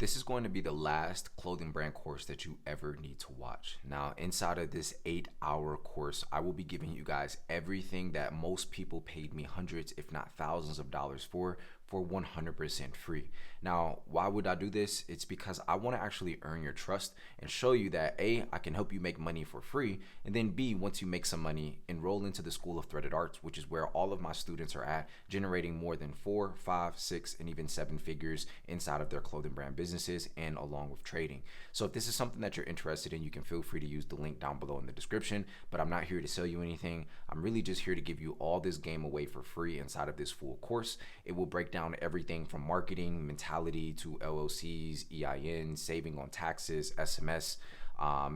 This is going to be the last clothing brand course that you ever need to watch. Now, inside of this 8-hour course, I will be giving you guys everything that most people paid me hundreds, if not thousands of dollars for 100% free. Now, why would I do this? It's because I want to actually earn your trust and show you that A, I can help you make money for free, and then B, once you make some money, enroll into the School of Threaded Arts, which is where all of my students are at, generating more than 4, 5, 6, and even 7 figures inside of their clothing brand businesses and along with trading. So if this is something that you're interested in, you can feel free to use the link down below in the description, but I'm not here to sell you anything. I'm really just here to give you all this game away for free inside of this full course. It will break down everything from marketing, mentality to LLCs, EIN, saving on taxes, SMS,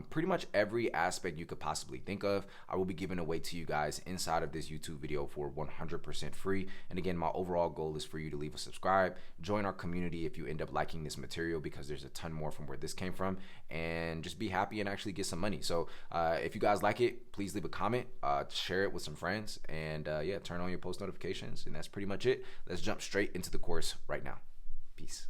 pretty much every aspect you could possibly think of. I will be giving away to you guys inside of this YouTube video for 100% free. And again, my overall goal is for you to leave a subscribe, join our community if you end up liking this material, because there's a ton more from where this came from, and just be happy and actually get some money. So if you guys like it, please leave a comment, share it with some friends, and yeah, turn on your post notifications. And that's pretty much it. Let's jump straight into the course right now. Peace.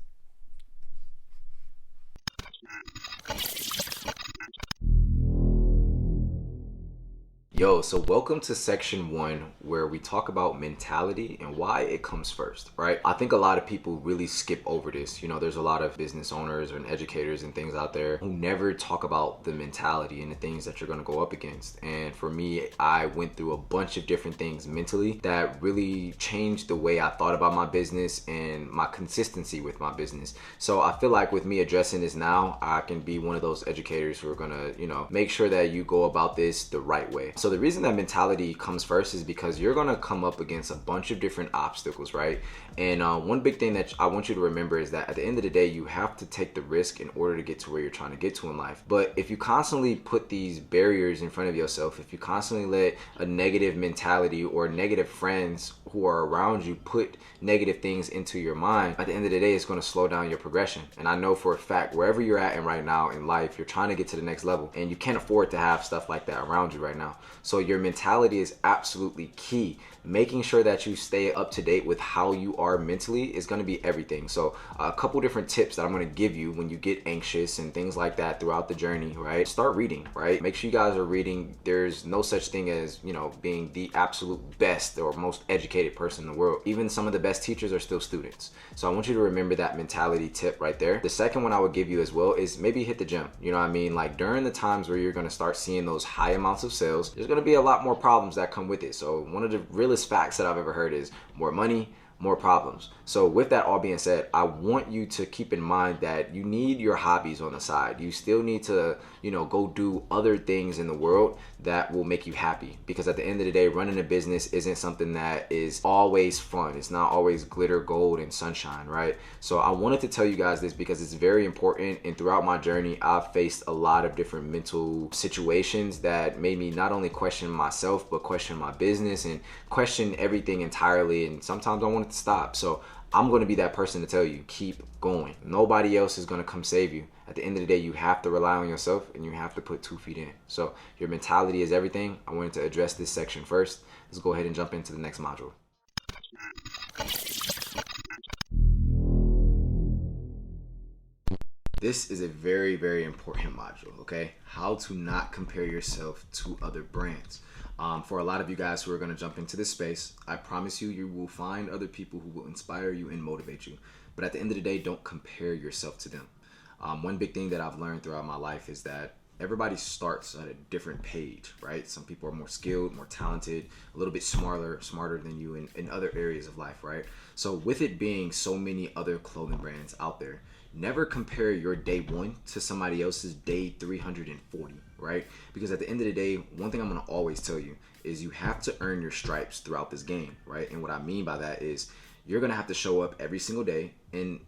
Yo, so welcome to section 1, where we talk about mentality and why it comes first, right? I think a lot of people really skip over this. You know, there's a lot of business owners and educators and things out there who never talk about the mentality and the things that you're going to go up against. And for me, I went through a bunch of different things mentally that really changed the way I thought about my business and my consistency with my business. So I feel like with me addressing this now, I can be one of those educators who are going to, make sure that you go about this the right way. So the reason that mentality comes first is because you're going to come up against a bunch of different obstacles, right? And one big thing that I want you to remember is that at the end of the day, you have to take the risk in order to get to where you're trying to get to in life. But if you constantly put these barriers in front of yourself, if you constantly let a negative mentality or negative friends who are around you put negative things into your mind, at the end of the day, it's going to slow down your progression. And I know for a fact, wherever you're at and right now in life, you're trying to get to the next level, and you can't afford to have stuff like that around you right now. So your mentality is absolutely key. Making sure that you stay up to date with how you are mentally is going to be everything. So a couple different tips that I'm going to give you when you get anxious and things like that throughout the journey, right? Start reading, right? Make sure you guys are reading. There's no such thing as, being the absolute best or most educated person in the world. Even some of the best teachers are still students. So I want you to remember that mentality tip right there. The second one I would give you as well is maybe hit the gym. You know what I mean? Like during the times where you're going to start seeing those high amounts of sales, there's going to be a lot more problems that come with it. So one of the realest facts that I've ever heard is more money, more problems. So with that all being said, I want you to keep in mind that you need your hobbies on the side. You still need to, go do other things in the world that will make you happy, because at the end of the day, running a business isn't something that is always fun. It's not always glitter, gold, and sunshine, right? So I wanted to tell you guys this because it's very important. And throughout my journey, I've faced a lot of different mental situations that made me not only question myself, but question my business and question everything entirely. And sometimes I wanted to stop. So I'm going to be that person to tell you, keep going. Nobody else is going to come save you. At the end of the day, you have to rely on yourself and you have to put 2 feet in. So your mentality is everything. I wanted to address this section first. Let's go ahead and jump into the next module. This is a very, very important module, okay? How to not compare yourself to other brands. For a lot of you guys who are going to jump into this space, I promise you, you will find other people who will inspire you and motivate you. But at the end of the day, don't compare yourself to them. One big thing that I've learned throughout my life is that everybody starts at a different page, right? Some people are more skilled, more talented, a little bit smarter than you in other areas of life, right? So with it being so many other clothing brands out there, never compare your day 1 to somebody else's day 340, right? Because at the end of the day, one thing I'm going to always tell you is you have to earn your stripes throughout this game, right? And what I mean by that is you're going to have to show up every single day. And,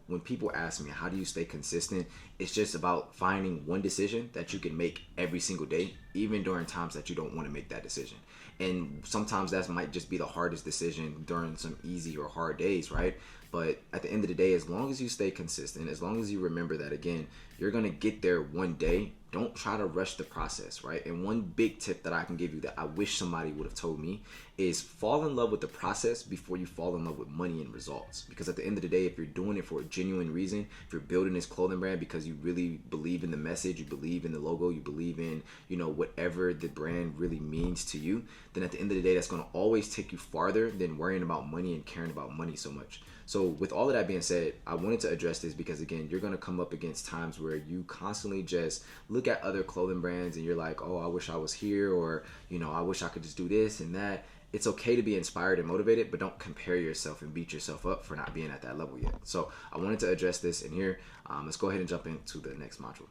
when people ask me, how do you stay consistent? It's just about finding one decision that you can make every single day, even during times that you don't want to make that decision. And sometimes that might just be the hardest decision during some easy or hard days, right? But at the end of the day, as long as you stay consistent, as long as you remember that, again, you're going to get there one day. Don't try to rush the process, right? And one big tip that I can give you that I wish somebody would have told me is fall in love with the process before you fall in love with money and results. Because at the end of the day, day, if you're doing it for a genuine reason, if you're building this clothing brand because you really believe in the message, you believe in the logo, you believe in, whatever the brand really means to you, then at the end of the day, that's going to always take you farther than worrying about money and caring about money so much. So with all of that being said, I wanted to address this because, again, you're going to come up against times where you constantly just look at other clothing brands and you're like, oh, I wish I was here, or, I wish I could just do this and that. It's okay to be inspired and motivated, but don't compare yourself and beat yourself up for not being at that level yet. So I wanted to address this in here. Let's go ahead and jump into the next module.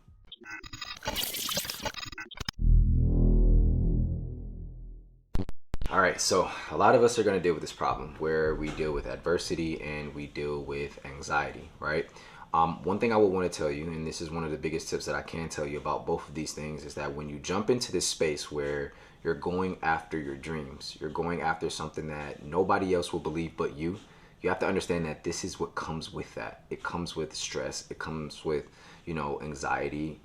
All right, so a lot of us are going to deal with this problem where we deal with adversity and we deal with anxiety, right? One thing I would want to tell you, and this is one of the biggest tips that I can tell you about both of these things, is that when you jump into this space where you're going after your dreams, you're going after something that nobody else will believe but you have to understand that this is what comes with that. It comes with stress. It comes with, anxiety,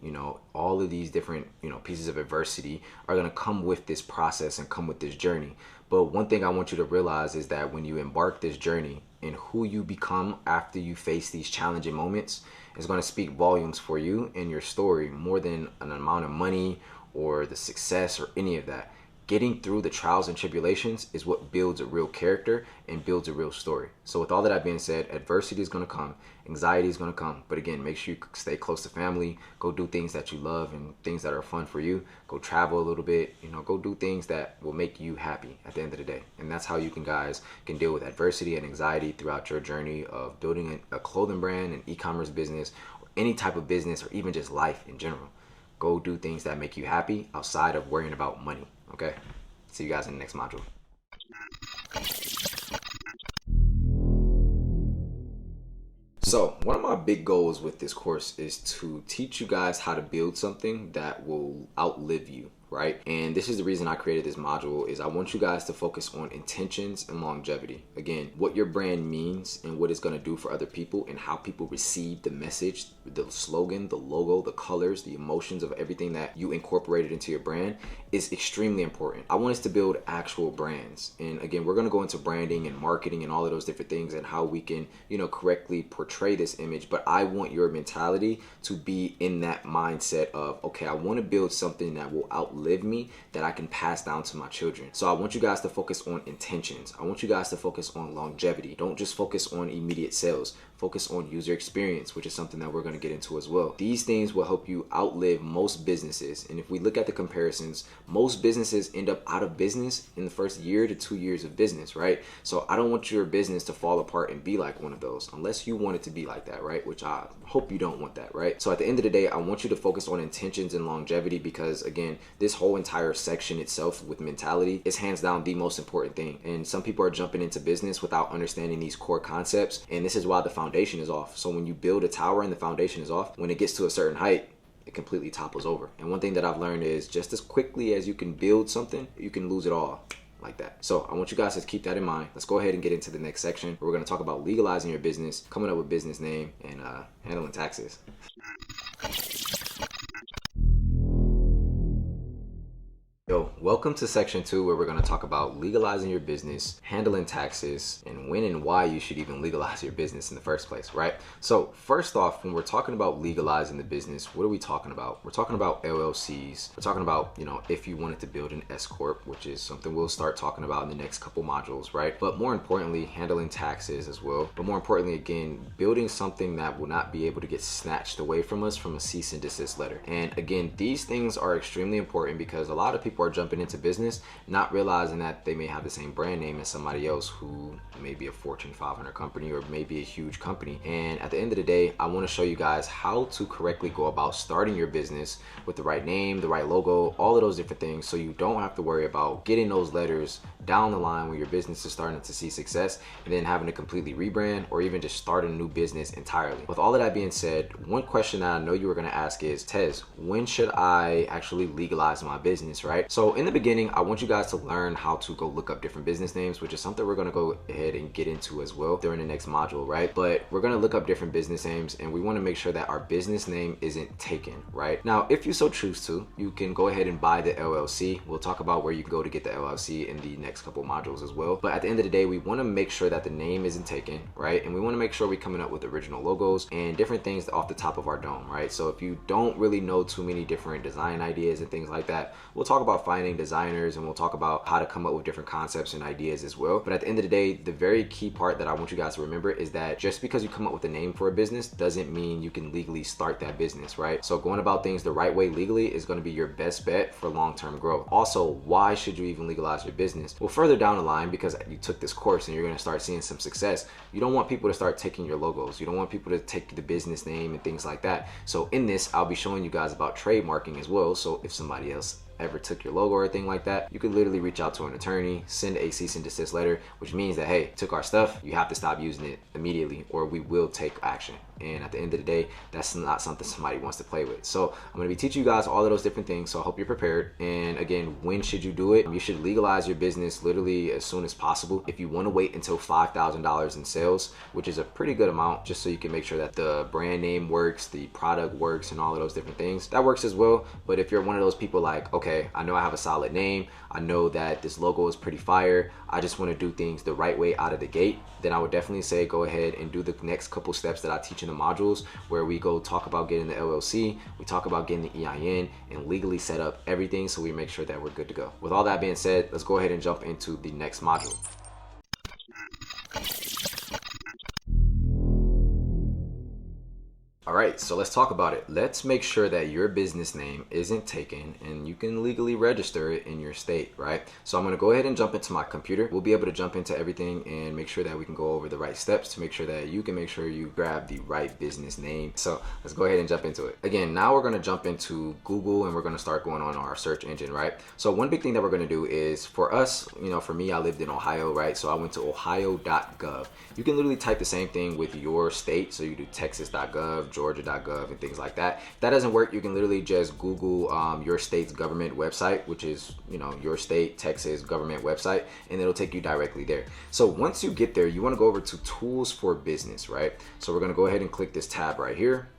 all of these different, pieces of adversity are going to come with this process and come with this journey. But one thing I want you to realize is that when you embark this journey, and who you become after you face these challenging moments is going to speak volumes for you and your story more than an amount of money or the success or any of that. Getting through the trials and tribulations is what builds a real character and builds a real story. So with all of that being said, adversity is going to come, anxiety is going to come, but again, make sure you stay close to family, go do things that you love and things that are fun for you, go travel a little bit, go do things that will make you happy at the end of the day. And that's how you guys can deal with adversity and anxiety throughout your journey of building a clothing brand, an e-commerce business, or any type of business, or even just life in general. Go do things that make you happy outside of worrying about money. Okay, see you guys in the next module. So one of my big goals with this course is to teach you guys how to build something that will outlive you, right? And this is the reason I created this module, is I want you guys to focus on intentions and longevity. Again, what your brand means and what it's going to do for other people and how people receive the message, the slogan, the logo, the colors, the emotions of everything that you incorporated into your brand is extremely important. I want us to build actual brands. And again, we're going to go into branding and marketing and all of those different things and how we can, correctly portray this image. But I want your mentality to be in that mindset of, okay, I want to build something that will outlive me, that I can pass down to my children. So I want you guys to focus on intentions. I want you guys to focus on longevity. Don't just focus on immediate sales. Focus on user experience, which is something that we're going to get into as well. These things will help you outlive most businesses. And if we look at the comparisons, most businesses end up out of business in the first year to 2 years of business, right? So I don't want your business to fall apart and be like one of those, unless you want it to be like that, right? Which I hope you don't want that, right? So at the end of the day, I want you to focus on intentions and longevity, because again, this whole entire section itself with mentality is hands down the most important thing. And some people are jumping into business without understanding these core concepts. And this is why the foundation is off. So when you build a tower and the foundation is off, when it gets to a certain height, it completely topples over. And one thing that I've learned is just as quickly as you can build something, you can lose it all like that. So I want you guys to keep that in mind. Let's go ahead and get into the next section where we're going to talk about legalizing your business, coming up with business name, and handling taxes. Yo, welcome to section 2, where we're going to talk about legalizing your business, handling taxes, and when and why you should even legalize your business in the first place, right? So first off, when we're talking about legalizing the business, what are we talking about? We're talking about LLCs. We're talking about, if you wanted to build an S Corp, which is something we'll start talking about in the next couple modules, right? But more importantly, handling taxes as well. But more importantly, again, building something that will not be able to get snatched away from us from a cease and desist letter. And again, these things are extremely important because a lot of people are jumping into business not realizing that they may have the same brand name as somebody else who may be a Fortune 500 company or maybe a huge company. And at the end of the day, I want to show you guys how to correctly go about starting your business with the right name, the right logo, all of those different things, so you don't have to worry about getting those letters down the line when your business is starting to see success and then having to completely rebrand or even just start a new business entirely. With all of that being said, one question that I know you were going to ask is, Tez, when should I actually legalize my business, right? right? So in the beginning, I want you guys to learn how to go look up different business names, which is something we're gonna go ahead and get into as well during the next module, right? But we're gonna look up different business names, and we wanna make sure that our business name isn't taken, right? Now, if you so choose to, you can go ahead and buy the LLC. We'll talk about where you can go to get the LLC in the next couple modules as well. But at the end of the day, we wanna make sure that the name isn't taken, right? And we wanna make sure we're coming up with original logos and different things off the top of our dome, right? So if you don't really know too many different design ideas and things like that, we'll talk about finding designers, and we'll talk about how to come up with different concepts and ideas as well. But at the end of the day, the very key part that I want you guys to remember is that just because you come up with a name for a business doesn't mean you can legally start that business, right? So going about things the right way legally is going to be your best bet for long-term growth. Also, why should you even legalize your business? Well, further down the line, because you took this course and you're going to start seeing some success, you don't want people to start taking your logos. You don't want people to take the business name and things like that. So in this, I'll be showing you guys about trademarking as well. So if somebody else ever took your logo or anything like that, you could literally reach out to an attorney, send a cease and desist letter, which means that, hey, took our stuff, you have to stop using it immediately or we will take action. And at the end of the day, that's not something somebody wants to play with. So I'm going to be teaching you guys all of those different things. So I hope you're prepared. And again, when should you do it? You should legalize your business literally as soon as possible. If you want to wait until $5,000 in sales, which is a pretty good amount, just so you can make sure that the brand name works, the product works, and all of those different things, that works as well. But if you're one of those people like, okay, I know I have a solid name, I know that this logo is pretty fire, I just want to do things the right way out of the gate, then I would definitely say go ahead and do the next couple steps that I teach in the modules, where we go talk about getting the LLC, we talk about getting the EIN, and legally set up everything so we make sure that we're good to go. With all that being said, let's go ahead and jump into the next module. All right, so let's talk about it. Let's make sure that your business name isn't taken and you can legally register it in your state, right? So I'm gonna go ahead and jump into my computer. We'll be able to jump into everything and make sure that we can go over the right steps to make sure that you can make sure you grab the right business name. So let's go ahead and jump into it. Again, now we're gonna jump into Google and we're gonna start going on our search engine, right? So one big thing that we're gonna do is, for us, you know, for me, I lived in Ohio, right? So I went to ohio.gov. You can literally type the same thing with your state. So you do texas.gov, georgia.gov, and things like that. If that doesn't work, you can literally just Google your state's government website, which is, you know, your state, Texas government website, and it'll take you directly there. So once you get there, you want to go over to tools for business, right? So we're going to go ahead and click this tab right here,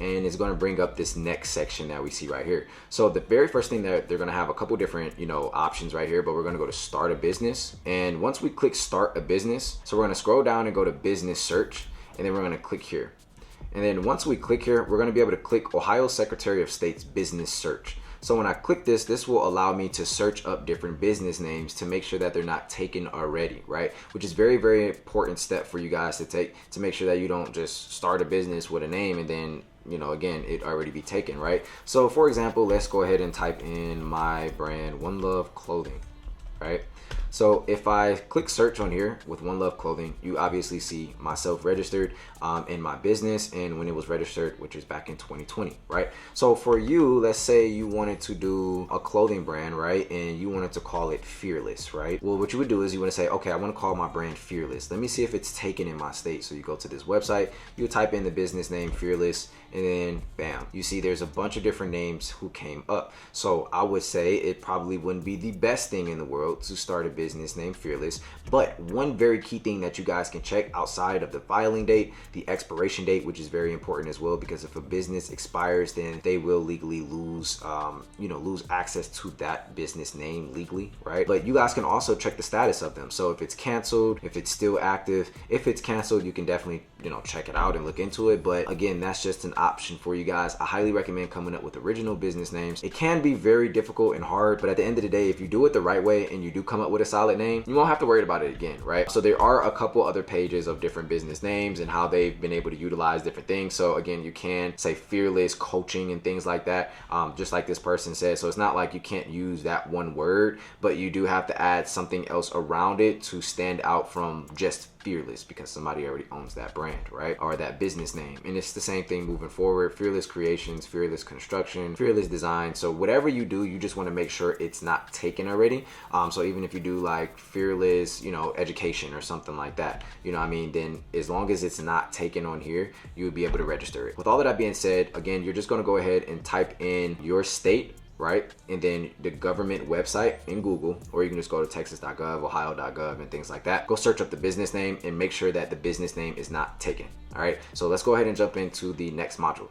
and it's going to bring up this next section that we see right here. So the very first thing that they're going to have a couple different, you know, options right here, but we're going to go to start a business. And once we click start a business, so we're going to scroll down and go to business search, and then we're going to click here. And then once we click here, we're going to be able to click Ohio Secretary of State's business search. So when I click this, this will allow me to search up different business names to make sure that they're not taken already, right? Which is very, very important step for you guys to take, to make sure that you don't just start a business with a name and then, you know, again, it already be taken, right? So for example, let's go ahead and type in my brand, One Love Clothing, right? So if I click search on here with One Love Clothing, you obviously see myself registered in my business and when it was registered, which is back in 2020, right? So for you, let's say you wanted to do a clothing brand, right? And you wanted to call it Fearless, right? Well, what you would do is you want to say, okay, I want to call my brand Fearless. Let me see if it's taken in my state. So you go to this website, you type in the business name Fearless, and then bam, you see there's a bunch of different names who came up. So I would say it probably wouldn't be the best thing in the world to start a business named Fearless, but one very key thing that you guys can check outside of the filing date, the expiration date, which is very important as well, because if a business expires, then they will legally lose, lose access to that business name legally, right? But you guys can also check the status of them. So if it's canceled, if it's still active, if it's canceled, you can definitely, check it out and look into it. But again, that's just an option for you guys. I highly recommend coming up with original business names. It can be very difficult and hard, but at the end of the day, if you do it the right way and you do come up with a solid name, you won't have to worry about it again, right? So there are a couple other pages of different business names and how they've been able to utilize different things. So again, you can say Fearless Coaching and things like that, just like this person said. So it's not like you can't use that one word, but you do have to add something else around it to stand out from just Fearless, because somebody already owns that brand, right? Or that business name. And it's the same thing moving forward. Fearless Creations, Fearless Construction, Fearless Design. So whatever you do, you just want to make sure it's not taken already. So even if you do like Fearless, Education or something like that, then as long as it's not taken on here, you would be able to register it. With all of that being said, again, you're just going to go ahead and type in your state, right? And then the government website in Google, or you can just go to texas.gov, ohio.gov, and things like that. Go search up the business name and make sure that the business name is not taken. All right, so let's go ahead and jump into the next module.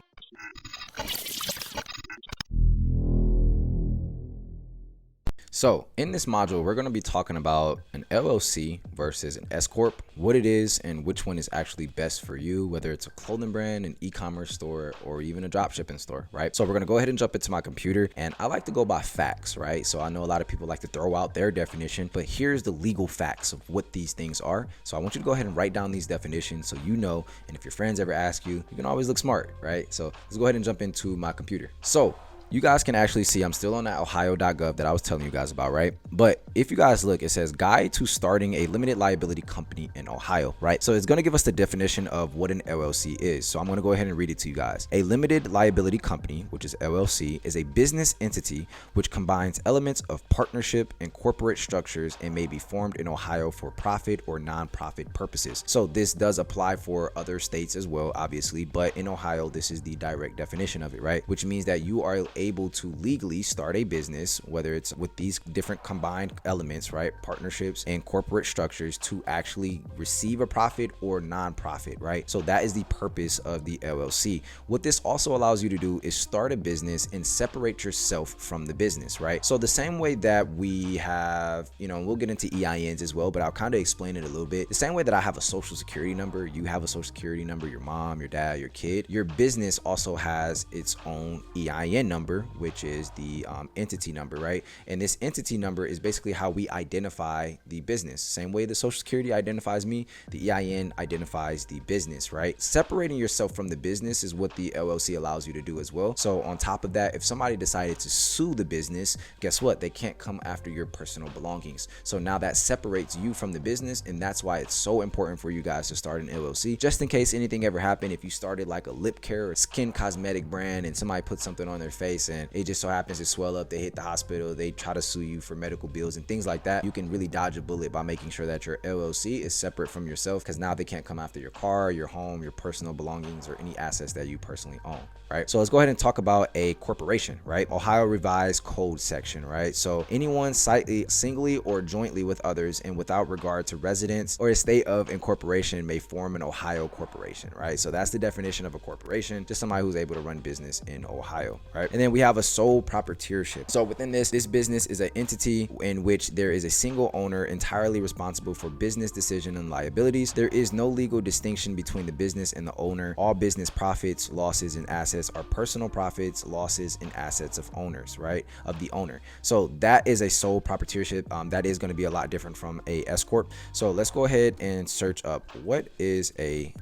So in this module, we're going to be talking about an LLC versus an S Corp, what it is and which one is actually best for you, whether it's a clothing brand, an e-commerce store, or even a drop shipping store, right? So we're going to go ahead and jump into my computer, and I like to go by facts, right? So I know a lot of people like to throw out their definition, but here's the legal facts of what these things are. So I want you to go ahead and write down these definitions so you know, and if your friends ever ask you, you can always look smart, right? So let's go ahead and jump into my computer. So you guys can actually see I'm still on that ohio.gov that I was telling you guys about, right? But if you guys look, it says guide to starting a limited liability company in Ohio, right? So it's going to give us the definition of what an LLC is. So I'm going to go ahead and read it to you guys. A limited liability company, which is LLC, is a business entity which combines elements of partnership and corporate structures and may be formed in Ohio for profit or non-profit purposes. So this does apply for other states as well, obviously, but in Ohio, this is the direct definition of it, right? Which means that you are able to legally start a business, whether it's with these different combined elements, right? Partnerships and corporate structures, to actually receive a profit or non-profit, right? So that is the purpose of the LLC. What this also allows you to do is start a business and separate yourself from the business, right? So the same way that we have, we'll get into EINs as well, but I'll kind of explain it a little bit. The same way that I have a social security number, you have a social security number, your mom, your dad, your kid, your business also has its own EIN number, which is the entity number, right? And this entity number is basically how we identify the business. Same way the social security identifies me, the EIN identifies the business, right? Separating yourself from the business is what the LLC allows you to do as well. So on top of that, if somebody decided to sue the business, guess what? They can't come after your personal belongings. So now that separates you from the business, and that's why it's so important for you guys to start an LLC. Just in case anything ever happened, if you started like a lip care or skin cosmetic brand and somebody put something on their face and it just so happens to swell up, they hit the hospital, they try to sue you for medical bills and things like that, you can really dodge a bullet by making sure that your LLC is separate from yourself, because now they can't come after your car, your home, your personal belongings, or any assets that you personally own, right? So let's go ahead and talk about a corporation, right? Ohio Revised Code section, right? So anyone singly or jointly with others and without regard to residence or a state of incorporation may form an Ohio corporation, right? So that's the definition of a corporation, just somebody who's able to run business in Ohio, right? And then we have a sole proprietorship. So within this business is an entity in which there is a single owner entirely responsible for business decision and liabilities. There is no legal distinction between the business and the owner. All business profits, losses, and assets are personal profits, losses, and assets of owners, right? Of the owner. So that is a sole proprietorship. That is going to be a lot different from a S Corp. So let's go ahead and search up what is a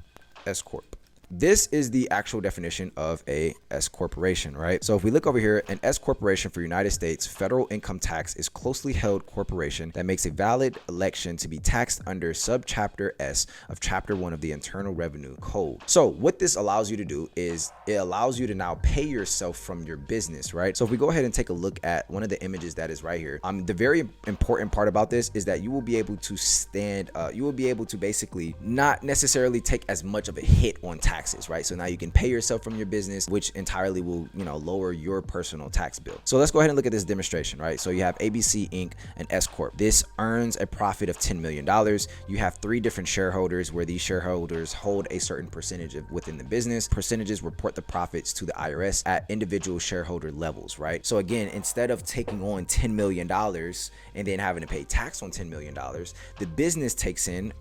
S Corp. This is the actual definition of a S corporation, right? So if we look over here, an S corporation for United States federal income tax is closely held corporation that makes a valid election to be taxed under subchapter S of chapter 1 of the Internal Revenue Code. So what this allows you to do is it allows you to now pay yourself from your business, right? So if we go ahead and take a look at one of the images that is right here, the very important part about this is that you will be able to basically not necessarily take as much of a hit on taxes, right? So now you can pay yourself from your business, which entirely will, lower your personal tax bill. So let's go ahead and look at this demonstration, right? So you have ABC Inc., an S Corp. This earns a profit of $10 million. You have 3 different shareholders where these shareholders hold a certain percentage within the business. Percentages report the profits to the IRS at individual shareholder levels, right? So again, instead of taking on $10 million and then having to pay tax on $10 million, the business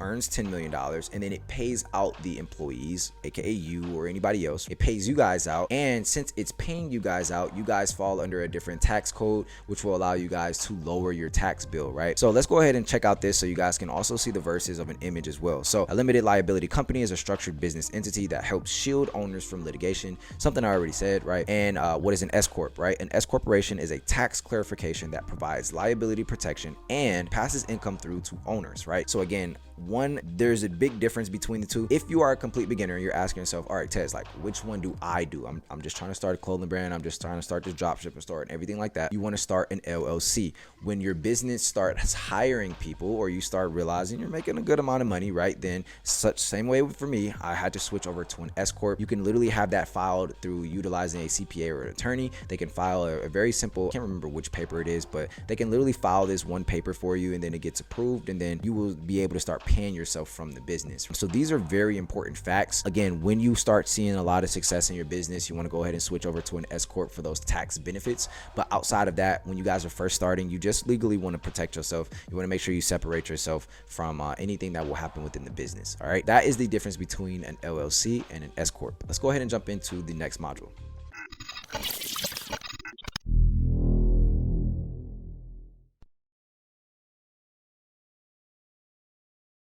earns $10 million, and then it pays out the employees, aka you or anybody else. It pays you guys out, and since it's paying you guys out, you guys fall under a different tax code, which will allow you guys to lower your tax bill, right? So let's go ahead and check out this so you guys can also see the verses of an image as well. So a limited liability company is a structured business entity that helps shield owners from litigation, something I already said, right? And what is an S Corp, right? An S corporation is a tax clarification that provides liability protection and passes income through to owners, right? So again, One, there's a big difference between the two. If you are a complete beginner and you're asking yourself, all right, Tez, like, which one do I do? I'm just trying to start a clothing brand. I'm just trying to start this drop shipping store and everything like that. You want to start an LLC. When your business starts hiring people, or you start realizing you're making a good amount of money, right? Then same way for me, I had to switch over to an S Corp. You can literally have that filed through utilizing a CPA or an attorney. They can file a very simple, I can't remember which paper it is, but they can literally file this one paper for you, and then it gets approved, and then you will be able to start paying yourself from the business. So these are very important facts. Again, when you start seeing a lot of success in your business, you want to go ahead and switch over to an S Corp for those tax benefits. But outside of that, when you guys are first starting, you just legally want to protect yourself. You want to make sure you separate yourself from anything that will happen within the business. All right, that is the difference between an LLC and an S Corp. Let's go ahead and jump into the next module.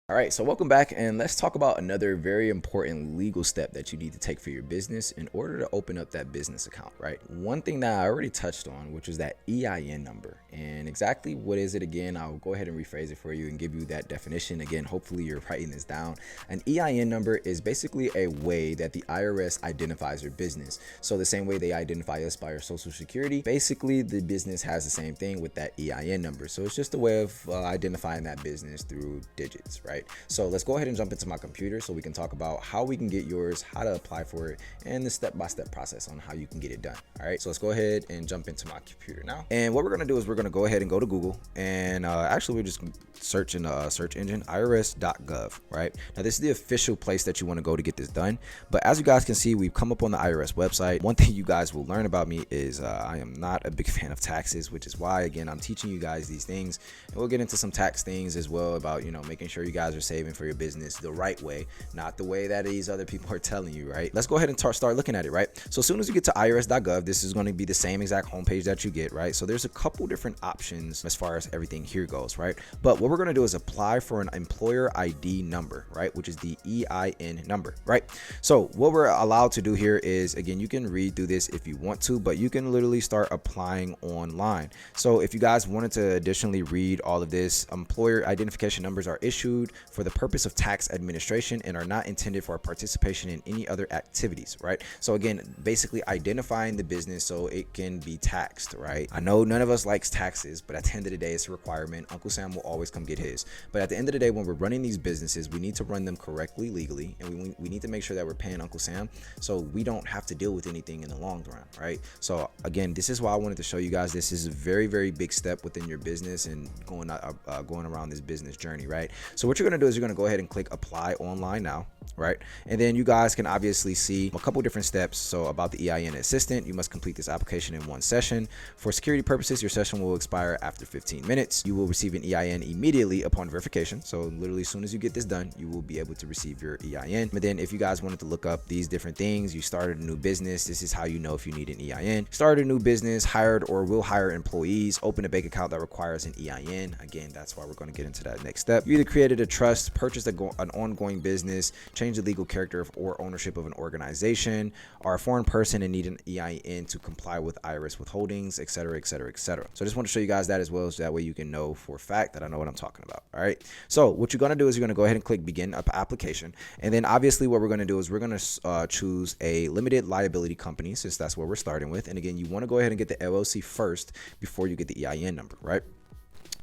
All right, so welcome back, and let's talk about another very important legal step that you need to take for your business in order to open up that business account, right? One thing that I already touched on, which is that EIN number. And exactly what is it again? I'll go ahead and rephrase it for you and give you that definition. Again, hopefully you're writing this down. An EIN number is basically a way that the IRS identifies your business. So the same way they identify us by our social security, basically the business has the same thing with that EIN number. So it's just a way of identifying that business through digits, right? So let's go ahead and jump into my computer so we can talk about how we can get yours, how to apply for it, and the step-by-step process on how you can get it done. All right, so let's go ahead and jump into my computer now. And what we're gonna do is we're gonna go ahead and go to Google, and actually we're just search in the search engine irs.gov, right? Now this is the official place that you want to go to get this done. But as you guys can see, we've come up on the IRS website. One thing you guys will learn about me is I am not a big fan of taxes, which is why, again, I'm teaching you guys these things. And we'll get into some tax things as well about, you know, making sure you guys are saving for your business the right way, not the way that these other people are telling you, right? Let's go ahead and start looking at it, right? So as soon as you get to irs.gov, this is going to be the same exact homepage that you get, right? So there's a couple different options as far as everything here goes, right? But what we're going to do is apply for an employer ID number, right? Which is the EIN number, right? So what we're allowed to do here is, again, you can read through this if you want to, but you can literally start applying online. So if you guys wanted to additionally read all of this, employer identification numbers are issued for the purpose of tax administration and are not intended for participation in any other activities, right? So again, basically identifying the business so it can be taxed, right? I know none of us likes taxes, but at the end of the day, it's a requirement. Uncle Sam will always come get his. But at the end of the day, when we're running these businesses, we need to run them correctly legally, and we need to make sure that we're paying Uncle Sam so we don't have to deal with anything in the long run, right? So again, this is why I wanted to show you guys this is a very, very big step within your business and going around this business journey, right? So what you're going to do is you're going to go ahead and click apply online now, right? And then you guys can obviously see a couple different steps. So about the EIN assistant, you must complete this application in one session. For security purposes, your session will expire after 15 minutes. You will receive an EIN immediately upon verification. So literally as soon as you get this done, you will be able to receive your EIN. But then if you guys wanted to look up these different things, you started a new business, this is how you know if you need an EIN. Started a new business, hired or will hire employees, open a bank account that requires an EIN. Again, that's why we're going to get into that next step. You either created a trust, purchased an ongoing business, changed the legal character or ownership of an organization, are a foreign person and need an EIN to comply with IRS withholdings, etc., etc., etc. So I just want to show you guys that as well, so that way you can know for a fact that I know what I'm talking about. All right. So what you're going to do is you're going to go ahead and click begin application. And then obviously what we're going to do is we're going to choose a limited liability company, since that's what we're starting with. And again, you want to go ahead and get the LLC first before you get the EIN number, right?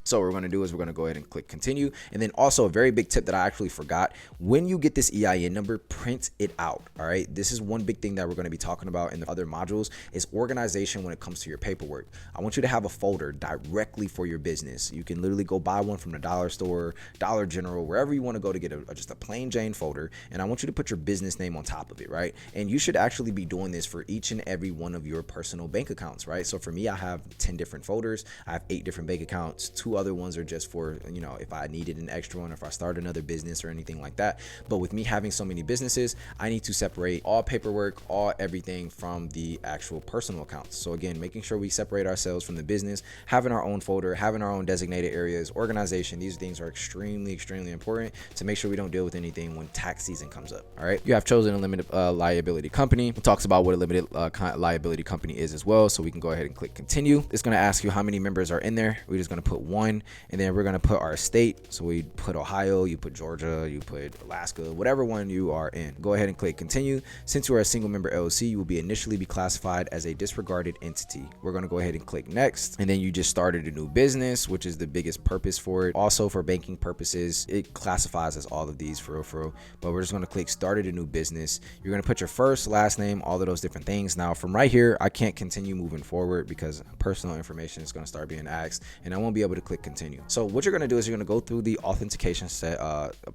So what we're going to do is we're going to go ahead and click continue. And then also a very big tip that I actually forgot, when you get this EIN number, print it out. All right. This is one big thing that we're going to be talking about in the other modules is organization when it comes to your paperwork. I want you to have a folder directly for your business. You can literally go buy one from the dollar store, Dollar General, wherever you want to go to get just a plain Jane folder. And I want you to put your business name on top of it. Right. And you should actually be doing this for each and every one of your personal bank accounts. Right. So for me, I have 10 different folders. I have 8 different bank accounts. 2 other ones are just for, you know, if I needed an extra one, or if I start another business or anything like that. But with me having so many businesses, I need to separate all paperwork, all everything from the actual personal accounts. So again, making sure we separate ourselves from the business, having our own folder, having our own designated areas, organization, these things are extremely, extremely important to make sure we don't deal with anything when tax season comes up. All right. You have chosen a limited liability company. It talks about what a limited liability company is as well. So we can go ahead and click continue. It's going to ask you how many members are in there. We're just going to put 1. 1, and then we're going to put our state. So we put Ohio, you put Georgia, you put Alaska, whatever one you are in. Go ahead and click continue. Since you are a single member LLC, you will initially be classified as a disregarded entity. We're going to go ahead and click next, and then you just started a new business, which is the biggest purpose for it. Also for banking purposes, it classifies as all of these for real, but we're just going to click started a new business. You're going to put your first, last name, all of those different things. Now from right here, I can't continue moving forward because personal information is going to start being asked, and I won't be able to click continue. So what you're going to do is you're going to go through the authentication set,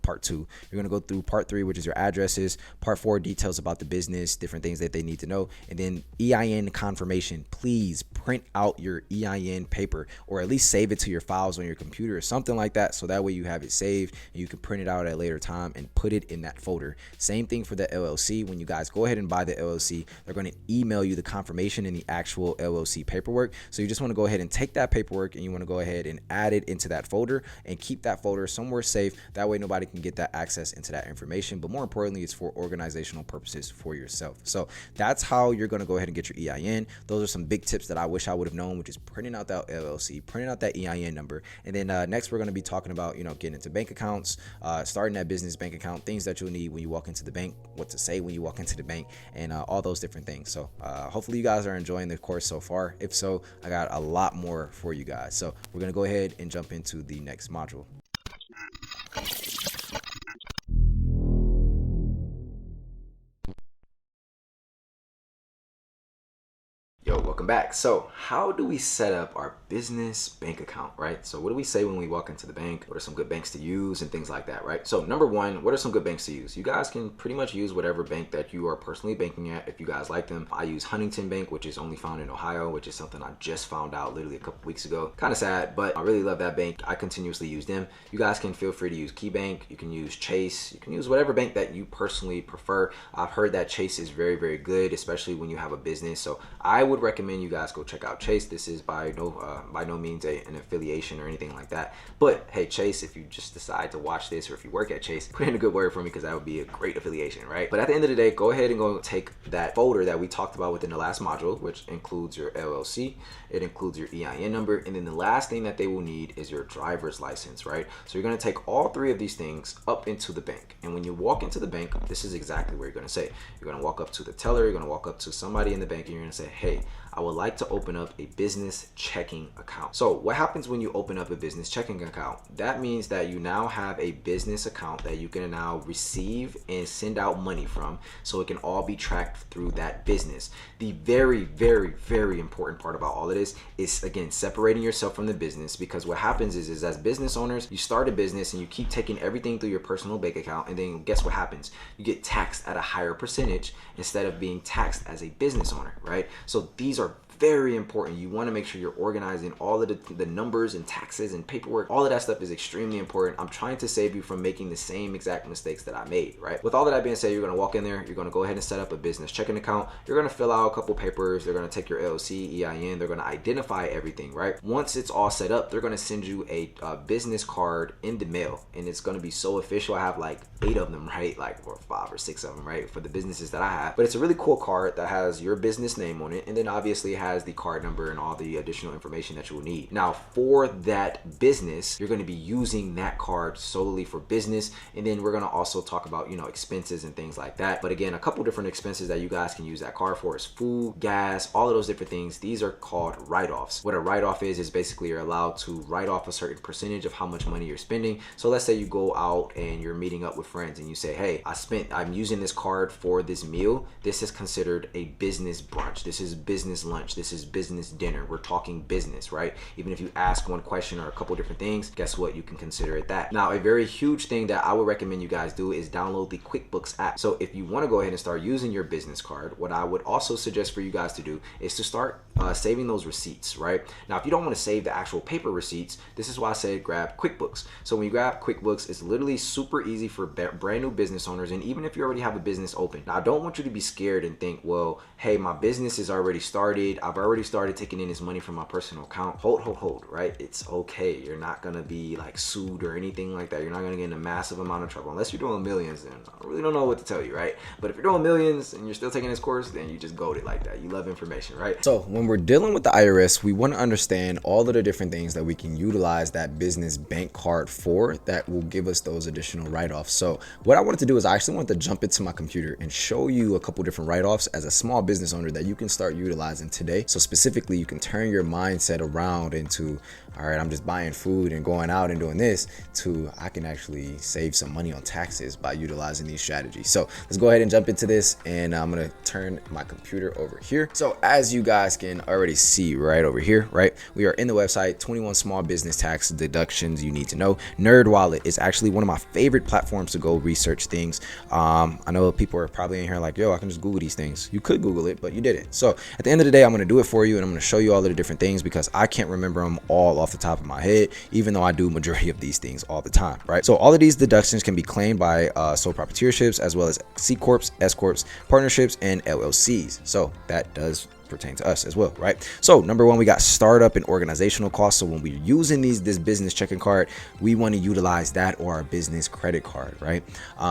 part 2. You're going to go through part 3, which is your addresses. Part 4, details about the business, different things that they need to know, and then EIN confirmation. Please print out your EIN paper, or at least save it to your files on your computer or something like that, so that way you have it saved and you can print it out at a later time and put it in that folder. Same thing for the LLC. When you guys go ahead and buy the LLC, they're going to email you the confirmation and the actual LLC paperwork. So you just want to go ahead and take that paperwork and you want to go ahead and add it into that folder and keep that folder somewhere safe. That way nobody can get that access into that information, but more importantly, it's for organizational purposes for yourself. So that's how you're going to go ahead and get your EIN. Those are some big tips that I wish I would have known, which is printing out that LLC, printing out that EIN number. And then next we're going to be talking about, getting into bank accounts, starting that business bank account, things that you'll need when you walk into the bank, what to say when you walk into the bank, and all those different things. So hopefully you guys are enjoying the course so far. If so, I got a lot more for you guys. So we're going to go ahead and jump into the next module. Yo, welcome back. So how do we set up our business bank account, right? So what do we say when we walk into the bank? What are some good banks to use and things like that, right? So number one, what are some good banks to use? You guys can pretty much use whatever bank that you are personally banking at if you guys like them. I use Huntington Bank, which is only found in Ohio, which is something I just found out literally a couple weeks ago. Kind of sad, but I really love that bank. I continuously use them. You guys can feel free to use KeyBank. You can use Chase. You can use whatever bank that you personally prefer. I've heard that Chase is very, very good, especially when you have a business. So I would recommend you guys go check out Chase. This is by no means an affiliation or anything like that, but hey, Chase, if you just decide to watch this, or if you work at Chase, put in a good word for me, because that would be a great affiliation, right? But at the end of the day, go ahead and go take that folder that we talked about within the last module, which includes your LLC, it includes your EIN number, and then the last thing that they will need is your driver's license, right? So you're going to take all three of these things up into the bank, and when you walk into the bank, this is exactly where you're going to say. You're going to walk up to the teller, you're going to walk up to somebody in the bank, and you're going to say, hey, I would like to open up a business checking account. So what happens when you open up a business checking account? That means that you now have a business account that you can now receive and send out money from, so it can all be tracked through that business. The very, very, very important part about all of this is, again, separating yourself from the business, because what happens is as business owners, you start a business and you keep taking everything through your personal bank account, and then guess what happens? You get taxed at a higher percentage instead of being taxed as a business owner, right? So these are very important. You want to make sure you're organizing all of the numbers and taxes and paperwork. All of that stuff is extremely important. I'm trying to save you from making the same exact mistakes that I made, right? With all of that being said, you're going to walk in there, you're going to go ahead and set up a business checking account. You're going to fill out a couple papers. They're going to take your LLC, EIN. They're going to identify everything, right? Once it's all set up, they're going to send you a business card in the mail, and it's going to be so official. I have like 8 of them, right? Like, or 5 or 6 of them, right? For the businesses that I have. But it's a really cool card that has your business name on it, and then obviously it has the card number and all the additional information that you will need. Now, for that business, you're going to be using that card solely for business, and then we're going to also talk about, expenses and things like that. But again, a couple different expenses that you guys can use that card for is food, gas, all of those different things. These are called write-offs. What a write-off is basically you're allowed to write off a certain percentage of how much money you're spending. So let's say you go out and you're meeting up with friends and you say, hey, I'm using this card for this meal. This is considered a business brunch. This is business lunch. This is business dinner. We're talking business, right? Even if you ask one question or a couple different things, guess what? You can consider it that. Now, a very huge thing that I would recommend you guys do is download the QuickBooks app. So if you want to go ahead and start using your business card, what I would also suggest for you guys to do is to start saving those receipts, right? Now, if you don't want to save the actual paper receipts, this is why I say grab QuickBooks. So when you grab QuickBooks, it's literally super easy for brand new business owners, and even if you already have a business open. Now, I don't want you to be scared and think, well, hey, my business is already started. I I've already started taking in this money from my personal account. Hold, right? It's okay. You're not gonna be like sued or anything like that. You're not gonna get in a massive amount of trouble unless you're doing millions. Then I really don't know what to tell you, right? But if you're doing millions and you're still taking this course, then you just goad it like that. You love information, right? So when we're dealing with the IRS, we want to understand all of the different things that we can utilize that business bank card for that will give us those additional write-offs. So what I wanted to do is I actually wanted to jump into my computer and show you a couple different write-offs as a small business owner that you can start utilizing today. So specifically, you can turn your mindset around into, all right, I'm just buying food and going out and doing this, to I can actually save some money on taxes by utilizing these strategies. So let's go ahead and jump into this, and I'm gonna turn my computer over here. So as you guys can already see right over here, right, we are in the website 21 small business tax deductions you need to know. NerdWallet is actually one of my favorite platforms to go research things. I know people are probably in here like, yo, I can just Google these things. You could Google it, but you didn't. So at the end of the day, I'm gonna do it for you, and I'm gonna show you all of the different things because I can't remember them all off the top of my head, even though I do majority of these things all the time, right? So all of these deductions can be claimed by sole proprietorships as well as C corps, S corps, partnerships, and LLCs. So that does pertain to us as well, right? So number one, we got startup and organizational costs. So when we're using this business checking card, we want to utilize that or our business credit card, right?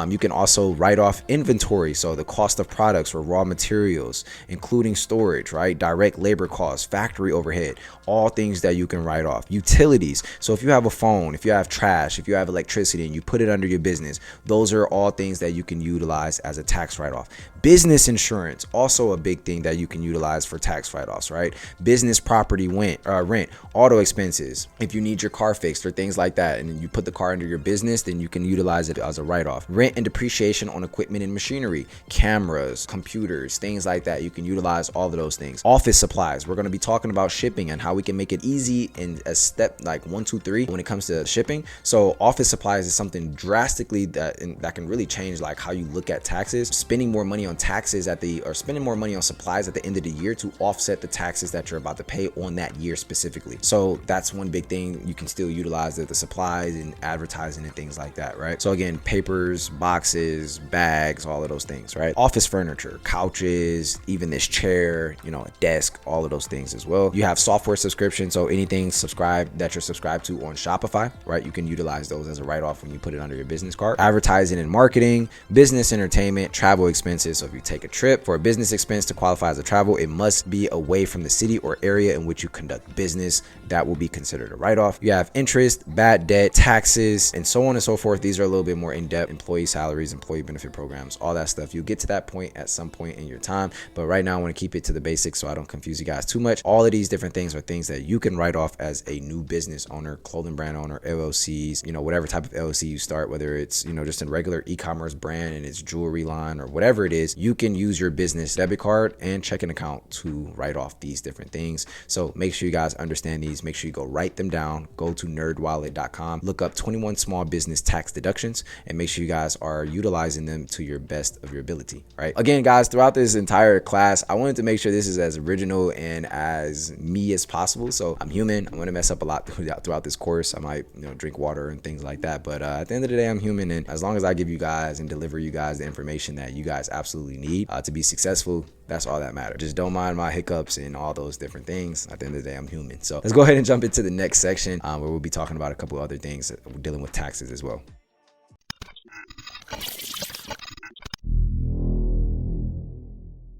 You can also write off inventory, so the cost of products or raw materials, including storage, right? Direct labor costs, factory overhead, all things that you can write off. Utilities, so if you have a phone, if you have trash, if you have electricity and you put it under your business, those are all things that you can utilize as a tax write-off. Business insurance, also a big thing that you can utilize for tax write-offs, right? Business property rent, auto expenses. If you need your car fixed or things like that, and you put the car under your business, then you can utilize it as a write-off. Rent and depreciation on equipment and machinery, cameras, computers, things like that. You can utilize all of those things. Office supplies. We're going to be talking about shipping and how we can make it easy in a step like 1, 2, 3 when it comes to shipping. So office supplies is something drastically that can really change like how you look at taxes. Spending more money on taxes spending more money on supplies at the end of the year to offset the taxes that you're about to pay on that year specifically. So that's one big thing. You can still utilize the supplies and advertising and things like that, right? So again, papers, boxes, bags, all of those things, right? Office furniture, couches, even this chair, a desk, all of those things as well. You have software subscription, so anything that you're subscribed to on Shopify, right? You can utilize those as a write-off when you put it under your business card. Advertising and marketing, business entertainment, travel expenses. So if you take a trip for a business expense to qualify as a travel, it must be away from the city or area in which you conduct business. That will be considered a write-off. You have interest, bad debt, taxes, and so on and so forth. These are a little bit more in-depth. Employee salaries, employee benefit programs, all that stuff. You'll get to that point at some point in your time, but right now I want to keep it to the basics so I don't confuse you guys too much. All of these different things are things that you can write off as a new business owner, clothing brand owner, LLCs, whatever type of LLC you start, whether it's, just a regular e-commerce brand and it's jewelry line or whatever it is, you can use your business debit card and checking account to write off these different things. So make sure you guys understand these. Make sure you go write them down. Go to nerdwallet.com, look up 21 small business tax deductions, and make sure you guys are utilizing them to your best of your ability, right? Again, guys, throughout this entire class, I wanted to make sure this is as original and as me as possible. So I'm human. I'm going to mess up a lot throughout this course. I might, drink water and things like that. But at the end of the day, I'm human. And as long as I give you guys and deliver you guys the information that you guys absolutely need to be successful, that's all that matters. Just don't mind my hiccups and all those different things. At the end of the day, I'm human. So let's go ahead and jump into the next section where we'll be talking about a couple other things dealing with taxes as well.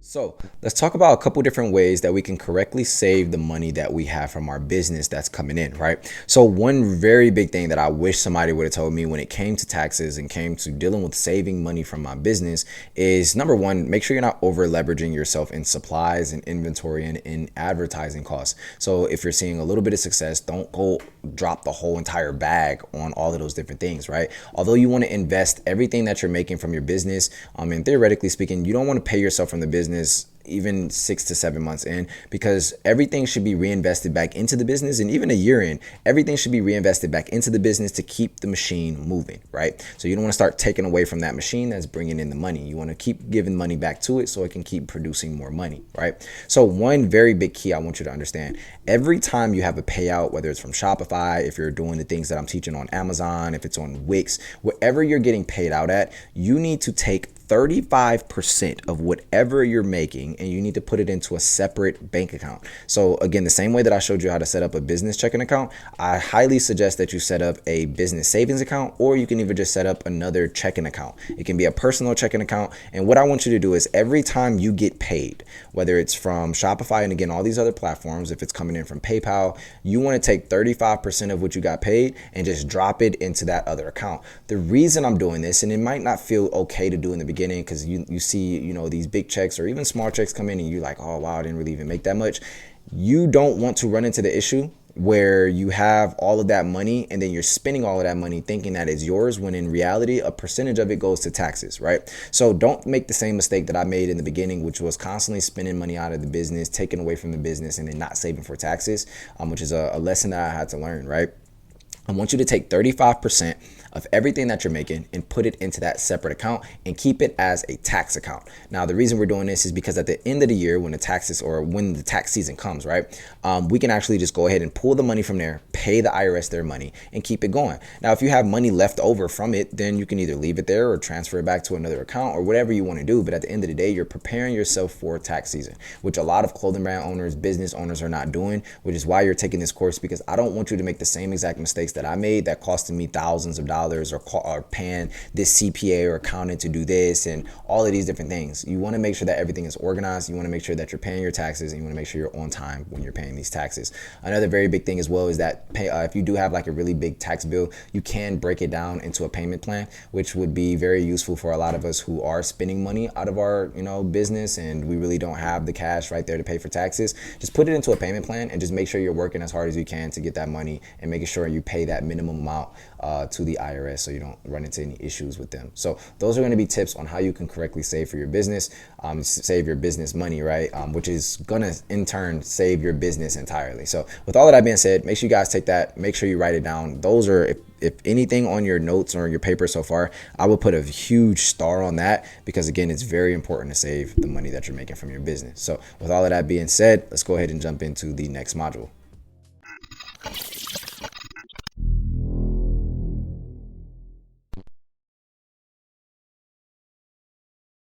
So let's talk about a couple different ways that we can correctly save the money that we have from our business that's coming in, right? So one very big thing that I wish somebody would have told me when it came to taxes and came to dealing with saving money from my business is, number one, make sure you're not over leveraging yourself in supplies and inventory and in advertising costs. So if you're seeing a little bit of success, don't go drop the whole entire bag on all of those different things, right? Although you want to invest everything that you're making from your business, and theoretically speaking, you don't want to pay yourself from the business even 6 to 7 months in, because everything should be reinvested back into the business. And even a year in, everything should be reinvested back into the business to keep the machine moving, right? So you don't want to start taking away from that machine that's bringing in the money. You want to keep giving money back to it so it can keep producing more money, right? So one very big key I want you to understand, every time you have a payout, whether it's from Shopify, if you're doing the things that I'm teaching on Amazon, if it's on Wix, wherever you're getting paid out at, you need to take 35% of whatever you're making making, and you need to put it into a separate bank account. So again, the same way that I showed you how to set up a business checking account, I highly suggest that you set up a business savings account, or you can even just set up another checking account. It can be a personal checking account. And what I want you to do is every time you get paid, whether it's from Shopify and again, all these other platforms, if it's coming in from PayPal, you want to take 35% of what you got paid and just drop it into that other account. The reason I'm doing this, and it might not feel okay to do in the beginning because you see, these big checks or even small checks come in and you're like, oh, wow, I didn't really even make that much. You don't want to run into the issue where you have all of that money and then you're spending all of that money thinking that it's yours, when in reality a percentage of it goes to taxes, right? So don't make the same mistake that I made in the beginning, which was constantly spending money out of the business, taking away from the business, and then not saving for taxes, which is a lesson that I had to learn, right? I want you to take 35% of everything that you're making and put it into that separate account and keep it as a tax account. Now, the reason we're doing this is because at the end of the year, when the taxes or when the tax season comes, right, we can actually just go ahead and pull the money from there, pay the IRS their money, and keep it going. Now, if you have money left over from it, then you can either leave it there or transfer it back to another account or whatever you want to do. But at the end of the day, you're preparing yourself for tax season, which a lot of clothing brand owners, business owners are not doing, which is why you're taking this course, because I don't want you to make the same exact mistakes that I made that costed me thousands of dollars, or paying this CPA or accountant to do this and all of these different things. You want to make sure that everything is organized. You want to make sure that you're paying your taxes, and you want to make sure you're on time when you're paying these taxes. Another very big thing as well is that if you do have like a really big tax bill, you can break it down into a payment plan, which would be very useful for a lot of us who are spending money out of our business and we really don't have the cash right there to pay for taxes. Just put it into a payment plan and just make sure you're working as hard as you can to get that money and making sure you pay that minimum amount to the IRS so you don't run into any issues with them. So those are going to be tips on how you can correctly save for your business, save your business money, right? Which is going to in turn save your business entirely. So with all of that being said, make sure you guys take that, make sure you write it down. Those are, if anything on your notes or your paper so far, I would put a huge star on that, because again, it's very important to save the money that you're making from your business. So with all of that being said, let's go ahead and jump into the next module.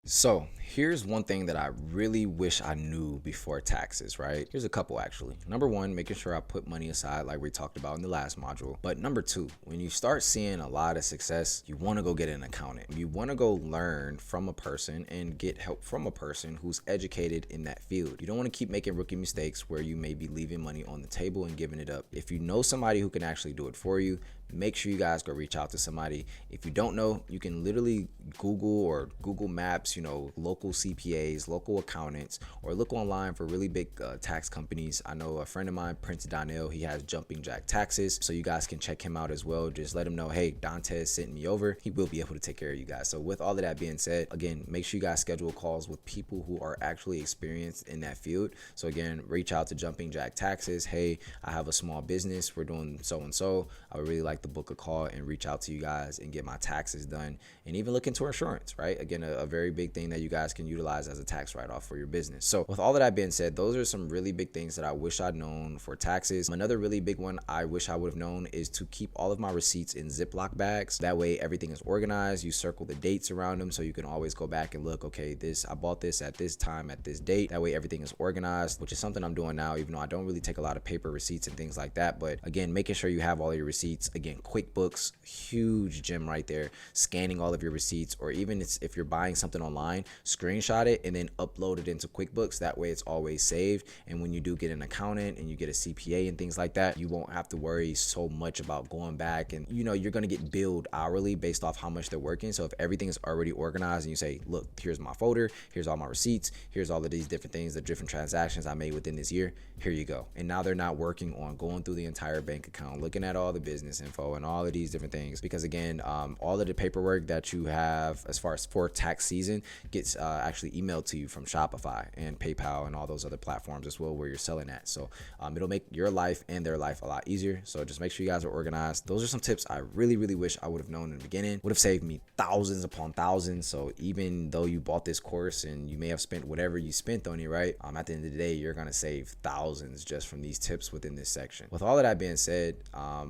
So here's one thing that I really wish I knew before taxes, right? Here's a couple actually. Number one, making sure I put money aside like we talked about in the last module. But number two, when you start seeing a lot of success, you want to go get an accountant. You want to go learn from a person and get help from a person who's educated in that field. You don't want to keep making rookie mistakes where you may be leaving money on the table and giving it up. If you know somebody who can actually do it for you, make sure you guys go reach out to somebody. If you don't know, you can literally Google or Google Maps, local CPAs, local accountants, or look online for really big tax companies. I know a friend of mine, Prince Donnell, he has Jumping Jack Taxes, so you guys can check him out as well. Just let him know, hey, Dontez sent me over. He will be able to take care of you guys. So with all of that being said, again, make sure you guys schedule calls with people who are actually experienced in that field. So again, reach out to Jumping Jack Taxes. Hey, I have a small business. We're doing so and so. I would really like to book a call and reach out to you guys and get my taxes done, and even look into insurance, right? Again, a very big thing that you guys can utilize as a tax write-off for your business. So with all of that being said, those are some really big things that I wish I'd known for taxes. Another really big one I wish I would have known is to keep all of my receipts in Ziploc bags. That way everything is organized. You circle the dates around them so you can always go back and look, okay, I bought this at this time at this date. That way everything is organized, which is something I'm doing now, even though I don't really take a lot of paper receipts and things like that. But again, making sure you have all your receipts. Again, QuickBooks, huge gem right there. Scanning all of your receipts, or even if you're buying something online, screenshot it and then upload it into QuickBooks. That way it's always saved, and when you do get an accountant and you get a CPA and things like that, you won't have to worry so much about going back, and you're going to get billed hourly based off how much they're working. So if everything is already organized and you say, look, here's my folder, here's all my receipts, here's all of these different things, the different transactions I made within this year, here you go. And now they're not working on going through the entire bank account, looking at all the business info and all of these different things, because again, all of the paperwork that you have as far as for tax season gets actually emailed to you from Shopify and PayPal and all those other platforms as well where you're selling at. So it'll make your life and their life a lot easier. So just make sure you guys are organized. Those are some tips I really wish I would have known in the beginning. Would have saved me thousands upon thousands. So even though you bought this course and you may have spent whatever you spent on it, right, at the end of the day, you're gonna save thousands just from these tips within this section. With all of that being said,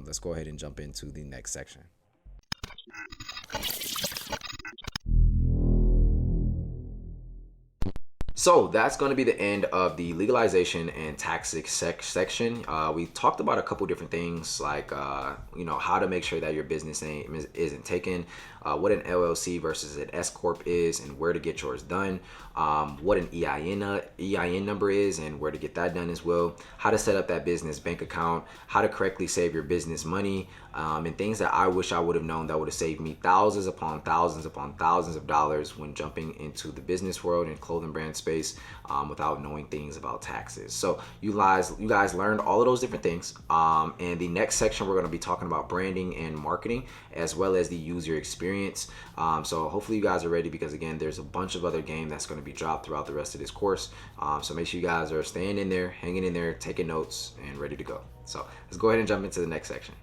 let's go ahead and jump into the next section. So that's going to be the end of the legalization and tax section. We talked about a couple different things like, how to make sure that your business name isn't taken, what an LLC versus an S Corp is and where to get yours done, what an EIN number is and where to get that done as well, how to set up that business bank account, how to correctly save your business money, and things that I wish I would have known that would have saved me thousands upon thousands of dollars when jumping into the business world and clothing brand space without knowing things about taxes. So you guys learned all of those different things. And the next section, we're going to be talking about branding and marketing as well as the user experience. So hopefully you guys are ready because again, there's a bunch of other game that's going to be dropped throughout the rest of this course. So make sure you guys are staying in there, hanging in there, taking notes and ready to go. So let's go ahead and jump into the next section.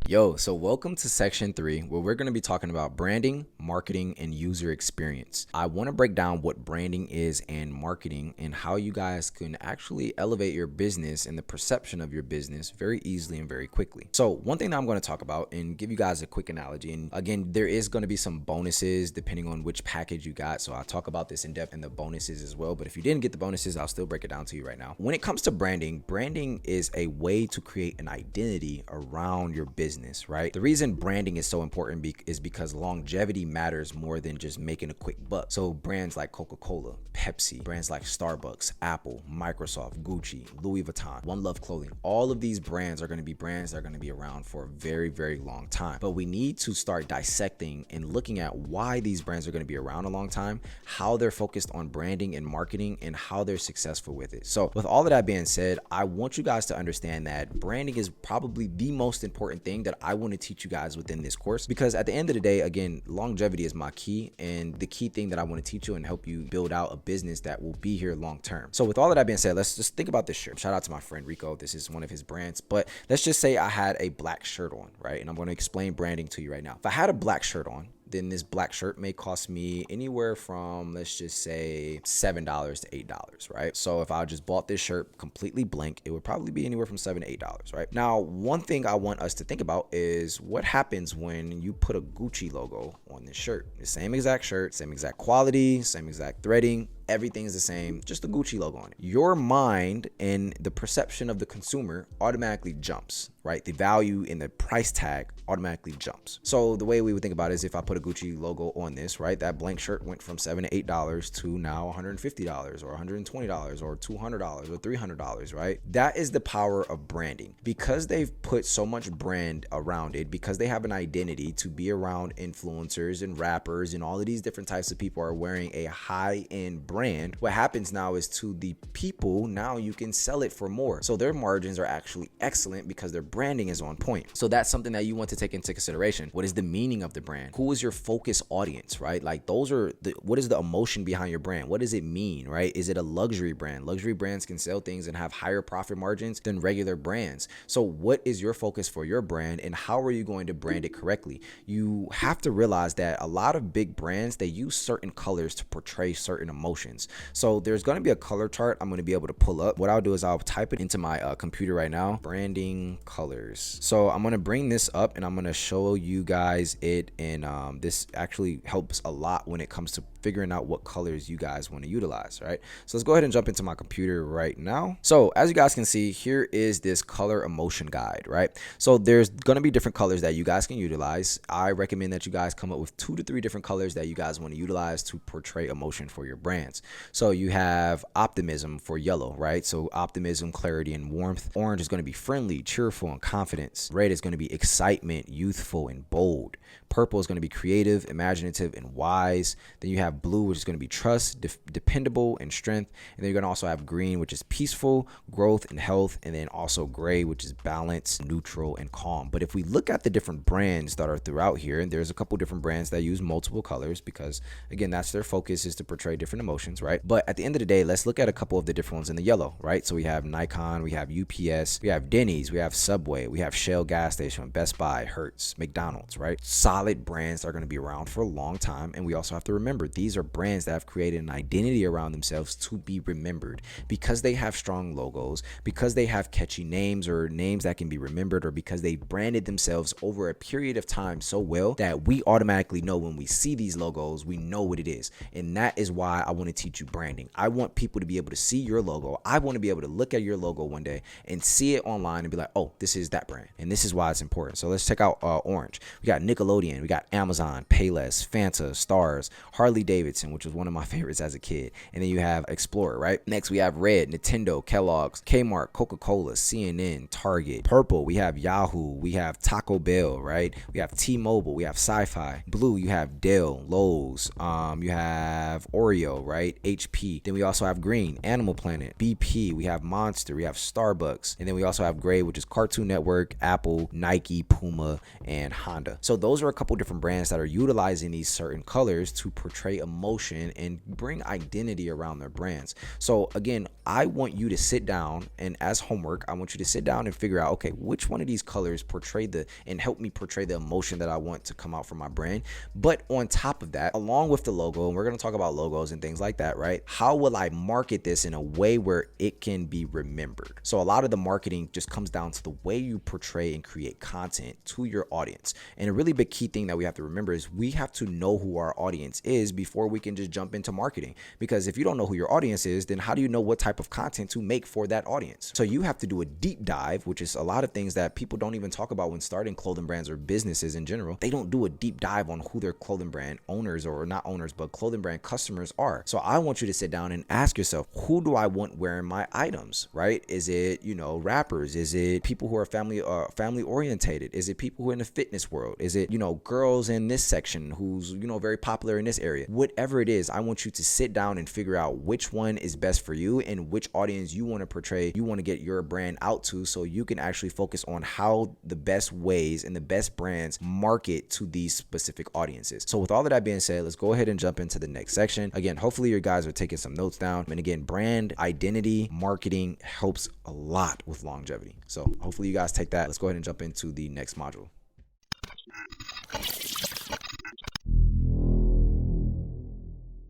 Yo, so welcome to section 3, where we're going to be talking about branding, marketing, and user experience. I want to break down what branding is and marketing and how you guys can actually elevate your business and the perception of your business very easily and very quickly. So one thing that I'm going to talk about and give you guys a quick analogy, and again, there is going to be some bonuses depending on which package you got. So I'll talk about this in depth in the bonuses as well. But if you didn't get the bonuses, I'll still break it down to you right now. When it comes to branding, branding is a way to create an identity around your business. Right? The reason branding is so important is because longevity matters more than just making a quick buck. So brands like Coca-Cola, Pepsi, brands like Starbucks, Apple, Microsoft, Gucci, Louis Vuitton, One Love Clothing, all of these brands are going to be brands that are going to be around for a very, very long time. But we need to start dissecting and looking at why these brands are going to be around a long time, how they're focused on branding and marketing, and how they're successful with it. So with all of that being said, I want you guys to understand that branding is probably the most important thing that I want to teach you guys within this course, because at the end of the day, again, longevity is my key and the key thing that I want to teach you and help you build out a business that will be here long term. So with all of that being said, let's just think about this shirt. Shout out to my friend Rico. This is one of his brands, but let's just say I had a black shirt on, right? And I'm going to explain branding to you right now. If I had a black shirt on, then this black shirt may cost me anywhere from, let's just say $7 to $8, right? So if I just bought this shirt completely blank, it would probably be anywhere from $7 to $8, right? Now, one thing I want us to think about is what happens when you put a Gucci logo on this shirt. The same exact shirt, same exact quality, same exact threading, everything's the same, just the Gucci logo on it. Your mind and the perception of the consumer automatically jumps, right? The value in the price tag automatically jumps. So the way we would think about it is if I put a Gucci logo on this, right? That blank shirt went from $7 to $8 to now $150 or $120 or $200 or $300, right? That is the power of branding. Because they've put so much brand around it, because they have an identity to be around influencers and rappers and all of these different types of people are wearing a high-end brand, what happens now is to the people, now you can sell it for more. So their margins are actually excellent because their branding is on point. So that's something that you want to take into consideration. What is the meaning of the brand? Who is your focus audience, right? Like those are what is the emotion behind your brand? What does it mean, right? Is it a luxury brand? Luxury brands can sell things and have higher profit margins than regular brands. So what is your focus for your brand and how are you going to brand it correctly? You have to realize that a lot of big brands, they use certain colors to portray certain emotions. So there's going to be a color chart I'm going to be able to pull up. What I'll do is I'll type it into my computer right now, branding colors. So I'm going to bring this up and I'm going to show you guys it. And this actually helps a lot when it comes to figuring out what colors you guys want to utilize, right? So let's go ahead and jump into my computer right now. So as you guys can see, here is this color emotion guide, right? So there's going to be different colors that you guys can utilize. I recommend that you guys come up with 2 to 3 different colors that you guys want to utilize to portray emotion for your brands. So you have optimism for yellow, right? So optimism, clarity, and warmth. Orange is going to be friendly, cheerful, and confidence. Red is going to be excitement, youthful, and bold. Purple is going to be creative, imaginative, and wise. Then you have blue, which is going to be trust, dependable, and strength. And then you're going to also have green, which is peaceful, growth, and health. And then also gray, which is balance, neutral, and calm. But if we look at the different brands that are throughout here, and there's a couple different brands that use multiple colors because, again, that's their focus, is to portray different emotions, right? But at the end of the day, let's look at a couple of the different ones in the yellow, right? So we have Nikon, we have UPS, we have Denny's, we have Subway, we have Shell gas station, Best Buy, Hertz, McDonald's, right? Solid solid brands that are going to be around for a long time. And we also have to remember these are brands that have created an identity around themselves to be remembered because they have strong logos, because they have catchy names or names that can be remembered, or because they branded themselves over a period of time so well that we automatically know when we see these logos, we know what it is. And that is why I want to teach you branding. I want people to be able to see your logo. I want to be able to look at your logo one day and see it online and be like, oh, this is that brand. And this is why it's important. So let's check out Orange. We got Nickelodeon, we got Amazon, Payless, Fanta, Stars, Harley Davidson, which was one of my favorites as a kid. And then you have Explorer, right? Next we have Red, Nintendo, Kellogg's, Kmart, Coca-Cola, CNN, Target. Purple, we have Yahoo, we have Taco Bell, right? We have T-Mobile, we have Sci-Fi. Blue, you have Dell, Lowe's, you have Oreo, right? HP. Then we also have Green, Animal Planet, BP, we have Monster, we have Starbucks. And then we also have Gray, which is Cartoon Network, Apple, Nike, Puma, and Honda. So those are a couple different brands that are utilizing these certain colors to portray emotion and bring identity around their brands. So again, I want you to sit down, and as homework, I want you to sit down and figure out, okay, which one of these colors portray and help me portray the emotion that I want to come out from my brand. But on top of that, along with the logo, and we're going to talk about logos and things like that, right? How will I market this in a way where it can be remembered? So a lot of the marketing just comes down to the way you portray and create content to your audience. And a really big key thing that we have to remember is we have to know who our audience is before we can just jump into marketing. Because if you don't know who your audience is, then how do you know what type of content to make for that audience? So you have to do a deep dive, which is a lot of things that people don't even talk about when starting clothing brands or businesses in general. They don't do a deep dive on who their clothing brand owners, or not owners, but clothing brand customers are. So I want you to sit down and ask yourself, who do I want wearing my items, right? Is it, rappers? Is it people who are family orientated? Is it people who are in the fitness world? Is it, girls in this section who's, very popular in this area? Whatever it is, I want you to sit down and figure out which one is best for you and which audience you want to portray, you want to get your brand out to, so you can actually focus on how the best ways and the best brands market to these specific audiences. So with all of that being said, let's go ahead and jump into the next section. Again, hopefully you guys are taking some notes down. And again, brand identity marketing helps a lot with longevity. So hopefully you guys take that. Let's go ahead and jump into the next module.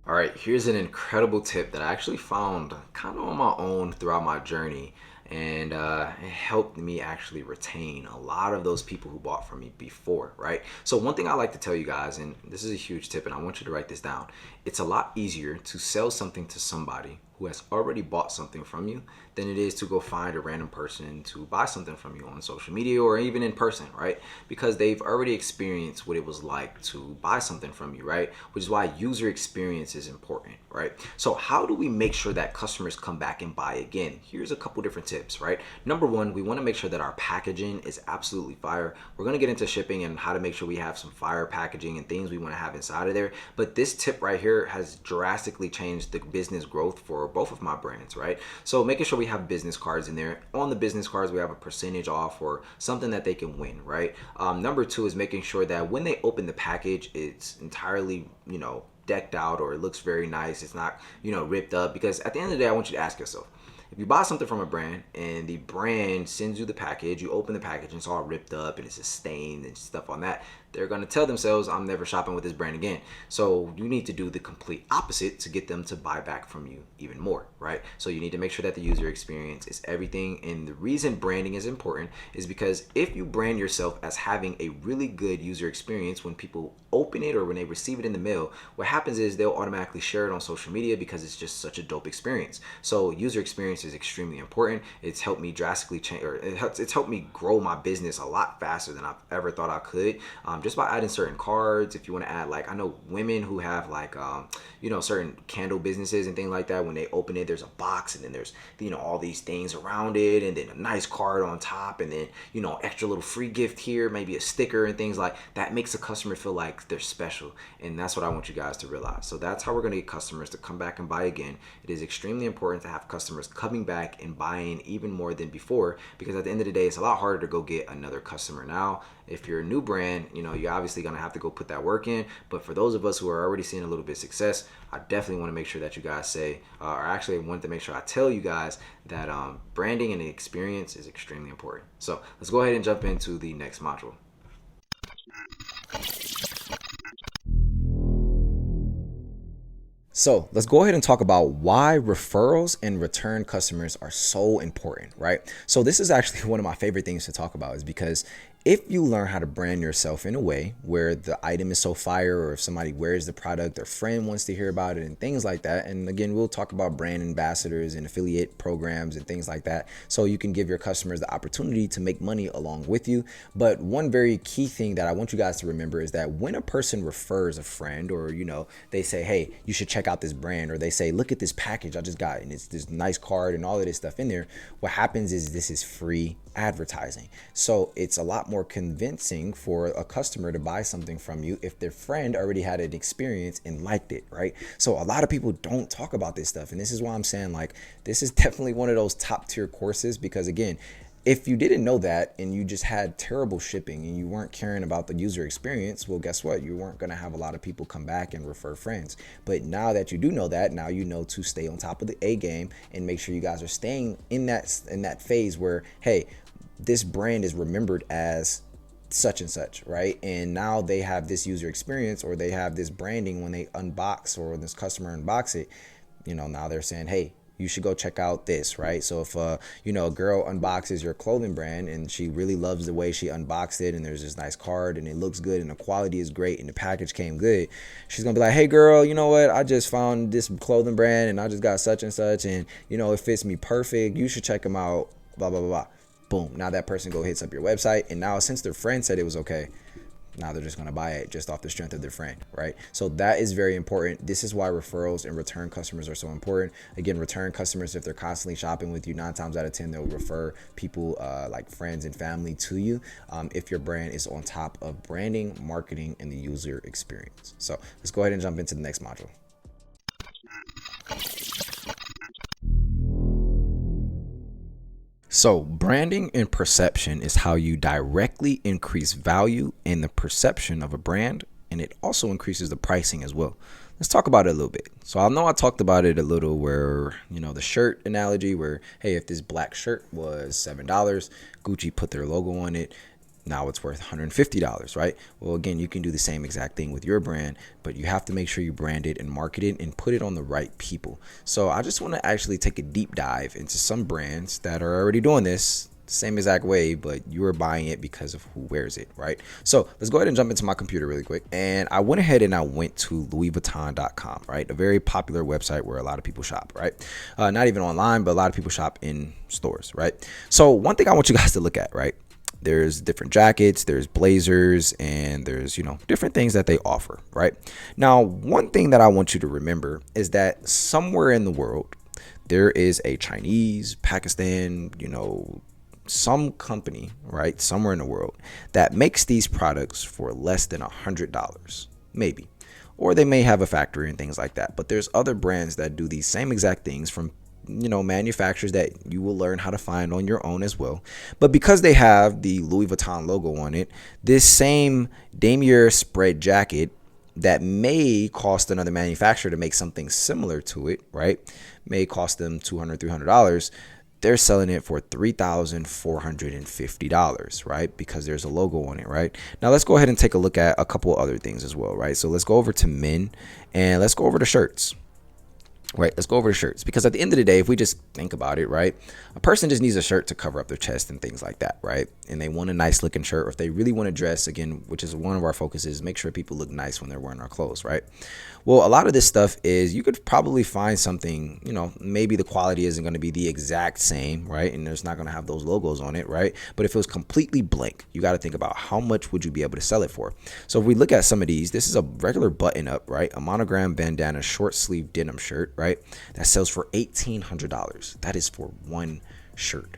All right, here's an incredible tip that I actually found kind of on my own throughout my journey. And it helped me actually retain a lot of those people who bought from me before, right? So one thing I like to tell you guys, and this is a huge tip, and I want you to write this down. It's a lot easier to sell something to somebody who has already bought something from you than it is to go find a random person to buy something from you on social media or even in person, right? Because they've already experienced what it was like to buy something from you, right? Which is why user experience is important, right? So how do we make sure that customers come back and buy again? Here's a couple different tips, right? Number one, we want to make sure that our packaging is absolutely fire. We're going to get into shipping and how to make sure we have some fire packaging and things we want to have inside of there. But this tip right here has drastically changed the business growth for both of my brands, right? So making sure we have business cards in there. On the business cards, we have a percentage off or something that they can win, right? Number two is making sure that when they open the package, it's entirely, decked out, or it looks very nice. It's not, ripped up. Because at the end of the day, I want you to ask yourself, if you buy something from a brand and the brand sends you the package, you open the package and it's all ripped up and it's a stain and stuff on that, they're going to tell themselves, I'm never shopping with this brand again. So you need to do the complete opposite to get them to buy back from you even more, right? So you need to make sure that the user experience is everything. And the reason branding is important is because if you brand yourself as having a really good user experience, when people open it or when they receive it in the mail, what happens is they'll automatically share it on social media because it's just such a dope experience. So user experience is extremely important. It's helped me drastically change, or it's helped me grow my business a lot faster than I've ever thought I could. Just by adding certain cards. If you want to add, like, I know women who have like certain candle businesses and things like that, when they open it, there's a box and then there's all these things around it and then a nice card on top and then extra little free gift here, maybe a sticker and things like that. Makes the customer feel like they're special, and that's what I want you guys to realize. So that's how we're going to get customers to come back and buy again. It is extremely important to have customers coming back and buying even more than before, because at the end of the day, it's a lot harder to go get another customer now. If you're a new brand, you're obviously going to have to go put that work in. But for those of us who are already seeing a little bit of success, I definitely want to make sure that you guys say, or actually I wanted to make sure I tell you guys that branding and the experience is extremely important. So let's go ahead and jump into the next module. So let's go ahead and talk about why referrals and return customers are so important, right? So this is actually one of my favorite things to talk about is because if you learn how to brand yourself in a way where the item is so fire, or if somebody wears the product, their friend wants to hear about it and things like that. And again, we'll talk about brand ambassadors and affiliate programs and things like that. So you can give your customers the opportunity to make money along with you. But one very key thing that I want you guys to remember is that when a person refers a friend, or, they say, hey, you should check out this brand, or they say, look at this package I just got and it's this nice card and all of this stuff in there, what happens is this is free advertising. So it's a lot more convincing for a customer to buy something from you if their friend already had an experience and liked it, right? So a lot of people don't talk about this stuff. And this is why I'm saying, like, this is definitely one of those top tier courses, because again, if you didn't know that and you just had terrible shipping and you weren't caring about the user experience, well, guess what? You weren't going to have a lot of people come back and refer friends. But now that you do know that, now you know to stay on top of the A game and make sure you guys are staying in that phase where, hey, this brand is remembered as such and such, right? And now they have this user experience, or they have this branding when they unbox, or when this customer unbox it, now they're saying, hey, you should go check out this, right? So if a girl unboxes your clothing brand and she really loves the way she unboxed it, and there's this nice card and it looks good and the quality is great and the package came good, she's gonna be like, hey girl, you know what, I just found this clothing brand and I just got such and such, and it fits me perfect, you should check them out, blah blah blah blah. Boom, now that person hits up your website, and now since their friend said it was okay, now they're just going to buy it just off the strength of their friend, right? So that is very important. This is why referrals and return customers are so important. Again, return customers, if they're constantly shopping with you, 9 times out of 10 they'll refer people like friends and family to you, if your brand is on top of branding, marketing, and the user experience. So let's go ahead and jump into the next module. So branding and perception is how you directly increase value in the perception of a brand, and it also increases the pricing as well. Let's talk about it a little bit. So I know I talked about it a little where, the shirt analogy where, hey, if this black shirt was $7, Gucci put their logo on it, now it's worth $150, right? Well, again, you can do the same exact thing with your brand, but you have to make sure you brand it and market it and put it on the right people. So I just want to actually take a deep dive into some brands that are already doing this same exact way, but you are buying it because of who wears it, right? So let's go ahead and jump into my computer really quick. And I went ahead and I went to LouisVuitton.com, right? A very popular website where a lot of people shop, right? Not even online, but a lot of people shop in stores, right? So one thing I want you guys to look at, right? There's different jackets, there's blazers, and there's, different things that they offer, right? Now, one thing that I want you to remember is that somewhere in the world, there is a Chinese, Pakistan, some company, right? Somewhere in the world that makes these products for less than $100, maybe. Or they may have a factory and things like that. But there's other brands that do these same exact things from manufacturers that you will learn how to find on your own as well. But because they have the Louis Vuitton logo on it, this same damier spread jacket that may cost another manufacturer to make something similar to it, right, may cost them $200, $300. They're selling it for $3,450, right? Because there's a logo on it, right? Now let's go ahead and take a look at a couple other things as well, right? So let's go over to men and let's go over to shirts. Right, let's go over to shirts, because at the end of the day, if we just think about it, right, a person just needs a shirt to cover up their chest and things like that, right? And they want a nice looking shirt, or if they really want to dress, again, which is one of our focuses, make sure people look nice when they're wearing our clothes, right? Well, a lot of this stuff is you could probably find something, maybe the quality isn't going to be the exact same, right? And there's not going to have those logos on it, right? But if it was completely blank, you got to think about how much would you be able to sell it for? So if we look at some of these, this is a regular button up, right? A monogram bandana short sleeve denim shirt, right? That sells for $1,800. That is for one shirt.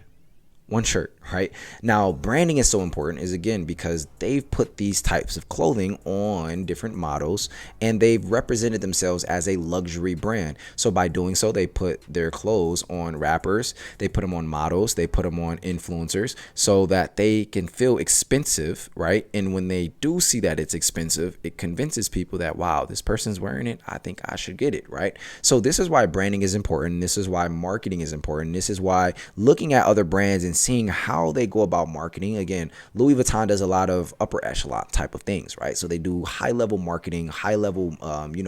One shirt, right? Now, branding is so important is, again, because they've put these types of clothing on different models and they've represented themselves as a luxury brand. So by doing so, they put their clothes on rappers, they put them on models, they put them on influencers so that they can feel expensive, right? And when they do see that it's expensive, it convinces people that, wow, this person's wearing it, I think I should get it, right? So this is why branding is important. This is why marketing is important. This is why looking at other brands and seeing how they go about marketing. Again, Louis Vuitton does a lot of upper echelon type of things, right? So they do high level marketing, high level,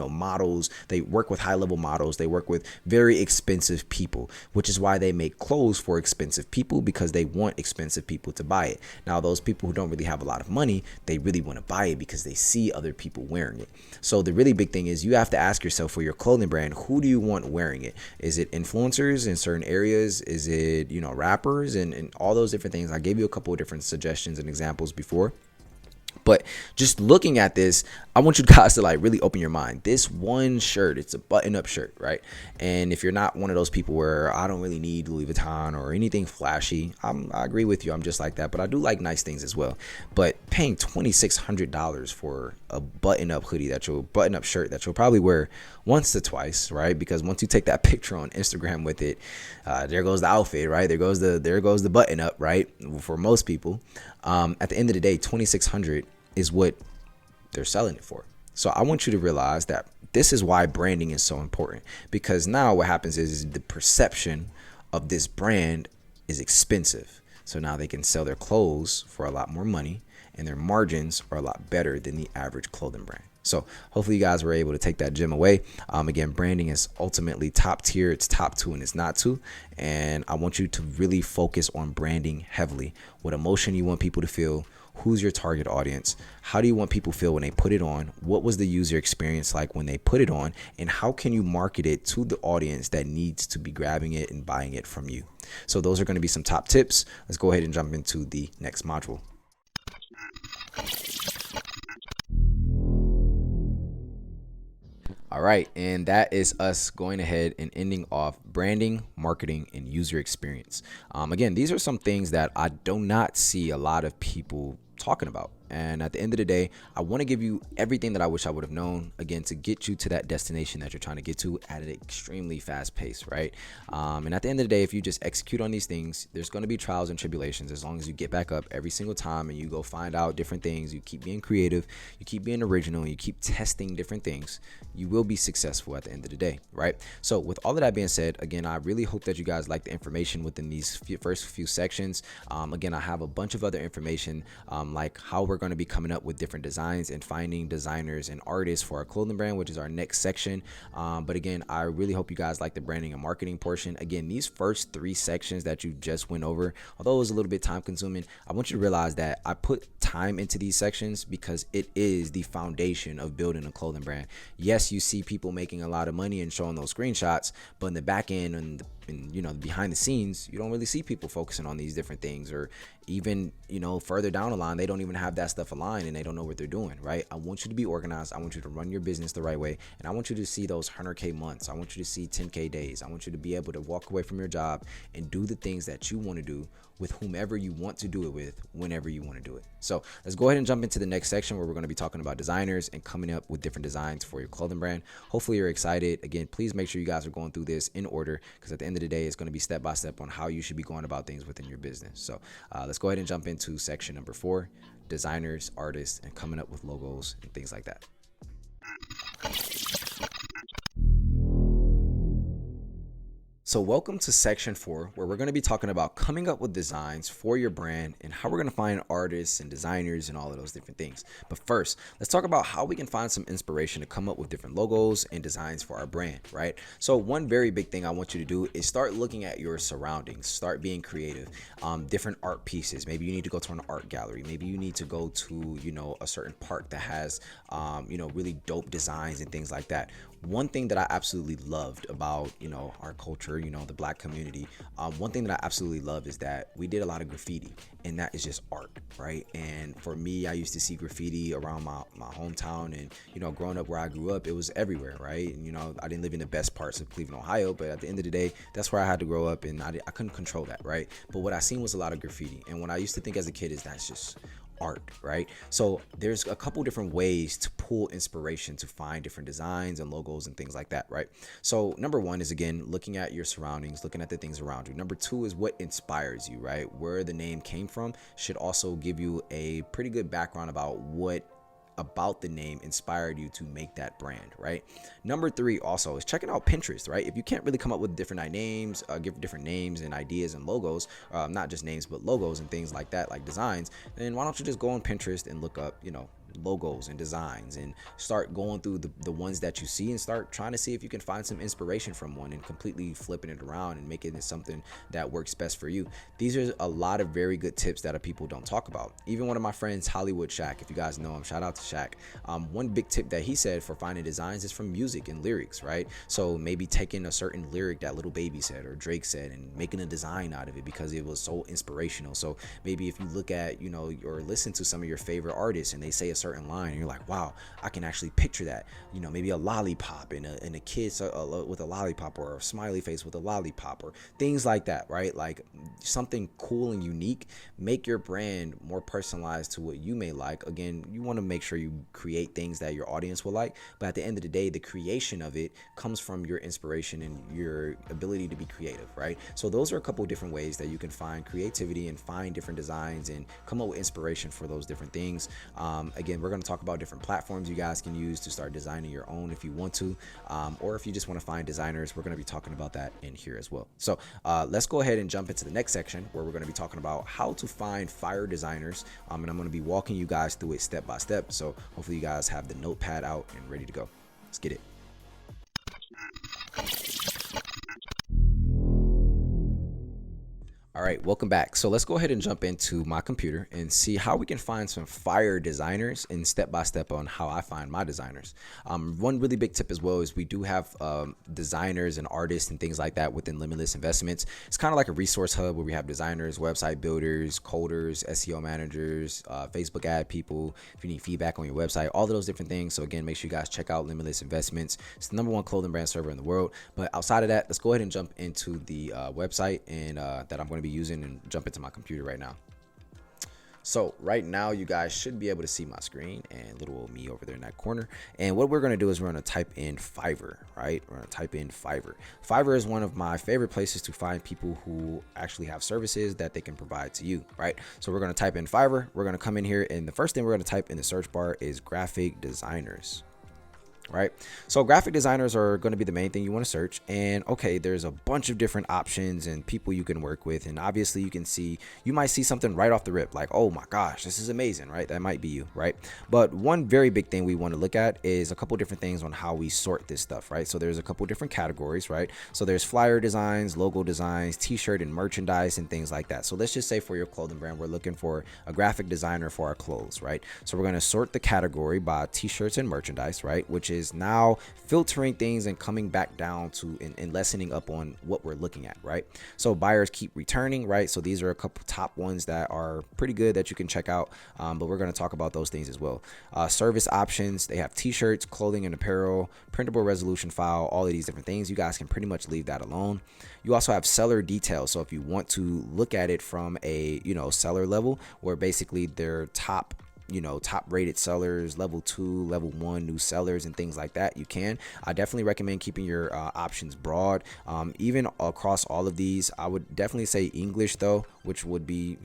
models. They work with high level models. They work with very expensive people, which is why they make clothes for expensive people, because they want expensive people to buy it. Now, those people who don't really have a lot of money, they really want to buy it because they see other people wearing it. So the really big thing is you have to ask yourself, for your clothing brand, who do you want wearing it? Is it influencers in certain areas? Is it, rappers and all those different things? I gave you a couple of different suggestions and examples before. But just looking at this, I want you guys to like really open your mind. This one shirt, it's a button-up shirt, right? And if you're not one of those people where I don't really need Louis Vuitton or anything flashy, I agree with you. I'm just like that, but I do like nice things as well. But paying $2,600 for a button-up shirt that you'll probably wear once to twice, right? Because once you take that picture on Instagram with it, there goes the outfit, right? There goes the button-up, right? For most people, at the end of the day, $2,600 is what they're selling it for. So I want you to realize that this is why branding is so important, because now what happens is the perception of this brand is expensive. So now they can sell their clothes for a lot more money, and their margins are a lot better than the average clothing brand. So hopefully you guys were able to take that gem away. Again, branding is ultimately top tier. It's top 2 and it's not 2. And I want you to really focus on branding heavily. What emotion you want people to feel? Who's your target audience? How do you want people feel when they put it on? What was the user experience like when they put it on? And how can you market it to the audience that needs to be grabbing it and buying it from you? So those are going to be some top tips. Let's go ahead and jump into the next module. All right, and that is us going ahead and ending off branding, marketing, and user experience. Again, these are some things that I do not see a lot of people talking about. And at the end of the day, I want to give you everything that I wish I would have known, again, to get you to that destination that you're trying to get to at an extremely fast pace, right? And at the end of the day, if you just execute on these things, there's going to be trials and tribulations. As long as you get back up every single time and you go find out different things, you keep being creative, you keep being original, and you keep testing different things, you will be successful at the end of the day, right? So with all of that being said, again, I really hope that you guys like the information within these first few sections. Again, I have a bunch of other information, like how we're going to be coming up with different designs and finding designers and artists for our clothing brand, which is our next section. But again, I really hope you guys like the branding and marketing portion. Again, these first 3 sections that you just went over, although it was a little bit time consuming, I want you to realize that I put time into these sections because it is the foundation of building a clothing brand. Yes, you see people making a lot of money and showing those screenshots, but in the back end and behind the scenes, you don't really see people focusing on these different things, or even further down the line, they don't even have that stuff aligned and they don't know what they're doing, right? I want you to be organized. I want you to run your business the right way, and I want you to see those 100K months. I want you to see 10K days. I want you to be able to walk away from your job and do the things that you want to do with whomever you want to do it with, whenever you want to do it. So let's go ahead and jump into the next section where we're going to be talking about designers and coming up with different designs for your clothing brand. Hopefully you're excited. Again, please make sure you guys are going through this in order, because at the end of the day, it's going to be step by step on how you should be going about things within your business. So let's go ahead and jump into section number 4, designers, artists, and coming up with logos and things like that. So welcome to section 4, where we're going to be talking about coming up with designs for your brand and how we're going to find artists and designers and all of those different things. But first, let's talk about how we can find some inspiration to come up with different logos and designs for our brand, right? So one very big thing I want you to do is start looking at your surroundings, start being creative, different art pieces. Maybe you need to go to an art gallery. Maybe you need to go to, a certain park that has, really dope designs and things like that. One thing that I absolutely loved about, our culture, the Black community, one thing that I absolutely love is that we did a lot of graffiti, and that is just art, right? And for me, I used to see graffiti around my hometown, and, growing up where I grew up, it was everywhere, right? And, I didn't live in the best parts of Cleveland, Ohio, but at the end of the day, that's where I had to grow up, and I couldn't control that, right? But what I seen was a lot of graffiti, and what I used to think as a kid is that's just art, right? So there's a couple different ways to pull inspiration to find different designs and logos and things like that, right? So number 1 is, again, looking at your surroundings, looking at the things around you. Number 2 is what inspires you, right? Where the name came from should also give you a pretty good background about what about the name inspired you to make that brand, right? Number 3 also is checking out Pinterest, right? If you can't really come up with different names, give different names and ideas and logos, not just names, but logos and things like that, like designs, then why don't you just go on Pinterest and look up, logos and designs, and start going through the ones that you see and start trying to see if you can find some inspiration from one and completely flipping it around and making it something that works best for you. These are a lot of very good tips that people don't talk about. Even one of my friends, Hollywood Shaq, if you guys know him, shout out to Shaq. One big tip that he said for finding designs is from music and lyrics, right? So maybe taking a certain lyric that Lil Baby said or Drake said and making a design out of it because it was so inspirational. So maybe if you look at, or listen to some of your favorite artists and they say a certain line and you're like, wow, I can actually picture that, maybe a lollipop and a kid with a lollipop, or a smiley face with a lollipop, or things like that, right? Like something cool and unique. Make your brand more personalized to what you may like. Again, you want to make sure you create things that your audience will like, but at the end of the day, the creation of it comes from your inspiration and your ability to be creative, right? So those are a couple different ways that you can find creativity and find different designs and come up with inspiration for those different things. Again, we're going to talk about different platforms you guys can use to start designing your own if you want to, or if you just want to find designers. We're going to be talking about that in here as well. So let's go ahead and jump into the next section where we're going to be talking about how to find fire designers, and I'm going to be walking you guys through it step by step. So hopefully you guys have the notepad out and ready to go. Let's get it. All right, welcome back. So let's go ahead and jump into my computer and see how we can find some fire designers and step by step on how I find my designers. One really big tip as well is we do have designers and artists and things like that within Limitless Investments. It's kind of like a resource hub where we have designers, website builders, coders, SEO managers, Facebook ad people, if you need feedback on your website, all of those different things. So again, make sure you guys check out Limitless Investments. It's the #1 clothing brand server in the world. But outside of that, let's go ahead and jump into the website and that I'm going to be using and jump into my computer right now. So right now you guys should be able to see my screen and little old me over there in that corner. And what we're going to do is we're going to type in Fiverr, right? We're going to type in Fiverr. Fiverr is one of my favorite places to find people who actually have services that they can provide to you, right? So we're going to type in Fiverr. We're going to come in here and the first thing we're going to type in the search bar is graphic designers. Right, so graphic designers are going to be the main thing you want to search. And okay, there's a bunch of different options and people you can work with, and obviously you might see something right off the rip like, oh my gosh, this is amazing, right? That might be you, right? But one very big thing we want to look at is a couple different things on how we sort this stuff, right? So there's a couple different categories, right? So there's flyer designs, logo designs, t-shirt and merchandise and things like that. So let's just say for your clothing brand, we're looking for a graphic designer for our clothes, right? So we're going to sort the category by t-shirts and merchandise, right? Which is now filtering things and coming back down to and lessening up on what we're looking at, right? So buyers keep returning, right? So these are a couple top ones that are pretty good that you can check out, but we're going to talk about those things as well. Service options, they have t-shirts, clothing and apparel, printable resolution file, all of these different things. You guys can pretty much leave that alone. You also have seller details. So if you want to look at it from a seller level, where basically their top rated sellers, level 2, level 1 new sellers and things like that, you can. I definitely recommend keeping your options broad. Even across all of these, I would definitely say English though, which would be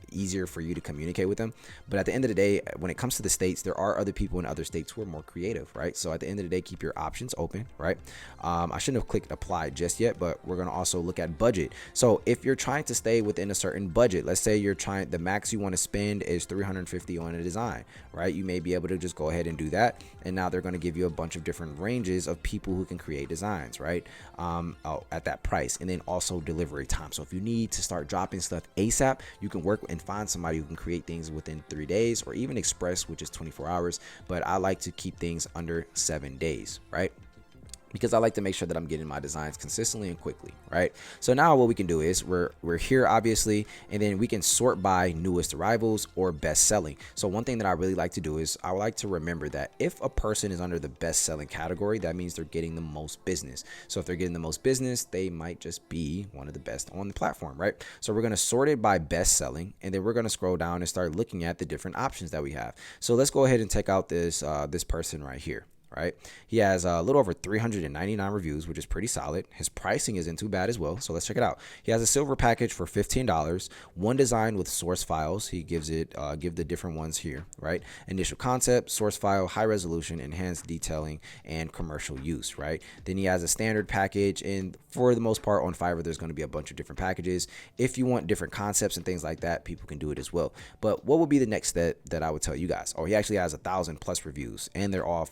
easier for you to communicate with them. But at the end of the day, when it comes to the states, there are other people in other states who are more creative, right? So at the end of the day, keep your options open, right? I shouldn't have clicked apply just yet, but we're going to also look at budget. So if you're trying to stay within a certain budget, let's say the max you want to spend is $350 on a design, right? You may be able to just go ahead and do that. And now they're going to give you a bunch of different ranges of people who can create designs, right? At that price. And then also delivery time. So if you need to start dropping stuff ASAP, you can work and find somebody who can create things within 3 days, or even express, which is 24 hours. But I like to keep things under 7 days, right? Because I like to make sure that I'm getting my designs consistently and quickly, right? So now what we can do is we're here obviously, and then we can sort by newest arrivals or best selling. So one thing that I really like to do is I like to remember that if a person is under the best selling category, that means they're getting the most business. So if they're getting the most business, they might just be one of the best on the platform, right? So we're going to sort it by best selling, and then we're going to scroll down and start looking at the different options that we have. So let's go ahead and take out this person right here. right? He has a little over 399 reviews, which is pretty solid. His pricing isn't too bad as well, so let's check it out. He has a silver package for $15, one design with source files. He gives it give the different ones here, right? Initial concept, source file, high resolution, enhanced detailing, and commercial use, right? Then he has a standard package, and for the most part on Fiverr, there's going to be a bunch of different packages. If you want different concepts and things like that, people can do it as well. But what would be the next step that I would tell you guys? Oh, he actually has 1,000+ reviews, and they're all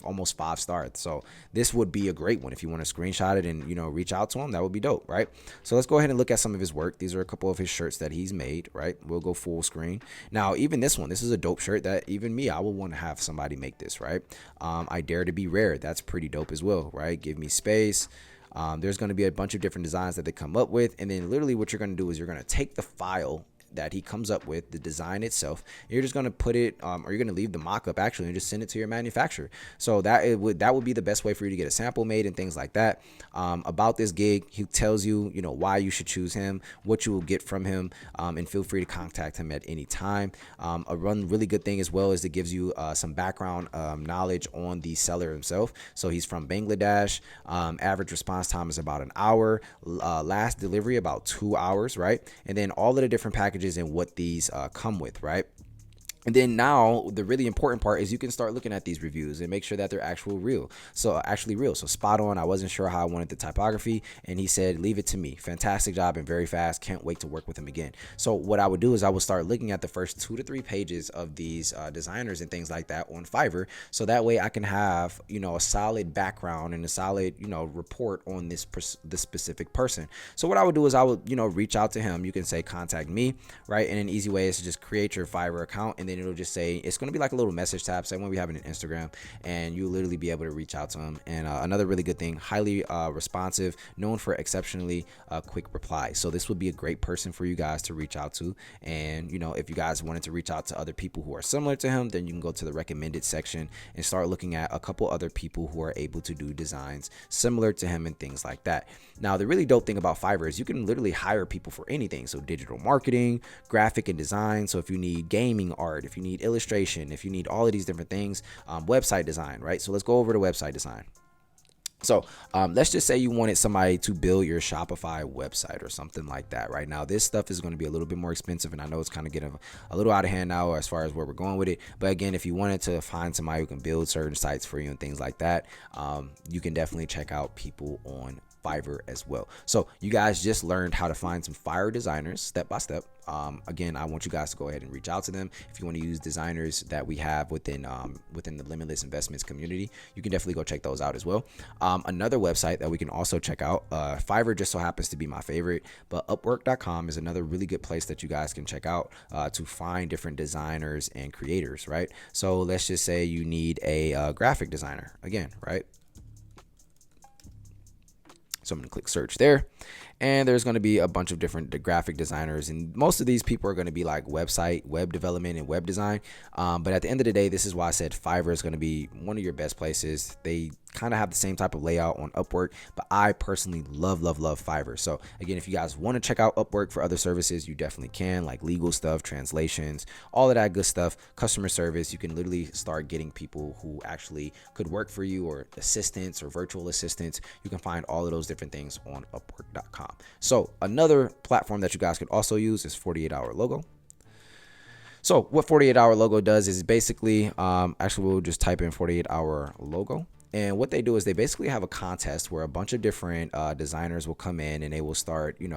almost 5 stars. So this would be a great one if you want to screenshot it and reach out to him. That would be dope, right? So let's go ahead and look at some of his work. These are a couple of his shirts that he's made, right? We'll go full screen. Now, even this one, this is a dope shirt that even me, I would want to have somebody make this, right? I dare to be rare. That's pretty dope as well, right? Give me space. There's going to be a bunch of different designs that they come up with, and then literally what you're going to do is you're going to take the file that he comes up with, the design itself, you're just going to put it or you're going to leave the mock-up actually and just send it to your manufacturer. So that would be the best way for you to get a sample made and things like that. About this gig, he tells you why you should choose him, what you will get from him, and feel free to contact him at any time. A really good thing as well is it gives you some background knowledge on the seller himself. So he's from Bangladesh. Average response time is about an hour. Last delivery about 2 hours, right? And then all of the different packages and what these come with, right? And then now the really important part is you can start looking at these reviews and make sure that they're actually real. So spot on. I wasn't sure how I wanted the typography, and he said, leave it to me. Fantastic job and very fast. Can't wait to work with him again. So what I would do is I would start looking at the first 2 to 3 pages of these designers and things like that on Fiverr. So that way I can have, a solid background and a solid, report on this specific person. So what I would do is I would, reach out to him. You can say, contact me, right? And an easy way is to just create your Fiverr account, and then it'll just say, it's going to be like a little message tab, say when we have it in Instagram, and you literally be able to reach out to them. And another really good thing, highly responsive, known for exceptionally quick replies. So this would be a great person for you guys to reach out to. And if you guys wanted to reach out to other people who are similar to him, then you can go to the recommended section and start looking at a couple other people who are able to do designs similar to him and things like that. Now, the really dope thing about Fiverr is you can literally hire people for anything. So digital marketing, graphic and design. So if you need gaming art, if you need illustration, if you need all of these different things, website design, right? So let's go over to website design. So let's just say you wanted somebody to build your Shopify website or something like that. Right now, this stuff is going to be a little bit more expensive, and I know it's kind of getting a little out of hand now as far as where we're going with it. But again, if you wanted to find somebody who can build certain sites for you and things like that, you can definitely check out people on Fiverr as well. So you guys just learned how to find some fire designers step by step. Again, I want you guys to go ahead and reach out to them. If you want to use designers that we have within the Limitless Investments community, you can definitely go check those out as well. Another website that we can also check out, Fiverr just so happens to be my favorite, but Upwork.com is another really good place that you guys can check out to find different designers and creators, right? So let's just say you need a graphic designer again, right? So I'm going to click search there, and there's going to be a bunch of different graphic designers, and most of these people are going to be like web development and web design. But at the end of the day, this is why I said Fiverr is going to be one of your best places. They kind of have the same type of layout on Upwork, but I personally love Fiverr. So again, if you guys want to check out Upwork for other services, you definitely can, like legal stuff, translations, all of that good stuff, customer service. You can literally start getting people who actually could work for you, or assistants or virtual assistants. You can find all of those different things on Upwork.com. So another platform that you guys could also use is 48 Hour Logo. So what 48 Hour Logo does is basically, actually we'll just type in 48 Hour Logo. And what they do is they basically have a contest where a bunch of different designers will come in, and they will start, you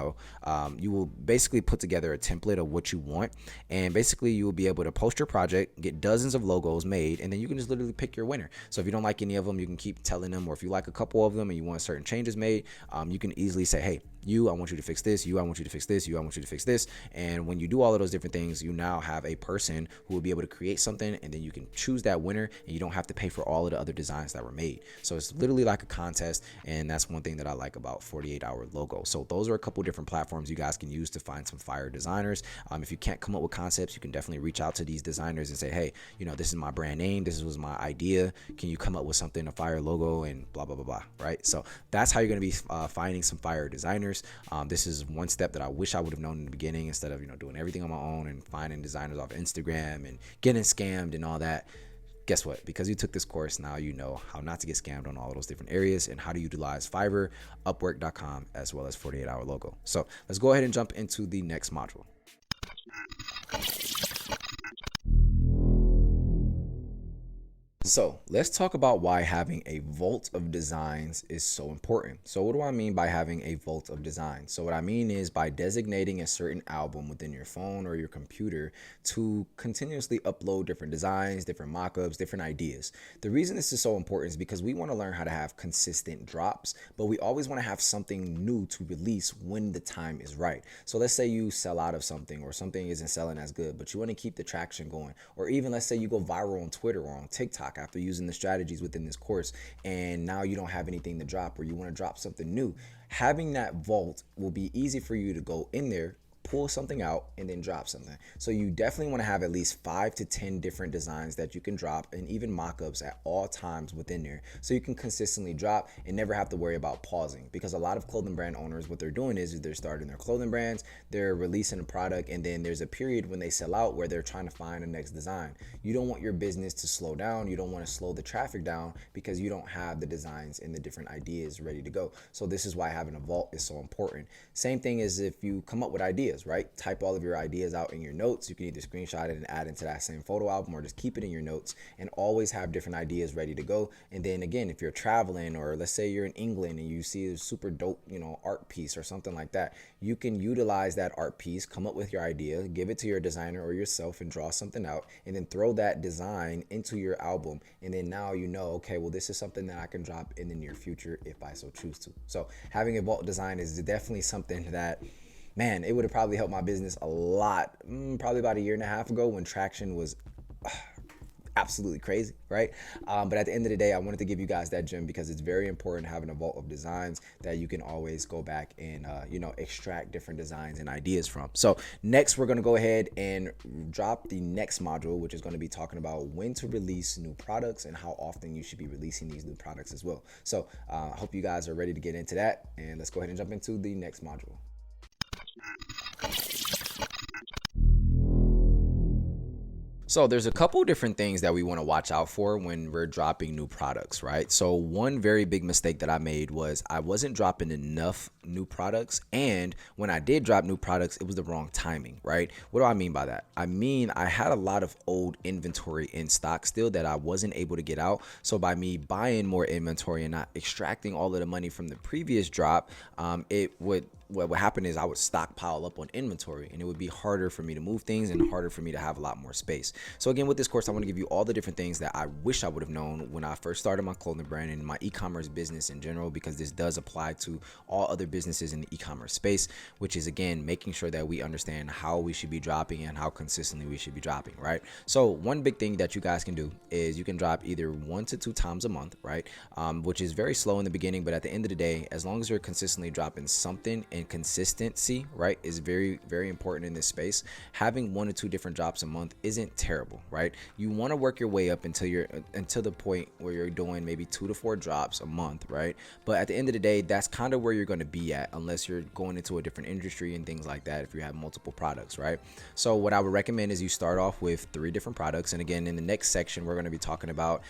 will basically put together a template of what you want. And basically you will be able to post your project, get dozens of logos made, and then you can just literally pick your winner. So if you don't like any of them, you can keep telling them, or if you like a couple of them and you want certain changes made, you can easily say, hey, I want you to fix this. I want you to fix this. I want you to fix this. And when you do all of those different things, you now have a person who will be able to create something, and then you can choose that winner, and you don't have to pay for all of the other designs that were made. So it's literally like a contest, and that's one thing that I like about 48 Hour Logo. So those are a couple different platforms you guys can use to find some fire designers. If you can't come up with concepts, you can definitely reach out to these designers and say, hey, this is my brand name. This was my idea. Can you come up with something, a fire logo, and blah, blah, blah, blah, right? So that's how you're going to be finding some fire designers. This is one step that I wish I would have known in the beginning, instead of doing everything on my own and finding designers off Instagram and getting scammed and all that. Guess what? Because you took this course, now you know how not to get scammed on all of those different areas and how to utilize Fiverr, Upwork.com, as well as 48 Hour Logo. So let's go ahead and jump into the next module. So let's talk about why having a vault of designs is so important. So what do I mean by having a vault of designs? So what I mean is by designating a certain album within your phone or your computer to continuously upload different designs, different mockups, different ideas. The reason this is so important is because we want to learn how to have consistent drops, but we always want to have something new to release when the time is right. So let's say you sell out of something or something isn't selling as good, but you want to keep the traction going. Or even let's say you go viral on Twitter or on TikTok after using the strategies within this course, and now you don't have anything to drop, or you want to drop something new. Having that vault will be easy for you to go in there, pull something out, and then drop something. So you definitely want to have at least 5 to 10 different designs that you can drop, and even mock-ups at all times within there, so you can consistently drop and never have to worry about pausing. Because a lot of clothing brand owners, what they're doing is they're starting their clothing brands, they're releasing a product, and then there's a period when they sell out where they're trying to find the next design. You don't want your business to slow down. You don't want to slow the traffic down because you don't have the designs and the different ideas ready to go. So this is why having a vault is so important. Same thing as if you come up with ideas, right? Type all of your ideas out in your notes. You can either screenshot it and add into that same photo album, or just keep it in your notes and always have different ideas ready to go. And then again, if you're traveling, or let's say you're in England and you see a super dope, art piece or something like that, you can utilize that art piece, come up with your idea, give it to your designer or yourself and draw something out, and then throw that design into your album. And then now okay, well, this is something that I can drop in the near future if I so choose to. So having a vault design is definitely something that, man, it would have probably helped my business a lot, probably about a year and a half ago when traction was absolutely crazy, right? But at the end of the day, I wanted to give you guys that gem because it's very important having a vault of designs that you can always go back and, extract different designs and ideas from. So next, we're going to go ahead and drop the next module, which is going to be talking about when to release new products and how often you should be releasing these new products as well. So I hope you guys are ready to get into that, and let's go ahead and jump into the next module. So there's a couple different things that we want to watch out for when we're dropping new products, right? So one very big mistake that I made was I wasn't dropping enough new products, and when I did drop new products, it was the wrong timing, right? What do I mean by that? I mean, I had a lot of old inventory in stock still that I wasn't able to get out. So by me buying more inventory and not extracting all of the money from the previous drop, what would happen is I would stockpile up on inventory, and it would be harder for me to move things and harder for me to have a lot more space. So again, with this course, I want to give you all the different things that I wish I would have known when I first started my clothing brand and my e-commerce business in general, because this does apply to all other businesses in the e-commerce space, which is again, making sure that we understand how we should be dropping and how consistently we should be dropping, right? So one big thing that you guys can do is you can drop either 1 to 2 times a month, right? Which is very slow in the beginning, but at the end of the day, as long as you're consistently dropping something, and consistency, right, is very, very important in this space. Having 1 or 2 different drops a month isn't terrible, right? You want to work your way up until the point where you're doing maybe 2 to 4 drops a month, right? But at the end of the day, that's kind of where you're going to be at, unless you're going into a different industry and things like that, if you have multiple products, right? So what I would recommend is you start off with 3 different products. And again, in the next section, we're going to be talking about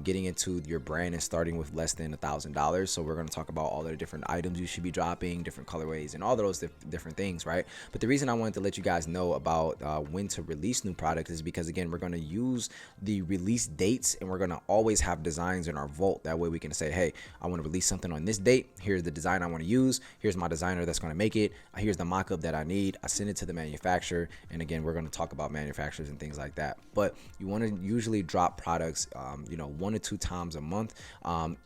getting into your brand and starting with less than $1,000. So we're going to talk about all the different items you should be dropping, different colorways, and all those different things, right? But the reason I wanted to let you guys know about when to release new products is because, again, we're going to use the release dates, and we're going to always have designs in our vault. That way we can say, hey, I want to release something on this date. Here's the design I want to use. Here's my designer that's going to make it. Here's the mock-up that I need. I send it to the manufacturer. And again, we're going to talk about manufacturers and things like that. But you want to usually drop products, 1 to 2 times a month.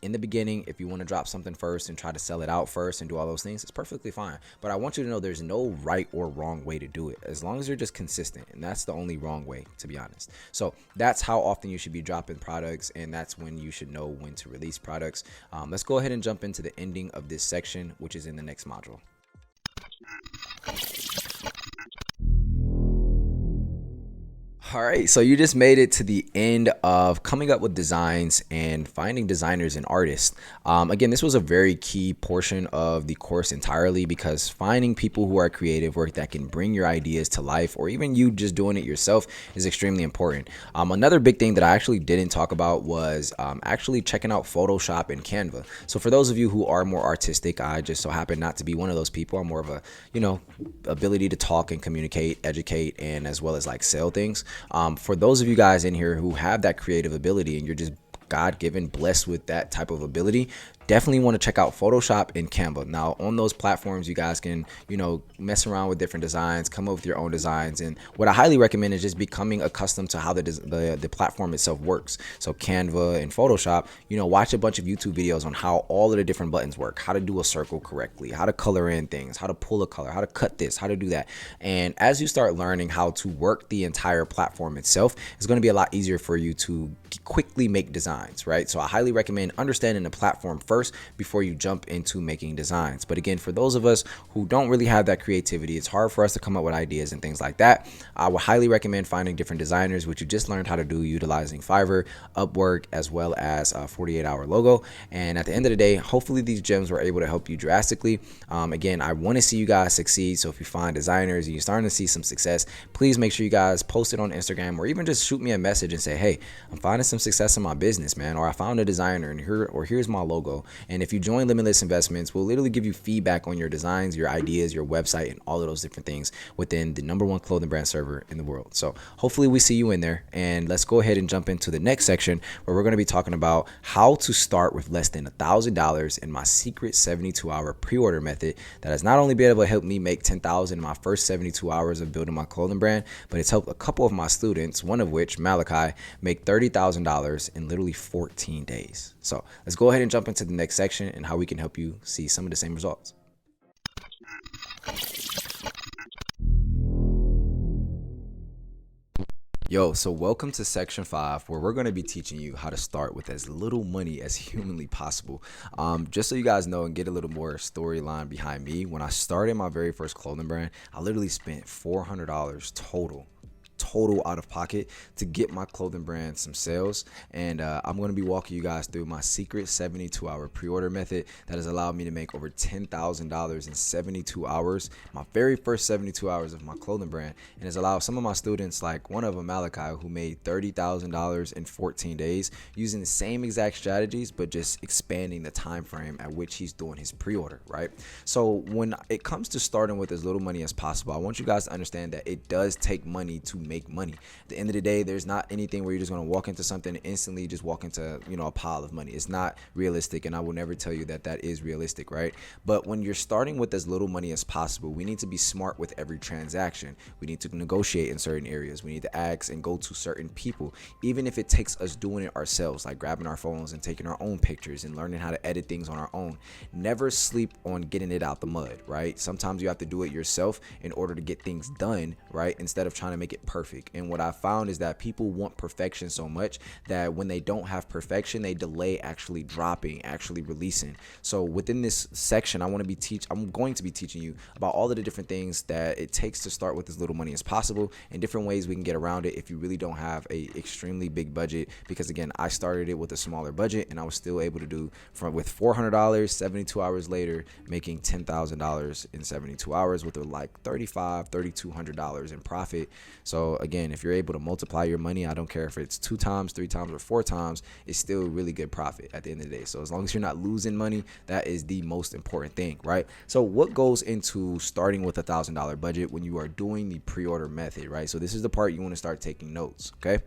In the beginning, if you want to drop something first and try to sell it out first and do all those things, it's perfectly fine. But I want you to know there's no right or wrong way to do it, as long as you're just consistent. And that's the only wrong way, to be honest. So that's how often you should be dropping products, and that's when you should know when to release products. Let's go ahead and jump into the ending of this section, which is in the next module. All right, so you just made it to the end of coming up with designs and finding designers and artists. Again, this was a very key portion of the course entirely because finding people who are creative or that can bring your ideas to life, or even you just doing it yourself, is extremely important. Another big thing that I actually didn't talk about was actually checking out Photoshop and Canva. So for those of you who are more artistic, I just so happen not to be one of those people. I'm more of a, ability to talk and communicate, educate, and as well as like sell things. For those of you guys in here who have that creative ability and you're just God-given, blessed with that type of ability, definitely want to check out Photoshop and Canva. Now, on those platforms, you guys can, mess around with different designs, come up with your own designs. And what I highly recommend is just becoming accustomed to how the platform itself works. So Canva and Photoshop, watch a bunch of YouTube videos on how all of the different buttons work, how to do a circle correctly, how to color in things, how to pull a color, how to cut this, how to do that. And as you start learning how to work the entire platform itself, it's going to be a lot easier for you to quickly make designs, right? So I highly recommend understanding the platform first before you jump into making designs. But again, for those of us who don't really have that creativity, it's hard for us to come up with ideas and things like that. I would highly recommend finding different designers, which you just learned how to do utilizing Fiverr, Upwork, as well as a 48-hour logo. And at the end of the day, hopefully these gems were able to help you drastically. Again, I want to see you guys succeed. So if you find designers and you're starting to see some success, please make sure you guys post it on Instagram, or even just shoot me a message and say, hey, I'm finding some success in my business, man, or I found a designer and here's my logo. And if you join Limitless Investments, we'll literally give you feedback on your designs, your ideas, your website, and all of those different things within the #1 clothing brand server in the world. So hopefully we see you in there. And let's go ahead and jump into the next section where we're going to be talking about how to start with less than $1,000 in my secret 72-hour pre-order method that has not only been able to help me make $10,000 in my first 72 hours of building my clothing brand, but it's helped a couple of my students, one of which, Malachi, make $30,000 in literally 14 days. So let's go ahead and jump into the next section and how we can help you see some of the same results. Yo, so welcome to section 5, where we're going to be teaching you how to start with as little money as humanly possible. Just so you guys know and get a little more storyline behind me, when I started my very first clothing brand, I literally spent $400 total out of pocket to get my clothing brand some sales. And I'm going to be walking you guys through my secret 72-hour pre-order method that has allowed me to make over $10,000 in 72 hours, my very first 72 hours of my clothing brand, and has allowed some of my students, like one of them, Malachi, who made $30,000 in 14 days using the same exact strategies, but just expanding the time frame at which he's doing his pre-order, right? So when it comes to starting with as little money as possible, I want you guys to understand that it does take money to make money. At the end of the day, there's not anything where you're just going to walk into something and instantly just walk into, a pile of money. It's not realistic, and I will never tell you that that is realistic, right? But when you're starting with as little money as possible, we need to be smart with every transaction. We need to negotiate in certain areas. We need to ask and go to certain people, even if it takes us doing it ourselves, like grabbing our phones and taking our own pictures and learning how to edit things on our own. Never sleep on getting it out the mud, right? Sometimes you have to do it yourself in order to get things done, right? Instead of trying to make it perfect. And what I found is that people want perfection so much that when they don't have perfection, they delay actually dropping, actually releasing. So within this section, I'm going to be teaching you about all of the different things that it takes to start with as little money as possible, and different ways we can get around it if you really don't have a extremely big budget. Because again, I started it with a smaller budget and I was still able to do with $400, 72 hours later, making $10,000 in 72 hours with like $3,200 in profit. So again, if you're able to multiply your money, I don't care if it's 2 times, 3 times, or 4 times, it's still really good profit at the end of the day. So as long as you're not losing money, that is the most important thing, right? So what goes into starting with $1,000 budget when you are doing the pre-order method, right? So this is the part you want to start taking notes, okay?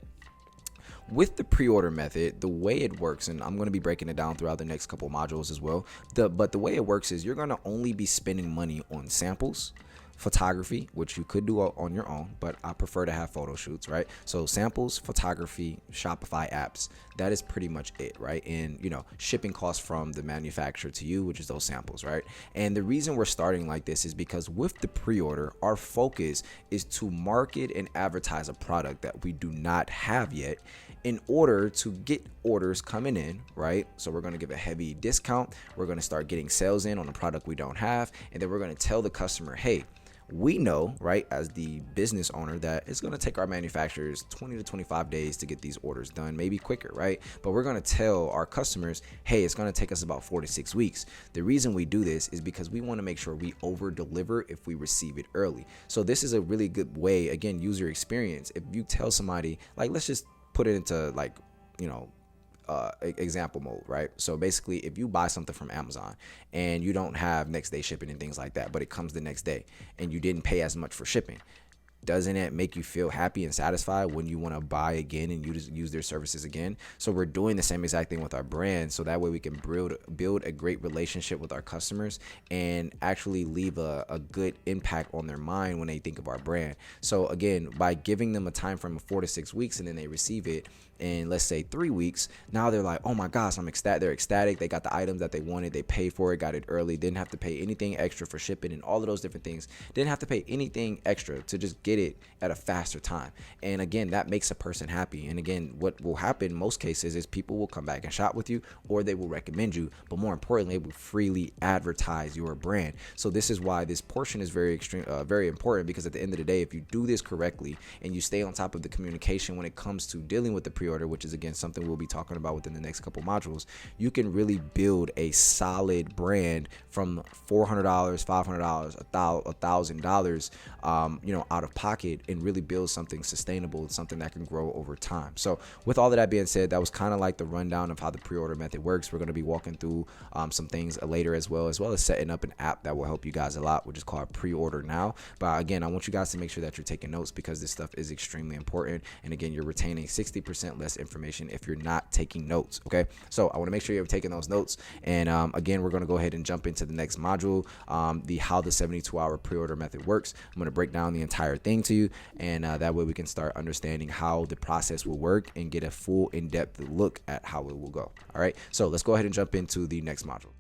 With the pre-order method, the way it works, and I'm going to be breaking it down throughout the next couple modules as well, but the way it works is you're going to only be spending money on samples, photography, which you could do on your own, but I prefer to have photo shoots, right? So samples, photography, Shopify apps, that is pretty much it, right? And shipping costs from the manufacturer to you, which is those samples, right? And the reason we're starting like this is because with the pre-order, our focus is to market and advertise a product that we do not have yet in order to get orders coming in, right? So we're going to give a heavy discount. We're going to start getting sales in on a product we don't have. And then we're going to tell the customer, hey, We know, right, as the business owner, that it's going to take our manufacturers 20 to 25 days to get these orders done, maybe quicker, right? But we're going to tell our customers, hey, it's going to take us about 4 to 6 weeks. The reason we do this is because we want to make sure we over deliver if we receive it early. So this is a really good way, again, user experience. If you tell somebody, like, let's just put it into, like, you know, example mode, right? So basically, if you buy something from Amazon and you don't have next day shipping and things like that, but it comes the next day and you didn't pay as much for shipping, doesn't it make you feel happy and satisfied when you want to buy again and use their services again? So we're doing the same exact thing with our brand, so that way we can build a great relationship with our customers and actually leave a good impact on their mind when they think of our brand. So again, by giving them a time frame of 4 to 6 weeks and then they receive it in, let's say, 3 weeks, now they're like, oh my gosh, I'm ecstatic. They're ecstatic. They got the items that they wanted. They paid for it, got it early, didn't have to pay anything extra for shipping and all of those different things. Didn't have to pay anything extra to just get it at a faster time. And again, that makes a person happy. And again, what will happen in most cases is people will come back and shop with you, or they will recommend you, but more importantly, they will freely advertise your brand. So this is why this portion is very important, because at the end of the day, if you do this correctly and you stay on top of the communication when it comes to dealing with the pre-order, which is again something we'll be talking about within the next couple modules, you can really build a solid brand from $400, $500, $1,000, out of pocket, and really build something sustainable, something that can grow over time. So with all of that being said, that was kind of like the rundown of how the pre-order method works. We're going to be walking through some things later as well as setting up an app that will help you guys a lot, which is called Pre-Order Now. But again, I want you guys to make sure that you're taking notes, because this stuff is extremely important. And again, you're retaining 60% less information if you're not taking notes. Okay, so I want to make sure you're taking those notes. And again, we're going to go ahead and jump into the next module, the how the 72-hour pre-order method works. I'm going to break down the entire thing to you, and that way we can start understanding how the process will work and get a full in-depth look at how it will go. All right, so let's go ahead and jump into the next module.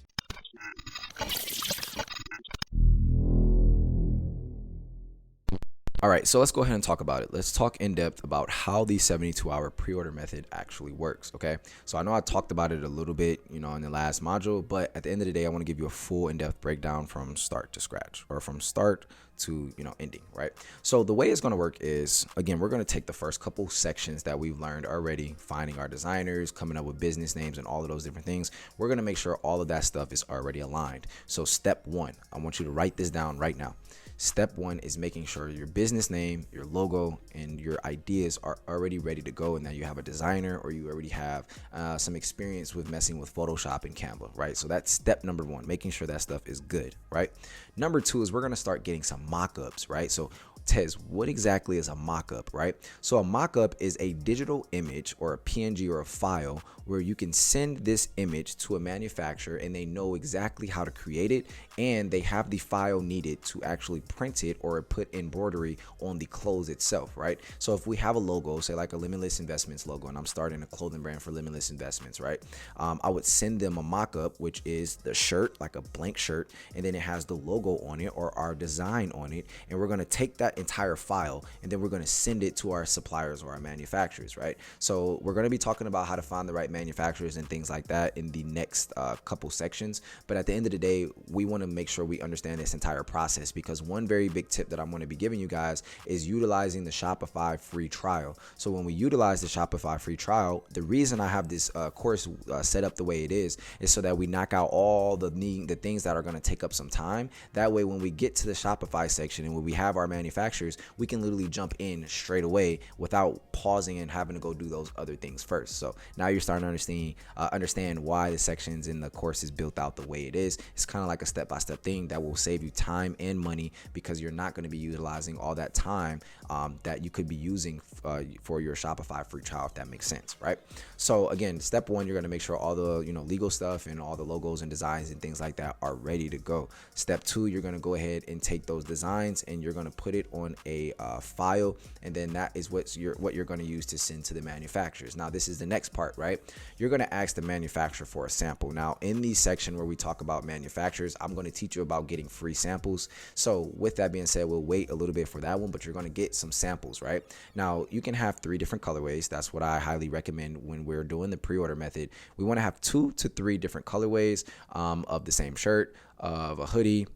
All right, so let's go ahead and talk about it. Let's talk in depth about how the 72-hour pre-order method actually works, okay? So I know I talked about it a little bit, in the last module, but at the end of the day, I want to give you a full in-depth breakdown from start to scratch, or from start to, ending, right? So the way it's going to work is, again, we're going to take the first couple sections that we've learned already, finding our designers, coming up with business names and all of those different things. We're going to make sure all of that stuff is already aligned. So step one, I want you to write this down right now. Step one is making sure your business name, your logo, and your ideas are already ready to go, and that you have a designer, or you already have some experience with messing with Photoshop and Canva, right? So that's step number one, making sure that stuff is good, right? Number two is we're going to start getting some mock-ups, right? So Tez, what exactly is a mock-up, right? So a mock-up is a digital image, or a PNG, or a file, where you can send this image to a manufacturer and they know exactly how to create it, and they have the file needed to actually print it or put embroidery on the clothes itself, right? So if we have a logo, say like a Limitless Investments logo, and I'm starting a clothing brand for Limitless Investments, right? I would send them a mock-up, which is the shirt, like a blank shirt, and then it has the logo on it, or our design on it, and we're going to take that entire file and then we're going to send it to our suppliers or our manufacturers, right? So we're going to be talking about how to find the right manufacturers and things like that in the next couple sections. But at the end of the day, we want to make sure we understand this entire process, because one very big tip that I'm going to be giving you guys is utilizing the Shopify free trial. So when we utilize the Shopify free trial, the reason I have this course set up the way it is so that we knock out all the things that are going to take up some time. That way, when we get to the Shopify section and when we have our manufacturers, we can literally jump in straight away without pausing and having to go do those other things first. So now you're starting to understand why the sections in the course is built out the way it is. It's kind of like a step-by-step thing that will save you time and money, because you're not going to be utilizing all that time that you could be using for your Shopify free trial, if that makes sense, right? So again, step one, you're going to make sure all the legal stuff and all the logos and designs and things like that are ready to go. Step two, you're going to go ahead and take those designs and you're going to put it on a file, and then that is what you're going to use to send to the manufacturers. Now this is the next part, right? You're going to ask the manufacturer for a sample. Now in the section where we talk about manufacturers, I'm going to teach you about getting free samples. So with that being said, we'll wait a little bit for that one, but you're going to get some samples, right? Now you can have 3 different colorways. That's what I highly recommend when we're doing the pre-order method. We want to have 2 to 3 different colorways of the same shirt, of a hoodie,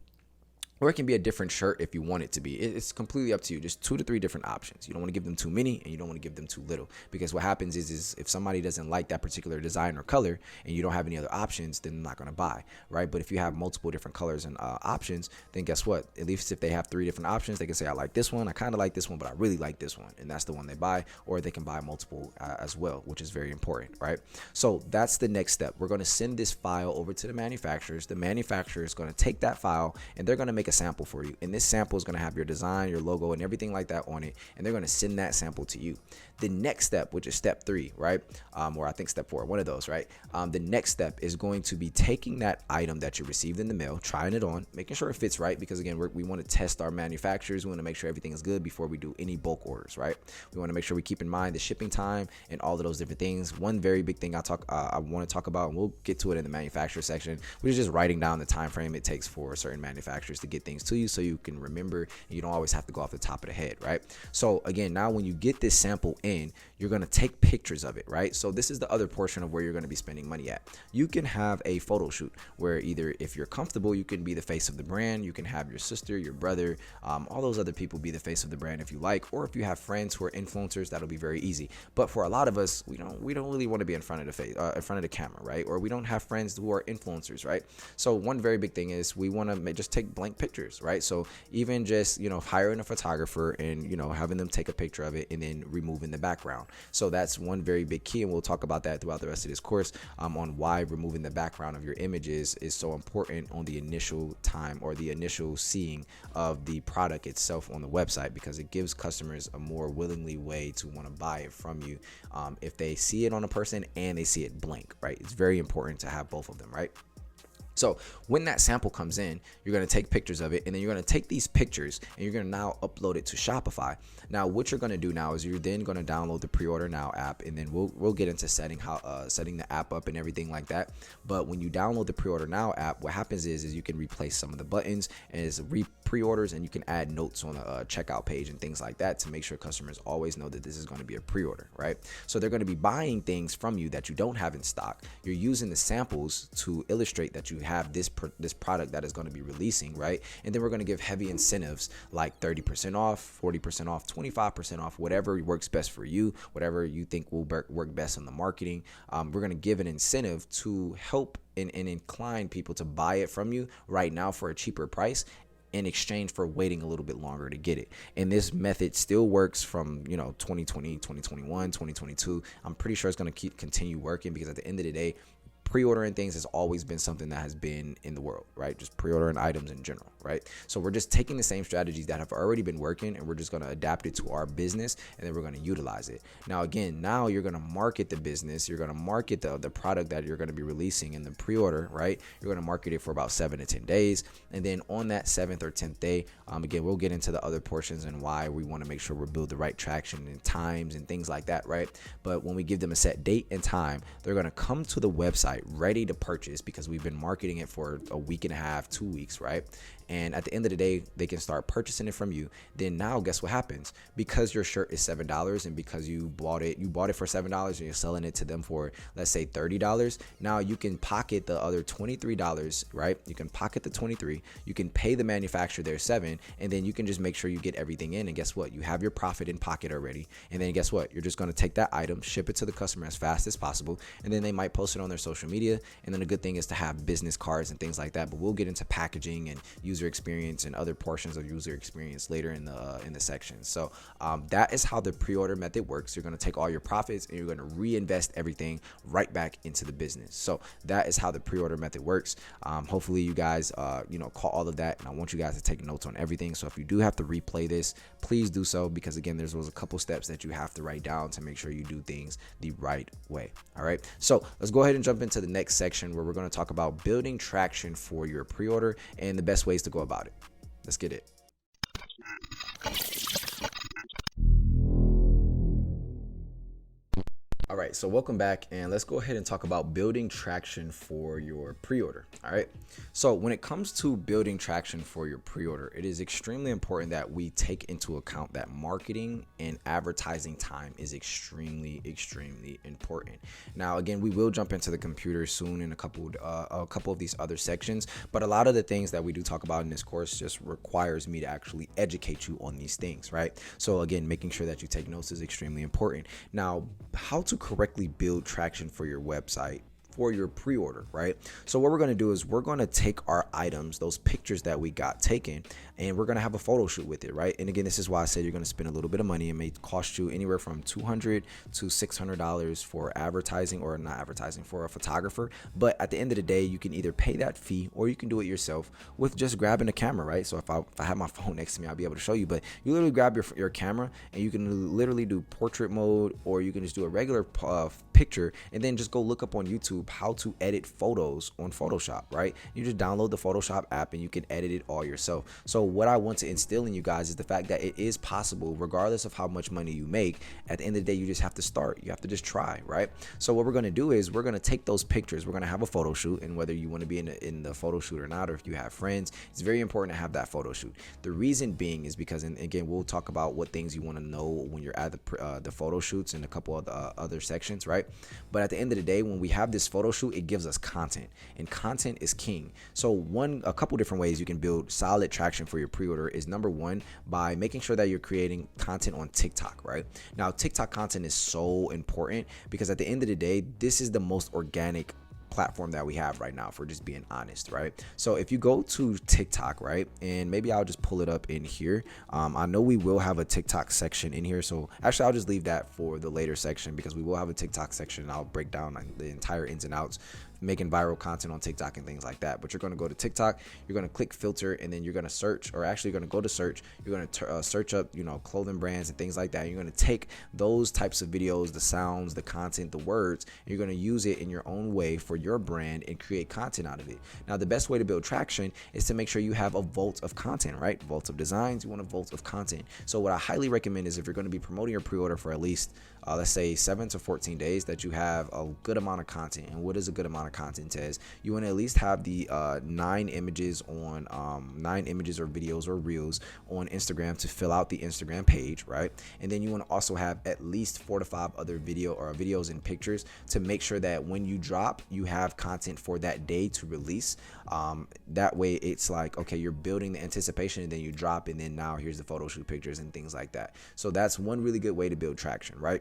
Or it can be a different shirt if you want it to be. It's completely up to you. Just 2 to 3 different options. You don't want to give them too many, and you don't want to give them too little. Because what happens is if somebody doesn't like that particular design or color, and you don't have any other options, then they're not going to buy, right? But if you have multiple different colors and options, then guess what? At least if they have 3 different options, they can say, I like this one, I kind of like this one, but I really like this one. And that's the one they buy. Or they can buy multiple as well, which is very important, right? So that's the next step. We're going to send this file over to the manufacturers. The manufacturer is going to take that file, and they're going to make a sample for you. And this sample is going to have your design, your logo, and everything like that on it. And they're going to send that sample to you. The next step, which is step 3, right? Or I think step 4, one of those, right? The next step is going to be taking that item that you received in the mail, trying it on, making sure it fits right. Because again, we want to test our manufacturers. We want to make sure everything is good before we do any bulk orders, right? We want to make sure we keep in mind the shipping time and all of those different things. One very big thing I want to talk about, and we'll get to it in the manufacturer section, which is just writing down the time frame it takes for certain manufacturers to get things to you, so you can remember, and you don't always have to go off the top of the head, right? So again, now when you get this sample in, you're going to take pictures of it, right? So this is the other portion of where you're going to be spending money at. You can have a photo shoot where either, if you're comfortable, you can be the face of the brand. You can have your sister, your brother, all those other people be the face of the brand if you like. Or if you have friends who are influencers, that'll be very easy. But for a lot of us, we don't really want to be in front of the face, in front of the camera, right? Or we don't have friends who are influencers, right? So one very big thing is we want to just take blank pictures, right? So even just, hiring a photographer and, having them take a picture of it and then removing the background. So that's one very big key, and we'll talk about that throughout the rest of this course, on why removing the background of your images is so important on the initial time or the initial seeing of the product itself on the website, because it gives customers a more willingly way to want to buy it from you if they see it on a person and they see it blank, right? It's very important to have both of them, right? So when that sample comes in, you're going to take pictures of it, and then you're going to take these pictures and you're going to now upload it to Shopify. Now, what you're going to do now is you're then going to download the Pre-Order Now app, and then we'll get into setting the app up and everything like that. But when you download the Pre-Order Now app, what happens is you can replace some of the buttons as pre-orders, and you can add notes on a checkout page and things like that to make sure customers always know that this is going to be a pre-order, right? So they're going to be buying things from you that you don't have in stock. You're using the samples to illustrate that you have this product that is going to be releasing, right? And then we're going to give heavy incentives like 30% off, 40% off, 25% off, whatever works best for you, whatever you think will work best on the marketing. We're going to give an incentive to help and incline people to buy it from you right now for a cheaper price, in exchange for waiting a little bit longer to get it. And this method still works from 2020, 2021, 2022. I'm pretty sure it's going to continue working, because at the end of the day, pre-ordering things has always been something that has been in the world, right? Just pre-ordering items in general, right? So we're just taking the same strategies that have already been working, and we're just going to adapt it to our business, and then we're going to utilize it. Now, again, you're going to market the business. You're going to market the product that you're going to be releasing in the pre-order, right? You're going to market it for about 7 to 10 days. And then on that 7th or 10th day, again, we'll get into the other portions and why we want to make sure we build the right traction and times and things like that, right? But when we give them a set date and time, they're going to come to the website ready to purchase, because we've been marketing it for a week and a half, 2 weeks, right? And at the end of the day, they can start purchasing it from you. Then now, guess what happens? Because your shirt is $7, and because you bought it for $7, and you're selling it to them for, let's say, $30. Now you can pocket the other $23, right? You can pocket the $23. You can pay the manufacturer their $7, and then you can just make sure you get everything in. And guess what? You have your profit in pocket already. And then guess what? You're just going to take that item, ship it to the customer as fast as possible, and then they might post it on their social media. And then the good thing is to have business cards and things like that. But we'll get into packaging and user experience and other portions of user experience later in the section. So that is how the pre-order method works. You're going to take all your profits and you're going to reinvest everything right back into the business. So that is how the pre-order method works. Hopefully you guys caught all of that, and I want you guys to take notes on everything. So if you do have to replay this, please do so, because again, there was a couple steps that you have to write down to make sure you do things the right way. All right, so let's go ahead and jump into the next section, where we're going to talk about building traction for your pre-order and the best ways to go about it. Let's get it. All right, right, so welcome back, and let's go ahead and talk about building traction for your pre-order. All right, so when it comes to building traction for your pre-order, it is extremely important that we take into account that marketing and advertising time is extremely important. Now, again, we will jump into the computer soon in a couple of these other sections, but a lot of the things that we do talk about in this course just requires me to actually educate you on these things, right? So again, making sure that you take notes is extremely important. Now, how to correctly build traction for your website for your pre-order, right? So what we're going to do is we're going to take our items, those pictures that we got taken, and we're going to have a photo shoot with it, right? And again, this is why I said you're going to spend a little bit of money. It may cost you anywhere from $200 to $600 for advertising, or not advertising, for a photographer. But at the end of the day, you can either pay that fee or you can do it yourself with just grabbing a camera, right? So if I have my phone next to me, I'll be able to show you, but you literally grab your camera and you can literally do portrait mode, or you can just do a regular picture and then just go look up on YouTube how to edit photos on Photoshop, right? You just download the Photoshop app and you can edit it all yourself. So what I want to instill in you guys is the fact that it is possible, regardless of how much money you make. At the end of the day, you just have to start. You have to just try, right? So what we're going to do is we're going to take those pictures. We're going to have a photo shoot, and whether you want to be in the photo shoot or not, or if you have friends, it's very important to have that photo shoot. The reason being is because, and again, we'll talk about what things you want to know when you're at the photo shoots in a couple of the other sections, right? But at the end of the day, when we have this photo shoot, it gives us content, and content is king. So a couple different ways you can build solid traction for your pre-order is, number one, by making sure that you're creating content on TikTok, right? Now, TikTok content is so important because at the end of the day, this is the most organic platform that we have right now, for just being honest, right? So if you go to TikTok, right, and maybe I'll just pull it up in here. I know we will have a TikTok section in here, so actually I'll just leave that for the later section, because we will have a TikTok section and I'll break down the entire ins and outs making viral content on TikTok and things like that. But you're going to go to TikTok, you're going to click filter, and then you're going to search, or actually you're going to go to search, you're going to search up, clothing brands and things like that. You're going to take those types of videos, the sounds, the content, the words, and you're going to use it in your own way for your brand and create content out of it. Now, the best way to build traction is to make sure you have a vault of content, right? Vault of designs, you want a vault of content. So what I highly recommend is, if you're going to be promoting your pre-order for at least let's say 7 to 14 days, that you have a good amount of content. And what is a good amount of content, Tez? You want to at least have the 9 images or videos or reels on Instagram to fill out the Instagram page, right? And then you want to also have at least 4 to 5 other videos and pictures to make sure that when you drop, you have content for that day to release. That way it's like, okay, you're building the anticipation, and then you drop, and then now here's the photo shoot pictures and things like that. So that's one really good way to build traction, right?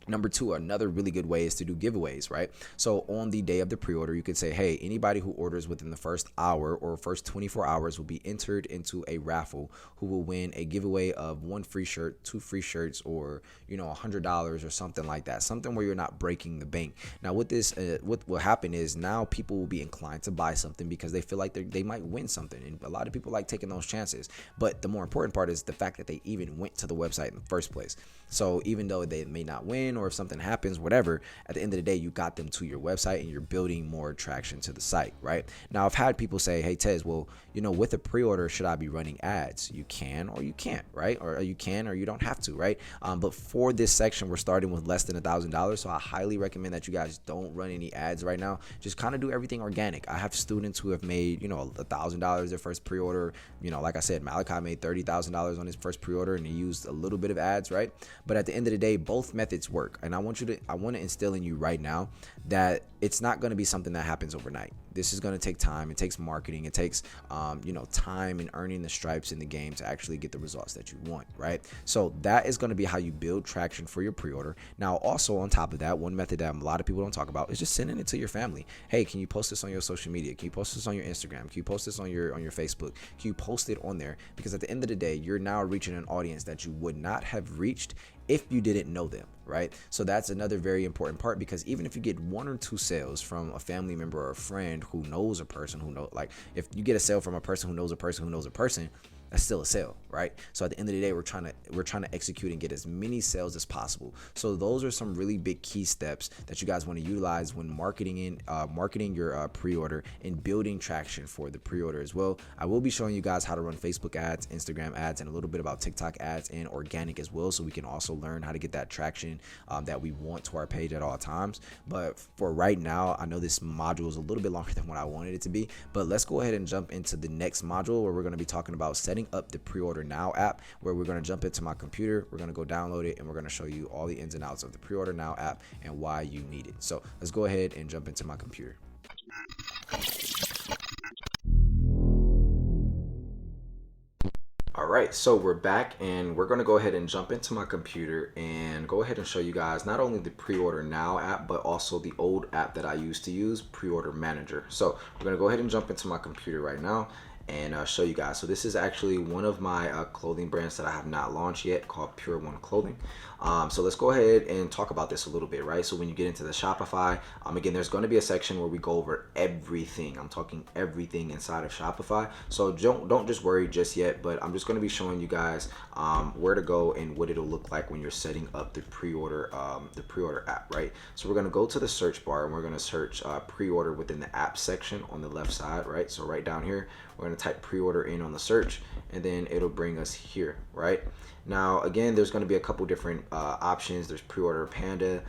Number two, another really good way is to do giveaways, right? So on the day of the pre-order, you could say, hey, anybody who orders within the first hour or first 24 hours will be entered into a raffle, who will win a giveaway of 1 free shirt, 2 free shirts, or $100 or something like that. Something where you're not breaking the bank. Now with this, what will happen is now people will be inclined to buy something because they feel like they might win something. And a lot of people like taking those chances. But the more important part is the fact that they even went to the website in the first place. So even though they may not win, or if something happens, whatever, at the end of the day, you got them to your website and you're building more traction to the site, right? Now, I've had people say, hey, Tez, well, with a pre-order, should I be running ads? You can or you can't, right? Or you can or you don't have to, right? But for this section, we're starting with less than $1,000. So I highly recommend that you guys don't run any ads right now. Just kind of do everything organic. I have students who have made, $1,000 their first pre-order. Like I said, Malachi made $30,000 on his first pre-order, and he used a little bit of ads, right? But at the end of the day, both methods work. And I want to instill in you right now that it's not going to be something that happens overnight. This is going to take time. It takes marketing. It takes, time and earning the stripes in the game to actually get the results that you want, right? So that is going to be how you build traction for your pre-order. Now, also on top of that, one method that a lot of people don't talk about is just sending it to your family. Hey, can you post this on your social media? Can you post this on your Instagram? Can you post this on your Facebook? Can you post it on there? Because at the end of the day, you're now reaching an audience that you would not have reached if you didn't know them, right? So that's another very important part, because even if you get 1 or 2 sales from a family member or a friend who knows a person who knows, like if you get a sale from a person who knows a person who knows a person, that's still a sale, right? So at the end of the day, we're trying to execute and get as many sales as possible. So those are some really big key steps that you guys want to utilize when marketing your pre-order and building traction for the pre-order as well. I will be showing you guys how to run Facebook ads, Instagram ads, and a little bit about TikTok ads and organic as well, so we can also learn how to get that traction that we want to our page at all times. But for right now, I know this module is a little bit longer than what I wanted it to be, but let's go ahead and jump into the next module where we're going to be talking about setting up the pre-order now app, where we're going to jump into my computer, we're going to go download it, and we're going to show you all the ins and outs of the pre-order now app and why you need it. So let's go ahead and jump into my computer. All right, so we're back and we're gonna go ahead and jump into my computer and go ahead and show you guys not only the pre-order now app, but also the old app that I used to use, pre-order manager. So we're gonna go ahead and jump into my computer right now and show you guys. So this is actually one of my clothing brands that I have not launched yet, called Pure One Clothing. So let's go ahead and talk about this a little bit, right? So when you get into the Shopify, again, there's going to be a section where we go over everything. I'm talking everything inside of Shopify. So don't just worry just yet, but I'm just going to be showing you guys where to go and what it'll look like when you're setting up the pre-order app, right? So we're going to go to the search bar and we're going to search pre-order within the app section on the left side, right? So right down here, we're going to type pre-order in on the search, and then it'll bring us here, right? Now, again, there's going to be a couple different options. There's pre-order Panda,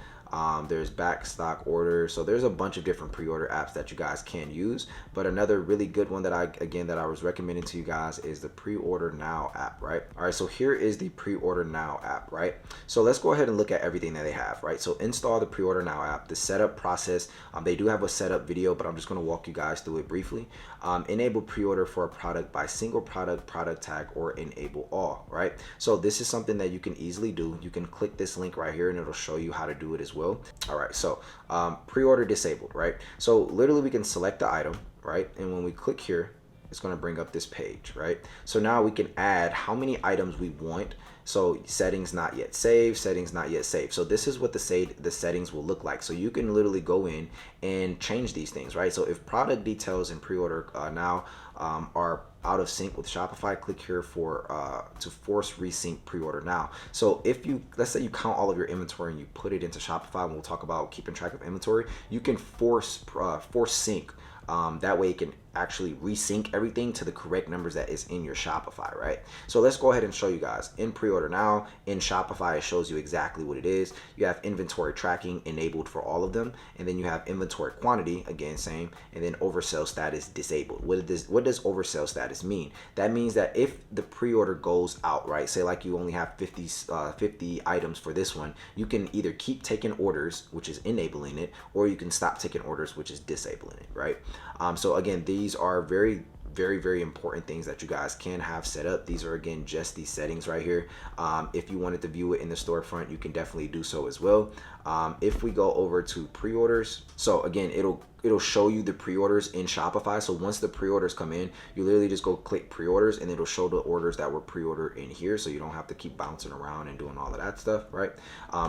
there's back stock order. So there's a bunch of different pre-order apps that you guys can use. But another really good one that I was recommending to you guys is the pre-order now app, right? All right, so here is the pre-order now app, right? So let's go ahead and look at everything that they have, right? So install the pre-order now app, the setup process. They do have a setup video, but I'm just going to walk you guys through it briefly. Enable pre-order for a product by single product tag, or enable all, right? So this is something that you can easily do. You can click this link right here and it'll show you how to do it as well. All right, so pre-order disabled, right? So literally we can select the item, right? And when we click here, it's going to bring up this page, right? So now we can add how many items we want. So settings not yet saved, settings not yet saved. So this is what the settings will look like. So you can literally go in and change these things, right? So if product details and pre-order now are out of sync with Shopify, click here for to force resync pre-order now. So if let's say you count all of your inventory and you put it into Shopify, and we'll talk about keeping track of inventory, you can force sync. That way it can actually resync everything to the correct numbers that is in your Shopify, right? So let's go ahead and show you guys. In pre-order now, in Shopify, it shows you exactly what it is. You have inventory tracking enabled for all of them, and then you have inventory quantity, again, same, and then oversell status disabled. What does oversell status mean? That means that if the pre-order goes out, right, say like you only have 50 items for this one, you can either keep taking orders, which is enabling it, or you can stop taking orders, which is disabling it, right? So again, these are very, very important things that you guys can have set up. These are, again, just these settings right here. If you wanted to view it in the storefront, you can definitely do so as well. If we go over to pre-orders, so again, it'll show you the pre-orders in Shopify. So once the pre-orders come in, you literally just go click pre-orders and it'll show the orders that were pre-ordered in here, so you don't have to keep bouncing around and doing all of that stuff, right?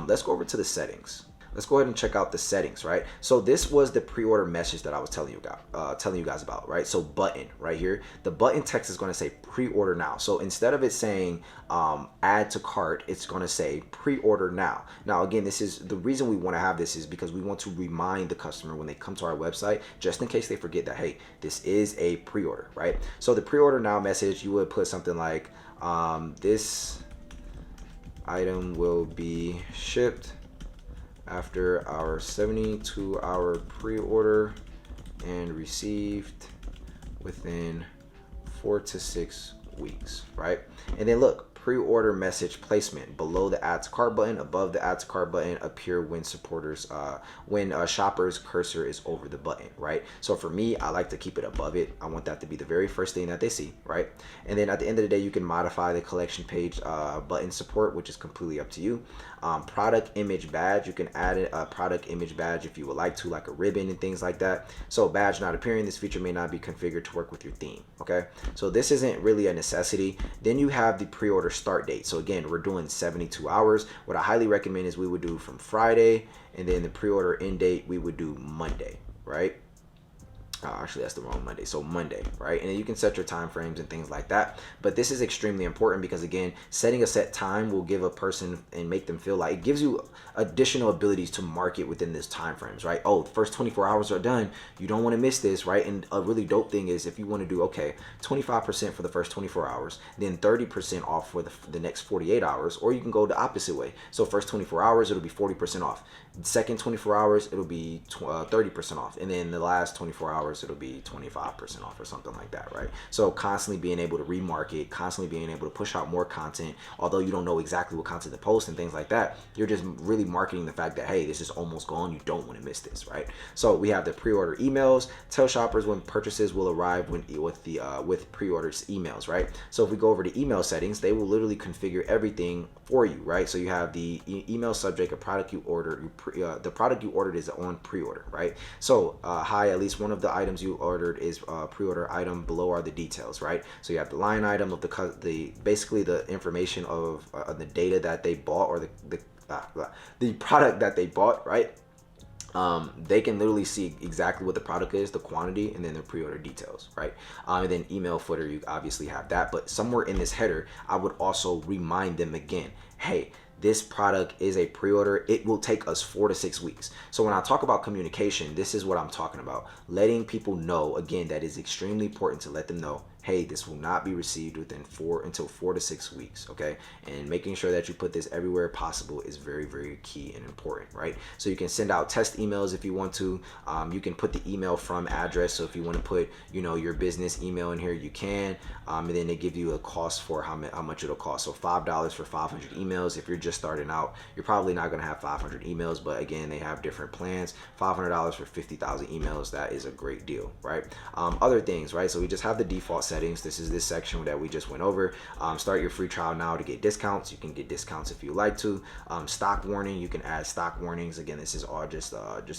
Let's go over to the settings. Let's go ahead and check out the settings, right? So this was the pre-order message that I was telling you guys about, right? So button right here, the button text is going to say pre-order now. So instead of it saying add to cart, it's going to say pre-order now. Now, again, this is the reason we want to have this is because we want to remind the customer when they come to our website, just in case they forget that, hey, this is a pre-order, right? So the pre-order now message, you would put something like this item will be shipped after our 72-hour pre-order and received within 4 to 6 weeks, right? And then look, pre-order message placement below the add to cart button, above the add to cart button, appear when shoppers cursor is over the button, right? So for me, I like to keep it above it. I want that to be the very first thing that they see, right? And then at the end of the day, you can modify the collection page button support, which is completely up to you. Product image badge, you can add a product image badge if you would like to, like a ribbon and things like that. So badge not appearing, this feature may not be configured to work with your theme, okay? So this isn't really a necessity. Then you have the pre-order start date. So again, we're doing 72 hours. What I highly recommend is we would do from Friday, and then the pre-order end date we would do Monday, right? Actually, that's the wrong Monday. So Monday, right? And then you can set your time frames and things like that. But this is extremely important because again, setting a set time will give a person and make them feel like it gives you additional abilities to market within this time frames, right? Oh, the first 24 hours are done. You don't want to miss this, right? And a really dope thing is if you want to do, okay, 25% for the first 24 hours, then 30% off for the next 48 hours, or you can go the opposite way. So first 24 hours, it'll be 40% off. Second 24 hours, it'll be 30% off. And then the last 24 hours, it'll be 25% off or something like that, right? So constantly being able to remarket, constantly being able to push out more content, although you don't know exactly what content to post and things like that, you're just really marketing the fact that, hey, this is almost gone. You don't want to miss this, right? So we have the pre-order emails. Tell shoppers when purchases will arrive with pre-orders emails, right? So if we go over to email settings, they will literally configure everything for you, right? So you have the email subject, a product you order, the product you ordered is on pre-order, right? So hi, at least one of the items you ordered is pre-order item. Below are the details, right? So you have the line item of the basically the information of the data that they bought, or the product that they bought, right? They can literally see exactly what the product is, the quantity, and then the pre-order details, right? And then email footer, you obviously have that, but somewhere in this header, I would also remind them again, hey, this product is a pre-order. It will take us 4 to 6 weeks. So when I talk about communication, this is what I'm talking about. Letting people know, again, that is extremely important to let them know, hey, this will not be received within 4 to 6 weeks, okay? And making sure that you put this everywhere possible is very, very key and important, right? So you can send out test emails if you want to. You can put the email from address. So if you want to put, your business email in here, you can. And then they give you a cost for how much it'll cost. So $5 for 500 emails. If you're just starting out, you're probably not going to have 500 emails, but again, they have different plans. $500 for 50,000 emails. That is a great deal, right? Other things, right? So we just have the default settings. This is this section that we just went over. Start your free trial now to get discounts. You can get discounts if you like to. Stock warning, you can add stock warnings. Again, this is all just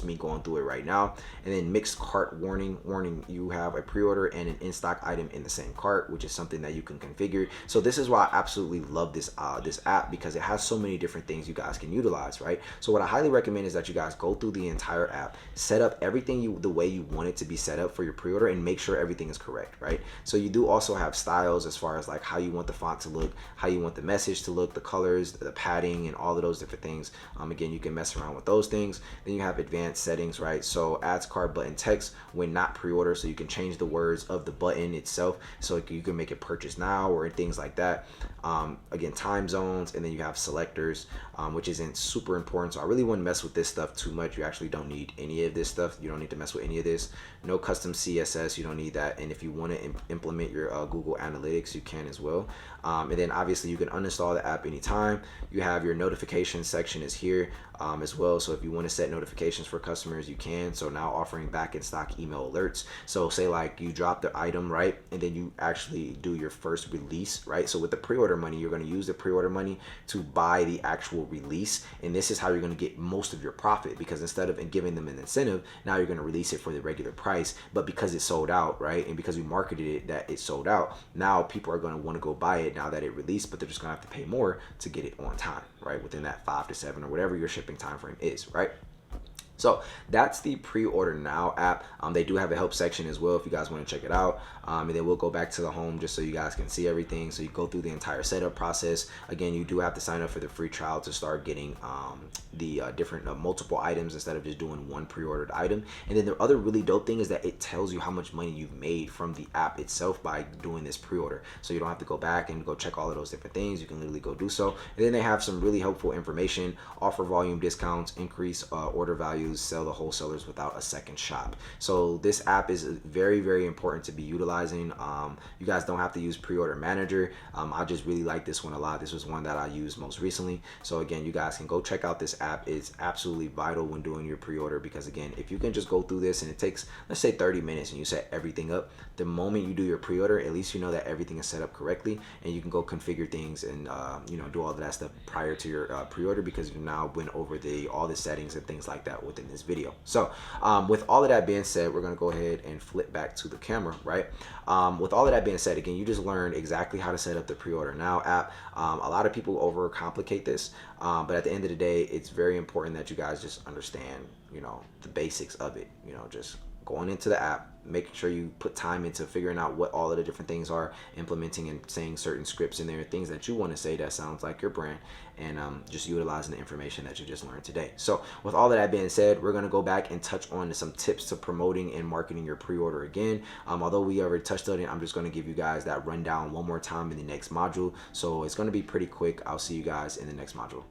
me going through it right now. And then mixed cart warning, you have a pre-order and an in-stock item in the same cart, which is something that you can configure. So this is why I absolutely love this app, because it has so many different things you guys can utilize, right? So what I highly recommend is that you guys go through the entire app, set up everything the way you want it to be set up for your pre-order, and make sure everything is correct, right? So you do also have styles as far as like how you want the font to look, how you want the message to look, the colors, the padding, and all of those different things. Again, you can mess around with those things. Then you have advanced settings, right? So adds card button text when not pre-order, so you can change the words of the button itself, so you can make it purchase now or things like that. Again, time zones, and then you have selectors, which isn't super important, so I really wouldn't mess with this stuff too much. You actually don't need any of this stuff. You don't need to mess with any of this. No custom CSS, you don't need that. And if you want to implement your Google Analytics, you can as well. And then obviously you can uninstall the app anytime. You have your notification section is here as well. So if you want to set notifications for customers, you can. So now offering back in stock email alerts. So say like you drop the item, right? And then you actually do your first release, right? So with the pre-order money, you're going to use the pre-order money to buy the actual release. And this is how you're going to get most of your profit, because instead of giving them an incentive, now you're going to release it for the regular price. But because it sold out, right? And because we marketed it that it sold out, now people are going to want to go buy it now that it released, but they're just going to have to pay more to get it on time, right? Within that 5 to 7 or whatever your shipping time frame is, right? So that's the pre-order now app. They do have a help section as well if you guys want to check it out. And then we'll go back to the home just so you guys can see everything. So you go through the entire setup process. Again, you do have to sign up for the free trial to start getting the different multiple items instead of just doing one pre-ordered item. And then the other really dope thing is that it tells you how much money you've made from the app itself by doing this pre-order. So you don't have to go back and go check all of those different things. You can literally go do so. And then they have some really helpful information, offer volume discounts, increase order values, sell to wholesalers without a second shop. So this app is very, very important to be utilizing. You guys don't have to use pre-order manager. I just really like this one a lot. This was one that I used most recently. So again, you guys can go check out this app. It's absolutely vital when doing your pre-order, because again, if you can just go through this and it takes, let's say 30 minutes, and you set everything up, the moment you do your pre-order, at least you know that everything is set up correctly, and you can go configure things and do all of that stuff prior to your pre-order, because you now went over all the settings and things like that within this video. So with all of that being said, we're going to go ahead and flip back to the camera, right? With all of that being said, again, you just learned exactly how to set up the pre-order now app. A lot of people overcomplicate this, but at the end of the day, it's very important that you guys just understand, the basics of it. Just going into the app, making sure you put time into figuring out what all of the different things are, implementing and saying certain scripts in there, things that you want to say that sounds like your brand, and just utilizing the information that you just learned today. So with all of that being said, we're going to go back and touch on some tips to promoting and marketing your pre-order again. Although we already touched on it, I'm just going to give you guys that rundown one more time in the next module. So it's going to be pretty quick. I'll see you guys in the next module.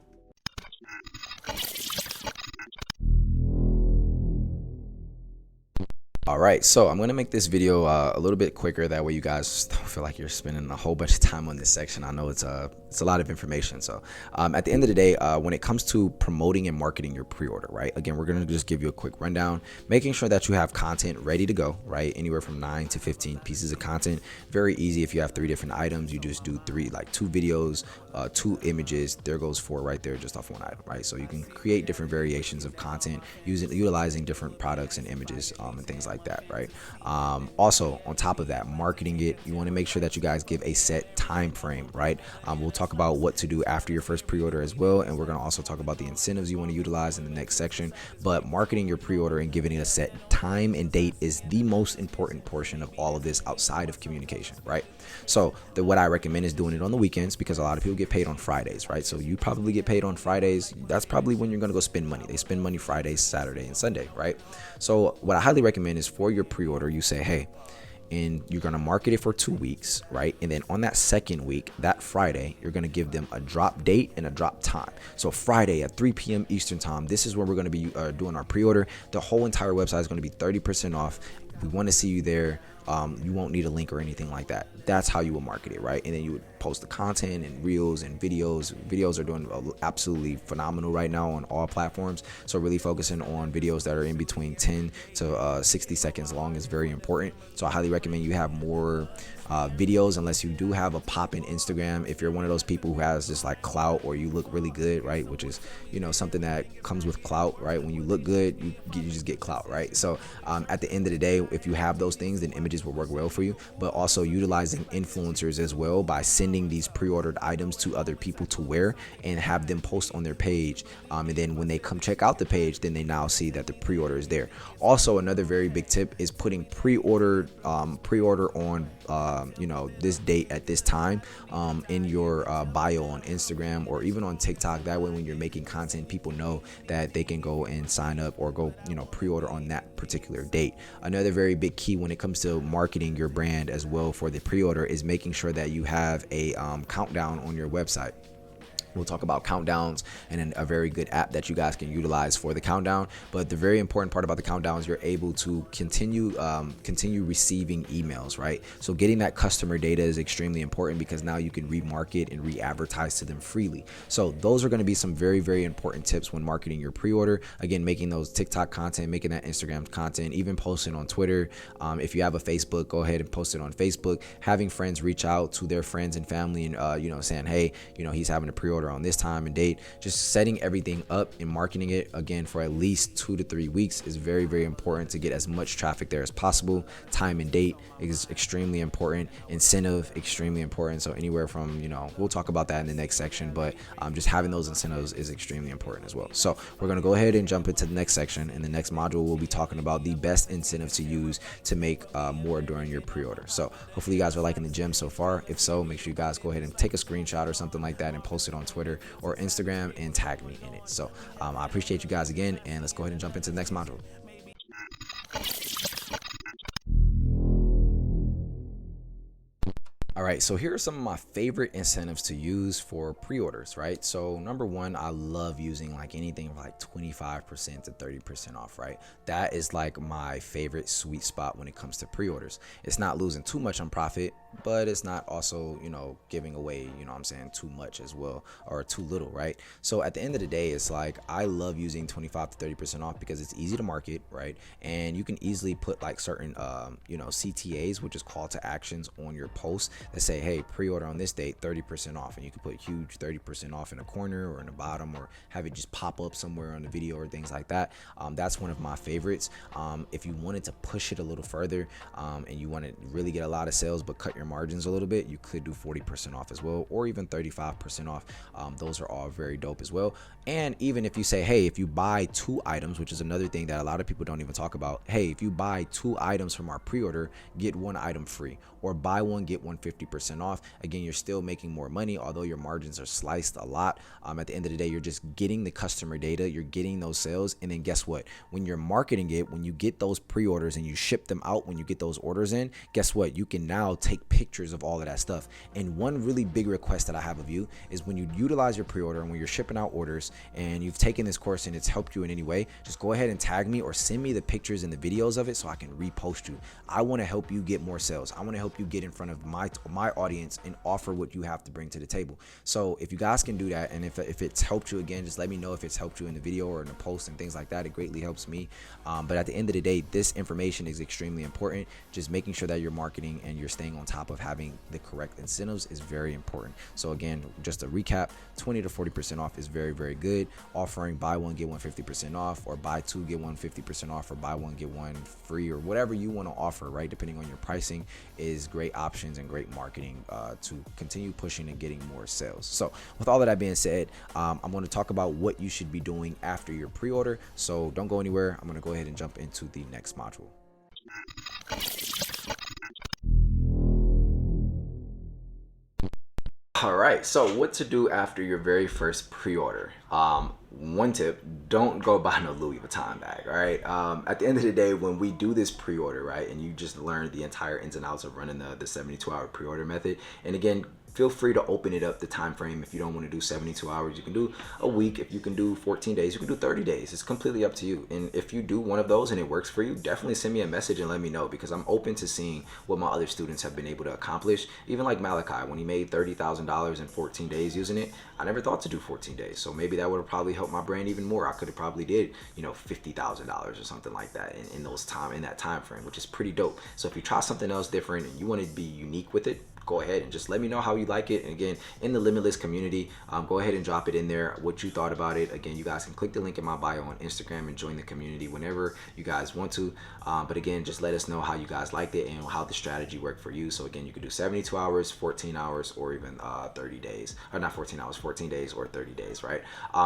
All right, so I'm gonna make this video a little bit quicker. That way you guys don't feel like you're spending a whole bunch of time on this section. I know it's a lot of information. So at the end of the day, when it comes to promoting and marketing your pre-order, right? Again, we're gonna just give you a quick rundown, making sure that you have content ready to go, right? Anywhere from 9 to 15 pieces of content. Very easy. If you have 3 different items, you just do 2 videos, 2 images. There goes 4 right there, just off one item, right? So you can create different variations of content utilizing different products and images and things like that, right? Also, on top of that, marketing it, you want to make sure that you guys give a set time frame, right? We'll talk about what to do after your first pre-order as well, and we're going to also talk about the incentives you want to utilize in the next section. But marketing your pre-order and giving it a set time and date is the most important portion of all of this outside of communication, right? So what I recommend is doing it on the weekends, because a lot of people get paid on Fridays, right? So you probably get paid on Fridays. That's probably when you're going to go spend money. They spend money Friday, Saturday, and Sunday, right? So what I highly recommend is for your pre-order, you say, hey, and you're going to market it for 2 weeks, right? And then on that second week, that Friday, you're going to give them a drop date and a drop time. So Friday at 3 p.m. Eastern time, this is where we're going to be doing our pre-order. The whole entire website is going to be 30% off. We want to see you there. You won't need a link or anything like that. That's how you will market it, right? And then you would post the content and reels and videos. Videos are doing absolutely phenomenal right now on all platforms. So really focusing on videos that are in between 10 to 60 seconds long is very important. So I highly recommend you have more videos, unless you do have a pop in Instagram. If you're one of those people who has just like clout, or you look really good, right? Which is, something that comes with clout, right? When you look good, you just get clout, right? So at the end of the day, if you have those things, then images will work well for you. But also utilizing influencers as well by sending these pre-ordered items to other people to wear and have them post on their page. And then when they come check out the page, then they now see that the pre-order is there. Also, another very big tip is putting pre-order on this date at this time in your bio on Instagram or even on TikTok. That way, when you're making content, people know that they can go and sign up or go pre-order on that particular date. Another very big key when it comes to marketing your brand as well for the pre-order is making sure that you have a countdown on your website. We'll talk about countdowns and a very good app that you guys can utilize for the countdown. But the very important part about the countdown is you're able to continue receiving emails, right? So getting that customer data is extremely important, because now you can remarket and re-advertise to them freely. So those are going to be some very, very important tips when marketing your pre-order. Again, making those TikTok content, making that Instagram content, even posting on Twitter. If you have a Facebook, go ahead and post it on Facebook. Having friends reach out to their friends and family and saying, hey, he's having a pre-order on this time and date. Just setting everything up and marketing it again for at least 2 to 3 weeks is very, very important to get as much traffic there as possible. Time and date is extremely important. Incentive, extremely important. So anywhere from, we'll talk about that in the next section, but just having those incentives is extremely important as well. So we're going to go ahead and jump into the next section. In the next module, we'll be talking about the best incentive to use to make more during your pre-order. So hopefully you guys are liking the gem so far. If so, make sure you guys go ahead and take a screenshot or something like that and post it on Twitter or Instagram and tag me in it. So I appreciate you guys again, and let's go ahead and jump into the next module. All right, so here are some of my favorite incentives to use for pre-orders, right? So number one, I love using like anything from like 25% to 30% off, right? That is like my favorite sweet spot when it comes to pre-orders. It's not losing too much on profit, but it's not also, giving away, too much as well, or too little, right? So at the end of the day, it's like, I love using 25 to 30% off because it's easy to market, right? And you can easily put like certain, CTAs, which is call to actions on your posts that say, hey, pre-order on this date, 30% off, and you can put huge 30% off in a corner or in the bottom, or have it just pop up somewhere on the video or things like that. That's one of my favorites. If you wanted to push it a little further, and you want to really get a lot of sales but cut your margins a little bit, you could do 40% off as well, or even 35% off. Those are all very dope as well. And even if you say, hey, if you buy 2 items, which is another thing that a lot of people don't even talk about, hey, if you buy 2 items from our pre-order, get 1 item free, or buy one get 150% off. Again, you're still making more money, although your margins are sliced a lot. At the end of the day, you're just getting the customer data, you're getting those sales, and then guess what? When you're marketing it, when you get those pre-orders and you ship them out, when you get those orders in, guess what? You can now take pictures of all of that stuff. And one really big request that I have of you is, when you utilize your pre-order and when you're shipping out orders and you've taken this course and it's helped you in any way, just go ahead and tag me or send me the pictures and the videos of it so I can repost you. I want to help you get more sales. I want to help you get in front of my audience and offer what you have to bring to the table. So if you guys can do that, and if it's helped you, again, just let me know if it's helped you in the video or in the post and things like that. It greatly helps me. But at the end of the day, this information is extremely important. Just making sure that you're marketing and you're staying on top of having the correct incentives is very important. So again, just to recap, 20 to 40% off is very, very good. Offering buy one get one 50% off, or buy 2 get one 50% off, or buy 1 get 1 free, or whatever you want to offer, right? Depending on your pricing, is great options and great marketing to continue pushing and getting more sales. So with all of that being said, I'm going to talk about what you should be doing after your pre-order. So don't go anywhere. I'm going to go ahead and jump into the next module. All right, so what to do after your very first pre-order. One tip, don't go buy no Louis Vuitton bag, all right? At the end of the day, when we do this pre-order, right, and you just learn the entire ins and outs of running the 72-hour pre-order method, and again, feel free to open it up the time frame. If you don't want to do 72 hours, you can do a week. If you can do 14 days, you can do 30 days. It's completely up to you. And if you do one of those and it works for you, definitely send me a message and let me know, because I'm open to seeing what my other students have been able to accomplish. Even like Malachi, when he made $30,000 in 14 days using it, I never thought to do 14 days. So maybe that would have probably helped my brand even more. I could have probably did, $50,000 or something like that in that time frame, which is pretty dope. So if you try something else different and you want to be unique with it, go ahead and just let me know how you like it. And again, in the Limitless community, go ahead and drop it in there, what you thought about it. Again, you guys can click the link in my bio on Instagram and join the community whenever you guys want to. But again, just let us know how you guys liked it and how the strategy worked for you. So again, you could do 72 hours, 14 hours, or even 30 days. Or not 14 hours, 14 days or 30 days, right?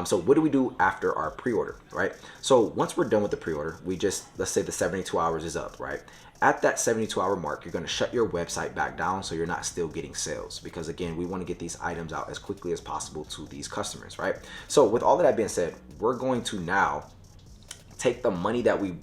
So what do we do after our pre-order, right? So once we're done with the pre-order, let's say the 72 hours is up, right? At that 72-hour mark, you're going to shut your website back down so you're not still getting sales, because again, we want to get these items out as quickly as possible to these customers, right? So with all of that being said, we're going to now take the money that we've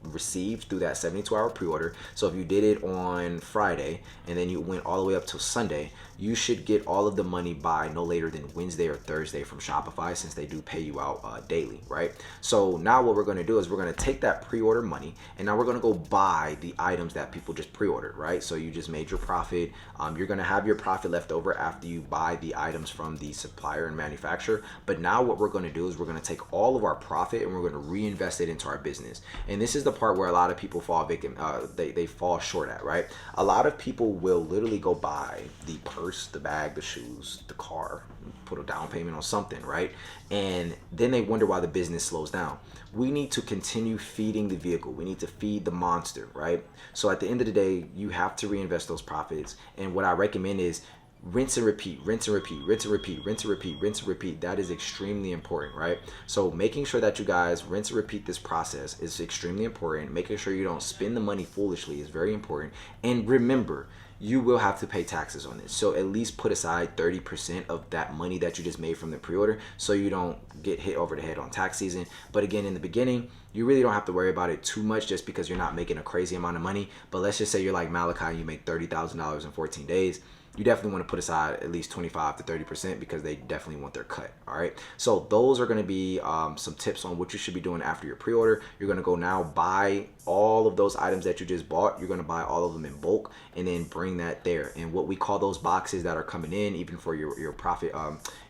received through that 72-hour pre-order. So if you did it on Friday and then you went all the way up till Sunday, you should get all of the money by no later than Wednesday or Thursday from Shopify, since they do pay you out daily, right? So now what we're going to do is we're going to take that pre-order money and now we're going to go buy the items that people just pre-ordered, right? So you just made your profit. You're going to have your profit left over after you buy the items from the supplier and manufacturer. But now what we're going to do is we're going to take all of our profit and we're going to reinvest it into our business. And this is the part where a lot of people fall victim, they fall short at, right? A lot of people will literally go buy the purse, the bag, the shoes, the car, put a down payment on something, right? And then they wonder why the business slows down. We need to continue feeding the vehicle. We need to feed the monster, right? So at the end of the day, you have to reinvest those profits. And what I recommend is rinse and repeat, rinse and repeat, rinse and repeat, rinse and repeat, rinse and repeat. That is extremely important, right? So making sure that you guys rinse and repeat this process is extremely important. Making sure you don't spend the money foolishly is very important. And remember, you will have to pay taxes on this. So at least put aside 30% of that money that you just made from the pre-order so you don't get hit over the head on tax season. But again, in the beginning, you really don't have to worry about it too much just because you're not making a crazy amount of money. But let's just say you're like Malachi and you make $30,000 in 14 days. You definitely want to put aside at least 25 to 30% because they definitely want their cut. All right. So those are going to be some tips on what you should be doing after your pre-order. You're going to go now buy all of those items that you just bought. You're going to buy all of them in bulk and then bring that there. And what we call those boxes that are coming in, even for your profit,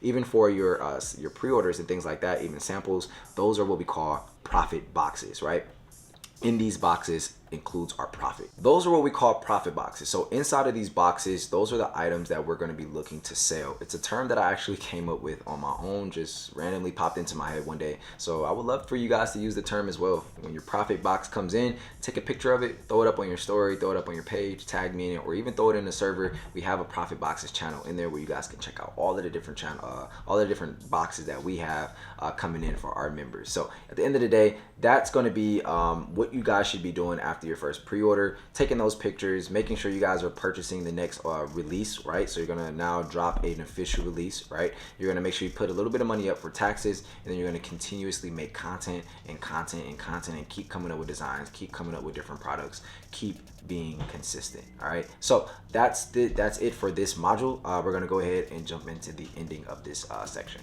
even for your pre-orders and things like that, even samples, those are what we call profit boxes, right? In these boxes, includes our profit. Those are what we call profit boxes. So inside of these boxes, those are the items that we're going to be looking to sell. It's a term that I actually came up with on my own, just randomly popped into my head one day. So I would love for you guys to use the term as well. When your profit box comes in, take a picture of it, throw it up on your story, throw it up on your page, tag me in it, or even throw it in the server. We have a profit boxes channel in there where you guys can check out all of the different all the different boxes that we have coming in for our members. So at the end of the day, that's going to be what you guys should be doing after your first pre-order, taking those pictures, making sure you guys are purchasing the next release, right? So you're going to now drop an official release, right? You're going to make sure you put a little bit of money up for taxes, and then you're going to continuously make content and keep coming up with designs, keep coming up with different products, keep being consistent. All right, so that's it for this module. We're going to go ahead and jump into the ending of this section.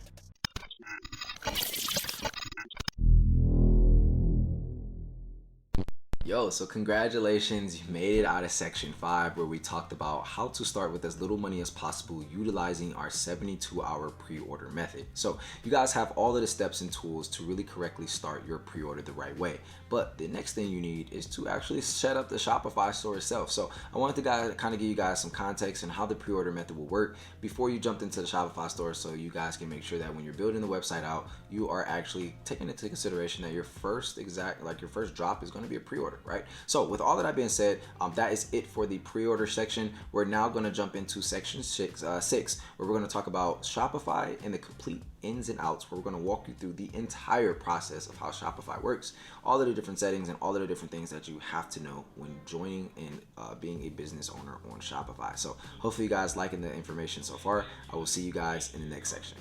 Yo, so congratulations, you made it out of section 5, where we talked about how to start with as little money as possible utilizing our 72-hour pre-order method. So you guys have all of the steps and tools to really correctly start your pre-order the right way. But the next thing you need is to actually set up the Shopify store itself. So I wanted to kind of give you guys some context on how the pre-order method will work before you jumped into the Shopify store, so you guys can make sure that when you're building the website out, you are actually taking into consideration that your first drop is going to be a pre-order, right? So with all that being said, that is it for the pre-order section. We're now going to jump into section 6, where we're going to talk about Shopify and the complete ins and outs, where we're going to walk you through the entire process of how Shopify works, all of the different settings and all of the different things that you have to know when joining and being a business owner on Shopify. So hopefully you guys liking the information so far. I will see you guys in the next section.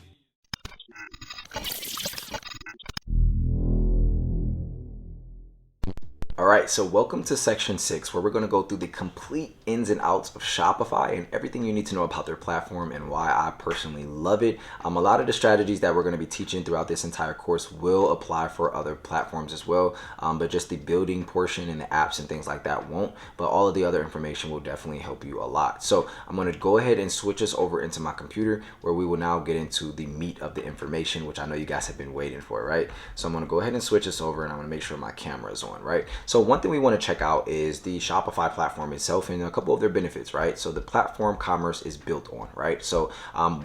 All right, so welcome to section 6, where we're going to go through the complete ins and outs of Shopify and everything you need to know about their platform and why I personally love it. A lot of the strategies that we're going to be teaching throughout this entire course will apply for other platforms as well, but just the building portion and the apps and things like that won't, but all of the other information will definitely help you a lot. So I'm going to go ahead and switch us over into my computer, where we will now get into the meat of the information, which I know you guys have been waiting for, right? So I'm going to go ahead and switch us over, and I'm going to make sure my camera is on, right? So one thing we want to check out is the Shopify platform itself and a couple of their benefits, right? So the platform commerce is built on, right? So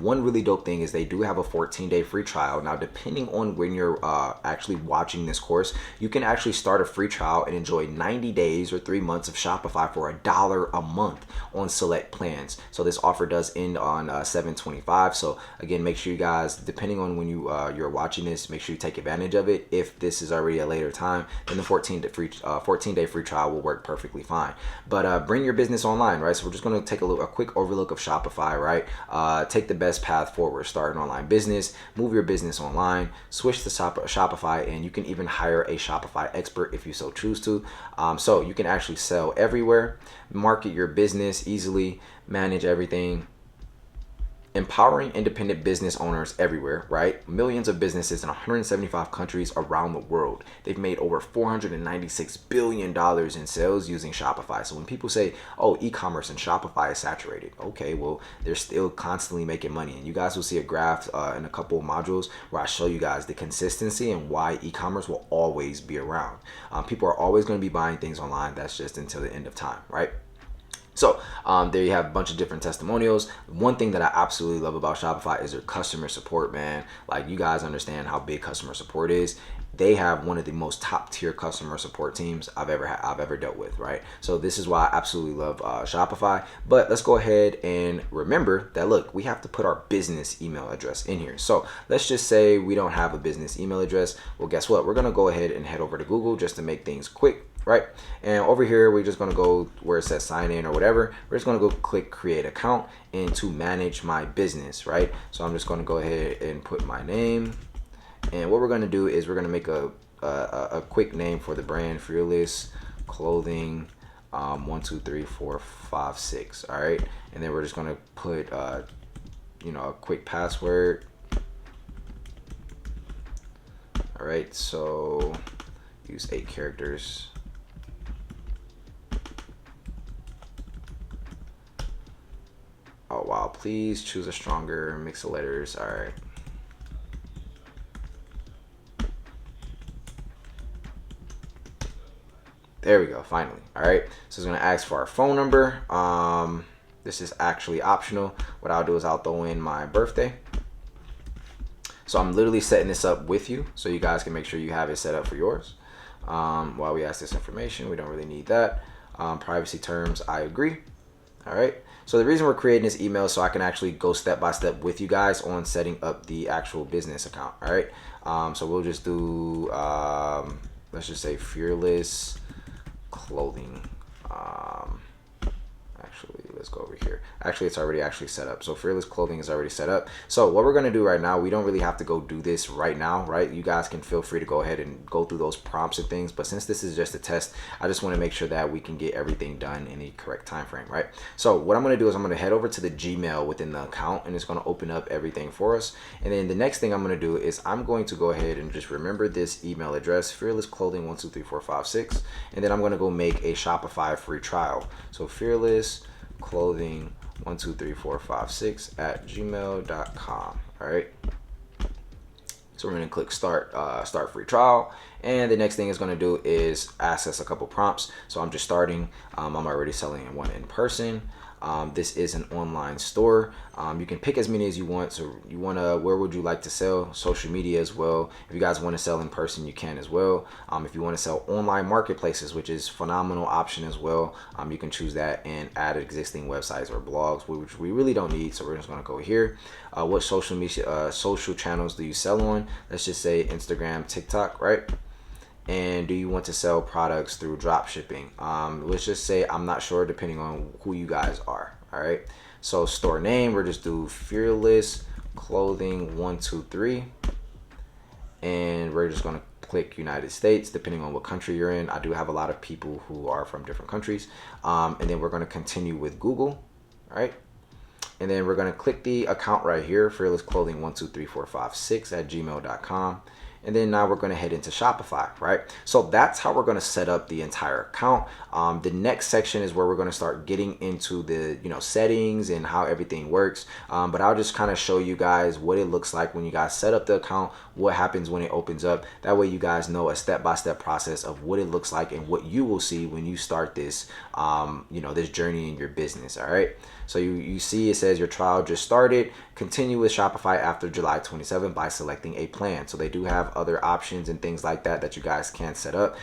one really dope thing is they do have a 14-day free trial. Now, depending on when you're actually watching this course, you can actually start a free trial and enjoy 90 days or 3 months of Shopify for $1 a month on select plans. So this offer does end on 7/25. So again, make sure you guys, depending on when you're watching this, make sure you take advantage of it. If this is already a later time, then the 14-day free trial will work perfectly fine. But bring your business online, right? So we're just going to take a quick overlook of Shopify, right? Take the best path forward. Start an online business, move your business online, switch to Shopify, and you can even hire a Shopify expert if you so choose to. So you can actually sell everywhere, market your business easily, manage everything, empowering independent business owners everywhere, right? Millions of businesses in 175 countries around the world. They've made over $496 billion in sales using Shopify. So when people say, oh, e-commerce and Shopify is saturated, okay, well, they're still constantly making money. And you guys will see a graph in a couple of modules where I show you guys the consistency and why e-commerce will always be around. People are always going to be buying things online. That's just until the end of time, right? So there you have a bunch of different testimonials. One thing that I absolutely love about Shopify is their customer support, man. Like, you guys understand how big customer support is. They have one of the most top tier customer support teams I've ever dealt with, right? So this is why I absolutely love Shopify. But let's go ahead and remember that, look, we have to put our business email address in here. So let's just say we don't have a business email address. Well, guess what? We're gonna go ahead and head over to Google just to make things quick, right? And over here, we're just gonna go where it says sign in or whatever. We're just gonna go click create account and to manage my business, right? So I'm just gonna go ahead and put my name. And what we're gonna do is we're gonna make a quick name for the brand, Fearless Clothing 1, 2, 3, 4, 5, 6. All right, and then we're just gonna put a quick password. All right, so use 8 characters. Oh wow, please choose a stronger mix of letters. All right. There we go, finally. All right, so it's gonna ask for our phone number. This is actually optional. What I'll do is I'll throw in my birthday. So I'm literally setting this up with you so you guys can make sure you have it set up for yours. While we ask this information, we don't really need that. Privacy terms, I agree. All right. So the reason we're creating this email is so I can actually go step by step with you guys on setting up the actual business account. All right. So we'll just do, let's just say Fearless Clothing. Actually, let's go over here. Actually, it's already actually set up. So Fearless Clothing is already set up. So what we're going to do right now, we don't really have to go do this right now, right? You guys can feel free to go ahead and go through those prompts and things. But since this is just a test, I just want to make sure that we can get everything done in the correct time frame, right? So what I'm going to do is I'm going to head over to the Gmail within the account, and it's going to open up everything for us. And then the next thing I'm going to do is I'm going to go ahead and just remember this email address, Fearless Clothing 123456, and then I'm going to go make a Shopify free trial. So Fearless Clothing 123456 at gmail.com. All right, so we're going to click start free trial, and the next thing it's going to do is ask us a couple prompts. So I'm just starting. I'm already selling one in person. This is an online store. You can pick as many as you want. So you want to, where would you like to sell? Social media as well. If you guys want to sell in person, you can as well. If you want to sell online marketplaces, which is phenomenal option as well, you can choose that and add existing websites or blogs, which we really don't need. So we're just going to go here. What social media, social channels do you sell on? Let's just say Instagram, TikTok, right? And do you want to sell products through drop shipping? Let's just say I'm not sure, depending on who you guys are. All right, so store name, we're just do Fearless Clothing 123, and we're just going to click United States, depending on what country you're in. I do have a lot of people who are from different countries. And then we're going to continue with Google. All right, and then we're going to click the account right here, Fearless Clothing 123456 at gmail.com. And then now we're going to head into Shopify, right? So that's how we're going to set up the entire account. The next section is where we're going to start getting into the settings and how everything works. But I'll just kind of show you guys what it looks like when you guys set up the account, what happens when it opens up. That way you guys know a step-by-step process of what it looks like and what you will see when you start this, this journey in your business. All right. So you see it says your trial just started. Continue with Shopify after July 27 by selecting a plan. So they do have other options and things like that you guys can set up.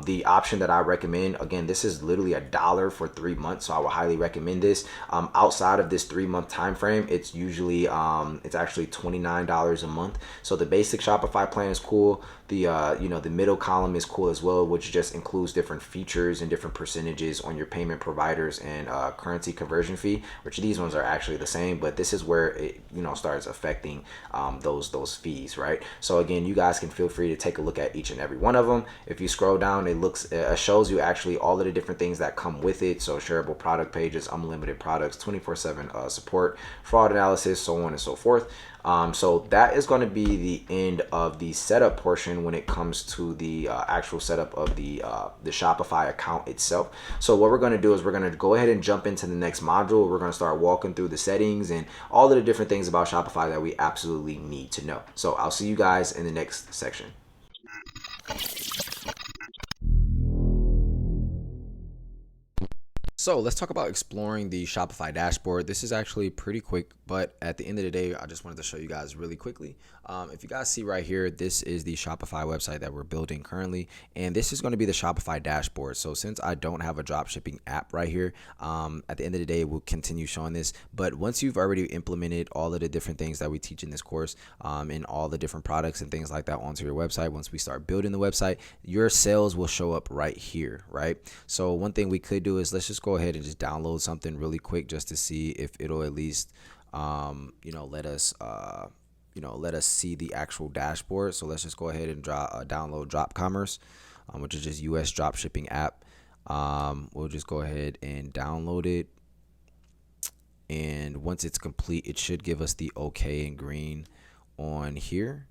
The option that I recommend, again, this is literally $1 for 3 months. So I would highly recommend this. Outside of this 3-month time frame, it's usually it's actually $29 a month. So the basic Shopify plan is cool. The middle column is cool as well, which just includes different features and different percentages on your payment providers and currency conversion fee, which these ones are actually the same, but this is where it starts affecting those fees, right? So again, you guys can feel free to take a look at each and every one of them. If you scroll down, it shows you actually all of the different things that come with it. So shareable product pages, unlimited products, 24/7 support, fraud analysis, so on and so forth. So that is going to be the end of the setup portion when it comes to the actual setup of the Shopify account itself. So what we're going to do is we're going to go ahead and jump into the next module. We're going to start walking through the settings and all of the different things about Shopify that we absolutely need to know. So I'll see you guys in the next section. So let's talk about exploring the Shopify dashboard. This is actually pretty quick, but at the end of the day, I just wanted to show you guys really quickly. If you guys see right here, this is the Shopify website that we're building currently, and this is going to be the Shopify dashboard. So since I don't have a drop shipping app right here, at the end of the day, we'll continue showing this. But once you've already implemented all of the different things that we teach in this course, and all the different products and things like that onto your website, once we start building the website, your sales will show up right here, right? So one thing we could do is let's just go ahead and just download something really quick just to see if it'll at least let us see the actual dashboard. So let's just go ahead and download Drop Commerce, which is just US drop shipping app. We'll just go ahead and download it, and once it's complete, it should give us the okay and green on here.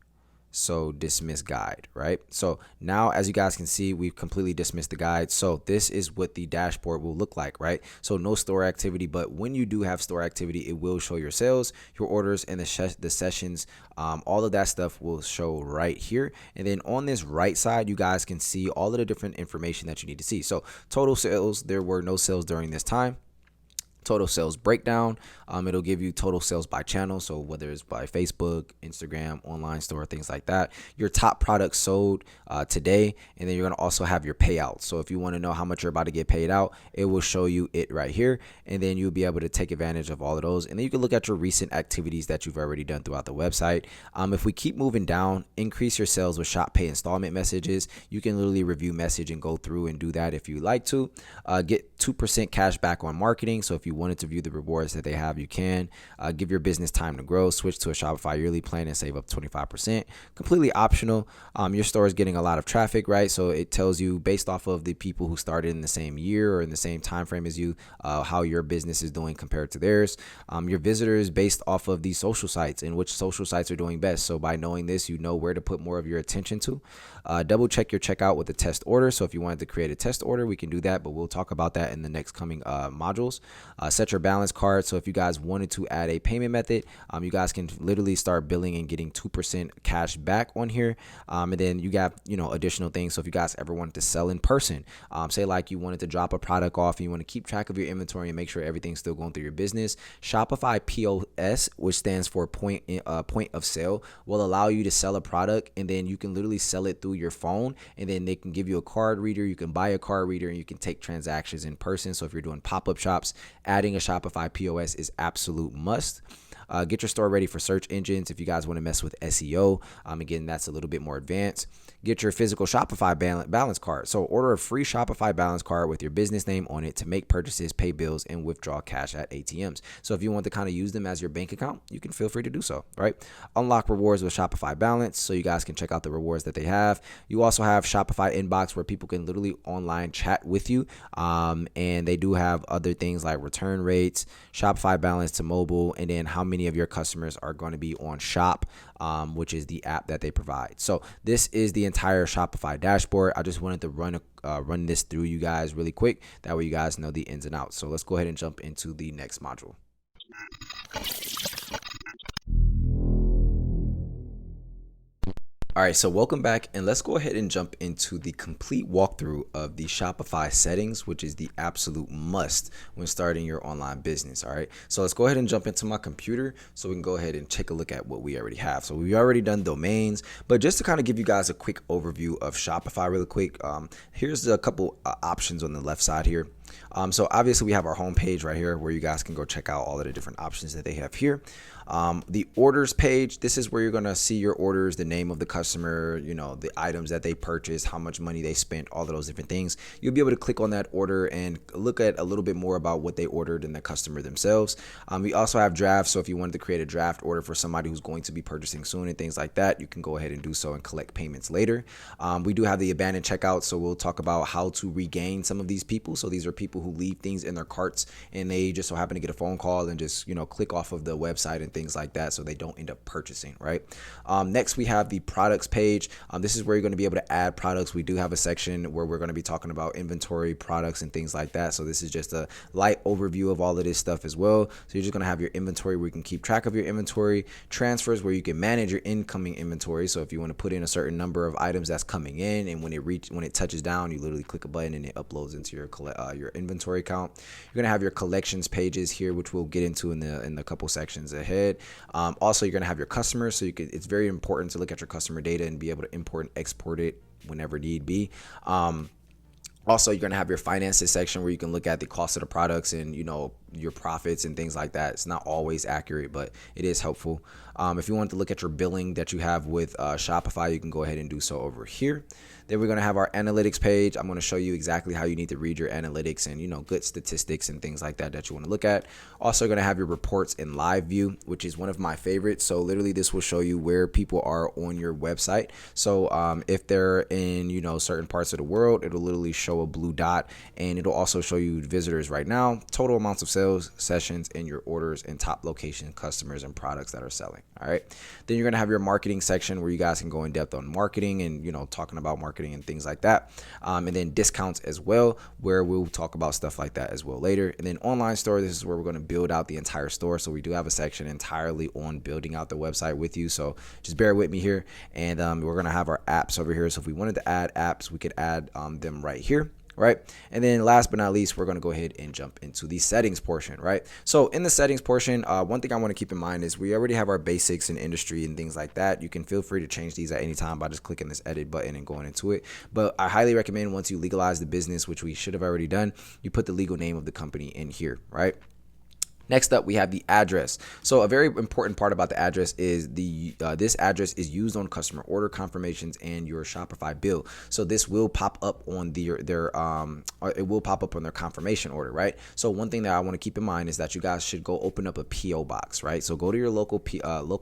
So dismiss guide, right? So now, as you guys can see, we've completely dismissed the guide. So this is what the dashboard will look like, right? So no store activity, but when you do have store activity, it will show your sales, your orders, and the sessions. All of that stuff will show right here. And then on this right side, you guys can see all of the different information that you need to see. So total sales, there were no sales during this time. Total sales breakdown. It'll give you total sales by channel, so whether it's by Facebook, Instagram, online store, things like that. Your top products sold today, and then you're going to also have your payouts. So if you want to know how much you're about to get paid out, it will show you it right here, and then you'll be able to take advantage of all of those. And then you can look at your recent activities that you've already done throughout the website. If we keep moving down, increase your sales with Shop Pay installment messages. You can literally review message and go through and do that if you like to. Get 2% cash back on marketing. So if you wanted to view the rewards that they have, you can. Give your business time to grow. Switch to a Shopify yearly plan and save up 25%. Completely optional. Your store is getting a lot of traffic, right? So it tells you based off of the people who started in the same year or in the same time frame as you, how your business is doing compared to theirs. Your visitors based off of these social sites and which social sites are doing best. So by knowing this, you know where to put more of your attention to. Double check your checkout with a test order. So if you wanted to create a test order, we can do that, but we'll talk about that in the next coming modules. Set your balance card. So if you guys wanted to add a payment method, you guys can literally start billing and getting 2% cash back on here. And then you got, additional things. So if you guys ever wanted to sell in person, say like you wanted to drop a product off and you want to keep track of your inventory and make sure everything's still going through your business, Shopify POS, which stands for point of sale, will allow you to sell a product, and then you can literally sell it through your phone, and then they can give you a card reader. You can buy a card reader and you can take transactions in person. So if you're doing pop-up shops, adding a Shopify POS is absolute must. Get your store ready for search engines if you guys want to mess with SEO. Again, that's a little bit more advanced. Get your physical Shopify balance card. So order a free Shopify balance card with your business name on it to make purchases, pay bills, and withdraw cash at ATMs. So if you want to kind of use them as your bank account, you can feel free to do so, right? Unlock rewards with Shopify Balance so you guys can check out the rewards that they have. You also have Shopify Inbox where people can literally online chat with you. And they do have other things like return rates, Shopify Balance to mobile, and then how many of your customers are going to be on Shop, which is the app that they provide. So this is the entire Shopify dashboard. I just wanted to run this through you guys really quick. That way you guys know the ins and outs. So let's go ahead and jump into the next module. All right, so welcome back, and let's go ahead and jump into the complete walkthrough of the Shopify settings, which is the absolute must when starting your online business. All right, so let's go ahead and jump into my computer so we can go ahead and take a look at what we already have. So we've already done domains, but just to kind of give you guys a quick overview of Shopify really quick, here's a couple options on the left side here. So obviously we have our home page right here where you guys can go check out all of the different options that they have here. The orders page, this is where you're going to see your orders, the name of the customer, the items that they purchased, how much money they spent, all of those different things. You'll be able to click on that order and look at a little bit more about what they ordered and the customer themselves. We also have drafts. So if you wanted to create a draft order for somebody who's going to be purchasing soon and things like that, you can go ahead and do so and collect payments later. We do have the abandoned checkout. So we'll talk about how to regain some of these people. So these are people who leave things in their carts and they just so happen to get a phone call and just, click off of the website and things like that, so they don't end up purchasing, right? Next, we have the products page. This is where you're going to be able to add products. We do have a section where we're going to be talking about inventory, products, and things like that. So this is just a light overview of all of this stuff as well. So you're just going to have your inventory where you can keep track of your inventory, transfers where you can manage your incoming inventory. So if you want to put in a certain number of items that's coming in, and when it touches down, you literally click a button and it uploads into your inventory account. You're going to have your collections pages here, which we'll get into in the couple sections ahead. Also, you're going to have your customers. So it's very important to look at your customer data and be able to import and export it whenever need be. Also, you're going to have your finances section where you can look at the cost of the products and, your profits and things like that. It's not always accurate, but it is helpful. If you want to look at your billing that you have with Shopify, you can go ahead and do so over here. Then we're going to have our analytics page. I'm going to show you exactly how you need to read your analytics and, good statistics and things like that you want to look at. Also, going to have your reports in live view, which is one of my favorites. So literally this will show you where people are on your website. So if they're in, certain parts of the world, it'll literally show a blue dot, and it'll also show you visitors right now, total amounts of sales, sales sessions and your orders and top location customers and products that are selling. All right. Then you're going to have your marketing section where you guys can go in depth on marketing and, talking about marketing and things like that. And then discounts as well, where we'll talk about stuff like that as well later. And then online store, this is where we're going to build out the entire store. So we do have a section entirely on building out the website with you. So just bear with me here. And we're going to have our apps over here. So if we wanted to add apps, we could add them right here. Right. And then last but not least, we're going to go ahead and jump into the settings portion. Right. So in the settings portion, one thing I want to keep in mind is we already have our basics in industry and things like that. You can feel free to change these at any time by just clicking this edit button and going into it. But I highly recommend once you legalize the business, which we should have already done, you put the legal name of the company in here. Right. Next up, we have the address. So a very important part about the address is this address is used on customer order confirmations and your Shopify bill. So this will pop up on it will pop up on their confirmation order, right? So one thing that I want to keep in mind is that you guys should go open up a PO box, right? So go to your local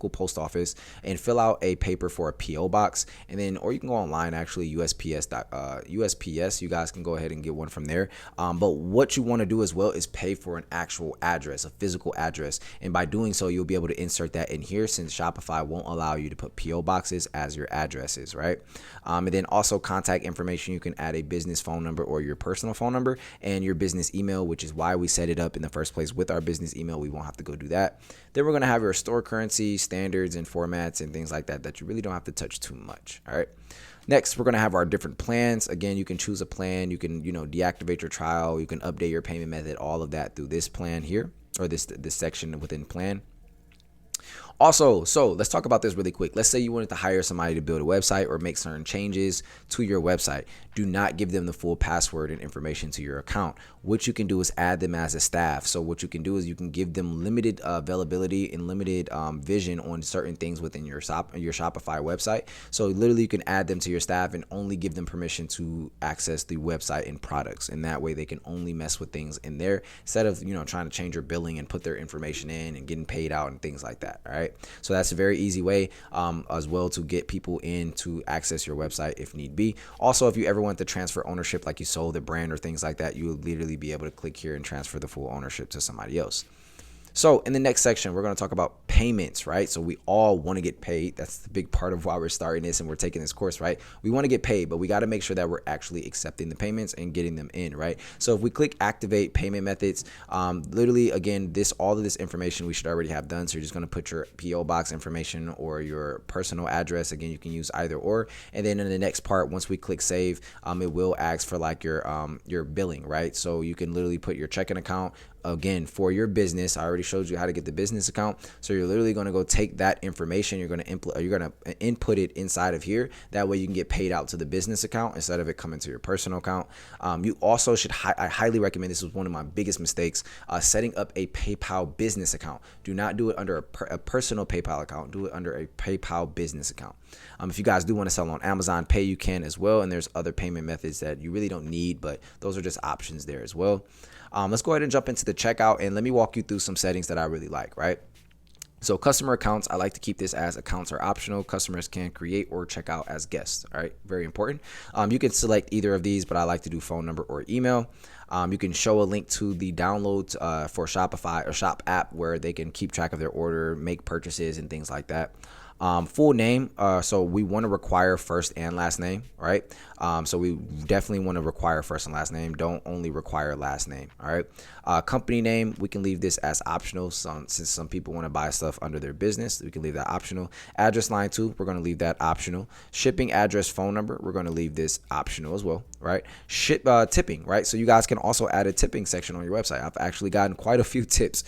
post office and fill out a paper for a PO box, and then or you can go online actually USPS. You guys can go ahead and get one from there. But what you want to do as well is pay for an actual address, a physical address, and by doing so you'll be able to insert that in here since Shopify won't allow you to put PO boxes as your addresses, right? And then also contact information, you can add a business phone number or your personal phone number and your business email, which is why we set it up in the first place with our business email. We won't have to go do that. Then we're going to have your store currency standards and formats and things like that you really don't have to touch too much. All right. Next, we're going to have our different plans. Again, you can choose a plan. You can, deactivate your trial. You can update your payment method, all of that through this plan here, or this section within plan. Also, so let's talk about this really quick. Let's say you wanted to hire somebody to build a website or make certain changes to your website. Do not give them the full password and information to your account. What you can do is add them as a staff. So what you can do is you can give them limited availability and limited vision on certain things within your Shopify website. So literally you can add them to your staff and only give them permission to access the website and products. And that way they can only mess with things in there instead of, trying to change your billing and put their information in and getting paid out and things like that. All right. So that's a very easy way as well to get people in to access your website if need be. Also, if you ever want to transfer ownership, like you sold the brand or things like that, you will literally be able to click here and transfer the full ownership to somebody else. So in the next section, we're going to talk about payments, right? So we all want to get paid. That's the big part of why we're starting this and we're taking this course, right? We want to get paid, but we got to make sure that we're actually accepting the payments and getting them in, right? So if we click activate payment methods, literally, again, all of this information we should already have done. So you're just going to put your PO box information or your personal address. Again, you can use either or. And then in the next part, once we click save, it will ask for like your billing, right? So you can literally put your checking account, again, for your business. I already showed you how to get the business account. So you're literally going to go take that information. You're going to input it inside of here. That way you can get paid out to the business account instead of it coming to your personal account. You also should, I highly recommend, this was one of my biggest mistakes, setting up a PayPal business account. Do not do it under a personal PayPal account. Do it under a PayPal business account. If you guys do want to sell on Amazon Pay, you can as well. And there's other payment methods that you really don't need, but those are just options there as well. Let's go ahead and jump into the checkout and let me walk you through some settings that I really like, right? So customer accounts, I like to keep this as accounts are optional. Customers can create or check out as guests. All right, very important. You can select either of these, but I like to do phone number or email. You can show a link to the downloads for Shopify or Shop app where they can keep track of their order, make purchases and things like that. Full name. So we want to require first and last name, right? So we definitely want to require first and last name. Don't only require last name. All right. Company name, we can leave this as optional. Since some people want to buy stuff under their business, we can leave that optional. Address line 2, we're going to leave that optional. Shipping address, phone number, we're going to leave this optional as well, right? Tipping, right? So you guys can also add a tipping section on your website. I've actually gotten quite a few tips.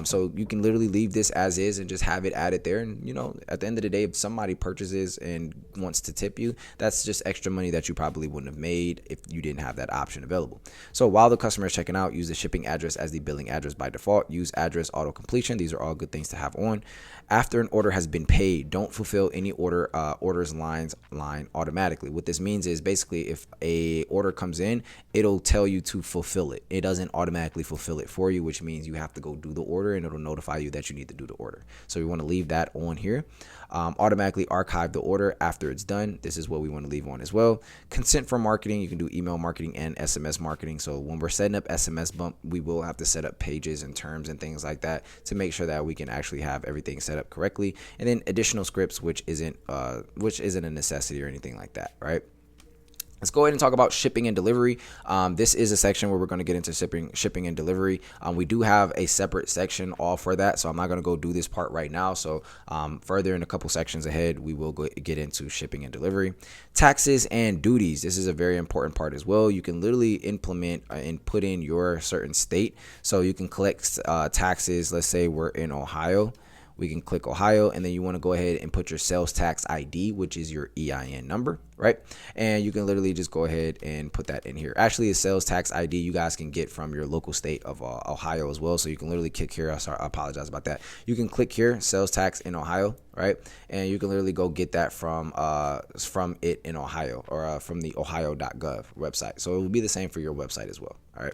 So you can literally leave this as is and just have it added there. And, at the end of the day, if somebody purchases and wants to tip you, that's just extra money that you probably wouldn't have made if you didn't have that option available. So while the customer is checking out, use the shipping address as the billing address by default. Use address auto completion. These are all good things to have on. After an order has been paid, don't fulfill any orders line automatically. What this means is basically if a order comes in, it'll tell you to fulfill it. It doesn't automatically fulfill it for you, which means you have to go do the order, and it'll notify you that you need to do the order. So we want to leave that on here. Automatically archive the order after it's done. This is what we want to leave on as well. Consent for marketing. You can do email marketing and SMS marketing. So when we're setting up SMS bump, we will have to set up pages and terms and things like that to make sure that we can actually have everything set up correctly. And then additional scripts, which isn't a necessity or anything like that, right? Let's go ahead and talk about shipping and delivery. This is a section where we're going to get into shipping and delivery. We do have a separate section all for that, so I'm not going to go do this part right now. So further in a couple sections ahead, we will get into shipping and delivery. Taxes and duties. This is a very important part as well. You can literally implement and put in your certain state. So you can collect taxes. Let's say we're in Ohio. We can click Ohio, and then you want to go ahead and put your sales tax ID, which is your EIN number, right? And you can literally just go ahead and put that in here. Actually, a sales tax ID you guys can get from your local state of Ohio as well. So you can literally click here. Sorry, I apologize about that. You can click here, sales tax in Ohio, right? And you can literally go get that from it in Ohio or from the ohio.gov website. So it will be the same for your website as well, all right?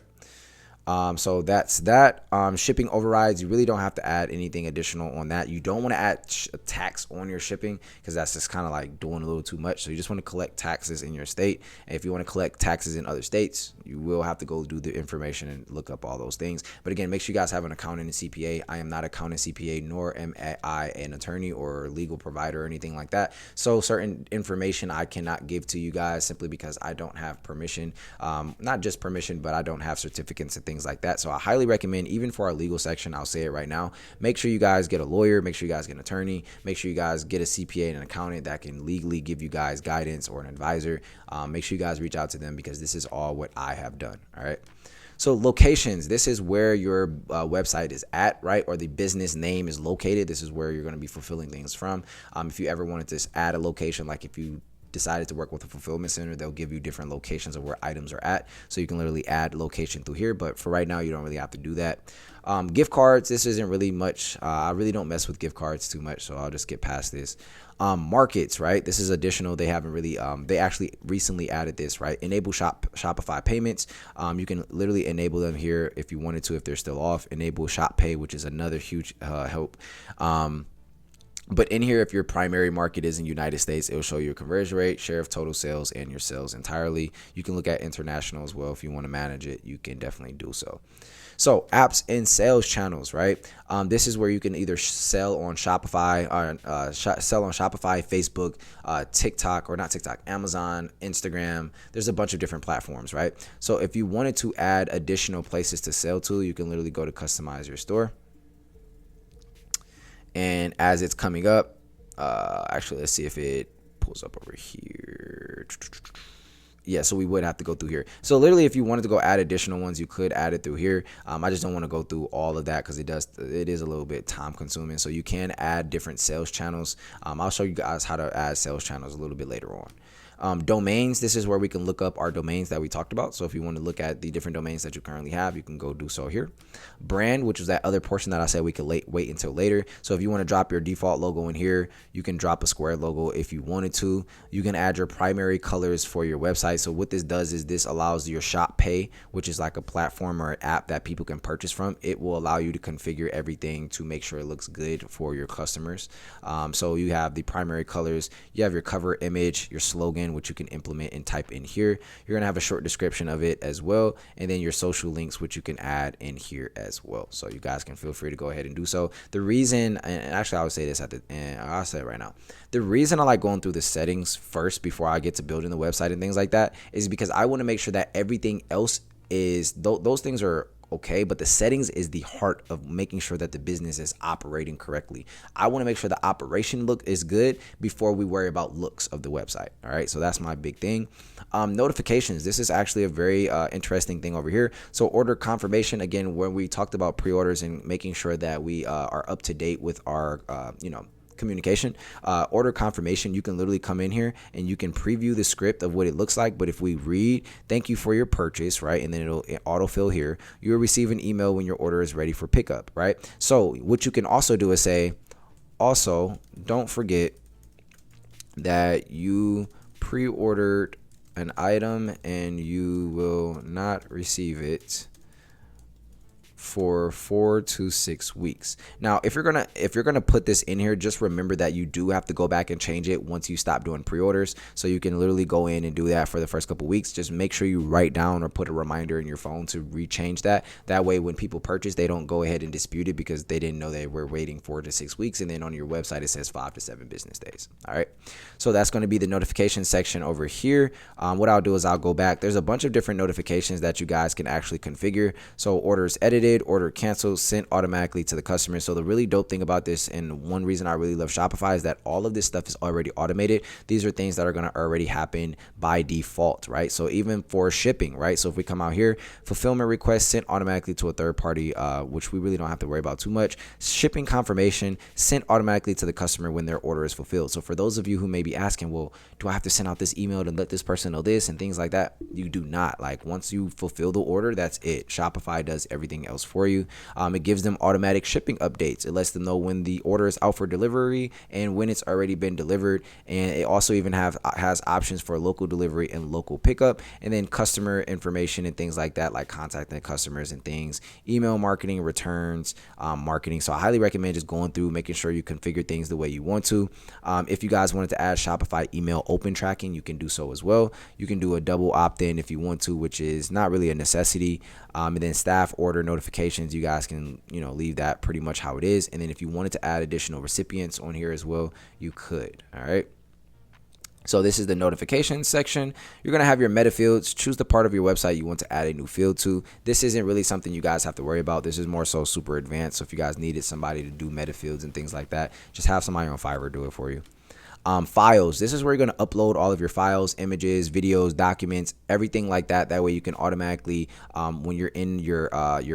So that's that. Shipping overrides, you really don't have to add anything additional on that. You don't want to add a tax on your shipping because that's just kind of like doing a little too much. So you just want to collect taxes in your state. And if you want to collect taxes in other states, you will have to go do the information and look up all those things. But again, make sure you guys have an accountant and CPA. I am not an accountant CPA, nor am I an attorney or legal provider or anything like that. So certain information I cannot give to you guys simply because I don't have permission. Not just permission, but I don't have certificates and things like that. So I highly recommend, even for our legal section, I'll say it right now, make sure you guys get a lawyer, make sure you guys get an attorney, make sure you guys get a CPA and an accountant that can legally give you guys guidance, or an advisor. Make sure you guys reach out to them because this is all what I have done. All right. So locations, this is where your website is at, right? Or the business name is located. This is where you're going to be fulfilling things from. If you ever wanted to add a location, like if you decided to work with a fulfillment center, they'll give you different locations of where items are at. So you can literally add location through here. But for right now, you don't really have to do that. Gift cards, this isn't really much. I really don't mess with gift cards too much, so I'll just get past this. Markets, right? This is additional. They haven't really, they actually recently added this, right? Enable Shopify payments. You can literally enable them here if you wanted to, if they're still off. Enable Shop Pay, which is another huge help. But in here, if your primary market is in United States, it'll show your conversion rate, share of total sales, and your sales entirely. You can look at international as well. If you want to manage it, you can definitely do so. So apps and sales channels, right? This is where you can either sell on Shopify, or sell on Shopify, Facebook, TikTok, or not TikTok, Amazon, Instagram. There's a bunch of different platforms, right? So if you wanted to add additional places to sell to, you can literally go to customize your store. And as it's coming up, actually, let's see if it pulls up over here. Yeah, so we would have to go through here. So literally, if you wanted to go add additional ones, you could add it through here. I just don't want to go through all of that because it is a little bit time consuming. So you can add different sales channels. I'll show you guys how to add sales channels a little bit later on. Domains, this is where we can look up our domains that we talked about. So if you want to look at the different domains that you currently have, you can go do so here. Brand, which is that other portion that I said we could wait until later. So if you want to drop your default logo in here, you can drop a square logo if you wanted to. You can add your primary colors for your website. So what this does is this allows your Shop Pay, which is like a platform or an app that people can purchase from. It will allow you to configure everything to make sure it looks good for your customers. So you have the primary colors, you have your cover image, your slogan, which you can implement and type in here. You're going to have a short description of it as well. And then your social links, which you can add in here as well. So you guys can feel free to go ahead and do so. The reason, and actually I would say this at the end, I'll say it right now. The reason I like going through the settings first before I get to building the website and things like that is because I want to make sure that everything else is, those things are okay, but the settings is the heart of making sure that the business is operating correctly. I want to make sure the operation look is good before we worry about looks of the website. All right, so that's my big thing. Notifications, this is actually a very interesting thing over here. So order confirmation, again, when we talked about pre-orders and making sure that we are up to date with our communication, order confirmation, you can literally come in here and you can preview the script of what it looks like. But if we read, thank you for your purchase, right, and then it'll autofill here, you'll receive an email when your order is ready for pickup, right? So what you can also do is say, also, don't forget that you pre-ordered an item and you will not receive it for 4 to 6 weeks. Now, if you're gonna put this in here, just remember that you do have to go back and change it once you stop doing pre-orders. So you can literally go in and do that for the first couple weeks. Just make sure you write down or put a reminder in your phone to rechange that. That way, when people purchase, they don't go ahead and dispute it because they didn't know they were waiting 4 to 6 weeks, and then on your website it says 5 to 7 business days. All right. So that's going to be the notification section over here. What I'll do is I'll go back. There's a bunch of different notifications that you guys can actually configure. So orders edited, order canceled, sent automatically to the customer. So the really dope thing about this, and one reason I really love Shopify, is that all of this stuff is already automated. These are things that are going to already happen by default, right? So even for shipping, right? So if we come out here, fulfillment request sent automatically to a third party, which we really don't have to worry about too much. Shipping confirmation sent automatically to the customer when their order is fulfilled. So for those of you who may be asking, well, do I have to send out this email to let this person know this and things like that? You do not. Like, once you fulfill the order, that's it. Shopify does everything else for you. It gives them automatic shipping updates. It lets them know when the order is out for delivery and when it's already been delivered. And it also even has options for local delivery and local pickup, and then customer information and things like that, like contacting customers and things, email marketing, returns, marketing. So I highly recommend just going through, making sure you configure things the way you want to. If you guys wanted to add Shopify email open tracking, you can do so as well. You can do a double opt-in if you want to, which is not really a necessity. And then staff order notifications, you guys can, leave that pretty much how it is. And then if you wanted to add additional recipients on here as well, you could. All right. So this is the notifications section. You're going to have your meta fields. Choose the part of your website you want to add a new field to. This isn't really something you guys have to worry about. This is more so super advanced. So if you guys needed somebody to do meta fields and things like that, just have somebody on Fiverr do it for you. Files. This is where you're going to upload all of your files, images, videos, documents, everything like that. That way you can automatically, when you're in your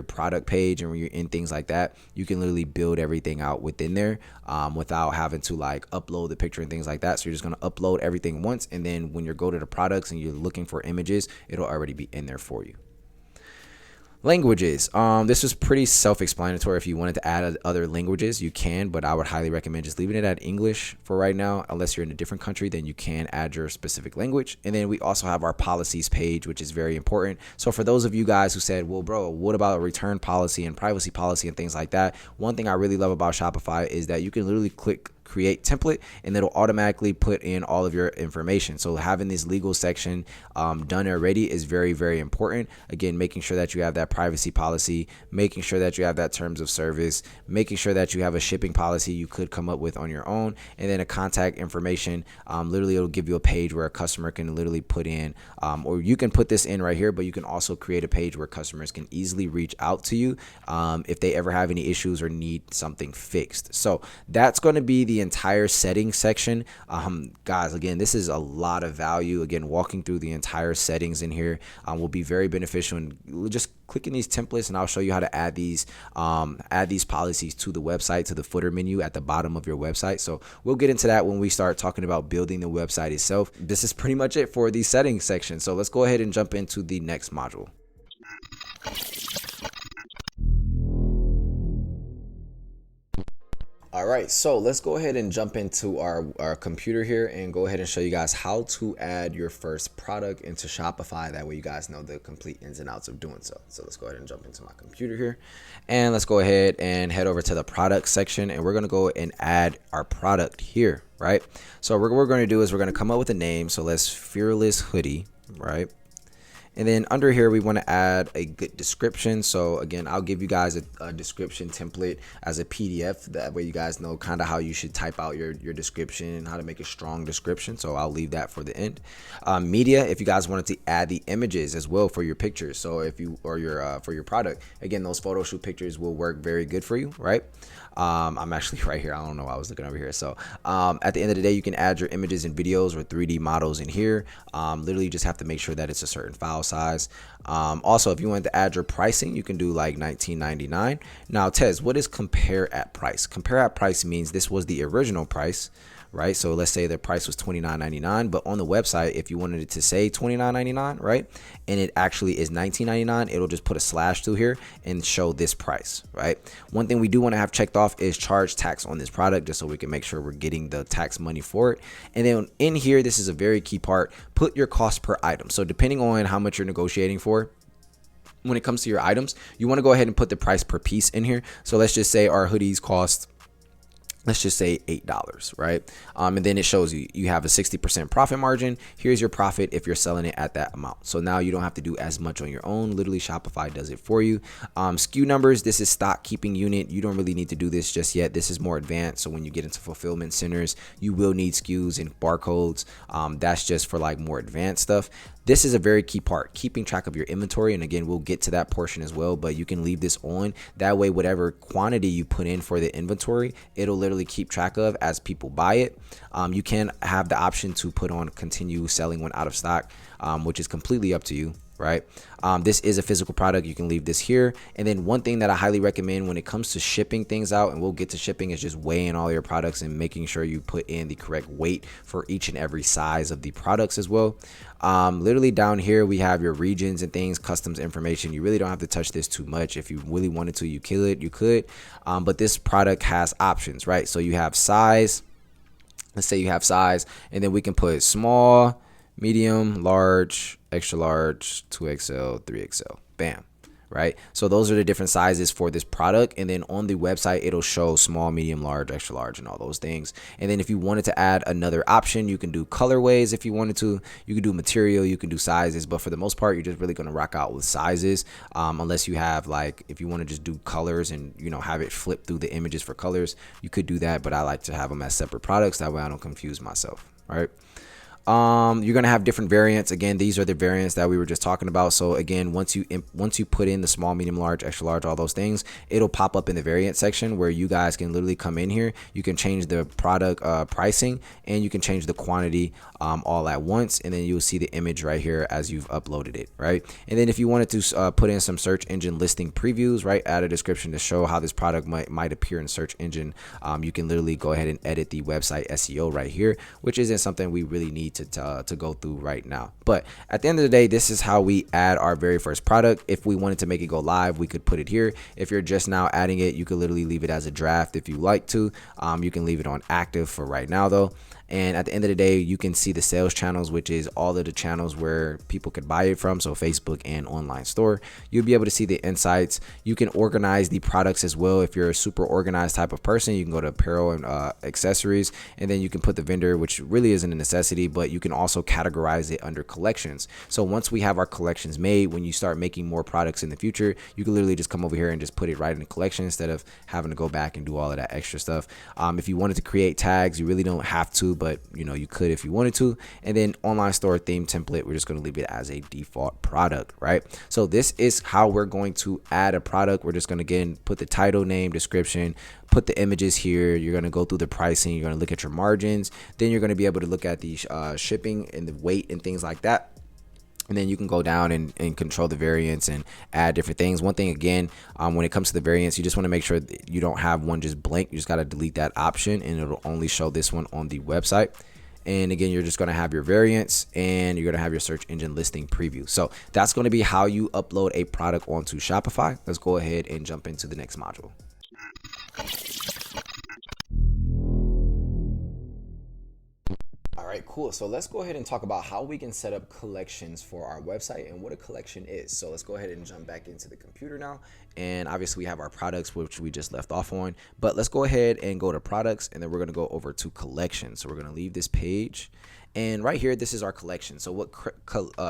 product page and when you're in things like that, you can literally build everything out within there without having to like upload the picture and things like that. So you're just going to upload everything once, and then when you go to the products and you're looking for images, it'll already be in there for you. Languages. This is pretty self-explanatory. If you wanted to add other languages, you can, but I would highly recommend just leaving it at English for right now. Unless you're in a different country, then you can add your specific language. And then we also have our policies page, which is very important. So for those of you guys who said, well, bro, what about a return policy and privacy policy and things like that? One thing I really love about Shopify is that you can literally click create template and it'll automatically put in all of your information. So having this legal section done already is very, very important. Again, making sure that you have that privacy policy, making sure that you have that terms of service, making sure that you have a shipping policy you could come up with on your own, and then a contact information. Literally, it'll give you a page where a customer can literally put in, or you can put this in right here, but you can also create a page where customers can easily reach out to you if they ever have any issues or need something fixed. So that's going to be the entire settings section. Guys, again, this is a lot of value. Again, walking through the entire settings in here will be very beneficial, and just clicking these templates, and I'll show you how to add these policies to the website, to the footer menu at the bottom of your website. So we'll get into that when we start talking about building the website itself. This is pretty much it for the settings section. So let's go ahead and jump into the next module. All right, so let's go ahead and jump into our computer here and go ahead and show you guys how to add your first product into Shopify. That way you guys know the complete ins and outs of doing so. So let's go ahead and jump into my computer here, and let's go ahead and head over to the product section, and we're gonna go and add our product here, right? So what we're gonna do is we're gonna come up with a name. So let's Fearless Hoodie, right? And then under here, we want to add a good description. So again, I'll give you guys a description template as a PDF. That way you guys know kind of how you should type out your description and how to make a strong description. So I'll leave that for the end. Media, if you guys wanted to add the images as well for your pictures. So if you, or your for your product, again, those photo shoot pictures will work very good for you, right? I'm actually right here. I don't know why I was looking over here. So at the end of the day, you can add your images and videos or 3D models in here. Literally, you just have to make sure that it's a certain file small size. Also, if you wanted to add your pricing, you can do like $19.99. Now, Tez, what is compare at price? Compare at price means this was the original price, right? So let's say the price was $29.99, but on the website, if you wanted it to say $29.99, right, and it actually is $19.99, it'll just put a slash through here and show this price, right? One thing we do want to have checked off is charge tax on this product, just so we can make sure we're getting the tax money for it. And then in here, this is a very key part, put your cost per item. So depending on how much you're negotiating for, when it comes to your items, you want to go ahead and put the price per piece in here. So let's just say our hoodies cost, let's just say $8, right? And then it shows you have a 60% profit margin. Here's your profit if you're selling it at that amount. So now you don't have to do as much on your own. Literally, Shopify does it for you. SKU numbers, this is stock keeping unit. You don't really need to do this just yet. This is more advanced. So when you get into fulfillment centers, you will need SKUs and barcodes. That's just for like more advanced stuff. This is a very key part, keeping track of your inventory. And again, we'll get to that portion as well, but you can leave this on. That way, whatever quantity you put in for the inventory, it'll literally keep track of as people buy it. You can have the option to put on continue selling when out of stock, which is completely up to you, right? This is a physical product. You can leave this here. And then one thing that I highly recommend when it comes to shipping things out, and we'll get to shipping, is just weighing all your products and making sure you put in the correct weight for each and every size of the products as well. Literally down here, we have your regions and things, customs information. You really don't have to touch this too much. If you really wanted to, you could. But this product has options, right? So you have size. Let's say you have size, and then we can put small, medium, large, extra large, 2XL, 3XL. Bam. Right? So those are the different sizes for this product. And then on the website, it'll show small, medium, large, extra large, and all those things. And then if you wanted to add another option, you can do colorways if you wanted to. You can do material, you can do sizes. But for the most part, you're just really going to rock out with sizes. Unless you have, like, if you want to just do colors and, you know, have it flip through the images for colors, you could do that. But I like to have them as separate products. That way I don't confuse myself. All right. You're gonna have different variants. Again, these are the variants that we were just talking about. So again, once you put in the small, medium, large, extra large, all those things, it'll pop up in the variant section where you guys can literally come in here. You can change the product pricing, and you can change the quantity all at once, and then you'll see the image right here as you've uploaded it, right? And then if you wanted to put in some search engine listing previews, right, add a description to show how this product might appear in search engine, you can literally go ahead and edit the website SEO right here, which isn't something we really need to go through right now. But at the end of the day, this is how we add our very first product. If we wanted to make it go live, we could put it here. If you're just now adding it, you could literally leave it as a draft if you like to. You can leave it on active for right now though. And at the end of the day, you can see the sales channels, which is all of the channels where people could buy it from. So Facebook and online store. You'll be able to see the insights. You can organize the products as well. If you're a super organized type of person, you can go to apparel and accessories, and then you can put the vendor, which really isn't a necessity, but you can also categorize it under collections. So once we have our collections made, when you start making more products in the future, you can literally just come over here and just put it right in the collection instead of having to go back and do all of that extra stuff. If you wanted to create tags, you really don't have to, but you know, you could if you wanted to. And then online store theme template, we're just going to leave it as a default product, right? So this is how we're going to add a product. We're just going to again put the title, name, description, put the images here. You're going to go through the pricing, you're going to look at your margins, then you're going to be able to look at the shipping and the weight and things like that. And then you can go down and control the variants and add different things. One thing, again, when it comes to the variants, you just want to make sure that you don't have one just blank. You just got to delete that option, and it'll only show this one on the website. And again, you're just going to have your variants, and you're going to have your search engine listing preview. So that's going to be how you upload a product onto Shopify. Let's go ahead and jump into the next module. All right, cool. So let's go ahead and talk about how we can set up collections for our website and what a collection is. So let's go ahead and jump back into the computer now. And obviously we have our products, which we just left off on, but let's go ahead and go to products, and then we're going to go over to collections. So we're going to leave this page. And right here, this is our collection. So what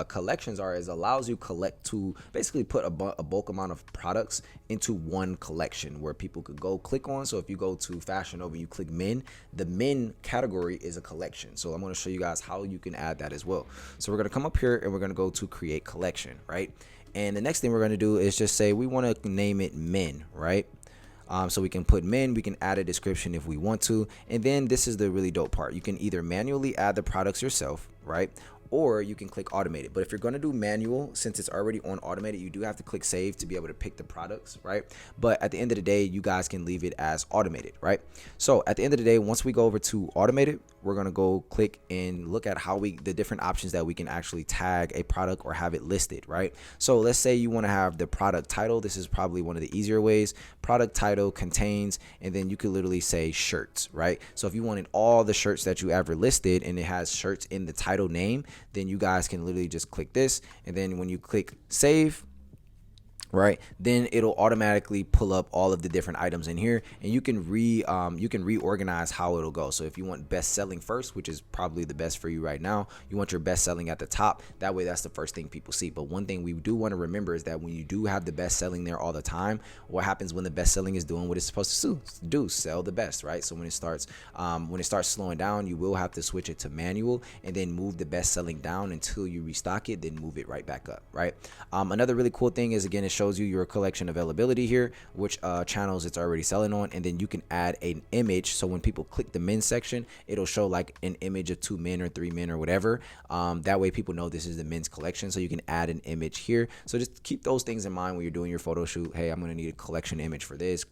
collections are is allows you to basically put a bulk amount of products into one collection where people could go click on. So if you go to Fashion Nova, you click men, the men category is a collection. So I'm going to show you guys how you can add that as well. So we're going to come up here and we're going to go to create collection, right? And the next thing we're going to do is just say we want to name it men, right? So we can put men, we can add a description if we want to. And then this is the really dope part. You can either manually add the products yourself, right? or you can click automated. But if you're going to do manual, since it's already on automated, you do have to click save to be able to pick the products, right? But at the end of the day, you guys can leave it as automated, right? So at the end of the day, once we go over to automated, we're going to go click and look at how the different options that we can actually tag a product or have it listed, right? So let's say you want to have the product title. This is probably one of the easier ways. Product title contains, and then you could literally say shirts, right? So if you wanted all the shirts that you ever listed and it has shirts in the title name, then you guys can literally just click this, and then when you click save, right, then it'll automatically pull up all of the different items in here, and you can reorganize how it'll go. So if you want best selling first, which is probably the best for you right now, you want your best selling at the top. That way that's the first thing people see. But one thing we do want to remember is that when you do have the best selling there all the time, what happens when the best selling is doing what it's supposed to do, sell the best, right? So when it starts slowing down, you will have to switch it to manual and then move the best selling down until you restock it, then move it right back up, right? Another really cool thing is, again, it shows you your collection availability here, which channels it's already selling on, and then you can add an image. So when people click the men's section, it'll show like an image of 2 men or 3 men or whatever. That way people know this is the men's collection. So you can add an image here. So just keep those things in mind when you're doing your photo shoot. Hey, I'm going to need a collection image for this,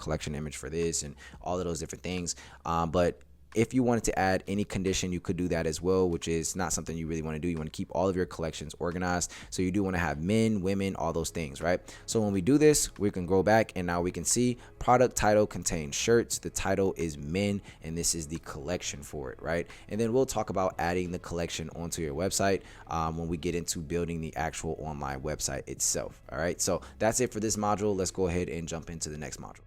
and all of those different things. But if you wanted to add any condition, you could do that as well, which is not something you really want to do. You want to keep all of your collections organized. So you do want to have men, women, all those things, right? So when we do this, we can go back and now we can see product title contains shirts. The title is men, and this is the collection for it, right? And then we'll talk about adding the collection onto your website when we get into building the actual online website itself. All right. So that's it for this module. Let's go ahead and jump into the next module.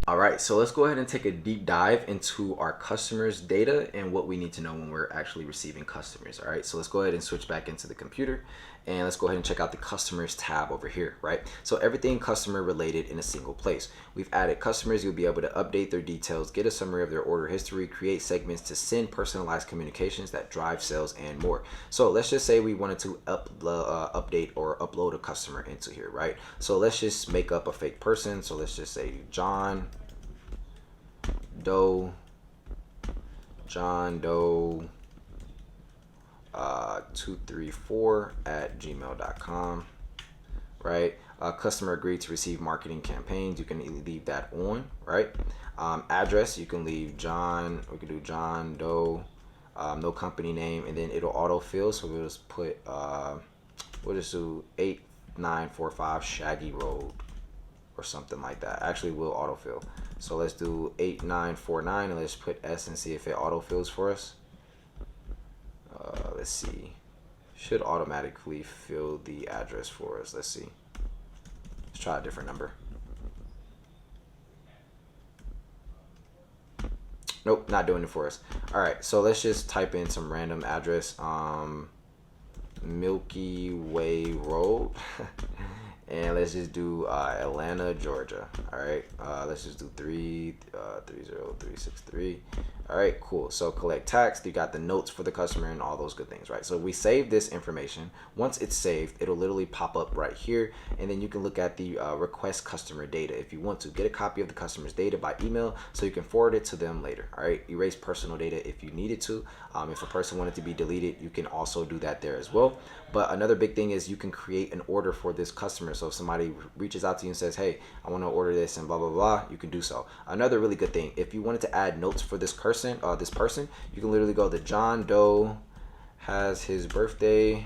All right, so let's go ahead and take a deep dive into our customers' data and what we need to know when we're actually receiving customers. All right, so let's go ahead and switch back into the computer, and let's go ahead and check out the customers tab over here, right? So everything customer related in a single place. We've added customers. You'll be able to update their details, get a summary of their order history, create segments to send personalized communications that drive sales, and more. So let's just say we wanted to update or upload a customer into here, right? So let's just make up a fake person. So let's just say John Doe 234 at gmail.com, right? Customer agreed to receive marketing campaigns. You can leave that on, right? Address, you can leave John. We can do John Doe, no company name, and then it'll autofill. So we'll just put we'll just do 8945 Shaggy Road or something like that. Actually, will autofill. So let's do 8949 and let's put S and see if it autofills for us. Let's see. Should automatically fill the address for us. Let's see. Let's try a different number. Nope, not doing it for us. All right, so let's just type in some random address. Milky Way Road. And let's just do Atlanta, Georgia. All right, let's just do 30363. All right, cool. So collect tax. You got the notes for the customer and all those good things, right? So we save this information. Once it's saved, it'll literally pop up right here, and then you can look at the request customer data if you want to. Get a copy of the customer's data by email so you can forward it to them later. All right, erase personal data if you needed to. If a person wanted to be deleted, you can also do that there as well. But another big thing is you can create an order for this customer. So if somebody reaches out to you and says, hey, I want to order this and blah, blah, blah, you can do so. Another really good thing, if you wanted to add notes for this person, you can literally go to John Doe has his birthday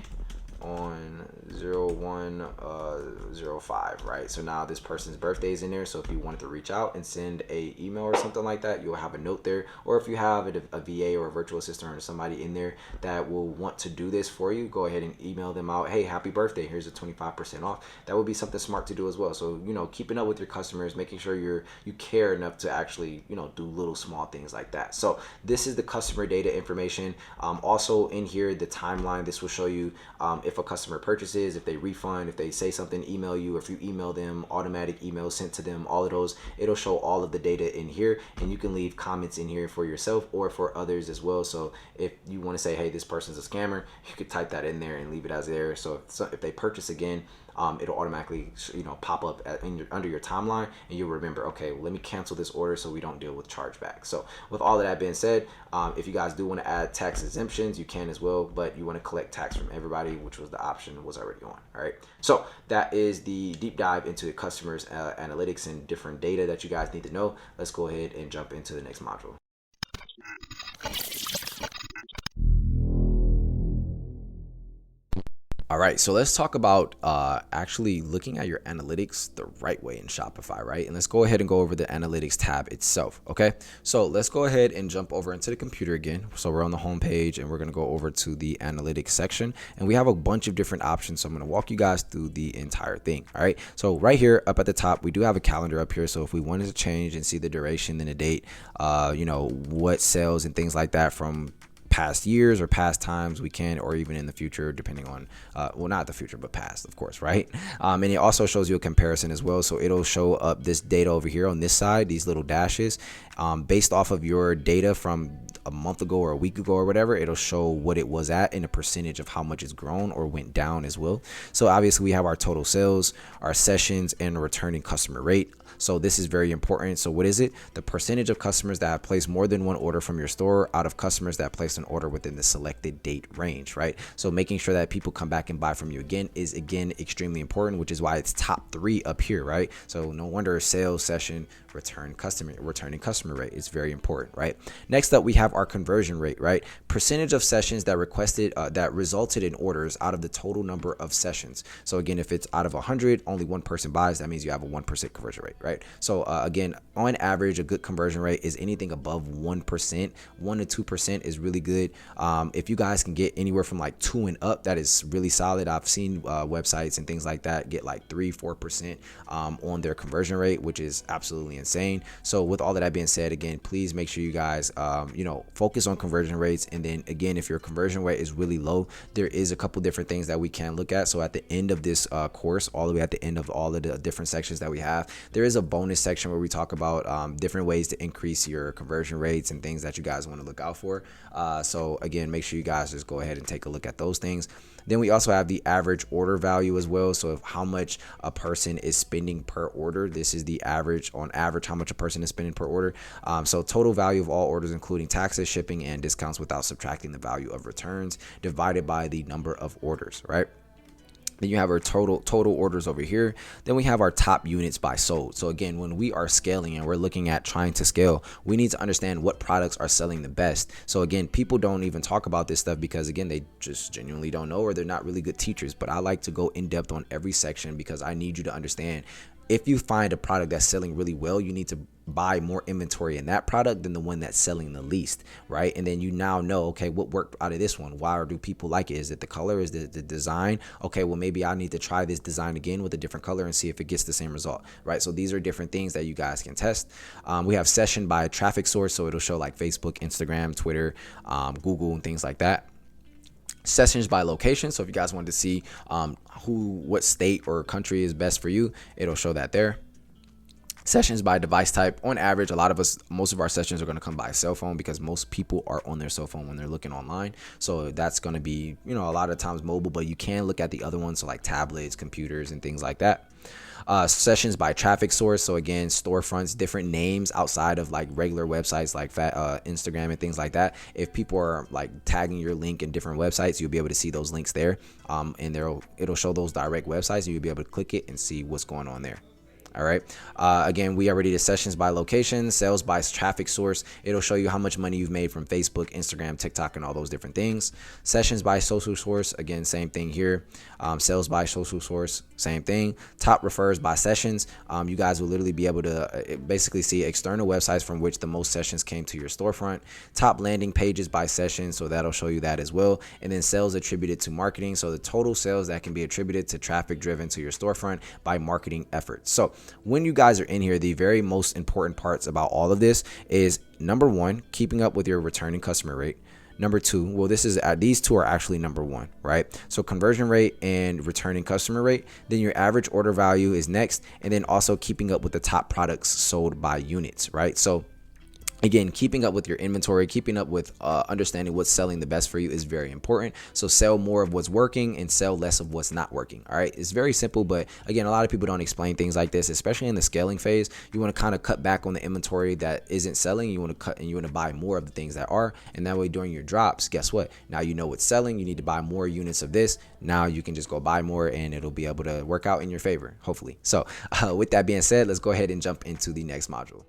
on 01/05, right? So now this person's birthday is in there. So if you wanted to reach out and send a email or something like that, you'll have a note there. Or if you have a VA or a virtual assistant or somebody in there that will want to do this for you, go ahead and email them out. Hey, happy birthday. Here's a 25% off. That would be something smart to do as well. So, keeping up with your customers, making sure you care enough to actually, do little small things like that. So this is the customer data information. Also in here, the timeline, this will show you if a customer purchases, if they refund, if they say something, email you, if you email them, automatic emails sent to them, all of those, it'll show all of the data in here, and you can leave comments in here for yourself or for others as well. So if you want to say, hey, this person's a scammer, you could type that in there and leave it as there. So if they purchase again, it'll automatically pop up under your timeline, and you'll remember, okay, well, let me cancel this order so we don't deal with chargeback. So with all of that being said, if you guys do want to add tax exemptions, you can as well, but you want to collect tax from everybody, which was the option was already on. All right, so that is the deep dive into the customers analytics and different data that you guys need to know. Let's go ahead and jump into the next module. All right, so let's talk about actually looking at your analytics the right way in Shopify, right? And let's go ahead and go over the analytics tab itself, okay? So let's go ahead and jump over into the computer again. So we're on the home page and we're gonna go over to the analytics section, and we have a bunch of different options. So I'm gonna walk you guys through the entire thing, all right? So right here up at the top, we do have a calendar up here. So if we wanted to change and see the duration and the date, what sales and things like that from past years or past times, we can, or even in the future, depending on not the future but past, of course, right? And it also shows you a comparison as well. So it'll show up this data over here on this side, these little dashes, based off of your data from a month ago or a week ago or whatever. It'll show what it was at in a percentage of how much it's grown or went down as well. So obviously we have our total sales, our sessions, and returning customer rate. So this is very important. So what is it? The percentage of customers that have placed more than one order from your store out of customers that placed an order within the selected date range, right? So making sure that people come back and buy from you again is extremely important, which is why it's top 3 up here, right? So no wonder sales, session, returning customer rate is very important, right? Next up, we have our conversion rate, right? Percentage of sessions that resulted in orders out of the total number of sessions. So again, if it's out of 100, only one person buys, that means you have a 1% conversion rate, right? So again, on average, a good conversion rate is anything above 1%. 1 to 2% is really good. If you guys can get anywhere from like 2 and up, that is really solid. I've seen websites and things like that get like 3-4% on their conversion rate, which is absolutely insane. So with all of that being said, again, please make sure you guys focus on conversion rates. And then again, if your conversion rate is really low, there is a couple different things that we can look at. So at the end of this course, all the way at the end of all of the different sections that we have, there is a bonus section where we talk about different ways to increase your conversion rates and things that you guys want to look out for. So again, make sure you guys just go ahead and take a look at those things. Then we also have the average order value as well. So how much a person is spending per order. This is the average, on average, how much a person is spending per order. So total value of all orders, including taxes, shipping, and discounts without subtracting the value of returns, divided by the number of orders, right? Then you have our total orders over here. Then we have our top units by sold. So again, when we are scaling and we're looking at trying to scale, we need to understand what products are selling the best. So again, people don't even talk about this stuff because again, they just genuinely don't know, or they're not really good teachers. But I like to go in depth on every section because I need you to understand, if you find a product that's selling really well, you need to buy more inventory in that product than the one that's selling the least, right? And then you now know, okay, what worked out of this one? Why do people like it? Is it the color? Is it the design? Okay, well, maybe I need to try this design again with a different color and see if it gets the same result, right? So these are different things that you guys can test. We have session by traffic source, so it'll show like Facebook, Instagram, Twitter, Google, and things like that. Sessions by location, so if you guys wanted to see what state or country is best for you, it'll show that there. Sessions by device type. On average, most of our sessions are going to come by cell phone because most people are on their cell phone when they're looking online. So that's going to be, a lot of times mobile, but you can look at the other ones, so like tablets, computers, and things like that. Sessions by traffic source. So again, storefronts, different names outside of like regular websites like Instagram and things like that. If people are like tagging your link in different websites, you'll be able to see those links there. And it'll show those direct websites, and you'll be able to click it and see what's going on there. All right. Again, we already did sessions by location, sales by traffic source. It'll show you how much money you've made from Facebook, Instagram, TikTok, and all those different things. Sessions by social source. Again, same thing here. Sales by social source, same thing. Top refers by sessions. You guys will literally be able to basically see external websites from which the most sessions came to your storefront. Top landing pages by session. So that'll show you that as well. And then sales attributed to marketing. So the total sales that can be attributed to traffic driven to your storefront by marketing efforts. So when you guys are in here, the very most important parts about all of this is, number one, keeping up with your returning customer rate. Number two, well, these two are actually number one, right? So conversion rate and returning customer rate. Then your average order value is next. And then also keeping up with the top products sold by units, right? So Again, keeping up with your inventory, keeping up with understanding what's selling the best for you is very important. So sell more of what's working and sell less of what's not working. All right. It's very simple, but again, a lot of people don't explain things like this, especially in the scaling phase. You want to kind of cut back on the inventory that isn't selling. You want to cut and you want to buy more of the things that are. And that way during your drops, guess what? Now you know what's selling. You need to buy more units of this. Now you can just go buy more and it'll be able to work out in your favor, hopefully. So with that being said, let's go ahead and jump into the next module.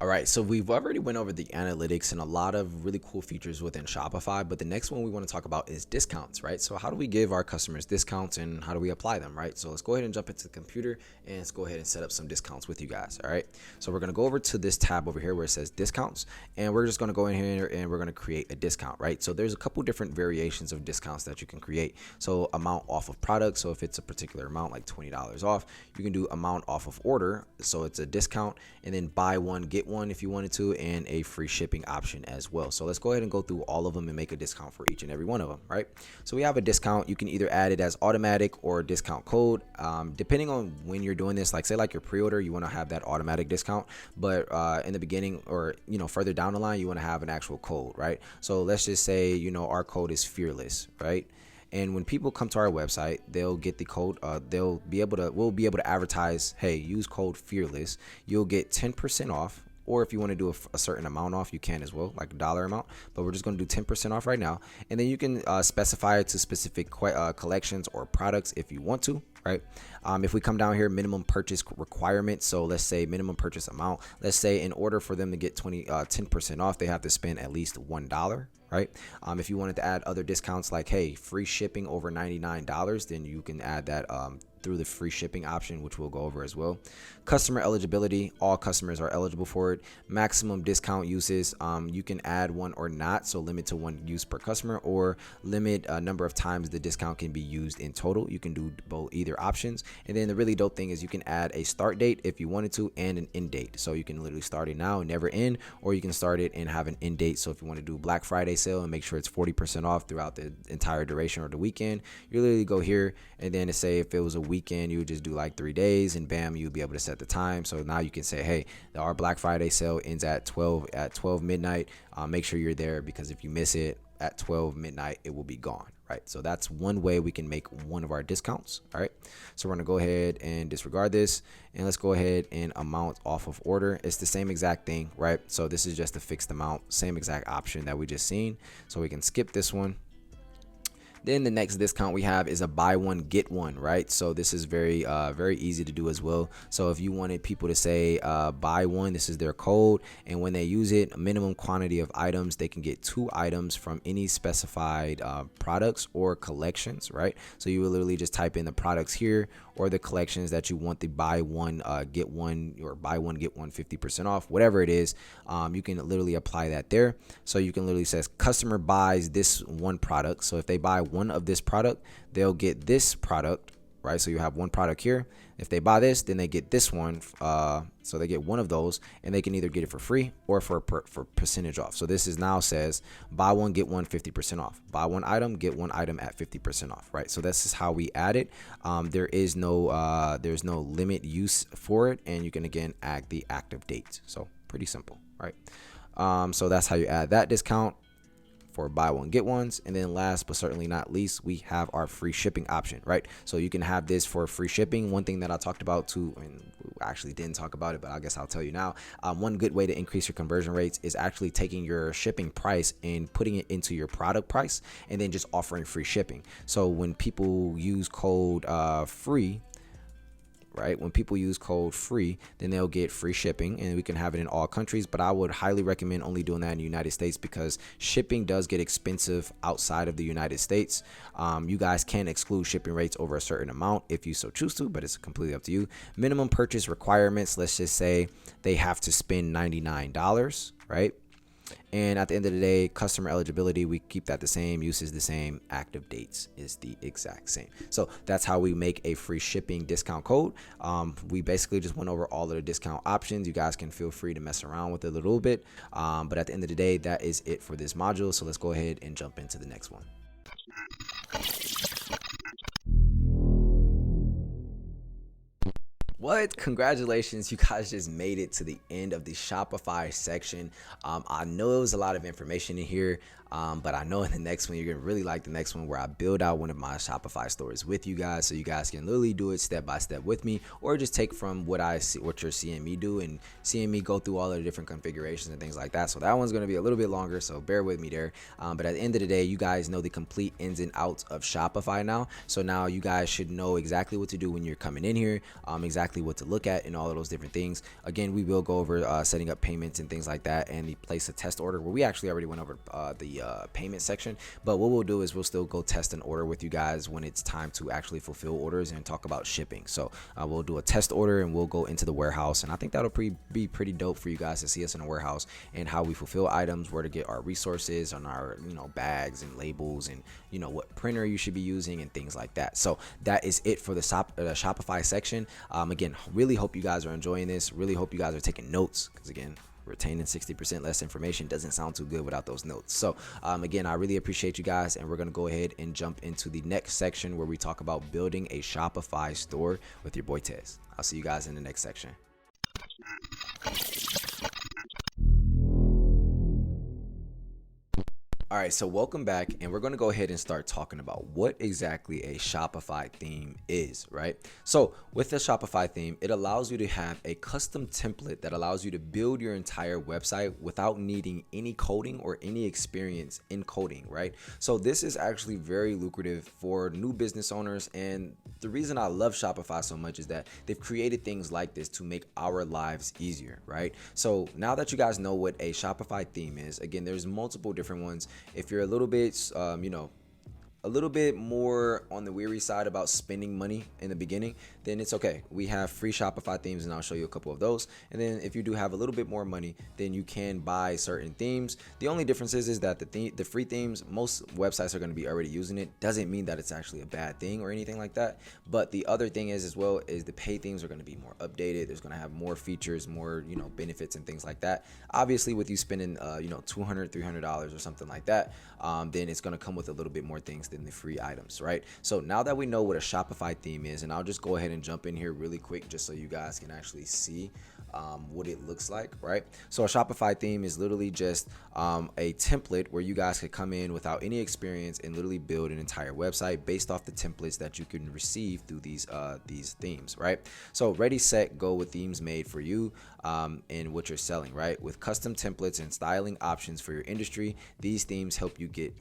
All right, so we've already went over the analytics and a lot of really cool features within Shopify, but the next one we want to talk about is discounts, right? So how do we give our customers discounts and how do we apply them, right? So let's go ahead and jump into the computer and let's go ahead and set up some discounts with you guys, all right? So we're going to go over to this tab over here where it says discounts, and we're just going to go in here and we're going to create a discount, right? So there's a couple different variations of discounts that you can create. So amount off of product, so if it's a particular amount like $20 off, you can do amount off of order, so it's a discount, and then buy one, get one if you wanted to, and a free shipping option as well. So let's go ahead and go through all of them and make a discount for each and every one of them, right? So we have a discount. You can either add it as automatic or discount code, depending on when you're doing this. Like say like your pre-order, you want to have that automatic discount, but in the beginning or further down the line, you want to have an actual code, right? So let's just say our code is fearless, right? And when people come to our website, they'll get the code. We'll be able to advertise, hey, use code fearless. You'll get 10% off. Or if you want to do a certain amount off, you can as well, like a dollar amount. But we're just going to do 10% off right now. And then you can specify it to specific collections or products if you want to, right? If we come down here, minimum purchase requirement. So let's say minimum purchase amount. Let's say in order for them to get 10% off, they have to spend at least $1. Right? If you wanted to add other discounts like, hey, free shipping over $99, then you can add that through the free shipping option, which we'll go over as well. Customer eligibility, all customers are eligible for it. Maximum discount uses, you can add one or not, so limit to one use per customer, or limit a number of times the discount can be used in total. You can do both, either options. And then the really dope thing is you can add a start date if you wanted to and an end date. So you can literally start it now and never end, or you can start it and have an end date. So if you want to do Black Friday sale and make sure it's 40% off throughout the entire duration or the weekend, you literally go here and then to say if it was a weekend, you would just do like 3 days and bam, you'll be able to set the time. So now you can say, hey, our Black Friday sale ends at 12 midnight. Make sure you're there, because if you miss it at 12 midnight, it will be gone, right? So that's one way we can make one of our discounts. All right, so we're gonna go ahead and disregard this, and let's go ahead and amount off of order. It's the same exact thing, right? So this is just a fixed amount, same exact option that we just seen, so we can skip this one. Then the next discount we have is a buy one get one, right? So this is very easy to do as well. So if you wanted people to say buy one, this is their code, and when they use it, a minimum quantity of items, they can get 2 items from any specified products or collections, right? So you will literally just type in the products here or the collections that you want the buy one get one, or buy one get one 50% off, whatever it is. You can literally apply that there. So you can literally say customer buys this one product. So if they buy one of this product, they'll get this product, right? So you have one product here. If they buy this, then they get this one. So they get one of those, and they can either get it for free or for percentage off. So this is now says buy one, get one 50% off. Buy one item, get one item at 50% off, right? So this is how we add it. There's no limit use for it, and you can again add the active date. So pretty simple, right? So that's how you add that discount for buy one get ones. And then last but certainly not least, we have our free shipping option, right? So you can have this for free shipping. One thing that I talked about too, and I actually didn't talk about it, but I guess I'll tell you now. One good way to increase your conversion rates is actually taking your shipping price and putting it into your product price, and then just offering free shipping. So when people use code free, right? When people use code free, then they'll get free shipping, and we can have it in all countries. But I would highly recommend only doing that in the United States, because shipping does get expensive outside of the United States. You guys can exclude shipping rates over a certain amount if you so choose to, but it's completely up to you. Minimum purchase requirements, let's just say they have to spend $99, right? And at the end of the day, customer eligibility, we keep that the same. Use is the same. Active dates is the exact same. So that's how we make a free shipping discount code. We basically just went over all of the discount options. You guys can feel free to mess around with it a little bit. But at the end of the day, that is it for this module. So let's go ahead and jump into the next one. What? Congratulations, you guys just made it to the end of the Shopify section. I know it was a lot of information in here, but I know in the next one, you're gonna really like the next one where I build out one of my Shopify stores with you guys, so you guys can literally do it step by step with me, or just take from what I see, what you're seeing me do, and seeing me go through all of the different configurations and things like that. So that one's gonna be a little bit longer, so bear with me there. But at the end of the day, you guys know the complete ins and outs of Shopify now. So now you guys should know exactly what to do when you're coming in here, exactly what to look at and all of those different things. Again, we will go over setting up payments and things like that, and the place a test order, where we actually already went over the payment section. But what we'll do is we'll still go test an order with you guys when it's time to actually fulfill orders and talk about shipping. So we'll do a test order and we'll go into the warehouse, and I think that'll be pretty dope for you guys to see us in a warehouse and how we fulfill items, where to get our resources on our bags and labels, and what printer you should be using and things like that. So that is it for the Shopify section. Again, really hope you guys are enjoying this. Really hope you guys are taking notes, because again, retaining 60% less information doesn't sound too good without those notes. So again, I really appreciate you guys, and we're going to go ahead and jump into the next section where we talk about building a Shopify store with your boy Tez. I'll see you guys in the next section. All right, so welcome back, and we're going to go ahead and start talking about what exactly a Shopify theme is, right? So with the Shopify theme, it allows you to have a custom template that allows you to build your entire website without needing any coding or any experience in coding, right? So this is actually very lucrative for new business owners, and the reason I love Shopify so much is that they've created things like this to make our lives easier, right? So now that you guys know what a Shopify theme is, again, there's multiple different ones. If you're a little bit, a little bit more on the weary side about spending money in the beginning, then it's okay. We have free Shopify themes, and I'll show you a couple of those. And then if you do have a little bit more money, then you can buy certain themes. The only difference is that the free themes, most websites are going to be already using it. Doesn't mean that it's actually a bad thing or anything like that. But the other thing is as well is the paid themes are going to be more updated. There's going to have more features, more benefits and things like that. Obviously, with you spending $200, $300 or something like that, then it's going to come with a little bit more things than the free items, right? So now that we know what a Shopify theme is, and I'll just go ahead and jump in here really quick just so you guys can actually see what it looks like, right? So a Shopify theme is literally just a template where you guys could come in without any experience and literally build an entire website based off the templates that you can receive through these themes, right? So ready, set, go with themes made for you and what you're selling, right? With custom templates and styling options for your industry, these themes help you get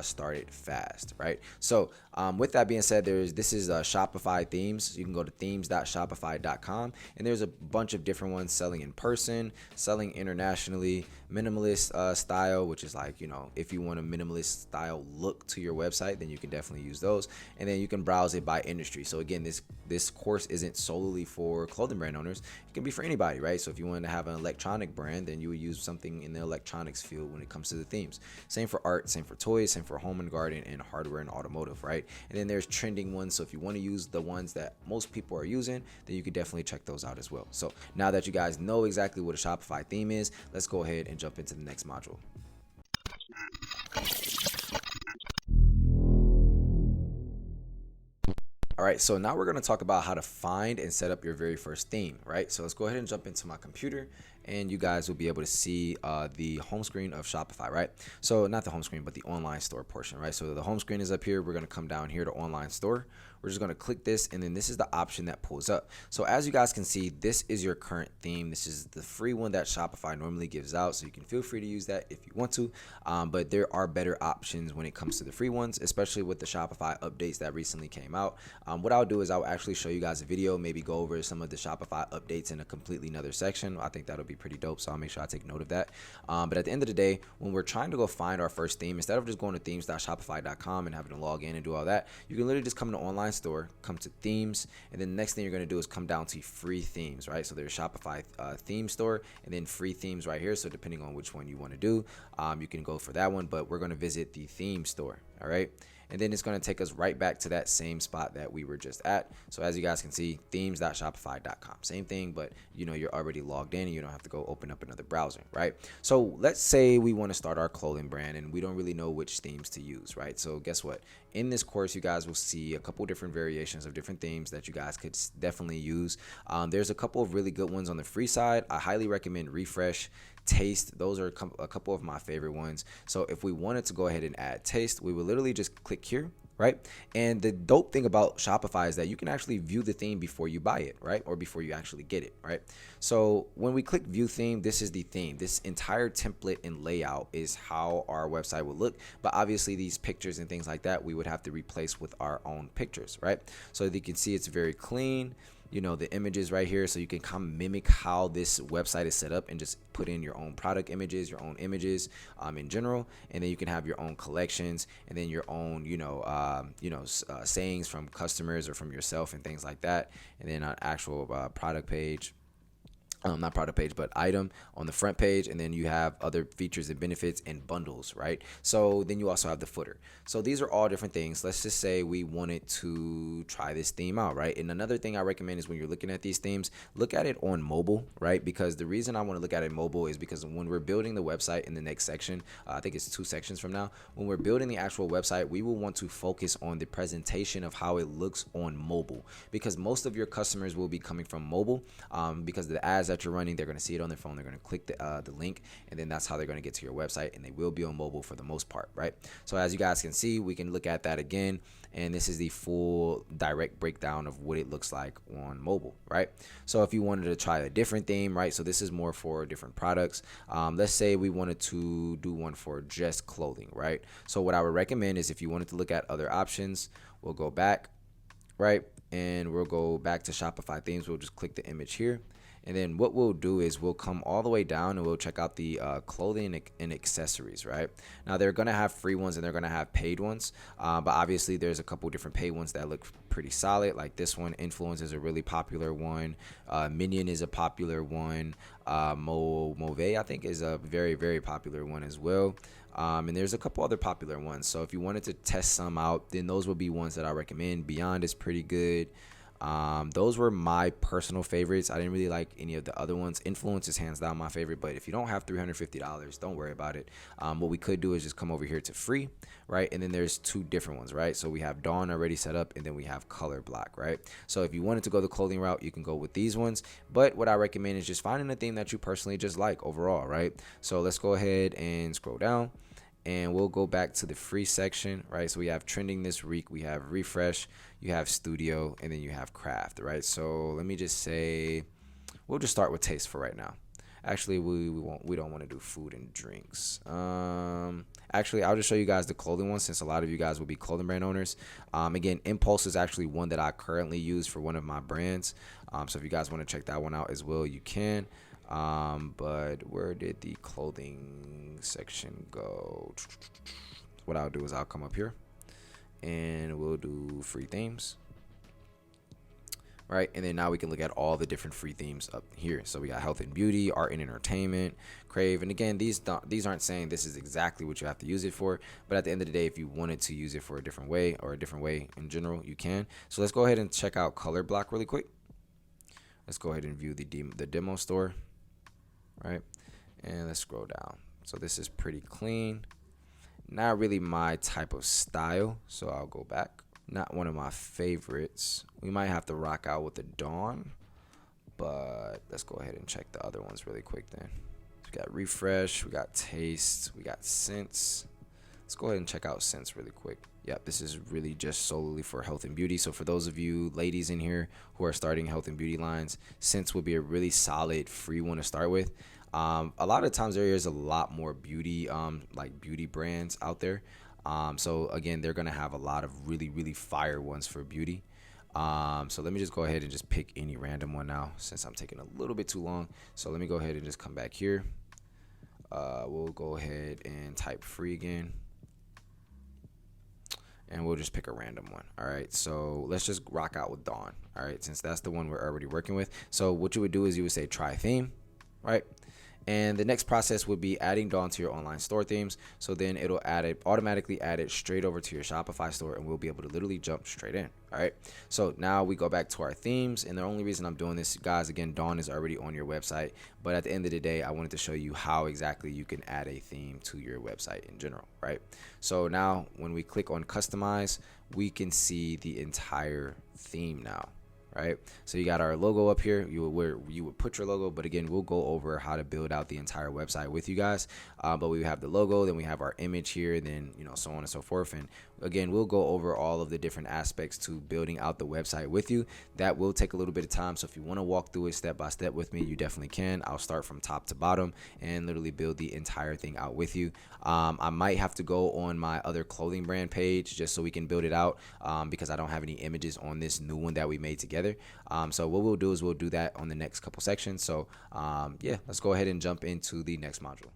started fast, right? So with that being said, this is Shopify themes. You can go to themes.shopify.com, and there's a bunch of different ones: selling in person, selling internationally, minimalist style, which is like, if you want a minimalist style look to your website, then you can definitely use those. And then you can browse it by industry. So again, this course isn't solely for clothing brand owners. It can be for anybody, right? So if you want to have an electronic brand, then you would use something in the electronics field when it comes to the themes. Same for art, same for toys, same for home and garden, and hardware and automotive, right? And then there's trending ones. So if you want to use the ones that most people are using, then you could definitely check those out as well. So now that you guys know exactly what a Shopify theme is, let's go ahead and jump into the next module. All right, so now we're going to talk about how to find and set up your very first theme, right? So let's go ahead and jump into my computer, and you guys will be able to see the home screen of Shopify, right? So not the home screen, but the online store portion, right? So the home screen is up here. We're going to come down here to online store. We're just going to click this, and then this is the option that pulls up. So as you guys can see, this is your current theme. This is the free one that Shopify normally gives out, so you can feel free to use that if you want to. But there are better options when it comes to the free ones, especially with the Shopify updates that recently came out. What I'll do is I'll actually show you guys a video, maybe go over some of the Shopify updates in a completely another section. I think that'll be pretty dope, so I'll make sure I take note of that. But at the end of the day, when we're trying to go find our first theme, instead of just going to themes.shopify.com and having to log in and do all that, you can literally just come to online store, come to themes, and then the next thing you're going to do is come down to free themes, right? So there's Shopify theme store and then free themes right here. So depending on which one you want to do, you can go for that one, but we're going to visit the theme store. All right. And then it's going to take us right back to that same spot that we were just at. So as you guys can see, themes.shopify.com. Same thing, but you're already logged in and you don't have to go open up another browser, right? So let's say we want to start our clothing brand and we don't really know which themes to use, right? So guess what? In this course, you guys will see a couple different variations of different themes that you guys could definitely use. There's a couple of really good ones on the free side. I highly recommend Refresh, Taste. Those are a couple of my favorite ones. So if we wanted to go ahead and add Taste, we would literally just click here, right? And the dope thing about Shopify is that you can actually view the theme before you buy it, right? Or before you actually get it, right? So when we click view theme, this is the theme. This entire template and layout is how our website would look. But obviously these pictures and things like that, we would have to replace with our own pictures, right? So you can see it's very clean. The images right here, so you can kind of mimic how this website is set up and just put in your own product images, your own images in general, and then you can have your own collections and then your own sayings from customers or from yourself and things like that, and then an actual product page, not product page, but item on the front page, and then you have other features and benefits and bundles, right? So then you also have the footer. So these are all different things. Let's just say we wanted to try this theme out, right? And another thing I recommend is when you're looking at these themes, look at it on mobile, right? Because the reason I want to look at it mobile is because when we're building the website in the next section, I think it's 2 sections from now, when we're building the actual website, we will want to focus on the presentation of how it looks on mobile, because most of your customers will be coming from mobile, because the ads that you're running, they're going to see it on their phone, they're going to click the link, and then that's how they're going to get to your website, and they will be on mobile for the most part, right? So as you guys can see, we can look at that again, and this is the full direct breakdown of what it looks like on mobile, right? So if you wanted to try a different theme, right, so this is more for different products. Let's say we wanted to do one for just clothing, right? So what I would recommend is, if you wanted to look at other options, we'll go back, right, and we'll go back to Shopify themes. We'll just click the image here, and then what we'll do is we'll come all the way down and we'll check out the clothing and accessories, right? Now they're going to have free ones and they're going to have paid ones, but obviously there's a couple different paid ones that look pretty solid, like this one. Influence is a really popular one. Minion is a popular one. Mauve, I think, is a very, very popular one as well. And there's a couple other popular ones. So if you wanted to test some out, then those would be ones that I recommend. Beyond is pretty good. Those were my personal favorites. I didn't really like any of the other ones. Influence is hands down my favorite, but if you don't have $350, don't worry about it. What we could do is just come over here to free, right? And then there's 2 different ones, right? So we have Dawn already set up, and then we have Color Block, right? So if you wanted to go the clothing route, you can go with these ones, but what I recommend is just finding a theme that you personally just like overall, right? So let's go ahead and scroll down, and we'll go back to the free section, right? So we have trending this week, we have refresh, you have studio, and then you have craft, right? So let me just say, we'll just start with taste for right now. Actually, we don't want to do food and drinks. Actually, I'll just show you guys the clothing one, since a lot of you guys will be clothing brand owners. Again, Impulse is actually one that I currently use for one of my brands. So if you guys want to check that one out as well, you can. But where did the clothing section go? What I'll do is I'll come up here and we'll do free themes, right? And then now we can look at all the different free themes up here. So we got health and beauty, art and entertainment, crave. And again, these aren't saying this is exactly what you have to use it for, but at the end of the day, if you wanted to use it for a different way, or a different way in general, you can. So let's go ahead and check out Color Block really quick. Let's go ahead and view the demo store, right? And let's scroll down. So this is pretty clean. Not really my type of style, so I'll go back. Not one of my favorites. We might have to rock out with the Dawn, but let's go ahead and check the other ones really quick then. We got refresh, we got taste, we got scents. Let's go ahead and check out scents really quick. Yep, this is really just solely for health and beauty. So for those of you ladies in here who are starting health and beauty lines, scents will be a really solid free one to start with. A lot of times there is a lot more beauty, like beauty brands out there. So again, they're gonna have a lot of really, really fire ones for beauty. So let me just go ahead and just pick any random one now, since I'm taking a little bit too long. So let me go ahead and just come back here. We'll go ahead and type free again, and we'll just pick a random one. All right, so let's just rock out with Dawn. All right, since that's the one we're already working with. So what you would do is you would say try theme, right? And the next process would be adding Dawn to your online store themes. So then it'll automatically add it straight over to your Shopify store, and we'll be able to literally jump straight in. All right. So now we go back to our themes, and the only reason I'm doing this, guys, again, Dawn is already on your website, but at the end of the day, I wanted to show you how exactly you can add a theme to your website in general, right? So now when we click on customize, we can see the entire theme now. Right, so you got our logo up here, where you would put your logo, but again, we'll go over how to build out the entire website with you guys. But we have the logo, then we have our image here, then so on and so forth. And again, we'll go over all of the different aspects to building out the website with you. That will take a little bit of time, so if you want to walk through it step by step with me, you definitely can. I'll start from top to bottom and literally build the entire thing out with you. I might have to go on my other clothing brand page just so we can build it out, because I don't have any images on this new one that we made together. So what we'll do is we'll do that on the next couple sections. So yeah, let's go ahead and jump into the next module.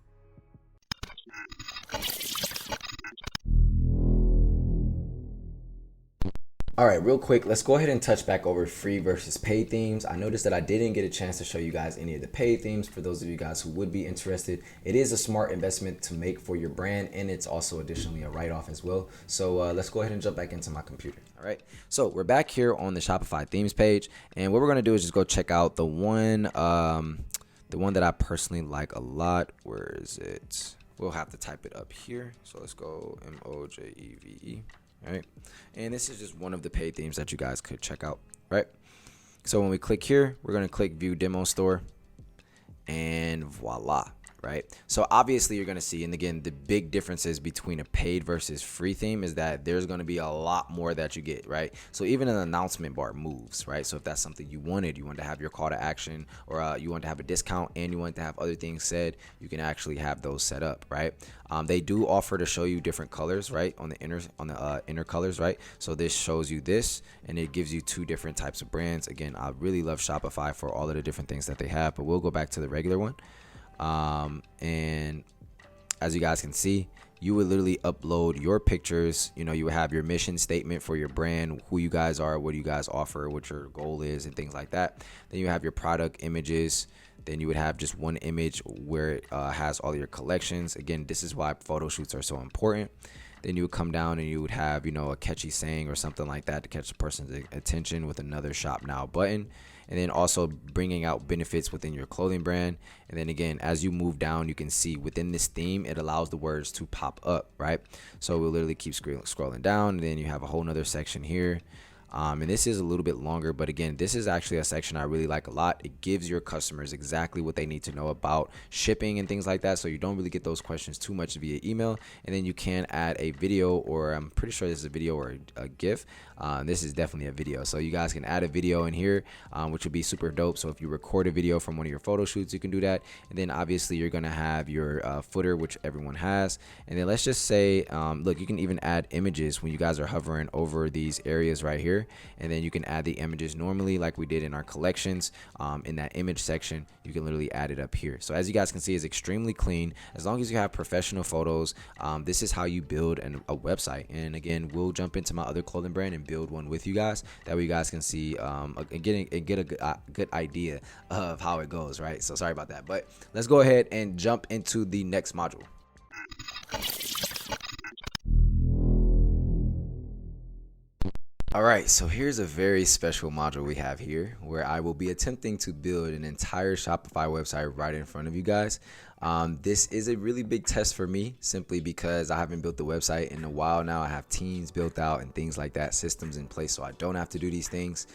All right, real quick, let's go ahead and touch back over free versus paid themes. I noticed that I didn't get a chance to show you guys any of the paid themes. For those of you guys who would be interested, it is a smart investment to make for your brand, and it's also additionally a write-off as well. So let's go ahead and jump back into my computer. All right, so we're back here on the Shopify themes page, and what we're gonna do is just go check out the one that I personally like a lot. Where is it? We'll have to type it up here. So let's go MOJEVE. All right, and this is just one of the paid themes that you guys could check out, right? So when we click here, we're going to click view demo store, and voila, right? So obviously you're going to see, and again, the big differences between a paid versus free theme is that there's going to be a lot more that you get, right? So even an announcement bar moves, right? So if that's something you wanted to have your call to action, or you want to have a discount and you want to have other things said, you can actually have those set up, right? They do offer to show you different colors, right, on the inner colors, right? So this shows you this, and it gives you two different types of brands. Again, I really love Shopify for all of the different things that they have, but we'll go back to the regular one. And as you guys can see, you would literally upload your pictures. You would have your mission statement for your brand, who you guys are, what do you guys offer, what your goal is, and things like that. Then you have your product images. Then you would have just one image where it has all your collections. Again, this is why photo shoots are so important. Then you would come down and you would have, a catchy saying or something like that to catch the person's attention with another shop now button. And then also bringing out benefits within your clothing brand. And then again, as you move down, you can see within this theme, it allows the words to pop up, right? So we'll literally keep scrolling down, and then you have a whole nother section here. And this is a little bit longer, but again, this is actually a section I really like a lot. It gives your customers exactly what they need to know about shipping and things like that, so you don't really get those questions too much via email. And then you can add a video, or I'm pretty sure this is a video or a GIF. This is definitely a video, so you guys can add a video in here, which would be super dope. So if you record a video from one of your photo shoots, you can do that. And then obviously you're gonna have your footer, which everyone has. And then let's just say, look, you can even add images when you guys are hovering over these areas right here. And then you can add the images normally like we did in our collections. In that image section, you can literally add it up here. So as you guys can see, it's extremely clean. As long as you have professional photos, this is how you build a website. And again, we'll jump into my other clothing brand and build one with you guys, that way you guys can see and get a good idea of how it goes, right? So sorry about that, but let's go ahead and jump into the next module. All right, so here's a very special module we have here, where I will be attempting to build an entire Shopify website right in front of you guys. This is a really big test for me, simply because I haven't built the website in a while now. I have teams built out and things like that, systems in place, so I don't have to do these things.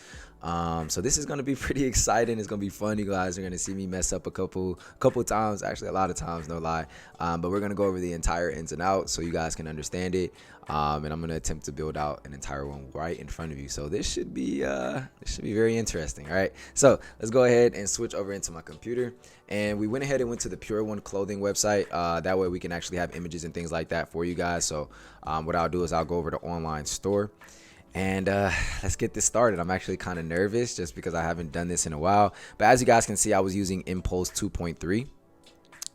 So this is going to be pretty exciting. It's going to be fun. You guys are going to see me mess up a couple times, actually a lot of times, no lie. But we're going to go over the entire ins and outs so you guys can understand it. And I'm going to attempt to build out an entire one right in front of you. So this should be very interesting. All right. So let's go ahead and switch over into my computer. And we went ahead and went to the Pure One clothing website. That way we can actually have images and things like that for you guys. So what I'll do is I'll go over to online store. And let's get this started. I'm actually kind of nervous just because I haven't done this in a while. But as you guys can see, I was using Impulse 2.3.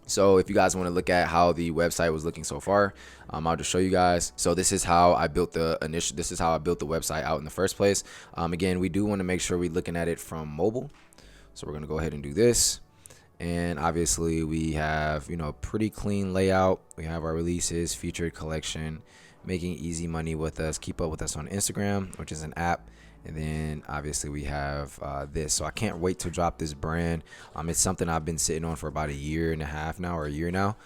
So if you guys want to look at how the website was looking so far, I'll just show you guys. So this is how I built the website out in the first place. Again, we do want to make sure we're looking at it from mobile. So we're going to go ahead and do this. And obviously we have, you know, pretty clean layout. We have our releases, featured collection, making easy money with us. Keep up with us on Instagram, which is an app. And then obviously we have this. So I can't wait to drop this brand. It's something I've been sitting on for about a year and a half now, or a year now.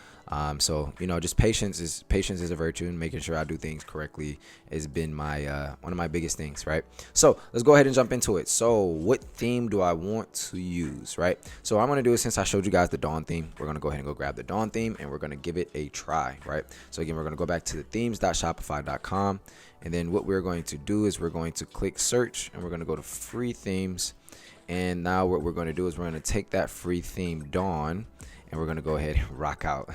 So, you know, just patience is a virtue, and making sure I do things correctly has been my one of my biggest things, right? So let's go ahead and jump into it. So what theme do I want to use, right? So what I'm going to do is, since I showed you guys the Dawn theme, we're going to go ahead and go grab the Dawn theme, and we're going to give it a try, right? So again, we're going to go back to the themes.shopify.com. And then what we're going to do is we're going to click search, and we're going to go to free themes. And now what we're going to do is we're going to take that free theme Dawn, and we're going to go ahead and rock out.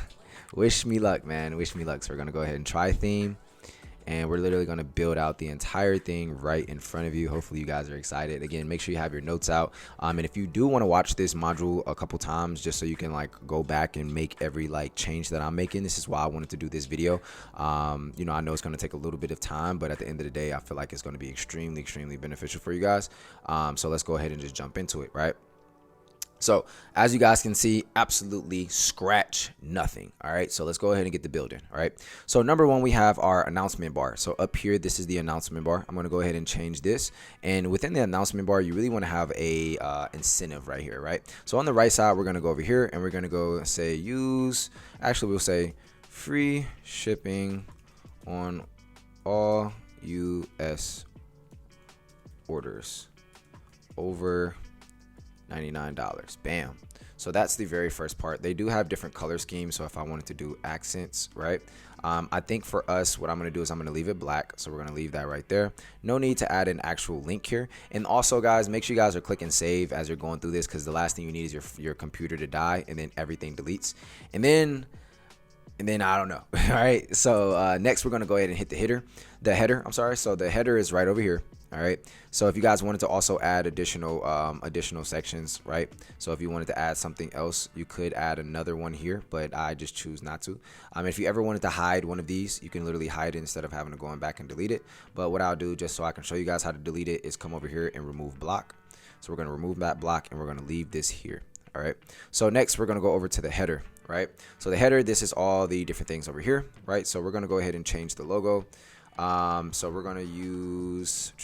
Wish me luck, man. Wish me luck. So we're going to go ahead and try theme, and we're literally going to build out the entire thing right in front of you. Hopefully you guys are excited. Again, make sure you have your notes out. And if you do want to watch this module a couple times, just so you can like go back and make every like change that I'm making, this is why I wanted to do this video. You know, I know it's going to take a little bit of time, but at the end of the day, I feel like it's going to be extremely beneficial for you guys. So let's go ahead and just jump into it, right? So as you guys can see, absolutely scratch nothing. All right, so let's go ahead and get the building. All right, so number one, we have our announcement bar. So up here, this is the announcement bar. I'm going to go ahead and change this, and within the announcement bar, you really want to have a incentive right here, right? So on the right side, we're going to go over here, and we're going to go say we'll say free shipping on all US orders over $99. Bam. So that's the very first part. They do have different color schemes, so if I wanted to do accents, right, I think for us, what I'm going to do is I'm going to leave it black. So we're going to leave that right there. No need to add an actual link here. And also, guys, make sure you guys are clicking save as you're going through this, because the last thing you need is your computer to die and then everything deletes. And then I don't know. All right, so next we're going to go ahead and hit the header. I'm sorry. So the header is right over here. All right, so if you guys wanted to also add additional sections, right? So if you wanted to add something else, you could add another one here, but I just choose not to. If you ever wanted to hide one of these, you can literally hide it instead of having to go back and delete it. But what I'll do, just so I can show you guys how to delete it, is come over here and remove block. So we're going to remove that block, and we're going to leave this here. All right, so next we're going to go over to the header, right? So the header, this is all the different things over here, right? So we're going to go ahead and change the logo. So we're going to use,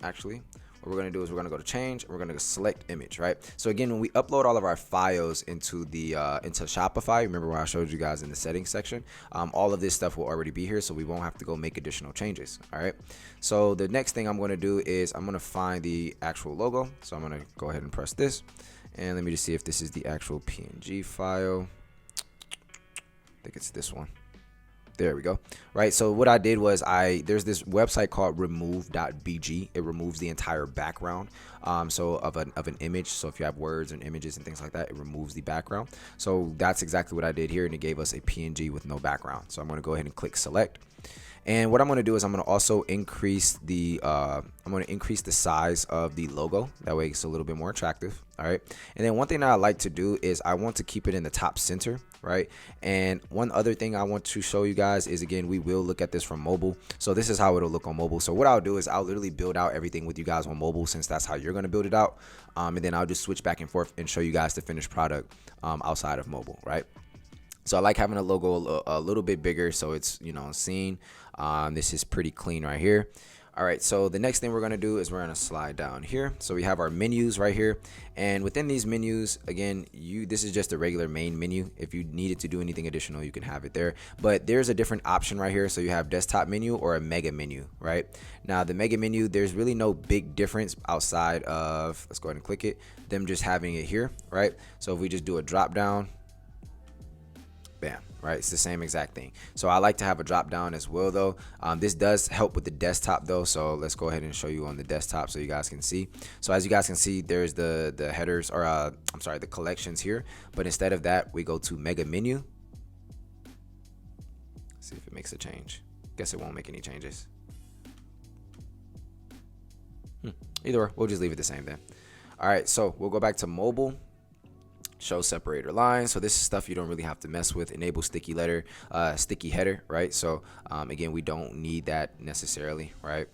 actually, what we're going to do is we're going to go to change, and we're going to select image, right? So again, when we upload all of our files into the into Shopify, remember what I showed you guys in the settings section, all of this stuff will already be here, so we won't have to go make additional changes. All right, so the next thing I'm going to do is I'm going to find the actual logo. So I'm going to go ahead and press this, and let me just see if this is the actual PNG file. I think it's this one. There we go. Right. So what I did was there's this website called remove.bg. It removes the entire background. So of an image. So if you have words and images and things like that, it removes the background. So that's exactly what I did here. And it gave us a PNG with no background. So I'm going to go ahead and click select. And what I'm going to do is I'm going to also increase the size of the logo. That way it's a little bit more attractive. All right. And then one thing that I like to do is I want to keep it in the top center. Right. And one other thing I want to show you guys is, again, we will look at this from mobile. So this is how it'll look on mobile. So what I'll do is I'll literally build out everything with you guys on mobile, since that's how you're going to build it out. And then I'll just switch back and forth and show you guys the finished product outside of mobile. Right. So I like having a logo a little bit bigger, so it's, you know, seen. This is pretty clean right here. All right, so the next thing we're going to do is we're going to slide down here. So we have our menus right here, and within these menus, again, this is just a regular main menu. If you needed to do anything additional, you can have it there, but there's a different option right here. So you have desktop menu or a mega menu. Right now, the mega menu, there's really no big difference outside of, let's go ahead and click it, them just having it here. Right, so if we just do a drop down, bam, right, it's the same exact thing. So I like to have a drop down as well, though. This does help with the desktop, though, so let's go ahead and show you on the desktop so you guys can see. So as you guys can see, there's the headers, or I'm sorry, the collections here, but instead of that, we go to mega menu. See if it makes a change. Guess it won't make any changes. Either way, we'll just leave it the same then. All right, so we'll go back to mobile. Show separator line. So this is stuff you don't really have to mess with. Enable sticky header, right? So again, we don't need that necessarily, right?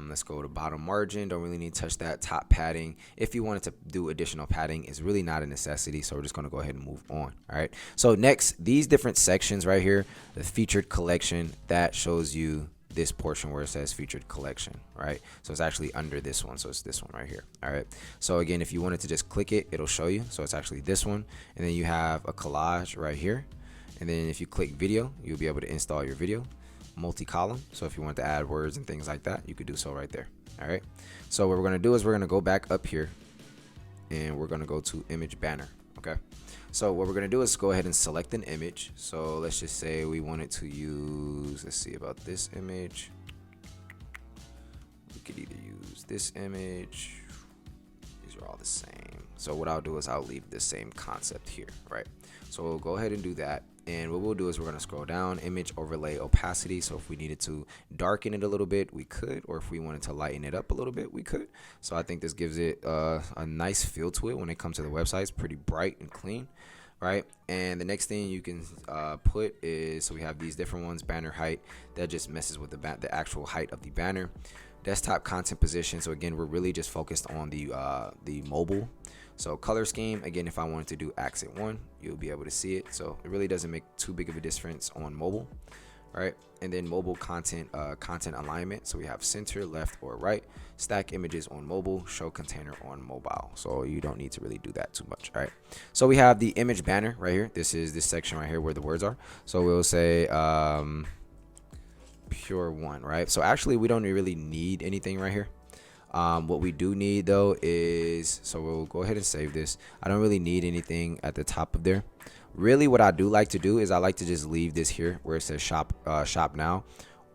Let's go to bottom margin. Don't really need to touch that. Top padding, if you wanted to do additional padding, is really not a necessity, so we're just going to go ahead and move on. All right, so next, these different sections right here, the featured collection, that shows you this portion where it says featured collection, right? So it's actually under this one, so it's this one right here. All right, so again, if you wanted to just click it, it'll show you. So it's actually this one, and then you have a collage right here, and then if you click video, you'll be able to install your video. Multi-column, so if you want to add words and things like that, you could do so right there. All right, so what we're going to do is we're going to go back up here and we're going to go to image banner. Okay, so what we're going to do is go ahead and select an image. So let's just say we wanted to use, let's see about this image. We could either use this image. These are all the same. So what I'll do is I'll leave the same concept here, right? So we'll go ahead and do that. And what we'll do is we're going to scroll down, image overlay opacity. So if we needed to darken it a little bit, we could, or if we wanted to lighten it up a little bit, we could. So I think this gives it a nice feel to it when it comes to the website. It's pretty bright and clean, right? And the next thing you can put is, so we have these different ones, banner height, that just messes with the actual height of the banner. Desktop content position. So again, we're really just focused on the mobile. So color scheme, again, if I wanted to do accent 1, you'll be able to see it. So it really doesn't make too big of a difference on mobile, right? And then mobile content, content alignment. So we have center, left, or right. Stack images on mobile, show container on mobile. So you don't need to really do that too much, all right? So we have the image banner right here. This is this section right here where the words are. So we'll say pure 1, right? So actually, we don't really need anything right here. What we do need though is, so we'll go ahead and save this. I don't really need anything at the top of there. Really, what I do like to do is I like to just leave this here where it says shop now,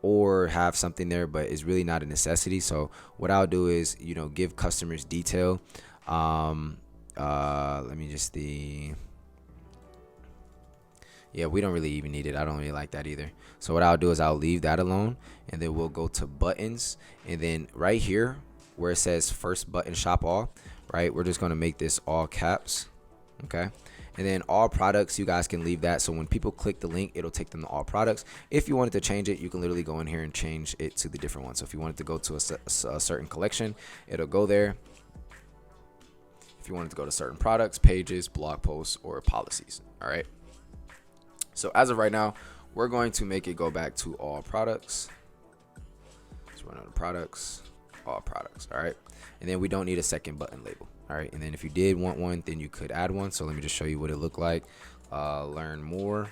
or have something there, but it's really not a necessity. So what I'll do is, you know, give customers detail. Let me just see. Yeah, we don't really even need it. I don't really like that either. So what I'll do is I'll leave that alone, and then we'll go to buttons, and then right here where it says first button shop all, right, we're just going to make this all caps. Okay, and then all products, you guys can leave that, so when people click the link, it'll take them to all products. If you wanted to change it, you can literally go in here and change it to the different ones. So if you wanted to go to a certain collection, it'll go there. If you wanted to go to certain products, pages, blog posts, or policies. All right, so as of right now, we're going to make it go back to all products. Let's run out of products, all products. All right, and then we don't need a second button label. All right, and then if you did want one, then you could add one. So let me just show you what it looked like. Learn more,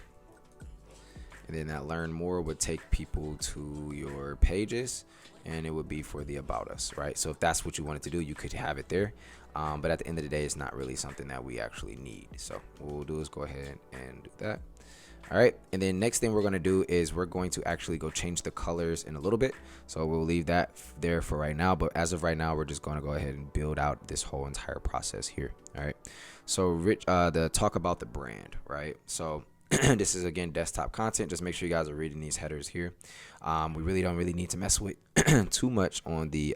and then that learn more would take people to your pages, and it would be for the about us, right? So if that's what you wanted to do, you could have it there, but at the end of the day, it's not really something that we actually need. So what we'll do is go ahead and do that. All right, and then next thing we're going to do is we're going to actually go change the colors in a little bit. So we'll leave that there for right now, but as of right now, we're just going to go ahead and build out this whole entire process here. All right, so the talk about the brand, right? So this is again desktop content. Just make sure you guys are reading these headers here. We really don't need to mess with too much on the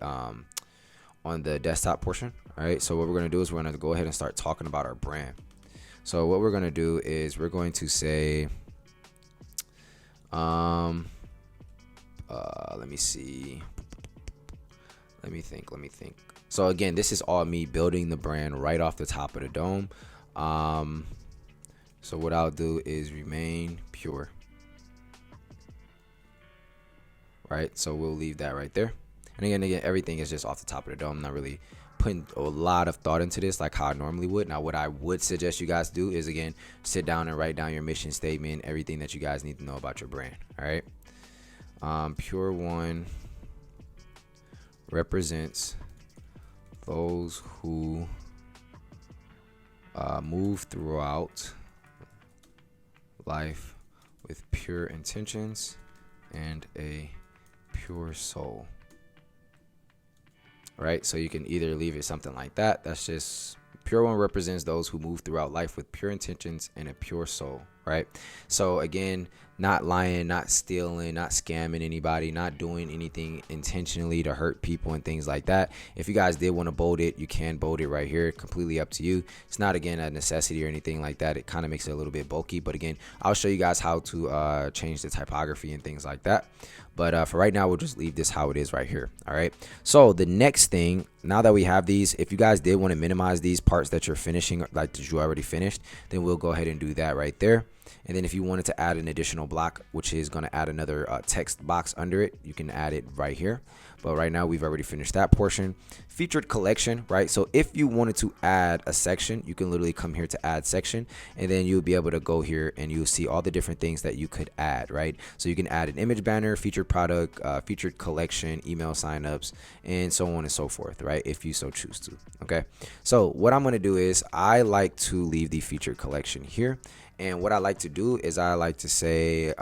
desktop portion. All right, so what we're going to do is we're going to go ahead and start talking about our brand. So what we're going to do is we're going to say, let me see. Let me think. So again, this is all me building the brand right off the top of the dome. So what I'll do is remain pure. Right. So we'll leave that right there. And again, everything is just off the top of the dome. I'm not really putting a lot of thought into this like how I normally would. Now, what I would suggest you guys do is, again, sit down and write down your mission statement, everything that you guys need to know about your brand. All right. Pure One represents those who move throughout life with pure intentions and a pure soul. Right, so you can either leave it something like that. That's just Pure One represents those who move throughout life with pure intentions and a pure soul. Right, so again, not lying, not stealing, not scamming anybody, not doing anything intentionally to hurt people and things like that. If you guys did want to bold it, you can bold it right here. Completely up to you. It's not, again, a necessity or anything like that. It kind of makes it a little bit bulky, but again, I'll show you guys how to change the typography and things like that. But for right now, we'll just leave this how it is right here. All right. So the next thing, now that we have these, if you guys did want to minimize these parts that you're finishing, like that you already finished, then we'll go ahead and do that right there. And then if you wanted to add an additional block, which is going to add another text box under it, you can add it right here. But right now we've already finished that portion. Featured collection, right? So if you wanted to add a section, you can literally come here to add section, and then you'll be able to go here and you'll see all the different things that you could add, right? So you can add an image banner, featured product, featured collection, email signups, and so on and so forth, right? If you so choose to. Okay. So what I'm going to do is I like to leave the featured collection here. And what I like to do is I like to say,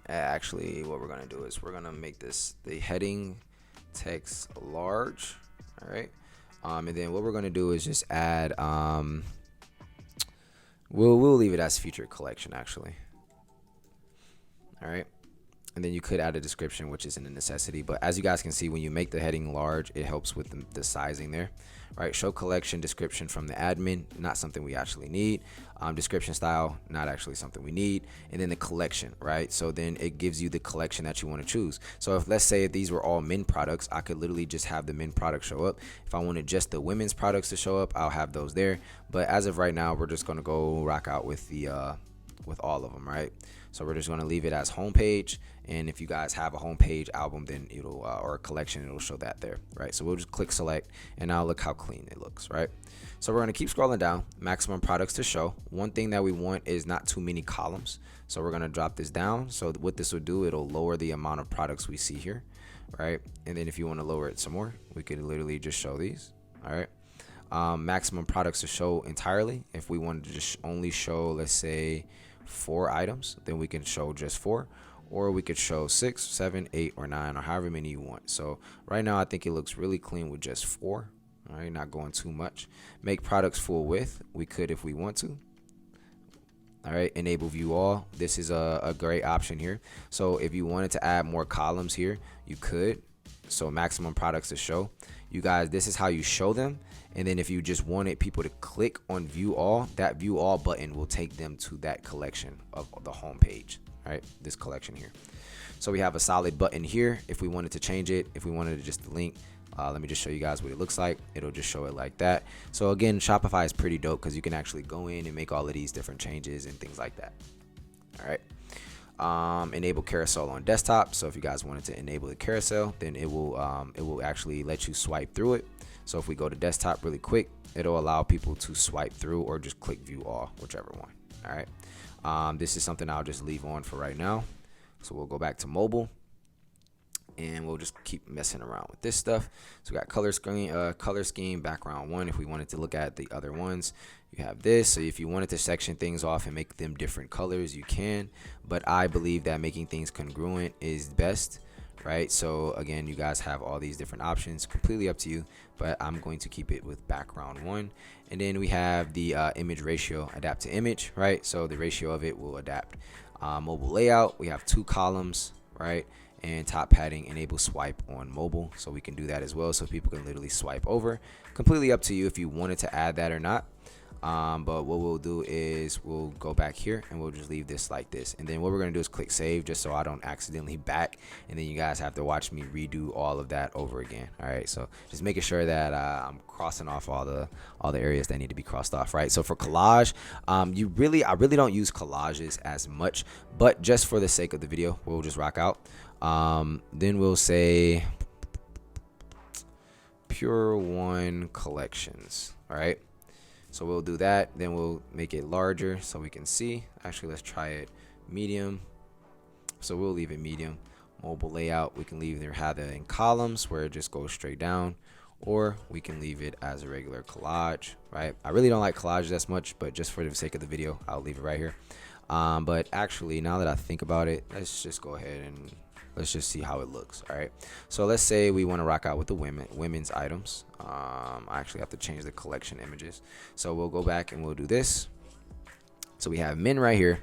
actually what we're going to do is we're going to make this the heading text large. All right. And then what we're going to do is just add, we'll leave it as featured collection actually. All right. And then you could add a description, which isn't a necessity, but as you guys can see, when you make the heading large, it helps with the sizing there. Right, show collection description from the admin, not something we actually need. Description style, not actually something we need. And then the collection, right? So then it gives you the collection that you want to choose. So if let's say if these were all men products, I could literally just have the men products show up. If I wanted just the women's products to show up, I'll have those there. But as of right now, we're just gonna go rock out with the with all of them, right? So we're just going to leave it as homepage. And if you guys have a homepage album, then it'll, or a collection, it'll show that there, right? So we'll just click select, and now look how clean it looks, right? So we're going to keep scrolling down, maximum products to show. One thing that we want is not too many columns. So we're going to drop this down. So what this will do, it'll lower the amount of products we see here, right? And then if you want to lower it some more, we could literally just show these, all right? Maximum products to show entirely. If we wanted to just only show, let's say, 4 items, then we can show just 4, or we could show 6, 7, 8, or 9, or however many you want. So right now I think it looks really clean with just 4. All right, not going too much. Make products full width, we could if we want to. All right, enable view all. This is a great option here. So if you wanted to add more columns here, you could. So maximum products to show. You guys, this is how you show them. And then if you just wanted people to click on view all, that view all button will take them to that collection of the home page, right? This collection here. So we have a solid button here. If we wanted to change it, if we wanted to just link, let me just show you guys what it looks like. It'll just show it like that. So again, Shopify is pretty dope because you can actually go in and make all of these different changes and things like that. All right. Enable carousel on desktop. So if you guys wanted to enable the carousel, then it will actually let you swipe through it. So if we go to desktop really quick, it'll allow people to swipe through or just click view all, whichever one. All right. This is something I'll just leave on for right now. So we'll go back to mobile, and we'll just keep messing around with this stuff. So we got color scheme, background 1. If we wanted to look at the other ones, you have this. So if you wanted to section things off and make them different colors, you can. But I believe that making things congruent is best. Right, so again, you guys have all these different options, completely up to you, but I'm going to keep it with background 1. And then we have the image ratio, adapt to image, right? So the ratio of it will adapt. Mobile layout, we have 2 columns, right? And top padding, enable swipe on mobile, so we can do that as well, so people can literally swipe over. Completely up to you if you wanted to add that or not. But what we'll do is we'll go back here and we'll just leave this like this, and then what we're gonna do is click save, just so I don't accidentally back, and then you guys have to watch me redo all of that over again. All right, so just making sure that I'm crossing off all the areas that need to be crossed off, right? So for collage, I really don't use collages as much, but just for the sake of the video, we'll just rock out. Then we'll say pure 1 collections. All right. So we'll do that, then we'll make it larger so we can see. Actually, let's try it medium. So we'll leave it medium. Mobile layout, we can leave either in columns where it just goes straight down, or we can leave it as a regular collage, right? I really don't like collages as much, but just for the sake of the video, I'll leave it right here. But actually, now that I think about it, let's just go ahead and let's just see how it looks. All right, so let's say we want to rock out with the women's items. I actually have to change the collection images, so we'll go back and we'll do this. So we have men right here.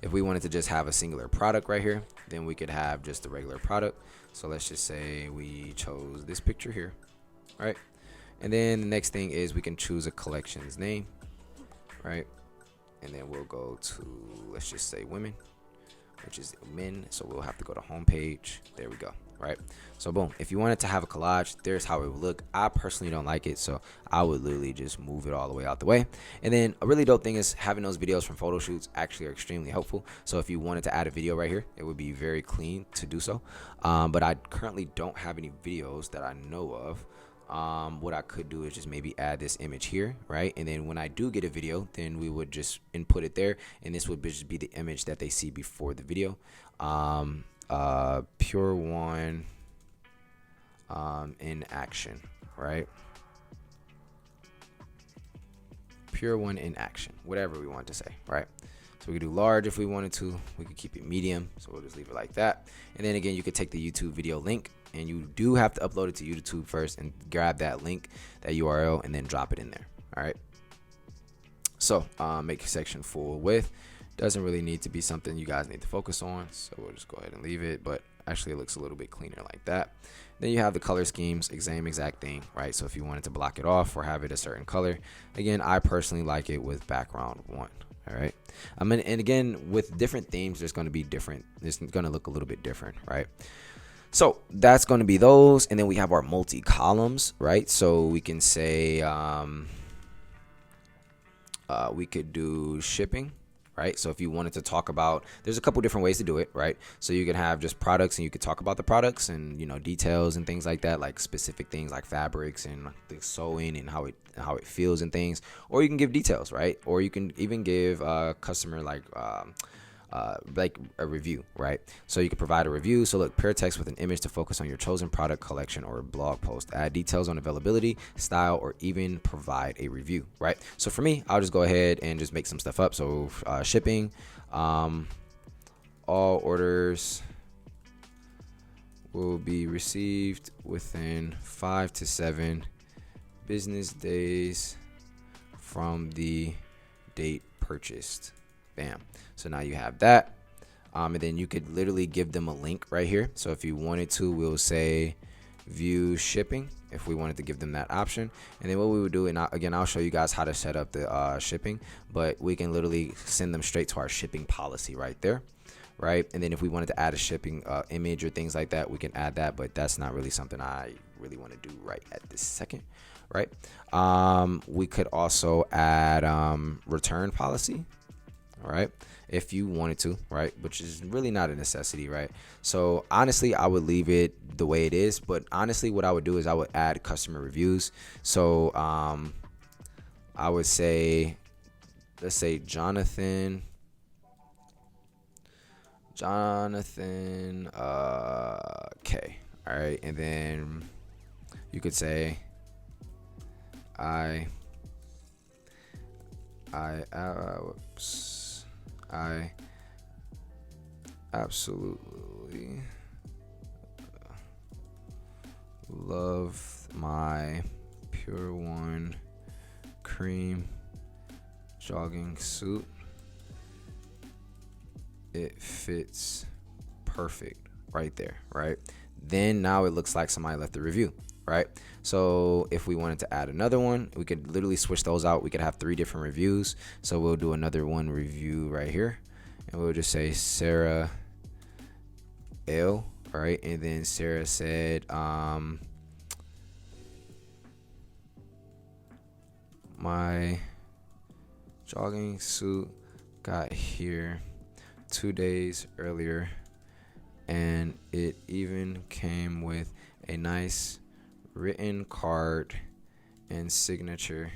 If we wanted to just have a singular product right here, then we could have just a regular product. So let's just say we chose this picture here. All right, and then the next thing is we can choose a collection's name, right? And then we'll go to, let's just say women. which is min. So we'll have to go to home page. There we go. Right. So boom, if you wanted to have a collage, there's how it would look. I personally don't like it, so I would literally just move it all the way out the way. And then a really dope thing is having those videos from photo shoots actually are extremely helpful. So if you wanted to add a video right here, it would be very clean to do so. But I currently don't have any videos that I know of. What I could do is just maybe add this image here, right? And then when I do get a video, then we would just input it there, and this would just be the image that they see before the video. Pure One in action, right? Pure One in action, whatever we want to say, right? So we could do large if we wanted to. We could keep it medium, so we'll just leave it like that. And then again, you could take the YouTube video link, and you do have to upload it to YouTube first and grab that link, that URL, and then drop it in there. All right. So make section full width. Doesn't really need to be something you guys need to focus on, so we'll just go ahead and leave it, but actually it looks a little bit cleaner like that. Then you have the color schemes, same exact thing, right? So if you wanted to block it off or have it a certain color, again, I personally like it with background 1. All right. And again, with different themes, there's going to be different. It's going to look a little bit different, right? So that's going to be those. And then we have our multi columns, right? So we can say we could do shipping, right? So if you wanted to talk about, there's a couple different ways to do it, right? So you can have just products, and you could talk about the products and, you know, details and things like that, like specific things like fabrics and the sewing and how it feels and things. Or you can give details, right? Or you can even give a customer like a review, right? So you can provide a review. So look, pair text with an image to focus on your chosen product collection or blog post. Add details on availability, style, or even provide a review, right? So for me, I'll just go ahead and just make some stuff up. So shipping, all orders will be received within 5 to 7 business days from the date purchased. Bam. So now you have that. And then you could literally give them a link right here. So if you wanted to, we'll say view shipping, if we wanted to give them that option. And then what we would do, and again, I'll show you guys how to set up the shipping, but we can literally send them straight to our shipping policy right there. Right. And then if we wanted to add a shipping image or things like that, we can add that, but that's not really something I really want to do right at this second. Right. We could also add return policy. All right, if you wanted to, right, which is really not a necessity, right? So honestly, I would leave it the way it is, but honestly, what I would do is I would add customer reviews. So I would say, let's say Jonathan, K. All right, and then you could say I absolutely love my Pure One cream jogging suit. It fits perfect right there, right? Then now it looks like somebody left a review, right? So if we wanted to add another one, we could literally switch those out. We could have 3 different reviews. So we'll do another one review right here, and we'll just say Sarah L. All right, and then Sarah said, my jogging suit got here 2 days earlier, and it even came with a nice written card and signature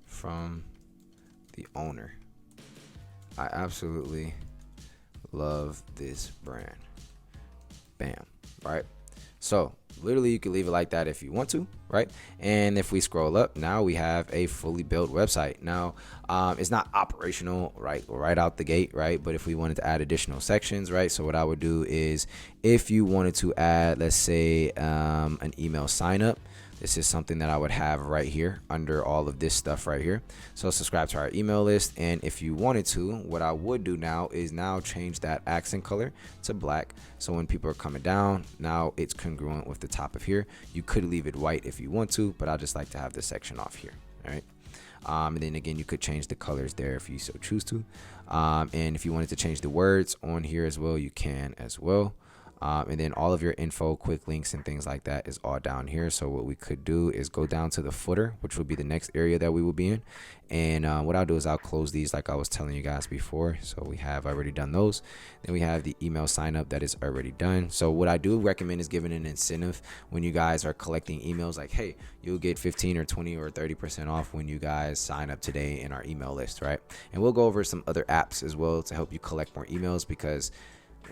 from the owner. I absolutely love this brand. Bam. Right? So literally you can leave it like that if you want to, right? And if we scroll up, now we have a fully built website. Now it's not operational right out the gate, right? But if we wanted to add additional sections, right? So what I would do is, if you wanted to add, let's say an email sign up, this is something that I would have right here under all of this stuff right here. So subscribe to our email list. And if you wanted to, what I would do now is change that accent color to black. So when people are coming down, now it's congruent with the top of here. You could leave it white if you want to, but I just like to have this section off here. All right. And then again, you could change the colors there if you so choose to. And if you wanted to change the words on here as well, you can as well. And then all of your info, quick links, and things like that is all down here. So what we could do is go down to the footer, which will be the next area that we will be in. And what I'll do is I'll close these like I was telling you guys before. So we have already done those. Then we have the email sign up that is already done. So what I do recommend is giving an incentive when you guys are collecting emails, like, hey, you'll get 15 or 20 or 30% off when you guys sign up today in our email list, right? And we'll go over some other apps as well to help you collect more emails, because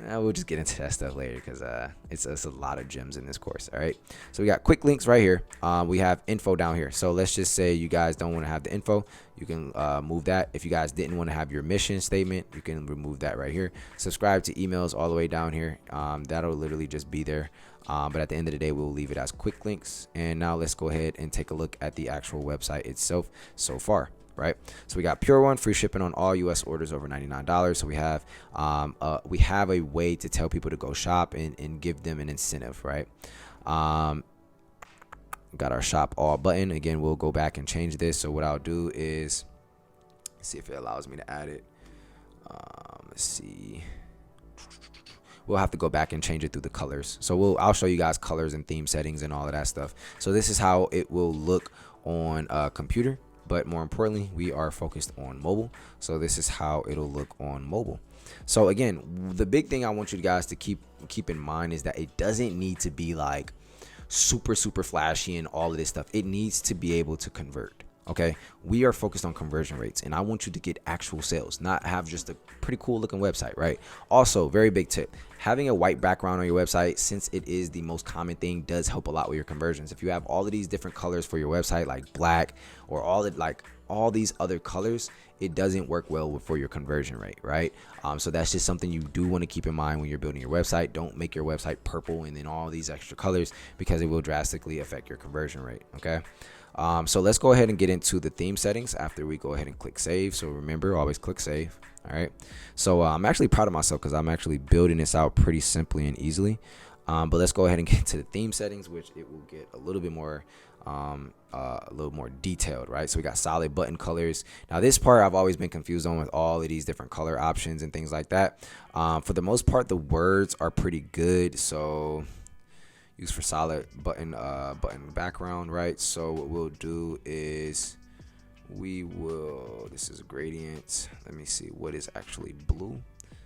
we'll just get into that stuff later, because it's a lot of gems in this course. All right, so we got quick links right here. We have info down here. So let's just say you guys don't want to have the info, you can move that. If you guys didn't want to have your mission statement, you can remove that right here. Subscribe to emails all the way down here. That'll literally just be there. But at the end of the day, we'll leave it as quick links. And now let's go ahead and take a look at the actual website itself so far. Right, so we got Pure One, free shipping on all U.S. orders over $99. So we have a way to tell people to go shop and give them an incentive, right? Got our shop all button. Again, we'll go back and change this. So what I'll do is see if it allows me to add it. Let's see. We'll have to go back and change it through the colors. So I'll show you guys colors and theme settings and all of that stuff. So this is how it will look on a computer. But more importantly, we are focused on mobile. So this is how it'll look on mobile. So again, the big thing I want you guys to keep in mind is that it doesn't need to be like super flashy and all of this stuff. It needs to be able to convert. Okay, we are focused on conversion rates, and I want you to get actual sales, not have just a pretty cool looking website, right? Also, very big tip, having a white background on your website, since it is the most common thing, does help a lot with your conversions. If you have all of these different colors for your website, like black or all these other colors, it doesn't work well for your conversion rate, right? So that's just something you do want to keep in mind when you're building your website. Don't make your website purple and then all these extra colors, because it will drastically affect your conversion rate. Okay. So let's go ahead and get into the theme settings after we go ahead and click save. So remember, always click save. All right. So I'm actually proud of myself because I'm actually building this out pretty simply and easily. But let's go ahead and get to the theme settings, which it will get a little bit more detailed, right? So we got solid button colors. Now this part I've always been confused on with all of these different color options and things like that. For the most part, the words are pretty good. So use for solid button background, right? So what we'll do is this is a gradient. Let me see what is actually blue.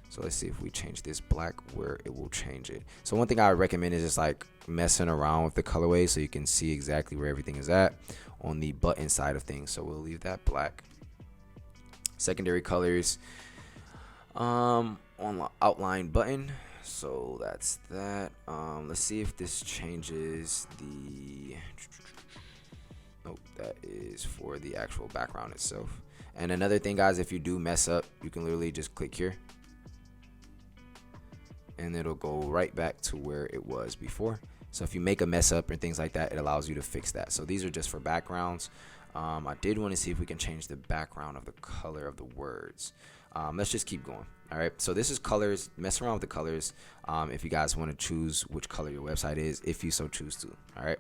So let's see if we change this black, where it will change it. So one thing I would recommend is just like messing around with the colorway so you can see exactly where everything is at on the button side of things. So we'll leave that black. Secondary colors on the outline button. So that's that. Let's see if this changes the. Nope, that is for the actual background itself. And another thing, guys, if you do mess up, you can literally just click here, and it'll go right back to where it was before. So if you make a mess up and things like that, it allows you to fix that. So these are just for backgrounds. I did want to see if we can change the background of the color of the words. Let's just keep going. All right, so this is colors. Mess around with the colors if you guys want to choose which color your website is, if you so choose to. All right,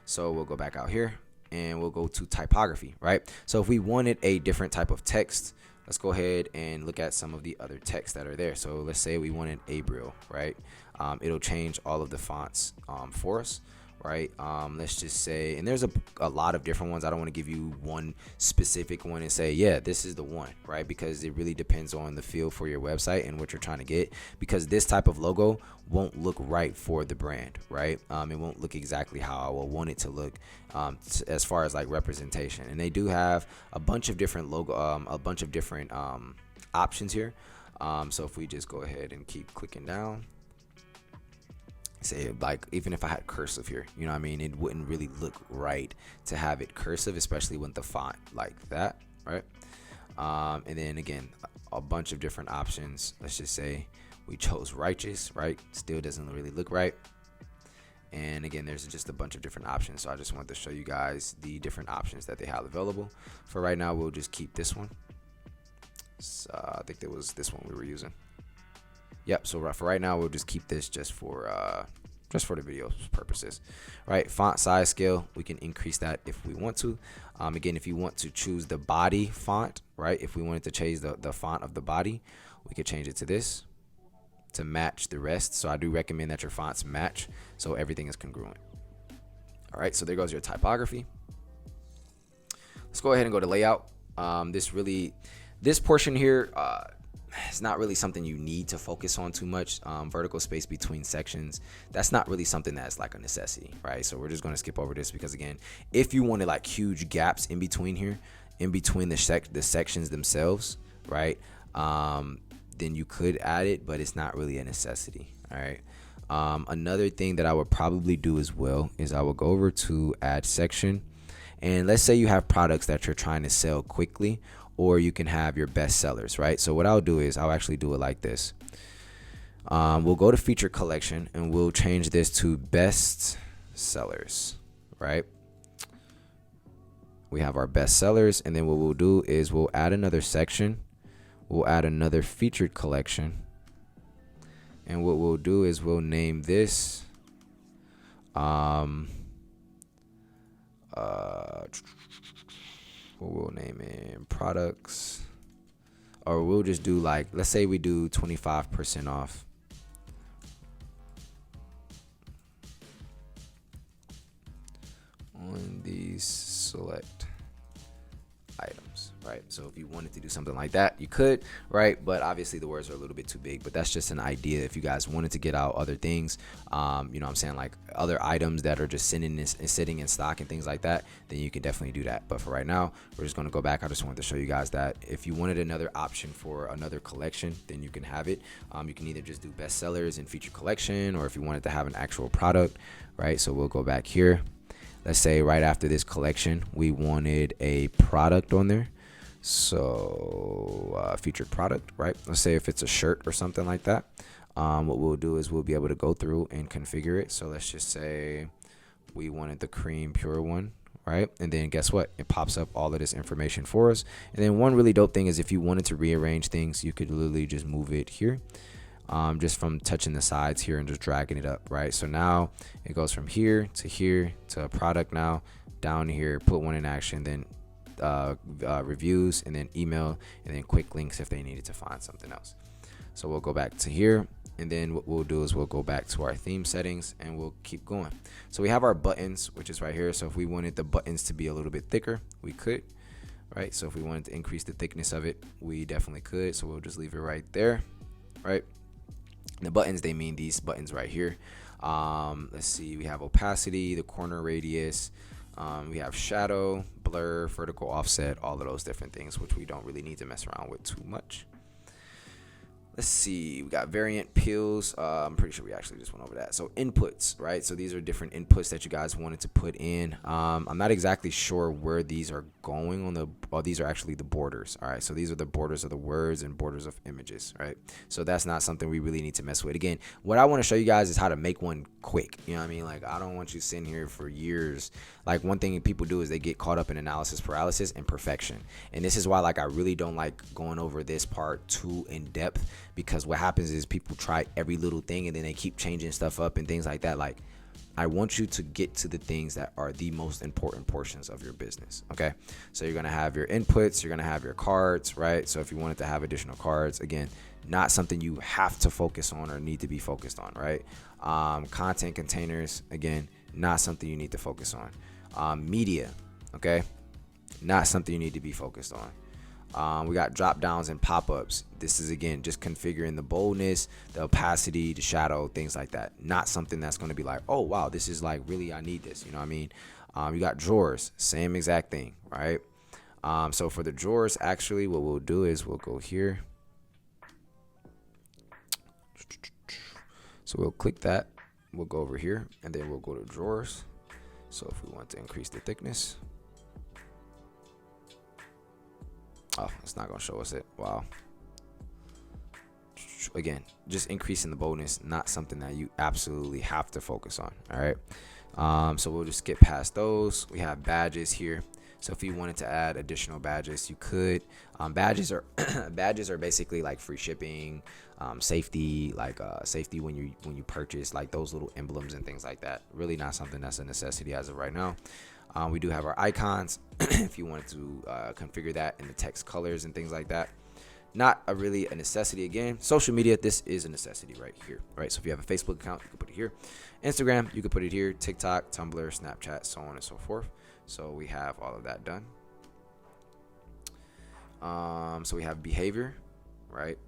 so we'll go back out here and we'll go to typography, right? So if we wanted a different type of text, let's go ahead and look at some of the other texts that are there. So let's say we wanted Abriel, right? It'll change all of the fonts for us, right? Let's just say, and there's a lot of different ones. I don't want to give you one specific one and say, yeah, this is the one, right? Because it really depends on the feel for your website and what you're trying to get, because this type of logo won't look right for the brand, right? It won't look exactly how I will want it to look as far as like representation. And they do have a bunch of different options here. So if we just go ahead and keep clicking down, say like even if I had cursive here, you know what I mean, it wouldn't really look right to have it cursive, especially with the font like that, right? And then again, a bunch of different options. Let's just say we chose righteous, right? Still doesn't really look right. And again, there's just a bunch of different options. So I just wanted to show you guys the different options that they have available. For right now, we'll just keep this one. So I think there was this one we were using. Yep, so for right now, we'll just keep this just for just for the video purposes, right? Font size scale, we can increase that if we want to. Again, if you want to choose the body font, right? If we wanted to change the font of the body, we could change it to this to match the rest. So I do recommend that your fonts match so everything is congruent. All right, so there goes your typography. Let's go ahead and go to layout. This portion here, it's not really something you need to focus on too much. Vertical space between sections, that's not really something that's like a necessity, right? So we're just going to skip over this because, again, if you wanted like huge gaps in between here, in between the sections themselves, right, then you could add it, but it's not really a necessity. All right. Another thing that I would probably do as well is I will go over to add section, and let's say you have products that you're trying to sell quickly, or you can have your best sellers, right? So what I'll do is I'll actually do it like this. We'll go to feature collection and we'll change this to best sellers, right? We have our best sellers, and then what we'll do is we'll add another section. We'll add another featured collection. And what we'll do is we'll name this we'll name it products, or we'll just do like, let's say we do 25% off. On these select items, right? So if you wanted to do something like that, you could, right? But obviously the words are a little bit too big, but that's just an idea. If you guys wanted to get out other things, you know what I'm saying, like other items that are just sitting in stock and things like that, then you can definitely do that. But for right now, we're just going to go back. I just wanted to show you guys that if you wanted another option for another collection, then you can have it. You can either just do best sellers and feature collection, or if you wanted to have an actual product, right? So we'll go back here. Let's say right after this collection, we wanted a product on there. So featured product, right? Let's say if it's a shirt or something like that. What we'll do is we'll be able to go through and configure it. So let's just say we wanted the cream pure one, right? And then guess what? It pops up all of this information for us. And then one really dope thing is if you wanted to rearrange things, you could literally just move it here. Just from touching the sides here and just dragging it up, right? So now it goes from here to a product now, down here, put one in action, then reviews, and then email, and then quick links if they needed to find something else. So we'll go back to here, and then what we'll do is we'll go back to our theme settings and we'll keep going. So we have our buttons, which is right here. So if we wanted the buttons to be a little bit thicker, we could, right? So if we wanted to increase the thickness of it, we definitely could. So we'll just leave it right there, right? The buttons, they mean these buttons right here. Let's see, we have opacity, the corner radius, we have shadow, blur, vertical offset, all of those different things, which we don't really need to mess around with too much. Let's see, we got variant peels. I'm pretty sure we actually just went over that. So inputs, right? So these are different inputs that you guys wanted to put in. I'm not exactly sure where these are going on the, oh, these are actually the borders. All right, so these are the borders of the words and borders of images, right? So that's not something we really need to mess with. Again, what I want to show you guys is how to make one quick. You know what I mean? Like, I don't want you sitting here for years. Like, one thing people do is they get caught up in analysis paralysis and perfection. And this is why, like, I really don't like going over this part too in depth, because what happens is people try every little thing and then they keep changing stuff up and things like that. Like, I want you to get to the things that are the most important portions of your business. Okay. So you're going to have your inputs, you're going to have your cards, right? So if you wanted to have additional cards, again, not something you have to focus on or need to be focused on, right? Content containers, again, not something you need to focus on. Media, okay, not something you need to be focused on. We got drop downs and pop-ups. This is, again, just configuring the boldness, the opacity, the shadow, things like that. Not something that's going to be like, oh wow, this is like, really, I need this, you know what I mean? You got drawers, same exact thing, right? So for the drawers, actually what we'll do is we'll go here. So we'll click that, we'll go over here, and then we'll go to drawers. So if we want to increase the thickness, oh, it's not gonna show us it. Wow. Again, just increasing the boldness, not something that you absolutely have to focus on. All right. So we'll just skip past those. We have badges here. So if you wanted to add additional badges, you could. Badges are badges are basically like free shipping, safety, like safety when you purchase, like those little emblems and things like that. Really not something that's a necessity as of right now. We do have our icons if you wanted to configure that in the text colors and things like that. Not really a necessity. Again, social media, this is a necessity right here, right? So if you have a Facebook account, you can put it here. Instagram, you can put it here. TikTok, Tumblr, Snapchat, so on and so forth. So we have all of that done. So we have behavior, right?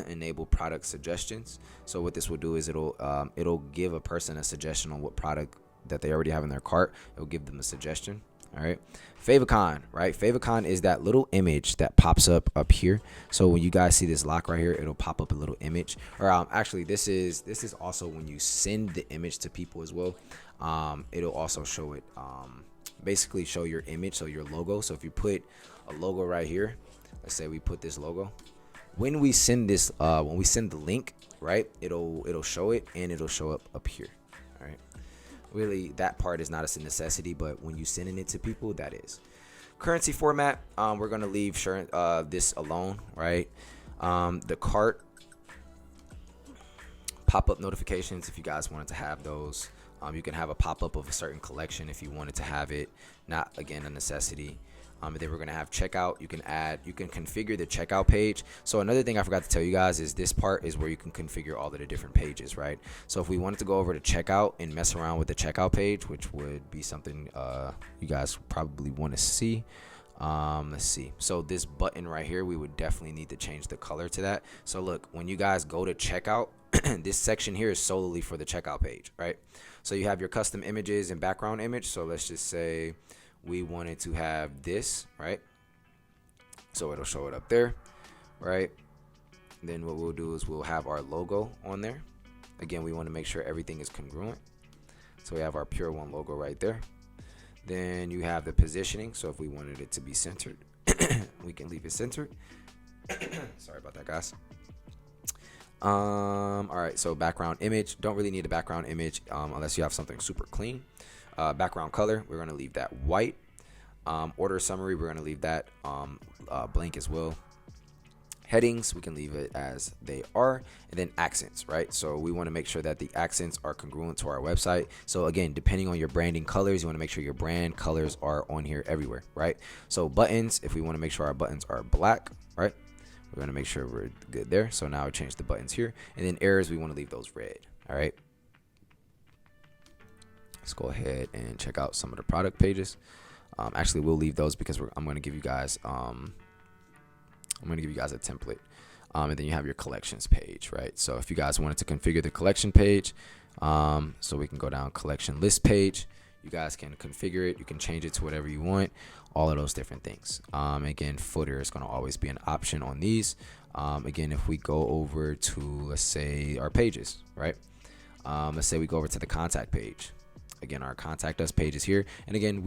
Enable product suggestions. So what this will do is it'll give a person a suggestion on what product that they already have in their cart. It'll give them a suggestion. All right. Favicon, right? Favicon is that little image that pops up here. So when you guys see this lock right here, it'll pop up a little image. Or actually, this is also when you send the image to people as well. It'll also show it. Basically show your image, so your logo. So if you put a logo right here, let's say we put this logo. When we send this, when we send the link, right? It'll show it, and it'll show up here. All right. Really, that part is not a necessity, but when you sending it to people, that is. Currency format, we're gonna leave this alone, right? The cart pop-up notifications, if you guys wanted to have those, you can have a pop-up of a certain collection if you wanted to have it. Not, again, a necessity. And then we're gonna have checkout. You can configure the checkout page. So another thing I forgot to tell you guys is this part is where you can configure all of the different pages, right? So if we wanted to go over to checkout and mess around with the checkout page, which would be something you guys probably want to see. Let's see. So this button right here, we would definitely need to change the color to that. So look, when you guys go to checkout, this section here is solely for the checkout page, right? So you have your custom images and background image. So let's just say we wanted to have this, right? So it'll show it up there, right? Then what we'll do is we'll have our logo on there. Again, we want to make sure everything is congruent. So we have our Pure One logo right there. Then you have the positioning. So if we wanted it to be centered, we can leave it centered. Sorry about that, guys. All right, so background image. Don't really need a background image unless you have something super clean. Background color, we're going to leave that white. Order summary, we're going to leave that blank as well. Headings, we can leave it as they are. And then accents, right? So we want to make sure that the accents are congruent to our website. So again, depending on your branding colors, you want to make sure your brand colors are on here everywhere, right? So buttons, if we want to make sure our buttons are black, right? We're going to make sure we're good there. So now I change the buttons here. And then errors, we want to leave those red, all right? Let's go ahead and check out some of the product pages. Actually, we'll leave those because I'm going to give you guys a template. And then you have your collections page, right? So if you guys wanted to configure the collection page, so we can go down collection list page. You guys can configure it. You can change it to whatever you want. All of those different things. Again, footer is going to always be an option on these. Again, if we go over to, let's say, our pages, right? Let's say we go over to the contact page. Again, our contact us page is here. And again,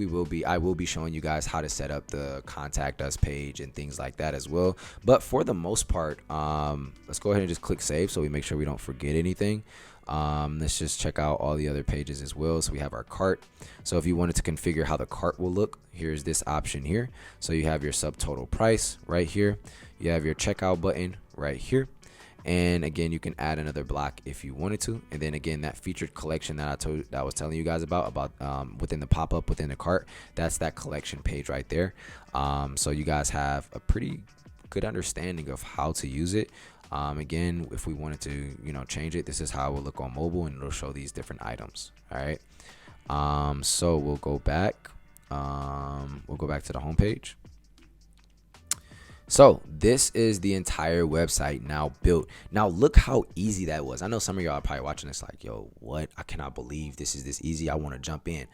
I will be showing you guys how to set up the contact us page and things like that as well. But for the most part, let's go ahead and just click save so we make sure we don't forget anything. Let's just check out all the other pages as well. So we have our cart. So if you wanted to configure how the cart will look, here's this option here. So you have your subtotal price right here. You have your checkout button right here. And again, you can add another block if you wanted to. And then again, that featured collection that I was telling you guys about within the pop-up within the cart, that's that collection page right there. So you guys have a pretty good understanding of how to use it. Again, if we wanted to, change it, this is how it will look on mobile, and it'll show these different items. All right. So we'll go back. We'll go back to the home page. So this is the entire website now built. Now look how easy that was. I know some of y'all are probably watching this like, yo, what? I cannot believe this is this easy. I want to jump in.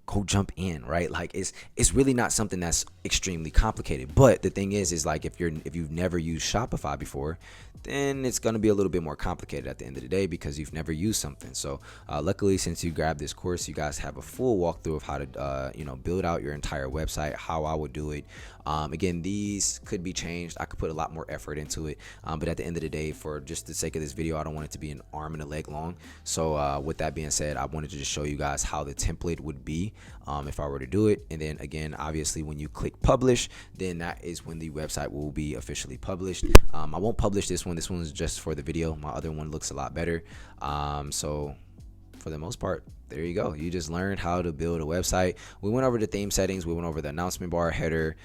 Go jump in, right? Like it's really not something that's extremely complicated. But the thing is like if you've never used Shopify before, then it's gonna be a little bit more complicated at the end of the day because you've never used something. So luckily, since you grabbed this course, you guys have a full walkthrough of how to build out your entire website, how I would do it. Again, these could be changed. I could put a lot more effort into it. But at the end of the day, for just the sake of this video, I don't want it to be an arm and a leg long. So with that being said, I wanted to just show you guys how the template would be. if I were to do it. And then again, obviously when you click publish, then that is when the website will be officially published. I won't publish this one. This one is just for the video. My other one looks a lot better. So for the most part, there you go. You just learned how to build a website. We went over the theme settings. We went over the announcement bar, header,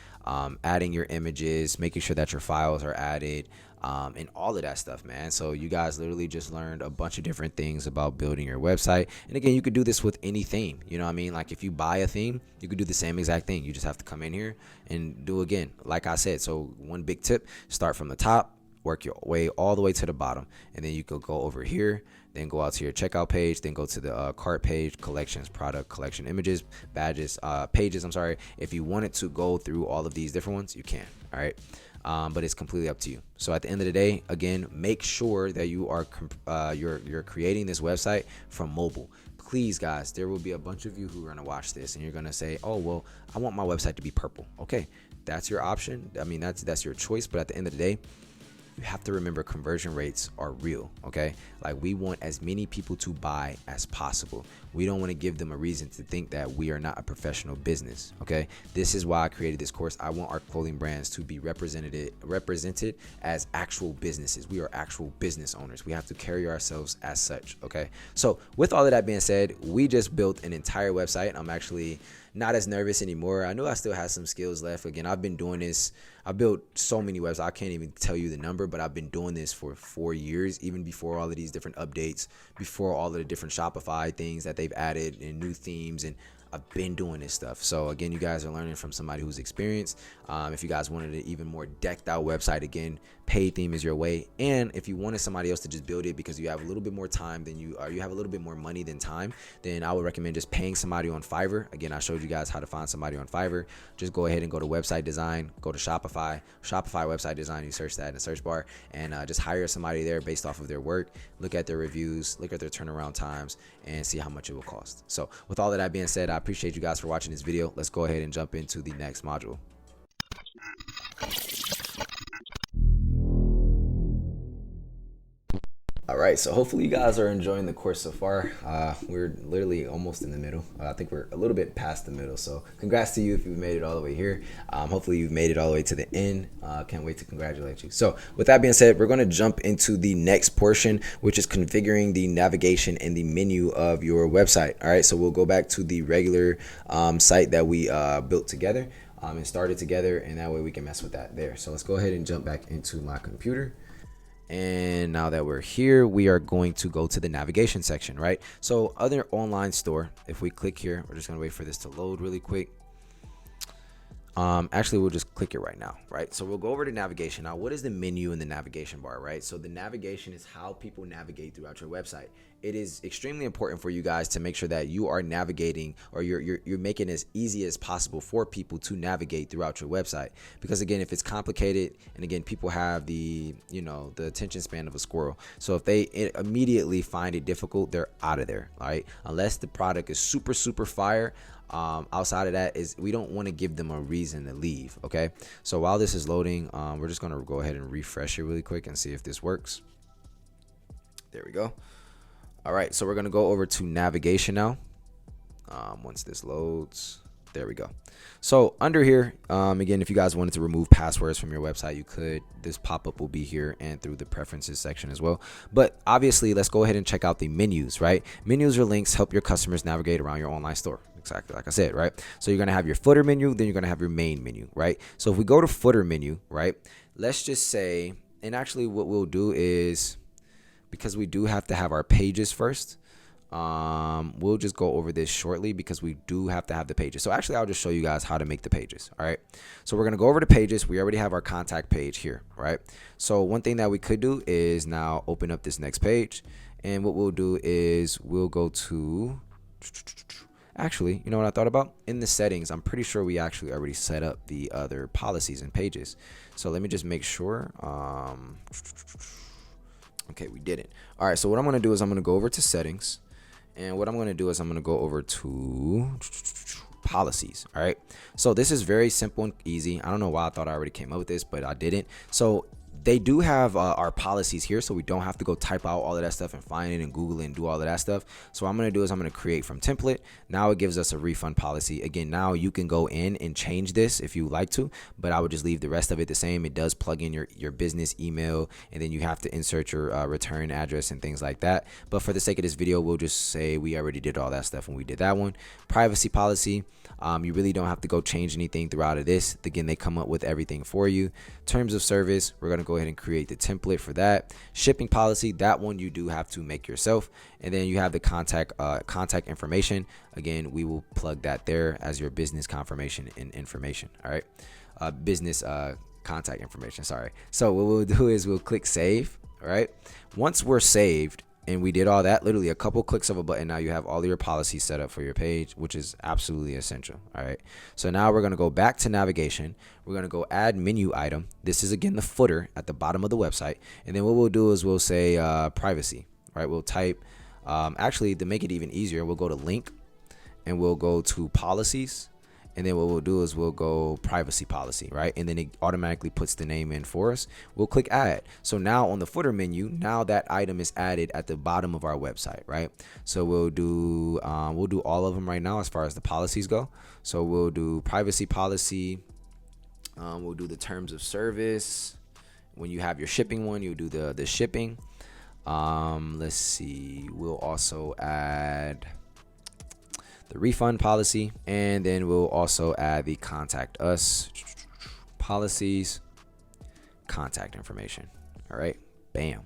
adding your images, making sure that your files are added, and all of that stuff, man. So you guys literally just learned a bunch of different things about building your website. And again, you could do this with any theme. You know what I mean? Like if you buy a theme, you could do the same exact thing. You just have to come in here and do again, like I said. So one big tip, start from the top, work your way all the way to the bottom, and then you could go over here, then go out to your checkout page, then go to the cart page, collections, product, collection, images, badges, pages. I'm sorry. If you wanted to go through all of these different ones, you can. All right. But it's completely up to you. So at the end of the day, again, make sure that you are you're creating this website from mobile. Please, guys, there will be a bunch of you who are going to watch this and you're going to say, oh, well, I want my website to be purple. Okay, that's your option. I mean, that's your choice. But at the end of the day, you have to remember conversion rates are real. Okay, like we want as many people to buy as possible. We don't want to give them a reason to think that we are not a professional business. Okay, this is why I created this course. I want our clothing brands to be represented as actual businesses. We are actual business owners. We have to carry ourselves as such. Okay, so with all of that being said, we just built an entire website. I'm actually not as nervous anymore. I know I still have some skills left. Again, I've been doing this. I built so many websites. I can't even tell you the number, but I've been doing this for 4 years, even before all of these different updates, before all of the different Shopify things that they've added and new themes. And I've been doing this stuff. So again, you guys are learning from somebody who's experienced. If you guys wanted an even more decked out website, again, paid theme is your way. And if you wanted somebody else to just build it because you have a little bit more time than you have a little bit more money than time, then I would recommend just paying somebody on Fiverr. Again, I showed you guys how to find somebody on Fiverr. Just go ahead and go to website design, go to Shopify website design. You search that in the search bar and just hire somebody there based off of their work. Look at their reviews, look at their turnaround times, and see how much it will cost. So with all of that being said, I appreciate you guys for watching this video. Let's go ahead and jump into the next module. All right, so hopefully you guys are enjoying the course so far. We're literally almost in the middle. I think we're a little bit past the middle. So congrats to you if you've made it all the way here. Hopefully you've made it all the way to the end. Can't wait to congratulate you. So with that being said, we're going to jump into the next portion, which is configuring the navigation and the menu of your website. All right, so we'll go back to the regular site that we built together and started together, and that way we can mess with that there. So let's go ahead and jump back into my computer. And now that we're here, we are going to go to the navigation section, right? So other online store, if we click here, we're just gonna wait for this to load really quick. Actually, we'll just click it right now, right? So we'll go over to navigation. Now, what is the menu in the navigation bar, right? So the navigation is how people navigate throughout your website. It is extremely important for you guys to make sure that you are navigating, or you're making it as easy as possible for people to navigate throughout your website. Because again, if it's complicated, and again, people have the attention span of a squirrel. So if they immediately find it difficult, they're out of there, right? Unless the product is super, super fire. Outside of that, we don't want to give them a reason to leave. Okay, so while this is loading, we're just going to go ahead and refresh it really quick and see if this works. There we go. All right, so we're going to go over to navigation now. Once this loads, there we go. So under here, again, if you guys wanted to remove passwords from your website, you could. This pop-up will be here and through the preferences section as well. But obviously, let's go ahead and check out the menus, right? Menus or links help your customers navigate around your online store. Exactly like I said, right? So you're going to have your footer menu, then you're going to have your main menu, right? So if we go to footer menu, right, let's just say, and actually what we'll do is, because we do have to have our pages first, we'll just go over this shortly because we do have to have the pages. So actually, I'll just show you guys how to make the pages. All right. So we're going to go over the pages. We already have our contact page here, right? So one thing that we could do is now open up this next page. And what we'll do is we'll go to, actually, you know what I thought about? In the settings, I'm pretty sure we actually already set up the other policies and pages. So let me just make sure. Okay, we didn't. All right, so what I'm going to do is I'm going to go over to settings. And what I'm going to do is I'm going to go over to policies. All right. So this is very simple and easy. I don't know why I thought I already came up with this, but I didn't. So They do have our policies here, so we don't have to go type out all of that stuff and find it and Google it and do all of that stuff. So what I'm going to do is I'm going to create from template. Now it gives us a refund policy. Again, now you can go in and change this if you like to, but I would just leave the rest of it the same. It does plug in your business email, and then you have to insert your return address and things like that. But for the sake of this video, we'll just say we already did all that stuff when we did that one. Privacy policy. You really don't have to go change anything throughout of this. Again, they come up with everything for you. Terms of service, we're going to go ahead and create the template for that. Shipping policy, that one you do have to make yourself. And then you have the contact information. Again, we will plug that there as your business confirmation and information. All right. Business contact information. Sorry. So what we'll do is we'll click save. All right. Once we're saved, and we did all that, literally a couple clicks of a button, now you have all your policies set up for your page, which is absolutely essential. All right. So now we're going to go back to navigation. We're going to go add menu item. This is again the footer at the bottom of the website. And then what we'll do is we'll say privacy. All right. We'll type, actually to make it even easier, we'll go to link and we'll go to policies. And then what we'll do is we'll go privacy policy, right? And then it automatically puts the name in for us. We'll click add. So now on the footer menu, now that item is added at the bottom of our website, right? So we'll do all of them right now as far as the policies go. So we'll do privacy policy. We'll do the terms of service. When you have your shipping one, you'll do the shipping. Let's see. We'll also add the refund policy, and then we'll also add the contact us policies, contact information. All right, bam.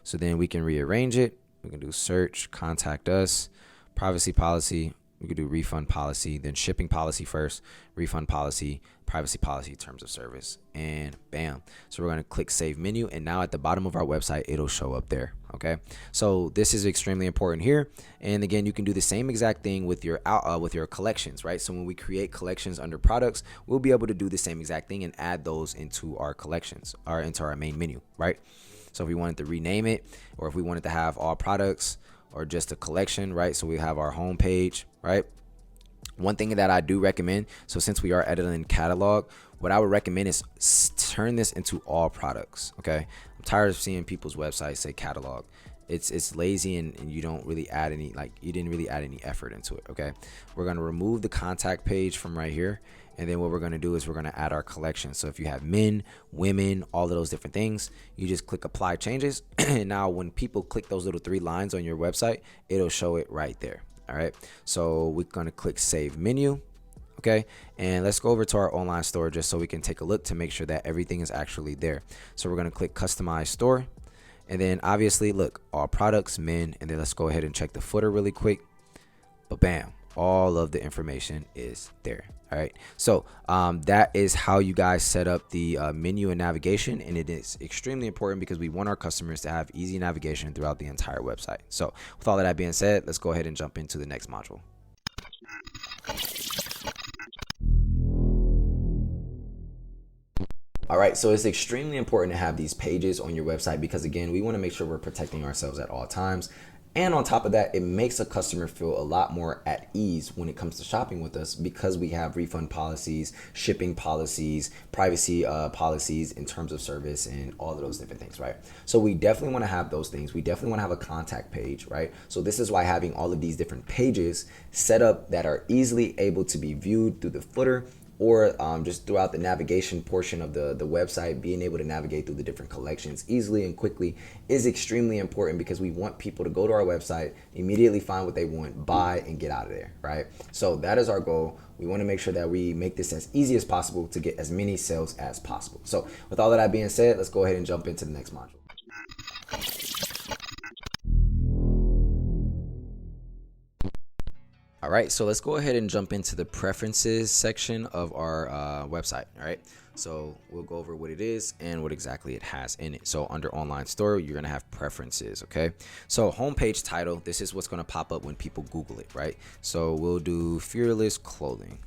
So then we can rearrange it. We can do search, contact us, privacy policy. We could do refund policy, then shipping policy first, refund policy, privacy policy, terms of service, and bam. So we're going to click save menu, and now at the bottom of our website, it'll show up there. Okay. So this is extremely important here. And again, you can do the same exact thing with your collections, right? So when we create collections under products, we'll be able to do the same exact thing and add those into our collections or into our main menu, right? So if we wanted to rename it, or if we wanted to have all products or just a collection, right? So we have our home page, right? One thing that I do recommend, so since we are editing catalog, what I would recommend is turn this into all products. Okay. I'm tired of seeing people's websites say catalog. It's lazy, and you don't really add any, you didn't really add any effort into it. Okay. We're going to remove the contact page from right here. And then what we're going to do is we're going to add our collection. So if you have men, women, all of those different things, you just click apply changes. And now when people click those little 3 lines on your website, it'll show it right there. All right. So we're going to click save menu. Okay. And let's go over to our online store just so we can take a look to make sure that everything is actually there. So we're going to click customize store. And then obviously look, all products, men. And then let's go ahead and check the footer really quick. But bam, all of the information is there. All right. So that is how you guys set up the menu and navigation. And it is extremely important because we want our customers to have easy navigation throughout the entire website. So with all of that being said, let's go ahead and jump into the next module. All right, so it's extremely important to have these pages on your website because, again, we want to make sure we're protecting ourselves at all times. And on top of that, it makes a customer feel a lot more at ease when it comes to shopping with us because we have refund policies, shipping policies, privacy policies in terms of service, and all of those different things, right? So we definitely want to have those things. We definitely want to have a contact page, right? So this is why having all of these different pages set up that are easily able to be viewed through the footer, or just throughout the navigation portion of the website, being able to navigate through the different collections easily and quickly is extremely important because we want people to go to our website, immediately find what they want, buy, and get out of there, right? So that is our goal. We want to make sure that we make this as easy as possible to get as many sales as possible. So with all of that being said, let's go ahead and jump into the next module. All right, so let's go ahead and jump into the preferences section of our website. All right, so we'll go over what it is and what exactly it has in it. So under online store, you're gonna have preferences. Okay, so homepage title, this is what's gonna pop up when people Google it, right? So we'll do fearless clothing.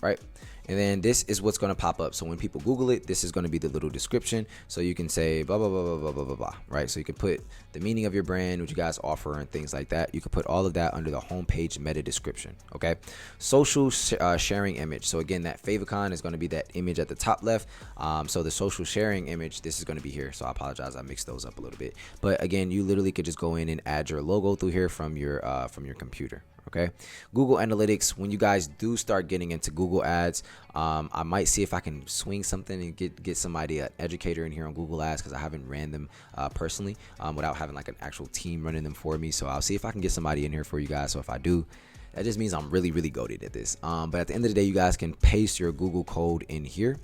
right? And then this is what's going to pop up. So when people Google it, this is going to be the little description. So you can say blah, blah, blah, blah, blah, blah, blah, blah, right? So you can put the meaning of your brand, what you guys offer and things like that. You can put all of that under the homepage meta description, okay? Social sharing image. So again, that favicon is going to be that image at the top left. So the social sharing image, this is going to be here. So I apologize, I mixed those up a little bit. But again, you literally could just go in and add your logo through here from your computer. Okay, Google Analytics. When you guys do start getting into Google Ads, I might see if I can swing something and get somebody, an educator in here on Google Ads, because I haven't ran them personally without having like an actual team running them for me. So I'll see if I can get somebody in here for you guys. So if I do, that just means I'm really goated at this. But at the end of the day, you guys can paste your Google code in here.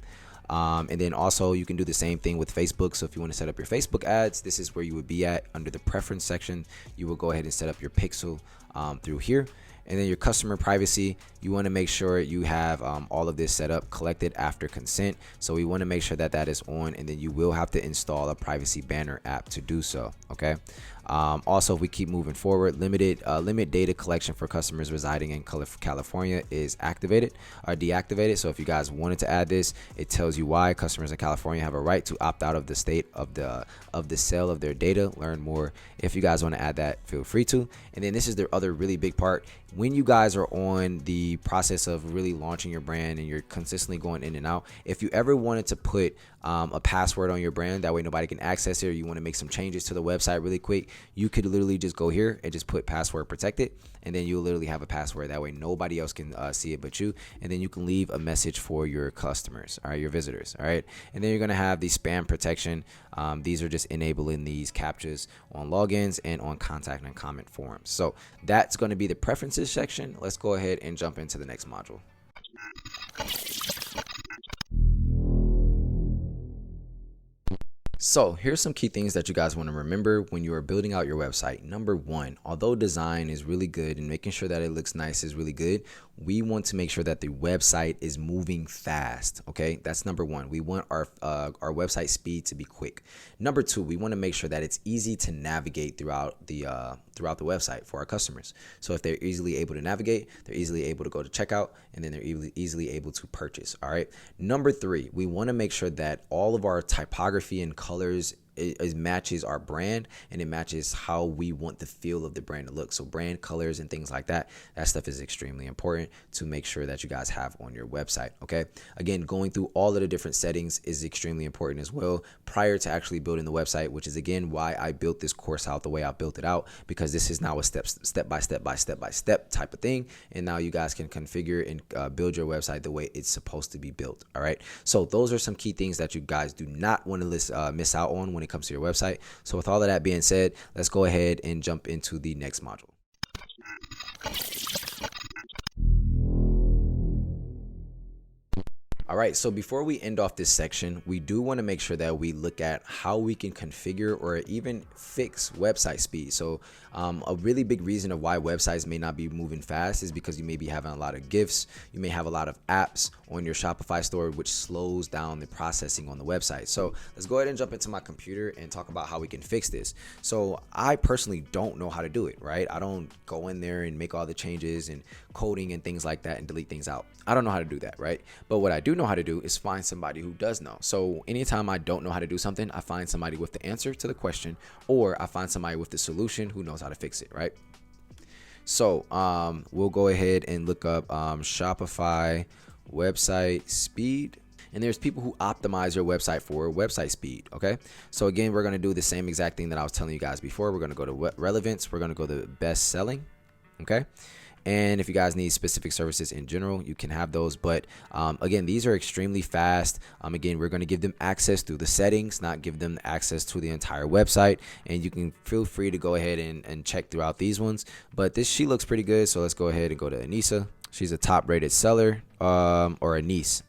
And then also you can do the same thing with Facebook. So if you want to set up your Facebook ads, this is where you would be at under the preference section. You will go ahead and set up your pixel through here. And then your customer privacy, you want to make sure you have all of this set up, collected after consent. So we want to make sure that that is on, and then you will have to install a privacy banner app to do so. Okay. Also, if we keep moving forward, limit data collection for customers residing in California is activated or deactivated. So if you guys wanted to add this, it tells you why. Customers in California have a right to opt out of the state of the sale of their data. Learn more if you guys want to add that, feel free to. And then this is the other really big part. When you guys are on the process of really launching your brand and you're consistently going in and out, if you ever wanted to put a password on your brand, that way nobody can access it, or you want to make some changes to the website really quick, you could literally just go here and just put password protected, and then you'll literally have a password. That way nobody else can see it but you, and then you can leave a message for your customers, all right, your visitors, all right. And then you're going to have the spam protection. These are just enabling these captchas on logins and on contact and comment forms. So that's going to be the preferences section. Let's go ahead and jump into the next module. So here's some key things that you guys want to remember when you are building out your website. Number one, although design is really good and making sure that it looks nice is really good, we want to make sure that the website is moving fast. Okay, that's number one. We want our website speed to be quick. Number two, we want to make sure that it's easy to navigate throughout the website for our customers. So if they're easily able to navigate, they're easily able to go to checkout, and then they're easily able to purchase. All right. Number three, we want to make sure that all of our typography and colors it matches our brand, and it matches how we want the feel of the brand to look. So brand colors and things like that stuff is extremely important to make sure that you guys have on your website. Okay, again, going through all of the different settings is extremely important as well prior to actually building the website, which is again why I built this course out the way I built it out, because this is now a step by step type of thing, and now you guys can configure and build your website the way it's supposed to be built. All right, so those are some key things that you guys do not want to miss out on when it comes to your website. So with all of that being said, let's go ahead and jump into the next module. All right, so before we end off this section, we do want to make sure that we look at how we can configure or even fix website speed. So a really big reason of why websites may not be moving fast is because you may be having a lot of GIFs, you may have a lot of apps on your Shopify store, which slows down the processing on the website. So let's go ahead and jump into my computer and talk about how we can fix this. So I personally don't know how to do it, right? I don't go in there and make all the changes and coding and things like that and delete things out. I don't know how to do that, right? But what I do know how to do is find somebody who does know. So anytime I don't know how to do something, I find somebody with the answer to the question, or I find somebody with the solution who knows how to fix it, right? So we'll go ahead and look up Shopify website speed. And there's people who optimize your website for website speed. Okay. So again, we're going to do the same exact thing that I was telling you guys before. We're going to go to relevance. We're going to go to best selling. Okay. And if you guys need specific services in general, you can have those. But again, these are extremely fast. Again, we're going to give them access through the settings, not give them access to the entire website. And you can feel free to go ahead and check throughout these ones. But she looks pretty good. So let's go ahead and go to Anissa. She's a top rated seller, or Anise.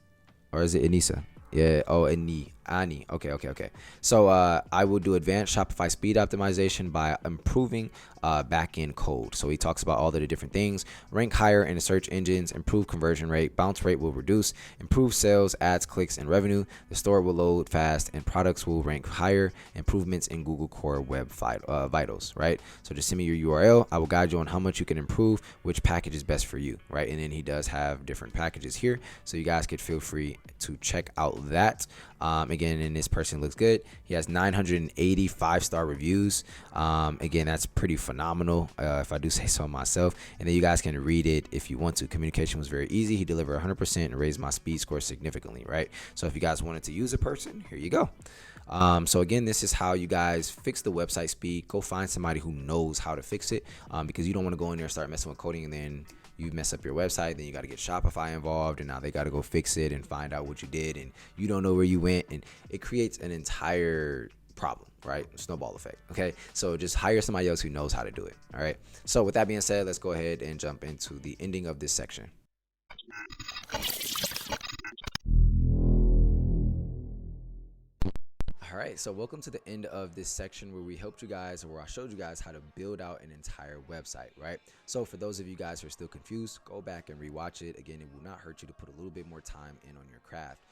Or is it Anissa? Yeah. Oh, Ani. Ani. Okay. So I will do advanced Shopify speed optimization by improving back-end code. So he talks about all of the different things. Rank higher in the search engines, improve conversion rate, bounce rate will reduce, improve sales, ads, clicks, and revenue. The store will load fast, and products will rank higher. Improvements in Google Core Web Vitals, right? So just send me your URL. I will guide you on how much you can improve, which package is best for you, right? And then he does have different packages here, so you guys could feel free to check out that. Again, and this person looks good. He has 980 5-star reviews. Again, that's pretty phenomenal, if I do say so myself. And then you guys can read it if you want to. Communication was very easy. He delivered 100% and raised my speed score significantly, right? So if you guys wanted to use a person, here you go. So again, this is how you guys fix the website speed. Go find somebody who knows how to fix it, because you don't want to go in there and start messing with coding and then you mess up your website. Then you got to get Shopify involved, and now they got to go fix it and find out what you did, and you don't know where you went, and it creates an entire problem, right? Snowball effect. Okay, so just hire somebody else who knows how to do it. All right, so with that being said, let's go ahead and jump into the ending of this section. All right, so welcome to the end of this section where we helped you guys, or where I showed you guys how to build out an entire website, right? So for those of you guys who are still confused, go back and rewatch it. Again, it will not hurt you to put a little bit more time in on your craft.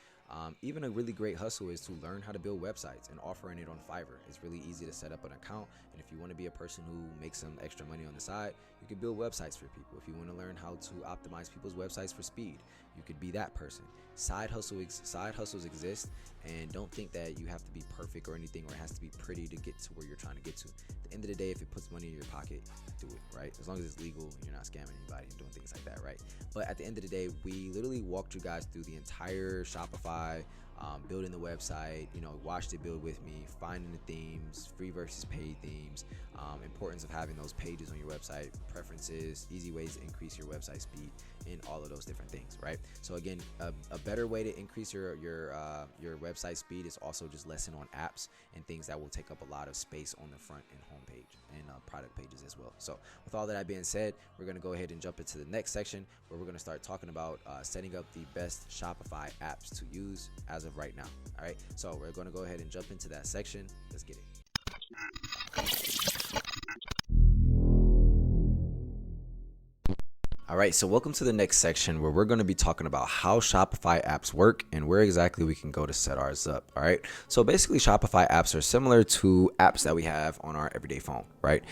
Even a really great hustle is to learn how to build websites and offering it on Fiverr. It's really easy to set up an account, and if you want to be a person who makes some extra money on the side, you can build websites for people. If you want to learn how to optimize people's websites for speed, you could be that person. Side hustles exist, and don't think that you have to be perfect or anything, or it has to be pretty to get to where you're trying to get to. At the end of the day, if it puts money in your pocket, do it, right? As long as it's legal and you're not scamming anybody and doing things like that, right? But at the end of the day, we literally walked you guys through the entire Shopify, building the website, watched it build with me, finding the themes, free versus paid themes, importance of having those pages on your website, preferences, easy ways to increase your website speed, and all of those different things, right? So again, a better way to increase your website speed is also just lessen on apps and things that will take up a lot of space on the front and home page and product pages as well. So with all that being said, we're going to go ahead and jump into the next section where we're going to start talking about setting up the best Shopify apps to use as of right now. All right, so we're going to go ahead and jump into that section. Let's get it. All right, so welcome to the next section where we're going to be talking about how Shopify apps work and where exactly we can go to set ours up. All right, so basically Shopify apps are similar to apps that we have on our everyday phone, right?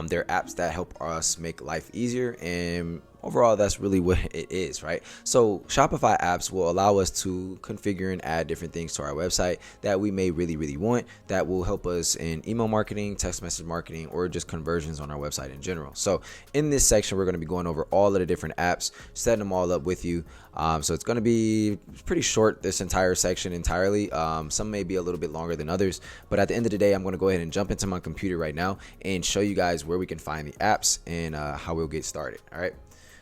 They're apps that help us make life easier, and overall, that's really what it is, right? So Shopify apps will allow us to configure and add different things to our website that we may really want, that will help us in email marketing, text message marketing, or just conversions on our website in general. So in this section, we're going to be going over all of the different apps, setting them all up with you. So it's going to be pretty short, this entire section entirely. Some may be a little bit longer than others, but at the end of the day, I'm going to go ahead and jump into my computer right now and show you guys where we can find the apps and how we'll get started. All right.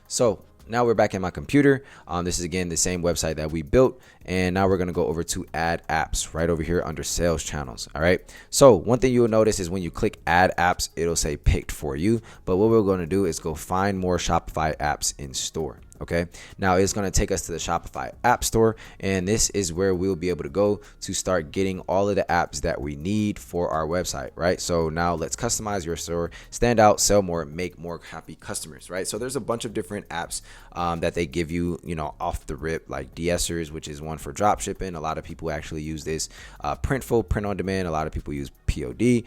So now we're back in my computer. This is again the same website that we built, and now we're going to go over to add apps right over here under sales channels. All right, so one thing you'll notice is when you click add apps, it'll say picked for you, but what we're going to do is go find more Shopify apps in store. Okay, now it's going to take us to the Shopify App Store, and this is where we'll be able to go to start getting all of the apps that we need for our website, right? So now let's customize your store, stand out, sell more, make more happy customers, right? So there's a bunch of different apps that they give you, off the rip, like de-essers, which is one for drop shipping. A lot of people actually use this. Printful, print on demand. A lot of people use POD.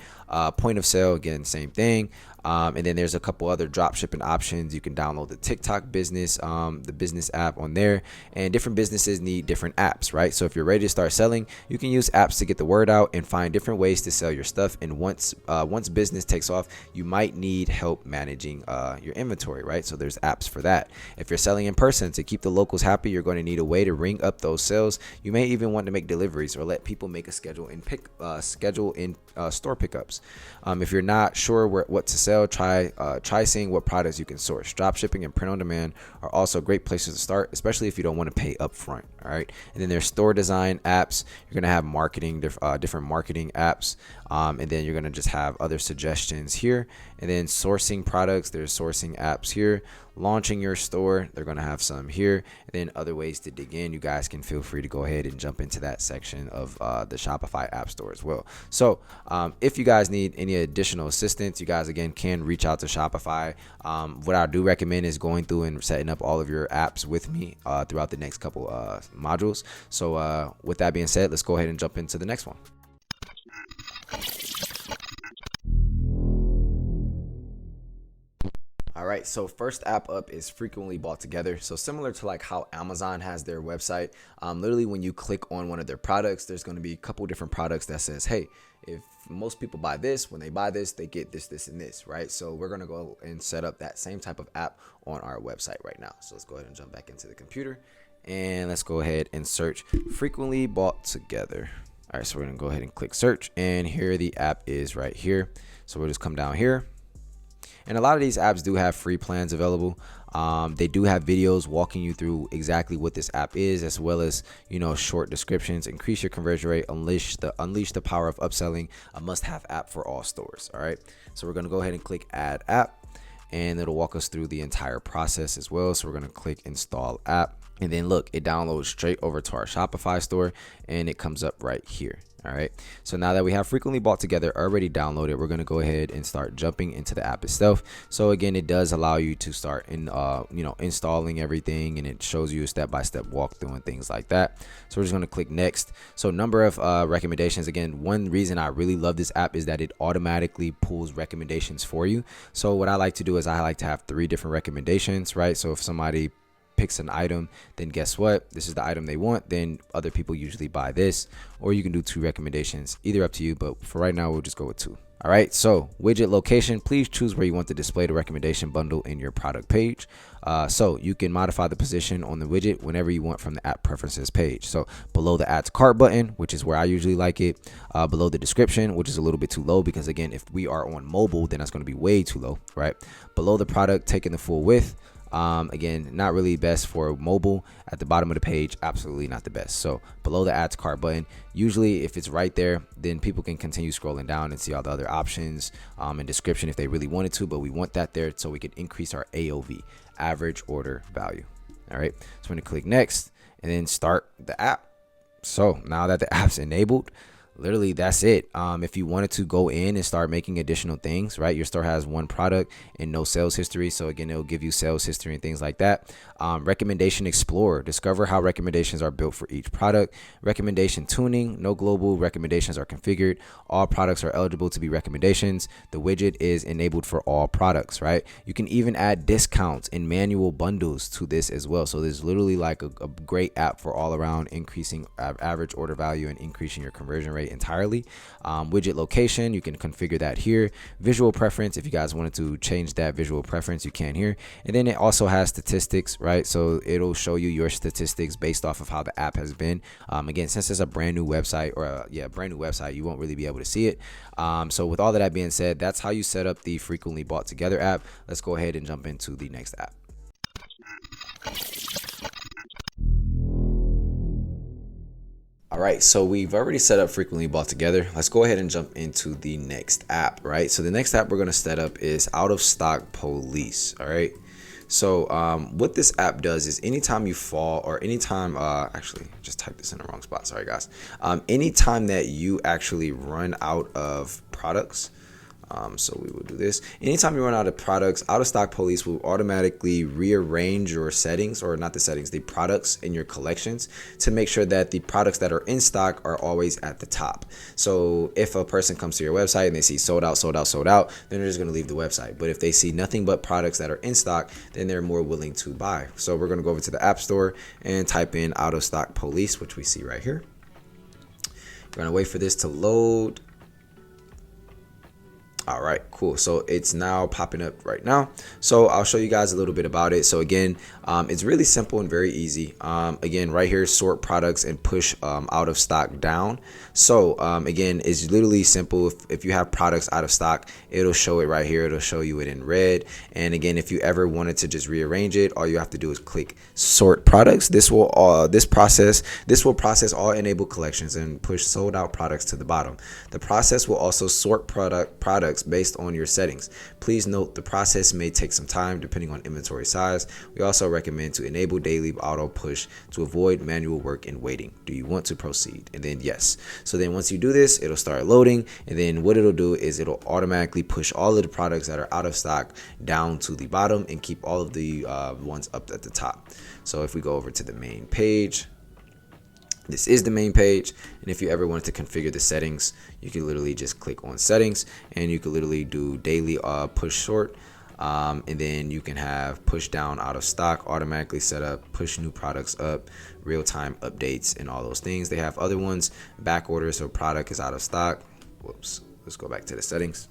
Point of sale, again, same thing. And then there's a couple other drop shipping options. You can download the TikTok business, the business app on there, and different businesses need different apps, right? So if you're ready to start selling, you can use apps to get the word out and find different ways to sell your stuff. And once business takes off, you might need help managing your inventory, right? So there's apps for that. If you're selling in person, to keep the locals happy, you're going to need a way to ring up those sales. You may even want to make deliveries or let people make a schedule in store pickups. If you're not sure what to sell, try seeing what products you can source. Drop shipping and print on demand are also great places to start, especially if you don't want to pay up front. All right, and then there's store design apps. You're gonna have marketing, different marketing apps. And then you're going to just have other suggestions here, and then sourcing products, there's sourcing apps here, launching your store, they're going to have some here, and then other ways to dig in. You guys can feel free to go ahead and jump into that section of the Shopify app store as well. So if you guys need any additional assistance, you guys again can reach out to Shopify. What I do recommend is going through and setting up all of your apps with me throughout the next couple modules. So with that being said, let's go ahead and jump into the next one. All right, so first app up is frequently bought together. So similar to like how Amazon has their website, literally when you click on one of their products, there's going to be a couple different products that says, hey, if most people buy this, when they buy this, they get this, this, and this, right? So we're going to go and set up that same type of app on our website right now. So let's go ahead and jump back into the computer and let's go ahead and search frequently bought together. All right, so we're going to go ahead and click search, and here the app is right here. So we'll just come down here. And a lot of these apps do have free plans available. They do have videos walking you through exactly what this app is, as well as, you know, short descriptions. Increase your conversion rate, unleash the power of upselling, a must-have app for all stores. All right, so we're going to go ahead and click add app, and it'll walk us through the entire process as well. So we're going to click install app, and then look, it downloads straight over to our Shopify store, and it comes up right here. All right, so now that we have frequently bought together already downloaded, we're going to go ahead and start jumping into the app itself. So again, it does allow you to start installing everything, and it shows you a step-by-step walkthrough and things like that. So we're just going to click next. So number of recommendations. Again, one reason I really love this app is that it automatically pulls recommendations for you. So what I like to do is I like to have 3 different recommendations, right? So if somebody picks an item, then guess what, this is the item they want, then other people usually buy this. Or you can do 2 recommendations, either up to you, but for right now we'll just go with 2. All right, so widget location, please choose where you want to display the recommendation bundle in your product page. So you can modify the position on the widget whenever you want from the app preferences page. So below the add to cart button, which is where I usually like it, below the description, which is a little bit too low, because again, if we are on mobile, then that's going to be way too low, right? Below the product, taking the full width. Again, not really best for mobile. At the bottom of the page, absolutely not the best. So below the add to cart button, usually if it's right there, then people can continue scrolling down and see all the other options and description if they really wanted to, but we want that there so we can increase our AOV, average order value. All right, so I'm going to click next and then start the app. So now that the app's enabled, literally that's it. If you wanted to go in and start making additional things, right, your store has 1 product and no sales history, so again, it'll give you sales history and things like that. Recommendation explorer, discover how recommendations are built for each product. Recommendation tuning, no global recommendations are configured, all products are eligible to be recommendations. The widget is enabled for all products, right? You can even add discounts and manual bundles to this as well. So there's literally like a great app for all around increasing average order value and increasing your conversion rate entirely. Widget location, you can configure that here. Visual preference, if you guys wanted to change that visual preference, you can here. And then it also has statistics, right? So it'll show you your statistics based off of how the app has been. Again, since it's a brand new website, or brand new website, you won't really be able to see it. So with all of that being said, that's how you set up the frequently bought together app. Let's go ahead and jump into the next app. All right, so we've already set up frequently bought together. Let's go ahead and jump into the next app, right? So the next app we're going to set up is out of stock police. All right. So what this app does is anytime you fall, or anytime, actually just typed this in the wrong spot. Sorry guys. Anytime that you actually run out of products, so we will do this. Anytime you run out of products, out of stock police will automatically rearrange your settings, or not the settings, the products in your collections, to make sure that the products that are in stock are always at the top. So if a person comes to your website and they see sold out, sold out, sold out, then they're just going to leave the website. But if they see nothing but products that are in stock, then they're more willing to buy. So we're going to go over to the App Store and type in out of stock police, which we see right here. We're going to wait for this to load. All right, cool. So it's now popping up right now. So I'll show you guys a little bit about it. So again, it's really simple and very easy. Again, right here, sort products and push out of stock down. So again, it's literally simple. If you have products out of stock, it'll show it right here. It'll show you it in red. And again, if you ever wanted to just rearrange it, all you have to do is click sort products. This will process all enabled collections and push sold out products to the bottom. The process will also sort products based on your settings. Please note the process may take some time depending on inventory size. We also recommend to enable daily auto push to avoid manual work and waiting. Do you want to proceed? And then yes. So then once you do this, it'll start loading, and then what it'll do is it'll automatically push all of the products that are out of stock down to the bottom and keep all of the ones up at the top. So if we go over to the main page, this is the main page, and if you ever wanted to configure the settings, you can literally just click on settings, and you can literally do daily push sort, and then you can have push down out of stock automatically set up, push new products up, real-time updates, and all those things. They have other ones, back order, so product is out of stock. Whoops, let's go back to the settings.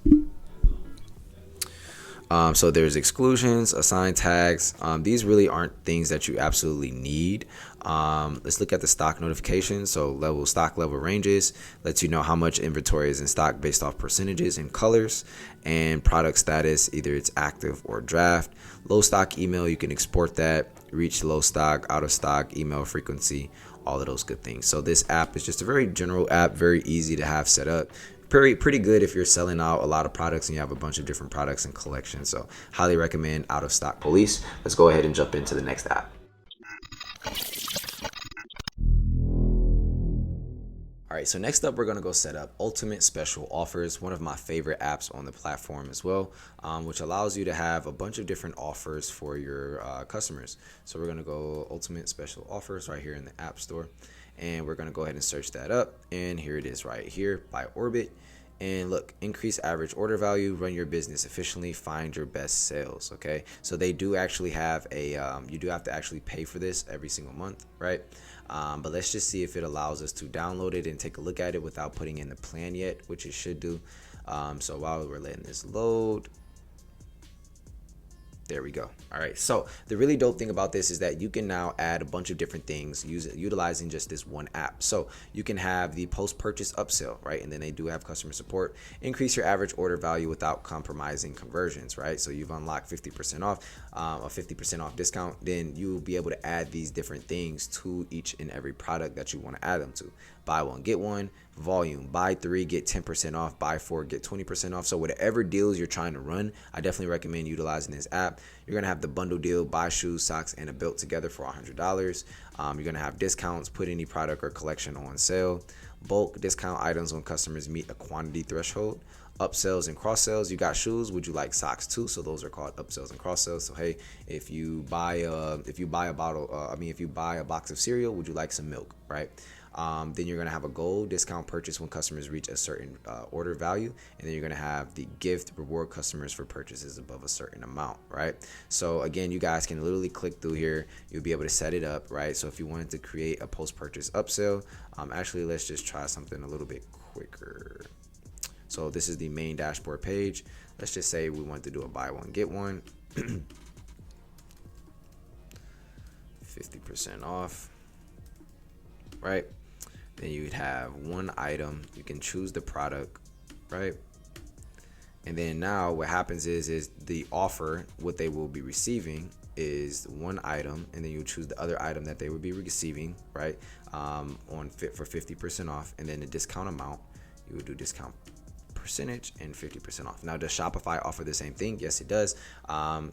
So there's exclusions, assign tags. These really aren't things that you absolutely need. Let's look at the stock notifications. So stock level ranges lets you know how much inventory is in stock based off percentages and colors, and product status, either it's active or draft. Low stock email, you can export that, reach low stock, out of stock, email frequency, all of those good things. So this app is just a very general app, very easy to have set up. Pretty good if you're selling out a lot of products and you have a bunch of different products and collections. So highly recommend out of stock police. Let's go ahead and jump into the next app. All right, so next up, we're going to go set up Ultimate Special Offers, one of my favorite apps on the platform as well, which allows you to have a bunch of different offers for your customers. So we're going to go Ultimate Special Offers right here in the App Store, and we're going to go ahead and search that up. And here it is right here by Orbit. And look, increase average order value, run your business efficiently, find your best sales. Okay, so they do actually have a you do have to actually pay for this every single month, right? But let's just see if it allows us to download it and take a look at it without putting in the plan yet, which it should do. So while we're letting this load, there we go. All right, so the really dope thing about this is that you can now add a bunch of different things utilizing just this one app. So you can have the post-purchase upsell, right? And then they do have customer support. Increase your average order value without compromising conversions, right? So you've unlocked 50% off, a 50% off discount. Then you'll be able to add these different things to each and every product that you want to add them to. Buy one, get one. Volume, buy 3, get 10% off, buy 4, get 20% off. So whatever deals you're trying to run, I definitely recommend utilizing this app. You're gonna have the bundle deal, buy shoes, socks, and a belt together for $100. You're gonna have discounts, put any product or collection on sale, bulk discount items when customers meet a quantity threshold, upsells and cross sells. You got shoes, would you like socks too? So those are called upsells and cross sells. So hey, if you buy a box of cereal, would you like some milk, right? Then you're going to have a gold discount purchase when customers reach a certain order value. And then you're going to have the gift reward customers for purchases above a certain amount, right? So again, you guys can literally click through here. You'll be able to set it up, right? So if you wanted to create a post-purchase upsell, actually, let's just try something a little bit quicker. So this is the main dashboard page. Let's just say we want to do a buy one, get one. 50% off, right? Then you'd have one item. You can choose the product, right? And then now what happens is the offer, what they will be receiving is one item, and then you choose the other item that they would be receiving, right? On fit for 50% off, and then the discount amount, you would do discount percentage and 50% off. Now, does Shopify offer the same thing? Yes, it does.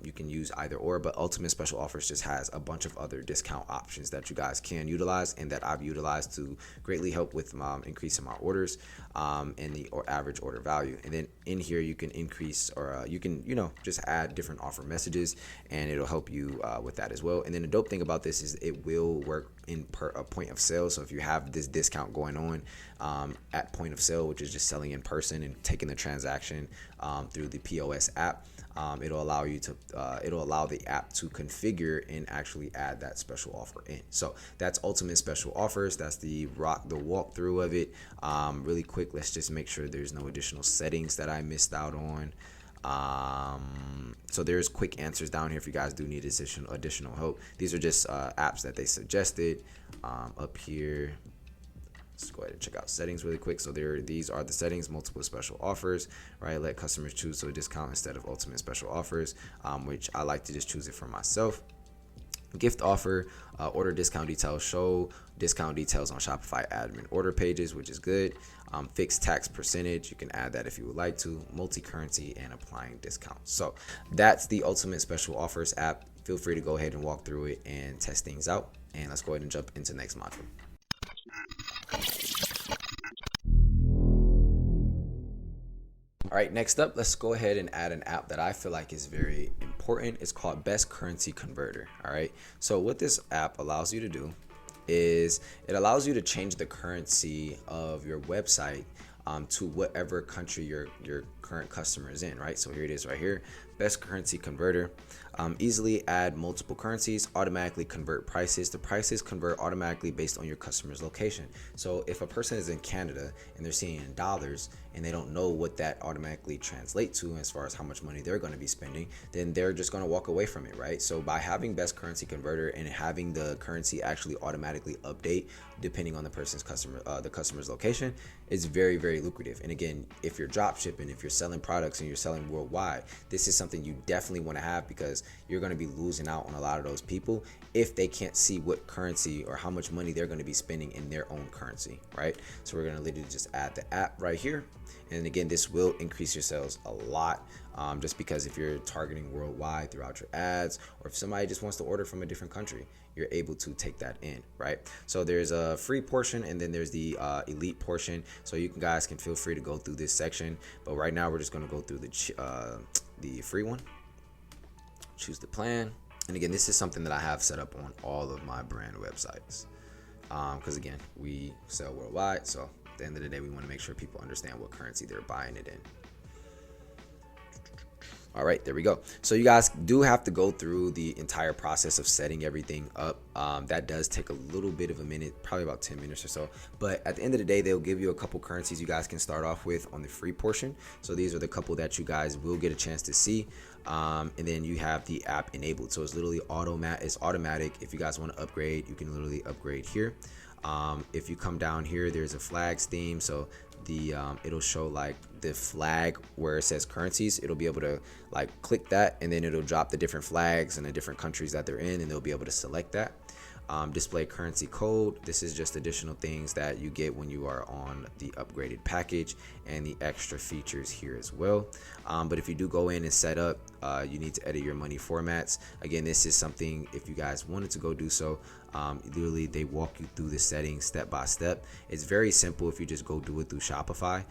You can use either or, but Ultimate Special Offers just has a bunch of other discount options that you guys can utilize and that I've utilized to greatly help with increasing my orders and the average order value. And then in here, you can increase or you can, just add different offer messages, and it'll help you with that as well. And then the dope thing about this is it will work in a point of sale. So if you have this discount going on at point of sale, which is just selling in person and taking the transaction through the POS app, it'll allow the app to configure and actually add that special offer in. So that's Ultimate Special Offers. That's the walkthrough of it. Really quick, let's just make sure there's no additional settings that I missed out on. So there's quick answers down here if you guys do need additional help. These are just apps that they suggested. Up here, let's go ahead and check out settings really quick. So these are the settings: multiple special offers, right? Let customers choose so a discount instead of ultimate special offers, which I like to just choose it for myself. Gift offer, order discount details, show discount details on Shopify admin order pages, which is good. Fixed tax percentage, you can add that if you would like to. Multi-currency and applying discounts. So that's the Ultimate Special Offers app. Feel free to go ahead and walk through it and test things out. And let's go ahead and jump into the next module. All right, next up, let's go ahead and add an app that I feel like is very important. It's called Best Currency Converter. All right, so what this app allows you to do is it allows you to change the currency of your website to whatever country your current customer is in, right? So here it is right here, Best Currency Converter. Easily add multiple currencies, automatically convert prices. The prices convert automatically based on your customer's location. So if a person is in Canada and they're seeing in dollars and they don't know what that automatically translates to as far as how much money they're going to be spending, then they're just going to walk away from it, right? So by having Best Currency Converter and having the currency actually automatically update depending on the customer's location, it's very, very lucrative. And again, if you're drop shipping, if you're selling products and you're selling worldwide, this is something you definitely want to have, because you're going to be losing out on a lot of those people if they can't see what currency or how much money they're going to be spending in their own currency, right? So we're going to literally just add the app right here. And again, this will increase your sales a lot, just because if you're targeting worldwide throughout your ads, or if somebody just wants to order from a different country, you're able to take that in, right? So there's a free portion and then there's the elite portion. So you guys can feel free to go through this section, but right now we're just going to go through the free one. Choose the plan. And again, this is something that I have set up on all of my brand websites, because again, we sell worldwide. So at the end of the day, we want to make sure people understand what currency they're buying it in. All right, there we go. So you guys do have to go through the entire process of setting everything up. That does take a little bit of a minute, probably about 10 minutes or so. But at the end of the day, they'll give you a couple currencies you guys can start off with on the free portion. So these are the couple that you guys will get a chance to see. And then you have the app enabled. So it's literally automatic. If you guys want to upgrade, you can literally upgrade here. If you come down here, there's a flags theme. So it'll show like the flag where it says currencies. It'll be able to like click that, and then it'll drop the different flags and the different countries that they're in, and they'll be able to select that. Display currency code. This is just additional things that you get when you are on the upgraded package, and the extra features here as well. But if you do go in and set up, you need to edit your money formats. Again, this is something, if you guys wanted to go do so, literally they walk you through the settings step by step. It's very simple if you just go do it through Shopify.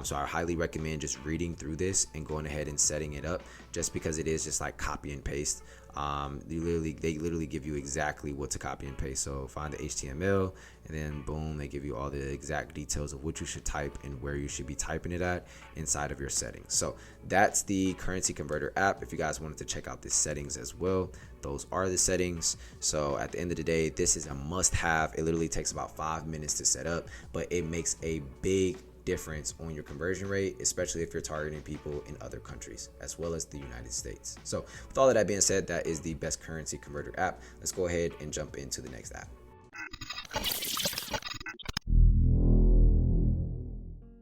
So I highly recommend just reading through this and going ahead and setting it up, just because it is just like copy and paste. They literally give you exactly what to copy and paste. So find the HTML, and then boom, they give you all the exact details of what you should type and where you should be typing it at inside of your settings. So that's the Currency Converter app. If you guys wanted to check out the settings as well, those are the settings. So at the end of the day, this is a must-have. It literally takes about 5 minutes to set up, but it makes a big difference on your conversion rate, especially if you're targeting people in other countries as well as the United States. So with all of that being said, that is the Best Currency Converter app. Let's go ahead and jump into the next app.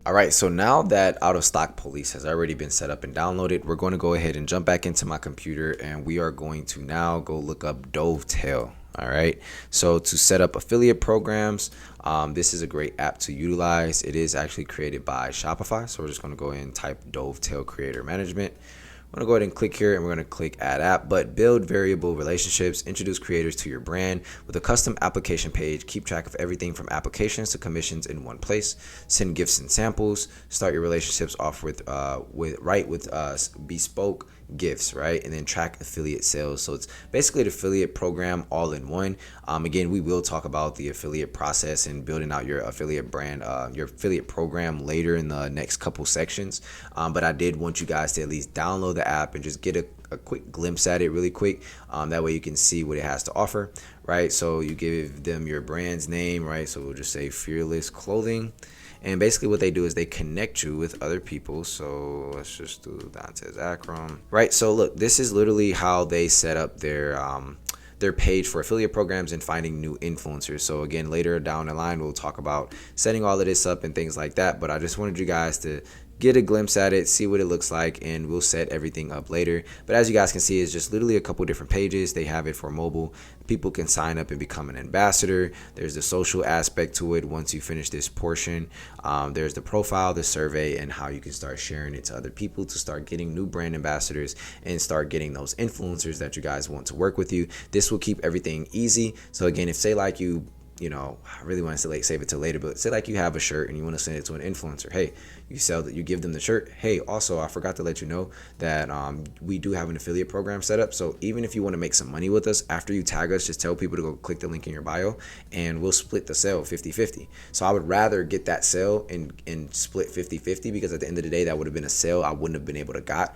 All right, so now that Out of Stock Police has already been set up and downloaded, we're going to go ahead and jump back into my computer, and we are going to now go look up Dontez. All right, so to set up affiliate programs, this is a great app to utilize. It is actually created by Shopify, so we're just going to go ahead and type Dontez Creator Management. I'm going to go ahead and click here and we're going to click add app, but build variable relationships, introduce creators to your brand with a custom application page, keep track of everything from applications to commissions in one place, send gifts and samples, start your relationships off with bespoke gifts, right? And then track affiliate sales. So it's basically an affiliate program all in one. Again, we will talk about the affiliate process and building out your affiliate brand, your affiliate program later in the next couple sections. But I did want you guys to at least download the app and just get a quick glimpse at it really quick. That way you can see what it has to offer, right? So you give them your brand's name, right? So we'll just say Fearless Clothing. And basically what they do is they connect you with other people. So let's just do Dontez Akram, right? So look, this is literally how they set up their page for affiliate programs and finding new influencers. So again, later down the line, we'll talk about setting all of this up and things like that. But I just wanted you guys to get a glimpse at it, see what it looks like, and we'll set everything up later. But as you guys can see, it's just literally a couple different pages. They have it for mobile. People can sign up and become an ambassador. There's the social aspect to it once you finish this portion. There's the profile, the survey, and how you can start sharing it to other people to start getting new brand ambassadors and start getting those influencers that you guys want to work with you. This will keep everything easy. So again, if say like I really want to save it till later, but say like you have a shirt and you want to send it to an influencer. Hey, you give them the shirt. Hey, also, I forgot to let you know that we do have an affiliate program set up. So even if you want to make some money with us, after you tag us, just tell people to go click the link in your bio and we'll split the sale 50-50. So I would rather get that sale and split 50-50 because at the end of the day, that would have been a sale I wouldn't have been able to got.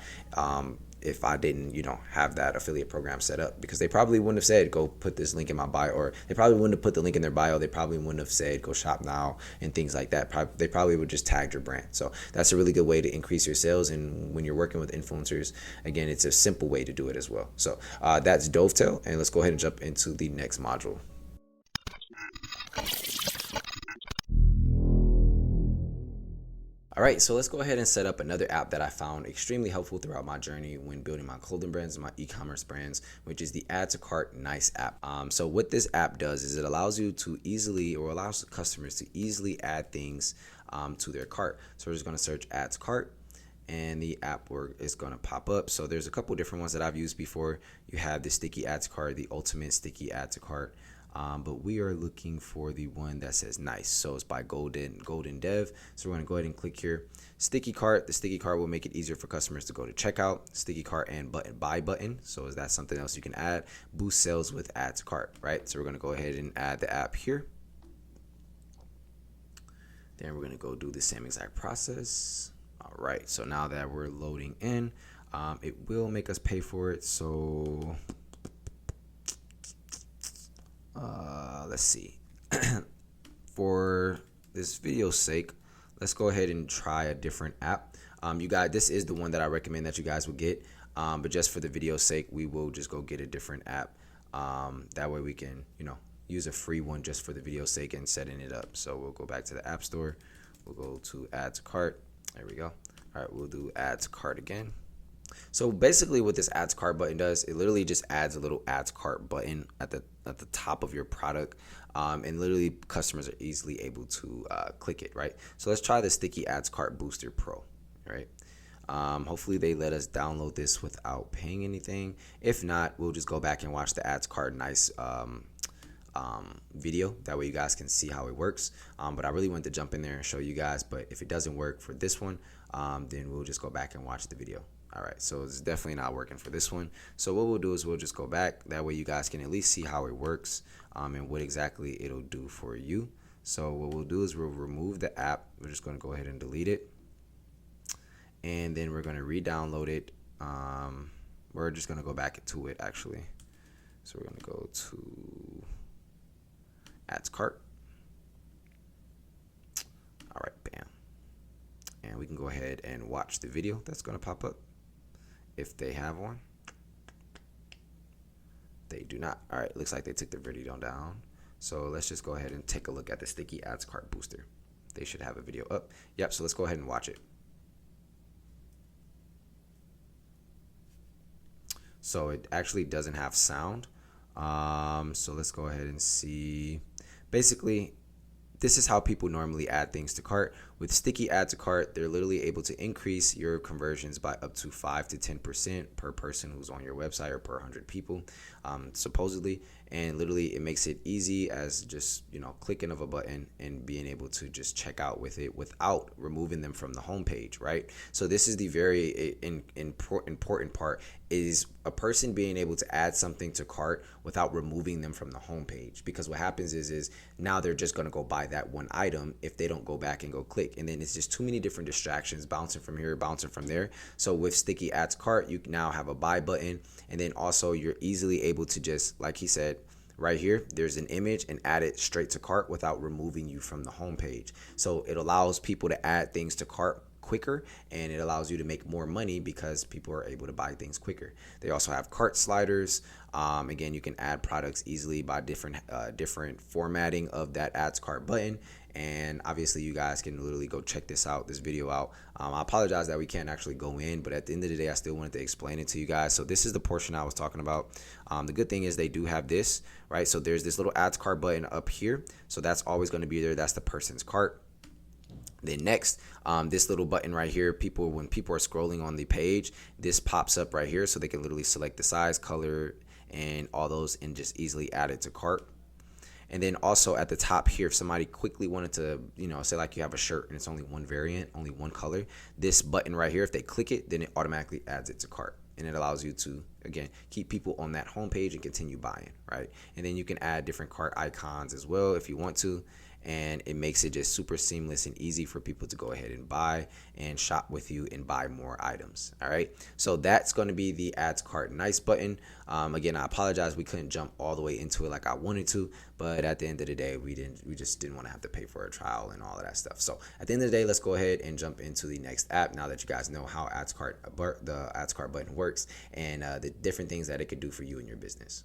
If I didn't, have that affiliate program set up, because they probably wouldn't have said, go put this link in my bio, or they probably wouldn't have put the link in their bio. They probably wouldn't have said, go shop now and things like that. They probably would just tag your brand. So that's a really good way to increase your sales. And when you're working with influencers, again, it's a simple way to do it as well. So that's Dovetail. And let's go ahead and jump into the next module. All right, so let's go ahead and set up another app that I found extremely helpful throughout my journey when building my clothing brands and my e-commerce brands, which is the Add to Cart Nice app. So what this app does is it allows you to allows customers to easily add things to their cart. So we're just going to search Add to Cart, and the app is going to pop up. So there's a couple different ones that I've used before. You have the Sticky Add to Cart, the Ultimate Sticky Add to Cart. But we are looking for the one that says Nice. So it's by Golden Dev. So we're going to go ahead and click here. Sticky Cart. The Sticky Cart will make it easier for customers to go to checkout. Sticky Cart and buy button. So is that something else you can add? Boost sales with Add to Cart, right? So we're going to go ahead and add the app here. Then we're going to go do the same exact process. All right. So now that we're loading in, it will make us pay for it. So let's see. For this video's sake, let's go ahead and try a different app. You guys, this is the one that I recommend that you guys will get. But just for the video's sake, we will just go get a different app. That way we can, use a free one just for the video's sake and setting it up. So we'll go back to the App Store. We'll go to Add to Cart. There we go. All right, we'll do Add to Cart again. So basically what this Add to Cart button does, it literally just adds a little Add to Cart button at the top of your product, and literally customers are easily able to click it, right? So let's try the Sticky Add to Cart Booster Pro, right? Hopefully they let us download this without paying anything. If not, we'll just go back and watch the Add to Cart Nice video. That way you guys can see how it works. But I really want to jump in there and show you guys. But if it doesn't work for this one, then we'll just go back and watch the video. All right, so it's definitely not working for this one. So what we'll do is we'll just go back. That way you guys can at least see how it works and what exactly it'll do for you. So what we'll do is we'll remove the app. We're just going to go ahead and delete it. And then we're going to re-download it. We're just going to go back to it, actually. So we're going to go to Add to Cart. All right, bam. And we can go ahead and watch the video that's going to pop up. If they have one. They do not. All right, looks like they took the video down. So let's just go ahead and take a look at the Sticky Add to Cart Booster. They should have a video up. Yep, so let's go ahead and watch it. So it actually doesn't have sound. So let's go ahead and see. Basically, this is how people normally add things to cart. With sticky add to cart, they're literally able to increase your conversions by up to 5 to 10% per person who's on your website or per 100 people, supposedly. And literally, it makes it easy as just, clicking of a button and being able to just check out with it without removing them from the homepage, right? So this is the very important part, is a person being able to add something to cart without removing them from the homepage. Because what happens is now they're just going to go buy that one item if they don't go back and go click. And then it's just too many different distractions bouncing from here, bouncing from there. So with sticky add to cart, you now have a buy button. And then also you're easily able to just, like he said, right here, there's an image, and add it straight to cart without removing you from the homepage. So it allows people to add things to cart quicker, and it allows you to make more money because people are able to buy things quicker. They also have cart sliders. Again, you can add products easily by different formatting of that add to cart button. And obviously you guys can literally go check this video out. I apologize that we can't actually go in, but at the end of the day, I still wanted to explain it to you guys. So this is the portion I was talking about. The good thing is they do have this, right? So there's this little add to cart button up here. So that's always going to be there. That's the person's cart. Then next, this little button right here, when people are scrolling on the page, this pops up right here, so they can literally select the size, color, and all those, and just easily add it to cart. And then also at the top here, if somebody quickly wanted to, say like you have a shirt and it's only one variant, only one color, this button right here, if they click it, then it automatically adds it to cart. And it allows you to, again, keep people on that homepage and continue buying, right? And then you can add different cart icons as well if you want to. And it makes it just super seamless and easy for people to go ahead and buy and shop with you and buy more items. All right, so that's going to be the add to cart nice button. Again, I apologize we couldn't jump all the way into it like I wanted to, but at the end of the day, we just didn't want to have to pay for a trial and all of that stuff. So at the end of the day, let's go ahead and jump into the next app now that you guys know how the add to cart button works, and the different things that it could do for you and your business.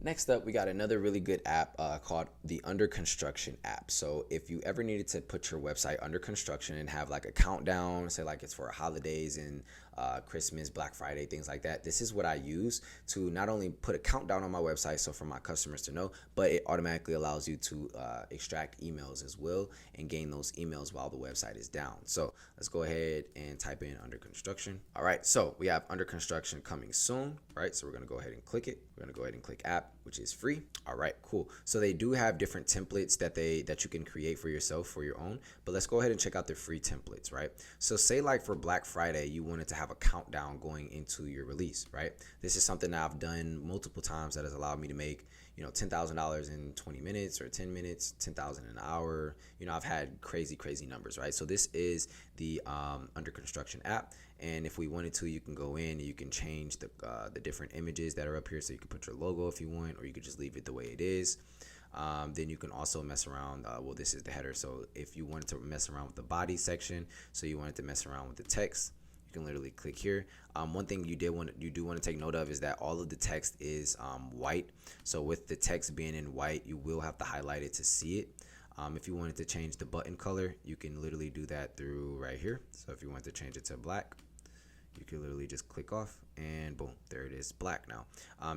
Next up, we got another really good app called the Under Construction app. So if you ever needed to put your website under construction and have like a countdown, say like it's for holidays and Christmas, Black Friday, things like that, this is what I use to not only put a countdown on my website so for my customers to know, but it automatically allows you to extract emails as well and gain those emails while the website is down. So let's go ahead and type in Under Construction. All right, so we have Under Construction coming soon, right? So we're gonna go ahead and click it. We're gonna go ahead and click app, which is free. All right, cool. So they do have different templates that you can create for yourself for your own, but let's go ahead and check out their free templates, right? So say like for Black Friday, you wanted to have a countdown going into your release, right? This is something that I've done multiple times that has allowed me to make, $10,000 in 20 minutes or 10 minutes, 10,000 an hour. I've had crazy numbers, right? So this is the Under Construction app. And if we wanted to, you can go in and you can change the different images that are up here. So you can put your logo if you want, or you could just leave it the way it is. Then you can also mess around. This is the header. So if you wanted to mess around with the body section, so you wanted to mess around with the text, you can literally click here. One thing you do want to take note of is that all of the text is white. So with the text being in white, you will have to highlight it to see it. If you wanted to change the button color, you can literally do that through right here. So if you want to change it to black, you can literally just click off and boom, there it is, black now.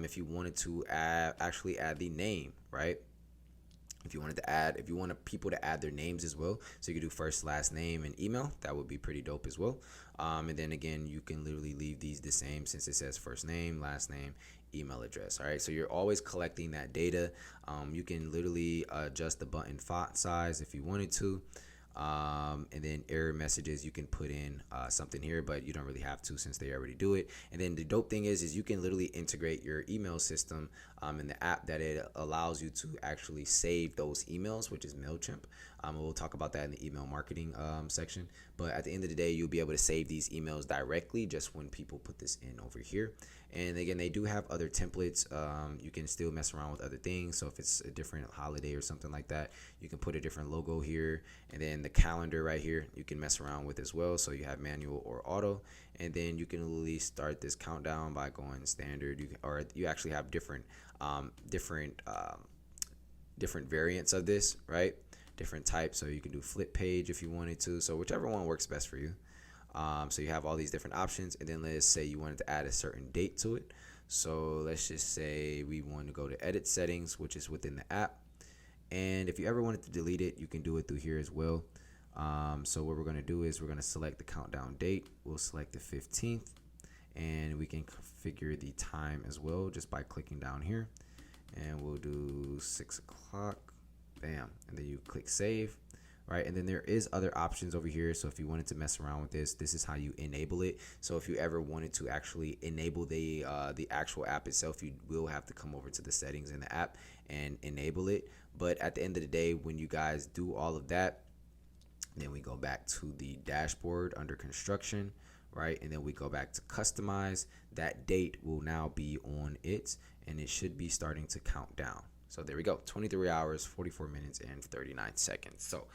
If you wanted to actually add the name, right? If you wanted people to add their names as well, so you can do first, last name, and email, that would be pretty dope as well. And then again, you can literally leave these the same since it says first name, last name, email address. All right, so you're always collecting that data. You can literally adjust the button font size if you wanted to. And then error messages, you can put in something here, but you don't really have to since they already do it. And then the dope thing is you can literally integrate your email system in the app, that it allows you to actually save those emails, which is MailChimp. We'll talk about that in the email marketing section. But at the end of the day, you'll be able to save these emails directly just when people put this in over here. And again, they do have other templates. You can still mess around with other things. So if it's a different holiday or something like that, you can put a different logo here. And then the calendar right here, you can mess around with as well. So you have manual or auto. And then you can literally start this countdown by going standard. You actually have different variants of this, right? Different types. So you can do flip page if you wanted to. So whichever one works best for you. So you have all these different options, and then let's say you wanted to add a certain date to it. So let's just say we want to go to edit settings, which is within the app, And if you ever wanted to delete it, you can do it through here as well. So what we're going to do is we're going to select the countdown date. We'll select the 15th, and we can configure the time as well just by clicking down here. And we'll do 6 o'clock. Bam. And then you click save. Right, and then there is other options over here. So if you wanted to mess around with this is how you enable it. So if you ever wanted to actually enable the actual app itself, you will have to come over to the settings in the app and enable it. But at the end of the day, when you guys do all of that, then we go back to the dashboard under construction, right? And then we go back to customize. That date will now be on it, and it should be starting to count down. So there we go, 23 hours, 44 minutes, and 39 seconds. So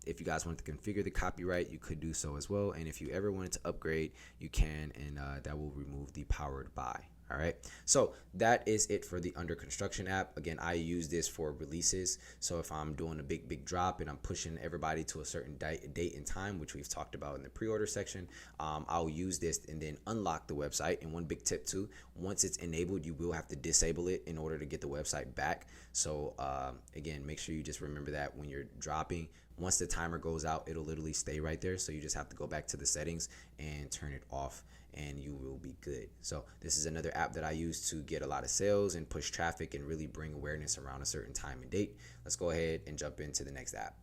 if you guys wanted to configure the copyright, you could do so as well. And if you ever wanted to upgrade, you can, and that will remove the powered by. All right, so that is it for the under construction app. Again, I use this for releases. So if I'm doing a big drop and I'm pushing everybody to a certain date and time, which we've talked about in the pre-order section, I'll use this and then unlock the website. And one big tip too, once it's enabled, you will have to disable it in order to get the website back. So again, make sure you just remember that when you're dropping. Once the timer goes out, it'll literally stay right there. So you just have to go back to the settings and turn it off, and you will be good. So this is another app that I use to get a lot of sales and push traffic and really bring awareness around a certain time and date. Let's go ahead and jump into the next app.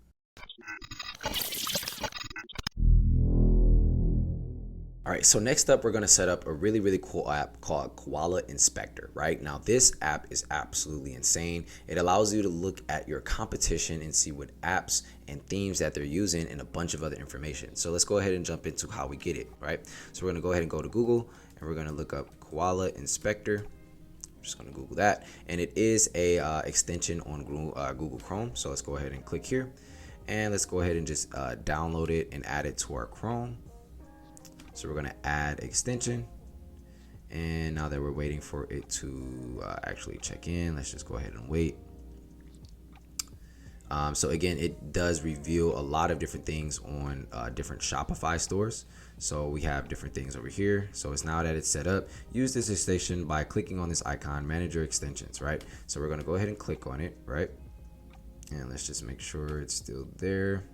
All right, so next up, we're gonna set up a really cool app called Koala Inspector, right? Now, this app is absolutely insane. It allows you to look at your competition and see what apps and themes that they're using and a bunch of other information. So let's go ahead and jump into how we get it, right? So we're gonna go ahead and go to Google, and we're gonna look up Koala Inspector. I'm just gonna Google that, and it is a extension on Google Chrome. So let's go ahead and click here, and let's go ahead and just download it and add it to our Chrome. So we're gonna add extension, and now that we're waiting for it to actually check in, let's just go ahead and wait. So again, it does reveal a lot of different things on different Shopify stores. So we have different things over here. So it's now that it's set up, use this extension by clicking on this icon, manage your extensions, right? So we're gonna go ahead and click on it, right? And let's just make sure it's still there.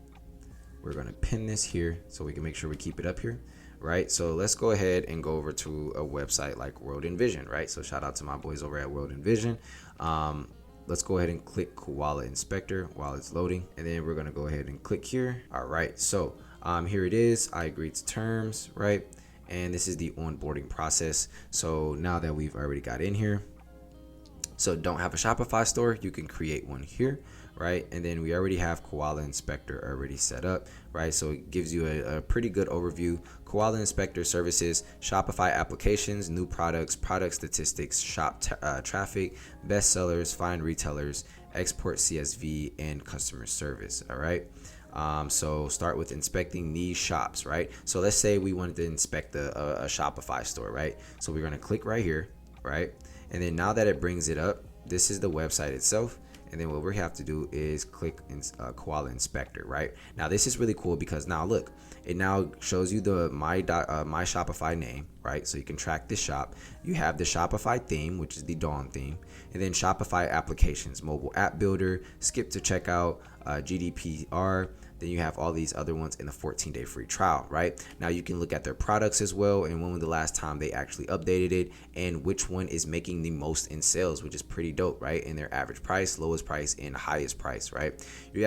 We're gonna pin this here so we can make sure we keep it up here. Right, so let's go ahead and go over to a website like World Envision, right? So shout out to my boys over at World Envision. Let's go ahead and click Koala Inspector while it's loading, and then we're gonna go ahead and click here. All right, so here it is. I agree to terms, right? And this is the onboarding process. So now that we've already got in here, so don't have a Shopify store, you can create one here, right? And then we already have Koala Inspector already set up, right? So it gives you a pretty good overview. Koala Inspector services Shopify applications, new products, product statistics, shop traffic, bestsellers, find retailers, export CSV, and customer service, all right? So start with inspecting these shops, right? So let's say we wanted to inspect a Shopify store, right? So we're gonna click right here, right? And then now that it brings it up, this is the website itself. And then what we have to do is click Koala Inspector, right? Now this is really cool because now look, it now shows you the my Shopify name, right? So you can track this shop. You have the Shopify theme, which is the Dawn theme, and then Shopify applications, mobile app builder, skip to checkout, GDPR. Then you have all these other ones in the 14-day free trial, right? Now you can look at their products as well, and when was the last time they actually updated it, and which one is making the most in sales, which is pretty dope, right? In their average price, lowest price, and highest price, right? You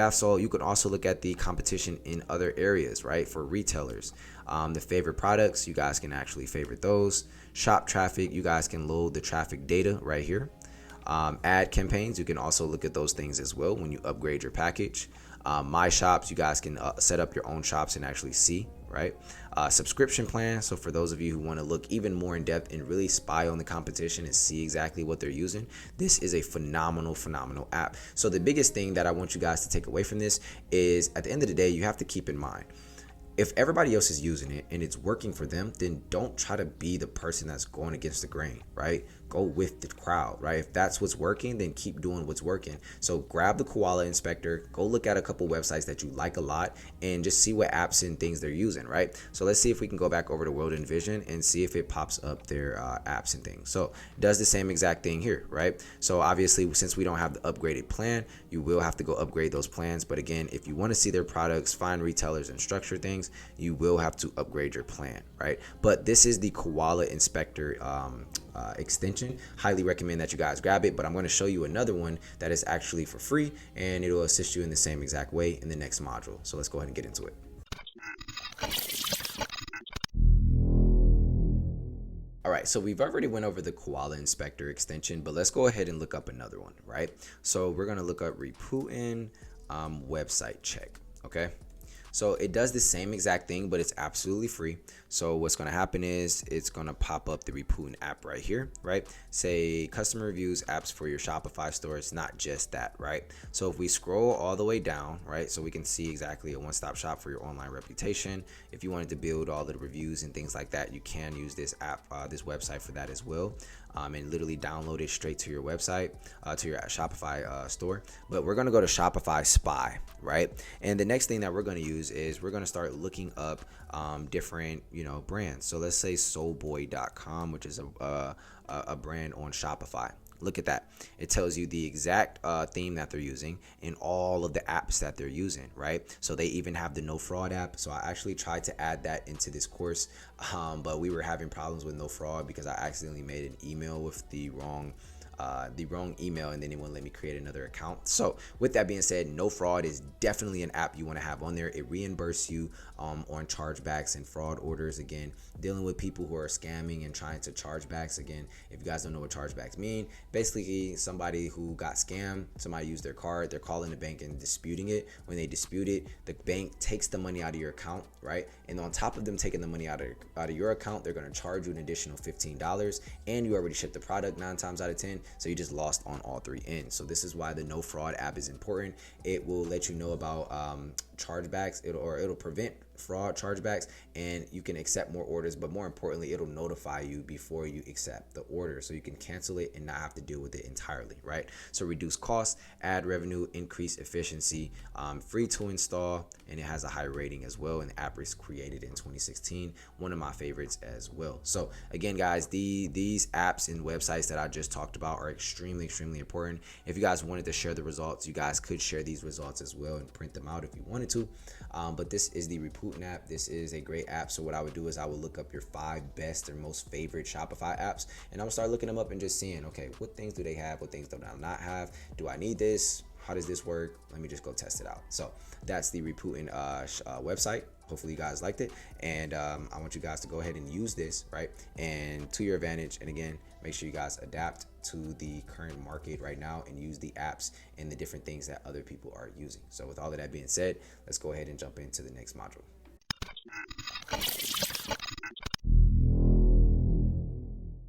can also look at the competition in other areas, right? For retailers, the favorite products, you guys can actually favorite those. Shop traffic, you guys can load the traffic data right here. Ad campaigns, you can also look at those things as well when you upgrade your package. My shops, you guys can set up your own shops and actually see, right? Subscription plan, so for those of you who want to look even more in depth and really spy on the competition and see exactly what they're using, this is a phenomenal app. So the biggest thing that I want you guys to take away from this is, at the end of the day, you have to keep in mind, If everybody else is using it and it's working for them, then don't try to be the person that's going against the grain, right? Go with the crowd, right? If that's what's working, then keep doing what's working. So grab the Koala Inspector, go look at a couple websites that you like a lot, and just see what apps and things they're using, right? So let's see if we can go back over to World Envision and see if it pops up their apps and things. So it does the same exact thing here, right? So obviously, since we don't have the upgraded plan, you will have to go upgrade those plans. But again, if you want to see their products, find retailers, and structure things, you will have to upgrade your plan, right? But this is the Koala Inspector extension. Highly recommend that you guys grab it, but I'm going to show you another one that is actually for free, and it'll assist you in the same exact way in the next module. So let's go ahead and get into it. All right, so we've already went over the Koala Inspector extension, but let's go ahead and look up another one, right? So we're going to look up Reputin website check, okay? So it does the same exact thing, but it's absolutely free. So what's going to happen is it's going to pop up the Reputin app right here, right? Say customer reviews apps for your Shopify store. It's not just that, right? So if we scroll all the way down, right, so we can see exactly a one-stop shop for your online reputation. If you wanted to build all the reviews and things like that, you can use this app, this website for that as well. And literally download it straight to your website, to your Shopify store. But we're going to go to Shopify Spy, right? And the next thing that we're going to use is we're going to start looking up different, brands. So let's say soulboy.com, which is a brand on Shopify. Look at that. It tells you the exact theme that they're using and all of the apps that they're using, right? So they even have the no fraud app. So I actually tried to add that into this course, but we were having problems with no fraud because I accidentally made an email with the wrong email, and then it won't let me create another account. So with that being said, no fraud is definitely an app you want to have on there. It reimburses you on chargebacks and fraud orders. Again, dealing with people who are scamming and trying to chargebacks. Again, if you guys don't know what chargebacks mean, basically somebody who got scammed, somebody used their card, they're calling the bank and disputing it. When they dispute it, the bank takes the money out of your account, right? And on top of them taking the money out of your account, they're going to charge you an additional $15, and you already shipped the product 9 times out of 10. So you just lost on all 3 ends. So this is why the no fraud app is important. It will let you know about chargebacks. It'll prevent fraud chargebacks, and you can accept more orders, but more importantly, it'll notify you before you accept the order, so you can cancel it and not have to deal with it entirely, right? So reduce costs, add revenue, increase efficiency, free to install, and it has a high rating as well. And the app was created in 2016, one of my favorites as well. So again, guys, these apps and websites that I just talked about are extremely important. If you guys wanted to share the results, you guys could share these results as well and print them out if you wanted to. But this is the Reputin app. This is a great app. So what I would do is I would look up your 5 best or most favorite Shopify apps, and I'm gonna start looking them up and just seeing, okay, what things do they have? What things do I not have? Do I need this? How does this work? Let me just go test it out. So that's the Reputin website. Hopefully you guys liked it, and I want you guys to go ahead and use this, right, and to your advantage. And again, make sure you guys adapt to the current market right now and use the apps and the different things that other people are using. So with all of that being said, let's go ahead and jump into the next module.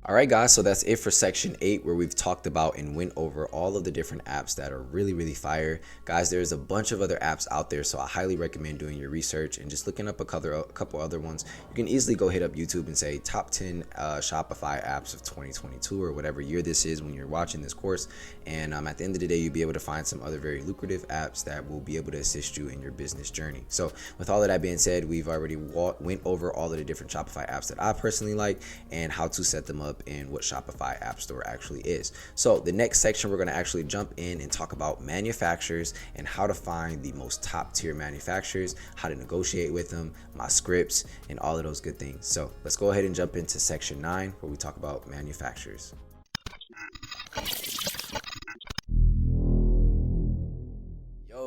All right, guys, so that's it for section 8, where we've talked about and went over all of the different apps that are really fire. Guys, there's a bunch of other apps out there, so I highly recommend doing your research and just looking up a couple other ones. You can easily go hit up YouTube and say top 10 Shopify apps of 2022 or whatever year this is when you're watching this course. And at the end of the day, you'll be able to find some other very lucrative apps that will be able to assist you in your business journey. So with all of that being said, we've already went over all of the different Shopify apps that I personally like and how to set them up and what Shopify App Store actually is. So the next section, we're going to actually jump in and talk about manufacturers and how to find the most top tier manufacturers, how to negotiate with them, my scripts, and all of those good things. So let's go ahead and jump into section 9, where we talk about manufacturers.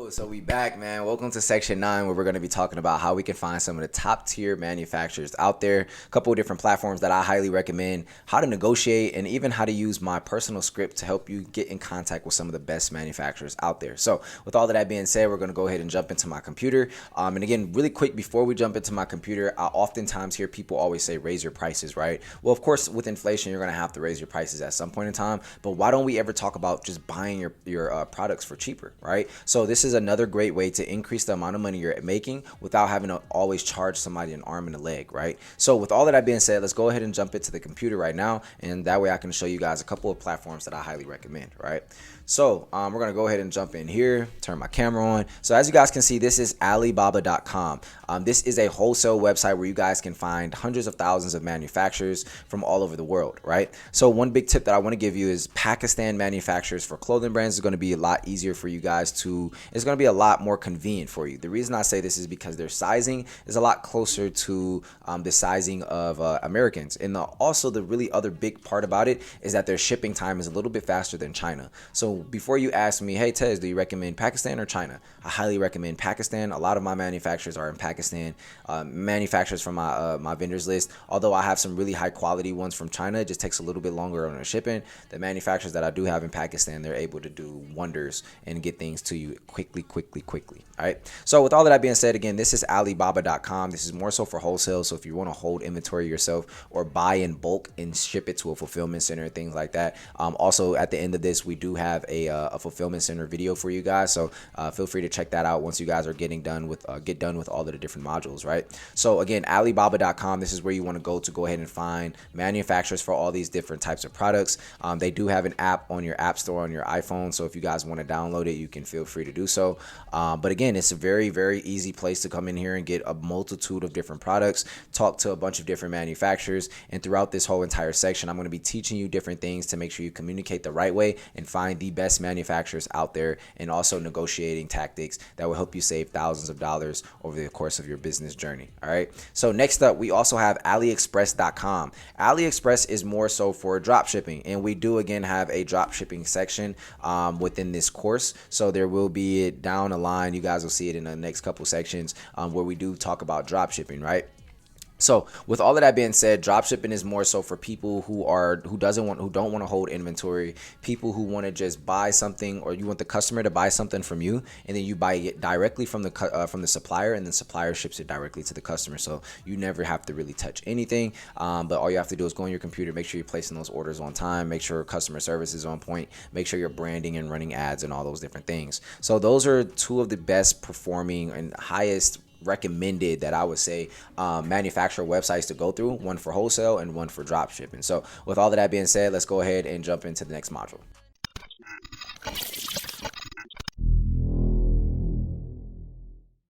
So we back, man. Welcome to section 9, where we're going to be talking about how we can find some of the top tier manufacturers out there, a couple of different platforms that I highly recommend, how to negotiate, and even how to use my personal script to help you get in contact with some of the best manufacturers out there. So with all of that being said, we're going to go ahead and jump into my computer. And again, really quick, before we jump into my computer, I oftentimes hear people always say raise your prices, right? Well, of course, with inflation, you're going to have to raise your prices at some point in time, but why don't we ever talk about just buying your products for cheaper, right? So this is another great way to increase the amount of money you're making without having to always charge somebody an arm and a leg, right? So with all of that being said, let's go ahead and jump into the computer right now, and that way I can show you guys a couple of platforms that I highly recommend, right? So we're going to go ahead and jump in here, turn my camera on. So as you guys can see, this is Alibaba.com. This is a wholesale website where you guys can find hundreds of thousands of manufacturers from all over the world, right? So one big tip that I want to give you is Pakistan manufacturers for clothing brands is going to be a lot easier for you guys to, it's going to be a lot more convenient for you. The reason I say this is because their sizing is a lot closer to the sizing of Americans. And also the really other big part about it is that their shipping time is a little bit faster than China. So before you ask me, hey Tez, do you recommend Pakistan or China? I highly recommend Pakistan. A lot of my manufacturers are in Pakistan. Manufacturers from my vendors list, although I have some really high quality ones from China, it just takes a little bit longer on their shipping. The manufacturers that I do have in Pakistan, they're able to do wonders and get things to you quickly. All right. So with all of that being said, again, this is Alibaba.com. This is more so for wholesale. So if you want to hold inventory yourself or buy in bulk and ship it to a fulfillment center, things like that. Also, at the end of this, we do have a fulfillment center video for you guys. So feel free to check that out once you guys are getting done with get done with all of the different modules, right? So again, Alibaba.com, this is where you want to go ahead and find manufacturers for all these different types of products. They do have an app on your app store on your iPhone. So if you guys want to download it, you can feel free to do so. But again, it's a very, very easy place to come in here and get a multitude of different products, talk to a bunch of different manufacturers. And throughout this whole entire section, I'm going to be teaching you different things to make sure you communicate the right way and find the best manufacturers out there, and also negotiating tactics that will help you save thousands of dollars over the course of your business journey. All right. So next up, we also have AliExpress.com. AliExpress is more so for drop shipping, and we do again have a drop shipping section within this course. So there will be down the line, you guys will see it in the next couple sections where we do talk about drop shipping, right? So with all of that being said, dropshipping is more so for people who don't want to hold inventory, people who want to just buy something, or you want the customer to buy something from you, and then you buy it directly from the supplier, and then supplier ships it directly to the customer. So you never have to really touch anything, but all you have to do is go on your computer, make sure you're placing those orders on time, make sure customer service is on point, make sure you're branding and running ads and all those different things. So those are two of the best performing and highest recommended, that I would say, manufacturer websites to go through, one for wholesale and one for drop shipping. So with all of that being said, let's go ahead and jump into the next module.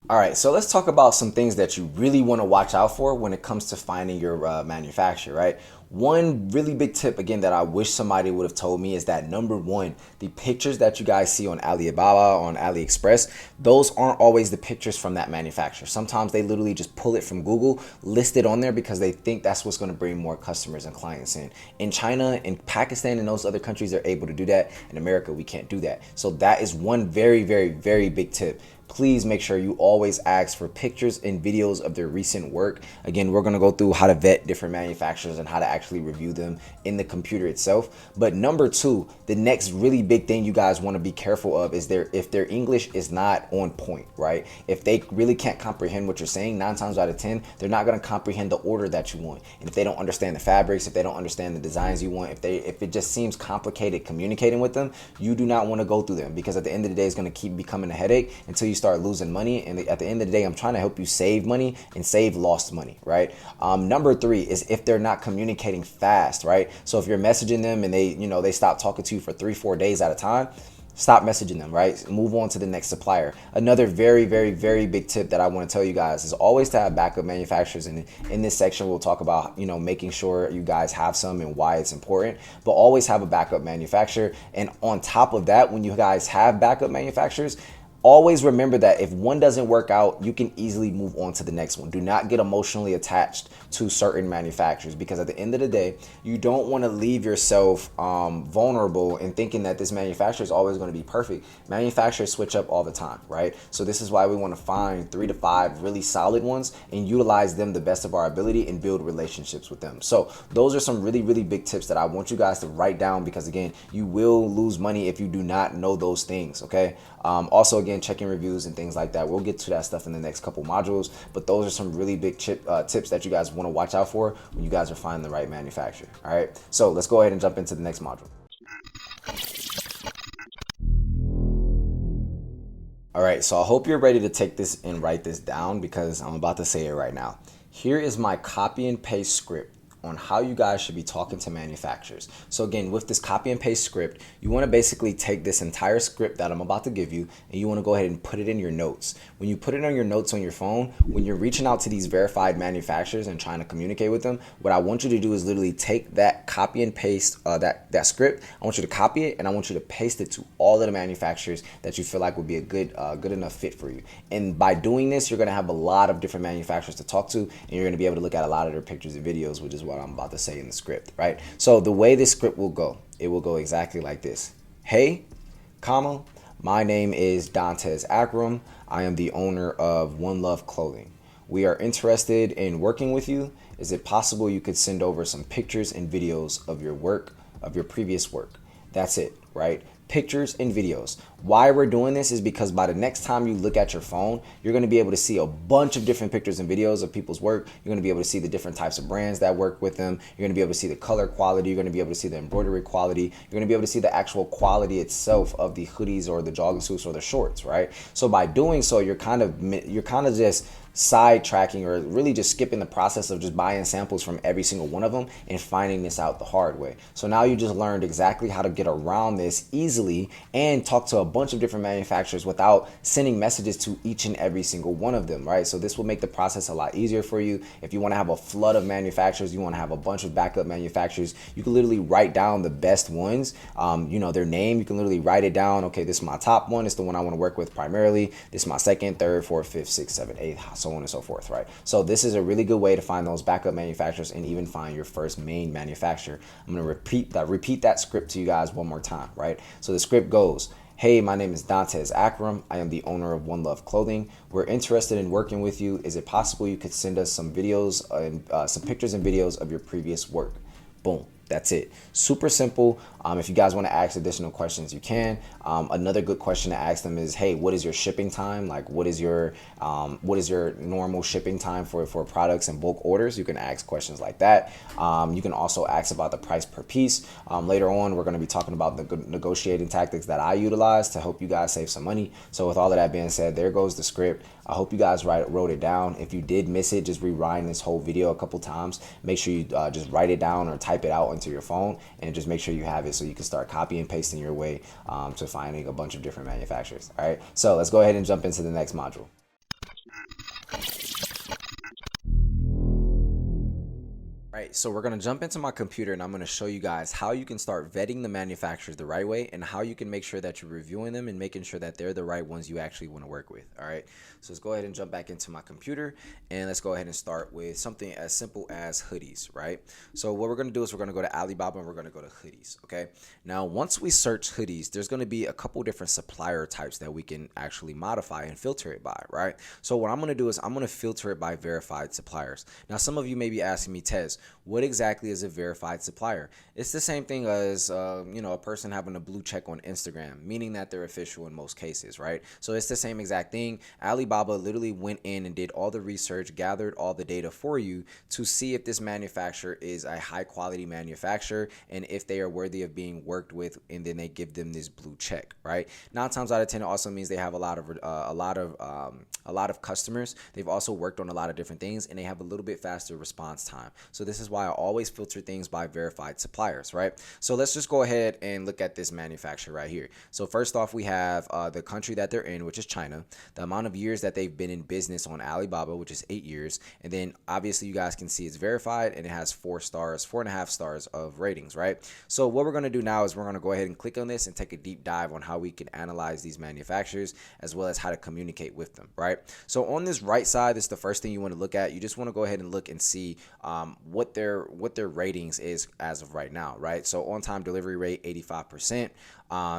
All right, so let's talk about some things that you really want to watch out for when it comes to finding your manufacturer, right? One really big tip, again, that I wish somebody would have told me is that, number one, the pictures that you guys see on Alibaba, on AliExpress, those aren't always the pictures from that manufacturer. Sometimes they literally just pull it from Google, list it on there because they think that's what's going to bring more customers and clients in. In China, in Pakistan, and those other countries, they're able to do that. In America, we can't do that. So that is one very, very, very big tip. Please make sure you always ask for pictures and videos of their recent work. Again, we're going to go through how to vet different manufacturers and how to actually review them in the computer itself. But number two, the next really big thing you guys want to be careful of is if their English is not on point, right? If they really can't comprehend what you're saying, 9 times out of 10, they're not going to comprehend the order that you want. And if they don't understand the fabrics, if they don't understand the designs you want, if it just seems complicated communicating with them, you do not want to go through them, because at the end of the day, it's going to keep becoming a headache until you start losing money. And at the end of the day, I'm trying to help you save money and save lost money, right? Number three is if they're not communicating fast, right? So if you're messaging them and they stop talking to you for 3-4 days at a time, stop messaging them, right? Move on to the next supplier. Another very, very, very big tip that I want to tell you guys is always to have backup manufacturers. And in this section, we'll talk about, making sure you guys have some and why it's important, but always have a backup manufacturer. And on top of that, when you guys have backup manufacturers, always remember that if one doesn't work out, you can easily move on to the next one. Do not get emotionally attached to certain manufacturers, because at the end of the day, you don't want to leave yourself vulnerable in thinking that this manufacturer is always going to be perfect. Manufacturers switch up all the time, right? So this is why we want to find 3 to 5 really solid ones and utilize them the best of our ability and build relationships with them. So those are some really, really big tips that I want you guys to write down, because again, you will lose money if you do not know those things, okay? Also, again, checking reviews and things like that. We'll get to that stuff in the next couple modules, but those are some really big tips that you guys want to watch out for when you guys are finding the right manufacturer. All right, so let's go ahead and jump into the next module. All right, so I hope you're ready to take this and write this down because I'm about to say it right now. Here is my copy and paste script on how you guys should be talking to manufacturers. So again, with this copy and paste script, you want to basically take this entire script that I'm about to give you and you want to go ahead and put it in your notes. When you put it on your notes on your phone, when you're reaching out to these verified manufacturers and trying to communicate with them, what I want you to do is literally take that copy and paste that script. I want you to copy it and I want you to paste it to all of the manufacturers that you feel like would be a good enough fit for you. And by doing this, you're going to have a lot of different manufacturers to talk to, and you're going to be able to look at a lot of their pictures and videos, which is what I'm about to say in the script, right? So the way this script will go, it will go exactly like this. Hey, comma, my name is Dontez Akram. I am the owner of One Love Clothing. We are interested in working with you. Is it possible you could send over some pictures and videos of your work, of your previous work? That's it, right? Pictures and videos. Why we're doing this is because by the next time you look at your phone, you're going to be able to see a bunch of different pictures and videos of people's work. You're going to be able to see the different types of brands that work with them. You're going to be able to see the color quality. You're going to be able to see the embroidery quality. You're going to be able to see the actual quality itself of the hoodies or the jogging suits or the shorts, right? So by doing so, you're kind of just sidetracking or really just skipping the process of just buying samples from every single one of them and finding this out the hard way. So now you just learned exactly how to get around this easily and talk to a bunch of different manufacturers without sending messages to each and every single one of them, right? So this will make the process a lot easier for you. If you want to have a flood of manufacturers, you want to have a bunch of backup manufacturers, you can literally write down the best ones, their name. You can literally write it down. Okay, this is my top one. It's the one I want to work with primarily. This is my second, third, fourth, fifth, sixth, seventh, eighth, so on and so forth, right? So this is a really good way to find those backup manufacturers and even find your first main manufacturer. I'm going to repeat that script to you guys one more time, right? So the script goes, hey, my name is Dontez Akram. I am the owner of One Love Clothing. We're interested in working with you. Is it possible you could send us some videos and some pictures and videos of your previous work? Boom. That's it. Super simple. If you guys want to ask additional questions, you can. Another good question to ask them is, hey, what is your shipping time? Like, what is your normal shipping time for products and bulk orders? You can ask questions like that. You can also ask about the price per piece. Later on, we're going to be talking about the negotiating tactics that I utilize to help you guys save some money. So with all of that being said, there goes the script. I hope you guys wrote it down. If you did miss it, just rewind this whole video a couple times. Make sure you just write it down or type it out into your phone and just make sure you have it so you can start copy and pasting your way to finding a bunch of different manufacturers. All right, so let's go ahead and jump into the next module. Right, so we're going to jump into my computer and I'm going to show you guys how you can start vetting the manufacturers the right way and how you can make sure that you're reviewing them and making sure that they're the right ones you actually want to work with. All right, so let's go ahead and jump back into my computer and let's go ahead and start with something as simple as hoodies, right? So what we're going to do is we're going to go to Alibaba and we're going to go to hoodies, okay? Now, once we search hoodies, there's going to be a couple different supplier types that we can actually modify and filter it by, right? So what I'm going to do is I'm going to filter it by verified suppliers. Now, some of you may be asking me, Tez, what exactly is a verified supplier? It's the same thing as a person having a blue check on Instagram, meaning that they're official in most cases, right? So it's the same exact thing. Alibaba literally went in and did all the research, gathered all the data for you to see if this manufacturer is a high quality manufacturer and if they are worthy of being worked with, and then they give them this blue check, right? 9 times out of 10, it also means they have a lot of customers. They've also worked on a lot of different things and they have a little bit faster response time. So this is why I always filter things by verified suppliers, right? So let's just go ahead and look at this manufacturer right here. So first off, we have the country that they're in, which is China, the amount of years that they've been in business on Alibaba, which is 8 years. And then obviously you guys can see it's verified and it has 4.5 stars of ratings, right? So what we're going to do now is we're going to go ahead and click on this and take a deep dive on how we can analyze these manufacturers as well as how to communicate with them, right? So on this right side, this is the first thing you want to look at. You just want to go ahead and look and see what their ratings is as of right now, right? So on-time delivery rate 85%.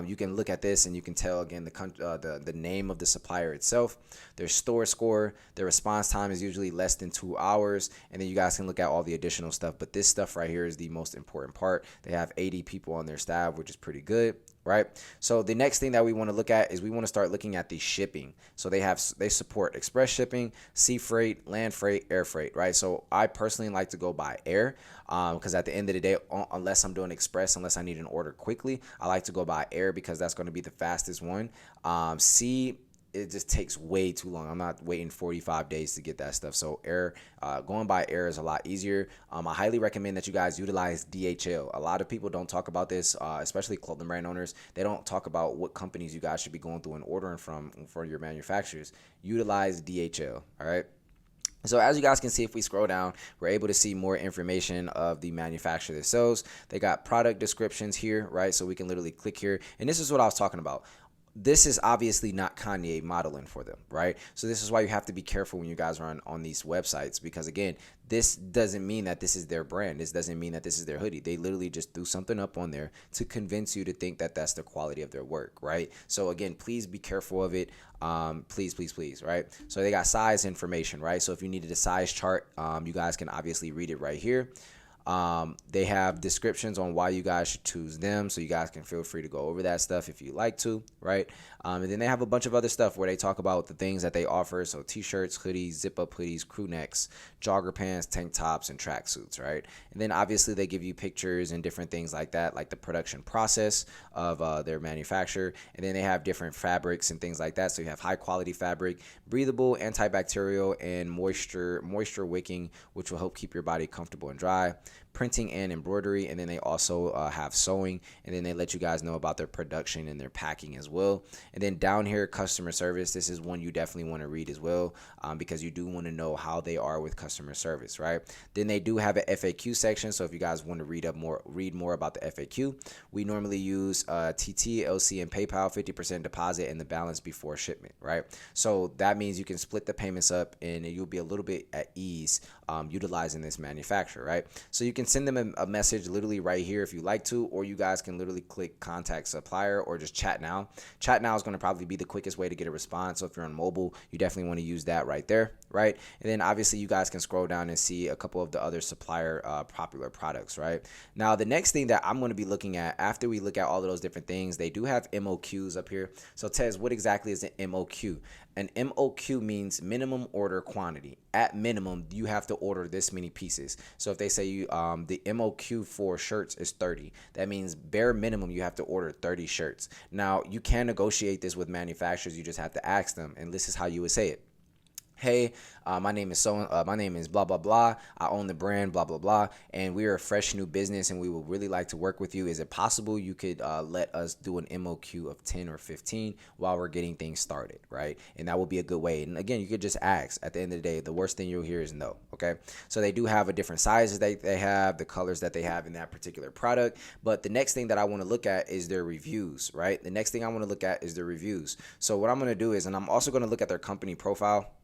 You can look at this and you can tell again the name of the supplier itself, their store score, their response time is usually less than 2 hours, and then you guys can look at all the additional stuff. But this stuff right here is the most important part. They have 80 people on their staff, which is pretty good, right? So the next thing that we want to look at is we want to start looking at the shipping. So they support express shipping, sea freight, land freight, air freight, right? So I personally like to go by air because at the end of the day, unless I'm doing express, unless I need an order quickly, I like to go by air because that's going to be the fastest one. Sea it just takes way too long. I'm not waiting 45 days to get that stuff. So air, going by air is a lot easier. I highly recommend that you guys utilize DHL. A lot of people don't talk about this, especially clothing brand owners. They don't talk about what companies you guys should be going through and ordering from for your manufacturers. Utilize DHL. All right. So as you guys can see, if we scroll down, we're able to see more information of the manufacturer themselves. They got product descriptions here, right? So we can literally click here. And this is what I was talking about. This is obviously not Kanye modeling for them, right? So this is why you have to be careful when you guys are on these websites, because again, this doesn't mean that this is their brand. This doesn't mean that this is their hoodie. They literally just threw something up on there to convince you to think that that's the quality of their work, right? So again, please be careful of it. Please, right? So they got size information, right? So if you needed a size chart, you guys can obviously read it right here. They have descriptions on why you guys should choose them, so you guys can feel free to go over that stuff if you like to, right? And then they have a bunch of other stuff where they talk about the things that they offer, so t-shirts, hoodies, zip-up hoodies, crew necks, jogger pants, tank tops, and tracksuits, right? And then obviously they give you pictures and different things like that, like the production process of their manufacture, and then they have different fabrics and things like that. So you have high-quality fabric, breathable, antibacterial, and moisture wicking, which will help keep your body comfortable and dry, printing and embroidery, and then they also have sewing, and then they let you guys know about their production and their packing as well. And then down here, customer service. This is one you definitely want to read as well, because you do want to know how they are with customer service, right? Then they do have an FAQ section, so if you guys want to read more about the FAQ, we normally use TT, LC, and PayPal, 50% deposit and the balance before shipment, right? So that means you can split the payments up, and you'll be a little bit at ease utilizing this manufacturer, right? So you can send them a message literally right here if you like to, or you guys can literally click contact supplier or just chat now. Chat now is going to probably be the quickest way to get a response. So if you're on mobile, you definitely want to use that right there, right? And then obviously you guys can scroll down and see a couple of the other supplier popular products, right? Now the next thing that I'm going to be looking at after we look at all of those different things, they do have MOQs up here. So Tez, what exactly is an MOQ? An MOQ means minimum order quantity. At minimum, you have to order this many pieces. So if they say you the MOQ for shirts is 30, that means bare minimum you have to order 30 shirts. Now you can negotiate this with manufacturers. You just have to ask them, and this is how you would say it. Hey, my name is my name is blah blah blah. I own the brand blah blah blah, and we are a fresh new business, and we would really like to work with you. Is it possible you could let us do an MOQ of 10 or 15 while we're getting things started, right? And that would be a good way. And again, you could just ask. At the end of the day, the worst thing you'll hear is no. Okay, so they do have a different sizes they have, the colors that they have in that particular product. But the next thing that I want to look at is their reviews, right? The next thing I want to look at is their reviews. So what I'm going to do is, and I'm also going to look at their company profile.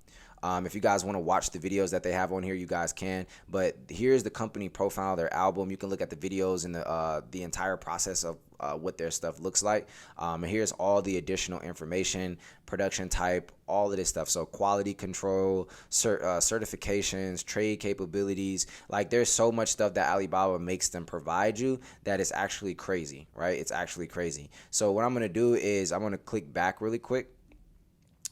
If you guys want to watch the videos that they have on here, you guys can. But here's the company profile, their album. You can look at the videos and the entire process of what their stuff looks like. And here's all the additional information, production type, all of this stuff. So quality control, certifications, trade capabilities. Like there's so much stuff that Alibaba makes them provide you that is actually crazy, right? It's actually crazy. So what I'm going to do is I'm going to click back really quick.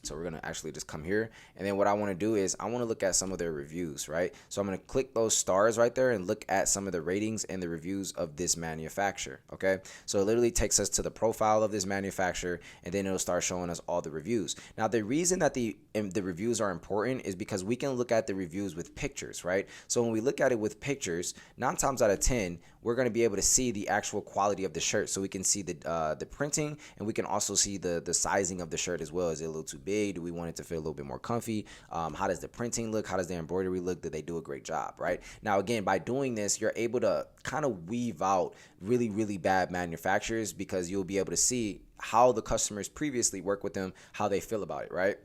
So we're going to actually just come here. And then what I want to do is I want to look at some of their reviews, right? So I'm going to click those stars right there and look at some of the ratings and the reviews of this manufacturer, okay? So it literally takes us to the profile of this manufacturer, and then it'll start showing us all the reviews. Now, the reason that the reviews are important is because we can look at the reviews with pictures, right? So when we look at it with pictures, 9 times out of 10, we're going to be able to see the actual quality of the shirt. So we can see the printing, and we can also see the sizing of the shirt as well. Is it a little too big? Do we want it to feel a little bit more comfy? How does the printing look? How does the embroidery look? Did they do a great job, right? Now, again, by doing this, you're able to kind of weave out really, really bad manufacturers, because you'll be able to see how the customers previously work with them, how they feel about it, right?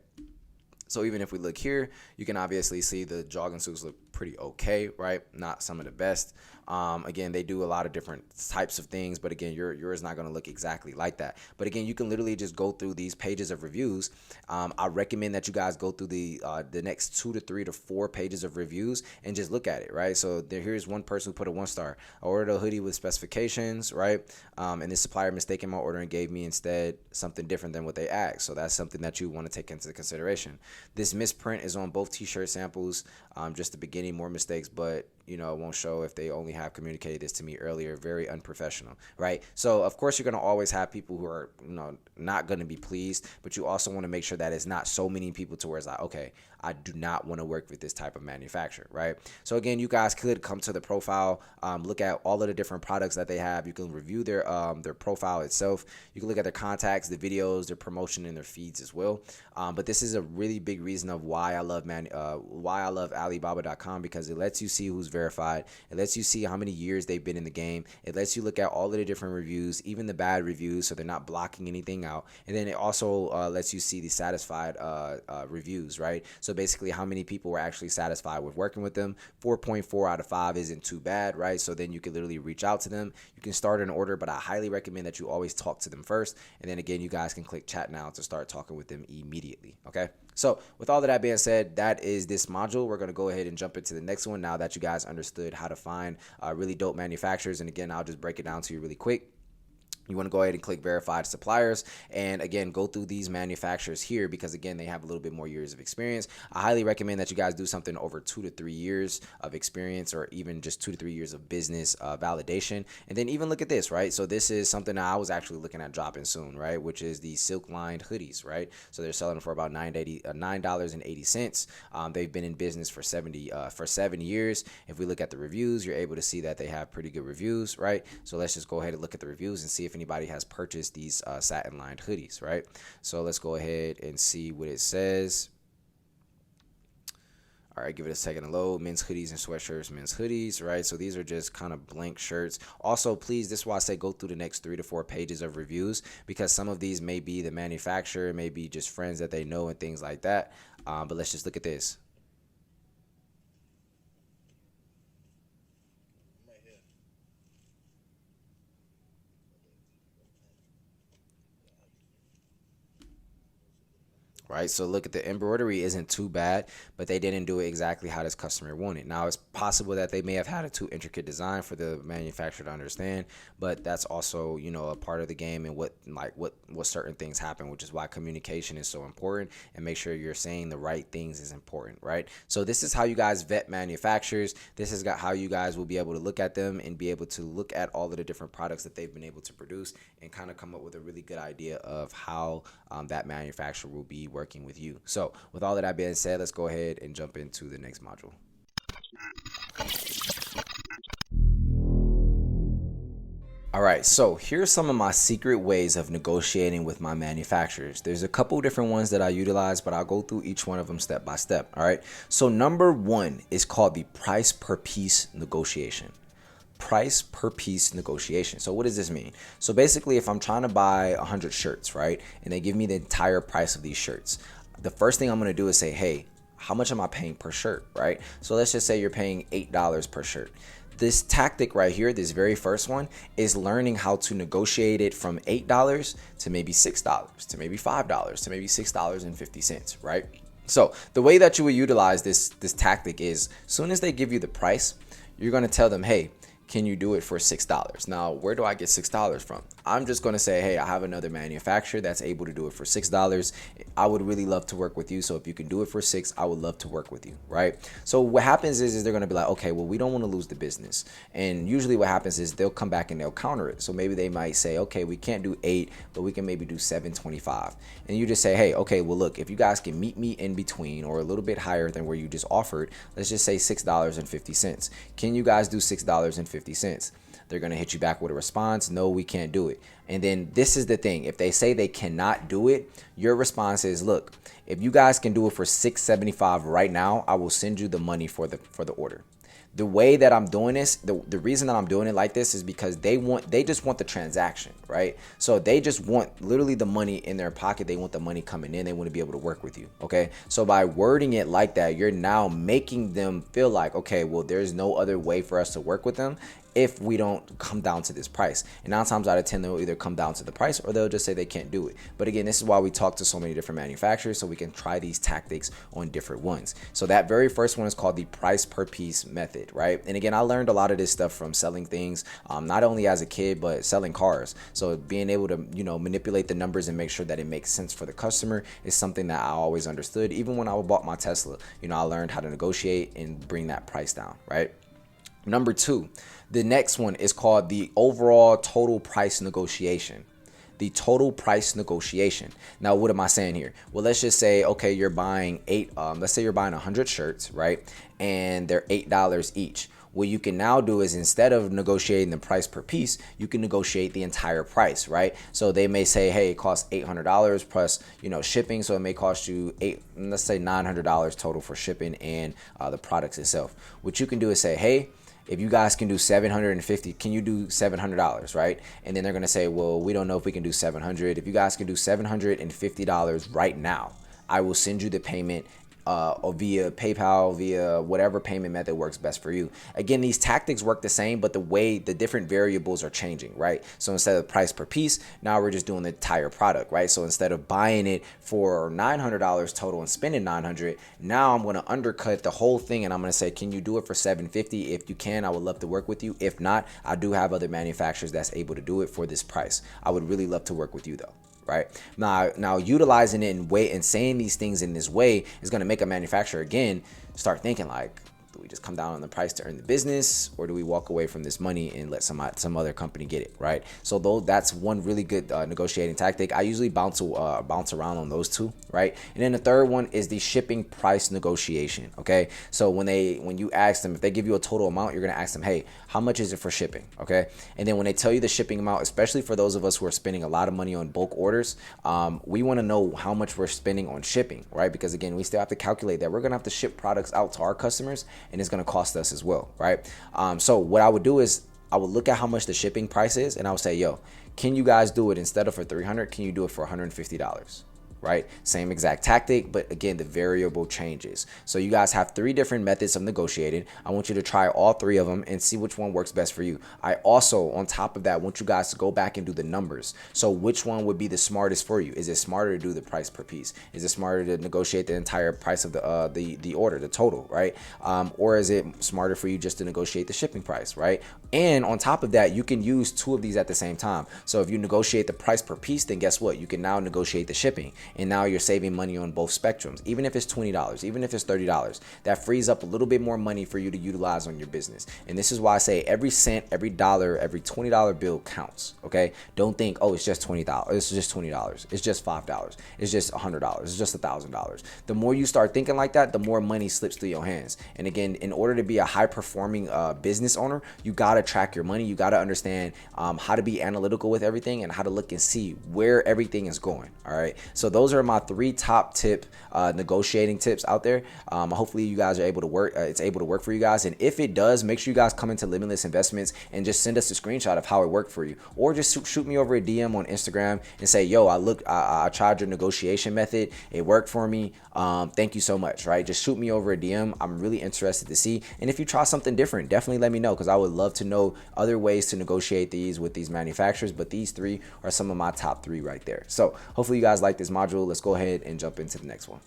So even if we look here, you can obviously see the jogging suits look pretty okay, right? Not some of the best. Again, they do a lot of different types of things, but again, yours is not going to look exactly like that. But again, you can literally just go through these pages of reviews. I recommend that you guys go through the next 2 to 3 to 4 pages of reviews and just look at it, right? So here's one person who put a 1 star. I ordered a hoodie with specifications, right? And this supplier mistaken my order and gave me instead something different than what they asked. So that's something that you want to take into consideration. This misprint is on both t-shirt samples. Just the beginning, more mistakes, but it won't show if they only have communicated this to me earlier. Very unprofessional, right? So of course you're going to always have people who are, not going to be pleased, but you also want to make sure that it's not so many people to where it's like, okay, I do not want to work with this type of manufacturer, right? So again, you guys could come to the profile, look at all of the different products that they have. You can review their profile itself. You can look at their contacts, the videos, their promotion, and their feeds as well. But this is a really big reason of why I love Alibaba.com, because it lets you see who's verified. It lets you see how many years they've been in the game. It lets you look at all of the different reviews, even the bad reviews, so they're not blocking anything out. And then it also lets you see the satisfied reviews, right? So basically how many people were actually satisfied with working with them. 4.4 out of 5 isn't too bad, right? So then you can literally reach out to them. You can start an order, but I highly recommend that you always talk to them first. And then again, you guys can click chat now to start talking with them immediately, okay? So with all of that being said, that is this module. We're going to go ahead and jump into the next one now that you guys understood how to find really dope manufacturers. And again, I'll just break it down to you really quick. You want to go ahead and click verified suppliers, and again, go through these manufacturers here, because again, they have a little bit more years of experience. I highly recommend that you guys do something over 2 to 3 years of experience, or even just 2 to 3 years of business validation. And then even look at this, right? So this is something that I was actually looking at dropping soon, right? Which is the silk lined hoodies, right? So they're selling for about $9.80. They've been in business for 7 years. If we look at the reviews, you're able to see that they have pretty good reviews, right? So let's just go ahead and look at the reviews and see if anybody has purchased these satin lined hoodies, right? So let's go ahead and see what it says. All right, give it a second to load. Men's hoodies and sweatshirts, men's hoodies, right? So these are just kind of blank shirts. Also, please, this is why I say go through the next 3 to 4 pages of reviews, because some of these may be the manufacturer, may be just friends that they know and things like that. But let's just look at this. Right, so look at the embroidery isn't too bad, but they didn't do it exactly how this customer wanted. Now it's possible that they may have had a too intricate design for the manufacturer to understand, but that's also a part of the game, and what certain things happen, which is why communication is so important, and make sure you're saying the right things is important, right? So this is how you guys vet manufacturers. This is how you guys will be able to look at them and be able to look at all of the different products that they've been able to produce, and kind of come up with a really good idea of how that manufacturer will be working with you. So with all of that being said, let's go ahead and jump into the next module. All right, so here's some of my secret ways of negotiating with my manufacturers. There's a couple different ones that I utilize, but I'll go through each one of them step by step. All right, so number 1 is called the price per piece negotiation. Price per piece negotiation. So what does this mean? So basically, if I'm trying to buy 100 shirts, right, and they give me the entire price of these shirts, the first thing I'm going to do is say, hey, how much am I paying per shirt, right? So let's just say you're paying $8 per shirt. This tactic right here, this very first one, is learning how to negotiate it from $8 to maybe $6 to maybe $5 to maybe $6.50, right? So the way that you would utilize this tactic is, as soon as they give you the price, you're going to tell them, hey, can you do it for $6? Now, where do I get $6 from? I'm just going to say, hey, I have another manufacturer that's able to do it for $6. I would really love to work with you. So if you can do it for $6, I would love to work with you, right? So what happens is they're going to be like, okay, well, we don't want to lose the business. And usually what happens is they'll come back and they'll counter it. So maybe they might say, okay, we can't do 8, but we can maybe do 7.25. And you just say, hey, okay, well, look, if you guys can meet me in between or a little bit higher than where you just offered, let's just say $6.50. Can you guys do $6.50? They're going to hit you back with a response. No, we can't do it. And then this is the thing. If they say they cannot do it, your response is, look, if you guys can do it for $6.75 right now, I will send you the money for the order. The way that I'm doing this, the reason that I'm doing it like this is because they just want the transaction, right? So they just want literally the money in their pocket. They want the money coming in. They want to be able to work with you, okay? So by wording it like that, you're now making them feel like, okay, well, there's no other way for us to work with them if we don't come down to this price. And 9 times out of 10, they'll either come down to the price or they'll just say they can't do it. But again, this is why we talk to so many different manufacturers, so we can try these tactics on different ones. So that very first one is called the price per piece method, right? And again, I learned a lot of this stuff from selling things, not only as a kid, but selling cars. So being able to, manipulate the numbers and make sure that it makes sense for the customer is something that I always understood. Even when I bought my Tesla, I learned how to negotiate and bring that price down, right? Number two, the next one is called the overall total price negotiation. The total price negotiation. Now, what am I saying here? Well, let's just say, okay, you're buying let's say you're buying 100 shirts, right? And they're $8 each. What you can now do is, instead of negotiating the price per piece, you can negotiate the entire price, right? So they may say, hey, it costs $800 plus, shipping. So it may cost you let's say $900 total for shipping and the products itself. What you can do is say, hey, if you guys can do 750, can you do $700, right? And then they're going to say, well, we don't know if we can do 700. If you guys can do $750 right now, I will send you the payment or via PayPal, via whatever payment method works best for you. Again, these tactics work the same, but the different variables are changing, right? So instead of price per piece, now we're just doing the entire product, right? So instead of buying it for $900 total and spending $900, now I'm going to undercut the whole thing and I'm going to say, can you do it for $750? If you can, I would love to work with you. If not, I do have other manufacturers that's able to do it for this price. I would really love to work with you though. Right now, utilizing it and saying these things in this way is going to make a manufacturer again start thinking like, do we just come down on the price to earn the business, or do we walk away from this money and let some other company get it, right? So that's one really good negotiating tactic. I usually bounce around on those two, right? And then the third one is the shipping price negotiation. Okay, so when you ask them, if they give you a total amount, you're gonna ask them, hey, how much is it for shipping? Okay, and then when they tell you the shipping amount, especially for those of us who are spending a lot of money on bulk orders, we want to know how much we're spending on shipping, right? Because again, we still have to calculate that we're gonna have to ship products out to our customers, and it's going to cost us as well, right? So what I would do is I would look at how much the shipping price is, and I would say, yo, can you guys do it instead of for $300? Can you do it for $150? Right? Same exact tactic, but again, the variable changes. So you guys have 3 different methods of negotiating. I want you to try all 3 of them and see which one works best for you. I also, on top of that, want you guys to go back and do the numbers. So which one would be the smartest for you? Is it smarter to do the price per piece? Is it smarter to negotiate the entire price of the order, the total, right? Or is it smarter for you just to negotiate the shipping price, right? And on top of that, you can use 2 of these at the same time. So if you negotiate the price per piece, then guess what? You can now negotiate the shipping. And now you're saving money on both spectrums. Even if it's $20, even if it's $30, that frees up a little bit more money for you to utilize on your business. And this is why I say every cent, every dollar, every $20 bill counts. Okay, don't think, oh, it's just $20. It's just $20. It's just $5. It's just $100. It's just $1,000. The more you start thinking like that, the more money slips through your hands. And again, in order to be a high performing business owner, you gotta track your money. You gotta understand how to be analytical with everything and how to look and see where everything is going. All right, so those are my 3 top negotiating tips out there. Hopefully you guys are able to work. It's able to work for you guys. And if it does, make sure you guys come into Limitless Investments and just send us a screenshot of how it worked for you, or just shoot me over a DM on Instagram and say, yo, I tried your negotiation method. It worked for me. Thank you so much. Right? Just shoot me over a DM. I'm really interested to see. And if you try something different, definitely let me know, because I would love to know other ways to negotiate these with these manufacturers. But these 3 are some of my top 3 right there. So hopefully you guys like this module. Let's go ahead and jump into the next one.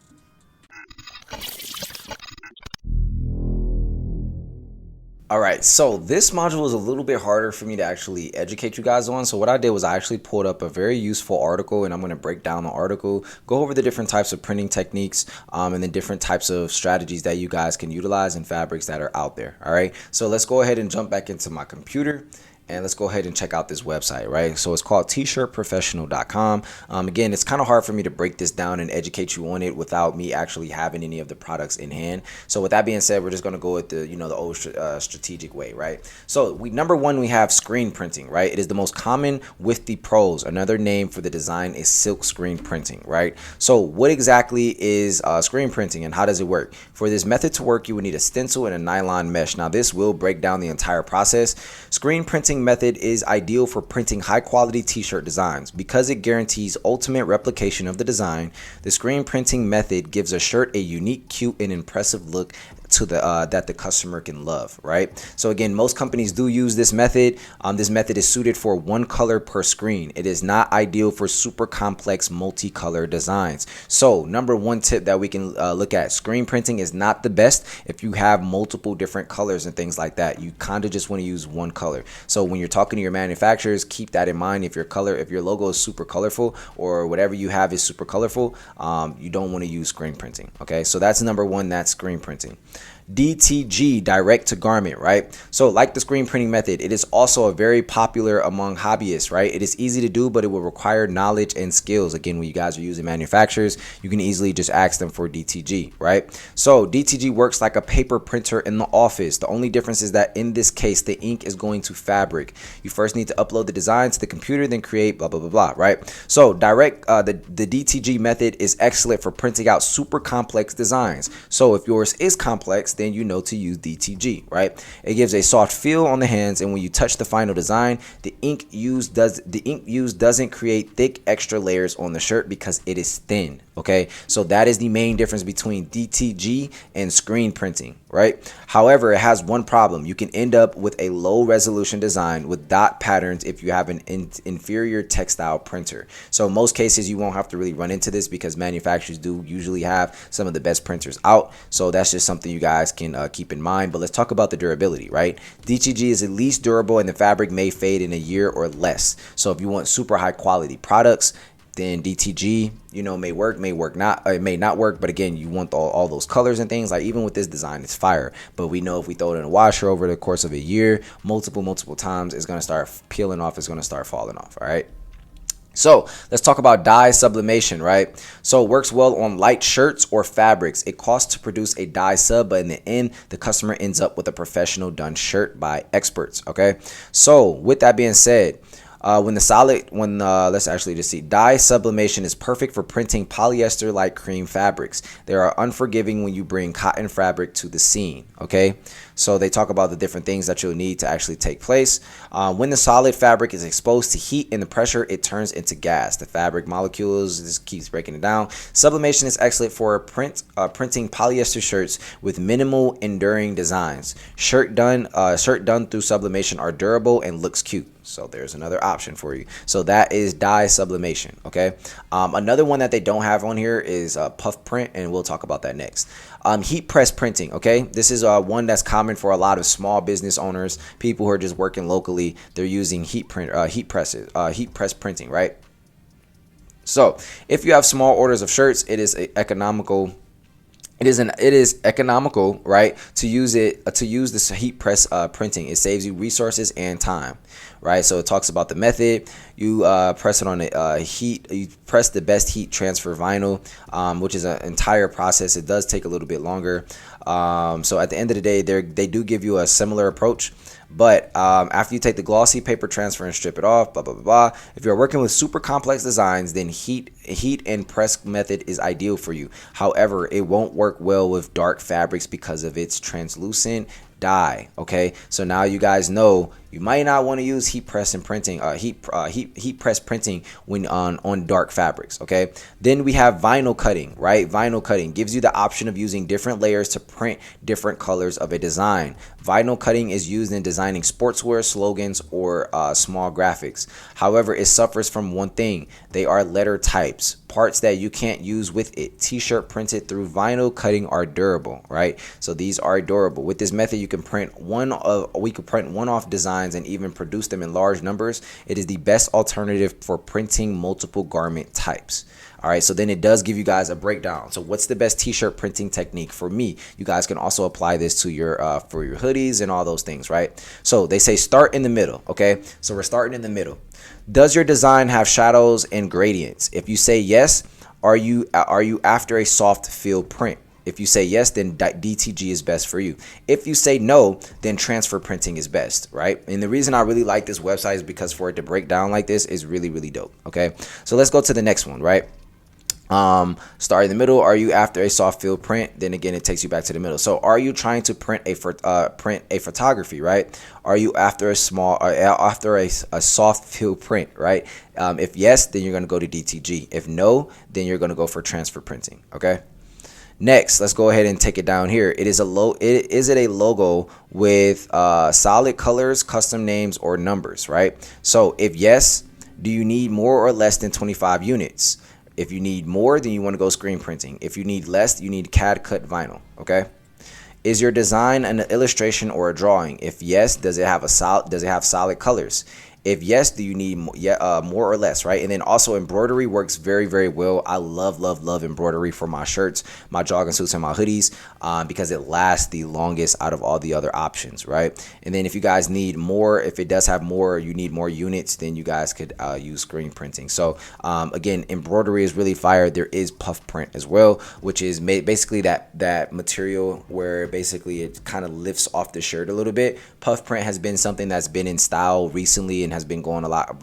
All right, so this module is a little bit harder for me to actually educate you guys on. So what I did was I actually pulled up a very useful article, and I'm going to break down the article, go over the different types of printing techniques, and the different types of strategies that you guys can utilize in fabrics that are out there. All right, so let's go ahead and jump back into my computer. And let's go ahead and check out this website, right? So it's called tshirtprofessional.com. Again, it's kind of hard for me to break this down and educate you on it without me actually having any of the products in hand. So with that being said, we're just going to go with the old strategic way, right? So number 1, we have screen printing, right? It is the most common with the pros. Another name for the design is silk screen printing, right? So what exactly is screen printing and how does it work? For this method to work, you would need a stencil and a nylon mesh. Now this will break down the entire process. Screen printing method is ideal for printing high quality t-shirt designs. Because it guarantees ultimate replication of the design, the screen printing method gives a shirt a unique, cute, and impressive look to that the customer can love, right? So again, most companies do use this method. This method is suited for 1 color per screen. It is not ideal for super complex multicolor designs. So number 1 tip that we can look at, screen printing is not the best if you have multiple different colors and things like that. You kind of just want to use 1 color. So when you're talking to your manufacturers, keep that in mind. If your logo is super colorful or whatever you have is super colorful, you don't want to use screen printing. Okay, so that's number 1, that's screen printing. DTG, direct to garment, right? So like the screen printing method, it is also a very popular among hobbyists, right? It is easy to do, but it will require knowledge and skills. Again, when you guys are using manufacturers, you can easily just ask them for DTG, right? So DTG works like a paper printer in the office. The only difference is that in this case, the ink is going to fabric. You first need to upload the design to the computer, then create blah, blah, blah, blah, right? So the DTG method is excellent for printing out super complex designs. So if yours is complex, then you know to use DTG, right? It gives a soft feel on the hands, and when you touch the final design, the ink used doesn't create thick extra layers on the shirt because it is thin. Okay, so that is the main difference between DTG and screen printing, right? However, it has one problem. You can end up with a low resolution design with dot patterns if you have an inferior textile printer. So in most cases, you won't have to really run into this because manufacturers do usually have some of the best printers out. So that's just something you guys can keep in mind. But let's talk about the durability, right? DTG is at least durable, and the fabric may fade in a year or less. So if you want super high quality products, then DTG, may work, not. It may not work, but again, you want all those colors and things. Like even with this design, it's fire. But we know if we throw it in a washer over the course of a year, multiple times, it's gonna start peeling off. It's gonna start falling off. All right. So let's talk about dye sublimation, right? So it works well on light shirts or fabrics. It costs to produce a dye sub, but in the end, the customer ends up with a professional done shirt by experts. Okay. So with that being said, let's actually just see. Dye sublimation is perfect for printing polyester like cream fabrics. They are unforgiving when you bring cotton fabric to the scene. Okay, so they talk about the different things that you'll need to actually take place. When the solid fabric is exposed to heat and the pressure, it turns into gas. The fabric molecules, this keeps breaking it down. Sublimation is excellent for printing polyester shirts with minimal enduring designs. Shirt done through sublimation are durable and looks cute. So there's another option for you. So that is dye sublimation. Okay. Another one that they don't have on here is puff print, and we'll talk about that next. Heat press printing. Okay. This is one that's common for a lot of small business owners, people who are just working locally. They're using heat press printing, right? So if you have small orders of shirts, it is economical. It is economical, right, to use this heat press printing. It saves you resources and time, right? So it talks about the method. You press it on you press the best heat transfer vinyl, which is an entire process. It does take a little bit longer. So at the end of the day, they do give you a similar approach. But after you take the glossy paper transfer and strip it off, blah, blah, blah, blah. If you're working with super complex designs, then heat and press method is ideal for you. However, it won't work well with dark fabrics because of its translucent dye. Okay, so now you guys know you might not want to use heat press printing when on dark fabrics. Okay, then we have vinyl cutting, right? Vinyl cutting gives you the option of using different layers to print different colors of a design. Vinyl cutting is used in designing sportswear slogans or small graphics. However, it suffers from one thing: they are letter types, parts that you can't use with it. T-shirt printed through vinyl cutting are durable, right? So these are durable. With this method, you can print one-off designs and even produce them in large numbers. It is the best alternative for printing multiple garment types. All right, so then it does give you guys a breakdown. So what's the best t-shirt printing technique for me? You guys can also apply this to your for your hoodies and all those things, right? So they say start in the middle. Okay, so we're starting in the middle. Does your design have shadows and gradients? If you say yes, are you after a soft feel print? If you say yes, then DTG is best for you. If you say no, then transfer printing is best, right? And the reason I really like this website is because for it to break down like this is really, really dope. Okay, so let's go to the next one, right? Start in the middle. Are you after a soft field print? Then again, it takes you back to the middle. So are you trying to print a photography, right? Are you after a soft field print, right? If yes, then you're going to go to DTG. If no, then you're going to go for transfer printing. Okay. Next, let's go ahead and take it down here. Is it a logo with solid colors, custom names, or numbers, right? So if yes, do you need more or less than 25 units? If you need more, then you want to go screen printing. If you need less, you need CAD cut vinyl. Okay. Is your design an illustration or a drawing? If yes, does it have solid colors? If yes, do you need more, more or less, right? And then also embroidery works very, very well. I love embroidery for my shirts, my jogging suits, and my hoodies, because it lasts the longest out of all the other options, right? And then if you guys need more, if it does have more, you need more units, then you guys could use screen printing. So again, embroidery is really fire. There is puff print as well, which is basically that material where basically it kind of lifts off the shirt a little bit. Puff print has been something that's been in style recently and has been going a lot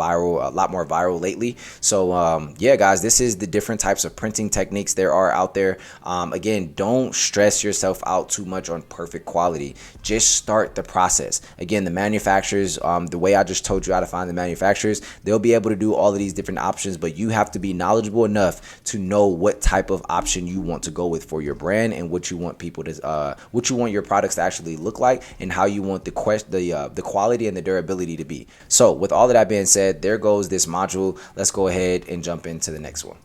more viral lately. So yeah, guys, this is the different types of printing techniques there are out there. Again, don't stress yourself out too much on perfect quality. Just start the process. Again, the manufacturers, the way I just told you how to find the manufacturers, they'll be able to do all of these different options, but you have to be knowledgeable enough to know what type of option you want to go with for your brand and what you want people to, what you want your products to actually look like, and how you want the quality and the durability to be. So with all of that being said, there goes this module. Let's go ahead and jump into the next one.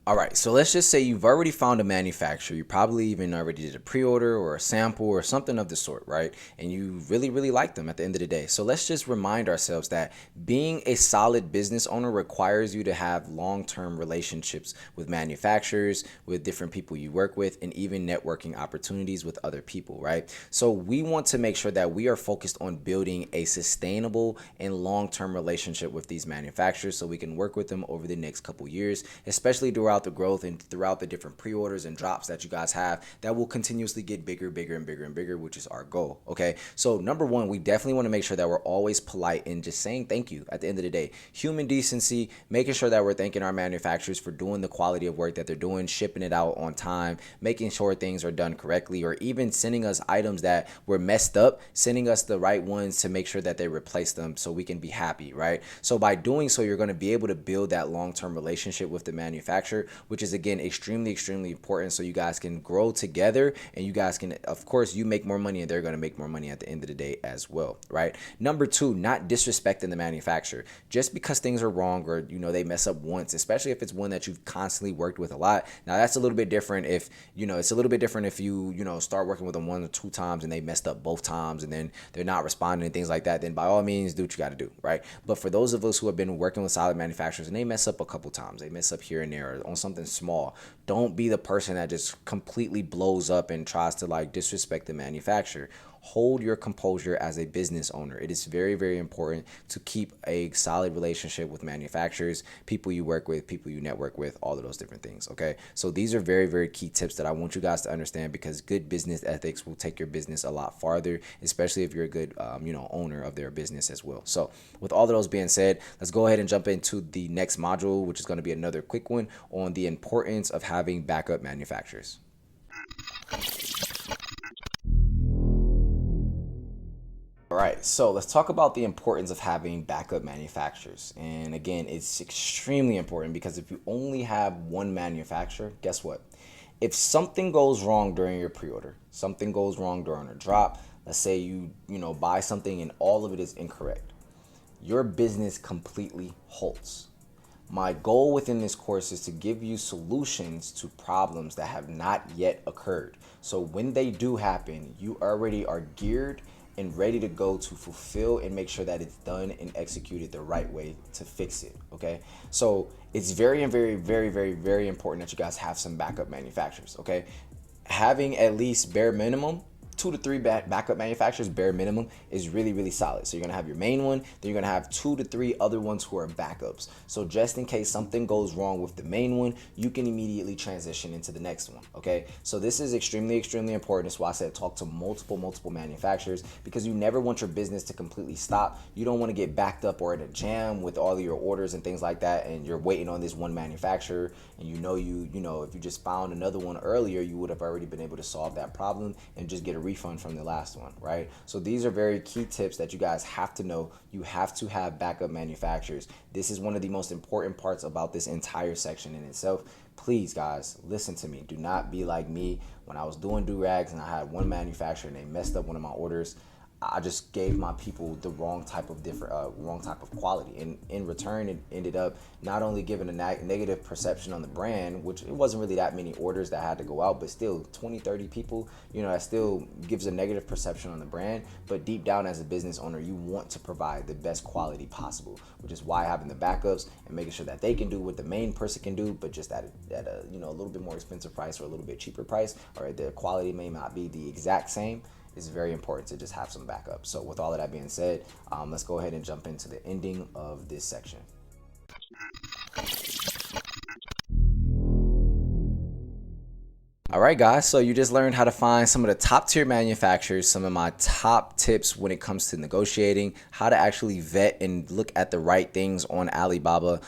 All right, so let's just say you've already found a manufacturer. You probably even already did a pre-order or a sample or something of the sort, right? And you really like them at the end of the day. So let's just remind ourselves that being a solid business owner requires you to have long-term relationships with manufacturers, with different people you work with, and even networking opportunities with other people, right? So we want to make sure that we are focused on building a sustainable and long-term relationship with these manufacturers so we can work with them over the next couple years, especially throughout the growth and throughout the different pre-orders and drops that you guys have that will continuously get bigger, and bigger, which is our goal. Okay, so number one, we definitely want to make sure that we're always polite and just saying thank you at the end of the day. Human decency, making sure that we're thanking our manufacturers for doing the quality of work that they're doing, shipping it out on time, making sure things are done correctly, or even sending us items that were messed up, sending us the right ones to make sure that they replace them so we can be happy, right? So by doing so, you're going to be able to build that long-term relationship with the manufacturer, which is again extremely important, so you guys can grow together and you guys can, of course, you make more money and they're going to make more money at the end of the day as well, right? Number two, not disrespecting the manufacturer. Just because things are wrong or they mess up once, especially if it's one that you've constantly worked with a lot. Now that's a little bit different if it's a little bit different if you start working with them 1 or 2 times and they messed up both times and then they're not responding and things like that. Then by all means, do what you got to do, right? But for those of us who have been working with solid manufacturers and they mess up a couple times, they mess up here and there on something small, don't be the person that just completely blows up and tries to disrespect the manufacturer. Hold your composure as a business owner. It is very important to keep a solid relationship with manufacturers, people you work with, people you network with, all of those different things. Okay, so these are very key tips that I want you guys to understand, because good business ethics will take your business a lot farther, especially if you're a good owner of their business as well. So with all of those being said, let's go ahead and jump into the next module, which is going to be another quick one on the importance of having backup manufacturers. All right, so let's talk about the importance of having backup manufacturers. And again, it's extremely important, because if you only have one manufacturer, guess what? If something goes wrong during your pre-order, something goes wrong during a drop, let's say you buy something and all of it is incorrect, your business completely halts. My goal within this course is to give you solutions to problems that have not yet occurred. So when they do happen, you already are geared and ready to go to fulfill and make sure that it's done and executed the right way to fix it. Okay, so it's very important that you guys have some backup manufacturers. Okay, having at least bare minimum 2 to 3 backup manufacturers, bare minimum, is really solid. So you're gonna have your main one, then you're gonna have 2 to 3 other ones who are backups. So just in case something goes wrong with the main one, you can immediately transition into the next one. Okay, so this is extremely important. That's why I said talk to multiple manufacturers, because you never want your business to completely stop. You don't want to get backed up or in a jam with all of your orders and things like that, and you're waiting on this one manufacturer, and if you just found another one earlier, you would have already been able to solve that problem and just get a refund from the last one, right? So these are very key tips that you guys have to know. You have to have backup manufacturers. This is one of the most important parts about this entire section in itself. Please, guys, listen to me. Do not be like me. When I was doing do-rags and I had one manufacturer and they messed up one of my orders, I just gave my people the wrong type of wrong type of quality, and in return, it ended up not only giving a negative perception on the brand, which it wasn't really that many orders that had to go out, but still 20, 30 people, that still gives a negative perception on the brand. But deep down, as a business owner, you want to provide the best quality possible, which is why having the backups and making sure that they can do what the main person can do, but just at a a little bit more expensive price or a little bit cheaper price, or the quality may not be the exact same. It's very important to just have some backup. So with all of that being said, let's go ahead and jump into the ending of this section. All right, guys, so you just learned how to find some of the top tier manufacturers, some of my top tips when it comes to negotiating, how to actually vet and look at the right things on Alibaba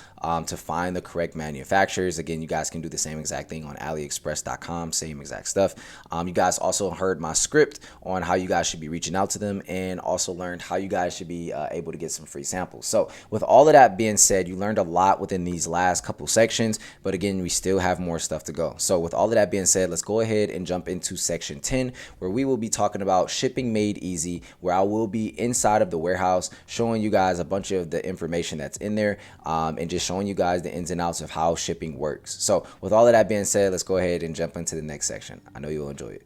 to find the correct manufacturers. Again, you guys can do the same exact thing on AliExpress.com, same exact stuff. You guys also heard my script on how you guys should be reaching out to them, and also learned how you guys should be able to get some free samples. So with all of that being said, you learned a lot within these last couple sections, but again, we still have more stuff to go. So with all of that being said, let's go ahead and jump into section 10, where we will be talking about shipping made easy, where I will be inside of the warehouse showing you guys a bunch of the information that's in there, and just showing you guys the ins and outs of how shipping works. So with all of that being said, let's go ahead and jump into the next section. I know you'll enjoy it.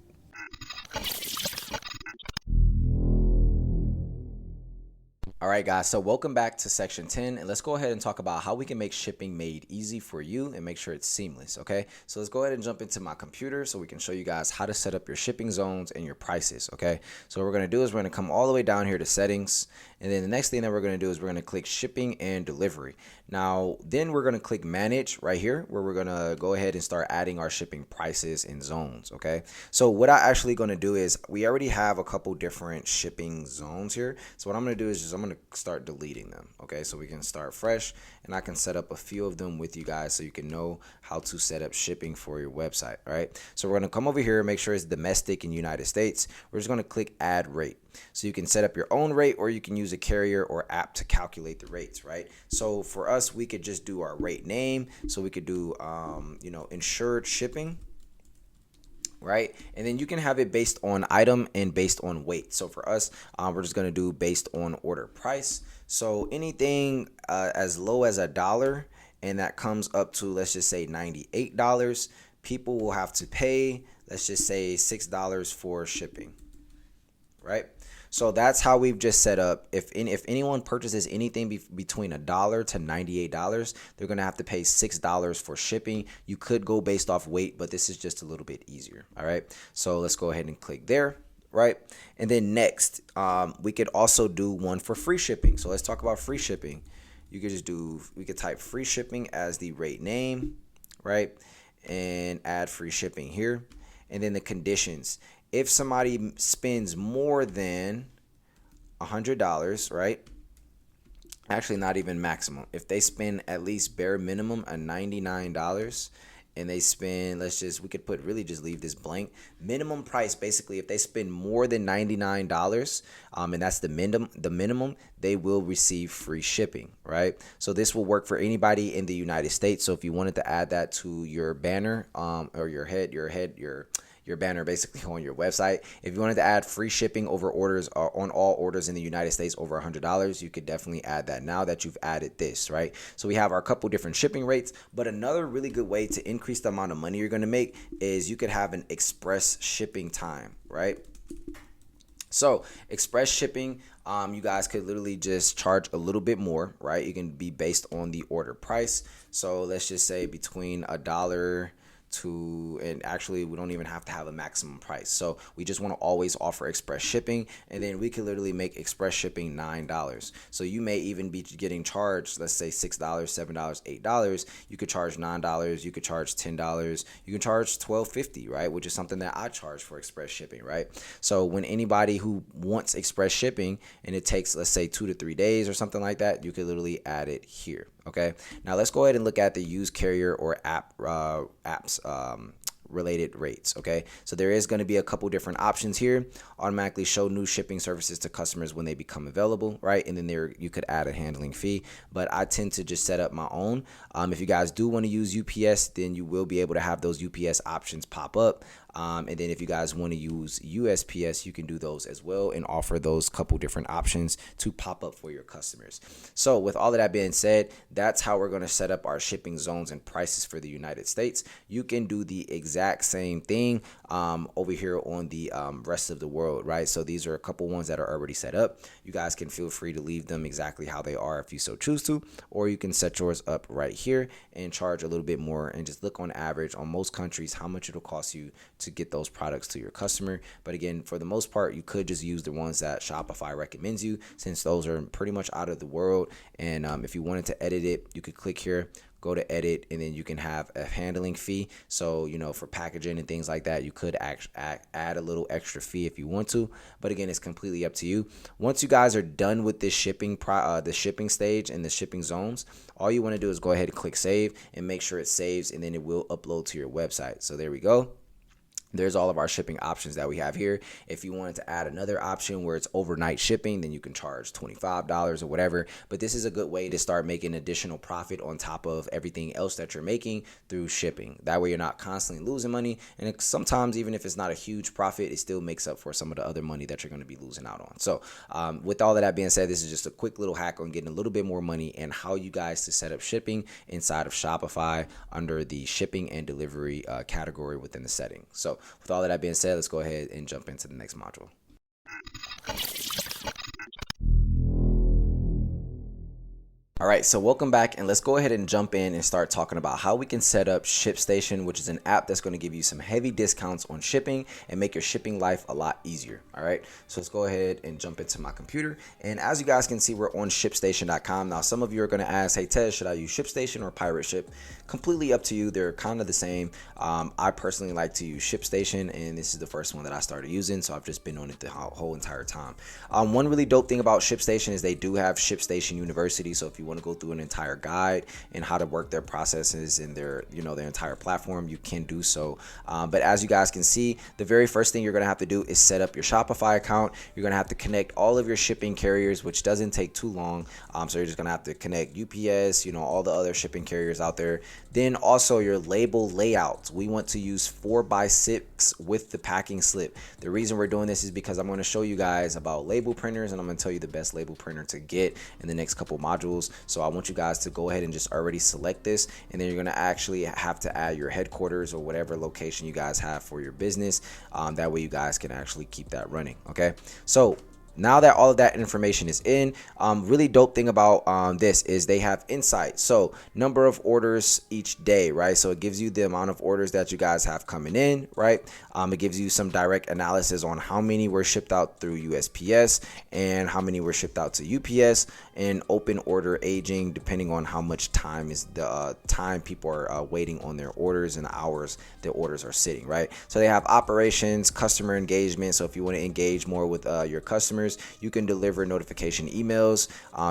All right, guys, so welcome back to section 10, and let's go ahead and talk about how we can make shipping made easy for you and make sure it's seamless, okay? So let's go ahead and jump into my computer so we can show you guys how to set up your shipping zones and your prices, okay? So what we're going to do is we're going to come all the way down here to settings, and then the next thing that we're going to do is we're going to click shipping and delivery. Now, then we're going to click manage right here, where we're going to go ahead and start adding our shipping prices and zones, okay? So what I'm actually going to do is we already have a couple different shipping zones here. So what I'm going to do is I'm going to start deleting them, okay? So we can start fresh, and I can set up a few of them with you guys so you can know how to set up shipping for your website, all right? So we're going to come over here, make sure it's domestic in United States. We're just going to click add rate. So you can set up your own rate, or you can use a carrier or app to calculate the rates, right? So for us, we could just do our rate name. So we could do, insured shipping, right? And then you can have it based on item and based on weight. So for us, we're just going to do based on order price. So anything as low as $1, and that comes up to, let's just say $98, people will have to pay, let's just say $6 for shipping, right? So that's how we've just set up. If anyone purchases anything between $1 to $98, they're going to have to pay $6 for shipping. You could go based off weight, but this is just a little bit easier. All right. So let's go ahead and click there. Right. And then next, we could also do one for free shipping. So let's talk about free shipping. You could we could type free shipping as the rate name, right? And add free shipping here. And then the conditions. If somebody spends more than $100, right? Actually, not even maximum. If they spend at least bare minimum of $99, and they spend, we could just leave this blank. Minimum price, basically, if they spend more than $99, and that's the minimum, they will receive free shipping, right? So this will work for anybody in the United States. So if you wanted to add that to your banner, or your banner basically on your website. If you wanted to add free shipping over orders on all orders in the United States over $100, you could definitely add that now that you've added this, right? So we have our couple different shipping rates, but another really good way to increase the amount of money you're going to make is you could have an express shipping time, right? So express shipping, you guys could literally just charge a little bit more, right? You can be based on the order price. So let's just say between $1 and actually we don't even have to have a maximum price. So we just want to always offer express shipping, and then we can literally make express shipping $9. So you may even be getting charged, let's say $6, $7, $8. You could charge $9, you could charge $10, you can charge $12.50, right? Which is something that I charge for express shipping, right? So when anybody who wants express shipping and it takes, let's say 2 to 3 days or something like that, you could literally add it here. Okay, now let's go ahead and look at the use carrier or apps related rates. Okay, so there is going to be a couple different options here. Automatically show new shipping services to customers when they become available, right? And then there you could add a handling fee, but I tend to just set up my own. If you guys do want to use UPS, then you will be able to have those UPS options pop up. And then if you guys want to use USPS, you can do those as well and offer those couple different options to pop up for your customers. So with all of that being said, that's how we're going to set up our shipping zones and prices for the United States. You can do the exact same thing over here on the rest of the world, right? So these are a couple ones that are already set up. You guys can feel free to leave them exactly how they are if you so choose to, or you can set yours up right here and charge a little bit more and just look on average on most countries how much it'll cost you to get those products to your customer. But again, for the most part, you could just use the ones that Shopify recommends you, since those are pretty much out of the world. And if you wanted to edit it, you could click here, go to edit, and then you can have a handling fee. So, for packaging and things like that, you could add a little extra fee if you want to. But again, it's completely up to you. Once you guys are done with this the shipping stage and the shipping zones, all you want to do is go ahead and click save and make sure it saves, and then it will upload to your website. So there we go. There's all of our shipping options that we have here. If you wanted to add another option where it's overnight shipping, then you can charge $25 or whatever. But this is a good way to start making additional profit on top of everything else that you're making through shipping. That way you're not constantly losing money. And sometimes even if it's not a huge profit, it still makes up for some of the other money that you're going to be losing out on. So with all of that being said, this is just a quick little hack on getting a little bit more money and how you guys to set up shipping inside of Shopify under the shipping and delivery category within the setting. So with all of that being said, let's go ahead and jump into the next module. All right, so welcome back, and let's go ahead and jump in and start talking about how we can set up ShipStation, which is an app that's going to give you some heavy discounts on shipping and make your shipping life a lot easier. All right, so let's go ahead and jump into my computer. And as you guys can see, we're on ShipStation.com. Now, some of you are going to ask, hey, Ted, should I use ShipStation or Pirate Ship? Completely up to you. They're kind of the same. I personally like to use ShipStation, and this is the first one that I started using, so I've just been on it the whole entire time. One really dope thing about ShipStation is they do have ShipStation University, so if you want to go through an entire guide and how to work their processes and their entire platform, you can do so. But as you guys can see, the very first thing you're going to have to do is set up your Shopify account. You're going to have to connect all of your shipping carriers, which doesn't take too long. So you're just going to have to connect UPS, all the other shipping carriers out there. Then also your label layouts. We want to use 4x6 with the packing slip. The reason we're doing this is because I'm going to show you guys about label printers, and I'm going to tell you the best label printer to get in the next couple modules. So I want you guys to go ahead and just already select this, and then you're going to actually have to add your headquarters or whatever location you guys have for your business. That way you guys can actually keep that running. Okay, so now that all of that information is in, really dope thing about this is they have insights. So number of orders each day, right? So it gives you the amount of orders that you guys have coming in, right? It gives you some direct analysis on how many were shipped out through USPS and how many were shipped out to UPS, and open order aging depending on how much time is the time people are waiting on their orders and the hours their orders are sitting, right? So they have operations, customer engagement. So if you want to engage more with your customers, you can deliver notification emails.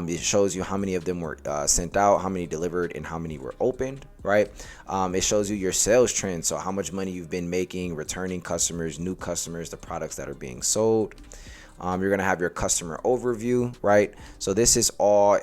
It shows you how many of them were sent out, how many delivered, and how many were opened, right? It shows you your sales trends, so how much money you've been making, returning customers, new customers, the products that are being sold. You're gonna have your customer overview, right? So this is all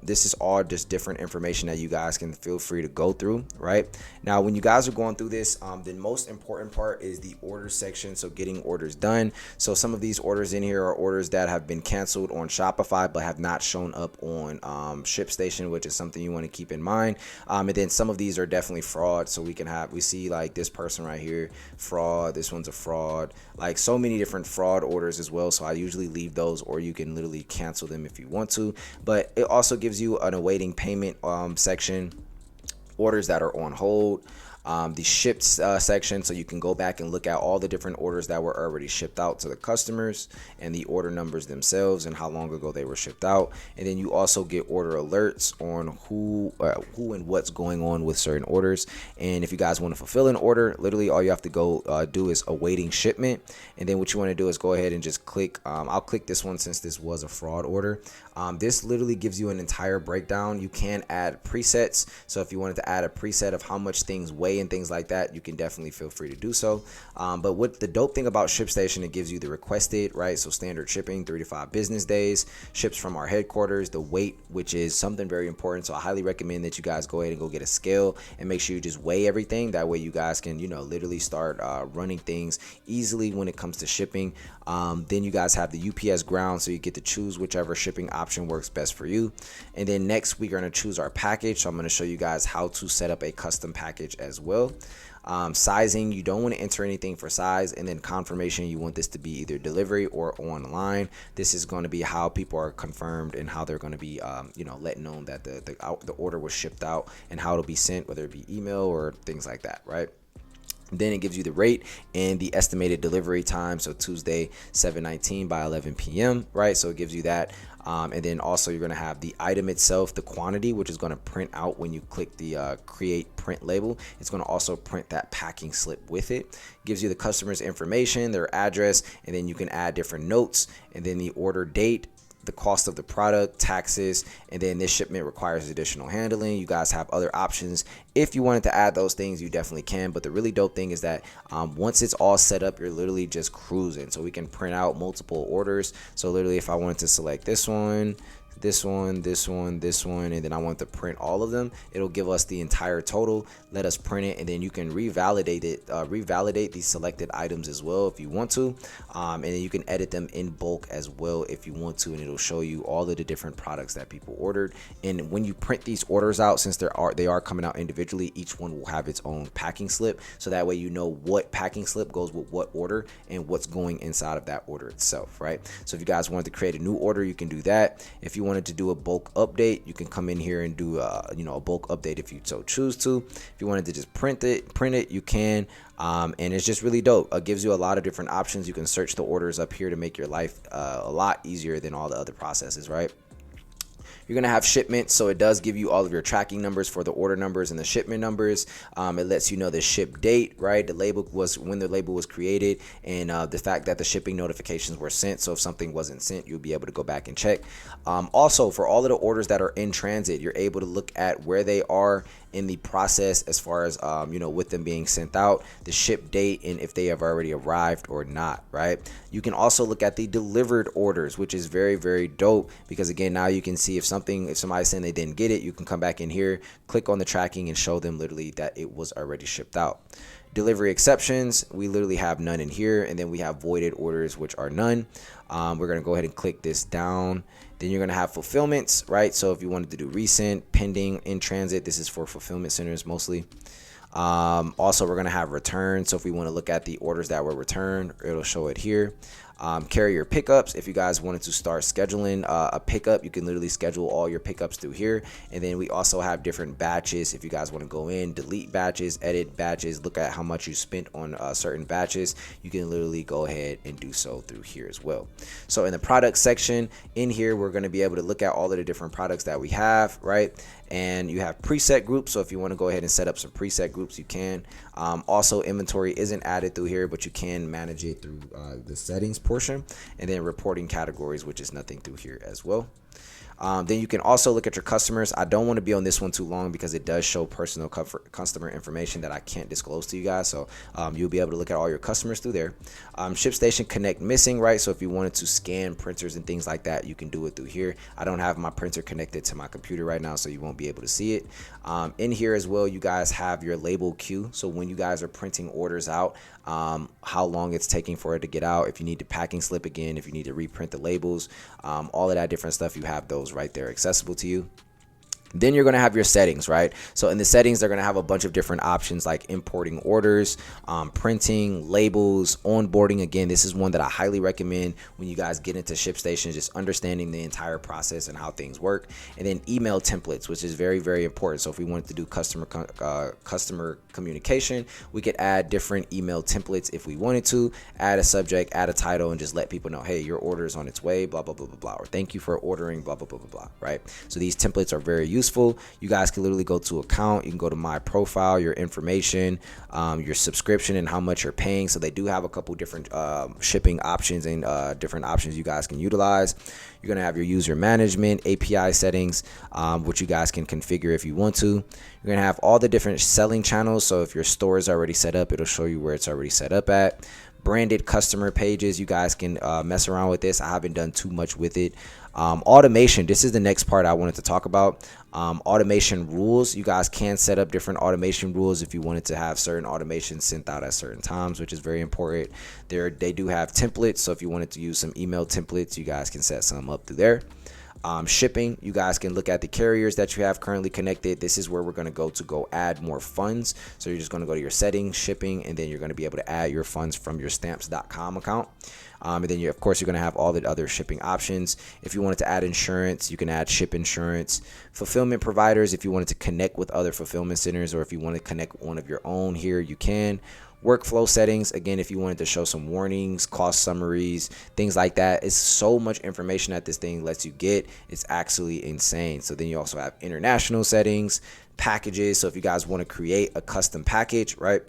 just different information that you guys can feel free to go through, right? Now, when you guys are going through this, the most important part is the order section. So getting orders done. So some of these orders in here are orders that have been canceled on Shopify but have not shown up on ShipStation, which is something you want to keep in mind. And then some of these are definitely fraud. So we see like this person right here, fraud. This one's a fraud. Like so many different fraud orders as well. So I usually leave those, or you can literally cancel them if you want to. But it also gives you an awaiting payment section, orders that are on hold, the shipped section, so you can go back and look at all the different orders that were already shipped out to the customers and the order numbers themselves and how long ago they were shipped out. And then you also get order alerts on who and what's going on with certain orders. And if you guys want to fulfill an order, literally all you have to go do is awaiting shipment. And then what you want to do is go ahead and just click, I'll click this one since this was a fraud order. This literally gives you an entire breakdown. You can add presets. So if you wanted to add a preset of how much things weigh and things like that, you can definitely feel free to do so. But what the dope thing about ShipStation, it gives you the requested, right? So standard shipping, 3 to 5 business days, ships from our headquarters, the weight, which is something very important. So I highly recommend that you guys go ahead and go get a scale and make sure you just weigh everything. That way you guys can, literally start running things easily when it comes to shipping. Then you guys have the UPS ground, so you get to choose whichever shipping option works best for you. And then next we're going to choose our package. So I'm going to show you guys how to set up a custom package as well. Sizing, you don't want to enter anything for size, and then confirmation, you want this to be either delivery or online. This is going to be how people are confirmed and how they're going to be let known that the order was shipped out and how it'll be sent, whether it be email or things like that, right? Then it gives you the rate and the estimated delivery time. So Tuesday, 7/19 by 11 p.m. right? So it gives you that. And then also you're going to have the item itself, the quantity, which is going to print out when you click the create print label. It's going to also print that packing slip with it. Gives you the customer's information, their address, and then you can add different notes, and then the order date, the cost of the product, taxes, and then this shipment requires additional handling. You guys have other options. If you wanted to add those things, you definitely can. But the really dope thing is that once it's all set up, you're literally just cruising. So we can print out multiple orders. So literally if I wanted to select this one, this one, and then I want to print all of them, it'll give us the entire total. Let us print it, and then you can revalidate these selected items as well if you want to, and then you can edit them in bulk as well if you want to, and it'll show you all of the different products that people ordered. And when you print these orders out, since they are coming out individually, each one will have its own packing slip, so that way you know what packing slip goes with what order and what's going inside of that order itself, right? So if you guys wanted to create a new order, you can do that. If you wanted to do a bulk update, you can come in here and do a bulk update if you so choose to. If you wanted to just print it, you can. And it's just really dope. It gives you a lot of different options. You can search the orders up here to make your life a lot easier than all the other processes, right? You're going to have shipments, so it does give you all of your tracking numbers for the order numbers and the shipment numbers. It lets you know the ship date, right? The label was when the label was created, and the fact that the shipping notifications were sent. So if something wasn't sent, you'll be able to go back and check. Also, for all of the orders that are in transit, you're able to look at where they are in the process as far as with them being sent out, the ship date, and if they have already arrived or not, right? You can also look at the delivered orders, which is very, very dope, because again, now you can see if somebody's saying they didn't get it, you can come back in here, click on the tracking, and show them literally that it was already shipped out. Delivery exceptions, we literally have none in here, and then we have voided orders, which are none. We're going to go ahead and click this down. Then you're going to have fulfillments, right? So if you wanted to do recent, pending, in transit, this is for fulfillment centers mostly. Also, we're going to have return. So if we want to look at the orders that were returned, it'll show it here. Carrier pickups, if you guys wanted to start scheduling a pickup, you can literally schedule all your pickups through here. And then we also have different batches. If you guys want to go in, delete batches, edit batches, look at how much you spent on certain batches, you can literally go ahead and do so through here as well. So in the product section in here, we're going to be able to look at all of the different products that we have, right? And you have preset groups, so if you want to go ahead and set up some preset groups, you can. Also, inventory isn't added through here, but you can manage it through the settings portion, and then reporting categories, which is nothing through here as well. Then you can also look at your customers. I don't want to be on this one too long because it does show personal customer information that I can't disclose to you guys. So you'll be able to look at all your customers through there. ShipStation Connect missing, right? So if you wanted to scan printers and things like that, you can do it through here. I don't have my printer connected to my computer right now, so you won't be able to see it. In here as well, you guys have your label queue. So when you guys are printing orders out, how long it's taking for it to get out, if you need the packing slip again, if you need to reprint the labels, all of that different stuff, you have those right there accessible to you. Then you're going to have your settings, right? So in the settings, they're going to have a bunch of different options like importing orders, printing, labels, onboarding. Again, this is one that I highly recommend when you guys get into ShipStation, just understanding the entire process and how things work. And then email templates, which is very, very important. So if we wanted to do customer communication, we could add different email templates if we wanted to, add a subject, add a title, and just let people know, hey, your order is on its way, blah, blah, blah, blah, blah, or thank you for ordering, blah, blah, blah, blah, blah, right? So these templates are very useful. useful, you guys can literally go to account. You can go to my profile, your information, your subscription, and how much you're paying. So they do have a couple different shipping options and different options you guys can utilize. You're going to have your user management, API settings, which you guys can configure if you want to. You're going to have all the different selling channels. So if your store is already set up, it'll show you where it's already set up at. Branded customer pages, you guys can mess around with this. I haven't done too much with it. Automation, this is the next part I wanted to talk about. Automation rules, you guys can set up different automation rules if you wanted to have certain automations sent out at certain times, which is very important. They do have templates, so if you wanted to use some email templates, you guys can set some up through there. Shipping, you guys can look at the carriers that you have currently connected. This is where we're going to go add more funds. So you're just going to go to your settings, shipping, and then you're going to be able to add your funds from your stamps.com account. And then of course, you're going to have all the other shipping options. If you wanted to add insurance, you can add ship insurance. Fulfillment providers, if you wanted to connect with other fulfillment centers, or if you want to connect one of your own here, you can. Workflow settings, again, if you wanted to show some warnings, cost summaries, things like that. It's so much information that this thing lets you get. It's actually insane. So then you also have international settings, packages. So if you guys want to create a custom package, right?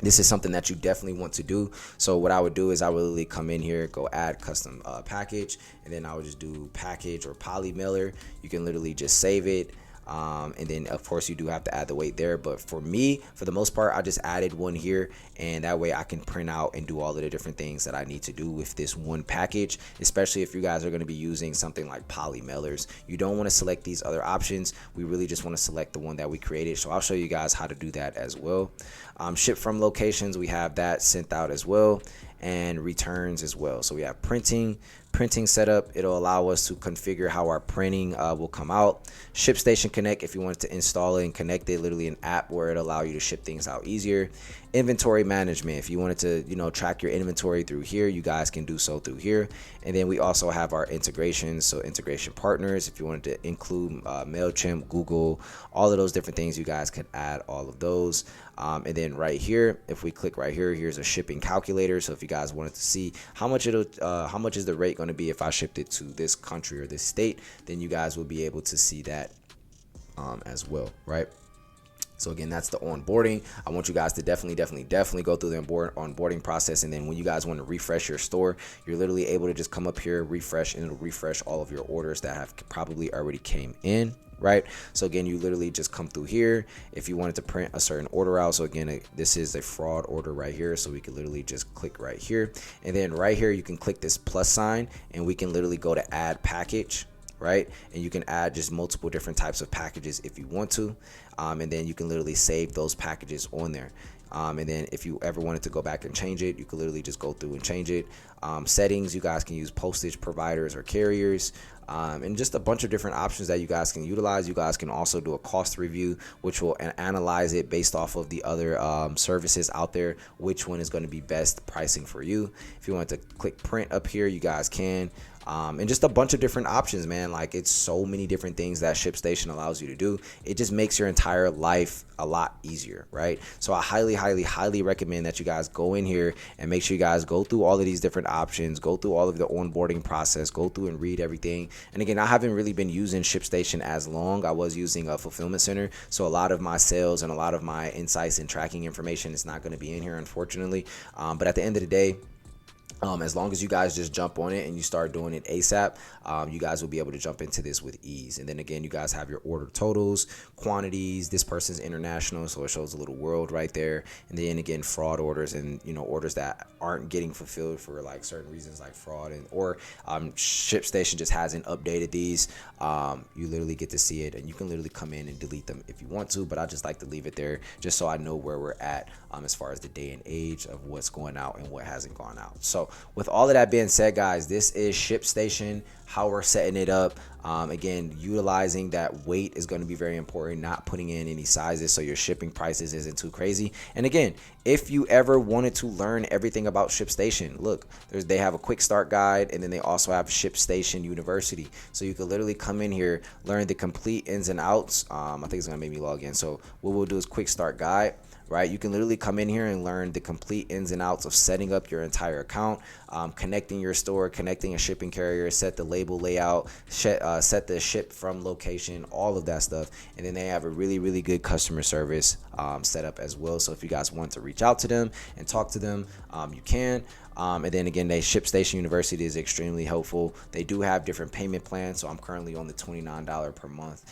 This is something that you definitely want to do. So what I would do is I would literally come in here, go add custom package, and then I would just do package or poly mailer. You can literally just save it. And then of course you do have to add the weight there, but for me, for the most part, I just added one here, and that way I can print out and do all of the different things that I need to do with this one package, especially if you guys are going to be using something like poly mailers. You don't want to select these other options. We really just want to select the one that we created. So I'll show you guys how to do that as well. Ship from locations, we have that sent out as well, and returns as well. So we have printing setup. It'll allow us to configure how our printing will come out. ShipStation Connect, if you wanted to install it and connect it, literally an app where it'll allow you to ship things out easier. Inventory management, if you wanted to track your inventory through here, you guys can do so through here. And then we also have our integrations, so integration partners, if you wanted to include MailChimp, Google, all of those different things, you guys can add all of those. And then right here, if we click right here, here's a shipping calculator. So if you guys wanted to see how much is the rate going to be if I shipped it to this country or this state, then you guys will be able to see that as well, right? So again, that's the onboarding. I want you guys to definitely go through the onboarding process. And then when you guys want to refresh your store, you're literally able to just come up here, refresh, and it'll refresh all of your orders that have probably already came in. Right, so again, you literally just come through here if you wanted to print a certain order out. So again, this is a fraud order right here, so we can literally just click right here, and then right here you can click this plus sign, and we can literally go to add package, right? And you can add just multiple different types of packages if you want to, and then you can literally save those packages on there. And then if you ever wanted to go back and change it, you can literally just go through and change it. Settings, you guys can use postage providers or carriers, and just a bunch of different options that you guys can utilize. You guys can also do a cost review, which will analyze it based off of the other services out there, which one is going to be best pricing for you. If you want to click print up here, you guys can. And just a bunch of different options, man. Like, it's so many different things that ShipStation allows you to do. It just makes your entire life a lot easier, right? So I highly recommend that you guys go in here and make sure you guys go through all of these different options, go through all of the onboarding process, go through and read everything. And again, I haven't really been using ShipStation as long. I was using a fulfillment center, so a lot of my sales and a lot of my insights and tracking information is not going to be in here, unfortunately. But at the end of the day, as long as you guys just jump on it and you start doing it ASAP, you guys will be able to jump into this with ease. And then again, you guys have your order totals, quantities. This person's international, so it shows a little world right there. And then again, fraud orders and orders that aren't getting fulfilled for like certain reasons, like fraud or ShipStation just hasn't updated these. You literally get to see it, and you can literally come in and delete them if you want to. But I just like to leave it there just so I know where we're at as far as the day and age of what's going out and what hasn't gone out. So with all of that being said, guys, this is ShipStation, how we're setting it up. Again, utilizing that weight is going to be very important, not putting in any sizes so your shipping prices isn't too crazy. And again, if you ever wanted to learn everything about ShipStation, look, they have a quick start guide, and then they also have ShipStation University. So you can literally come in here, learn the complete ins and outs. I think it's going to make me log in. So what we'll do is quick start guide. right? You can literally come in here and learn the complete ins and outs of setting up your entire account, connecting your store, connecting a shipping carrier, set the label layout, set the ship from location, all of that stuff. And then they have a really, really good customer service set up as well. So if you guys want to reach out to them and talk to them, you can. And then again, ShipStation University is extremely helpful. They do have different payment plans. So I'm currently on the $29 per month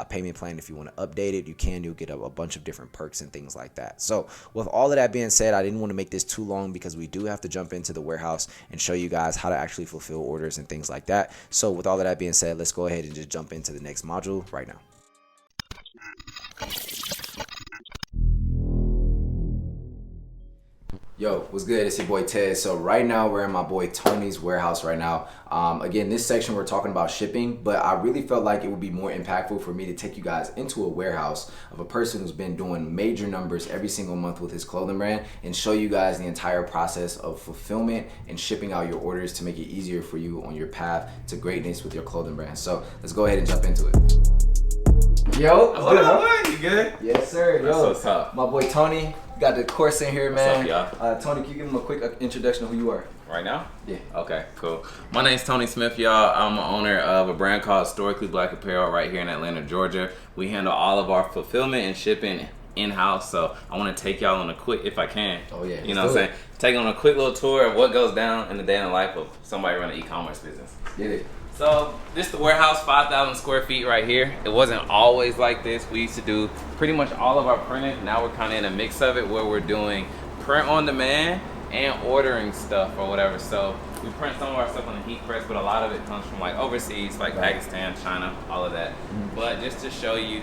payment plan. If you want to update it, you can. You'll get a bunch of different perks and things like that. So with all of that being said, I didn't want to make this too long because we do have to jump into the warehouse and show you guys how to actually fulfill orders and things like that. So with all of that being said, let's go ahead and just jump into the next module right now. Yo, what's good? It's your boy Ted. So right now we're in my boy Tony's warehouse right now. Again, this section we're talking about shipping, but I really felt like it would be more impactful for me to take you guys into a warehouse of a person who's been doing major numbers every single month with his clothing brand and show you guys the entire process of fulfillment and shipping out your orders to make it easier for you on your path to greatness with your clothing brand. So let's go ahead and jump into it. Yo, what up, you good? Yes, sir. That's Yo, what's up. My boy Tony. Got the course in here, man. What's up, y'all? Tony, can you give him a quick introduction of who you are? Right now? Yeah. Okay, cool. My name's Tony Smith, y'all. I'm the owner of a brand called Historically Black Apparel right here in Atlanta, Georgia. We handle all of our fulfillment and shipping in-house, so I want to take y'all on a quick, if I can. Oh yeah. You know what I'm saying? Take on a quick little tour of what goes down in the day in the life of somebody running an e-commerce business. Get it. So this is the warehouse, 5,000 square feet right here. It wasn't always like this. We used to do pretty much all of our printing. Now we're kind of in a mix of it where we're doing print on demand and ordering stuff or whatever. So we print some of our stuff on the heat press, but a lot of it comes from like overseas, like Pakistan, China, all of that. But just to show you,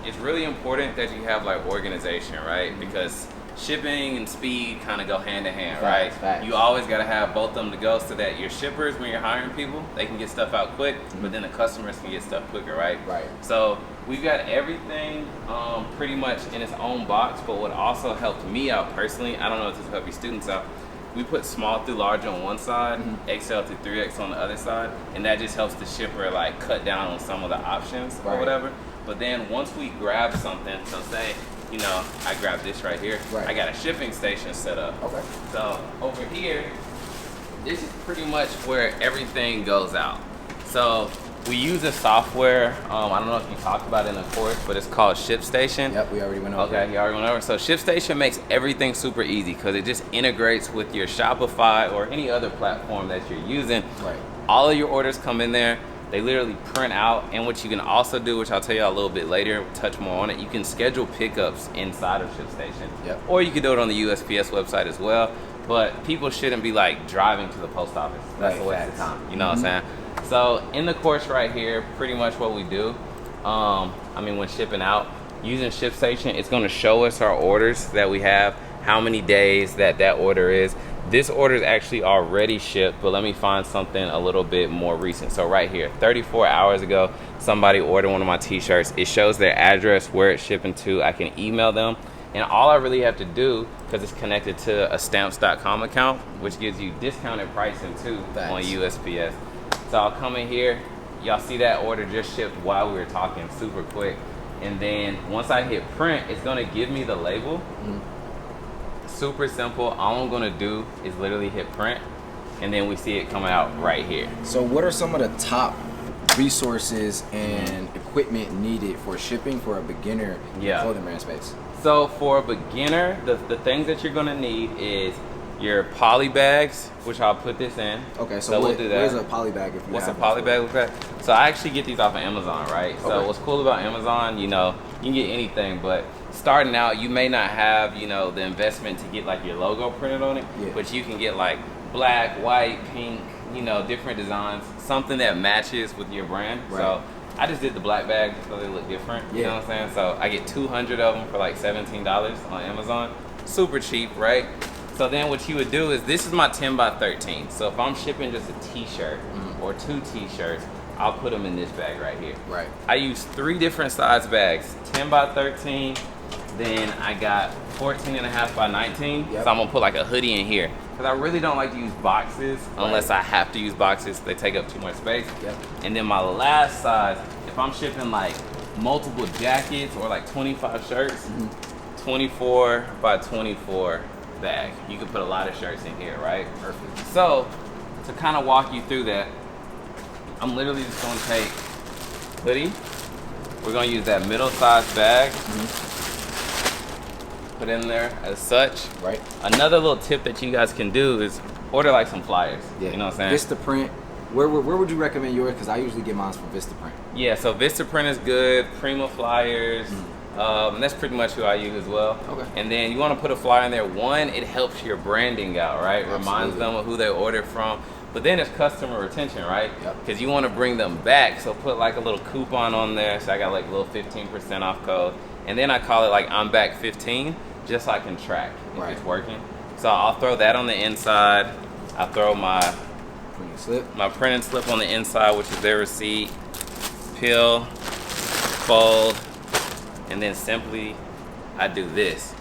it's really important that you have like organization, right? Because shipping and speed kind of go hand in hand, right? Facts. You always got to have both of them to go so that your shippers, when you're hiring people, they can get stuff out quick, but then the customers can get stuff quicker, right? Right. So we've got everything pretty much in its own box, but what also helped me out personally, I don't know if this will help your students out, we put small through large on one side, XL through 3X on the other side, and that just helps the shipper like cut down on some of the options or whatever. But then once we grab something, so say, you know, I grabbed this right here. I got a shipping station set up. Okay. So over here, this is pretty much where everything goes out. So we use a software, I don't know if you talked about it in the course, but it's called ShipStation. Yep, we already went over. Okay, you already went over. So ShipStation makes everything super easy because it just integrates with your Shopify or any other platform that you're using. Right. All of your orders come in there. They literally print out, and what you can also do, which I'll tell you a little bit later, touch more on it, you can schedule pickups inside of ShipStation. Yep. Or you can do it on the USPS website as well, but people shouldn't be like driving to the post office. That's a waste of time, you know what I'm saying? So in the course right here, pretty much what we do, when shipping out, using ShipStation, it's gonna show us our orders that we have, how many days that order is. This order is actually already shipped, but let me find something a little bit more recent. So right here, 34 hours ago, somebody ordered one of my t-shirts. It shows their address, where it's shipping to. I can email them. And all I really have to do, because it's connected to a stamps.com account, which gives you discounted pricing too on USPS. So I'll come in here. Y'all see that order just shipped while we were talking, super quick. And then once I hit print, it's gonna give me the label. Super simple. All I'm gonna do is literally hit print, and then we see it coming out right here. So what are some of the top resources and equipment needed for shipping for a beginner in the clothing brand space? So for a beginner, the things that you're gonna need is your poly bags, which I'll put this in. Okay, so we'll do that. What is a poly bag? If you What's a poly bag look like? So I actually get these off of Amazon, right? So what's cool about Amazon, you know, you can get anything, but starting out, you may not have, you know, the investment to get like your logo printed on it, but you can get like black, white, pink, you know, different designs, something that matches with your brand. So I just did the black bag so they look different, you know what I'm saying? So I get 200 of them for like $17 on Amazon. Super cheap, right? So then what you would do is, this is my 10 by 13. So if I'm shipping just a t-shirt or 2 t-shirts, I'll put them in this bag right here. Right. I use 3 different size bags, 10 by 13, then I got 14.5 by 19. So I'm gonna put like a hoodie in here. Because I really don't like to use boxes unless I have to use boxes. They take up too much space. And then my last size, if I'm shipping like multiple jackets or like 25 shirts, 24 by 24 bag. You can put a lot of shirts in here, right? Perfect. So to kind of walk you through that, I'm literally just gonna take hoodie. We're gonna use that middle size bag. Put in there as such. Right. Another little tip that you guys can do is order like some flyers. Yeah. You know what I'm saying? Vista print. Where would you recommend yours? Because I usually get mine from Vista print. Yeah, so Vista print is good. Prima flyers. And that's pretty much who I use as well. Okay. And then you want to put a flyer in there. One, it helps your branding out, right? Absolutely. Reminds them of who they ordered from. But then it's customer retention, right? Yep. Because you want to bring them back. So put like a little coupon on there. So I got like a little 15% off code. And then I call it like I'm back 15, just so I can track if Right. it's working. So I'll throw that on the inside. I'll throw my Printing slip. printed slip on the inside, which is their receipt. Peel, fold, and then simply I do this.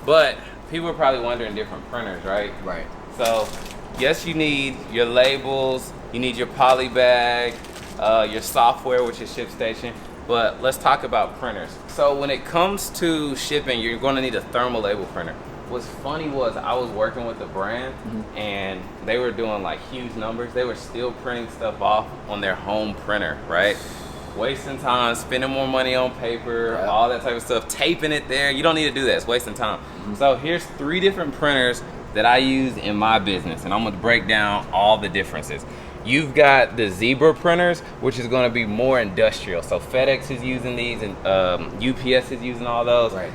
But people are probably wondering different printers, right? Right. So yes, you need your labels, you need your poly bag, your software, which is ShipStation. But let's talk about printers. So when it comes to shipping, you're going to need a thermal label printer. What's funny was I was working with a brand and they were doing like huge numbers. They were still printing stuff off on their home printer, right? Wasting time, spending more money on paper, all that type of stuff, taping it there. You don't need to do that, it's wasting time. So here's 3 different printers that I use in my business, and I'm gonna break down all the differences. You've got the Zebra printers, which is gonna be more industrial. So FedEx is using these and UPS is using all those. Right.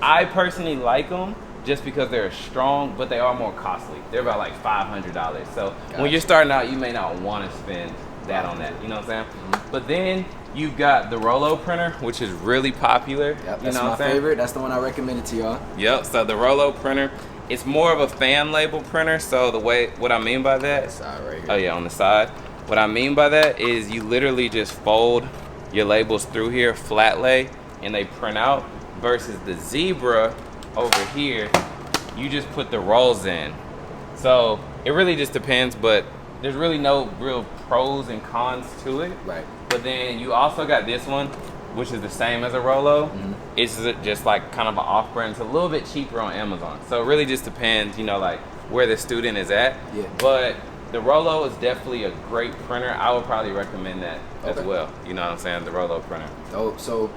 I personally like them just because they're strong, but they are more costly. They're about like $500. So when you're starting out, you may not want to spend that on that. You know what I'm saying? But then you've got the Rollo printer, which is really popular. Yep, you that's know my what I'm saying? favorite. That's the one I recommended to y'all. Yep. So the Rollo printer, it's more of a fan label printer. So what I mean by that, Side right here. oh yeah, on the side. What I mean by that is you literally just fold your labels through here, flat lay, and they print out. Versus the Zebra over here, you just put the rolls in. So it really just depends, but there's really no real pros and cons to it. Right. But then you also got this one, which is the same as a Rollo. It's just like kind of an off-brand. It's a little bit cheaper on Amazon. So it really just depends, you know, like where the student is at. Yeah. But the Rollo is definitely a great printer. I would probably recommend that as well. You know what I'm saying? The Rollo printer. So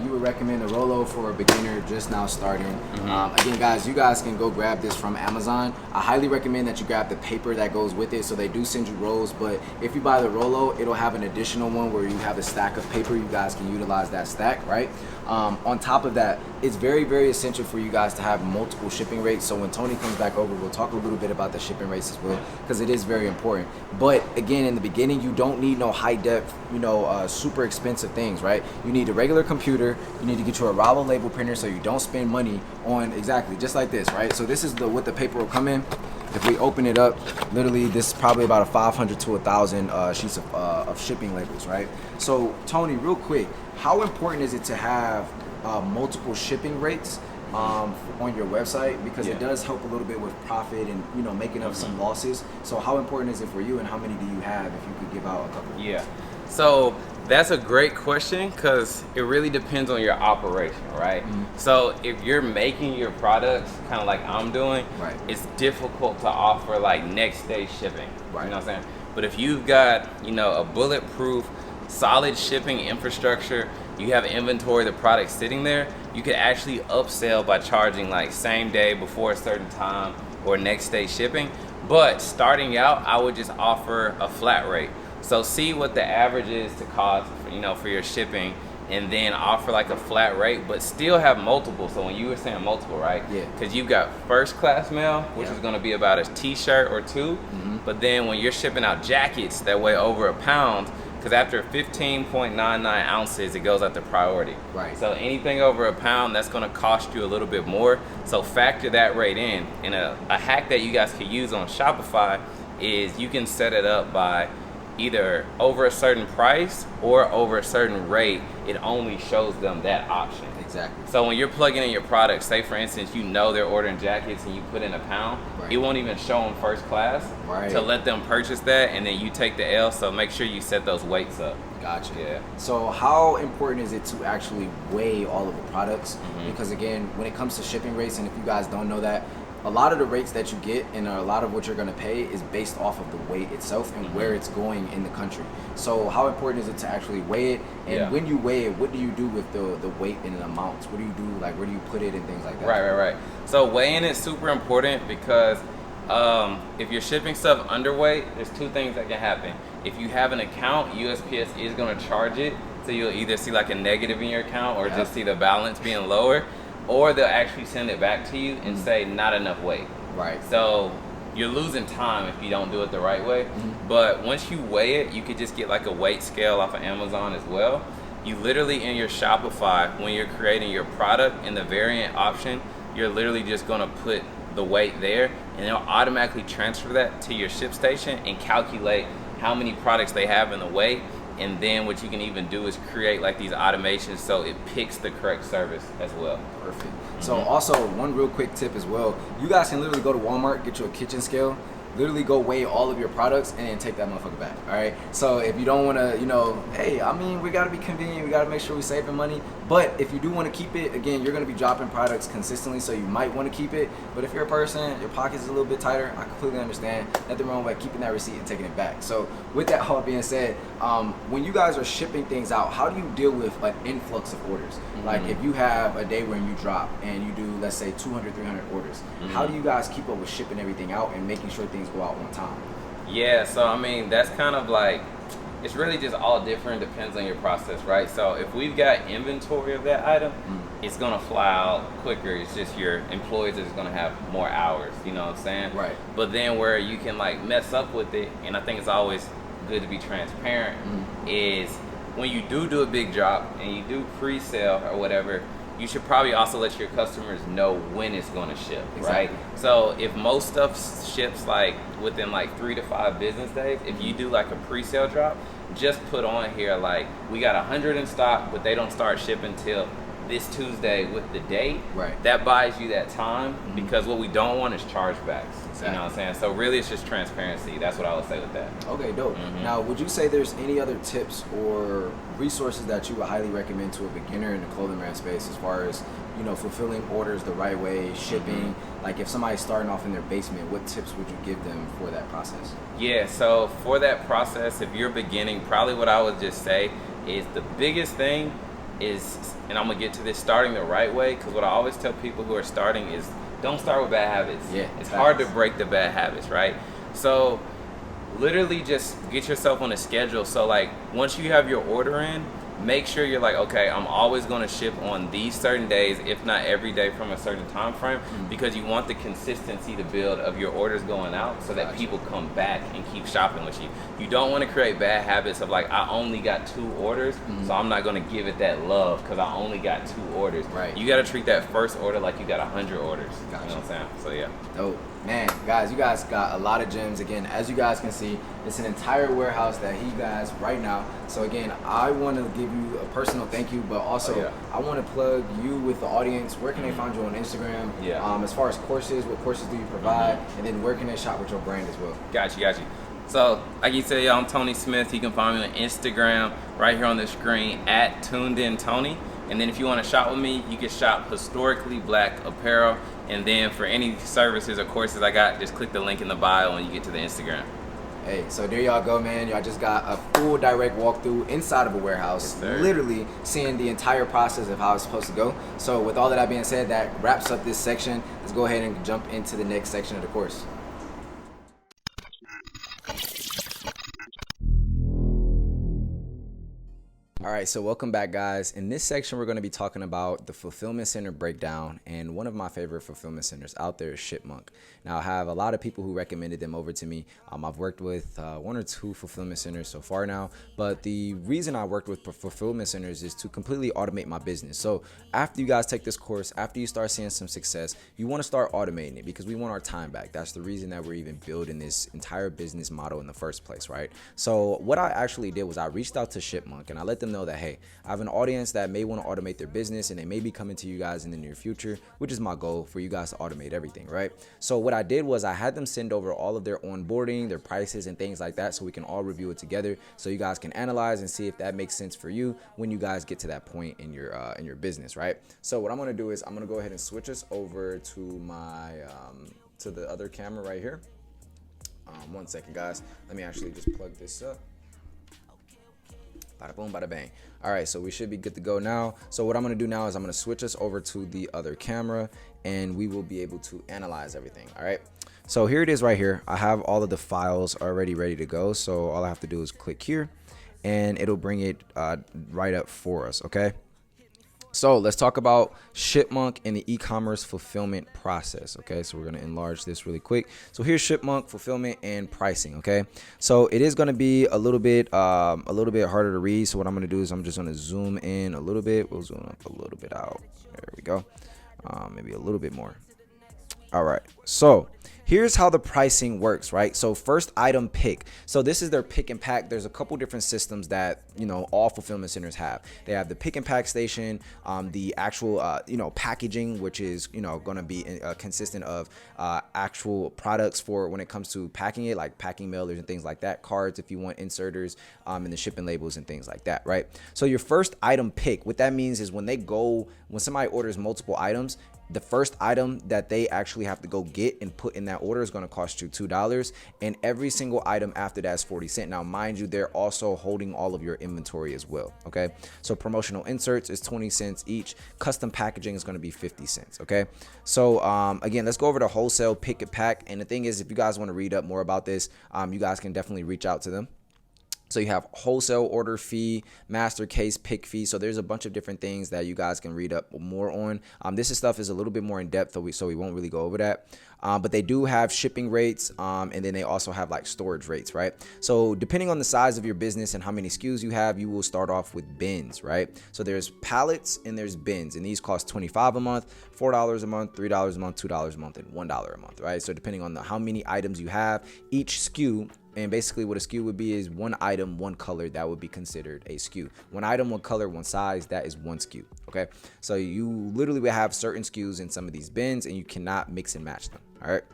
you would recommend a Rollo for a beginner just now starting. Again, guys, you guys can go grab this from Amazon. I highly recommend that you grab the paper that goes with it. So they do send you rolls, but if you buy the Rollo, it'll have an additional one where you have a stack of paper. You guys can utilize that stack, right? On top of that, it's very, very essential for you guys to have multiple shipping rates. So when Tony comes back over, we'll talk a little bit about the shipping rates as well, because it is very important. But again, in the beginning, you don't need no high depth, super expensive things, right? You need a regular computer. You need to get you a Rollo label printer so you don't spend money on exactly just like this, right? So this is what the paper will come in. If we open it up, literally this is probably about a 500 to 1,000 sheets of shipping labels, right? So Tony, real quick, how important is it to have multiple shipping rates on your website? Because it does help a little bit with profit and making up some losses. So how important is it for you, and how many do you have, if you could give out a couple? Yeah. So that's a great question, because it really depends on your operation, right? So if you're making your products kind of like I'm doing, it's difficult to offer like next day shipping. You know what I'm saying? But if you've got, a bulletproof, solid shipping infrastructure, you have inventory, the product sitting there, you could actually upsell by charging like same day before a certain time or next day shipping. But starting out, I would just offer a flat rate. So see what the average is to cost, for your shipping, and then offer like a flat rate, but still have multiple. So when you were saying multiple, right? Yeah. Because you've got first class mail, which is going to be about a t-shirt or two. But then when you're shipping out jackets that weigh over a pound, because after 15.99 ounces, it goes out to priority. Right. So anything over a pound, that's going to cost you a little bit more. So factor that rate in. And a hack that you guys could use on Shopify is you can set it up by either over a certain price or over a certain rate. It only shows them that option. Exactly. So when you're plugging in your product, say for instance, they're ordering jackets and you put in a pound, it won't even show them first class to let them purchase that, and then you take the L. So make sure you set those weights up. Gotcha. Yeah. So how important is it to actually weigh all of the products? Mm-hmm. Because again, when it comes to shipping rates, and if you guys don't know that, a lot of the rates that you get and a lot of what you're going to pay is based off of the weight itself and where it's going in the country. So how important is it to actually weigh it? And when you weigh it, what do you do with the weight and the amounts? What do you do? Like, where do you put it and things like that? Right. So weighing is super important because if you're shipping stuff underweight, there's two things that can happen. If you have an account, USPS is going to charge it. So you'll either see like a negative in your account or just see the balance being lower. Or they'll actually send it back to you and say not enough weight. Right. So you're losing time if you don't do it the right way. But once you weigh it, you could just get like a weight scale off of Amazon as well. You literally in your Shopify, when you're creating your product in the variant option, you're literally just gonna put the weight there and it'll automatically transfer that to your ship station and calculate how many products they have in the weight. And then what you can even do is create like these automations so it picks the correct service as well. Perfect. So also one real quick tip as well, you guys can literally go to Walmart, get you a kitchen scale, literally go weigh all of your products and then take that motherfucker back. All right. So if you don't want to, you know, hey, I mean, we got to be convenient. We got to make sure we saving money. But if you do want to keep it, again, you're going to be dropping products consistently, so you might want to keep it. But if you're a person, your pocket's a little bit tighter, I completely understand. Nothing wrong with keeping that receipt and taking it back. So with that all being said, when you guys are shipping things out, how do you deal with an influx of orders? Like if you have a day when you drop and you do, let's say 200, 300 orders, how do you guys keep up with shipping everything out and making sure things go out on time? Yeah, so I mean, that's kind of like, it's really just all different, depends on your process, right? So if we've got inventory of that item, it's gonna fly out quicker. It's just your employees are just gonna have more hours, you know what I'm saying? Right. But then where you can like mess up with it, and I think it's always good to be transparent, is when you do a big drop and you do pre-sale or whatever, you should probably also let your customers know when it's going to ship, right? So if most stuff ships like within like 3 to 5 business days, if you do like a pre-sale drop, just put on here like we got 100 in stock, but they don't start shipping till this Tuesday with the date. Right. That buys you that time because what we don't want is chargebacks. You know what I'm saying? So really it's just transparency. That's what I would say with that. Okay, dope. Now, would you say there's any other tips or resources that you would highly recommend to a beginner in the clothing brand space as far as, you know, fulfilling orders the right way, shipping? Like if somebody's starting off in their basement, what tips would you give them for that process? Yeah, so for that process, if you're beginning, probably what I would just say is the biggest thing is, and I'm gonna get to this, starting the right way, because what I always tell people who are starting is don't start with bad habits. Yeah, it's hard to break the bad habits, right? So literally just get yourself on a schedule. So like once you have your order in, make sure you're like, okay, I'm always going to ship on these certain days, if not every day from a certain time frame, because you want the consistency to build of your orders going out so that people come back and keep shopping with you. You don't want to create bad habits of like, I only got 2 orders, so I'm not going to give it that love because I only got 2 orders. Right. You got to treat that first order like you got 100 orders. Gotcha. You know what I'm saying? So yeah. Dope. Man, guys, you guys got a lot of gems. Again, as you guys can see, it's an entire warehouse that he guys right now. So again, I want to give you a personal thank you, but also I want to plug you with the audience. Where can they find you on Instagram? As far as courses, what courses do you provide? And then where can they shop with your brand as well? Got you. So, like you said, I'm Tony Smith. You can find me on Instagram right here on the screen at TunedInTony. And then if you want to shop with me, you can shop Historically Black Apparel. And then for any services or courses I got, just click the link in the bio and you get to the Instagram. Hey, so there y'all go, man. Y'all just got a full direct walkthrough inside of a warehouse, literally seeing the entire process of how it's supposed to go. So with all of that being said, that wraps up this section. Let's go ahead and jump into the next section of the course. All right, so welcome back, guys. In this section, we're going to be talking about the fulfillment center breakdown, and one of my favorite fulfillment centers out there is Shipmonk. Now, I have a lot of people who recommended them over to me. I've worked with 1 or 2 fulfillment centers so far now, but the reason I worked with fulfillment centers is to completely automate my business. So after you guys take this course, after you start seeing some success, you want to start automating it because we want our time back. That's the reason that we're even building this entire business model in the first place, right? So what I actually did was I reached out to Shipmonk and I let them know know that, hey, I have an audience that may want to automate their business and they may be coming to you guys in the near future, which is my goal for you guys to automate everything, right? So what I did was I had them send over all of their onboarding, their prices and things like that, so we can all review it together, so you guys can analyze and see if that makes sense for you when you guys get to that point in your business, right? So what I'm going to do is I'm going to go ahead and switch us over to my to the other camera right here. 1 second, guys. Let me actually just plug this up. Bada boom, bada bang. All right, so we should be good to go now. So what I'm going to do now is I'm going to switch us over to the other camera, and we will be able to analyze everything. All right. So here it is right here. I have all of the files already ready to go. So all I have to do is click here, and it'll bring it right up for us. Okay. So let's talk about Shipmonk and the e-commerce fulfillment process. Okay, so we're going to enlarge this really quick. So here's Shipmonk fulfillment and pricing. Okay, so it is going to be a little bit harder to read. So what I'm going to do is I'm just going to zoom in a little bit. We'll zoom up a little bit out. There we go. Maybe a little bit more. All right, so here's how the pricing works, right? So first item pick. So this is their pick and pack. There's a couple different systems that, all fulfillment centers have. They have the pick and pack station, the actual, packaging, which is, going to be consistent of actual products for when it comes to packing it, like packing mailers and things like that, cards if you want inserters, and the shipping labels and things like that, right? So your first item pick, what that means is when somebody orders multiple items, the first item that they actually have to go get and put in that order is going to cost you $2, and every single item after that is 40 cents. Now, mind you, they're also holding all of your inventory as well. Okay, so promotional inserts is 20 cents each. Custom packaging is going to be 50 cents. Okay, so again, let's go over the wholesale pick and pack. And the thing is, if you guys want to read up more about this, you guys can definitely reach out to them. So you have wholesale order fee, master case pick fee. So there's a bunch of different things that you guys can read up more on. This stuff is a little bit more in depth, so we won't really go over that. But they do have shipping rates, and then they also have like storage rates, right? So depending on the size of your business and how many SKUs you have, you will start off with bins, right? So there's pallets and there's bins, and these cost $25 a month, $4 a month, $3 a month, $2 a month, and $1 a month, right? So depending on how many items you have, each SKU. And basically what a SKU would be is one item, one color. That would be considered a SKU. One item, one color, one size. That is one SKU. Okay. So you literally will have certain SKUs in some of these bins, and you cannot mix and match them. All right.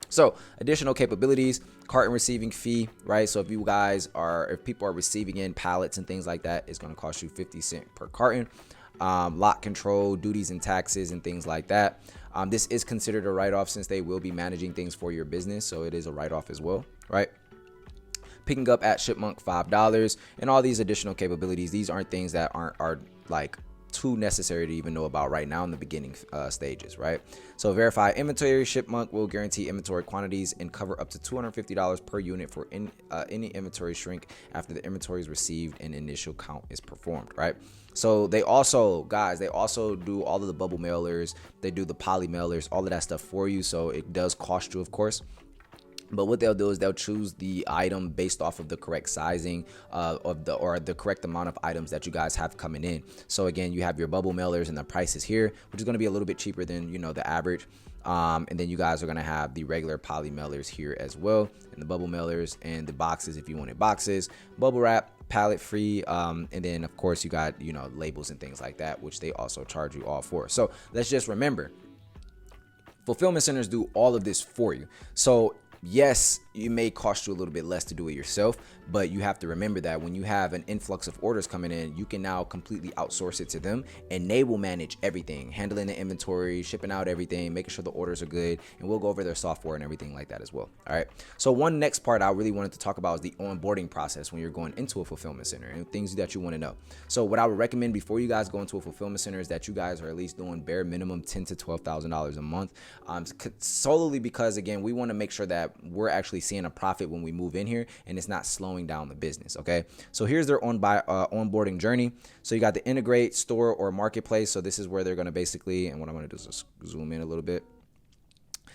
So additional capabilities, carton receiving fee, right? So if people are receiving in pallets and things like that, it's going to cost you 50 cents per carton. Lot control, duties and taxes and things like that. This is considered a write-off since they will be managing things for your business. So it is a write-off as well, right? Picking up at Shipmonk, $5, and all these additional capabilities. These aren't things that are like too necessary to even know about right now in the beginning stages, right? So verify inventory. Shipmonk will guarantee inventory quantities and cover up to $250 per unit for any inventory shrink after the inventory is received and initial count is performed, right? So they also do all of the bubble mailers. They do the poly mailers, all of that stuff for you. So it does cost you, of course. But what they'll do is they'll choose the item based off of the correct sizing or the correct amount of items that you guys have coming in. So again, you have your bubble mailers and the prices here, which is going to be a little bit cheaper than the average. And then you guys are going to have the regular poly mailers here as well, and the bubble mailers and the boxes if you wanted boxes, bubble wrap, pallet free, and then of course you got labels and things like that, which they also charge you all for. So let's just remember, fulfillment centers do all of this for you. So yes, it may cost you a little bit less to do it yourself, but you have to remember that when you have an influx of orders coming in, you can now completely outsource it to them, and they will manage everything, handling the inventory, shipping out everything, making sure the orders are good, and we'll go over their software and everything like that as well. All right. So one next part I really wanted to talk about is the onboarding process when you're going into a fulfillment center and things that you want to know. So what I would recommend before you guys go into a fulfillment center is that you guys are at least doing bare minimum $10,000 to $12,000 a month, solely because again, we want to make sure that we're actually seeing a profit when we move in here and it's not slowing down the business. Okay, so here's their onboarding journey. So you got the integrate, store, or marketplace. So this is where they're going to basically, and what I'm going to do is just zoom in a little bit.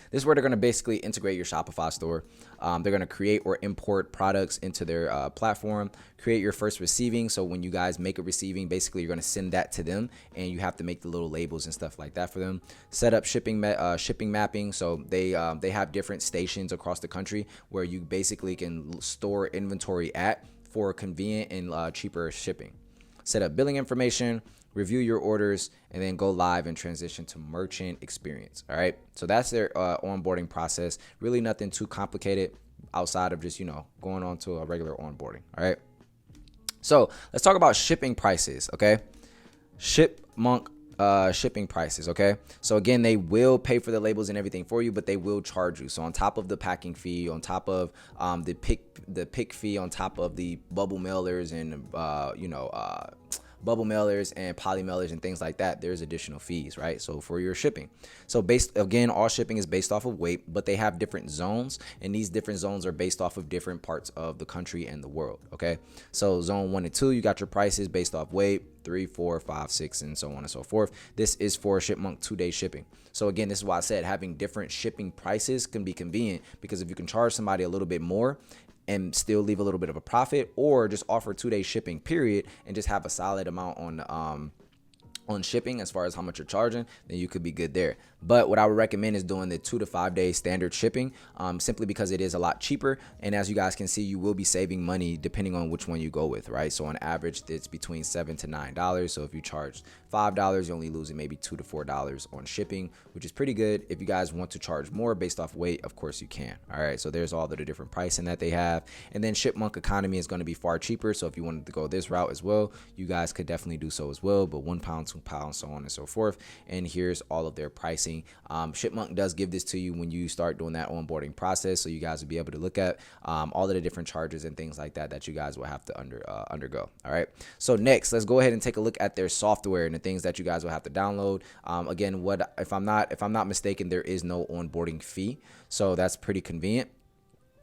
This is where they're going to basically integrate your Shopify store. They're going to create or import products into their platform, create your first receiving. So when you guys make a receiving, basically you're going to send that to them, and you have to make the little labels and stuff like that for them. Set up shipping mapping. So they have different stations across the country where you basically can store inventory at for convenient and cheaper shipping. set up billing information, review your orders, and then go live and transition to merchant experience. All right. So that's their onboarding process. Really nothing too complicated outside of just, going on to a regular onboarding. All right. So let's talk about shipping prices. Okay. Shipmonk shipping prices. Okay. So again, they will pay for the labels and everything for you, but they will charge you. So on top of the packing fee, on top of the pick fee, on top of the bubble mailers and bubble mailers and poly mailers and things like that, there's additional fees, right? So for your shipping. So all shipping is based off of weight, but they have different zones, and these different zones are based off of different parts of the country and the world. Okay. So zone 1 and 2, you got your prices based off weight, 3, 4, 5, 6, and so on and so forth. This is for Shipmonk 2-day shipping. So again, this is why I said having different shipping prices can be convenient, because if you can charge somebody a little bit more and still leave a little bit of a profit, or just offer 2-day shipping period and just have a solid amount on shipping as far as how much you're charging, then you could be good there. But what I would recommend is doing the 2 to 5 day standard shipping, simply because it is a lot cheaper. And as you guys can see, you will be saving money depending on which one you go with, right? So on average, it's between $7 to $9. So if you charge $5, you're only losing maybe $2 to $4 on shipping, which is pretty good. If you guys want to charge more based off weight, of course you can. All right. So there's all the different pricing that they have. And then Shipmonk Economy is going to be far cheaper. So if you wanted to go this route as well, you guys could definitely do so as well. But £1, £2, so on and so forth. And here's all of their pricing. Shipmonk does give this to you when you start doing that onboarding process, so you guys will be able to look at all of the different charges and things like that you guys will have to undergo. All right. So next, let's go ahead and take a look at their software and the things that you guys will have to download. Again, if I'm not mistaken, there is no onboarding fee, so that's pretty convenient.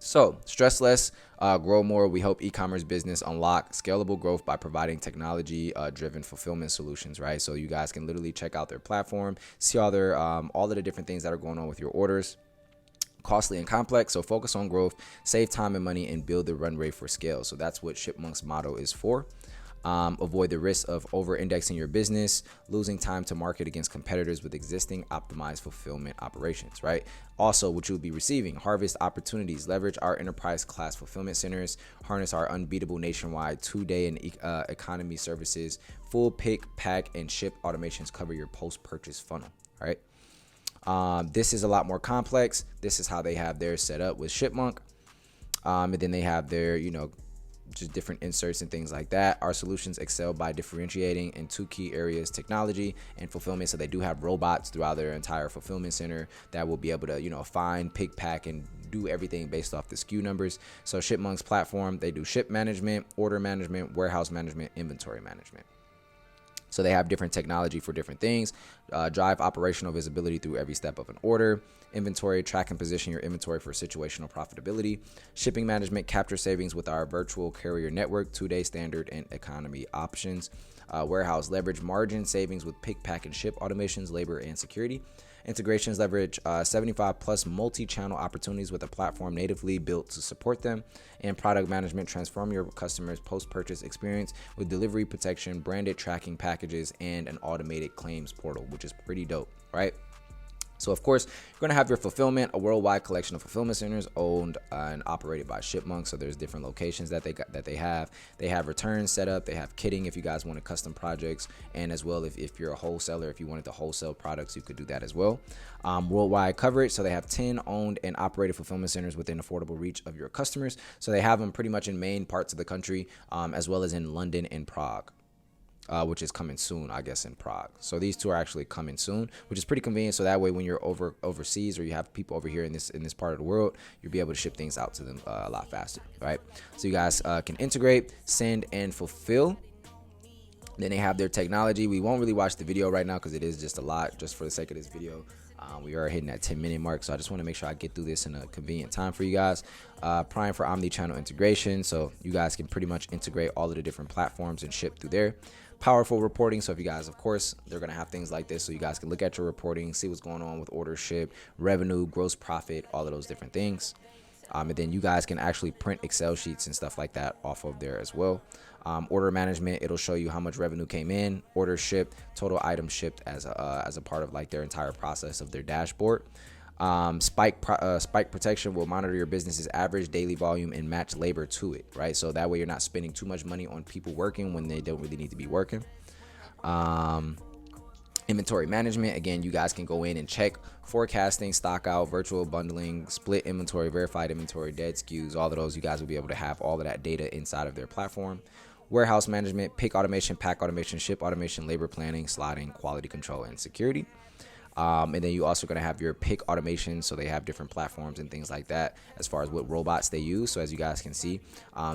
So stress less, grow more. We help e-commerce business unlock scalable growth by providing technology driven fulfillment solutions, right? So you guys can literally check out their platform, see all of the different things that are going on with your orders. Costly and complex, so focus on growth, save time and money, and build the runway for scale. So that's what Shipmonk's motto is for. Avoid the risk of over-indexing your business, losing time to market against competitors with existing optimized fulfillment operations, right? Also, what you'll be receiving: harvest opportunities, leverage our enterprise class fulfillment centers, harness our unbeatable nationwide 2-day and economy services, full pick, pack, and ship automations cover your post-purchase funnel, right? This is a lot more complex. This is how they have theirs set up with Shipmonk. And then they have their, just different inserts and things like that. Our solutions excel by differentiating in 2 key areas: technology and fulfillment. So they do have robots throughout their entire fulfillment center that will be able to, find, pick, pack, and do everything based off the SKU numbers. So Shipmonk's platform, they do ship management, order management, warehouse management, inventory management. So they have different technology for different things. Drive operational visibility through every step of an order. Inventory, track and position your inventory for situational profitability. Shipping management, capture savings with our virtual carrier network, 2-day standard and economy options. Warehouse, leverage margin savings with pick, pack, and ship automations, labor, and security. Integrations, leverage 75 plus multi-channel opportunities with a platform natively built to support them. And product management, transform your customers' post-purchase experience with delivery protection, branded tracking packages, and an automated claims portal, which is pretty dope, right? So of course, you're going to have your fulfillment, a worldwide collection of fulfillment centers owned and operated by Shipmonk. So there's different locations that they have. They have returns set up. They have kitting if you guys want to custom projects, and as well if you're a wholesaler, if you wanted to wholesale products, you could do that as well. Worldwide coverage. So they have 10 owned and operated fulfillment centers within affordable reach of your customers. So they have them pretty much in main parts of the country, as well as in London and Prague. Which is coming soon, I guess, in Prague. So these 2 are actually coming soon, which is pretty convenient. So that way, when you're overseas or you have people over here in this part of the world, you'll be able to ship things out to them a lot faster, right? So you guys can integrate, send, and fulfill. Then they have their technology. We won't really watch the video right now because it is just a lot, just for the sake of this video. We are hitting that 10-minute mark, so I just want to make sure I get through this in a convenient time for you guys. Prime for omni-channel integration, so you guys can pretty much integrate all of the different platforms and ship through there. Powerful reporting, so if you guys, of course, they're going to have things like this, so you guys can look at your reporting, see what's going on with order, ship, revenue, gross profit, all of those different things. And then you guys can actually print Excel sheets and stuff like that off of there as well. Order management, it'll show you how much revenue came in, order shipped, total items shipped as a part of like their entire process of their dashboard. Spike protection will monitor your business's average daily volume and match labor to it, right? So that way you're not spending too much money on people working when they don't really need to be working. Inventory management, again, you guys can go in and check forecasting, stock out, virtual bundling, split inventory, verified inventory, dead SKUs, all of those. You guys will be able to have all of that data inside of their platform. Warehouse management, pick automation, pack automation, ship automation, labor planning, slotting, quality control, and security. And then you also going to have your pick automation. So they have different platforms and things like that as far as what robots they use. So as you guys can see,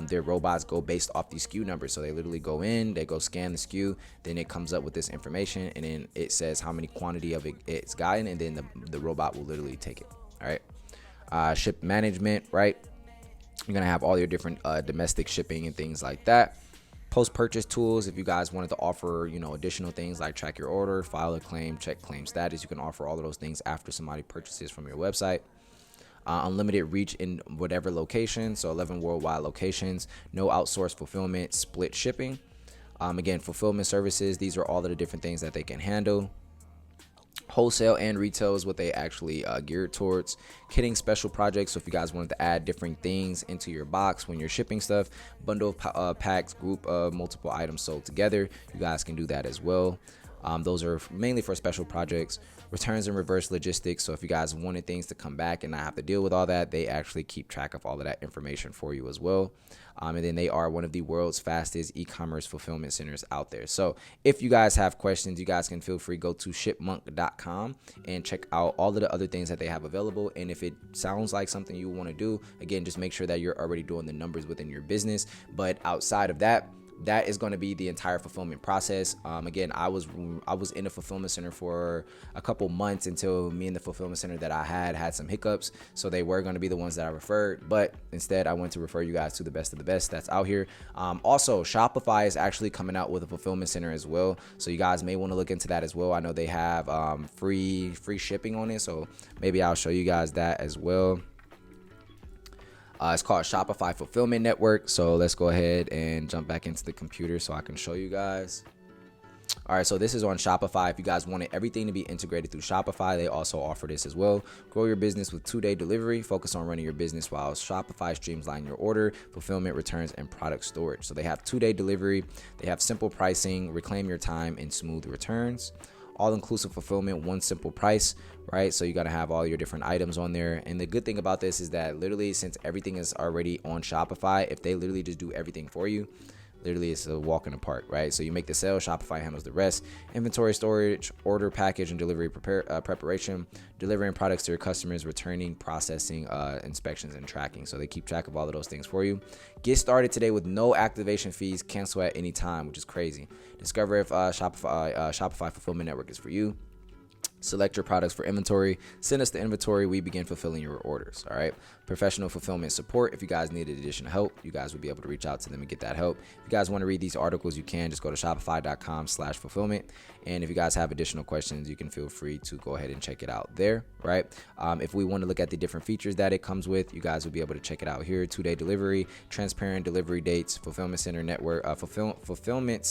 their robots go based off these SKU numbers. So they literally go in, they go scan the SKU, then it comes up with this information, and then it says how many quantity of it's gotten, and then the robot will literally take it. All right. Ship management, right? You're going to have all your different domestic shipping and things like that. Post-purchase tools, if you guys wanted to offer, additional things like track your order, file a claim, check claim status, you can offer all of those things after somebody purchases from your website. Unlimited reach in whatever location, so 11 worldwide locations, no outsourced fulfillment, split shipping. Again, fulfillment services, these are all of the different things that they can handle. Wholesale and retail is what they actually geared towards. Kitting special projects, so if you guys wanted to add different things into your box when you're shipping stuff, bundle packs, group multiple items sold together, you guys can do that as well. Those are mainly for special projects. Returns and reverse logistics, so if you guys wanted things to come back and not have to deal with all that, they actually keep track of all of that information for you as well. And then they are one of the world's fastest e-commerce fulfillment centers out there. So if you guys have questions, you guys can feel free go to shipmonk.com and check out all of the other things that they have available. And if it sounds like something you want to do, again, just make sure that you're already doing the numbers within your business. But outside of that, that is going to be the entire fulfillment process. Again, I was in a fulfillment center for a couple months until me and the fulfillment center that I had some hiccups. So they were going to be the ones that I referred, but instead I went to refer you guys to the best of the best that's out here. Also, Shopify is actually coming out with a fulfillment center as well. So you guys may want to look into that as well. I know they have free shipping on it. So maybe I'll show you guys that as well. It's called Shopify Fulfillment Network. So let's go ahead and jump back into the computer so I can show you guys. All right, so this is on Shopify. If you guys wanted everything to be integrated through Shopify, they also offer this as well. Grow your business with 2-day delivery. Focus on running your business while Shopify streamlines your order, fulfillment, returns, and product storage. So they have 2-day delivery. They have simple pricing, reclaim your time, and smooth returns. All-inclusive fulfillment, one simple price, right? So you got to have all your different items on there. And the good thing about this is that literally, since everything is already on Shopify, if they literally just do everything for you, literally it's a walk in the park, right? So you make the sale, Shopify handles the rest. Inventory storage, order, package, and delivery preparation, delivering products to your customers, returning, processing, inspections, and tracking. So they keep track of all of those things for you. Get started today with no activation fees, cancel at any time, which is crazy. Discover if Shopify Fulfillment Network is for you. Select your products for inventory. Send us the inventory. We begin fulfilling your orders. All right. Professional fulfillment support. If you guys need additional help, you guys will be able to reach out to them and get that help. If you guys want to read these articles, you can just go to shopify.com/fulfillment. And if you guys have additional questions, you can feel free to go ahead and check it out there. Right. If we want to look at the different features that it comes with, you guys will be able to check it out here. 2-day delivery, transparent delivery dates, fulfillment center network, fulfillment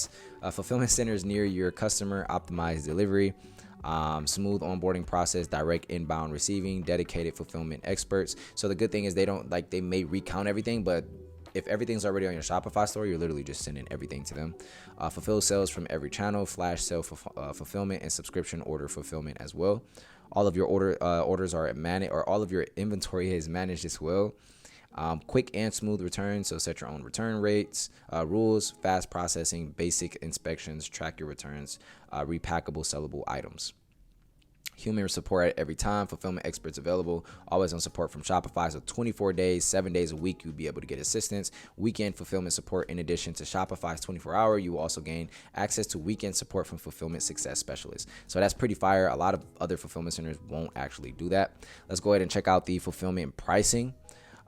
centers near your customer, optimized delivery. Smooth onboarding process, direct inbound receiving, dedicated fulfillment experts. So the good thing is they may recount everything, but if everything's already on your Shopify store, you're literally just sending everything to them. Fulfill sales from every channel, flash sale fulfillment, and subscription order fulfillment as well. All of your orders are managed, or all of your inventory is managed as well. Quick and smooth returns, so set your own return rates, rules, fast processing, basic inspections, track your returns, repackable, sellable items. Human support at every time, fulfillment experts available, always on support from Shopify. So 24 days, 7 days a week, you'll be able to get assistance. Weekend fulfillment support. In addition to Shopify's 24-hour, you will also gain access to weekend support from fulfillment success specialists. So that's pretty fire. A lot of other fulfillment centers won't actually do that. Let's go ahead and check out the fulfillment pricing.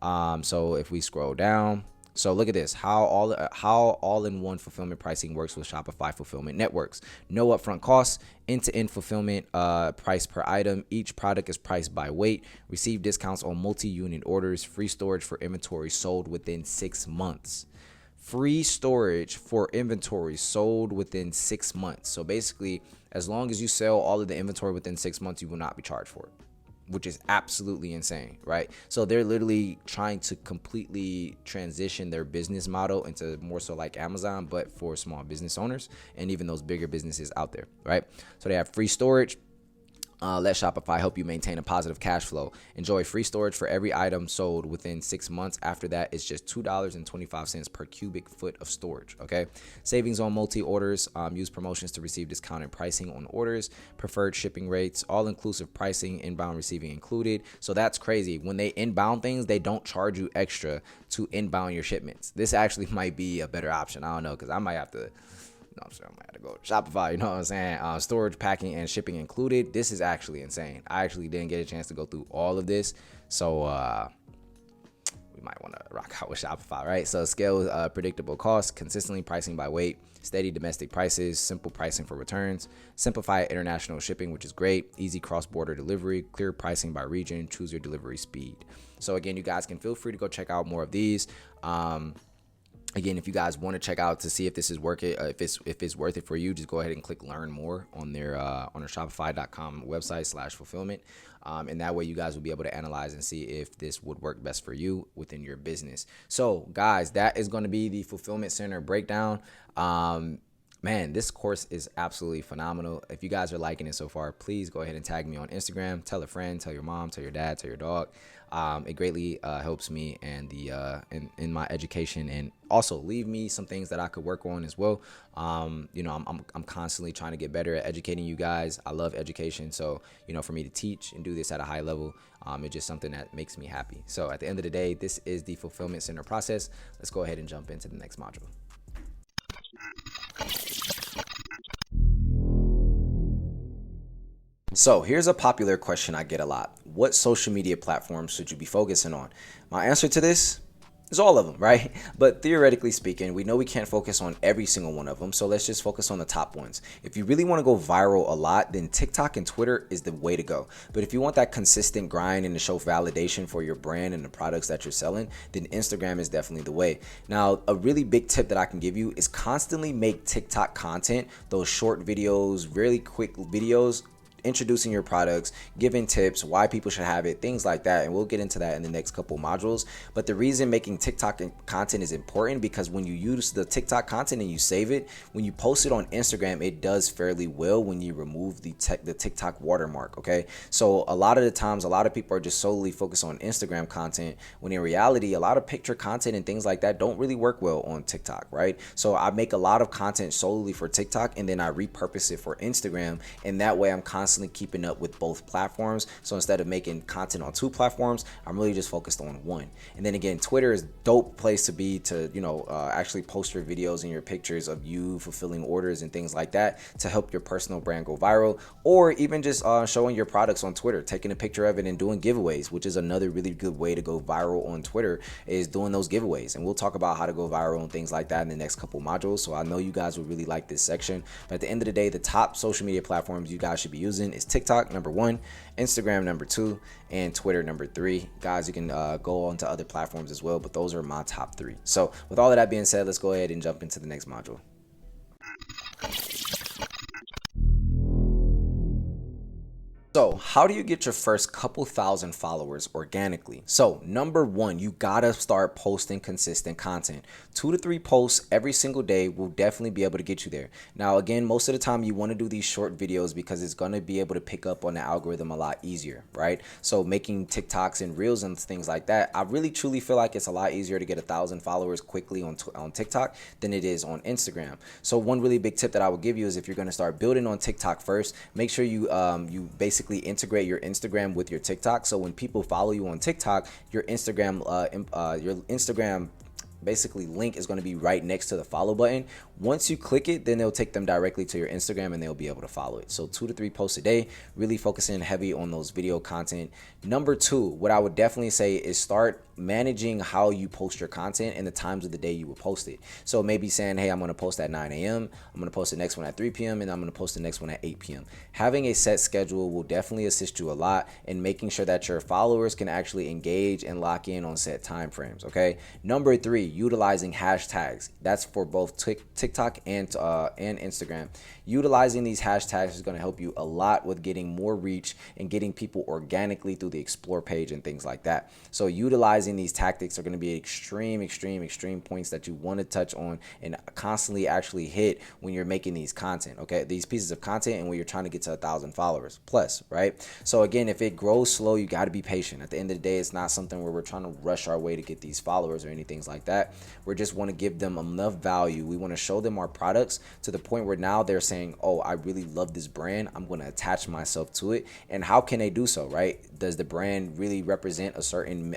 So if we scroll down, so look at this, how all-in-one fulfillment pricing works with Shopify Fulfillment Networks. No upfront costs, end-to-end fulfillment price per item. Each product is priced by weight. Receive discounts on multi-unit orders. Free storage for inventory sold within 6 months. Free storage for inventory sold within 6 months. So basically, as long as you sell all of the inventory within 6 months, you will not be charged for it. which is absolutely insane, right? So they're literally trying to completely transition their business model into more so like Amazon, but for small business owners and even those bigger businesses out there, right? So they have free storage. Let Shopify help you maintain a positive cash flow. Enjoy free storage for every item sold within 6 months. After that, it's just $2.25 per cubic foot of storage. Okay. Savings on multi orders. Use promotions to receive discounted pricing on orders, preferred shipping rates, all inclusive pricing, inbound receiving included. So that's crazy. When they inbound things, they don't charge you extra to inbound your shipments. This actually might be a better option. I don't know, because I might have to. No, I'm sorry, I might have to go to Shopify, you know what I'm saying? Storage, packing, and shipping included. This is actually insane. I actually didn't get a chance to go through all of this, so we might want to rock out with Shopify, right? So scale predictable costs, consistently pricing by weight, steady domestic prices, simple pricing for returns, simplify international shipping, which is great, easy cross-border delivery, clear pricing by region, choose your delivery speed. So again, you guys can feel free to go check out more of these. Again, if you guys want to check out to see if this is worth it, if it's worth it for you, just go ahead and click learn more on their Shopify.com website /fulfillment. And that way you guys will be able to analyze and see if this would work best for you within your business. So guys, that is going to be the Fulfillment Center breakdown. Man, this course is absolutely phenomenal. If you guys are liking it so far, please go ahead and tag me on Instagram. Tell a friend, tell your mom, tell your dad, tell your dog. It greatly helps me and in my education, and also leave me some things that I could work on as well. I'm constantly trying to get better at educating you guys. I love education, so for me to teach and do this at a high level, it's just something that makes me happy. So at the end of the day, this is the Fulfillment Center process. Let's go ahead and jump into the next module. So here's a popular question I get a lot. What social media platforms should you be focusing on? My answer to this is all of them, right? But theoretically speaking, we know we can't focus on every single one of them. So let's just focus on the top ones. If you really want to go viral a lot, then TikTok and Twitter is the way to go. But if you want that consistent grind and to show validation for your brand and the products that you're selling, then Instagram is definitely the way. Now, a really big tip that I can give you is constantly make TikTok content, those short videos, really quick videos, introducing your products, giving tips, why people should have it, things like that. And we'll get into that in the next couple modules. But the reason making TikTok content is important because when you use the TikTok content and you save it, when you post it on Instagram, it does fairly well when you remove the TikTok watermark, okay? So a lot of the times, a lot of people are just solely focused on Instagram content, when in reality, a lot of picture content and things like that don't really work well on TikTok, right? So I make a lot of content solely for TikTok, and then I repurpose it for Instagram, and that way I'm constantly keeping up with both platforms. So instead of making content on two platforms, I'm really just focused on one. And then again, Twitter is a dope place to be to, actually post your videos and your pictures of you fulfilling orders and things like that to help your personal brand go viral, or even just showing your products on Twitter, taking a picture of it and doing giveaways, which is another really good way to go viral on Twitter, is doing those giveaways. And we'll talk about how to go viral and things like that in the next couple modules. So I know you guys will really like this section. But at the end of the day, the top social media platforms you guys should be using is TikTok number 1, Instagram number 2, and Twitter number 3. Guys, you can go on to other platforms as well, but those are my top 3. So with all of that being said, let's go ahead and jump into the next module. So how do you get your first couple thousand followers organically? So number 1, you gotta start posting consistent content. 2 to 3 posts every single day will definitely be able to get you there. Now, again, most of the time you want to do these short videos because it's gonna be able to pick up on the algorithm a lot easier, right? So making TikToks and Reels and things like that, I really truly feel like it's a lot easier to get 1,000 followers quickly on TikTok than it is on Instagram. So one really big tip that I would give you is, if you're gonna start building on TikTok first, make sure you basically integrate your Instagram with your TikTok. So when people follow you on TikTok, your Instagram basically link is going to be right next to the follow button. Once you click it, then they'll take them directly to your Instagram and they'll be able to follow it. So 2 to 3 posts a day, really focusing heavy on those video content. Number 2, what I would definitely say is start managing how you post your content and the times of the day you will post it. So maybe saying, hey, I'm going to post at 9 a.m. I'm going to post the next one at 3 p.m. and I'm going to post the next one at 8 p.m. Having a set schedule will definitely assist you a lot in making sure that your followers can actually engage and lock in on set time frames, okay? Number 3, utilizing hashtags. That's for both TikTok TikTok and Instagram. Utilizing these hashtags is going to help you a lot with getting more reach and getting people organically through the explore page and things like that. So utilizing these tactics are going to be extreme points that you want to touch on and constantly actually hit when you're making these content, okay, these pieces of content, and when you're trying to get to 1,000 followers plus, right? So again, if it grows slow, you got to be patient. At the end of the day, it's not something where we're trying to rush our way to get these followers or anything like that. We just want to give them enough value. We want to show them our products to the point where now they're saying, oh, I really love this brand, I'm going to attach myself to it. And how can they do so, right? Does the brand really represent a certain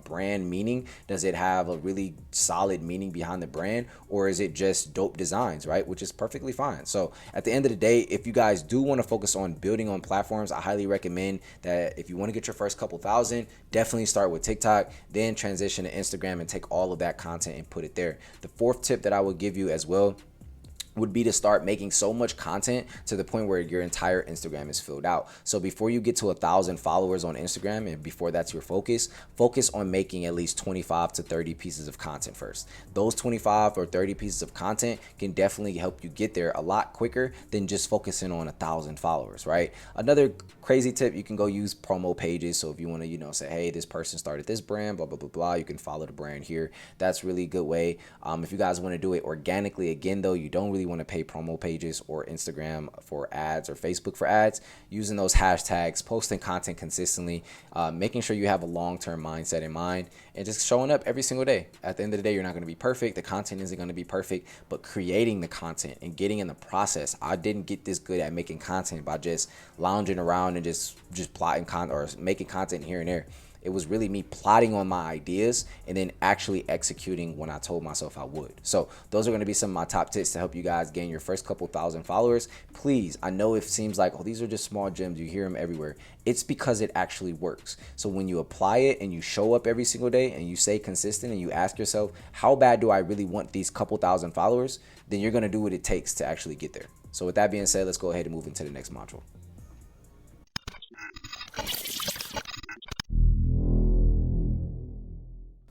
brand meaning? Does it have a really solid meaning behind the brand, or is it just dope designs, right? Which is perfectly fine. So at the end of the day, if you guys do want to focus on building on platforms, I highly recommend that if you want to get your first couple thousand, definitely start with TikTok, then transition to Instagram and take all of that content and put it there. The fourth tip that I would give you as well would be to start making so much content to the point where your entire Instagram is filled out. So before you get to 1,000 followers on Instagram, and before that's your focus on making at least 25 to 30 pieces of content first. Those 25 or 30 pieces of content can definitely help you get there a lot quicker than just focusing on 1,000 followers, right? Another crazy tip, you can go use promo pages. So if you want to, say, hey, this person started this brand, blah, blah, blah, blah, you can follow the brand here. That's really a good way. If you guys want to do it organically, again, though, you don't really want to pay promo pages or Instagram for ads or Facebook for ads. Using those hashtags, posting content consistently, making sure you have a long-term mindset in mind, and just showing up every single day. At the end of the day, you're not going to be perfect. The content isn't going to be perfect, but creating the content and getting in the process. I didn't get this good at making content by just lounging around and just plotting content or making content here and there. It was really me plotting on my ideas and then actually executing when I told myself I would. So those are going to be some of my top tips to help you guys gain your first couple thousand followers. Please, I know it seems like, oh, these are just small gems. You hear them everywhere. It's because it actually works. So when you apply it and you show up every single day and you stay consistent and you ask yourself, how bad do I really want these couple thousand followers? Then you're going to do what it takes to actually get there. So with that being said, let's go ahead and move into the next module.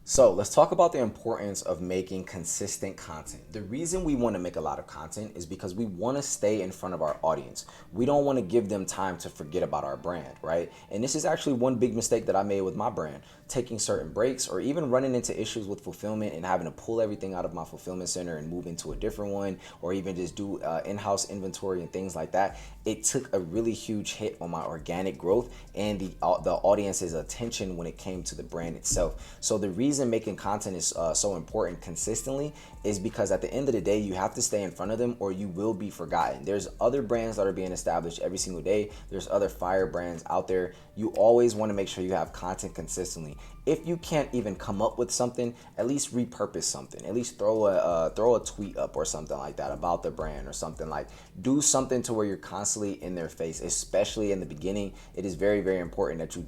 So let's talk about the importance of making consistent content. The reason we want to make a lot of content is because we want to stay in front of our audience. We don't want to give them time to forget about our brand, right? And this is actually one big mistake that I made with my brand, taking certain breaks or even running into issues with fulfillment and having to pull everything out of my fulfillment center and move into a different one, or even just do in-house inventory and things like that. It took a really huge hit on my organic growth and the audience's attention when it came to the brand itself. So the reason making content is so important consistently is because at the end of the day, you have to stay in front of them or you will be forgotten. There's other brands that are being established every single day. There's other fire brands out there. You always want to make sure you have content consistently. If you can't even come up with something, at least repurpose something. At least throw a tweet up or something like that about the brand or something. Like, do something to where you're constantly in their face, especially in the beginning. It is very, very important that you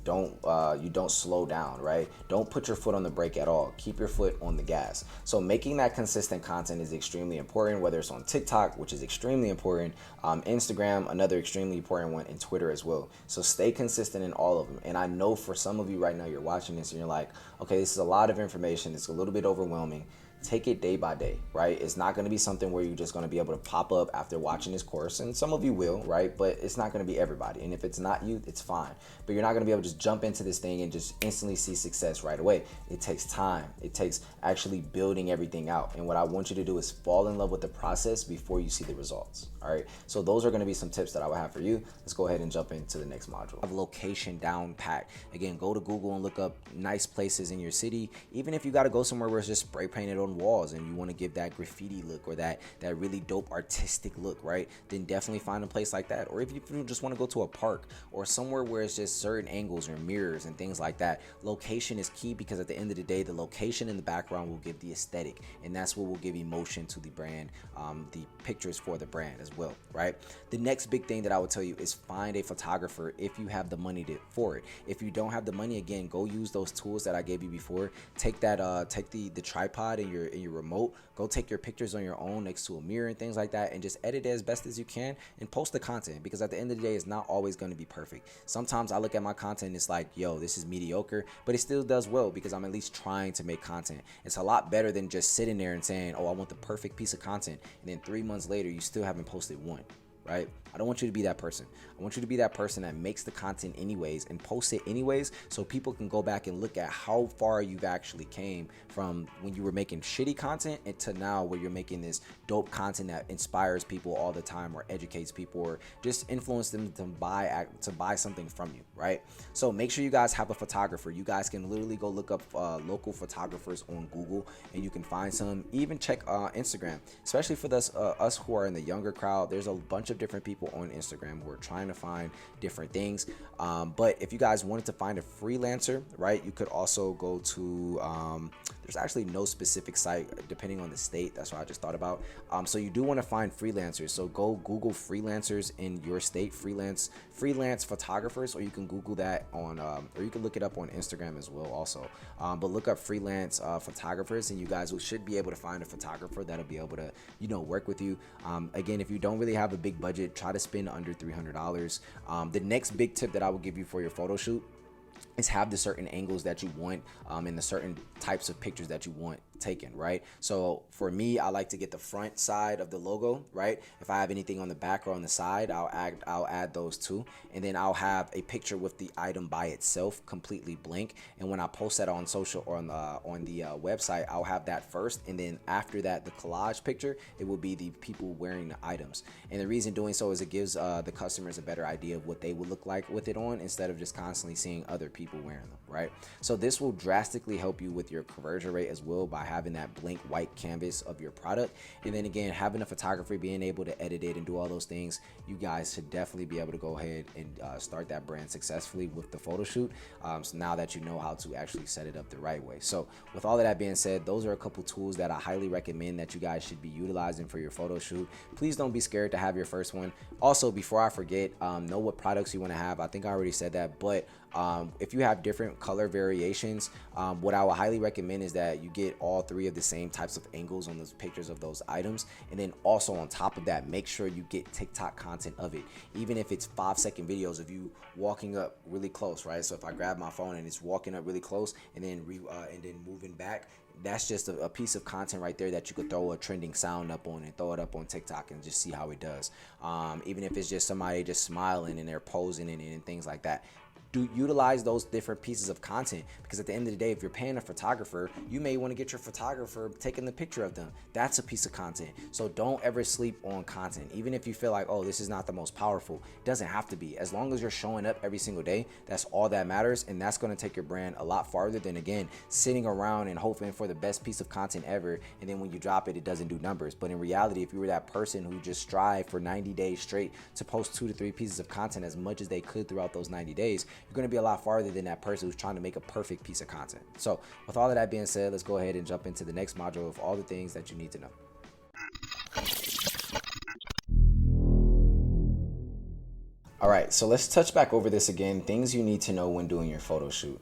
don't slow down, right? Don't put your foot on the brake at all. Keep your foot on the gas. So making that consistent content is extremely important, whether it's on TikTok, which is extremely important, Instagram, another extremely important one, and Twitter as well. So stay consistent in all of them. And I know for some of you right now, you're watching this and you're like, okay, this is a lot of information. It's a little bit overwhelming. Take it day by day, right? It's not going to be something where you're just going to be able to pop up after watching this course. And some of you will, right? But it's not going to be everybody. And if it's not you, it's fine. But you're not going to be able to just jump into this thing and just instantly see success right away. It takes time. It takes actually building everything out. And what I want you to do is fall in love with the process before you see the results. All right. So those are going to be some tips that I would have for you. Let's go ahead and jump into the next module. Have location down pat. Again, go to Google and look up nice places in your city. Even if you got to go somewhere where it's just spray painted on walls and you want to give that graffiti look or that really dope artistic look, right? Then definitely find a place like that. Or if you just want to go to a park or somewhere where it's just certain angles or mirrors and things like that, location is key, because at the end of the day, the location in the background will give the aesthetic, and that's what will give emotion to the brand, the pictures for the brand as well, right? The next big thing that I would tell you is find a photographer if you have the money for it. If you don't have the money, again, go use those tools that I gave you before. Take that, take the tripod and your remote, go take your pictures on your own next to a mirror and things like that, and just edit it as best as you can and post the content, because at the end of the day, it's not always going to be perfect. Sometimes I look at my content and it's like, yo, this is mediocre, but it still does well because I'm at least trying to make content. It's a lot better than just sitting there and saying, oh, I want the perfect piece of content, and then 3 months later you still haven't posted one. Right? I don't want you to be that person. I want you to be that person that makes the content anyways and posts it anyways, so people can go back and look at how far you've actually came from when you were making shitty content and to now where you're making this dope content that inspires people all the time, or educates people, or just influence them to buy something from you, right? So make sure you guys have a photographer. You guys can literally go look up local photographers on Google, and you can find some. Even check Instagram, especially for us who are in the younger crowd. There's a bunch of different people on Instagram who are trying to find different things, but if you guys wanted to find a freelancer, right, you could also go to there's actually no specific site depending on the state. That's what I just thought about. So you do want to find freelancers, so go Google freelancers in your state, freelance photographers, or you can Google that on or you can look it up on Instagram as well also. But look up freelance photographers, and you guys should be able to find a photographer that'll be able to, you know, work with you. Again, if you don't really have a big budget, try to spend under $300. The next big tip that I will give you for your photo shoot is have the certain angles that you want and the certain types of pictures that you want taken, right? So for me, I like to get the front side of the logo, right? If I have anything on the back or on the side, I'll add those too, and then I'll have a picture with the item by itself completely blank, and when I post that on social or on the website, I'll have that first, and then after that, the collage picture, it will be the people wearing the items. And the reason doing so is it gives the customers a better idea of what they would look like with it on, instead of just constantly seeing other people wearing them, right? So this will drastically help you with your conversion rate as well, by having that blank white canvas of your product. And then again, having a photographer, being able to edit it and do all those things, you guys should definitely be able to go ahead and start that brand successfully with the photo shoot. So now that you know how to actually set it up the right way. So with all of that being said, those are a couple tools that I highly recommend that you guys should be utilizing for your photo shoot. Please don't be scared to have your first one. Also, before I forget, know what products you want to have. I think I already said that, but if you have different color variations, what I would highly recommend is that you get all three of the same types of angles on those pictures of those items. And then also on top of that, make sure you get TikTok content of it, even if it's 5-second videos of you walking up really close, right? So if I grab my phone and it's walking up really close and then moving back, that's just a piece of content right there that you could throw a trending sound up on and throw it up on TikTok and just see how it does. Even if it's just somebody just smiling and they're posing in it and things like that. Do utilize those different pieces of content, because at the end of the day, if you're paying a photographer, you may want to get your photographer taking the picture of them. That's a piece of content. So don't ever sleep on content. Even if you feel like, oh, this is not the most powerful, it doesn't have to be. As long as you're showing up every single day, that's all that matters, and that's going to take your brand a lot farther than, again, sitting around and hoping for the best piece of content ever, and then when you drop it, it doesn't do numbers. But in reality, if you were that person who just strive for 90 days straight to post 2 to 3 pieces of content as much as they could throughout those 90 days, you're going to be a lot farther than that person who's trying to make a perfect piece of content. So with all of that being said, let's go ahead and jump into the next module of all the things that you need to know. All right, so let's touch back over this again. Things you need to know when doing your photo shoot.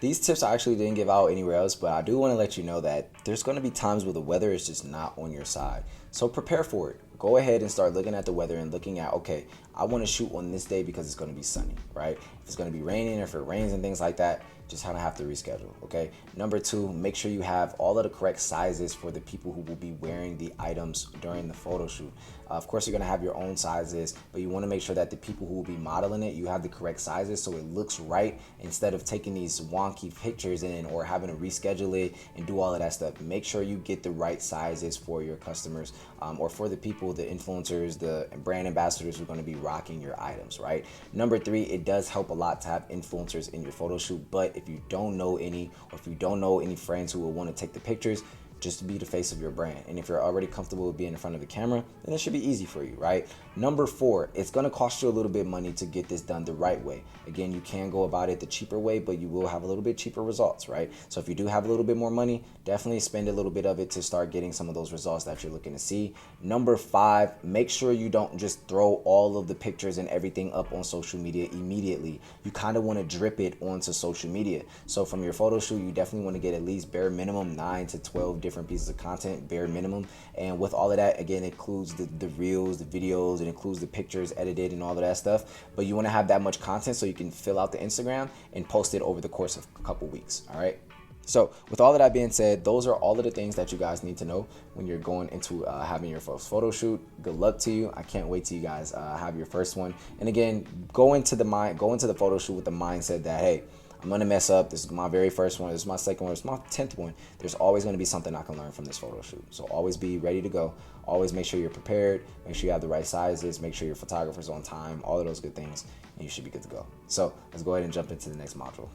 These tips I actually didn't give out anywhere else, but I do want to let you know that there's going to be times where the weather is just not on your side. So prepare for it. Go ahead and start looking at the weather and looking at, okay, I want to shoot on this day because it's going to be sunny, right? If it's going to be raining, if it rains and things like that, just kind of have to reschedule, okay? Number 2, make sure you have all of the correct sizes for the people who will be wearing the items during the photo shoot. Of course, you're going to have your own sizes, but you want to make sure that the people who will be modeling it, you have the correct sizes so it looks right, instead of taking these wonky pictures in or having to reschedule it and do all of that stuff. Make sure you get the right sizes for your customers or for the people, the influencers, the brand ambassadors who are going to be rocking your items, right? Number 3, it does help a lot to have influencers in your photo shoot, but if you don't know any, or if you don't know any friends who will want to take the pictures, just be the face of your brand. And if you're already comfortable with being in front of the camera, then it should be easy for you, right? Number 4, it's going to cost you a little bit of money to get this done the right way. Again, you can go about it the cheaper way, but you will have a little bit cheaper results, right? So if you do have a little bit more money, definitely spend a little bit of it to start getting some of those results that you're looking to see. Number 5, make sure you don't just throw all of the pictures and everything up on social media immediately. You kind of want to drip it onto social media. So from your photo shoot, you definitely want to get at least bare minimum 9 to 12 different different pieces of content, bare minimum. And with all of that, again, it includes the reels, the videos, it includes the pictures edited and all of that stuff. But you want to have that much content so you can fill out the Instagram and post it over the course of a couple weeks. All right. So with all of that being said, those are all of the things that you guys need to know when you're going into having your first photo shoot. Good luck to you. I can't wait till you guys have your first one. And again, go into the photo shoot with the mindset that, hey, I'm gonna mess up. This is my very first one. This is my second one. This is my 10th one. There's always gonna be something I can learn from this photo shoot. So always be ready to go. Always make sure you're prepared. Make sure you have the right sizes. Make sure your photographer's on time. All of those good things, and you should be good to go. So let's go ahead and jump into the next module.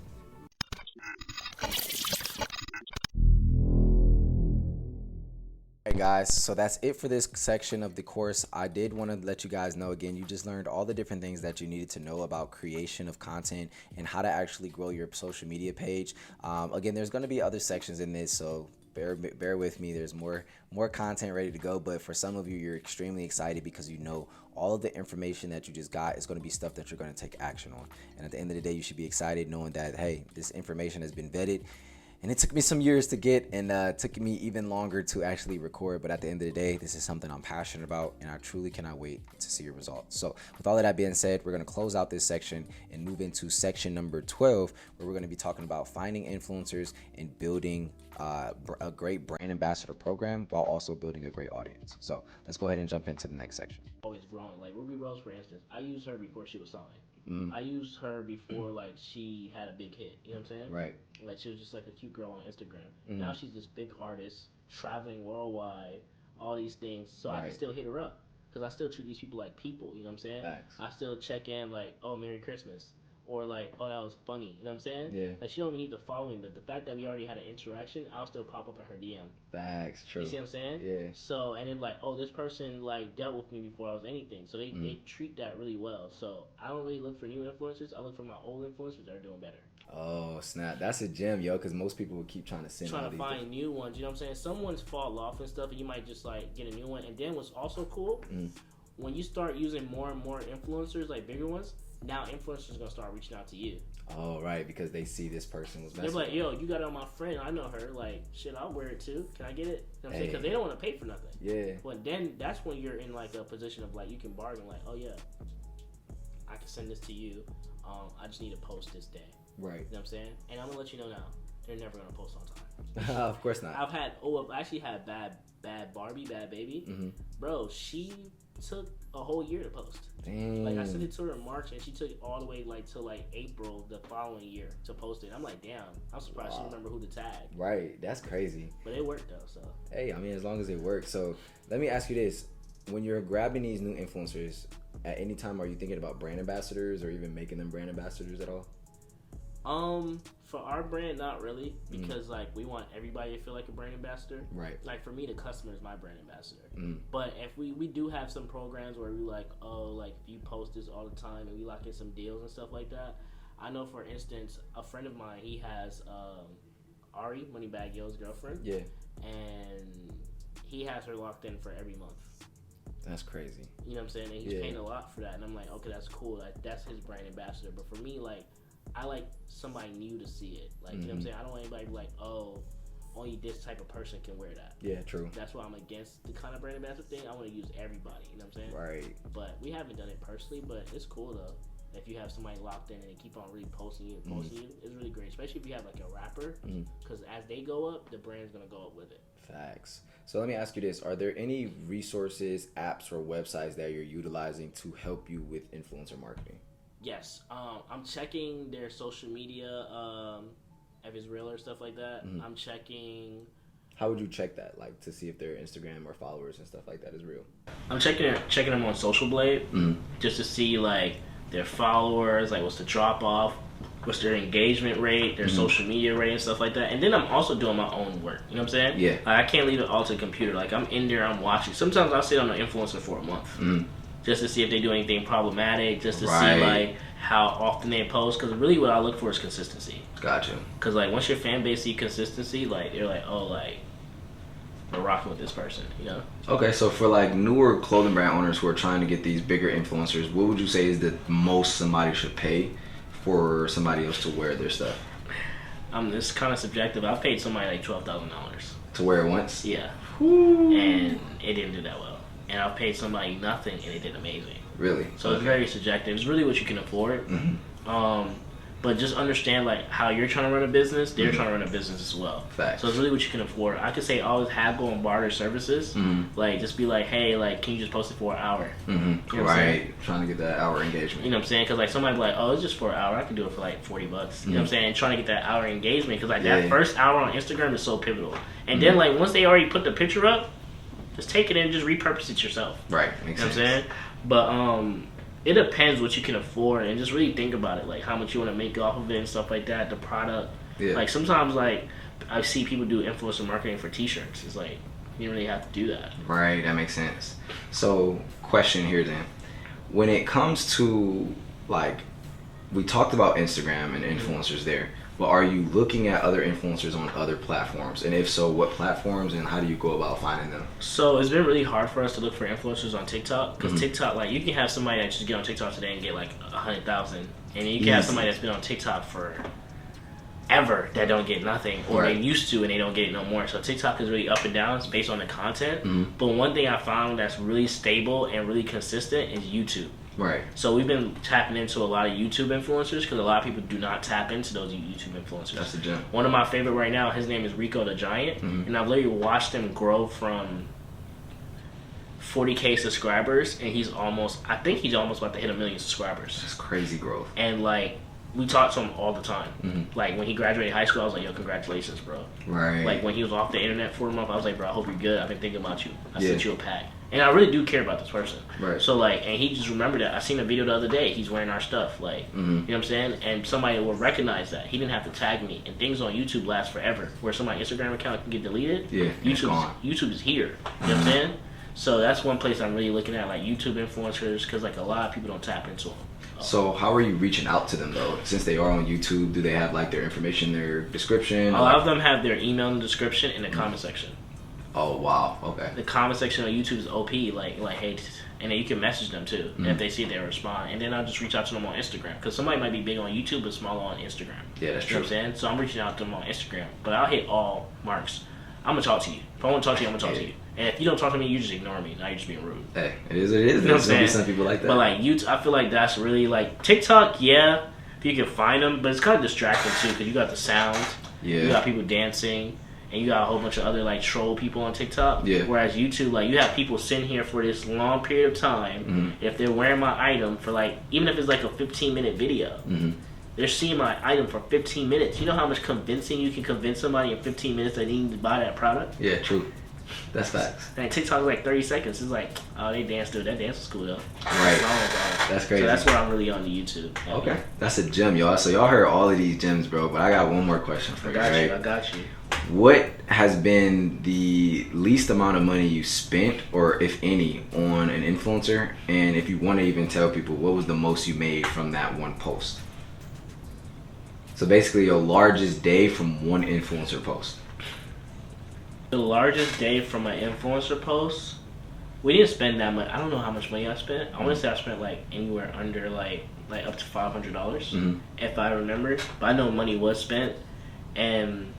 Hey guys, so that's it for this section of the course. I did want to let you guys know, again, you just learned all the different things that you needed to know about creation of content and how to actually grow your social media page. Again, there's going to be other sections in this, so bear with me. There's more content ready to go, but for some of you, you're extremely excited because you know all of the information that you just got is going to be stuff that you're going to take action on. And at the end of the day, you should be excited knowing that, hey, this information has been vetted. And it took me some years to get, and took me even longer to actually record. But at the end of the day, this is something I'm passionate about, and I truly cannot wait to see your results. So with all of that being said, we're going to close out this section and move into section number 12, where we're going to be talking about finding influencers and building a great brand ambassador program while also building a great audience. So let's go ahead and jump into the next section. Always growing. Like Ruby Rose, for instance, I used her before she was signed. I used her before like she had a big hit. You know what I'm saying? Right. Like she was just like a cute girl on Instagram. Now she's this big artist, traveling worldwide, all these things. So I can still hit her up because I still treat these people like people. You know what I'm saying? Facts. I still check in like, oh, Merry Christmas. Or like, oh, that was funny. You know what I'm saying? Yeah. Like she don't even need to follow me, but the fact that we already had an interaction, I'll still pop up in her DM. Facts. True. You see what I'm saying? Yeah. So and then like, oh, this person like dealt with me before I was anything. So they treat that really well. So I don't really look for new influencers. I look for my old influencers that are doing better. Oh snap! That's a gem, yo. Because most people will keep trying to send. Trying to find new ones. You know what I'm saying? Some ones fall off and stuff, and you might just like get a new one. And then what's also cool, when you start using more and more influencers, like bigger ones, now influencers are gonna start reaching out to you. Oh, right, because they see this person was messing. They're like, yo, you got it on my friend. I know her. Like, shit, I'll wear it too. Can I get it? You know what I'm saying? Because they don't want to pay for nothing. Yeah. But then that's when you're in like a position of like you can bargain. Like, oh yeah, I can send this to you. I just need to post this day. Right. You know what I'm saying? And I'm gonna let you know now, they're never gonna post on time. Of course not. I actually had bad Barbie, bad baby. Bro, she took a whole year to post. Dang. Like I sent it to her in March and she took it all the way like to like April the following year to post it. I'm like, damn, I'm surprised she remember who to tag. Right, that's crazy. But it worked though, so. Hey, I mean, as long as it works. So let me ask you this: when you're grabbing these new influencers, at any time are you thinking about brand ambassadors or even making them brand ambassadors at all? For our brand, not really, because like we want everybody to feel like a brand ambassador. Right. Like for me, the customer is my brand ambassador. But if we do have some programs where we like, oh, like if you post this all the time and we lock in some deals and stuff like that. I know, for instance, a friend of mine, he has Ari, Moneybag Yo's girlfriend. Yeah. And he has her locked in for every month. That's crazy. You know what I'm saying? And he's paying a lot for that. And I'm like, okay, that's cool. Like that's his brand ambassador. But for me, like, I like somebody new to see it. Like, you know what I'm saying? I don't want anybody to be like, oh, only this type of person can wear that. Yeah, true. That's why I'm against the kind of brand ambassador thing. I want to use everybody, you know what I'm saying? Right. But we haven't done it personally, but it's cool though. If you have somebody locked in and they keep on really posting you, it's really great. Especially if you have like a rapper, because as they go up, the brand's going to go up with it. Facts. So let me ask you this. Are there any resources, apps, or websites that you're utilizing to help you with influencer marketing? Yes, I'm checking their social media, if it's real or stuff like that. I'm checking. How would you check that, like to see if their Instagram or followers and stuff like that is real? I'm checking them on Social Blade, just to see like their followers, like what's the drop off, what's their engagement rate, their social media rate and stuff like that. And then I'm also doing my own work. You know what I'm saying? Yeah. Like, I can't leave it all to the computer. Like I'm in there, I'm watching. Sometimes I'll sit on an influencer for a month. Just to see if they do anything problematic, just to see like how often they post. Because really, what I look for is consistency. Gotcha. Because like once your fan base see consistency, like they're like, oh, like we're rocking with this person, you know. Okay, so for like newer clothing brand owners who are trying to get these bigger influencers, what would you say is the most somebody should pay for somebody else to wear their stuff? It's kind of subjective. I've paid somebody like $12,000. to wear it once. Yeah. And it didn't do that well. And I paid somebody nothing, and it did amazing. Really? So it's very subjective. It's really what you can afford. But just understand like how you're trying to run a business, they're trying to run a business as well. Facts. So it's really what you can afford. I could say always haggle and barter services. Like just be like, hey, like can you just post it for an hour? You know what I'm saying? Trying to get that hour engagement. You know what I'm saying? Because like somebody be like, oh, it's just for an hour. I can do it for like $40. You know what I'm saying? And trying to get that hour engagement because like that first hour on Instagram is so pivotal. And then like once they already put the picture up, just take it and just repurpose it yourself. Right. Makes sense. You know what I'm saying? But it depends what you can afford and just really think about it, like how much you want to make off of it and stuff like that, the product. Yeah. Like sometimes like I see people do influencer marketing for t-shirts. It's like you don't really have to do that. Right, that makes sense. So question here then. When it comes to like we talked about Instagram and influencers there, but are you looking at other influencers on other platforms? And if so, what platforms and how do you go about finding them? So it's been really hard for us to look for influencers on TikTok because TikTok, like you can have somebody that just get on TikTok today and get like 100,000, and then you can have somebody that's been on TikTok for ever that don't get nothing, or they used to and they don't get it no more. So TikTok is really up and down. It's based on the content. But one thing I found that's really stable and really consistent is YouTube. Right. So we've been tapping into a lot of YouTube influencers because a lot of people do not tap into those YouTube influencers. That's the gem. One of my favorite right now, his name is Rico the Giant, and I've literally watched him grow from 40K subscribers, and I think he's almost about to hit 1 million subscribers. That's crazy growth. And like, we talk to him all the time. Like when he graduated high school, I was like, yo, congratulations, bro. Right. Like when he was off the internet for a month, I was like, bro, I hope you're good. I've been thinking about you. I sent you a pack. And I really do care about this person. Right. So like, and he just remembered that. I seen a video the other day. He's wearing our stuff. Like, you know what I'm saying? And somebody will recognize that. He didn't have to tag me. And things on YouTube last forever. Where somebody's Instagram account can get deleted. Yeah. YouTube is here. You know what I'm saying? So that's one place I'm really looking at, like YouTube influencers, because like a lot of people don't tap into them. So how are you reaching out to them though? Since they are on YouTube, do they have like their information, their description? A lot of them have their email in the description in the comment section. Oh wow, okay. The comment section on YouTube is OP, like hey, and then you can message them too. And if they see it, they'll respond. And then I'll just reach out to them on Instagram, because somebody might be big on YouTube but smaller on Instagram. Yeah, that's true. You know what I'm saying? So I'm reaching out to them on Instagram, but I'll hit all marks. I'm gonna talk to you. If I want to talk to you, I'm gonna talk to you. And if you don't talk to me, you just ignore me. Now you're just being rude. Hey, it is what it is. You know There's gonna be some people like that. But like YouTube, I feel like that's really like TikTok. Yeah, if you can find them, but it's kind of distracting too, because you got the sound. Yeah. You got people dancing. And you got a whole bunch of other like troll people on TikTok. Yeah. Whereas YouTube, like you have people sitting here for this long period of time. If they're wearing my item for like, even if it's like a 15-minute video, they're seeing my item for 15 minutes. You know how much convincing you can convince somebody in 15 minutes that they need to buy that product? Yeah, true. That's facts. And TikTok is like 30 seconds. It's like, oh, they danced to it. That dance was cool though. Right. That's crazy. So that's what I'm really on the YouTube. Okay. That's a gem, y'all. So y'all heard all of these gems, bro. But I got one more question for you. I got you. What has been the least amount of money you spent, or if any, on an influencer? And if you want to even tell people, what was the most you made from that one post? So basically your largest day from one influencer post. The largest day from an influencer post, we didn't spend that much. I don't know how much money I spent. I want to say I spent like anywhere under like up to $500 if I remember. But I know money was spent, and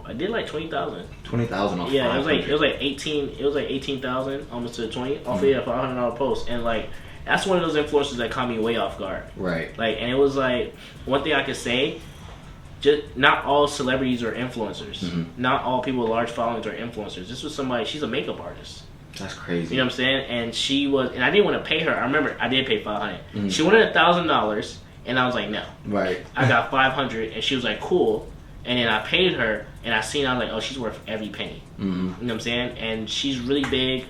I did like 20,000. 20,000 off. Yeah, it was like 18,000 almost to 20 off of a $500 post, and like that's one of those influencers that caught me way off guard. Right. Like, and it was like one thing I could say. Just not all celebrities are influencers. Not all people with large followings are influencers. This was somebody. She's a makeup artist. That's crazy. You know what I'm saying? And she was, and I didn't want to pay her. I remember I did pay $500. She wanted $1,000, and I was like, no. Right. I got $500, and she was like, cool. And then I paid her, and I seen, I was like, oh, she's worth every penny. You know what I'm saying? And she's really big.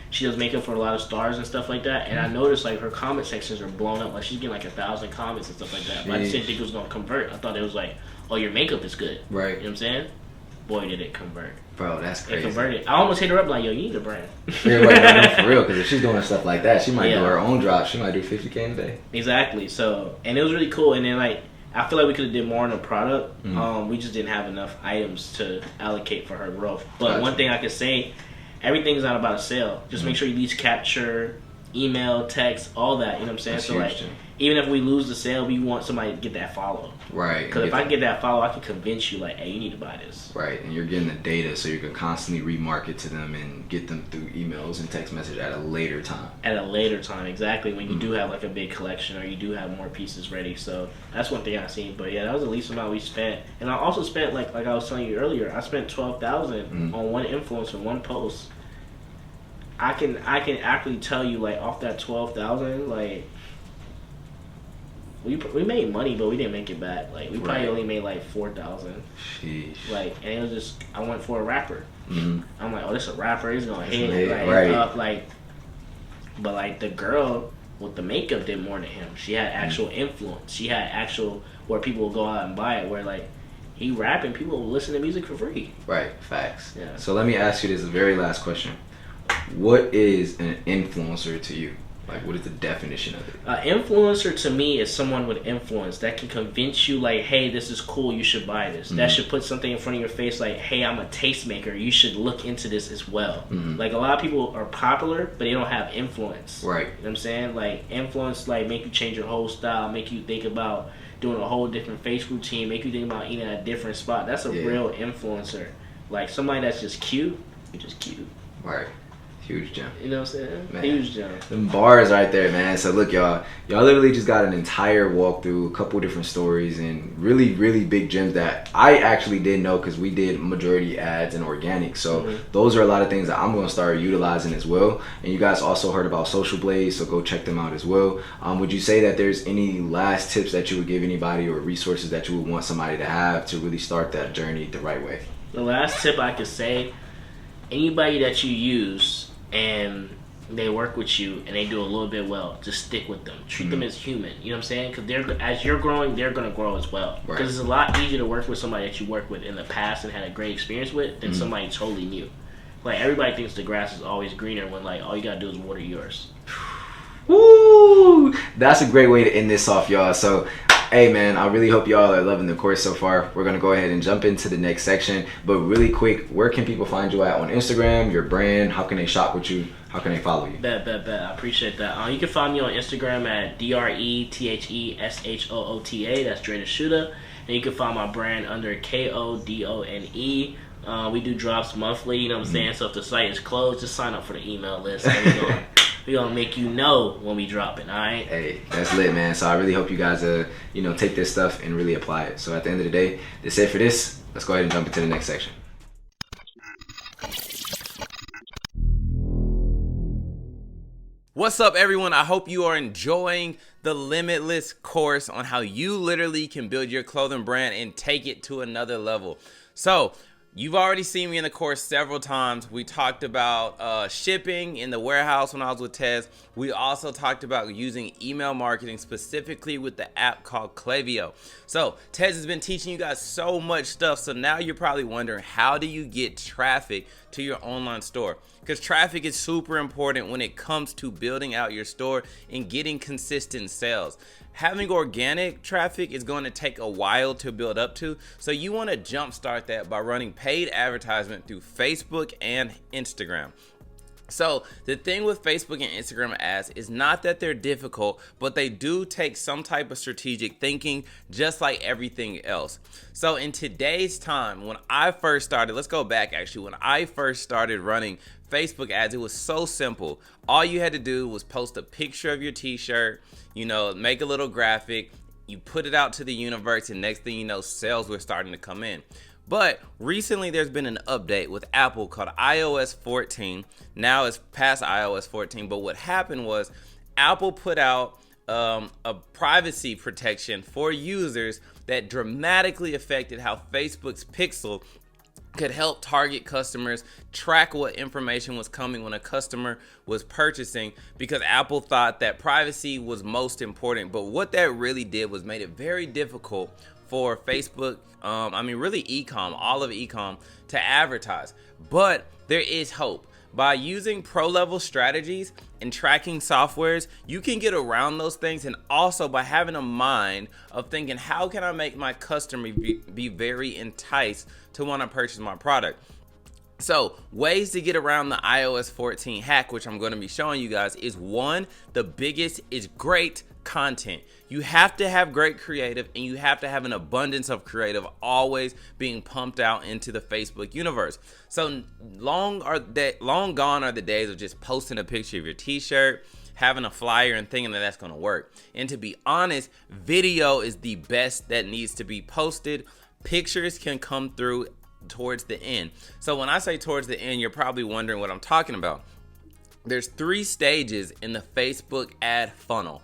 She does makeup for a lot of stars and stuff like that. And I noticed like her comment sections are blown up. Like she's getting like 1,000 comments and stuff like that. But I just didn't think it was gonna convert. I thought it was like, oh, your makeup is good. Right. You know what I'm saying? Boy, did it convert. Bro, that's crazy. It converted. I almost hit her up like, yo, you need a brand. Yeah, right, no, for real. Because if she's doing stuff like that, she might do her own drop. She might do 50K in a day. Exactly. So, and it was really cool. And then like, I feel like we could have did more on the product. We just didn't have enough items to allocate for her growth. But one thing I could say, everything's not about a sale. Just make sure you at least capture email, text, all that. You know what I'm saying? That's so huge, like, Jim. even if we lose the sale, we want somebody to get that follow. Right. Because if I get that follow, I can convince you, like, hey, you need to buy this. Right, and you're getting the data, so you can constantly remarket to them and get them through emails and text message at a later time. At a later time, exactly, when you do have like a big collection or you do have more pieces ready. So that's one thing I seen. But yeah, that was the least amount we spent. And I also spent like I was telling you earlier, I spent $12,000 on one influencer, one post. I can actually tell you, like, off that $12,000, like, we made money, but we didn't make it back. Like, we probably only made like $4,000. Sheesh. Like, and it was just, I went for a rapper. I'm like, oh, this a rapper, he's gonna hit lit, like, right. up, like. But like the girl with the makeup did more than him. She had actual influence. She had actual where people will go out and buy it. Where like he rapping, people will listen to music for free. Right, facts. Yeah. So let me ask you this very last question. What is an influencer to you? Like, what is the definition of it? Influencer to me is someone with influence that can convince you, like, hey, this is cool, you should buy this. That should put something in front of your face, like, hey, I'm a tastemaker, you should look into this as well. Like, a lot of people are popular, but they don't have influence. Right. You know what I'm saying? Like, influence, like, make you change your whole style, make you think about doing a whole different face routine, make you think about eating at a different spot. That's a real influencer. Like, somebody that's just cute, you're just cute. Right. Huge gem. You know what I'm saying? Man. Huge gem. Them bars right there, man. So look, y'all literally just got an entire walkthrough, a couple different stories, and really, really big gems that I actually didn't know because we did majority ads and organic. So those are a lot of things that I'm going to start utilizing as well. And you guys also heard about Social Blaze, so go check them out as well. Would you say that there's any last tips that you would give anybody or resources that you would want somebody to have to really start that journey the right way? The last tip I could say, anybody that you use and they work with you and they do a little bit well, just stick with them. Treat them as human. You know what I'm saying? Because as you're growing, they're going to grow as well. Because it's a lot easier to work with somebody that you worked with in the past and had a great experience with than somebody totally new. Like, everybody thinks the grass is always greener when, like, all you got to do is water yours. Woo! That's a great way to end this off, y'all. So, hey, man, I really hope y'all are loving the course so far. We're going to go ahead and jump into the next section. But really quick, where can people find you at on Instagram, your brand? How can they shop with you? How can they follow you? Bet. I appreciate that. You can find me on Instagram at DRETHESHOOTA. That's Dre the Shooter. And you can find my brand under KODONE. We do drops monthly, you know what I'm saying? So if the site is closed, just sign up for the email list. We're going to make you know when we drop it, all right? Hey, that's lit, man. So I really hope you guys, take this stuff and really apply it. So at the end of the day, that's it for this. Let's go ahead and jump into the next section. What's up, everyone? I hope you are enjoying the Limitless course on how you literally can build your clothing brand and take it to another level. So, you've already seen me in the course several times. We talked about shipping in the warehouse when I was with Tez. We also talked about using email marketing specifically with the app called Klaviyo. So Tez has been teaching you guys so much stuff. So now you're probably wondering, how do you get traffic to your online store? Because traffic is super important when it comes to building out your store and getting consistent sales. Having organic traffic is going to take a while to build up to, so you want to jumpstart that by running paid advertisement through Facebook and Instagram. So the thing with Facebook and Instagram ads is not that they're difficult, but they do take some type of strategic thinking, just like everything else. So in today's time, when I first started, let's go back actually, when I first started running Facebook ads, it was so simple. All you had to do was post a picture of your t-shirt, make a little graphic, you put it out to the universe, and next thing you know, sales were starting to come in. But recently there's been an update with Apple called iOS 14. Now it's past iOS 14, but what happened was Apple put out a privacy protection for users that dramatically affected how Facebook's Pixel could help target customers, track what information was coming when a customer was purchasing, because Apple thought that privacy was most important. But what that really did was made it very difficult for Facebook, really e-com, all of e-com, to advertise. But there is hope. By using pro-level strategies and tracking softwares, you can get around those things, and also by having a mind of thinking, how can I make my customer be very enticed to want to purchase my product? So ways to get around the iOS 14 hack, which I'm going to be showing you guys, is one, the biggest is great content. You have to have great creative, and you have to have an abundance of creative always being pumped out into the Facebook universe. So long gone are the days of just posting a picture of your t-shirt, having a flyer and thinking that that's going to work. And to be honest, video is the best that needs to be posted. Pictures can come through towards the end. So when I say towards the end, you're probably wondering what I'm talking about. There's 3 stages in the Facebook ad funnel.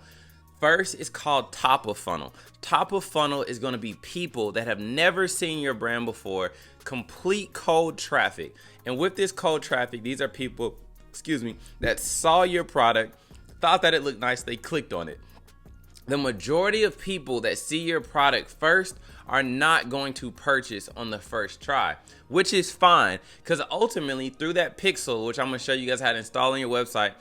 First is called top of funnel. Top of funnel is going to be people that have never seen your brand before, complete cold traffic. And with this cold traffic, these are people, that saw your product, thought that it looked nice, they clicked on it. The majority of people that see your product first are not going to purchase on the first try, which is fine, because ultimately through that pixel, which I'm going to show you guys how to install on your website,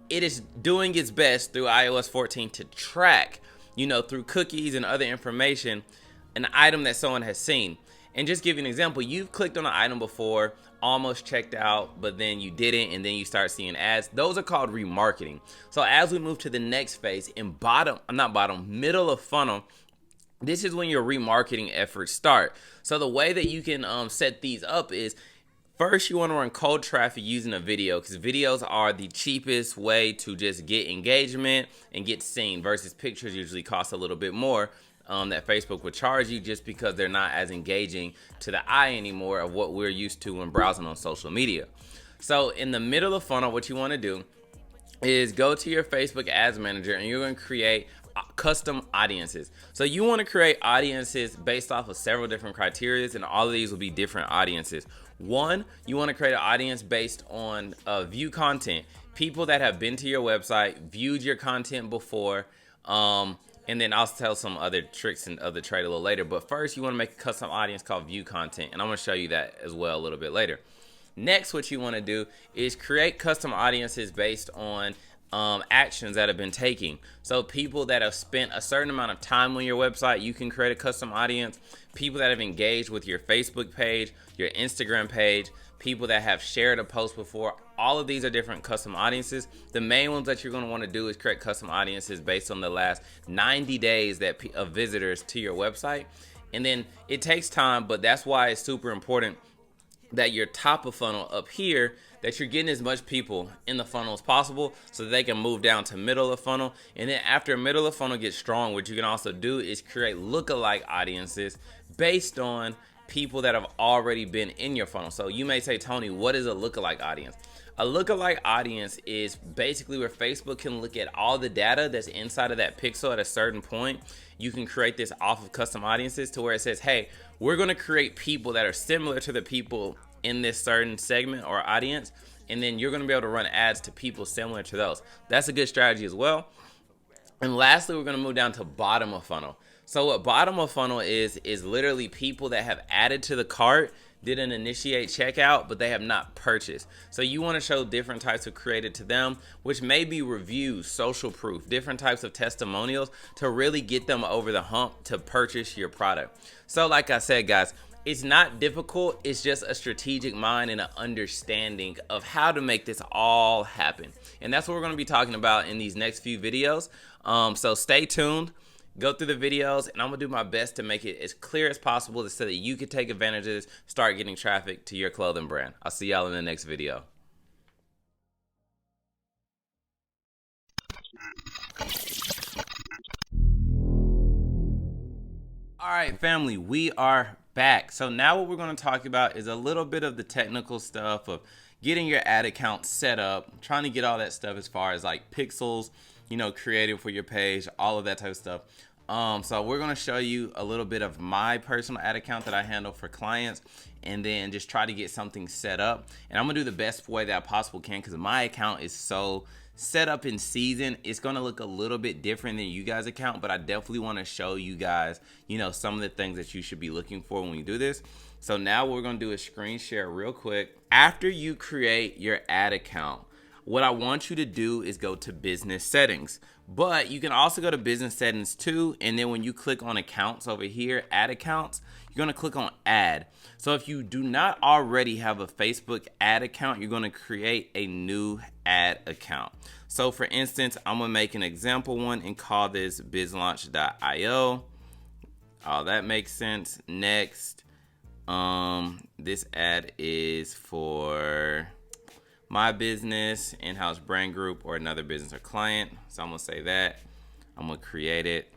it is doing its best through iOS 14 to track, through cookies and other information, an item that someone has seen. And just give you an example, you've clicked on an item before, almost checked out, but then you didn't, and then you start seeing ads. Those are called remarketing. So as we move to the next phase, in middle of funnel, this is when your remarketing efforts start. So the way that you can set these up is, first you want to run cold traffic using a video, because videos are the cheapest way to just get engagement and get seen, versus pictures usually cost a little bit more. That Facebook would charge you, just because they're not as engaging to the eye anymore of what we're used to when browsing on social media. So in the middle of the funnel, what you want to do is go to your Facebook ads manager, and you're going to create custom audiences. So you want to create audiences based off of several different criteria, and all of these will be different audiences. One, you want to create an audience based on view content, people that have been to your website, viewed your content before, and then I'll tell some other tricks and other trade a little later. But first, you want to make a custom audience called view content, and I'm going to show you that as well a little bit later. Next, what you want to do is create custom audiences based on actions that have been taken. So people that have spent a certain amount of time on your website, you can create a custom audience. People that have engaged with your Facebook page, your Instagram page, people that have shared a post before, all of these are different custom audiences. The main ones that you're going to want to do is create custom audiences based on the last 90 days of visitors to your website. And then it takes time, but that's why it's super important that your top of funnel up here, that you're getting as much people in the funnel as possible so that they can move down to middle of funnel. And then after middle of funnel gets strong, what you can also do is create lookalike audiences based on people that have already been in your funnel. So you may say, Tony, what is a lookalike audience? A lookalike audience is basically where Facebook can look at all the data that's inside of that pixel at a certain point. You can create this off of custom audiences to where it says, hey, we're going to create people that are similar to the people in this certain segment or audience, and then you're going to be able to run ads to people similar to those. That's a good strategy as well. And lastly, we're going to move down to bottom of funnel. So what bottom of funnel is literally people that have added to the cart, didn't initiate checkout, but they have not purchased. So you want to show different types of creative to them, which may be reviews, social proof, different types of testimonials to really get them over the hump to purchase your product. So like I said, guys, it's not difficult. It's just a strategic mind and an understanding of how to make this all happen. And that's what we're going to be talking about in these next few videos. So stay tuned. Go through the videos, and I'm going to do my best to make it as clear as possible so that you can take advantage of this, start getting traffic to your clothing brand. I'll see y'all in the next video. All right, family, we are back. So now what we're going to talk about is a little bit of the technical stuff of getting your ad account set up, trying to get all that stuff as far as like pixels, creative for your page, all of that type of stuff. So we're going to show you a little bit of my personal ad account that I handle for clients, and then just try to get something set up. And I'm going to do the best way that I possibly can, because my account is so set up in season. It's going to look a little bit different than you guys' account, but I definitely want to show you guys, some of the things that you should be looking for when you do this. So now what we're going to do is screen share real quick. After you create your ad account, what I want you to do is go to business settings. But you can also go to business settings too. And then when you click on accounts over here, add accounts, you're going to click on add. So if you do not already have a Facebook ad account, you're going to create a new ad account. So for instance, I'm going to make an example one and call this bizlaunch.io. Oh, that makes sense. Next, this ad is for my business, in-house brand group, or another business or client. So I'm gonna say that. I'm gonna create it.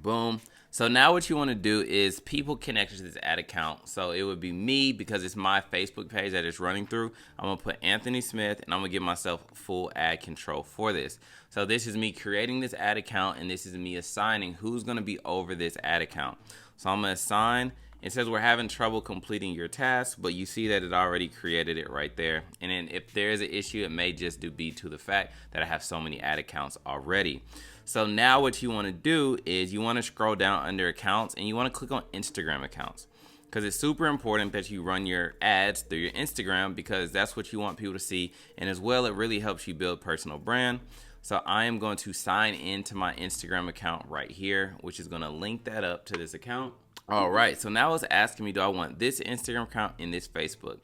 Boom. So now what you want to do is people connected to this ad account. So it would be me because it's my Facebook page that it's running through. I'm going to put Anthony Smith and I'm going to give myself full ad control for this. So this is me creating this ad account and this is me assigning who's going to be over this ad account. So I'm going to assign. It says we're having trouble completing your task, but you see that it already created it right there. And then if there is an issue, it may just be to the fact that I have so many ad accounts already. So now what you want to do is you want to scroll down under accounts and you want to click on Instagram accounts, because it's super important that you run your ads through your Instagram because that's what you want people to see. And as well, it really helps you build personal brand. So I am going to sign into my Instagram account right here, which is going to link that up to this account. All right, so now it's asking me, do I want this Instagram account and this Facebook?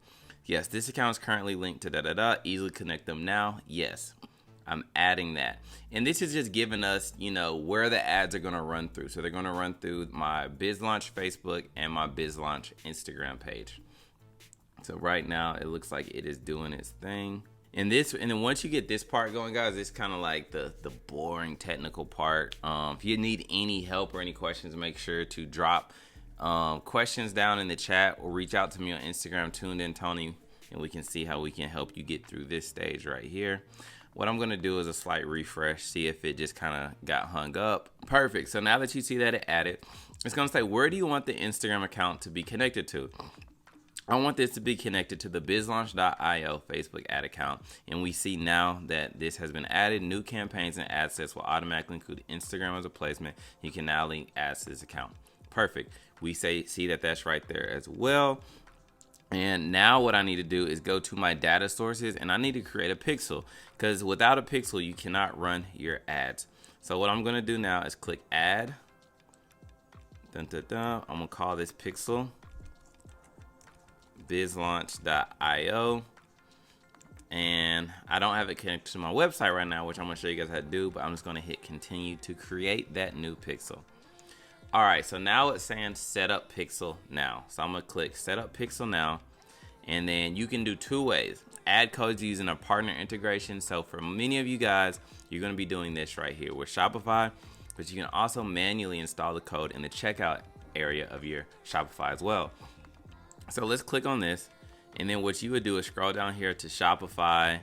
Yes, this account is currently linked to easily connect them now. Yes, I'm adding that. And this is just giving us, where the ads are going to run through. So they're going to run through my BizLaunch Facebook and my BizLaunch Instagram page. So right now it looks like it is doing its thing. And then once you get this part going, guys, it's kind of like the boring technical part. If you need any help or any questions, make sure to drop questions down in the chat or reach out to me on Instagram, Tuned In Tony, and we can see how we can help you get through this stage right here. What I'm going to do is a slight refresh, see if it just kind of got hung up. Perfect. So now that you see that it added, it's going to say, where do you want the Instagram account to be connected to? I want this to be connected to the bizlaunch.io Facebook ad account. And we see now that this has been added. New campaigns and ad sets will automatically include Instagram as a placement. You can now link ads to this account. Perfect. We see that that's right there as well. And now what I need to do is go to my data sources and I need to create a pixel, because without a pixel, you cannot run your ads. So what I'm going to do now is click add. I'm going to call this pixel bizlaunch.io. And I don't have it connected to my website right now, which I'm going to show you guys how to do, but I'm just going to hit continue to create that new pixel. All right, so now it's saying set up pixel now. So I'm gonna click set up pixel now. And then you can do two ways. Add codes using a partner integration. So for many of you guys, you're gonna be doing this right here with Shopify, but you can also manually install the code in the checkout area of your Shopify as well. So let's click on this. And then what you would do is scroll down here to Shopify.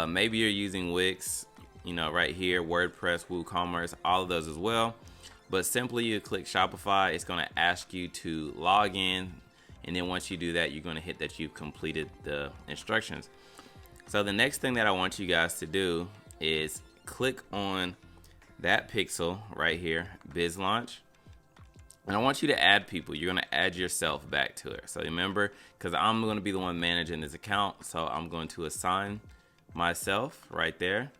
Maybe you're using Wix, right here, WordPress, WooCommerce, all of those as well. But simply you click Shopify, it's going to ask you to log in. And then once you do that, you're going to hit that you've completed the instructions. So the next thing that I want you guys to do is click on that pixel right here, BizLaunch. And I want you to add people. You're going to add yourself back to it. So remember, because I'm going to be the one managing this account, so I'm going to assign myself right there.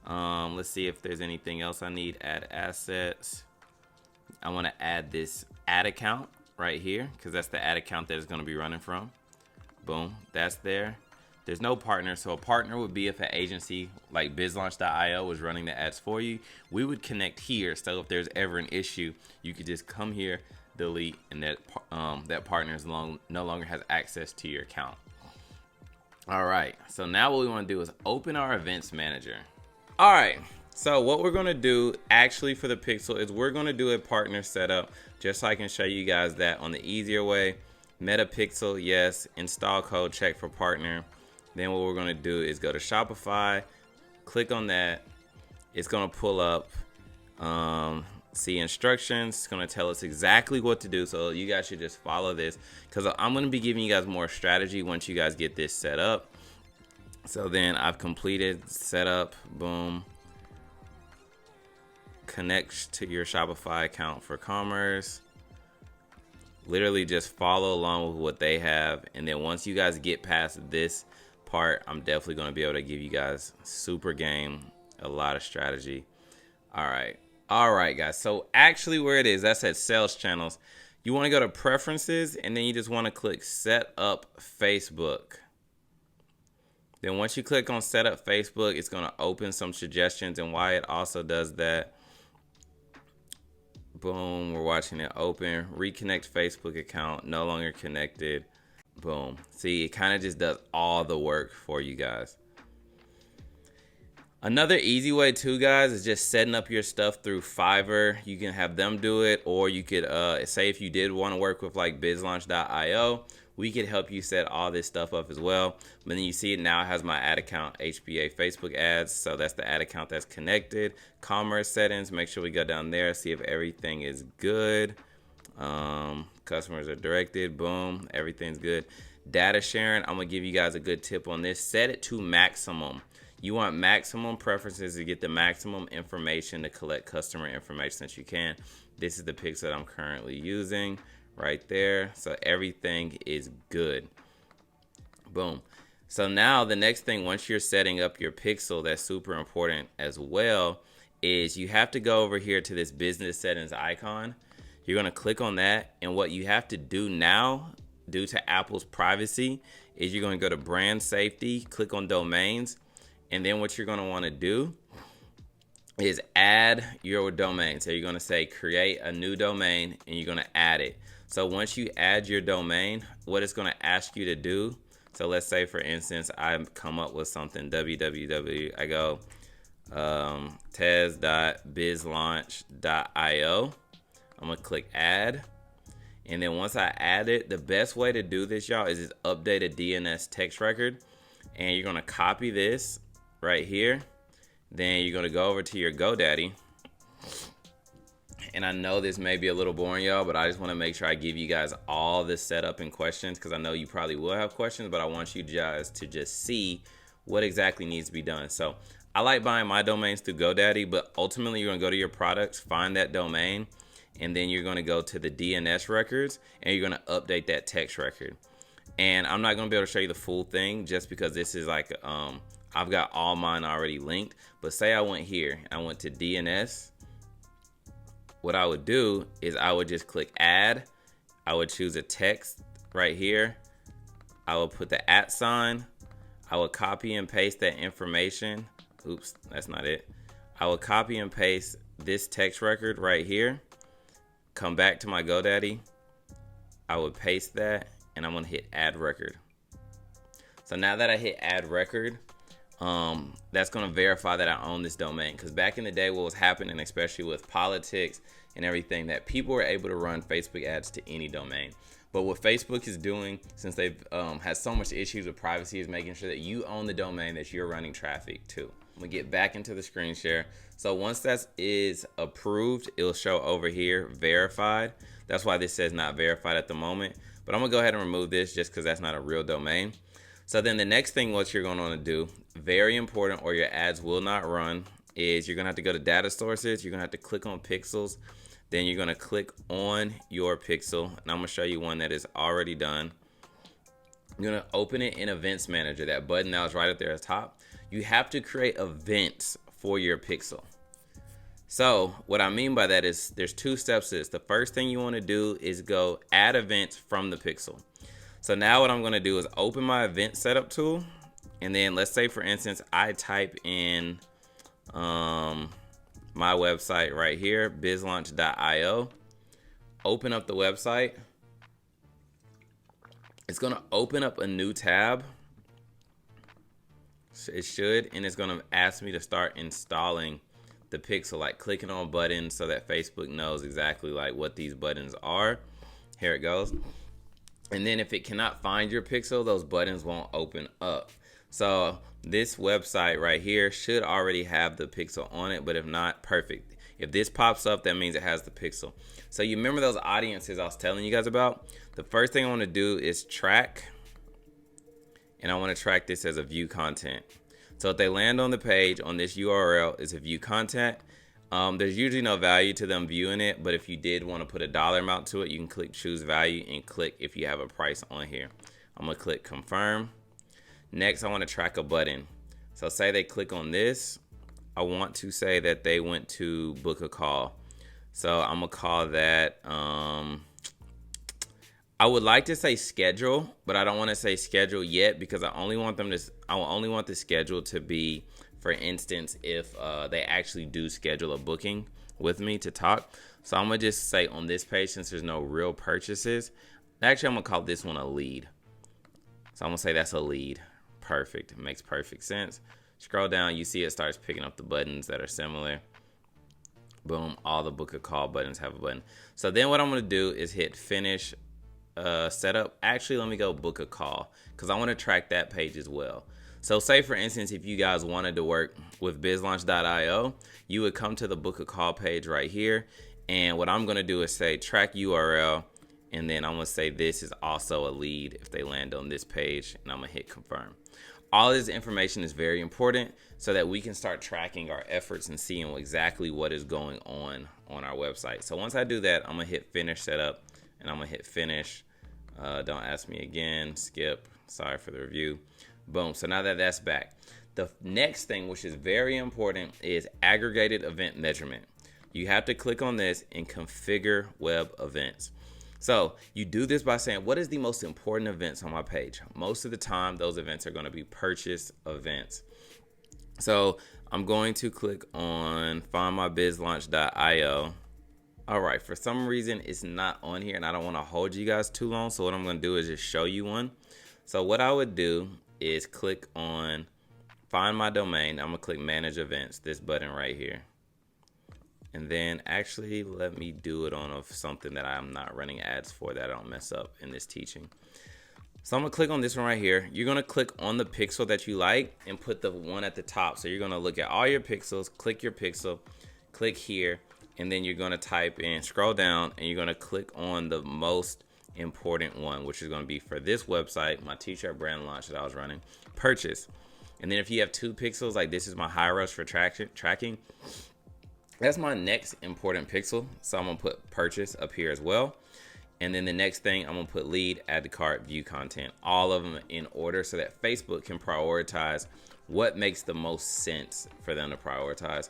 Let's see if there's anything else I need. Add assets. I want to add this ad account right here because that's the ad account that is going to be running from. Boom, that's there. There's no partner, so a partner would be if an agency like bizlaunch.io was running the ads for you. We would connect here, so if there's ever an issue, you could just come here, delete, and that partner no longer has access to your account. All right, so now what we want to do is open our events manager. All right. So what we're going to do actually for the pixel is we're going to do a partner setup just so I can show you guys that on the easier way. Meta pixel, yes. Install code, check for partner. Then what we're going to do is go to Shopify, click on that. It's going to pull up, see instructions. It's going to tell us exactly what to do. So you guys should just follow this because I'm going to be giving you guys more strategy once you guys get this set up. So then I've completed setup, boom. Connects to your Shopify account for commerce. Literally just follow along with what they have, and then once you guys get past this part, I'm definitely going to be able to give you guys super game, a lot of strategy. All right, guys. So actually where it is, that's at sales channels. You want to go to preferences, and then you just want to click set up Facebook. Then once you click on set up Facebook, it's going to open some suggestions, and why it also does that. Boom, we're watching it open. Reconnect Facebook account, no longer connected. Boom. See, it kind of just does all the work for you guys. Another easy way too, guys, is just setting up your stuff through Fiverr. You can have them do it, or you could say if you did want to work with like bizlaunch.io, we could help you set all this stuff up as well. But then you see it now has my ad account, HBA Facebook ads. So that's the ad account that's connected. Commerce settings, make sure we go down there, see if everything is good. Customers are directed, boom, everything's good. Data sharing, I'm gonna give you guys a good tip on this. Set it to maximum. You want maximum preferences to get the maximum information to collect customer information that you can. This is the pixel that I'm currently using right there. So everything is good. Boom. So now the next thing, once you're setting up your pixel, that's super important as well, is you have to go over here to this business settings icon. You're going to click on that. And what you have to do now, due to Apple's privacy, is you're going to go to brand safety, click on domains. And then what you're going to want to do is add your domain. So you're going to say create a new domain, and you're going to add it. So once you add your domain, what it's going to ask you to do. So let's say, for instance, I come up with something, www. I go tez.bizlaunch.io. I'm going to click add. And then once I add it, the best way to do this, y'all, is just update a DNS text record. And you're going to copy this right here. Then you're going to go over to your GoDaddy. And I know this may be a little boring, y'all, but I just want to make sure I give you guys all the setup and questions, because I know you probably will have questions, but I want you guys to just see what exactly needs to be done. So I like buying my domains through GoDaddy, but ultimately you're going to go to your products, find that domain, and then you're going to go to the DNS records, and you're going to update that text record. And I'm not going to be able to show you the full thing just because this is like, I've got all mine already linked. But say I went here, I went to DNS. What I would do is I would just click add. I would choose a text right here. I will put the @ sign. I will copy and paste that information. Oops, that's not it. I will copy and paste this text record right here. Come back to my GoDaddy. I would paste that, and I'm gonna hit add record. So now that I hit add record, that's gonna verify that I own this domain. Because back in the day, what was happening, especially with politics and everything, that people were able to run Facebook ads to any domain. But what Facebook is doing, since they've had so much issues with privacy, is making sure that you own the domain that you're running traffic to. I'm gonna get back into the screen share. So once that is approved, it'll show over here, verified. That's why this says not verified at the moment. But I'm gonna go ahead and remove this just because that's not a real domain. So then the next thing what you're gonna wanna do, very important, or your ads will not run, is you're gonna have to go to data sources. You're gonna have to click on pixels. Then you're gonna click on your pixel. And I'm gonna show you one that is already done. You're gonna open it in Events Manager, that button that was right up there at the top. You have to create events for your pixel. So what I mean by that is there's two steps to this. The first thing you wanna do is go add events from the pixel. So now what I'm gonna do is open my event setup tool. And then let's say, for instance, I type in my website right here, bizlaunch.io. Open up the website. It's gonna open up a new tab. It should, and it's gonna ask me to start installing the pixel, like clicking on buttons so that Facebook knows exactly like what these buttons are. Here it goes. And then if it cannot find your pixel, those buttons won't open up. So this website right here should already have the pixel on it, but if not, perfect. If this pops up, that means it has the pixel. So you remember those audiences I was telling you guys about? The first thing I want to do is track, and I want to track this as a view content. So if they land on the page on this URL is a view content, there's usually no value to them viewing it, but if you did want to put a dollar amount to it, you can click choose value and click if you have a price on here. I'm gonna click confirm. Next, I want to track a button. So say they click on this. I want to say that they went to book a call. So I'm gonna call that, I would like to say schedule, but I don't want to say schedule yet because I only want the schedule to be, for instance, if they actually do schedule a booking with me to talk. So I'm gonna just say on this page, since there's no real purchases, actually I'm gonna call this one a lead. So I'm gonna say that's a lead. Perfect. It makes perfect sense. Scroll down, you see it starts picking up the buttons that are similar. Boom, all the book a call buttons have a button. So then what I'm gonna do is hit finish setup. Actually, let me go book a call because I want to track that page as well. So say for instance, if you guys wanted to work with bizlaunch.io, you would come to the book a call page right here. And what I'm going to do is say track URL. And then I'm going to say this is also a lead if they land on this page, and I'm going to hit confirm. All this information is very important so that we can start tracking our efforts and seeing exactly what is going on our website. So once I do that, I'm going to hit finish setup. And I'm gonna hit finish. Don't ask me again. Skip. Sorry for the review. Boom. So now that that's back, the next thing, which is very important, is aggregated event measurement. You have to click on this and configure web events. So you do this by saying, what is the most important events on my page? Most of the time, those events are going to be purchase events. So I'm going to click on findmybizlaunch.io. All right, for some reason it's not on here and I don't want to hold you guys too long. So what I'm going to do is just show you one. So what I would do is click on find my domain. I'm going to click manage events, this button right here. And then actually let me do it on something that I'm not running ads for that I don't mess up in this teaching. So I'm going to click on this one right here. You're going to click on the pixel that you like and put the one at the top. So you're going to look at all your pixels, click your pixel, click here. And then you're going to type in, scroll down, and you're going to click on the most important one, which is going to be for this website, my t-shirt brand launch that I was running, purchase. And then if you have 2 pixels, like this is my high rush for tracking, that's my next important pixel. So I'm going to put purchase up here as well. And then the next thing, I'm going to put lead, add to cart, view content, all of them in order so that Facebook can prioritize what makes the most sense for them to prioritize.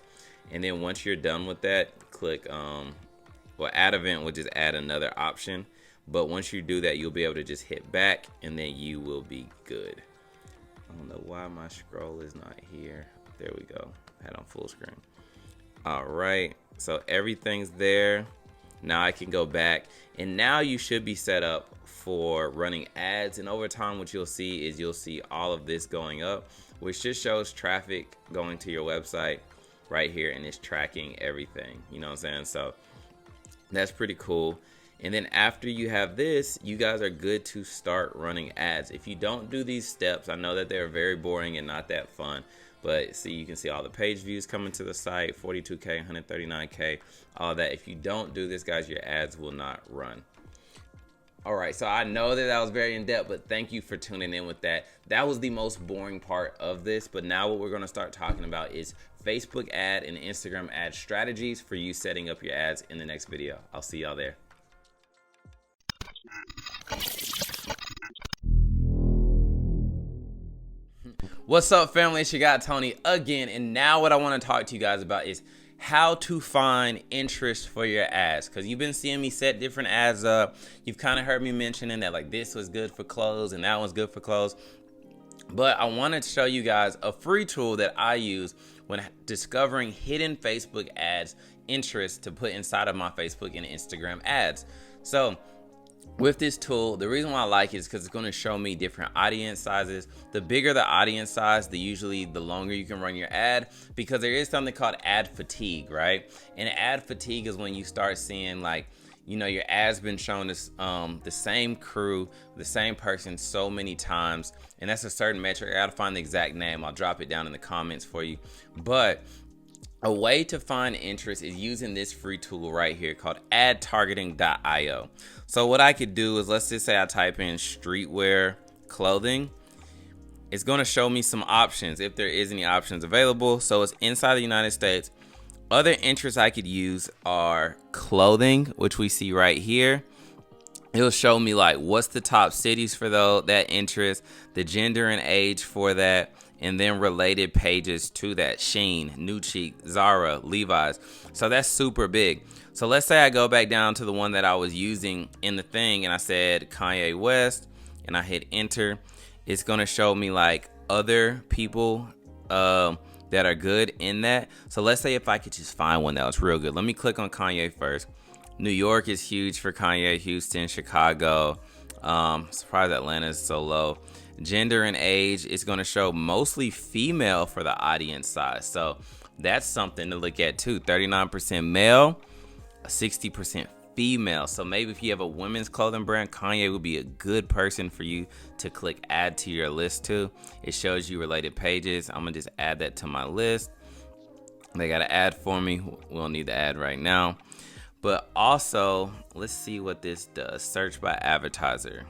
And then once you're done with that, click add event will just add another option. But once you do that, you'll be able to just hit back and then you will be good. I don't know why my scroll is not here. There we go. Had on full screen. All right. So everything's there. Now I can go back and now you should be set up for running ads. And over time, what you'll see is you'll see all of this going up, which just shows traffic going to your website right here, and it's tracking everything, you know what I'm saying? So that's pretty cool. And then after you have this, you guys are good to start running ads. If you don't do these steps, I know that they're very boring and not that fun, but see, you can see all the page views coming to the site, 42K, 139K, all that. If you don't do this, guys, your ads will not run. All right, so I know that was very in-depth, but thank you for tuning in with that. That was the most boring part of this, but now what we're gonna start talking about is Facebook ad and Instagram ad strategies for you setting up your ads in the next video. I'll see y'all there. What's up, family? It's your guy Tony again, and now what I want to talk to you guys about is how to find interest for your ads, because you've been seeing me set different ads up. You've kind of heard me mentioning that like this was good for clothes and that one's good for clothes, but I wanted to show you guys a free tool that I use when discovering hidden Facebook ads interest to put inside of my Facebook and Instagram ads. So with this tool, the reason why I like it is because it's going to show me different audience sizes. The bigger the audience size, the longer you can run your ad, because there is something called ad fatigue, right? And ad fatigue is when you start seeing like, you know, your ad's been shown to the same crew, the same person so many times, and that's a certain metric. I gotta find the exact name. I'll drop it down in the comments for you. But a way to find interest is using this free tool right here called adtargeting.io. So what I could do is, let's just say I type in streetwear clothing. It's going to show me some options if there is any options available. So it's inside the United States. Other interests I could use are clothing, which we see right here. it'll show me like what's the top cities for that interest, the gender and age for that, and then related pages to that: Shein, New Cheek, Zara, Levi's. So that's super big. So let's say I go back down to the one that I was using in the thing, and I said Kanye West, and I hit enter. It's gonna show me like other people that are good in that. So let's say if I could just find one that was real good. Let me click on Kanye first. New York is huge for Kanye. Houston, Chicago. Surprised Atlanta is so low. Gender and age is going to show mostly female for the audience size. So that's something to look at too. 39% male, 60% female. So maybe if you have a women's clothing brand, Kanye would be a good person for you to click add to your list to. It shows you related pages. I'm going to just add that to my list. They got to add for me. We don't need the ad right now. But also, let's see what this does. Search by advertiser.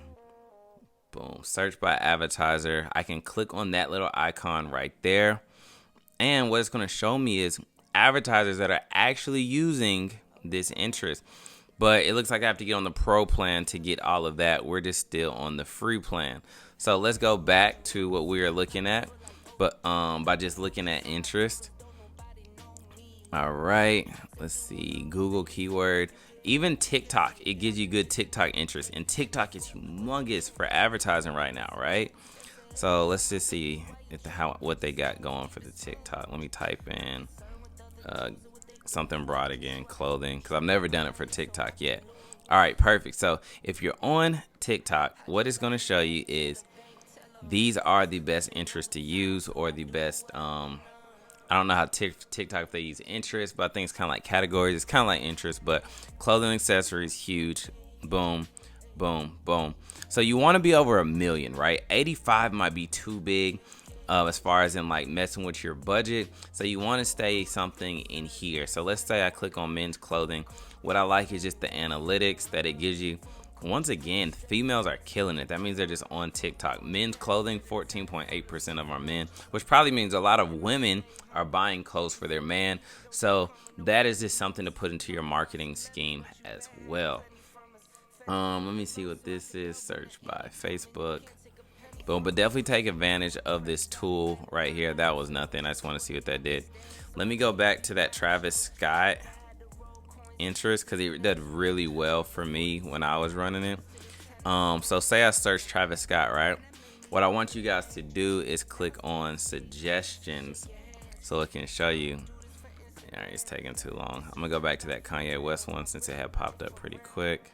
Boom. Search by advertiser. I can click on that little icon right there. And what it's going to show me is advertisers that are actually using this interest. But it looks like I have to get on the pro plan to get all of that. We're just still on the free plan. So let's go back to what we are looking at. But by just looking at interest. All right, let's see, Google keyword, even TikTok, it gives you good TikTok interest, and TikTok is humongous for advertising right now, right? So let's just see what they got going for the TikTok. Let me type in something broad again, clothing, because I've never done it for TikTok yet. All right, perfect. So if you're on TikTok, what it's going to show you is these are the best interest to use, or the best I don't know how TikTok, if they use interest, but I think it's kind of like categories. It's kind of like interest, but clothing and accessories, huge. Boom, boom, boom. So you want to be over 1 million, right? 85 might be too big as far as in like messing with your budget. So you want to stay something in here. So let's say I click on men's clothing. What I like is just the analytics that it gives you. Once again, females are killing it. That means they're just on TikTok. Men's clothing, 14.8% of our men, which probably means a lot of women are buying clothes for their man. So that is just something to put into your marketing scheme as well. Let me see what this is. Search by Facebook. Boom. But definitely take advantage of this tool right here. That was nothing. I just want to see what that did. Let me go back to that Travis Scott interest, because it did really well for me when I was running it. So say I search Travis Scott, right? What I want you guys to do is click on suggestions so it can show you. All right, it's taking too long. I'm gonna go back to that Kanye West one since it had popped up pretty quick.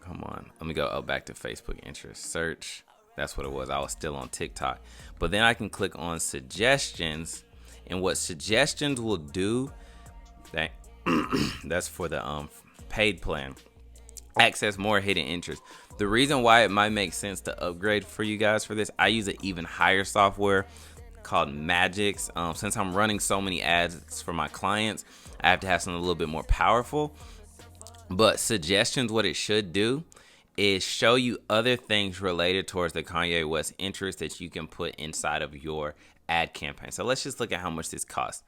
Come on, let me go back to Facebook interest search. That's what it was. I was still on TikTok, but then I can click on suggestions, and what suggestions will do, that's for the paid plan. Access more hidden interest. The reason why it might make sense to upgrade for you guys for this, I use an even higher software called Magix. Since I'm running so many ads for my clients, I have to have something a little bit more powerful. But suggestions, what it should do is show you other things related towards the Kanye West interest that you can put inside of your ad campaign. So let's just look at how much this costs.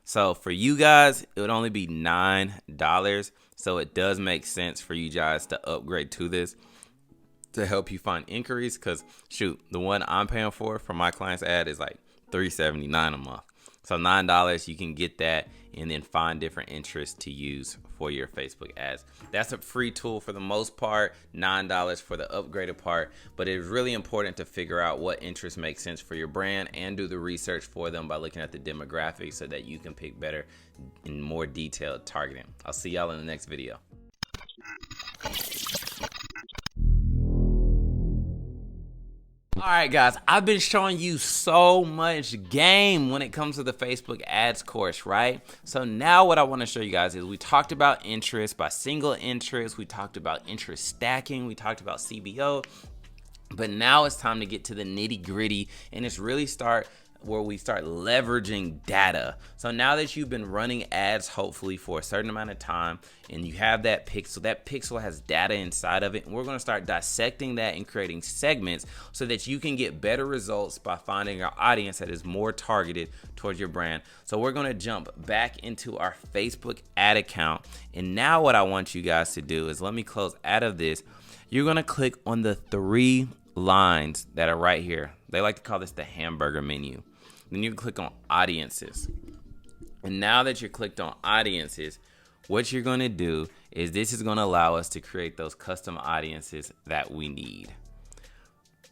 So for you guys, it would only be $9. So it does make sense for you guys to upgrade to this to help you find inquiries. Because shoot, the one I'm paying for my client's ad is like $3.79 a month. So $9, you can get that and then find different interests to use for your Facebook ads. That's a free tool for the most part, $9 for the upgraded part, but it's really important to figure out what interests make sense for your brand and do the research for them by looking at the demographics so that you can pick better and more detailed targeting. I'll see y'all in the next video. All right, guys, I've been showing you so much game when it comes to the Facebook ads course, right? So now what I want to show you guys is we talked about interest by single interest. We talked about interest stacking. We talked about CBO. But now it's time to get to the nitty gritty and it's really start where we start leveraging data. So now that you've been running ads, hopefully for a certain amount of time, and you have that pixel has data inside of it, and we're going to start dissecting that and creating segments so that you can get better results by finding our audience that is more targeted towards your brand. So we're going to jump back into our Facebook ad account, and now what I want you guys to do is, let me close out of this. You're going to click on the 3 lines that are right here. They like to call this the hamburger menu. Then you click on audiences. And now that you're clicked on audiences, what you're going to do is this is going to allow us to create those custom audiences that we need.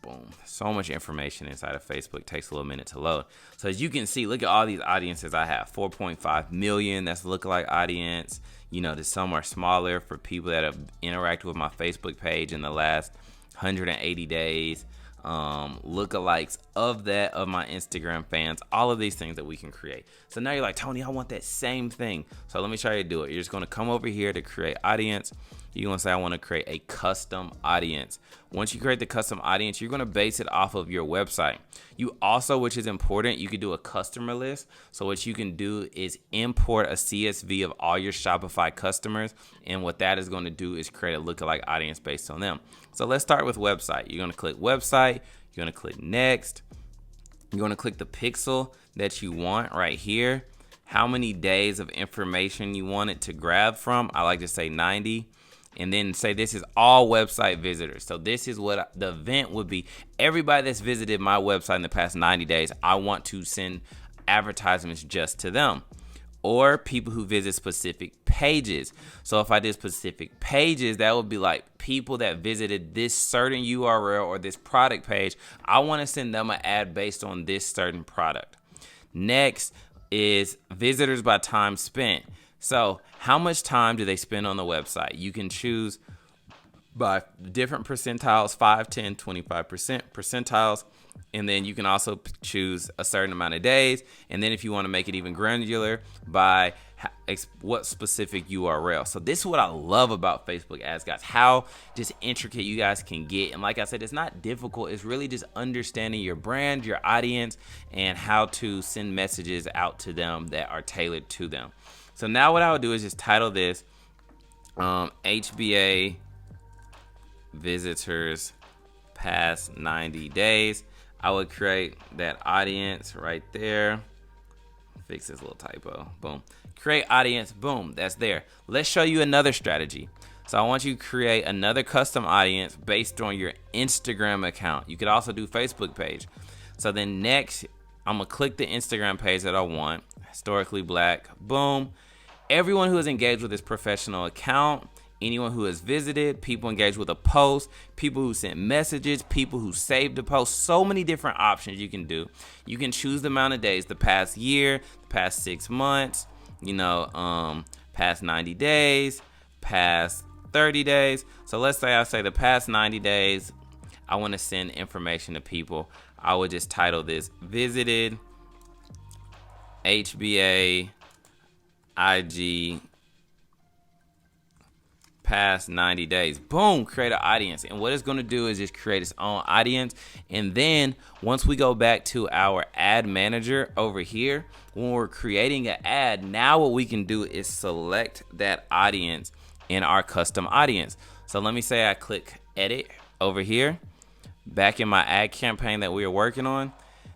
Boom. So much information inside of Facebook. Takes a little minute to load. So as you can see, look at all these audiences I have. 4.5 million. That's lookalike audience. You know, some are smaller for people that have interacted with my Facebook page in the last 180 days. Lookalikes of my Instagram fans, all of these things that we can create. So now you're like, Tony, I want that same thing. So let me show you to do it. You're just going to come over here to create audience. You're going to say, I want to create a custom audience. Once you create the custom audience, you're going to base it off of your website. You also, which is important, you could do a customer list. So what you can do is import a CSV of all your Shopify customers. And what that is going to do is create a lookalike audience based on them. So let's start with website. You're going to click website. You're going to click next. You're going to click the pixel that you want right here. How many days of information you want it to grab from. I like to say 90. And then say this is all website visitors. So this is what the event would be. Everybody that's visited my website in the past 90 days, I want to send advertisements just to them. Or people who visit specific pages. So if I did specific pages, that would be like people that visited this certain URL or this product page. I want to send them an ad based on this certain product. Next is visitors by time spent. So how much time do they spend on the website? You can choose by different percentiles, 5, 10, 25% percentiles. And then you can also choose a certain amount of days. And then if you want to make it even granular, by what specific URL. So this is what I love about Facebook ads, guys, how just intricate you guys can get. And like I said, it's not difficult. It's really just understanding your brand, your audience, and how to send messages out to them that are tailored to them. So now what I would do is just title this HBA visitors past 90 days. I would create that audience right there. Fix this little typo. Boom. Create audience. Boom. That's there. Let's show you another strategy. So I want you to create another custom audience based on your Instagram account. You could also do Facebook page. So then next, I'm going to click the Instagram page that I want. Historically Black. Boom. Everyone who has engaged with this professional account, anyone who has visited, people engaged with a post, people who sent messages, people who saved a post, so many different options you can do. You can choose the amount of days, the past year, the past 6 months, past 90 days, past 30 days. So let's say I say the past 90 days, I want to send information to people. I would just title this visited HBA IG past 90 days. Boom, create an audience. And what it's going to do is just create its own audience. And then once we go back to our ad manager over here, when we're creating an ad, now what we can do is select that audience in our custom audience. So let me say I click edit over here, back in my ad campaign that we are working on.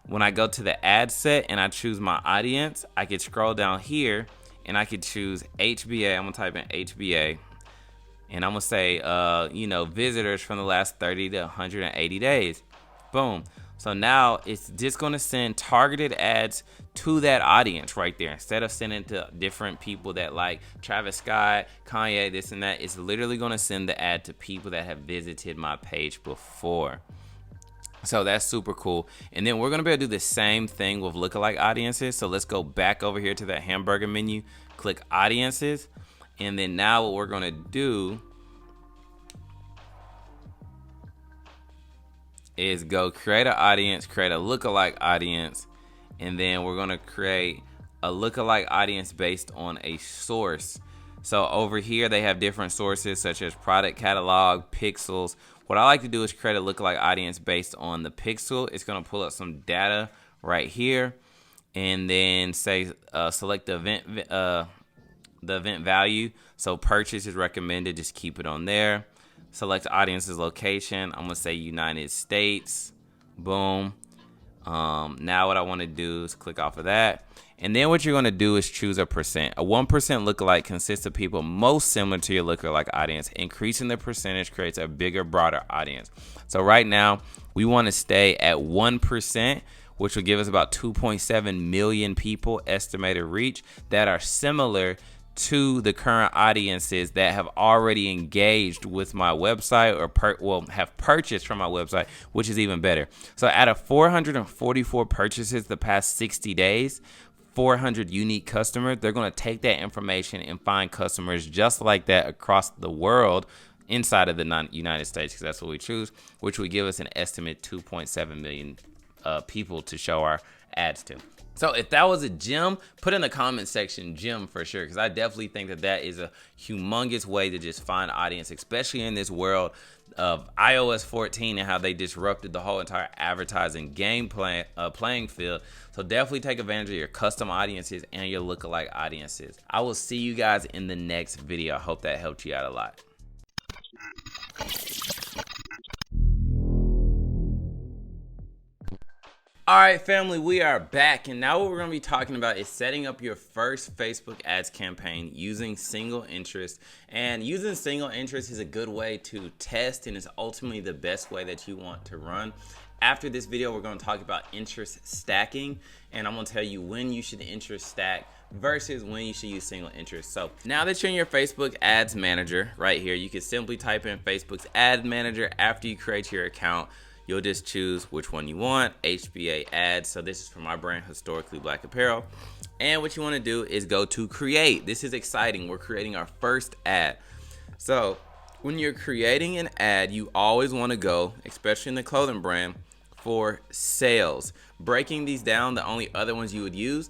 When I go to the ad set and I choose my audience, I could scroll down here and I could choose HBA. I'm gonna type in HBA, and I'm gonna say, visitors from the last 30 to 180 days. Boom. So now it's just gonna send targeted ads to that audience right there. Instead of sending to different people that like Travis Scott, Kanye, this and that, it's literally gonna send the ad to people that have visited my page before. So that's super cool. And then we're going to be able to do the same thing with lookalike audiences. So let's go back over here to that hamburger menu, click audiences. And then now what we're going to do is go create an audience, create a lookalike audience. And then we're going to create a lookalike audience based on a source. So over here, they have different sources such as product catalog, pixels. What I like to do is create a lookalike audience based on the pixel. It's going to pull up some data right here, and then say select the event value. So purchase is recommended, just keep it on there. Select audience's location. I'm gonna say United States. Boom. Now what I want to do is click off of that. And then what you're going to do is choose a percent. A 1% lookalike consists of people most similar to your lookalike audience. Increasing the percentage creates a bigger, broader audience. So right now, we want to stay at 1%, which will give us about 2.7 million people estimated reach that are similar to the current audiences that have already engaged with my website or have purchased from my website, which is even better. So out of 444 purchases the past 60 days, 400 unique customers, they're going to take that information and find customers just like that across the world inside of the United States, because that's what we choose, which would give us an estimate 2.7 million people to show our ads to. So if that was a gem, put in the comment section gem for sure, because I definitely think that is a humongous way to just find audience, especially in this world of iOS 14 and how they disrupted the whole entire advertising playing field. So definitely take advantage of your custom audiences and your lookalike audiences. I will see you guys in the next video. I hope that helped you out a lot. All right, family, we are back, and now what we're going to be talking about is setting up your first Facebook ads campaign using single interest. And using single interest is a good way to test, and is ultimately the best way that you want to run. After this video, we're going to talk about interest stacking, and I'm going to tell you when you should interest stack versus when you should use single interest. So now that you're in your Facebook ads manager right here, you can simply type in Facebook's ad manager. After you create your account, you'll just choose which one you want, HBA ads. So this is for my brand, Historically Black Apparel. And what you want to do is go to create. This is exciting. We're creating our first ad. So when you're creating an ad, you always want to go, especially in the clothing brand, for sales. Breaking these down, the only other ones you would use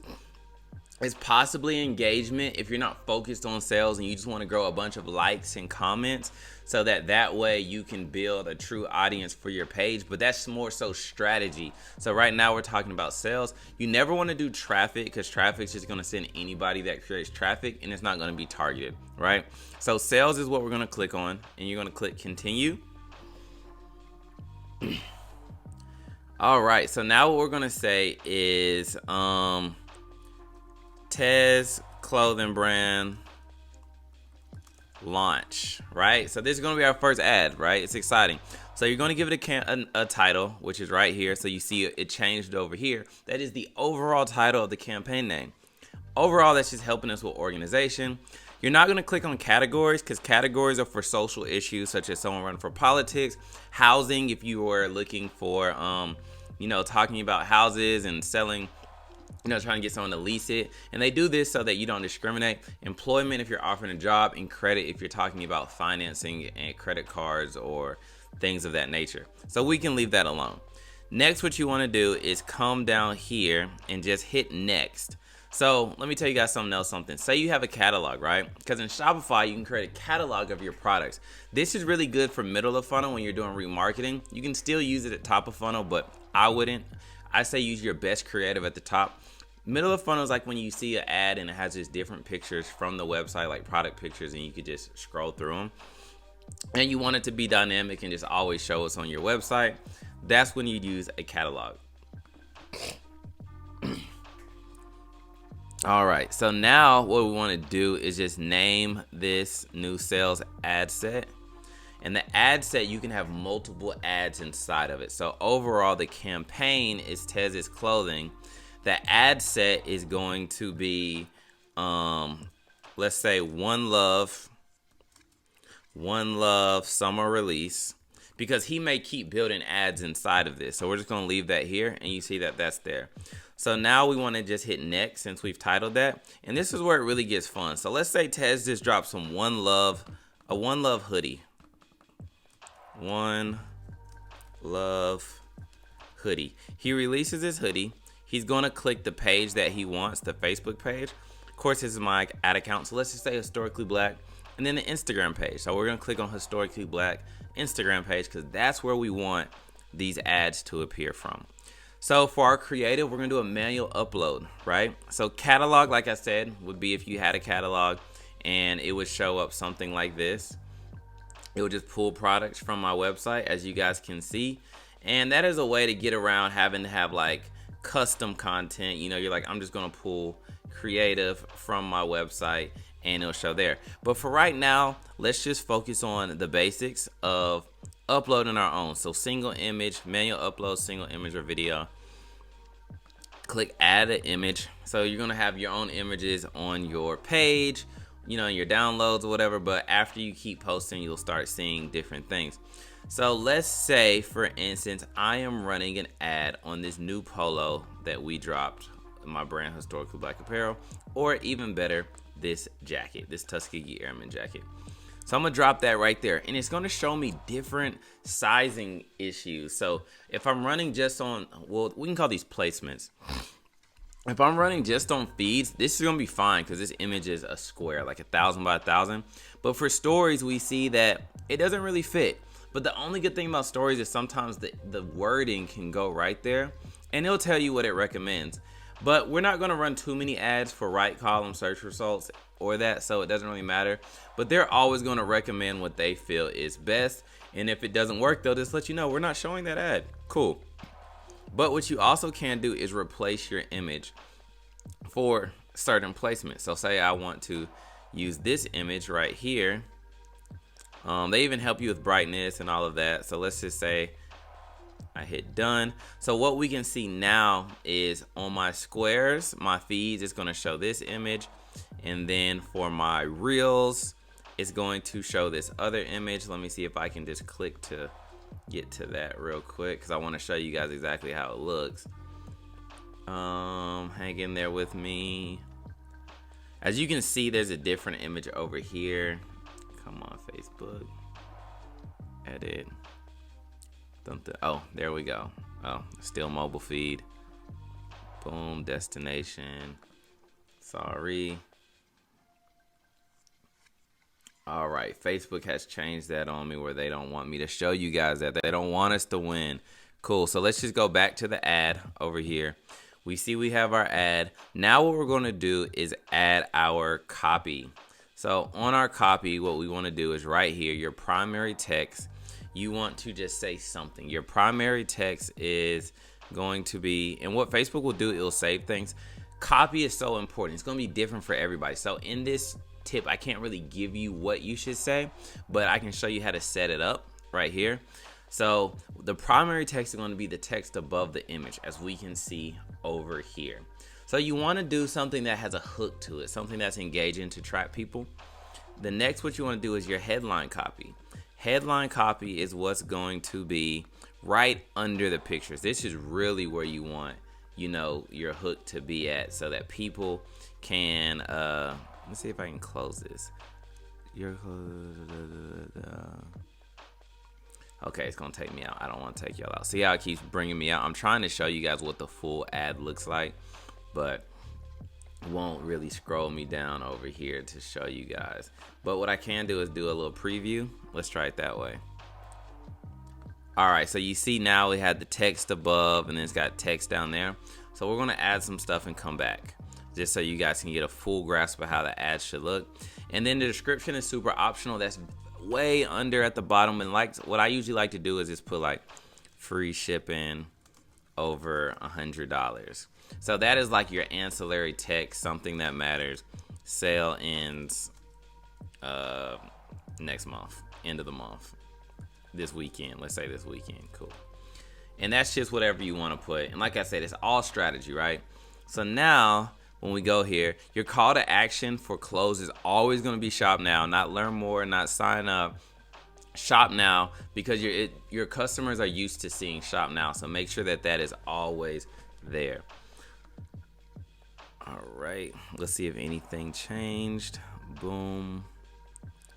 is possibly engagement if you're not focused on sales and you just want to grow a bunch of likes and comments, so that way you can build a true audience for your page. But that's more so strategy. So right now we're talking about sales. You never want to do traffic, because traffic is just going to send anybody that creates traffic and it's not going to be targeted, right? So sales is what we're going to click on, and you're going to click continue. All right, so now what we're going to say is Tez clothing brand launch, right? So this is going to be our first ad, right? It's exciting. So you're going to give it a title, which is right here. So you see it changed over here. That is the overall title of the campaign name. Overall, that's just helping us with organization. You're not going to click on categories, because categories are for social issues, such as someone running for politics, housing, if you were looking for, talking about houses and selling, trying to get someone to lease it. And they do this so that you don't discriminate. Employment, if you're offering a job, and credit, if you're talking about financing and credit cards or things of that nature. So we can leave that alone. Next, what you want to do is come down here and just hit next. So let me tell you guys something. Say you have a catalog, right? Because in Shopify, you can create a catalog of your products. This is really good for middle of funnel when you're doing remarketing. You can still use it at top of funnel, but I wouldn't. I say use your best creative at the top. Middle of funnel is like when you see an ad and it has just different pictures from the website, like product pictures, and you could just scroll through them. And you want it to be dynamic and just always show us on your website. That's when you'd use a catalog. All right, so now what we want to do is just name this new sales ad set. And the ad set, you can have multiple ads inside of it. So overall, the campaign is Tez's clothing. The ad set is going to be, let's say One Love summer release, because he may keep building ads inside of this. So we're just going to leave that here, and you see that that's there. So now we want to just hit next since we've titled that. And this is where it really gets fun. So let's say Tez just dropped some a One Love hoodie. One Love hoodie. He releases his hoodie. He's going to click the page that he wants, the Facebook page. Of course, this is my ad account. So let's just say Historically Black, and then the Instagram page. So we're going to click on Historically Black Instagram page, because that's where we want these ads to appear from. So for our creative, we're gonna do a manual upload, right? So catalog, like I said, would be if you had a catalog and it would show up something like this. It would just pull products from my website, as you guys can see. And that is a way to get around having to have like custom content. You know, you're like, I'm just gonna pull creative from my website and it'll show there. But for right now, let's just focus on the basics of uploading our own. So single image, manual upload, single image or video. Click add an image. So you're gonna have your own images on your page, you know, your downloads or whatever, but after you keep posting, you'll start seeing different things. So let's say, for instance, I am running an ad on this new polo that we dropped, my brand Historically Black Apparel, or even better, this jacket, this Tuskegee Airman jacket. So I'm gonna drop that right there, and it's gonna show me different sizing issues. So if I'm running just on, well, we can call these placements. If I'm running just on feeds, this is gonna be fine because this image is a square, like 1,000 by 1,000. But for stories, we see that it doesn't really fit. But the only good thing about stories is sometimes the wording can go right there, and it'll tell you what it recommends. But we're not gonna run too many ads for right column search results or that, so it doesn't really matter. But they're always gonna recommend what they feel is best. And if it doesn't work, they'll just let you know, we're not showing that ad. Cool. But what you also can do is replace your image for certain placements. So say I want to use this image right here. They even help you with brightness and all of that. So let's just say I hit done. So what we can see now is on my squares, my feeds, it's going to show this image. And then for my reels, it's going to show this other image. Let me see if I can just click to get to that real quick, because I want to show you guys exactly how it looks. Hang in there with me. As you can see, there's a different image over here. Come on, Facebook. Edit. Oh, there we go. Oh, still mobile feed. Boom, destination. Sorry. All right, Facebook has changed that on me where they don't want me to show you guys that. They don't want us to win. Cool, so let's just go back to the ad over here. We see we have our ad. Now what we're gonna do is add our copy. So on our copy, what we wanna do is right here, your primary text, you want to just say something. Your primary text is going to be, and what Facebook will do, it'll save things. Copy is so important. It's gonna be different for everybody. So in this tip, I can't really give you what you should say, but I can show you how to set it up right here. So the primary text is going to be the text above the image, as we can see over here. So you want to do something that has a hook to it, something that's engaging to attract people. The next, what you want to do is your headline copy. Headline copy is what's going to be right under the pictures. This is really where you want, you know, your hook to be at, so that people can let's see if I can close this. Okay, it's gonna take me out. I don't want to take y'all out. See how it keeps bringing me out? I'm trying to show you guys what the full ad looks like, but it won't really scroll me down over here to show you guys. But what I can do is do a little preview. Let's try it that way. All right, so you see now we had the text above, and then it's got text down there. So we're gonna add some stuff and come back, just so you guys can get a full grasp of how the ad should look. And then the description is super optional. That's way under at the bottom. And like what I usually like to do is just put like free shipping over $100. So that is like your ancillary text, something that matters. Sale ends next month, end of the month, this weekend. Let's say this weekend. Cool. And that's just whatever you want to put. And like I said, it's all strategy, right? So now when we go here, your call to action for close is always going to be shop now, not learn more, not sign up. Shop now, because your customers are used to seeing shop now. So make sure that that is always there. All right, let's see if anything changed. Boom.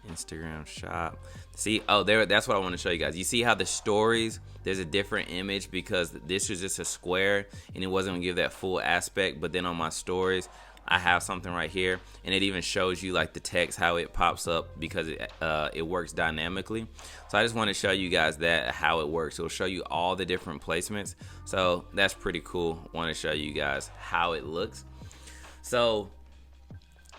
Instagram shop. See, oh, there, that's what I want to show you guys. You see how the stories, there's a different image because this was just a square and it wasn't gonna give that full aspect. But then on my stories, I have something right here, and it even shows you like the text, how it pops up, because it works dynamically. So I just want to show you guys that how it works. It'll show you all the different placements. So that's pretty cool. Want to show you guys how it looks. So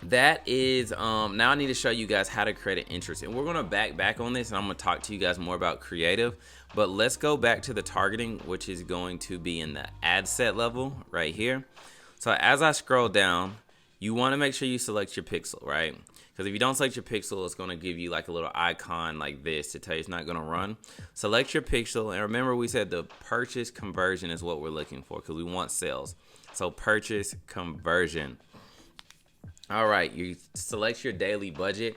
that is now I need to show you guys how to create an interest, and we're gonna back on this, and I'm gonna talk to you guys more about creative. But let's go back to the targeting, which is going to be in the ad set level right here. So as I scroll down, you want to make sure you select your pixel, right? Because if you don't select your pixel, it's going to give you like a little icon like this to tell you it's not going to run. Select your pixel, and remember we said the purchase conversion is what we're looking for, because we want sales. So purchase conversion. All right, you select your daily budget.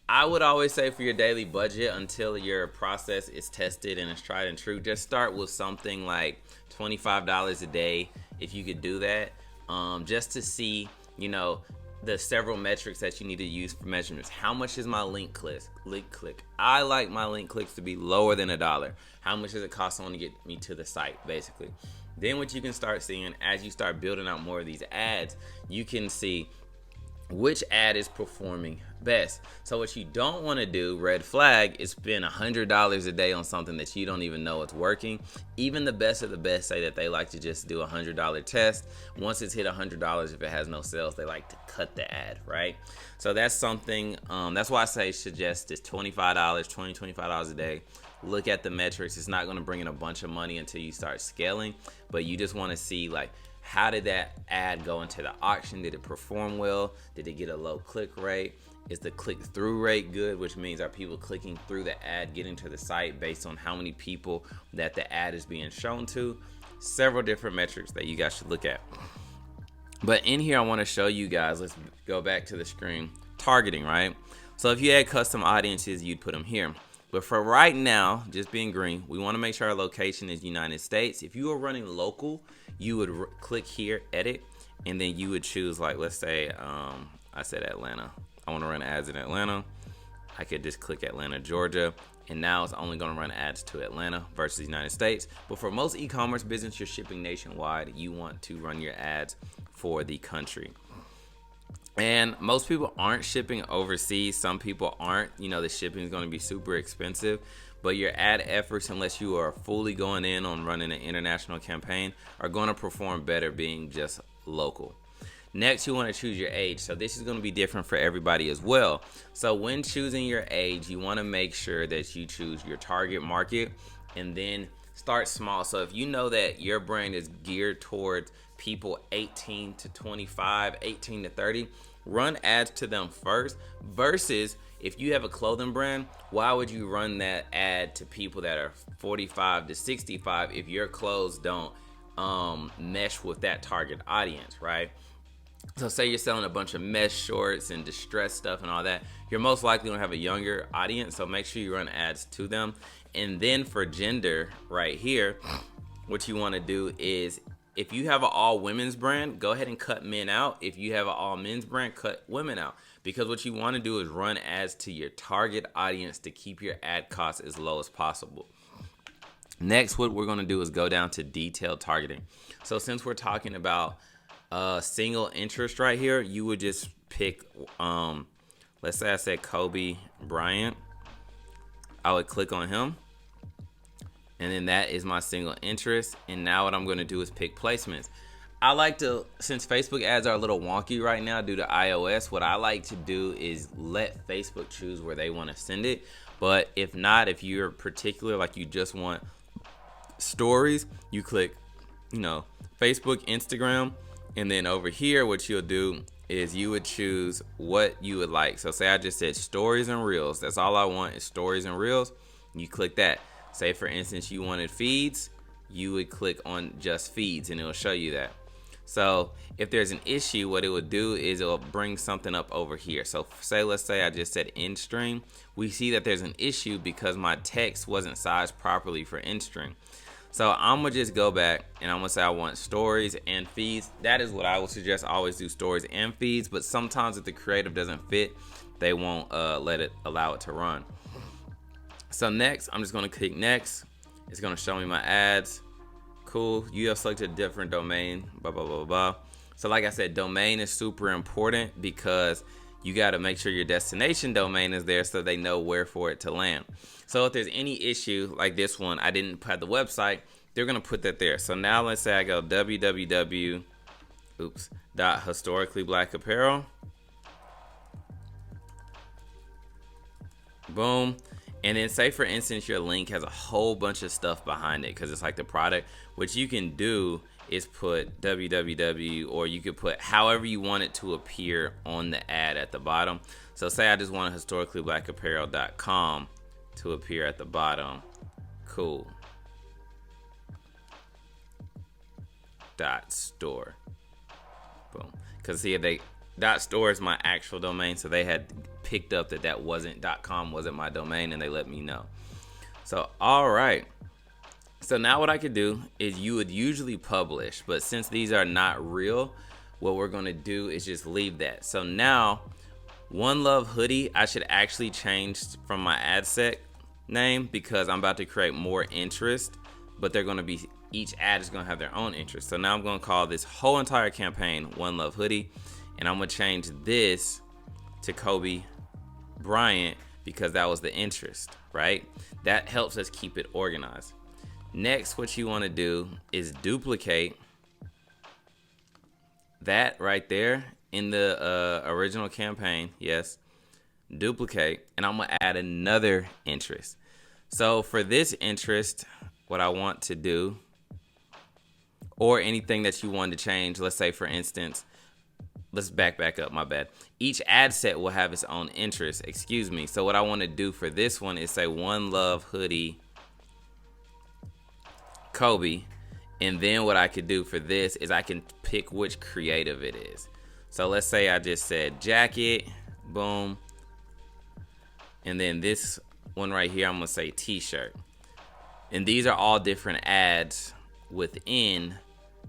I would always say for your daily budget, until your process is tested and it's tried and true, just start with something like $25 a day, if you could do that. Just to see, you know, the several metrics that you need to use for measurements. How much is my link click? I like my link clicks to be lower than $1. How much does it cost someone to get me to the site, basically? Then what you can start seeing, as you start building out more of these ads, you can see which ad is performing best. So what you don't want to do, red flag, is spend $100 a day on something that you don't even know it's working. Even the best of the best say that they like to just do a $100 test. Once it's hit $100, if it has no sales, they like to cut the ad, right? So that's something, that's why I say suggest is $25, $25 a day. Look at the metrics. It's not going to bring in a bunch of money until you start scaling, but you just want to see, like, how did that ad go into the auction? Did it perform well? Did it get a low click rate? Is the click-through rate good? Which means, are people clicking through the ad, getting to the site based on how many people that the ad is being shown to? Several different metrics that you guys should look at. But in here, I want to show you guys, let's go back to the screen, targeting, right? So if you had custom audiences, you'd put them here. But for right now, just being green, we want to make sure our location is United States. If you are running local, you would click here, edit, and then you would choose, like, let's say I said Atlanta. I want to run ads in Atlanta. I could just click Atlanta, Georgia, and now it's only going to run ads to Atlanta versus the United States. But for most e-commerce business, you're shipping nationwide, you want to run your ads for the country. And most people aren't shipping overseas. Some people aren't. You know, the shipping is going to be super expensive. But your ad efforts, unless you are fully going in on running an international campaign, are going to perform better being just local. Next, you want to choose your age. So this is going to be different for everybody as well. So when choosing your age, you want to make sure that you choose your target market and then start small. So if you know that your brand is geared towards people 18 to 25, 18 to 30, run ads to them first, versus if you have a clothing brand, why would you run that ad to people that are 45 to 65 if your clothes don't mesh with that target audience, right? So say you're selling a bunch of mesh shorts and distressed stuff and all that, you're most likely going to have a younger audience, so make sure you run ads to them. And then for gender right here, what you want to do is, if you have an all women's brand, go ahead and cut men out. If you have an all men's brand, cut women out. Because what you want to do is run ads to your target audience to keep your ad costs as low as possible. Next, what we're going to do is go down to detailed targeting. So since we're talking about single interest right here, you would just pick, let's say I said Kobe Bryant. I would click on him. And then that is my single interest. And now what I'm going to do is pick placements. I like to, since Facebook ads are a little wonky right now due to iOS, what I like to do is let Facebook choose where they want to send it. But if not, if you're particular, like you just want stories, you click, you know, Facebook, Instagram. And then over here, what you'll do is you would choose what you would like. So say I just said stories and reels. That's all I want is stories and reels. You click that. Say, for instance, you wanted feeds, you would click on just feeds and it'll show you that. So if there's an issue, what it would do is it will bring something up over here. So say, let's say I just said in string. We see that there's an issue because my text wasn't sized properly for in string. So I'm going to just go back and I'm going to say I want stories and feeds. That is what I would suggest. I always do stories and feeds, but sometimes if the creative doesn't fit, they won't allow it to run. So next, I'm just going to click next. It's going to show me my ads. Cool. You have selected a different domain, blah, blah, blah, blah. So like I said, domain is super important because you got to make sure your destination domain is there so they know where for it to land. So if there's any issue like this one, I didn't put the website, they're going to put that there. So now let's say I go www.historicallyblackapparel. Boom. And then say for instance your link has a whole bunch of stuff behind it because it's like the product. What you can do is put www, or you could put however you want it to appear on the ad at the bottom. So say I just want historicallyblackapparel.com to appear at the bottom. Cool. .store. Boom. Because see, .store is my actual domain, so they had picked up that wasn't .com wasn't my domain, and they let me know. So all right. So now what I could do is you would usually publish, but since these are not real, what we're going to do is just leave that. So now One Love Hoodie, I should actually change from my ad set name because I'm about to create more interest, but they're going to be, each ad is going to have their own interest. So now I'm going to call this whole entire campaign One Love Hoodie, and I'm going to change this to Kobe Bryant because that was the interest, right? That helps us keep it organized. Next, what you want to do is duplicate that right there in the original campaign. Yes, duplicate, and I'm going to add another interest. So for this interest, what I want to do, or anything that you want to change, let's say for instance, let's back up, my bad. Each ad set will have its own interest, excuse me. So what I want to do for this one is say One Love Hoodie Kobe, and then what I could do for this is I can pick which creative it is. So let's say I just said jacket, boom, and then this one right here I'm gonna say t-shirt, and these are all different ads within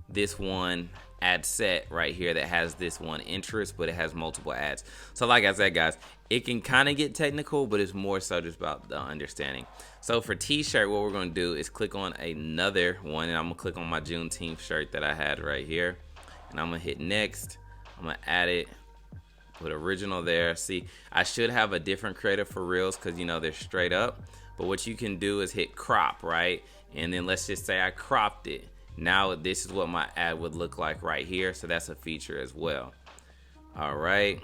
this one ad set right here that has this one interest, but it has multiple ads. So like I said, guys, it can kind of get technical, but it's more so just about the understanding. So for t-shirt, what we're going to do is click on another one, and I'm going to click on my Juneteenth shirt that I had right here, and I'm going to hit next. I'm going to add it, put original there. See, I should have a different creative for reels because, you know, they're straight up, but what you can do is hit crop, right? And then let's just say I cropped it. Now this is what my ad would look like right here. So that's a feature as well. All right,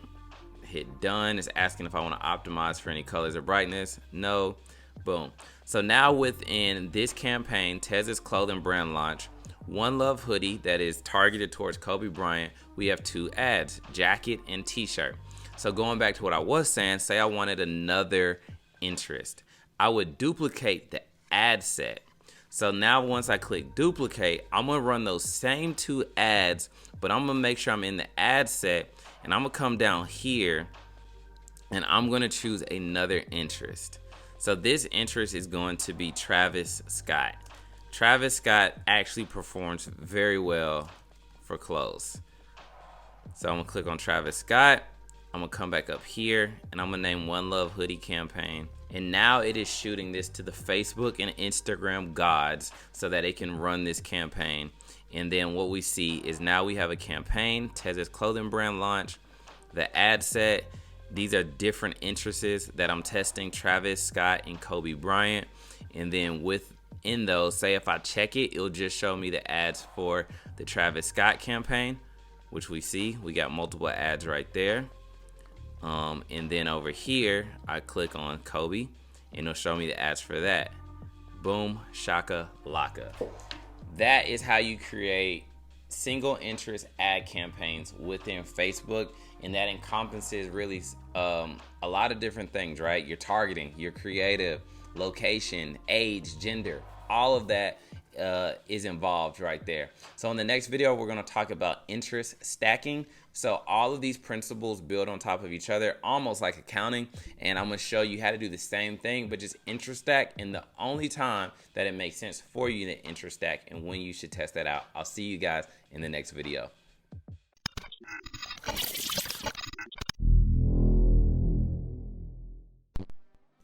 hit done. It's asking if I want to optimize for any colors or brightness. No. Boom. So now within this campaign, Tez's clothing brand launch, One Love Hoodie that is targeted towards Kobe Bryant, we have two ads, jacket and t-shirt. So going back to what I was saying, say I wanted another interest, I would duplicate the ad set. So now once I click duplicate, I'm gonna run those same two ads, but I'm gonna make sure I'm in the ad set, and I'm gonna come down here and I'm gonna choose another interest. So this interest is going to be Travis Scott. Travis Scott actually performs very well for clothes. So I'm gonna click on Travis Scott. I'm gonna come back up here and I'm gonna name One Love Hoodie campaign. And now it is shooting this to the Facebook and Instagram gods so that it can run this campaign. And then what we see is now we have a campaign, Tez's clothing brand launch, the ad set. These are different interests that I'm testing, Travis Scott and Kobe Bryant. And then within those, say if I check it, it'll just show me the ads for the Travis Scott campaign, which we see. We got multiple ads right there. And then over here, I click on Kobe, and it'll show me the ads for that. Boom, shaka laka. That is how you create single interest ad campaigns within Facebook, and that encompasses really a lot of different things, right? Your targeting, your creative, location, age, gender, all of that is involved right there. So in the next video, we're going to talk about interest stacking. So all of these principles build on top of each other, almost like accounting. And I'm going to show you how to do the same thing, but just interest stack, and the only time that it makes sense for you to interest stack and when you should test that out. I'll see you guys in the next video.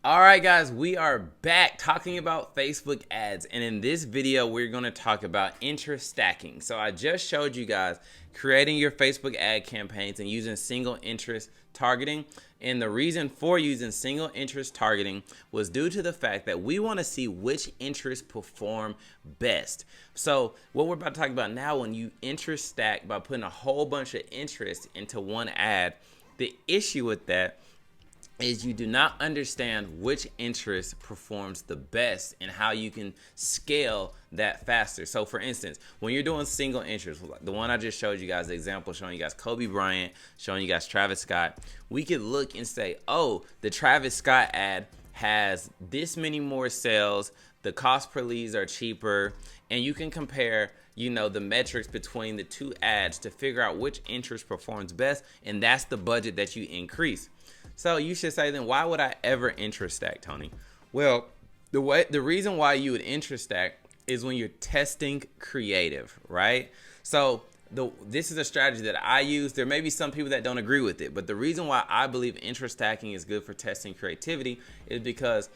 All right, guys, we are back talking about Facebook ads. And in this video, we're going to talk about interest stacking. So I just showed you guys creating your Facebook ad campaigns and using single interest targeting. And the reason for using single interest targeting was due to the fact that we want to see which interests perform best. So what we're about to talk about now, when you interest stack by putting a whole bunch of interest into one ad, the issue with that is you do not understand which interest performs the best and how you can scale that faster. So for instance, when you're doing single interest, the one I just showed you guys, the example showing you guys Kobe Bryant, showing you guys Travis Scott, we could look and say, oh, the Travis Scott ad has this many more sales, the cost per leads are cheaper, and you can compare, you know, the metrics between the two ads to figure out which interest performs best, and that's the budget that you increase. So you should say, then why would I ever interest stack, Tony? Well, the reason why you would interest stack is when you're testing creative, right? So this is a strategy that I use. There may be some people that don't agree with it, but the reason why I believe interest stacking is good for testing creativity is because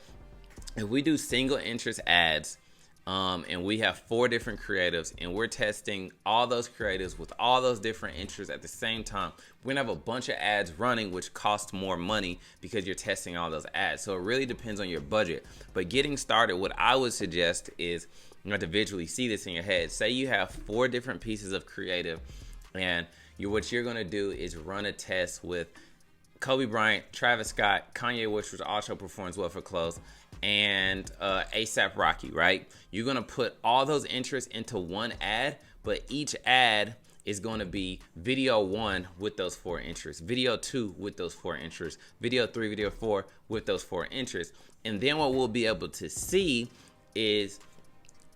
if we do single interest ads, and we have 4 different creatives and we're testing all those creatives with all those different interests at the same time, we're gonna have a bunch of ads running, which costs more money because you're testing all those ads. So it really depends on your budget. But getting started, what I would suggest is you have to visually see this in your head. Say you have 4 different pieces of creative, and what you're gonna do is run a test with Kobe Bryant, Travis Scott, Kanye West, which also performs well for clothes, and ASAP Rocky, right? You're gonna put all those interests into one ad, but each ad is gonna be video 1 with those 4 interests, video 2 with those 4 interests, video 3, video 4 with those 4 interests. And then what we'll be able to see is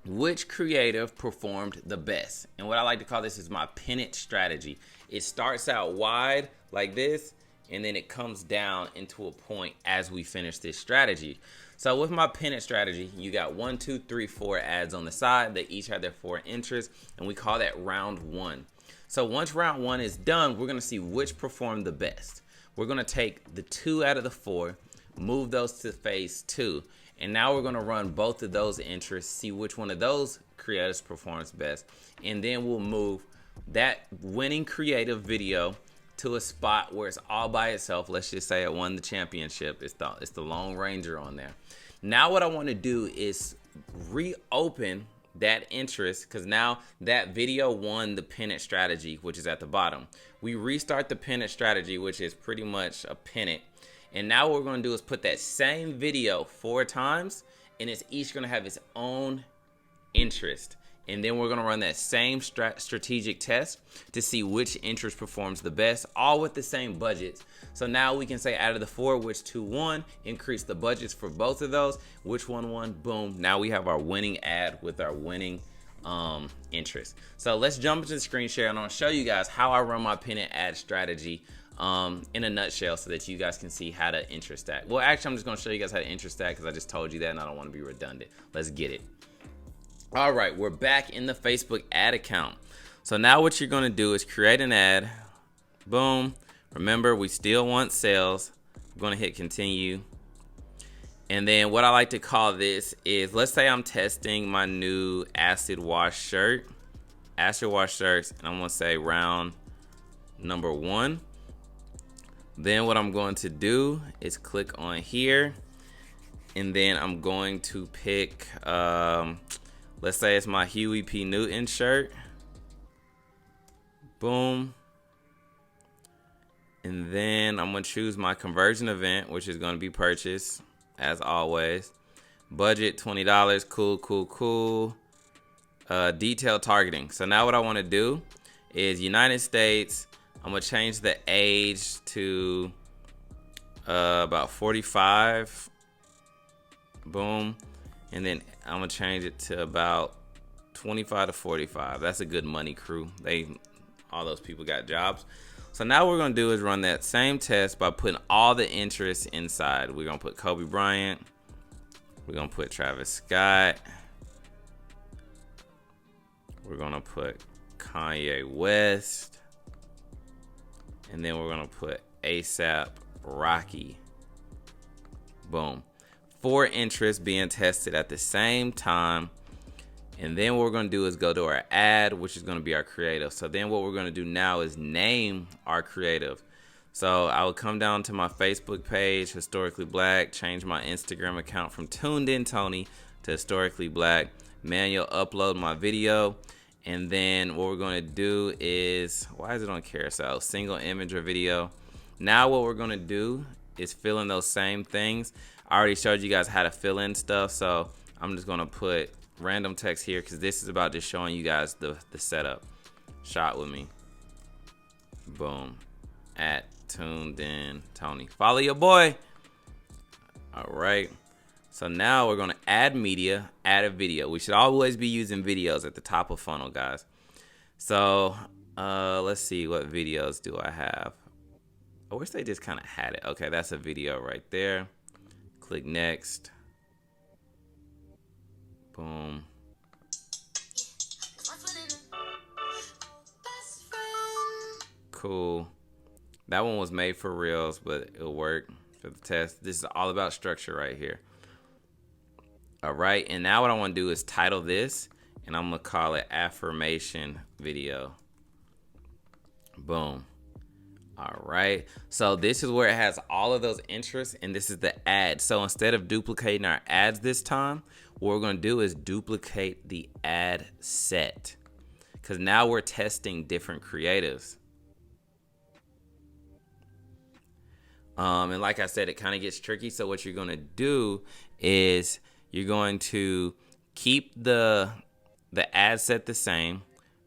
which creative performed the best. And what I like to call this is my pennant strategy. It starts out wide like this, and then it comes down into a point as we finish this strategy. So with my pennant strategy, you got 1, 2, 3, 4 ads on the side. They each have their 4 interests, and we call that round 1. So once round 1 is done, we're gonna see which performed the best. We're gonna take the 2 out of the 4, move those to phase 2, and now we're gonna run both of those interests, see which one of those creatives performs best, and then we'll move that winning creative video to a spot where it's all by itself. Let's just say it won the championship. It's the Lone Ranger on there. Now what I want to do is reopen that interest, because now that video won the pennant strategy, which is at the bottom. We restart the pennant strategy, which is pretty much a pennant. And now what we're going to do is put that same video 4 times, and it's each going to have its own interest. And then we're going to run that same strategic test to see which interest performs the best, all with the same budgets. So now we can say out of the 4, which 2 won, increase the budgets for both of those, which one won, boom. Now we have our winning ad with our winning interest. So let's jump into the screen share, and I'll show you guys how I run my pennant ad strategy in a nutshell so that you guys can see how to interest stack. Well, actually, I'm just going to show you guys how to interest stack because I just told you that and I don't want to be redundant. Let's get it. All right, we're back in the Facebook ad account. So now what you're going to do is create an ad. Boom. Remember, we still want sales. I'm going to hit continue. And then what I like to call this is, let's say I'm testing my new acid wash shirt. Acid wash shirts. And I'm going to say round number 1. Then what I'm going to do is click on here. And then I'm going to pick... let's say it's my Huey P. Newton shirt. Boom. And then I'm going to choose my conversion event, which is going to be purchase, as always. Budget, $20. Cool, cool, cool. Detailed targeting. So now what I want to do is United States. I'm going to change the age to about 45. Boom. And then I'm going to change it to about 25 to 45. That's a good money crew. All those people got jobs. So now what we're going to do is run that same test by putting all the interests inside. We're going to put Kobe Bryant. We're going to put Travis Scott. We're going to put Kanye West. And then we're going to put ASAP Rocky. Boom. 4 interests being tested at the same time. And then what we're going to do is go to our ad, which is going to be our creative. So then what we're going to do now is name our creative. So I would come down to my Facebook page, Historically Black, change my Instagram account from Tuned In Tony to Historically Black, manual upload my video. And then what we're going to do is, why is it on carousel? Single image or video. Now what we're going to do is fill in those same things. I already showed you guys how to fill in stuff, so I'm just going to put random text here because this is about just showing you guys the setup. Shot with me. Boom. At Tuned In Tony. Follow your boy. All right. So now we're going to add media, add a video. We should always be using videos at the top of funnel, guys. So let's see, what videos do I have? I wish they just kind of had it. Okay, that's a video right there. Click next. Boom. Cool. That one was made for reals, but it'll work for the test. This is all about structure right here. All right, and now what I want to do is title this, and I'm gonna call it affirmation video. Boom. All right, so this is where it has all of those interests, and this is the ad. So instead of duplicating our ads this time, what we're gonna do is duplicate the ad set, because now we're testing different creatives. And like I said, it kind of gets tricky. So what you're gonna do is you're going to keep the ad set the same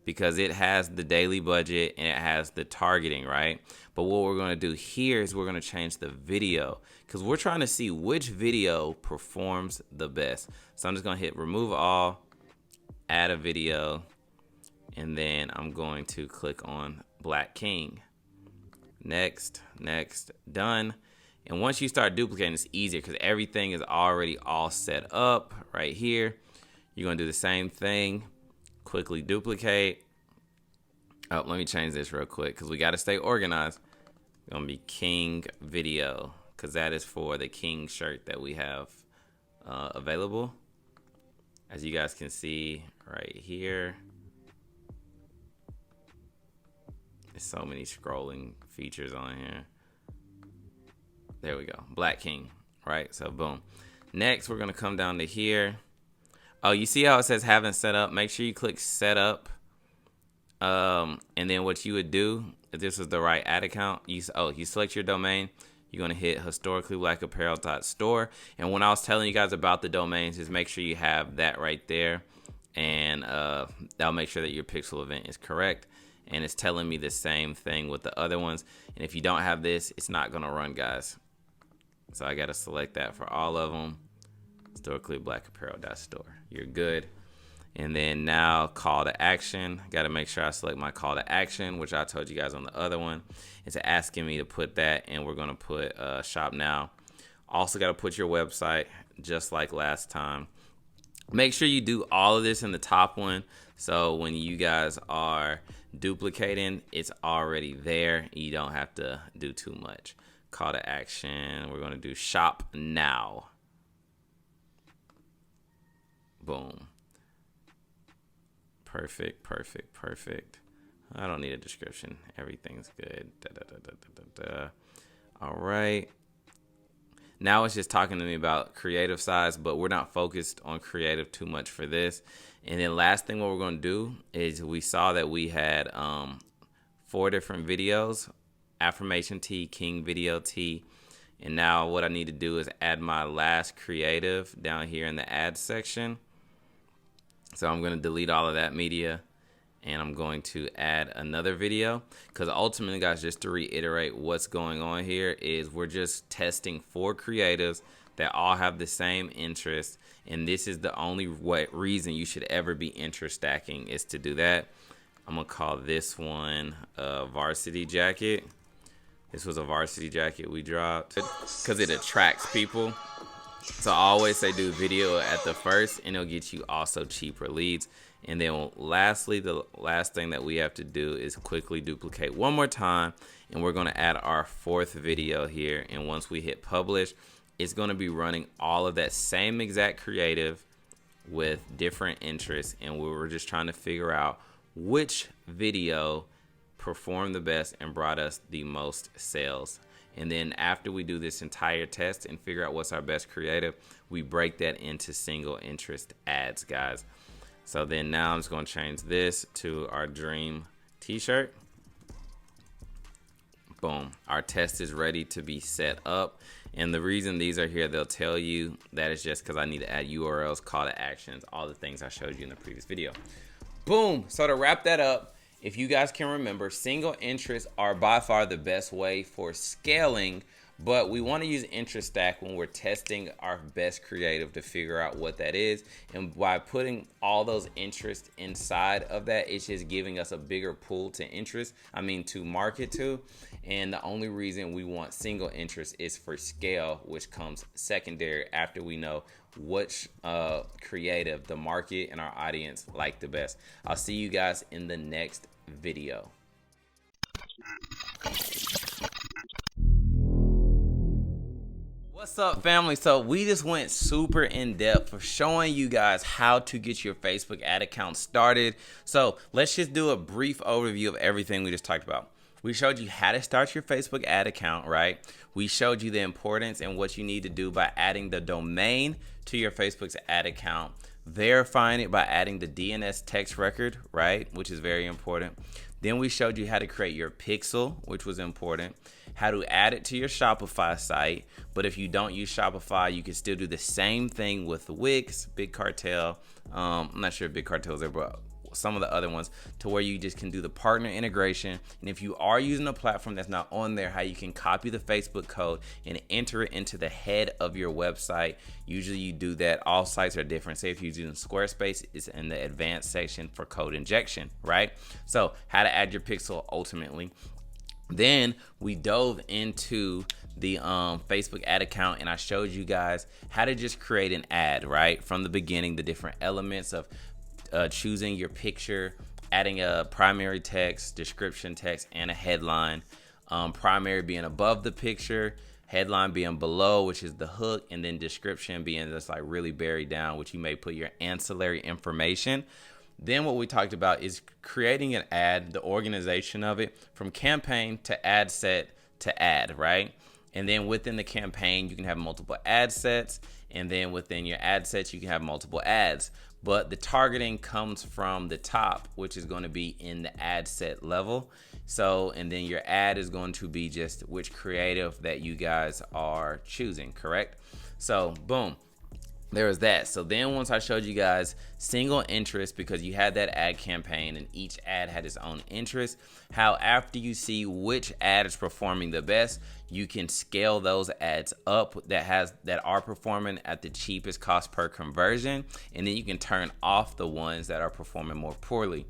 because it has the daily budget and it has the targeting, right? But what we're going to do here is we're going to change the video because we're trying to see which video performs the best. So I'm just going to hit remove all, add a video, and then I'm going to click on Black King. Next, done. And once you start duplicating, it's easier because everything is already all set up right here. You're going to do the same thing. Quickly duplicate. Oh, let me change this real quick because we got to stay organized. It's going to be King Video because that is for the King shirt that we have available. As you guys can see right here. There's so many scrolling features on here. There we go. Black King. Right? So boom. Next, we're going to come down to here. Oh, you see how it says haven't set up? Make sure you click set up. And then what you would do, if this was the right ad account, you select your domain. You're going to hit historicallyblackapparel.store. And when I was telling you guys about the domains, just make sure you have that right there. And that'll make sure that your pixel event is correct. And it's telling me the same thing with the other ones. And if you don't have this, it's not going to run, guys. So I got to select that for all of them. Historicallyblackapparel.store. You're good. And then now call to action. Got to make sure I select my call to action, which I told you guys on the other one. It's asking me to put that, and we're going to put shop now. Also got to put your website just like last time. Make sure you do all of this in the top one. So when you guys are duplicating, it's already there. You don't have to do too much. Call to action. We're going to do shop now. Boom. Perfect. I don't need a description. Everything's good. All right. Now it's just talking to me about creative size, but we're not focused on creative too much for this. And then last thing what we're going to do is we saw that we had 4 different videos. Affirmation T, King Video T. And now what I need to do is add my last creative down here in the ads section. So I'm going to delete all of that media and I'm going to add another video because ultimately, guys, just to reiterate what's going on here is we're just testing 4 creatives that all have the same interest. And this is the only reason you should ever be interest stacking is to do that. I'm going to call this one a varsity jacket. This was a varsity jacket we dropped because it attracts people. So I always say do video at the first and it'll get you also cheaper leads. And then lastly, the last thing that we have to do is quickly duplicate one more time. And we're going to add our 4th video here. And once we hit publish, it's going to be running all of that same exact creative with different interests, and we were just trying to figure out which video performed the best and brought us the most sales. And then after we do this entire test and figure out what's our best creative, we break that into single interest ads, guys. So then now I'm just going to change this to our dream t-shirt. Boom. Our test is ready to be set up. And the reason these are here, they'll tell you that is just because I need to add URLs, call to actions, all the things I showed you in the previous video. Boom. So to wrap that up, if you guys can remember, single interests are by far the best way for scaling, but we want to use interest stack when we're testing our best creative to figure out what that is. And by putting all those interests inside of that, it's just giving us a bigger pool to market to. And the only reason we want single interest is for scale, which comes secondary after we know which creative the market and our audience like the best. I'll see you guys in the next video. What's up, family? So we just went super in depth for showing you guys how to get your Facebook ad account started. So let's just do a brief overview of everything we just talked about. We showed you how to start your Facebook ad account, right? We showed you the importance and what you need to do by adding the domain to your Facebook's ad account, verifying it by adding the DNS text record, right? Which is very important. Then we showed you how to create your pixel, which was important, how to add it to your Shopify site. But if you don't use Shopify, you can still do the same thing with Wix, Big Cartel. I'm not sure if Big Cartel is there, but some of the other ones, to where you just can do the partner integration. And if you are using a platform that's not on there, how you can copy the Facebook code and enter it into the head of your website. Usually you do that. All sites are different. Say if you're using Squarespace, it's in the advanced section for code injection, right? So how to add your pixel ultimately. Then we dove into the Facebook ad account, and I showed you guys how to just create an ad, right? From the beginning, the different elements of choosing your picture, adding a primary text, description text, and a headline. Primary being above the picture, headline being below, which is the hook, and then description being just like really buried down, which you may put your ancillary information. Then what we talked about is creating an ad, the organization of it, from campaign to ad set to ad, right? And then within the campaign, you can have multiple ad sets. And then within your ad sets, you can have multiple ads. But the targeting comes from the top, which is going to be in the ad set level. So, and then your ad is going to be just which creative that you guys are choosing, correct? So, boom. There was that. So then once I showed you guys single interest, because you had that ad campaign and each ad had its own interest, how after you see which ad is performing the best, you can scale those ads up that are performing at the cheapest cost per conversion, and then you can turn off the ones that are performing more poorly.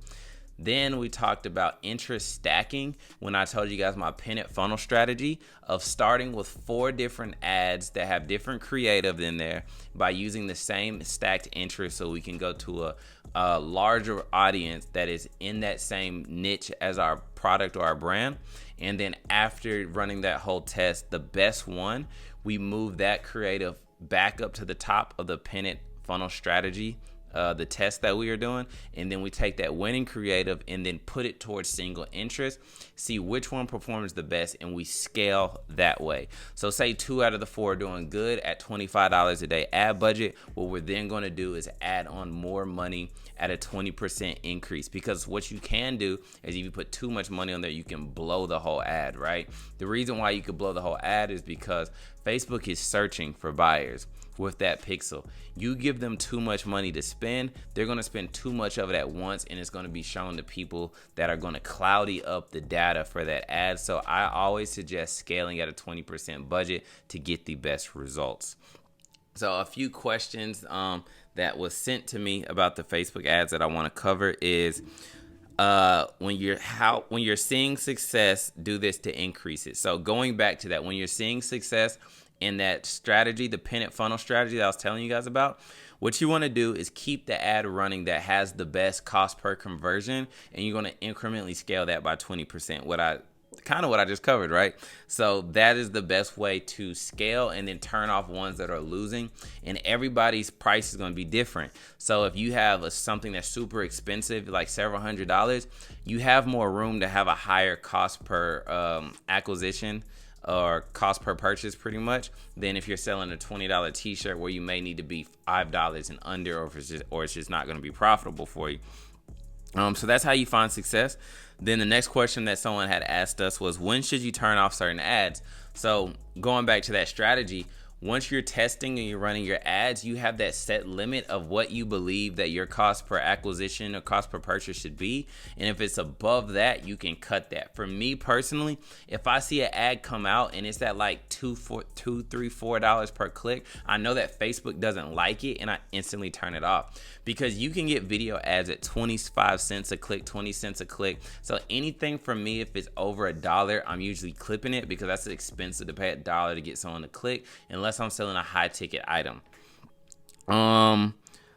Then we talked about interest stacking when I told you guys my pennant funnel strategy of starting with 4 different ads that have different creative in there by using the same stacked interest, so we can go to a larger audience that is in that same niche as our product or our brand. And then after running that whole test, the best one, we move that creative back up to the top of the pennant funnel strategy, the test that we are doing, and then we take that winning creative and then put it towards single interest, see which one performs the best, and we scale that way. So say 2 out of the 4 are doing good at $25 a day ad budget. What we're then going to do is add on more money at a 20% increase, because what you can do is if you put too much money on there, you can blow the whole ad, right? The reason why you could blow the whole ad is because Facebook is searching for buyers with that pixel. You give them too much money to spend, they're going to spend too much of it at once, and it's going to be shown to people that are going to cloudy up the data for that ad. So I always suggest scaling at a 20% budget to get the best results. So a few questions that was sent to me about the Facebook ads that I want to cover is when you're seeing success, do this to increase it. So going back to that, when you're seeing success in that strategy, the pennant funnel strategy that I was telling you guys about, what you want to do is keep the ad running that has the best cost per conversion, and you're going to incrementally scale that by 20%. What I kind of what I just covered, right? So that is the best way to scale, and then turn off ones that are losing. And everybody's price is going to be different. So if you have something that's super expensive, like several $100s, you have more room to have a higher cost per acquisition, or cost per purchase, pretty much, than if you're selling a $20 t-shirt where you may need to be $5 and under, or it's just not going to be profitable for you. So that's how you find success. Then the next question that someone had asked us was, when should you turn off certain ads? So going back to that strategy, once you're testing and you're running your ads, you have that set limit of what you believe that your cost per acquisition or cost per purchase should be. And if it's above that, you can cut that. For me personally, if I see an ad come out and it's at like $2, $3, $4 per click, I know that Facebook doesn't like it, and I instantly turn it off. Because you can get video ads at 25 cents a click, 20 cents a click. So anything from me, if it's over $1, I'm usually clipping it, because that's expensive to pay $1 to get someone to click, unless I'm selling a high ticket item.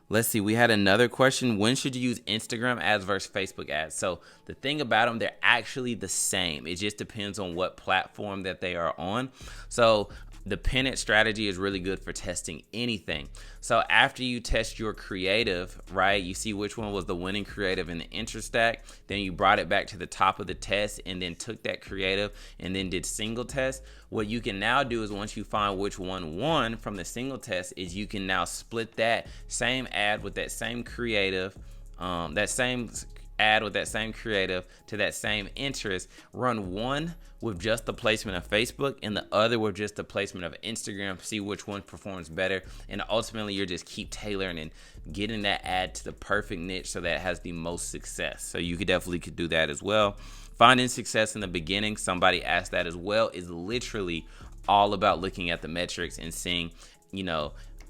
Let's see. We had another question. When should you use Instagram ads versus Facebook ads? So the thing about them, they're actually the same. It just depends on what platform that they are on. So the pennant strategy is really good for testing anything. So after you test your creative, right, you see which one was the winning creative in the interest stack, then you brought it back to the top of the test, and then took that creative and then did single test. What you can now do is, once you find which one won from the single test, is you can now split that same ad with that same creative, that same ad with that same creative to that same interest, run one with just the placement of Facebook and the other with just the placement of Instagram, see which one performs better. And ultimately, you're just keep tailoring and getting that ad to the perfect niche so that it has the most success. So you could definitely do that as well. Finding success in the beginning, somebody asked that as well, is literally all about looking at the metrics and seeing,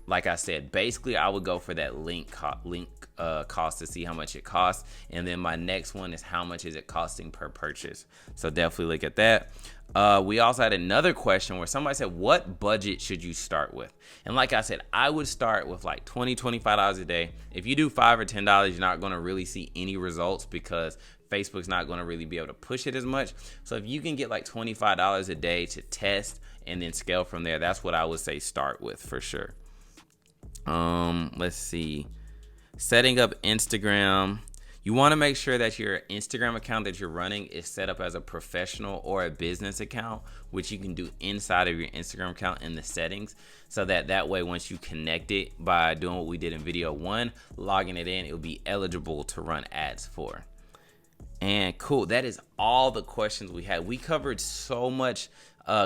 like I said, basically I would go for that link cost to see how much it costs. And then my next one is, how much is it costing per purchase? So definitely look at that. We also had another question where somebody said, what budget should you start with? And like I said, I would start with like $20, $25 a day. If you do $5 or $10, you're not going to really see any results, because Facebook's not going to really be able to push it as much. So if you can get like $25 a day to test and then scale from there, that's what I would say start with for sure. Let's see. Setting up Instagram. You want to make sure that your Instagram account that you're running is set up as a professional or a business account, which you can do inside of your Instagram account in the settings, so that way, once you connect it by doing what we did in video 1, logging it in, it'll be eligible to run ads for. And cool, that is all the questions we had. We covered so much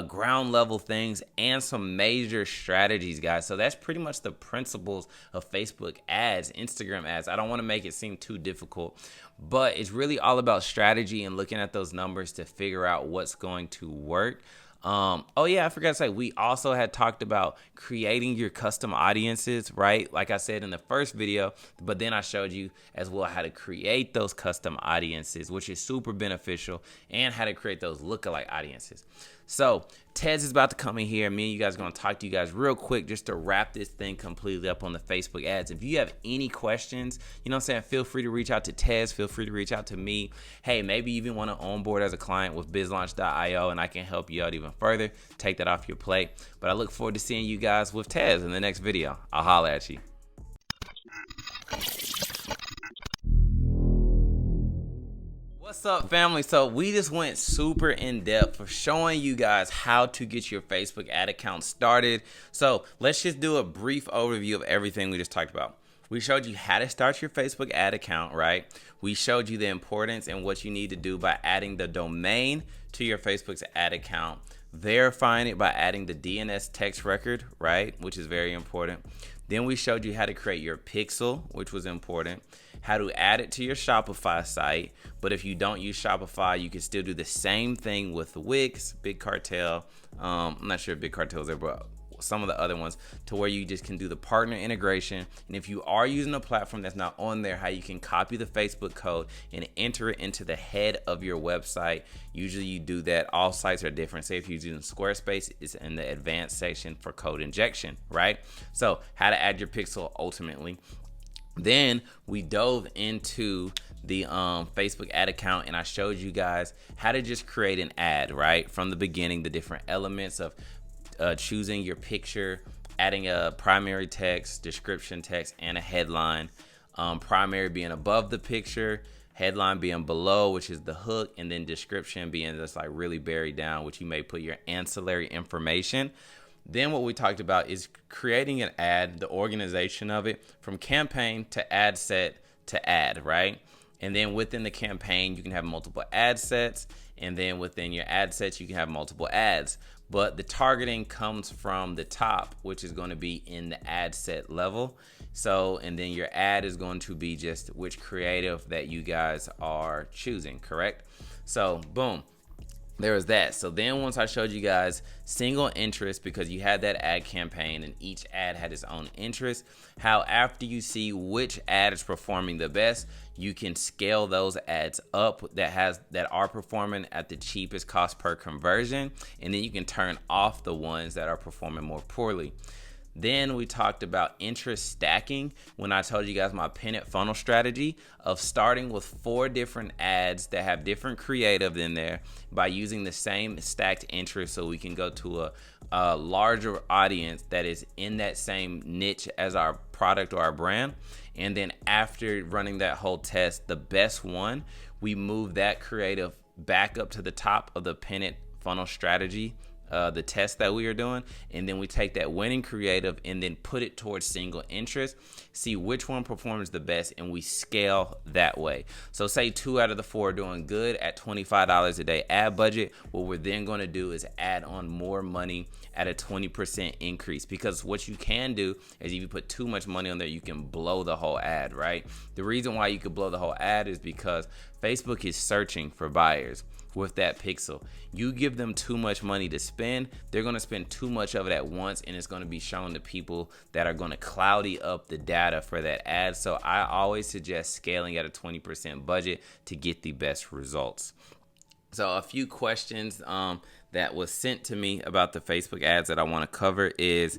ground level things and some major strategies, guys. So that's pretty much the principles of Facebook ads, Instagram ads. I don't want to make it seem too difficult, but it's really all about strategy and looking at those numbers to figure out what's going to work. Oh yeah, I forgot to say, we also had talked about creating your custom audiences, right? Like I said in the first video, but then I showed you as well how to create those custom audiences, which is super beneficial, and how to create those lookalike audiences. So Tez is about to come in here. Me and you guys are going to talk to you guys real quick just to wrap this thing completely up on the Facebook ads. If you have any questions, feel free to reach out to Tez. Feel free to reach out to me. Hey, maybe you even want to onboard as a client with bizlaunch.io, and I can help you out even further. Take that off your plate. But I look forward to seeing you guys with Tez in the next video. I'll holler at you. What's up, family? So we just went super in depth for showing you guys how to get your Facebook ad account started. So let's just do a brief overview of everything we just talked about. We showed you how to start your Facebook ad account, right? We showed you the importance and what you need to do by adding the domain to your Facebook's ad account, verifying it by adding the DNS text record, right? Which is very important. Then we showed you how to create your pixel, which was important, how to add it to your Shopify site. But if you don't use Shopify, you can still do the same thing with Wix, Big Cartel. I'm not sure if Big Cartel is there, but some of the other ones, to where you just can do the partner integration. And if you are using a platform that's not on there, how you can copy the Facebook code and enter it into the head of your website. Usually you do that. All sites are different. Say if you're using Squarespace, it's in the advanced section for code injection, right? So how to add your pixel ultimately. Then we dove into the Facebook ad account, and I showed you guys how to just create an ad, right? From the beginning, the different elements of choosing your picture, adding a primary text, description text, and a headline. Primary being above the picture, headline being below, which is the hook, and then description being just like really buried down, which you may put your ancillary information. Then what we talked about is creating an ad, the organization of it from campaign to ad set to ad, right? And then within the campaign, you can have multiple ad sets. And then within your ad sets, you can have multiple ads. But the targeting comes from the top, which is going to be in the ad set level. So, and then your ad is going to be just which creative that you guys are choosing, correct? So, boom. There was that. So then once I showed you guys single interest, because you had that ad campaign and each ad had its own interest, how after you see which ad is performing the best, you can scale those ads up that are performing at the cheapest cost per conversion, and then you can turn off the ones that are performing more poorly. Then we talked about interest stacking when I told you guys my pennant funnel strategy of starting with 4 different ads that have different creative in there by using the same stacked interest, so we can go to a larger audience that is in that same niche as our product or our brand. And then after running that whole test, the best one, we move that creative back up to the top of the pennant funnel strategy, the test that we are doing, and then we take that winning creative and then put it towards single interest, see which one performs the best, and we scale that way. So say 2 out of the 4 are doing good at $25 a day ad budget. What we're then going to do is add on more money at a 20% increase, because what you can do is if you put too much money on there, you can blow the whole ad, right? The reason why you could blow the whole ad is because Facebook is searching for buyers with that pixel. You give them too much money to spend, they're going to spend too much of it at once, and it's going to be shown to people that are going to cloudy up the data for that ad. So I always suggest scaling at a 20% budget to get the best results. So a few questions that was sent to me about the Facebook ads that I want to cover is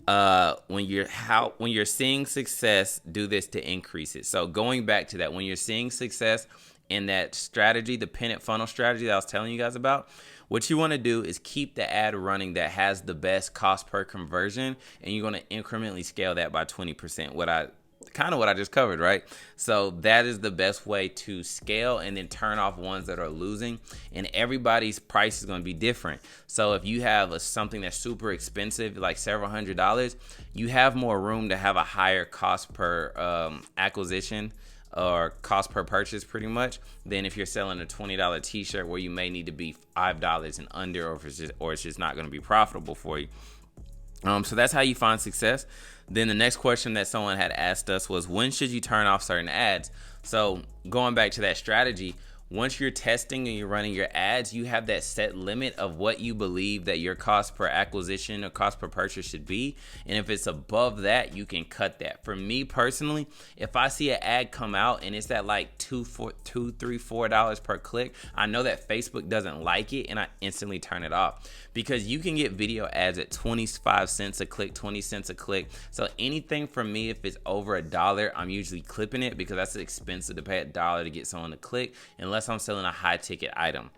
when you're seeing success, do this to increase it. So going back to that, when you're seeing success in that strategy, the pennant funnel strategy that I was telling you guys about, what you want to do is keep the ad running that has the best cost per conversion, and you're going to incrementally scale that by 20%. What I just covered, right? So that is the best way to scale, and then turn off ones that are losing. And everybody's price is going to be different. So if you have something that's super expensive, like several $100s, you have more room to have a higher cost per acquisition or cost per purchase, pretty much, than if you're selling a $20 t-shirt where you may need to be $5 and under, or it's just not going to be profitable for you. So that's how you find success. Then the next question that someone had asked us was, when should you turn off certain ads? So going back to that strategy, once you're testing and you're running your ads, you have that set limit of what you believe that your cost per acquisition or cost per purchase should be. And if it's above that, you can cut that. For me personally, if I see an ad come out and it's at like $2, $3, $4 per click, I know that Facebook doesn't like it, and I instantly turn it off. Because you can get video ads at 25 cents a click, 20 cents a click. So anything from me, if it's over $1, I'm usually clipping it, because that's expensive to pay $1 to get someone to click, unless I'm selling a high ticket item.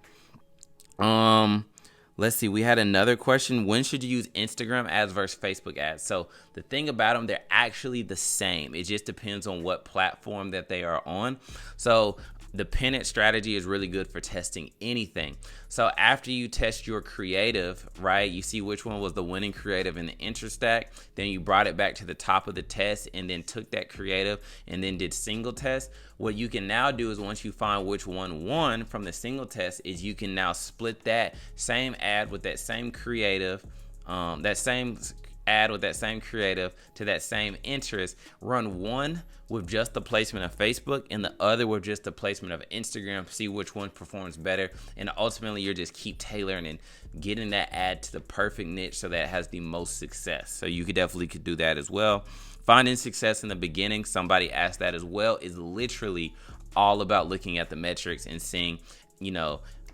Let's see. We had another question. When should you use Instagram ads versus Facebook ads? So the thing about them, they're actually the same. It just depends on what platform that they are on. So the pennant strategy is really good for testing anything. So after you test your creative, right, you see which one was the winning creative in the interest stack, then you brought it back to the top of the test and then took that creative and then did single test. What you can now do is, once you find which one won from the single test, is you can now split that same ad with that same creative, that same ad with that same creative to that same interest, run one with just the placement of Facebook and the other with just the placement of Instagram, see which one performs better, and ultimately you're just keep tailoring and getting that ad to the perfect niche so that it has the most success. So you could definitely do that as well. Finding success in the beginning, somebody asked that as well, is literally all about looking at the metrics and seeing,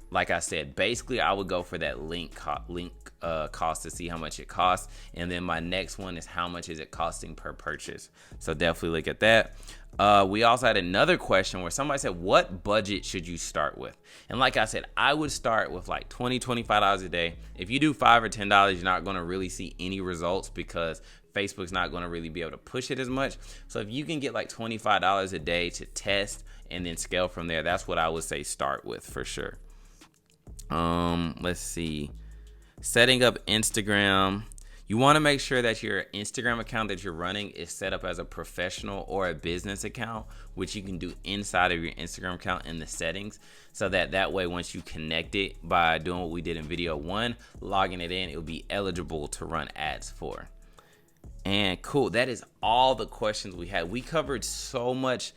like I said, basically I would go for that link cost to see how much it costs. And then my next one is how much is it costing per purchase. So definitely look at that. We also had another question where somebody said, what budget should you start with? And like I said, I would start with like $20, $25 a day. If you do $5 or $10, you're not going to really see any results because Facebook's not going to really be able to push it as much. So if you can get like $25 a day to test and then scale from there, that's what I would say start with for sure. Let's see. Setting up Instagram. You want to make sure that your Instagram account that you're running is set up as a professional or a business account, which you can do inside of your Instagram account in the settings, so that way once you connect it by doing what we did in video 1, logging it in, it'll be eligible to run ads for. And cool, that is all the questions we had. We covered so much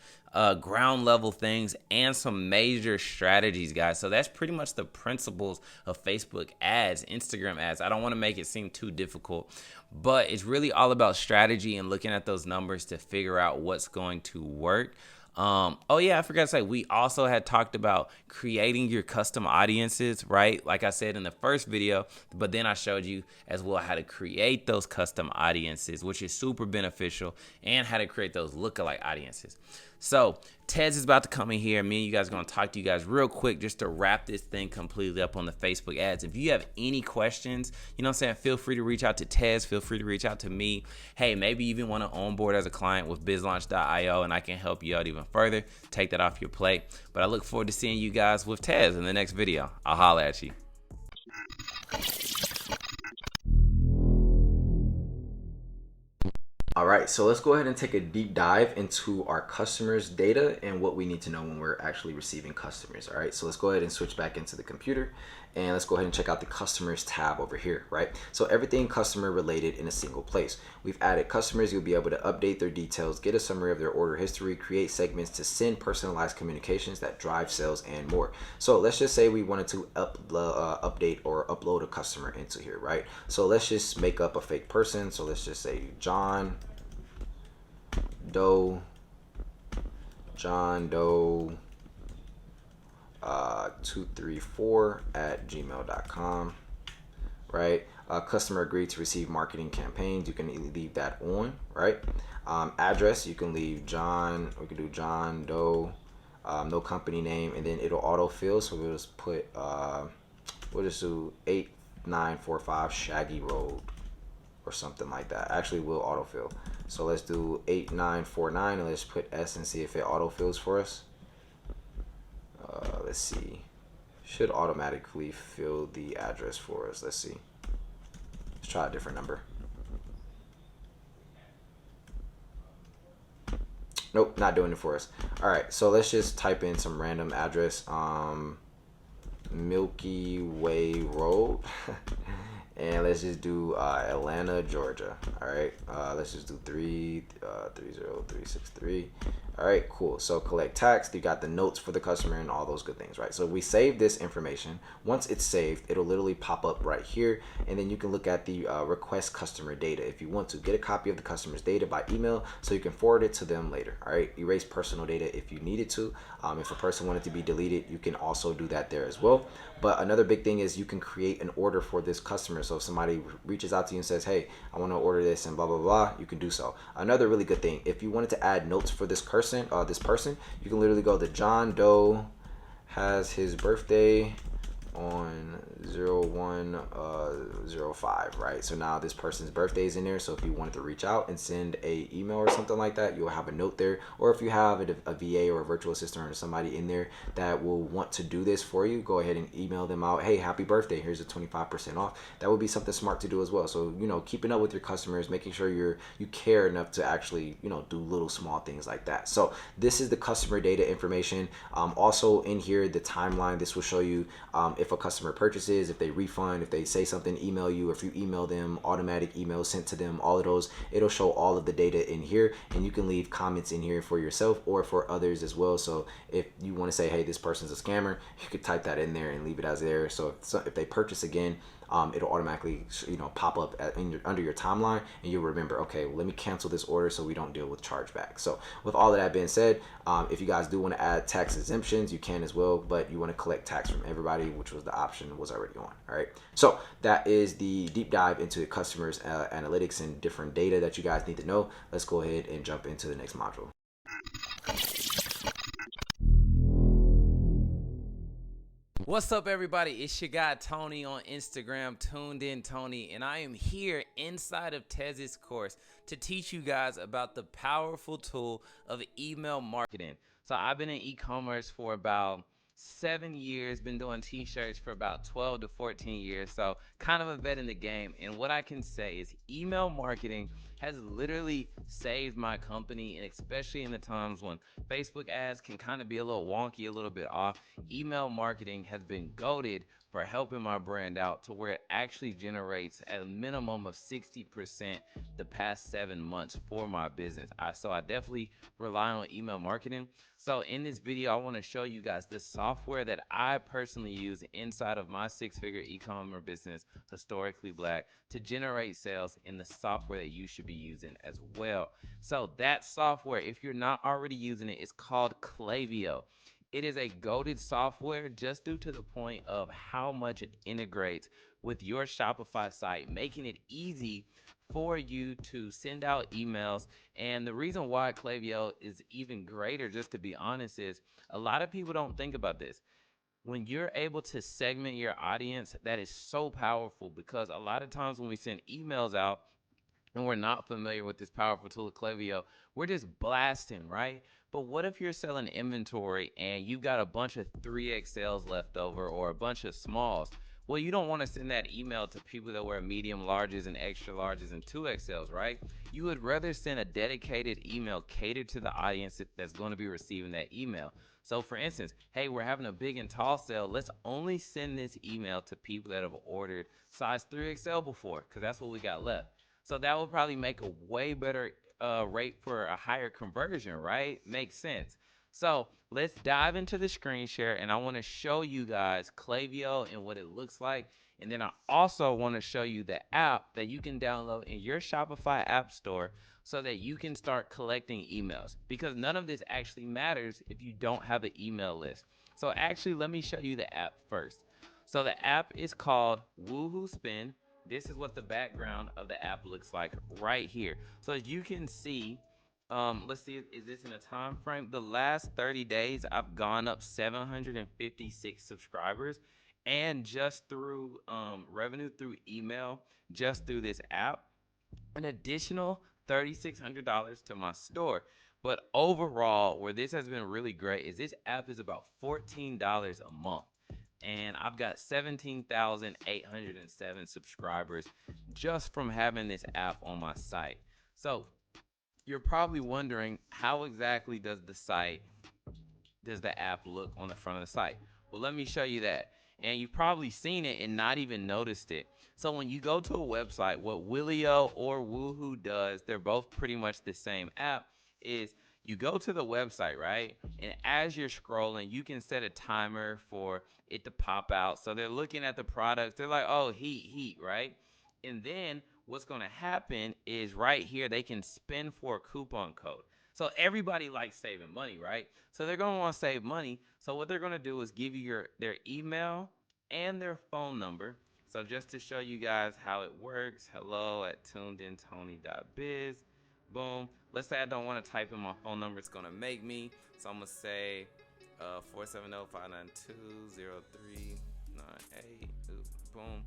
ground level things and some major strategies, guys. So that's pretty much the principles of Facebook ads, Instagram ads. I don't want to make it seem too difficult, but it's really all about strategy and looking at those numbers to figure out what's going to work. Oh yeah, I forgot to say, we also had talked about creating your custom audiences, right? Like I said in the first video, but then I showed you as well how to create those custom audiences, which is super beneficial, and how to create those lookalike audiences. So Tez is about to come in here. Me and you guys are going to talk to you guys real quick just to wrap this thing completely up on the Facebook ads. If you have any questions, you know what I'm saying, feel free to reach out to Tez. Feel free to reach out to me. Hey, maybe you even want to onboard as a client with bizlaunch.io, and I can help you out even further. Take that off your plate. But I look forward to seeing you guys with Tez in the next video. I'll holler at you. All right, so let's go ahead and take a deep dive into our customers' data and what we need to know when we're actually receiving customers. All right, so let's go ahead and switch back into the computer, and let's go ahead and check out the customers tab over here, right? So everything customer related in a single place. We've added customers. You'll be able to update their details, get a summary of their order history, create segments to send personalized communications that drive sales, and more. So let's just say we wanted to update or upload a customer into here, right? So let's just make up a fake person. So let's just say John Doe 234 at gmail.com, right? Customer agreed to receive marketing campaigns. You can leave that on, right? Address, you can leave John, we can do John Doe, no company name, and then it'll autofill. So we'll just put, we'll just do 8945 Shaggy Road or something like that. Actually, will autofill. So let's do 8949 and let's put S and see if it autofills for us. Let's see. Should automatically fill the address for us. Let's see. Let's try a different number. Nope, not doing it for us. All right, so let's just type in some random address. Milky Way Road. And let's just do Atlanta, Georgia. All right, let's just do 30363. All right, cool. So collect text. You got the notes for the customer and all those good things, right? So we save this information. Once it's saved, it'll literally pop up right here, and then you can look at the request customer data. If you want to get a copy of the customer's data by email, so you can forward it to them later. All right, erase personal data if you needed to. If a person wanted to be deleted, you can also do that there as well. But another big thing is you can create an order for this customer. So if somebody reaches out to you and says, hey, I want to order this and blah, blah, blah, you can do so. Another really good thing, if you wanted to add notes for this person, you can literally go to John Doe has his birthday on 01/05, right? So now this person's birthday is in there. So if you wanted to reach out and send a email or something like that, you'll have a note there. Or if you have a VA or a virtual assistant or somebody in there that will want to do this for you, go ahead and email them out. Hey, happy birthday, here's a 25% off. That would be something smart to do as well. So, you know, keeping up with your customers, making sure you care enough to actually, you know, do little small things like that. So this is the customer data information. Also in here, the timeline, this will show you if a customer purchases, if they refund, if they say something, email you, if you email them, automatic emails sent to them, all of those, it'll show all of the data in here, and you can leave comments in here for yourself or for others as well. So if you want to say, hey, this person's a scammer, you could type that in there and leave it as there. So if they purchase again, it'll automatically pop up under your timeline, and you'll remember, okay, well, let me cancel this order so we don't deal with chargebacks. So with all of that being said, if you guys do want to add tax exemptions, you can as well, but you want to collect tax from everybody, which was the option was already on. All right, so that is the deep dive into the customers analytics and different data that you guys need to know. Let's go ahead and jump into the next module. What's up, everybody? It's your guy Tony on Instagram, Tuned In Tony, and I am here inside of Tez's course to teach you guys about the powerful tool of email marketing. So I've been in e-commerce for about 7 years, been doing t-shirts for about 12 to 14 years, so kind of a vet in the game. And what I can say is email marketing has literally saved my company, and especially in the times when Facebook ads can kind of be a little wonky, a little bit off, email marketing has been goated for helping my brand out to where it actually generates a minimum of 60% the past 7 months for my business. So I definitely rely on email marketing. So in this video, I want to show you guys the software that I personally use inside of my 6-figure e-commerce business, Historically Black, to generate sales, in the software that you should be using as well. So that software, if you're not already using it, is called Klaviyo. It is a goated software just due to the point of how much it integrates with your Shopify site, making it easy for you to send out emails. And the reason why Klaviyo is even greater, just to be honest, is a lot of people don't think about this. When you're able to segment your audience, that is so powerful, because a lot of times when we send emails out and we're not familiar with this powerful tool of Klaviyo, we're just blasting, right? But what if you're selling inventory and you've got a bunch of 3XLs left over or a bunch of smalls? Well, you don't want to send that email to people that wear medium larges and extra larges and 2XLs, right? You would rather send a dedicated email catered to the audience that's going to be receiving that email. So for instance, hey, we're having a big and tall sale. Let's only send this email to people that have ordered size 3XL before, because that's what we got left. So that would probably make a way better rate for a higher conversion, right? Makes sense. So let's dive into the screen share, and I want to show you guys Klaviyo and what it looks like. And then I also want to show you the app that you can download in your Shopify app store so that you can start collecting emails, because none of this actually matters if you don't have an email list. So actually, let me show you the app first. So the app is called Woohoo Spin. This is what the background of the app looks like right here. So as you can see, let's see, is this in a time frame? The last 30 days, I've gone up 756 subscribers, and just through revenue through email, just through this app, an additional $3,600 to my store. But overall, where this has been really great is this app is about $14 a month, and I've got 17,807 subscribers just from having this app on my site. So you're probably wondering, how exactly does the app look on the front of the site? Well, let me show you that. And you've probably seen it and not even noticed it. So when you go to a website, what Willio or Woohoo does, they're both pretty much the same app, is you go to the website, right? And as you're scrolling, you can set a timer for it to pop out. So they're looking at the products. They're like, oh, heat, right? And then what's going to happen is right here, they can spin for a coupon code. So everybody likes saving money, right? So they're going to want to save money. So what they're going to do is give you their email and their phone number. So just to show you guys how it works, hello@tunedintony.biz. Boom. Let's say I don't want to type in my phone number. It's going to make me. So I'm going to say 470-592-0398. Boom.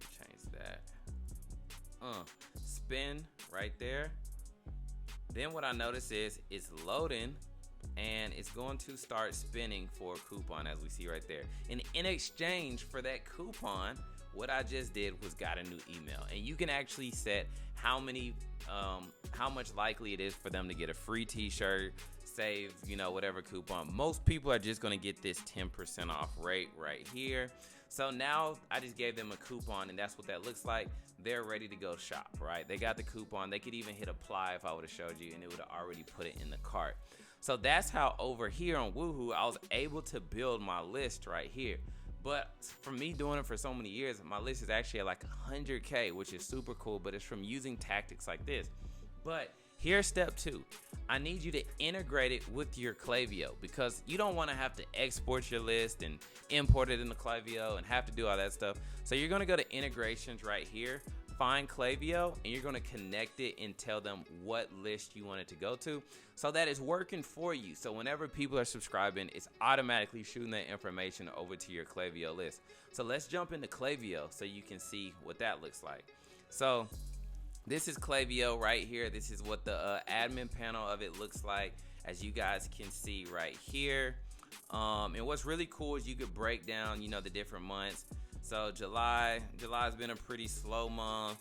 Change that. Spin right there. Then what I notice is it's loading, and it's going to start spinning for a coupon, as we see right there. And in exchange for that coupon, what I just did was got a new email. And you can actually set how much likely it is for them to get a free t-shirt, save, whatever coupon. Most people are just going to get this 10% off rate right here. So now I just gave them a coupon, and that's what that looks like. They're ready to go shop, right? They got the coupon. They could even hit apply if I would have showed you, and it would have already put it in the cart. So that's how over here on Woohoo, I was able to build my list right here. But for me doing it for so many years, my list is actually at like 100K, which is super cool, but it's from using tactics like this. But here's step 2. I need you to integrate it with your Klaviyo, because you don't want to have to export your list and import it into Klaviyo and have to do all that stuff. So you're going to go to integrations right here, find Klaviyo, and you're going to connect it and tell them what list you want it to go to, so that it's working for you. So whenever people are subscribing, it's automatically shooting that information over to your Klaviyo list. So let's jump into Klaviyo so you can see what that looks like. So this is Klaviyo right here. This is what the admin panel of it looks like, as you guys can see right here. And what's really cool is you could break down, you know, the different months. So July's been a pretty slow month.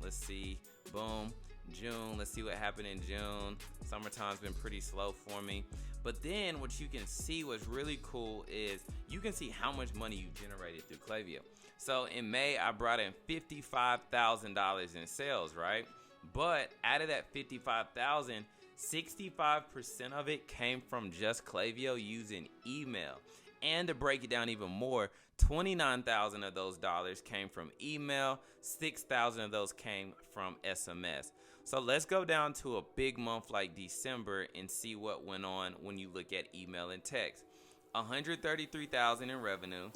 Let's see, boom. June, let's see what happened in June. Summertime's been pretty slow for me. But then what you can see, what's really cool, is you can see how much money you generated through Klaviyo. So in May, I brought in $55,000 in sales, right? But out of that $55,000, 65% of it came from just Klaviyo using email. And to break it down even more, 29,000 of those dollars came from email, 6,000 of those came from SMS. So let's go down to a big month like December and see what went on when you look at email and text. 133,000 in revenue,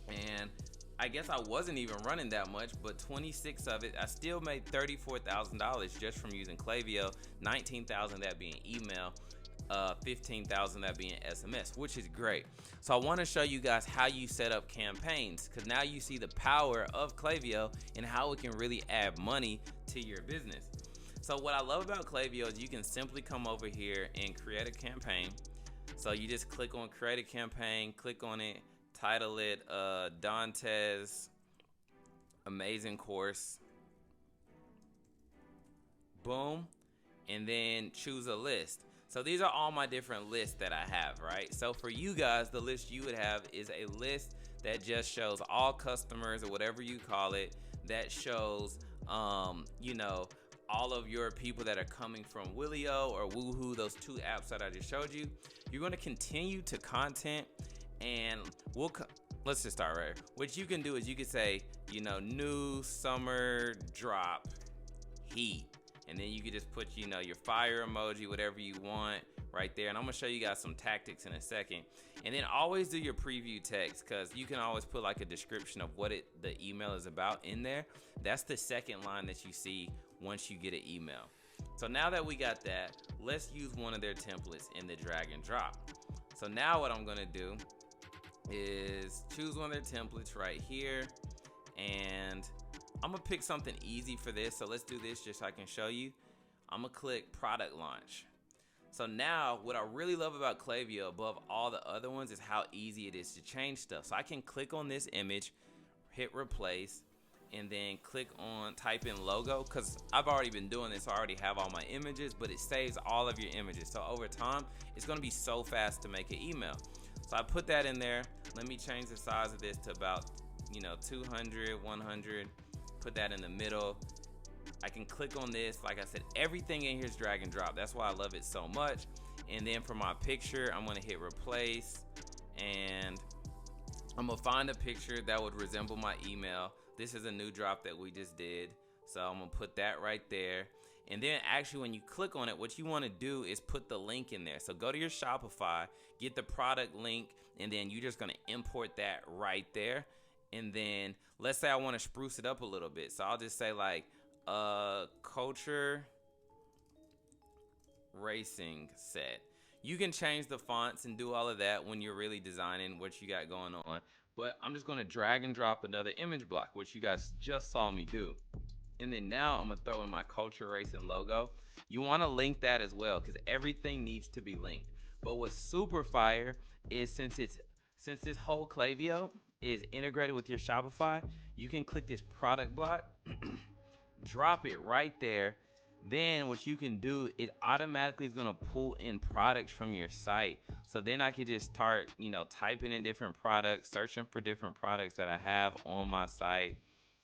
and I guess I wasn't even running that much, but 26 of it, I still made $34,000 just from using Klaviyo, 19,000 that being email, 15,000 that being SMS, which is great. So I want to show you guys how you set up campaigns, because now you see the power of Klaviyo and how it can really add money to your business. So what I love about Klaviyo is you can simply come over here and create a campaign. So you just click on create a campaign, click on it, title it Dontez amazing course, boom, and then choose a list. So these are all my different lists that I have, right? So for you guys, the list you would have is a list that just shows all customers, or whatever you call it, that shows, you know, all of your people that are coming from Willio or Woohoo, those 2 apps that I just showed you. You're going to continue to content, and let's just start right here. What you can do is you can say, you know, new summer drop heat. And then you can just put, you know, your fire emoji, whatever you want right there. And I'm going to show you guys some tactics in a second. And then always do your preview text, because you can always put like a description of what the email is about in there. That's the second line that you see once you get an email. So now that we got that, let's use one of their templates in the drag and drop. So now what I'm going to do is choose one of their templates right here, and I'm gonna pick something easy for this. So let's do this just so I can show you. I'm gonna click product launch. So now what I really love about Klaviyo above all the other ones is how easy it is to change stuff. So I can click on this image, hit replace, and then click on type in logo, because I've already been doing this. So I already have all my images, but it saves all of your images. So over time, it's gonna be so fast to make an email. So I put that in there. Let me change the size of this to about, you know, 200, 100. Put that in the middle. I can click on this. Like I said, everything in here is drag and drop. That's why I love it so much. And then for my picture, I'm gonna hit replace, and I'm gonna find a picture that would resemble my email. This is a new drop that we just did, so I'm gonna put that right there. And then actually when you click on it, what you want to do is put the link in there. So go to your Shopify, get the product link, and then you're just gonna import that right there. And then let's say I want to spruce it up a little bit. So I'll just say like culture racing set. You can change the fonts and do all of that when you're really designing what you got going on. But I'm just going to drag and drop another image block, which you guys just saw me do. And then now I'm going to throw in my culture racing logo. You want to link that as well, because everything needs to be linked. But what's super fire is since this whole Klaviyo is integrated with your Shopify, you can click this product block, drop it right there. Then what you can do, it automatically is going to pull in products from your site. So then I could just start, you know, typing in different products, searching for different products that I have on my site,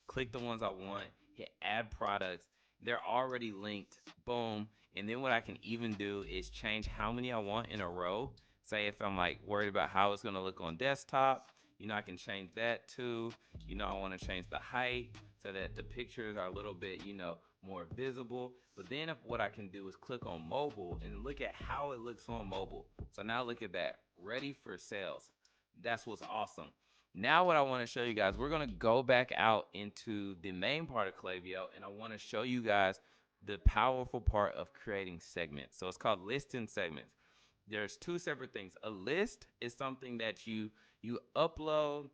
click the ones I want, hit add products. They're already linked, boom. And then what I can even do is change how many I want in a row. Say if I'm like worried about how it's gonna look on desktop, I can change that too. I want to change the height so that the pictures are a little bit, more visible. But then what I can do is click on mobile and look at how it looks on mobile. So now look at that, ready for sales. That's what's awesome. Now what I want to show you guys, we're going to go back out into the main part of Klaviyo, and I want to show you guys the powerful part of creating segments. So it's called listing segments. There's two separate things. A list is something that you upload,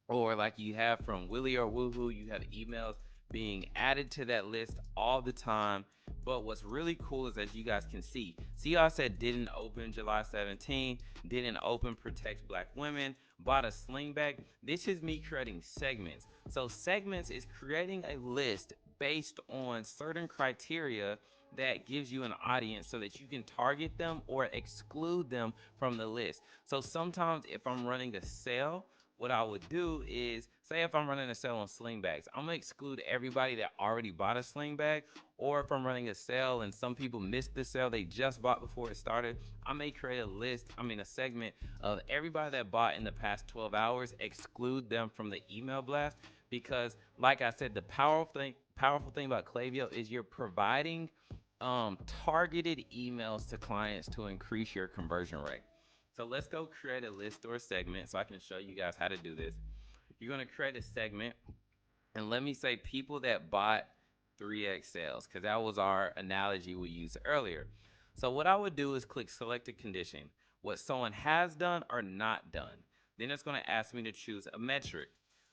or like you have from Willy or Woohoo, you have emails being added to that list all the time. But what's really cool is, as you guys can see how I said didn't open July 17, didn't open protect black women, bought a sling bag. This is me creating segments. So segments is creating a list based on certain criteria that gives you an audience so that you can target them or exclude them from the list. So sometimes if I'm running a sale, what I would do is, say if I'm running a sale on sling bags, I'm gonna exclude everybody that already bought a sling bag. Or if I'm running a sale and some people missed the sale, they just bought before it started, I may create a segment of everybody that bought in the past 12 hours, exclude them from the email blast. Because like I said, the powerful thing about Klaviyo is you're providing targeted emails to clients to increase your conversion rate. So let's go create a list or a segment so I can show you guys how to do this. You're going to create a segment, and let me say people that bought 3x sales, because that was our analogy we used earlier. So what I would do is click select a condition, what someone has done or not done. Then it's going to ask me to choose a metric.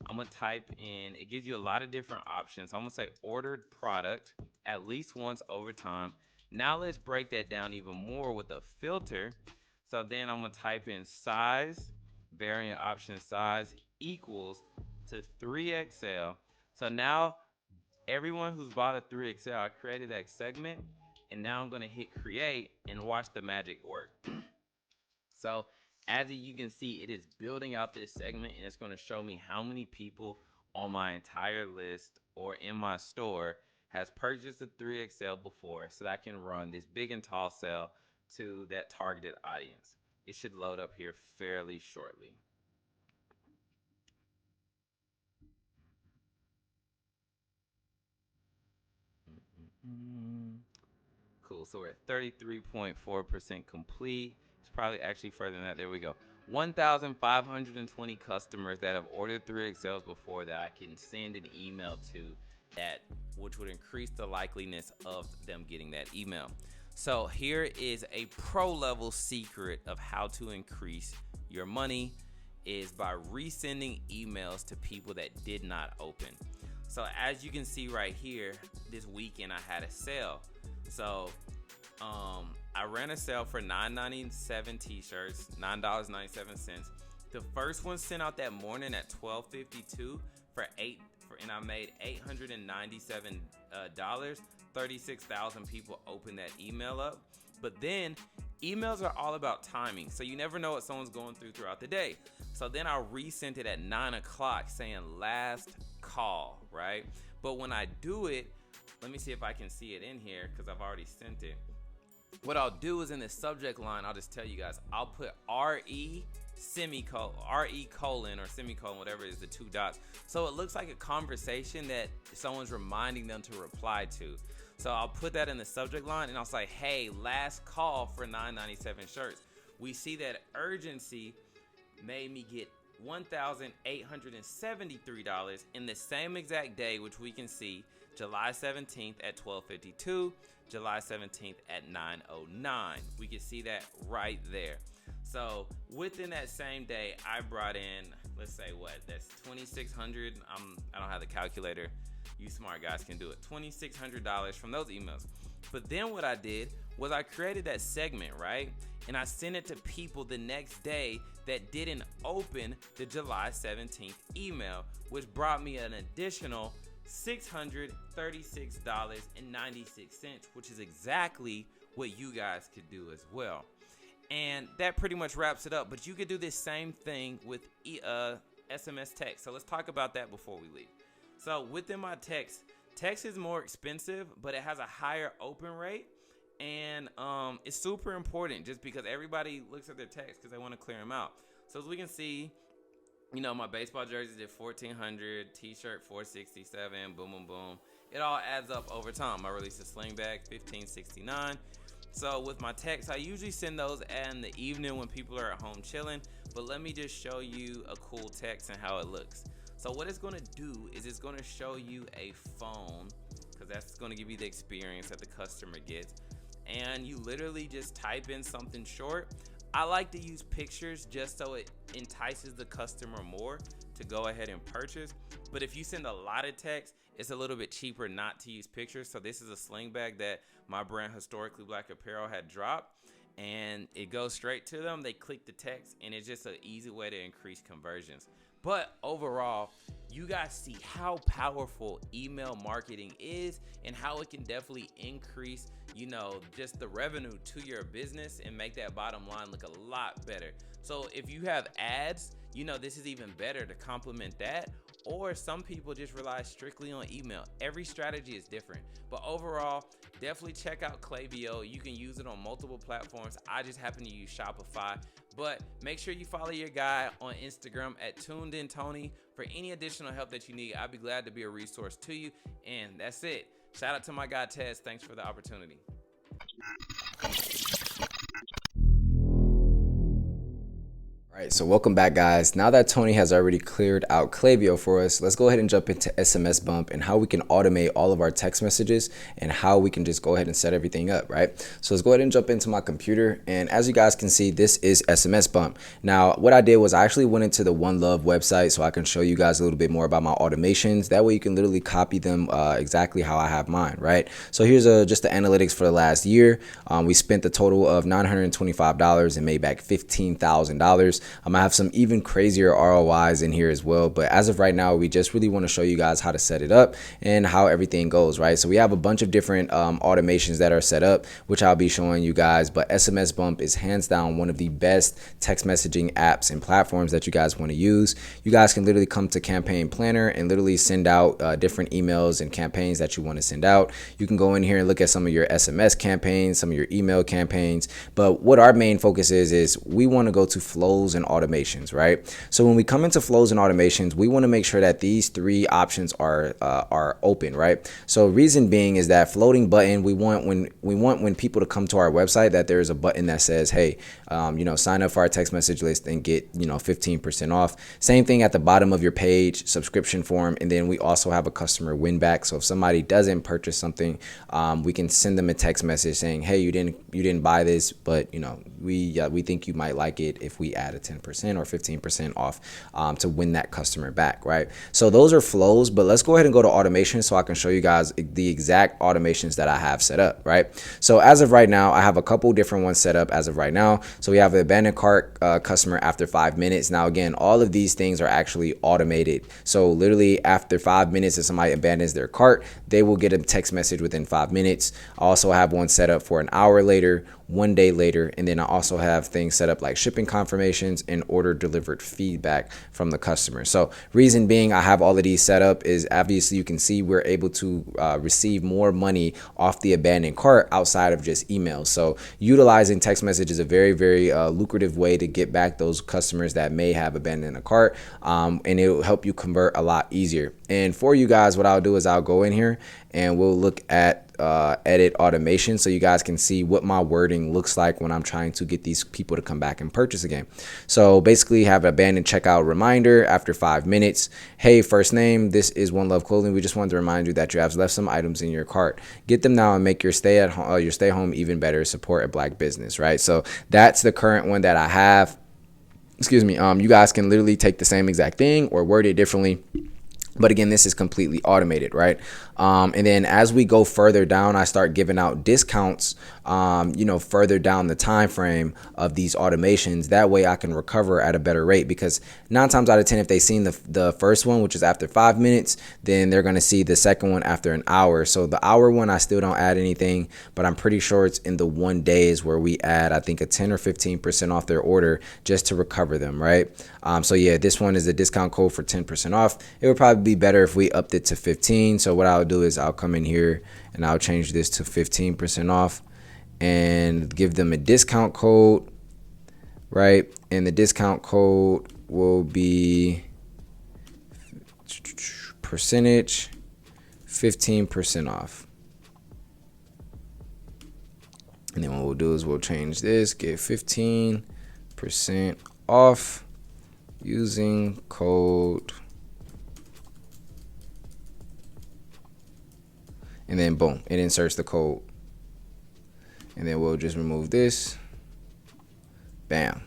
I'm going to type in, it gives you a lot of different options. I'm going to say ordered product at least once over time. Now let's break that down even more with a filter. So then I'm going to type in size, variant option size equals to 3XL. So now everyone who's bought a 3XL, I created that segment, and now I'm going to hit create and watch the magic work. So as you can see, it is building out this segment, and it's going to show me how many people on my entire list or in my store has purchased a 3XL before, so that I can run this big and tall sale to that targeted audience. It should load up here fairly shortly. Cool. So we're at 33.4% complete. It's probably actually further than that. There we go. 1,520 customers that have ordered 3XLs before that I can send an email to, that which would increase the likeliness of them getting that email. So here is a pro level secret of how to increase your money, is by resending emails to people that did not open. So as you can see right here, this weekend I had a sale. So I ran a sale for $9.97 t-shirts, $9.97. The first one sent out that morning at 12:52 and I made $897. 36,000 people opened that email up. But then emails are all about timing, so you never know what someone's going throughout the day. So then I resent it at 9 o'clock saying last call, right? But when I do it, let me see if I can see it in here because I've already sent it. What I'll do is in the subject line, I'll just tell you guys, I'll put RE colon or semicolon, whatever it is, the two dots. So it looks like a conversation that someone's reminding them to reply to. So I'll put that in the subject line and I'll say, hey, last call for $9.97 shirts. We see that urgency made me get $1,873 in the same exact day, which we can see July 17th at 12:52, July 17th at 9:09. We can see that right there. So within that same day, I brought in, let's say that's $2,600. I don't have the calculator. You smart guys can do it. $2,600 from those emails. But then what I did was I created that segment, right? And I sent it to people the next day that didn't open the July 17th email, which brought me an additional $636.96, which is exactly what you guys could do as well. And that pretty much wraps it up. But you could do this same thing with SMS text. So let's talk about that before we leave. So within my text is more expensive, but it has a higher open rate. And it's super important just because everybody looks at their text because they want to clear them out. So as we can see, my baseball jersey did 1,400, t-shirt 467, boom, boom, boom. It all adds up over time. I released a sling bag, 1,569. So with my text, I usually send those in the evening when people are at home chilling. But let me just show you a cool text and how it looks. So what it's going to do is it's going to show you a phone, because that's going to give you the experience that the customer gets. And you literally just type in something short. I like to use pictures just so it entices the customer more to go ahead and purchase. But if you send a lot of text, it's a little bit cheaper not to use pictures. So this is a sling bag that my brand Historically Black Apparel had dropped, and it goes straight to them. They click the text, and it's just an easy way to increase conversions. But overall, you guys see how powerful email marketing is and how it can definitely increase, just the revenue to your business and make that bottom line look a lot better. So if you have ads, this is even better to complement that. Or some people just rely strictly on email. Every strategy is different. But overall, definitely check out Klaviyo. You can use it on multiple platforms. I just happen to use Shopify. But make sure you follow your guy on Instagram at TunedInTony for any additional help that you need. I'd be glad to be a resource to you. And that's it. Shout out to my guy, Tez. Thanks for the opportunity. All right, so welcome back, guys. Now that Tony has already cleared out Klaviyo for us, let's go ahead and jump into SMS Bump and how we can automate all of our text messages and how we can just go ahead and set everything up, right? So let's go ahead and jump into my computer. And as you guys can see, this is SMS Bump. Now, what I did was I actually went into the One Love website so I can show you guys a little bit more about my automations. That way you can literally copy them exactly how I have mine, right? So here's just the analytics for the last year. We spent a total of $925 and made back $15,000. I have some even crazier ROIs in here as well, but as of right now, we just really want to show you guys how to set it up and how everything goes, right? So we have a bunch of different automations that are set up, which I'll be showing you guys, but SMS Bump is hands down one of the best text messaging apps and platforms that you guys want to use. You guys can literally come to Campaign Planner and literally send out different emails and campaigns that you want to send out. You can go in here and look at some of your SMS campaigns, some of your email campaigns, but what our main focus is we want to go to flows and automations, right? So when we come into flows and automations, we want to make sure that these three options are open, right? So reason being is that floating button, we want when people to come to our website that there is a button that says, hey, sign up for our text message list and get 15% off. Same thing at the bottom of your page, subscription form, and then we also have a customer win back. So if somebody doesn't purchase something, we can send them a text message saying, hey, you didn't buy this, but we think you might like it if we add a 10% or 15% off to win that customer back, right? So those are flows, but let's go ahead and go to automation so I can show you guys the exact automations that I have set up, right? So as of right now, I have a couple different ones set up as of right now. So we have an abandoned cart customer after 5 minutes. Now, again, all of these things are actually automated. So literally after 5 minutes, if somebody abandons their cart, they will get a text message within 5 minutes. I also have one set up for an hour later, 1 day later, and then I also have things set up like shipping confirmations and order delivered feedback from the customer. So reason being I have all of these set up is obviously you can see we're able to receive more money off the abandoned cart outside of just emails. So utilizing text message is a very, very lucrative way to get back those customers that may have abandoned a cart, and it will help you convert a lot easier. And for you guys, what I'll do is I'll go in here and we'll look at edit automation so you guys can see what my wording looks like when I'm trying to get these people to come back and purchase again. So basically have abandoned checkout reminder after 5 minutes. Hey, first name, this is One Love Clothing. We just wanted to remind you that you have left some items in your cart. Get them now and make your stay home even better. Support a Black business, right? So that's the current one that I have. Excuse me. You guys can literally take the same exact thing or word it differently. But again, this is completely automated, right? And then as we go further down, I start giving out discounts, further down the time frame of these automations. That way I can recover at a better rate, because 9 times out of 10, if they've seen the first one, which is after 5 minutes, then they're going to see the second one after an hour. So the hour one, I still don't add anything, but I'm pretty sure it's in the 1 days where we add, I think, a 10 or 15% off their order just to recover them, right? So yeah, this one is a discount code for 10% off. It would probably be better if we upped it to 15. So what I'll do is I'll come in here and I'll change this to 15% off. and give them a discount code, right? And the discount code will be percentage 15% off. And then what we'll do is we'll change this, get 15% off using code. And then boom, it inserts the code. And then we'll just remove this. Bam.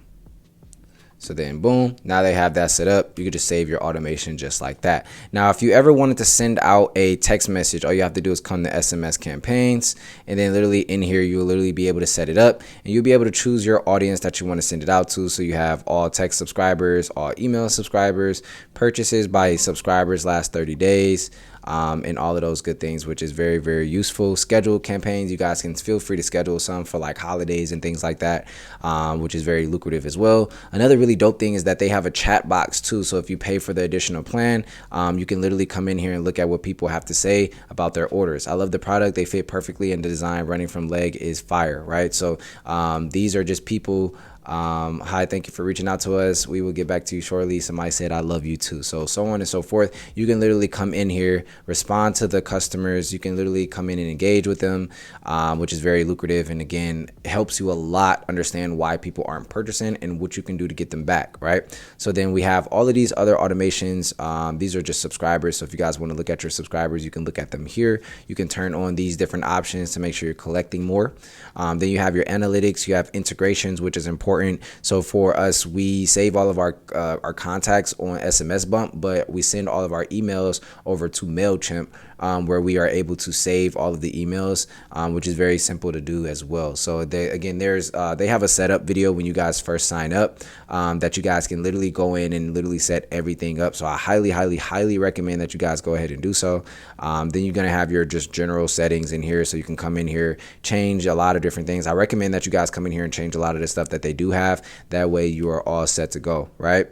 So then boom, now they have that set up. You can just save your automation just like that. Now, if you ever wanted to send out a text message, all you have to do is come to SMS campaigns, and then literally in here, you'll literally be able to set it up, and you'll be able to choose your audience that you want to send it out to. So you have all text subscribers, all email subscribers, purchases by subscribers last 30 days, and all of those good things, which is very, very useful. Scheduled campaigns, you guys can feel free to schedule some for like holidays and things like that, which is very lucrative as well. Another really dope thing is that they have a chat box too. So if you pay for the additional plan, you can literally come in here and look at what people have to say about their orders. I love the product. They fit perfectly, and the design running from leg is fire, right? So these are just people. Hi, thank you for reaching out to us. We will get back to you shortly. Somebody said I love you too. So on and so forth. You can literally come in here, respond to the customers. You can literally come in and engage with them, which is very lucrative, and again helps you a lot understand why people aren't purchasing and what you can do to get them back, right? So then we have all of these other automations. These are just subscribers. So if you guys want to look at your subscribers, you can look at them here. You can turn on these different options to make sure you're collecting more. Then you have your analytics. You have integrations, which is important. So for us, we save all of our contacts on SMS Bump, but we send all of our emails over to MailChimp, where we are able to save all of the emails, which is very simple to do as well. So they have a setup video when you guys first sign up, that you guys can literally go in and literally set everything up. So I highly recommend that you guys go ahead and do so. Then you're gonna have your just general settings in here, so you can come in here, change a lot of different things. I recommend that you guys come in here and change a lot of the stuff that they do have. That way you are all set to go, right?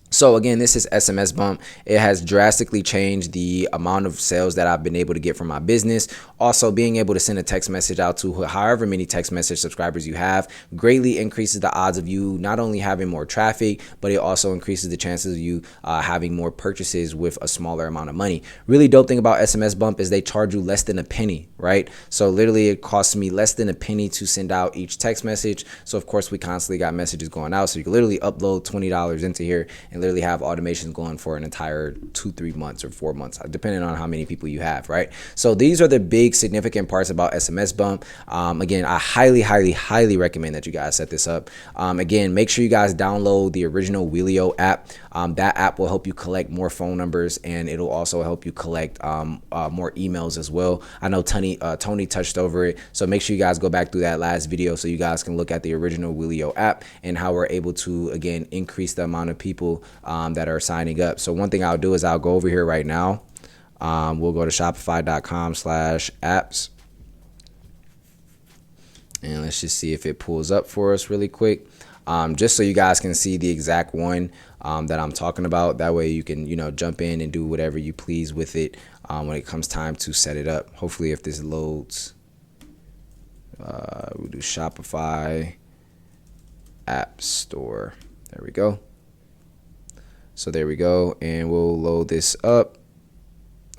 So again, this is SMS Bump. It has drastically changed the amount of sales that I've been able to get from my business. Also, being able to send a text message out to however many text message subscribers you have greatly increases the odds of you not only having more traffic, but it also increases the chances of you having more purchases with a smaller amount of money. Really dope thing about SMS Bump is they charge you less than a penny, right? So literally it costs me less than a penny to send out each text message. So of course we constantly got messages going out. So you can literally upload $20 into here and literally have automations going for an entire 2-3 months or 4 months, depending on how many people you have, right? So these are the big significant parts about SMS Bump. Again, I highly recommend that you guys set this up. Again, make sure you guys download the original Wheelio app. That app will help you collect more phone numbers, and it'll also help you collect more emails as well. I know Tony touched over it, so make sure you guys go back through that last video so you guys can look at the original Wheelio app and how we're able to, again, increase the amount of people that are signing up. So one thing I'll do is I'll go over here right now. We'll go to shopify.com/apps, and let's just see if it pulls up for us really quick, just so you guys can see the exact one that I'm talking about. That way you can, jump in and do whatever you please with it when it comes time to set it up. Hopefully if this loads, we'll do Shopify App Store. There we go. So there we go, and we'll load this up.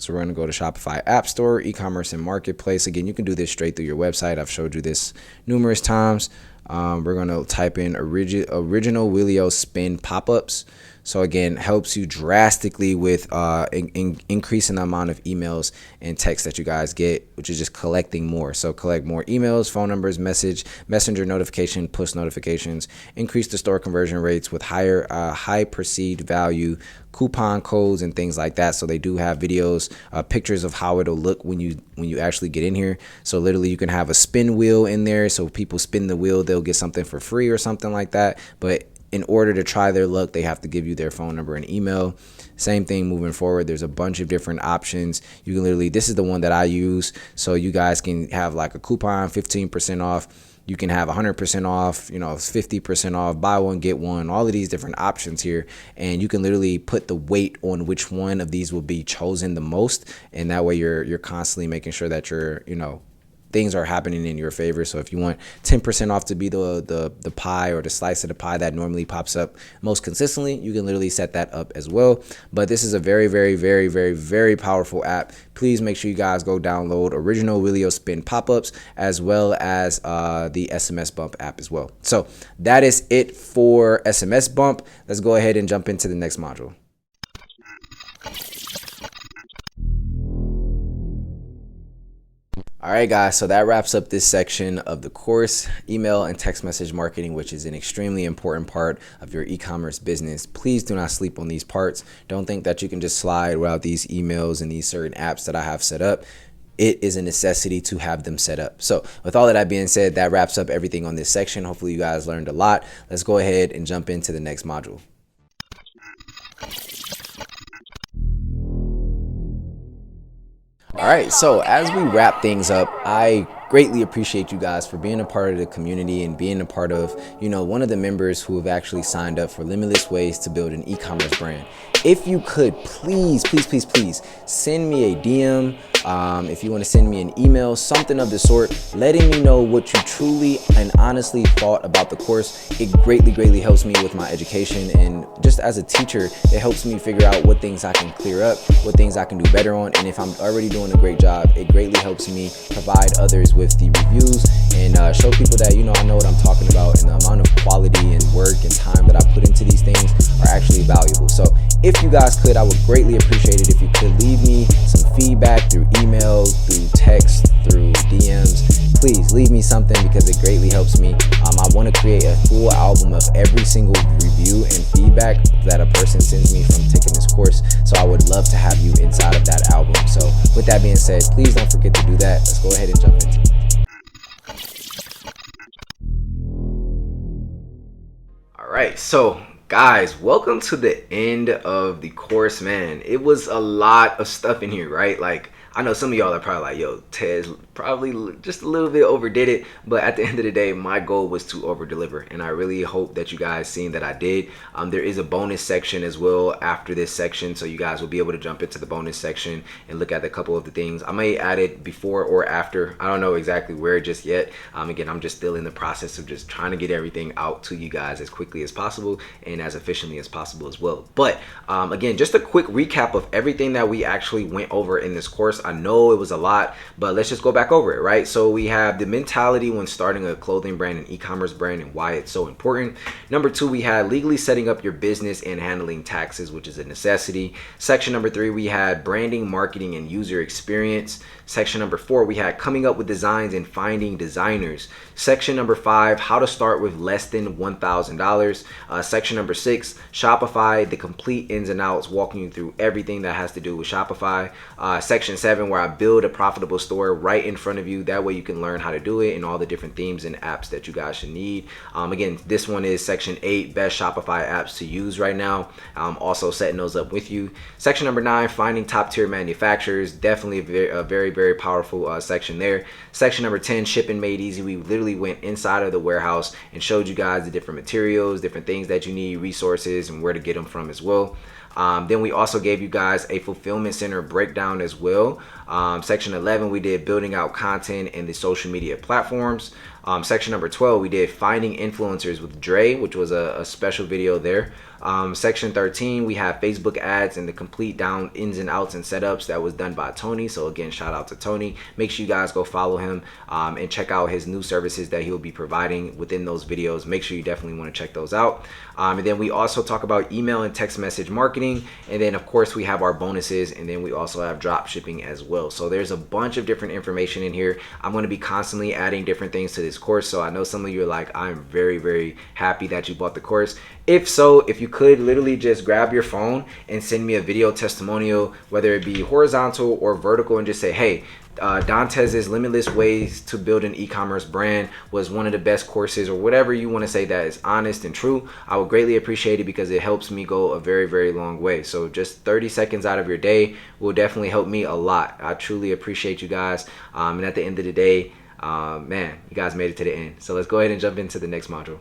So we're going to go to Shopify App Store, e-commerce and marketplace. Again, you can do this straight through your website. I've showed you this numerous times. We're going to type in original Wheelio spin pop-ups. So again, helps you drastically with increasing the amount of emails and text that you guys get, which is just collecting more. So collect more emails, phone numbers, messenger notification, push notifications, increase the store conversion rates with high perceived value, coupon codes and things like that. So they do have videos, pictures of how it'll look when you actually get in here. So literally you can have a spin wheel in there. So people spin the wheel, they'll get something for free or something like that. But in order to try their luck, they have to give you their phone number and email. Same thing moving forward. There's a bunch of different options. You can literally, this is the one that I use. So you guys can have like a coupon, 15% off. You can have 100% off, 50% off, buy one, get one, all of these different options here. And you can literally put the weight on which one of these will be chosen the most. And that way you're constantly making sure that you're, things are happening in your favor. So if you want 10% off to be the pie or the slice of the pie that normally pops up most consistently, you can literally set that up as well. But this is a very, very, very, very, very powerful app. Please make sure you guys go download original Wheelio Spin pop-ups as well as the SMS Bump app as well. So that is it for SMS Bump. Let's go ahead and jump into the next module. All right, guys, so that wraps up this section of the course, email and text message marketing, which is an extremely important part of your e-commerce business. Please do not sleep on these parts. Don't think that you can just slide without these emails and these certain apps that I have set up. It is a necessity to have them set up. So with all of that being said, that wraps up everything on this section. Hopefully you guys learned a lot. Let's go ahead and jump into the next module. All right, so as we wrap things up, I greatly appreciate you guys for being a part of the community and being a part of, one of the members who have actually signed up for Limitless Ways to Build an E-commerce Brand. If you could, please send me a DM. If you want to send me an email, something of the sort, letting me know what you truly and honestly thought about the course. It greatly helps me with my education, and just as a teacher, it helps me figure out what things I can clear up, what things I can do better on, and if I'm already doing a great job, it greatly helps me provide others with the reviews and show people that, I know what I'm talking about, and the amount of quality and work and time that I put into these things are actually valuable. So if you guys could, I would greatly appreciate it if you could leave me some feedback through email, through text, through DMs. Please leave me something because it greatly helps me. I want to create a full album of every single review and feedback that a person sends me from taking this course. So I would love to have you inside of that album. So with that being said, please don't forget to do that. Let's go ahead and jump into it. All right, so guys, welcome to the end of the course, man. It was a lot of stuff in here, right? Like, I know some of y'all are probably like, yo, Tez probably just a little bit overdid it, but at the end of the day, my goal was to over deliver, and I really hope that you guys seen that I did. There is a bonus section as well after this section, so you guys will be able to jump into the bonus section and look at a couple of the things. I may add it before or after. I don't know exactly where just yet. Again, I'm just still in the process of just trying to get everything out to you guys as quickly as possible and as efficiently as possible as well. But again, just a quick recap of everything that we actually went over in this course. I know it was a lot, but let's just go back over it, right? So we have the mentality when starting a clothing brand and e-commerce brand and why it's so important. Number 2, we had legally setting up your business and handling taxes, which is a necessity. Section number 3, we had branding, marketing, and user experience. Section number 4, we had coming up with designs and finding designers. Section number 5, how to start with less than $1,000. Section number 6, Shopify, the complete ins and outs, walking you through everything that has to do with Shopify. Section 7, where I build a profitable store right in front of you. That way you can learn how to do it and all the different themes and apps that you guys should need. Again, this one is section 8, best Shopify apps to use right now. Also setting those up with you. Section number 9, finding top tier manufacturers. Definitely a very powerful section there. Section number 10, shipping made easy. We literally went inside of the warehouse and showed you guys the different materials, different things that you need, resources, and where to get them from as well. Then we also gave you guys a fulfillment center breakdown as well. Section 11, we did building out content in the social media platforms. Section number 12, we did finding influencers with Dre, which was a special video there. Section 13, we have Facebook ads and the complete down ins and outs and setups that was done by Tony. So again, shout out to Tony. Make sure you guys go follow him and check out his new services that he'll be providing within those videos. Make sure you definitely want to check those out. And then we also talk about email and text message marketing. And then of course we have our bonuses, and then we also have drop shipping as well. So there's a bunch of different information in here. I'm going to be constantly adding different things to this course. So I know some of you are like, I'm very happy that you bought the course. If so, if you could literally just grab your phone and send me a video testimonial, whether it be horizontal or vertical, and just say, hey, Dontez's Limitless Ways to Build an E-commerce Brand was one of the best courses, or whatever you want to say that is honest and true. I would greatly appreciate it because it helps me go a very long way. So just 30 seconds out of your day will definitely help me a lot. I truly appreciate you guys. And at the end of the day, man, you guys made it to the end. So let's go ahead and jump into the next module.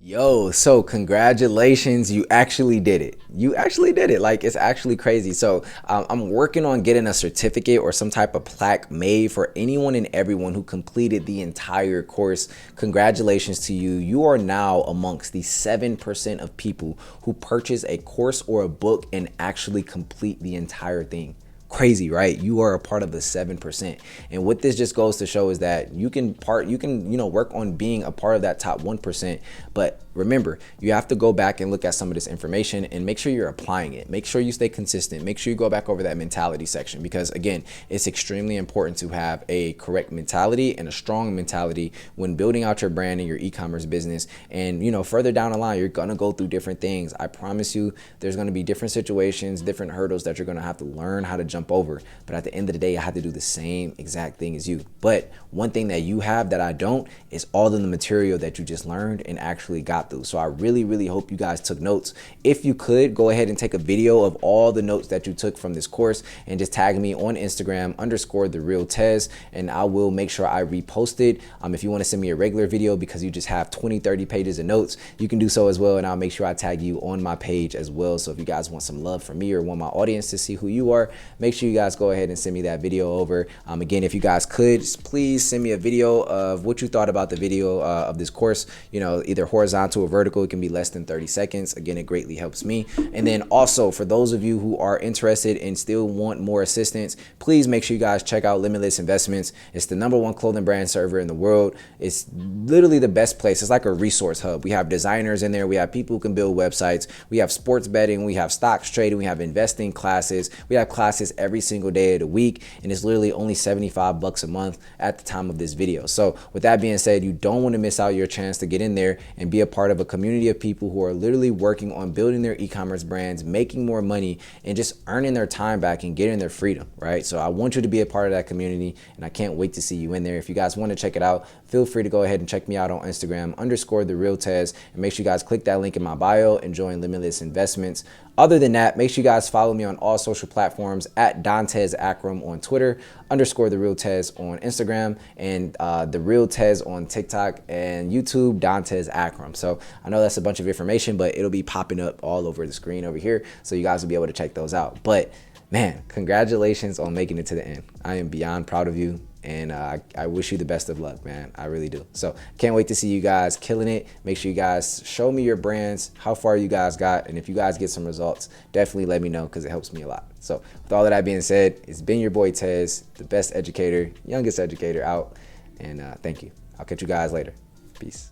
Yo, so congratulations, you actually did it. You actually did it. Like, it's actually crazy. So I'm working on getting a certificate or some type of plaque made for anyone and everyone who completed the entire course. Congratulations to you. You are now amongst the 7% of people who purchase a course or a book and actually complete the entire thing. Crazy, right? You are a part of the 7%. And what this just goes to show is that you can work on being a part of that top 1%. But remember, you have to go back and look at some of this information and make sure you're applying it. Make sure you stay consistent. Make sure you go back over that mentality section, because again, it's extremely important to have a correct mentality and a strong mentality when building out your brand and your e-commerce business. And further down the line, you're gonna go through different things. I promise you, there's gonna be different situations, different hurdles that you're gonna have to learn how to jump over. But at the end of the day, I had to do the same exact thing as you. But one thing that you have that I don't is all of the material that you just learned and actually got through. So I really, really hope you guys took notes. If you could, go ahead and take a video of all the notes that you took from this course and just tag me on Instagram _TheRealTez, and I will make sure I repost it. If you want to send me a regular video because you just have 20-30 pages of notes, you can do so as well, and I'll make sure I tag you on my page as well. So if you guys want some love from me or want my audience to see who you are, make sure you guys go ahead and send me that video over. Again, if you guys could, please send me a video of what you thought about the video of this course, either horizontal or vertical. It can be less than 30 seconds. Again, it greatly helps me. And then also, for those of you who are interested and still want more assistance, please make sure you guys check out Limitless Investments. It's the #1 clothing brand server in the world. It's literally the best place. It's like a resource hub. We have designers in there. We have people who can build websites. We have sports betting. We have stocks trading. We have investing classes. We have classes every single day of the week, and it's literally only $75 a month at the time of this video. So with that being said, you don't want to miss out your chance to get in there and be a part of a community of people who are literally working on building their e-commerce brands, making more money, and just earning their time back and getting their freedom, right? So I want you to be a part of that community, and I can't wait to see you in there. If you guys want to check it out, feel free to go ahead and check me out on Instagram _TheRealTez, and make sure you guys click that link in my bio and join Limitless Investments. Other than that, make sure you guys follow me on all social platforms at Dontez Akram on Twitter, _TheRealTez on Instagram, and The Real Tez on TikTok and YouTube, Dontez Akram. So I know that's a bunch of information, but it'll be popping up all over the screen over here, so you guys will be able to check those out. But man, congratulations on making it to the end. I am beyond proud of you. And I wish you the best of luck, man. I really do. So can't wait to see you guys killing it. Make sure you guys show me your brands, how far you guys got. And if you guys get some results, definitely let me know, because it helps me a lot. So with all of that being said, it's been your boy Tez, the best educator, youngest educator out. And thank you. I'll catch you guys later. Peace.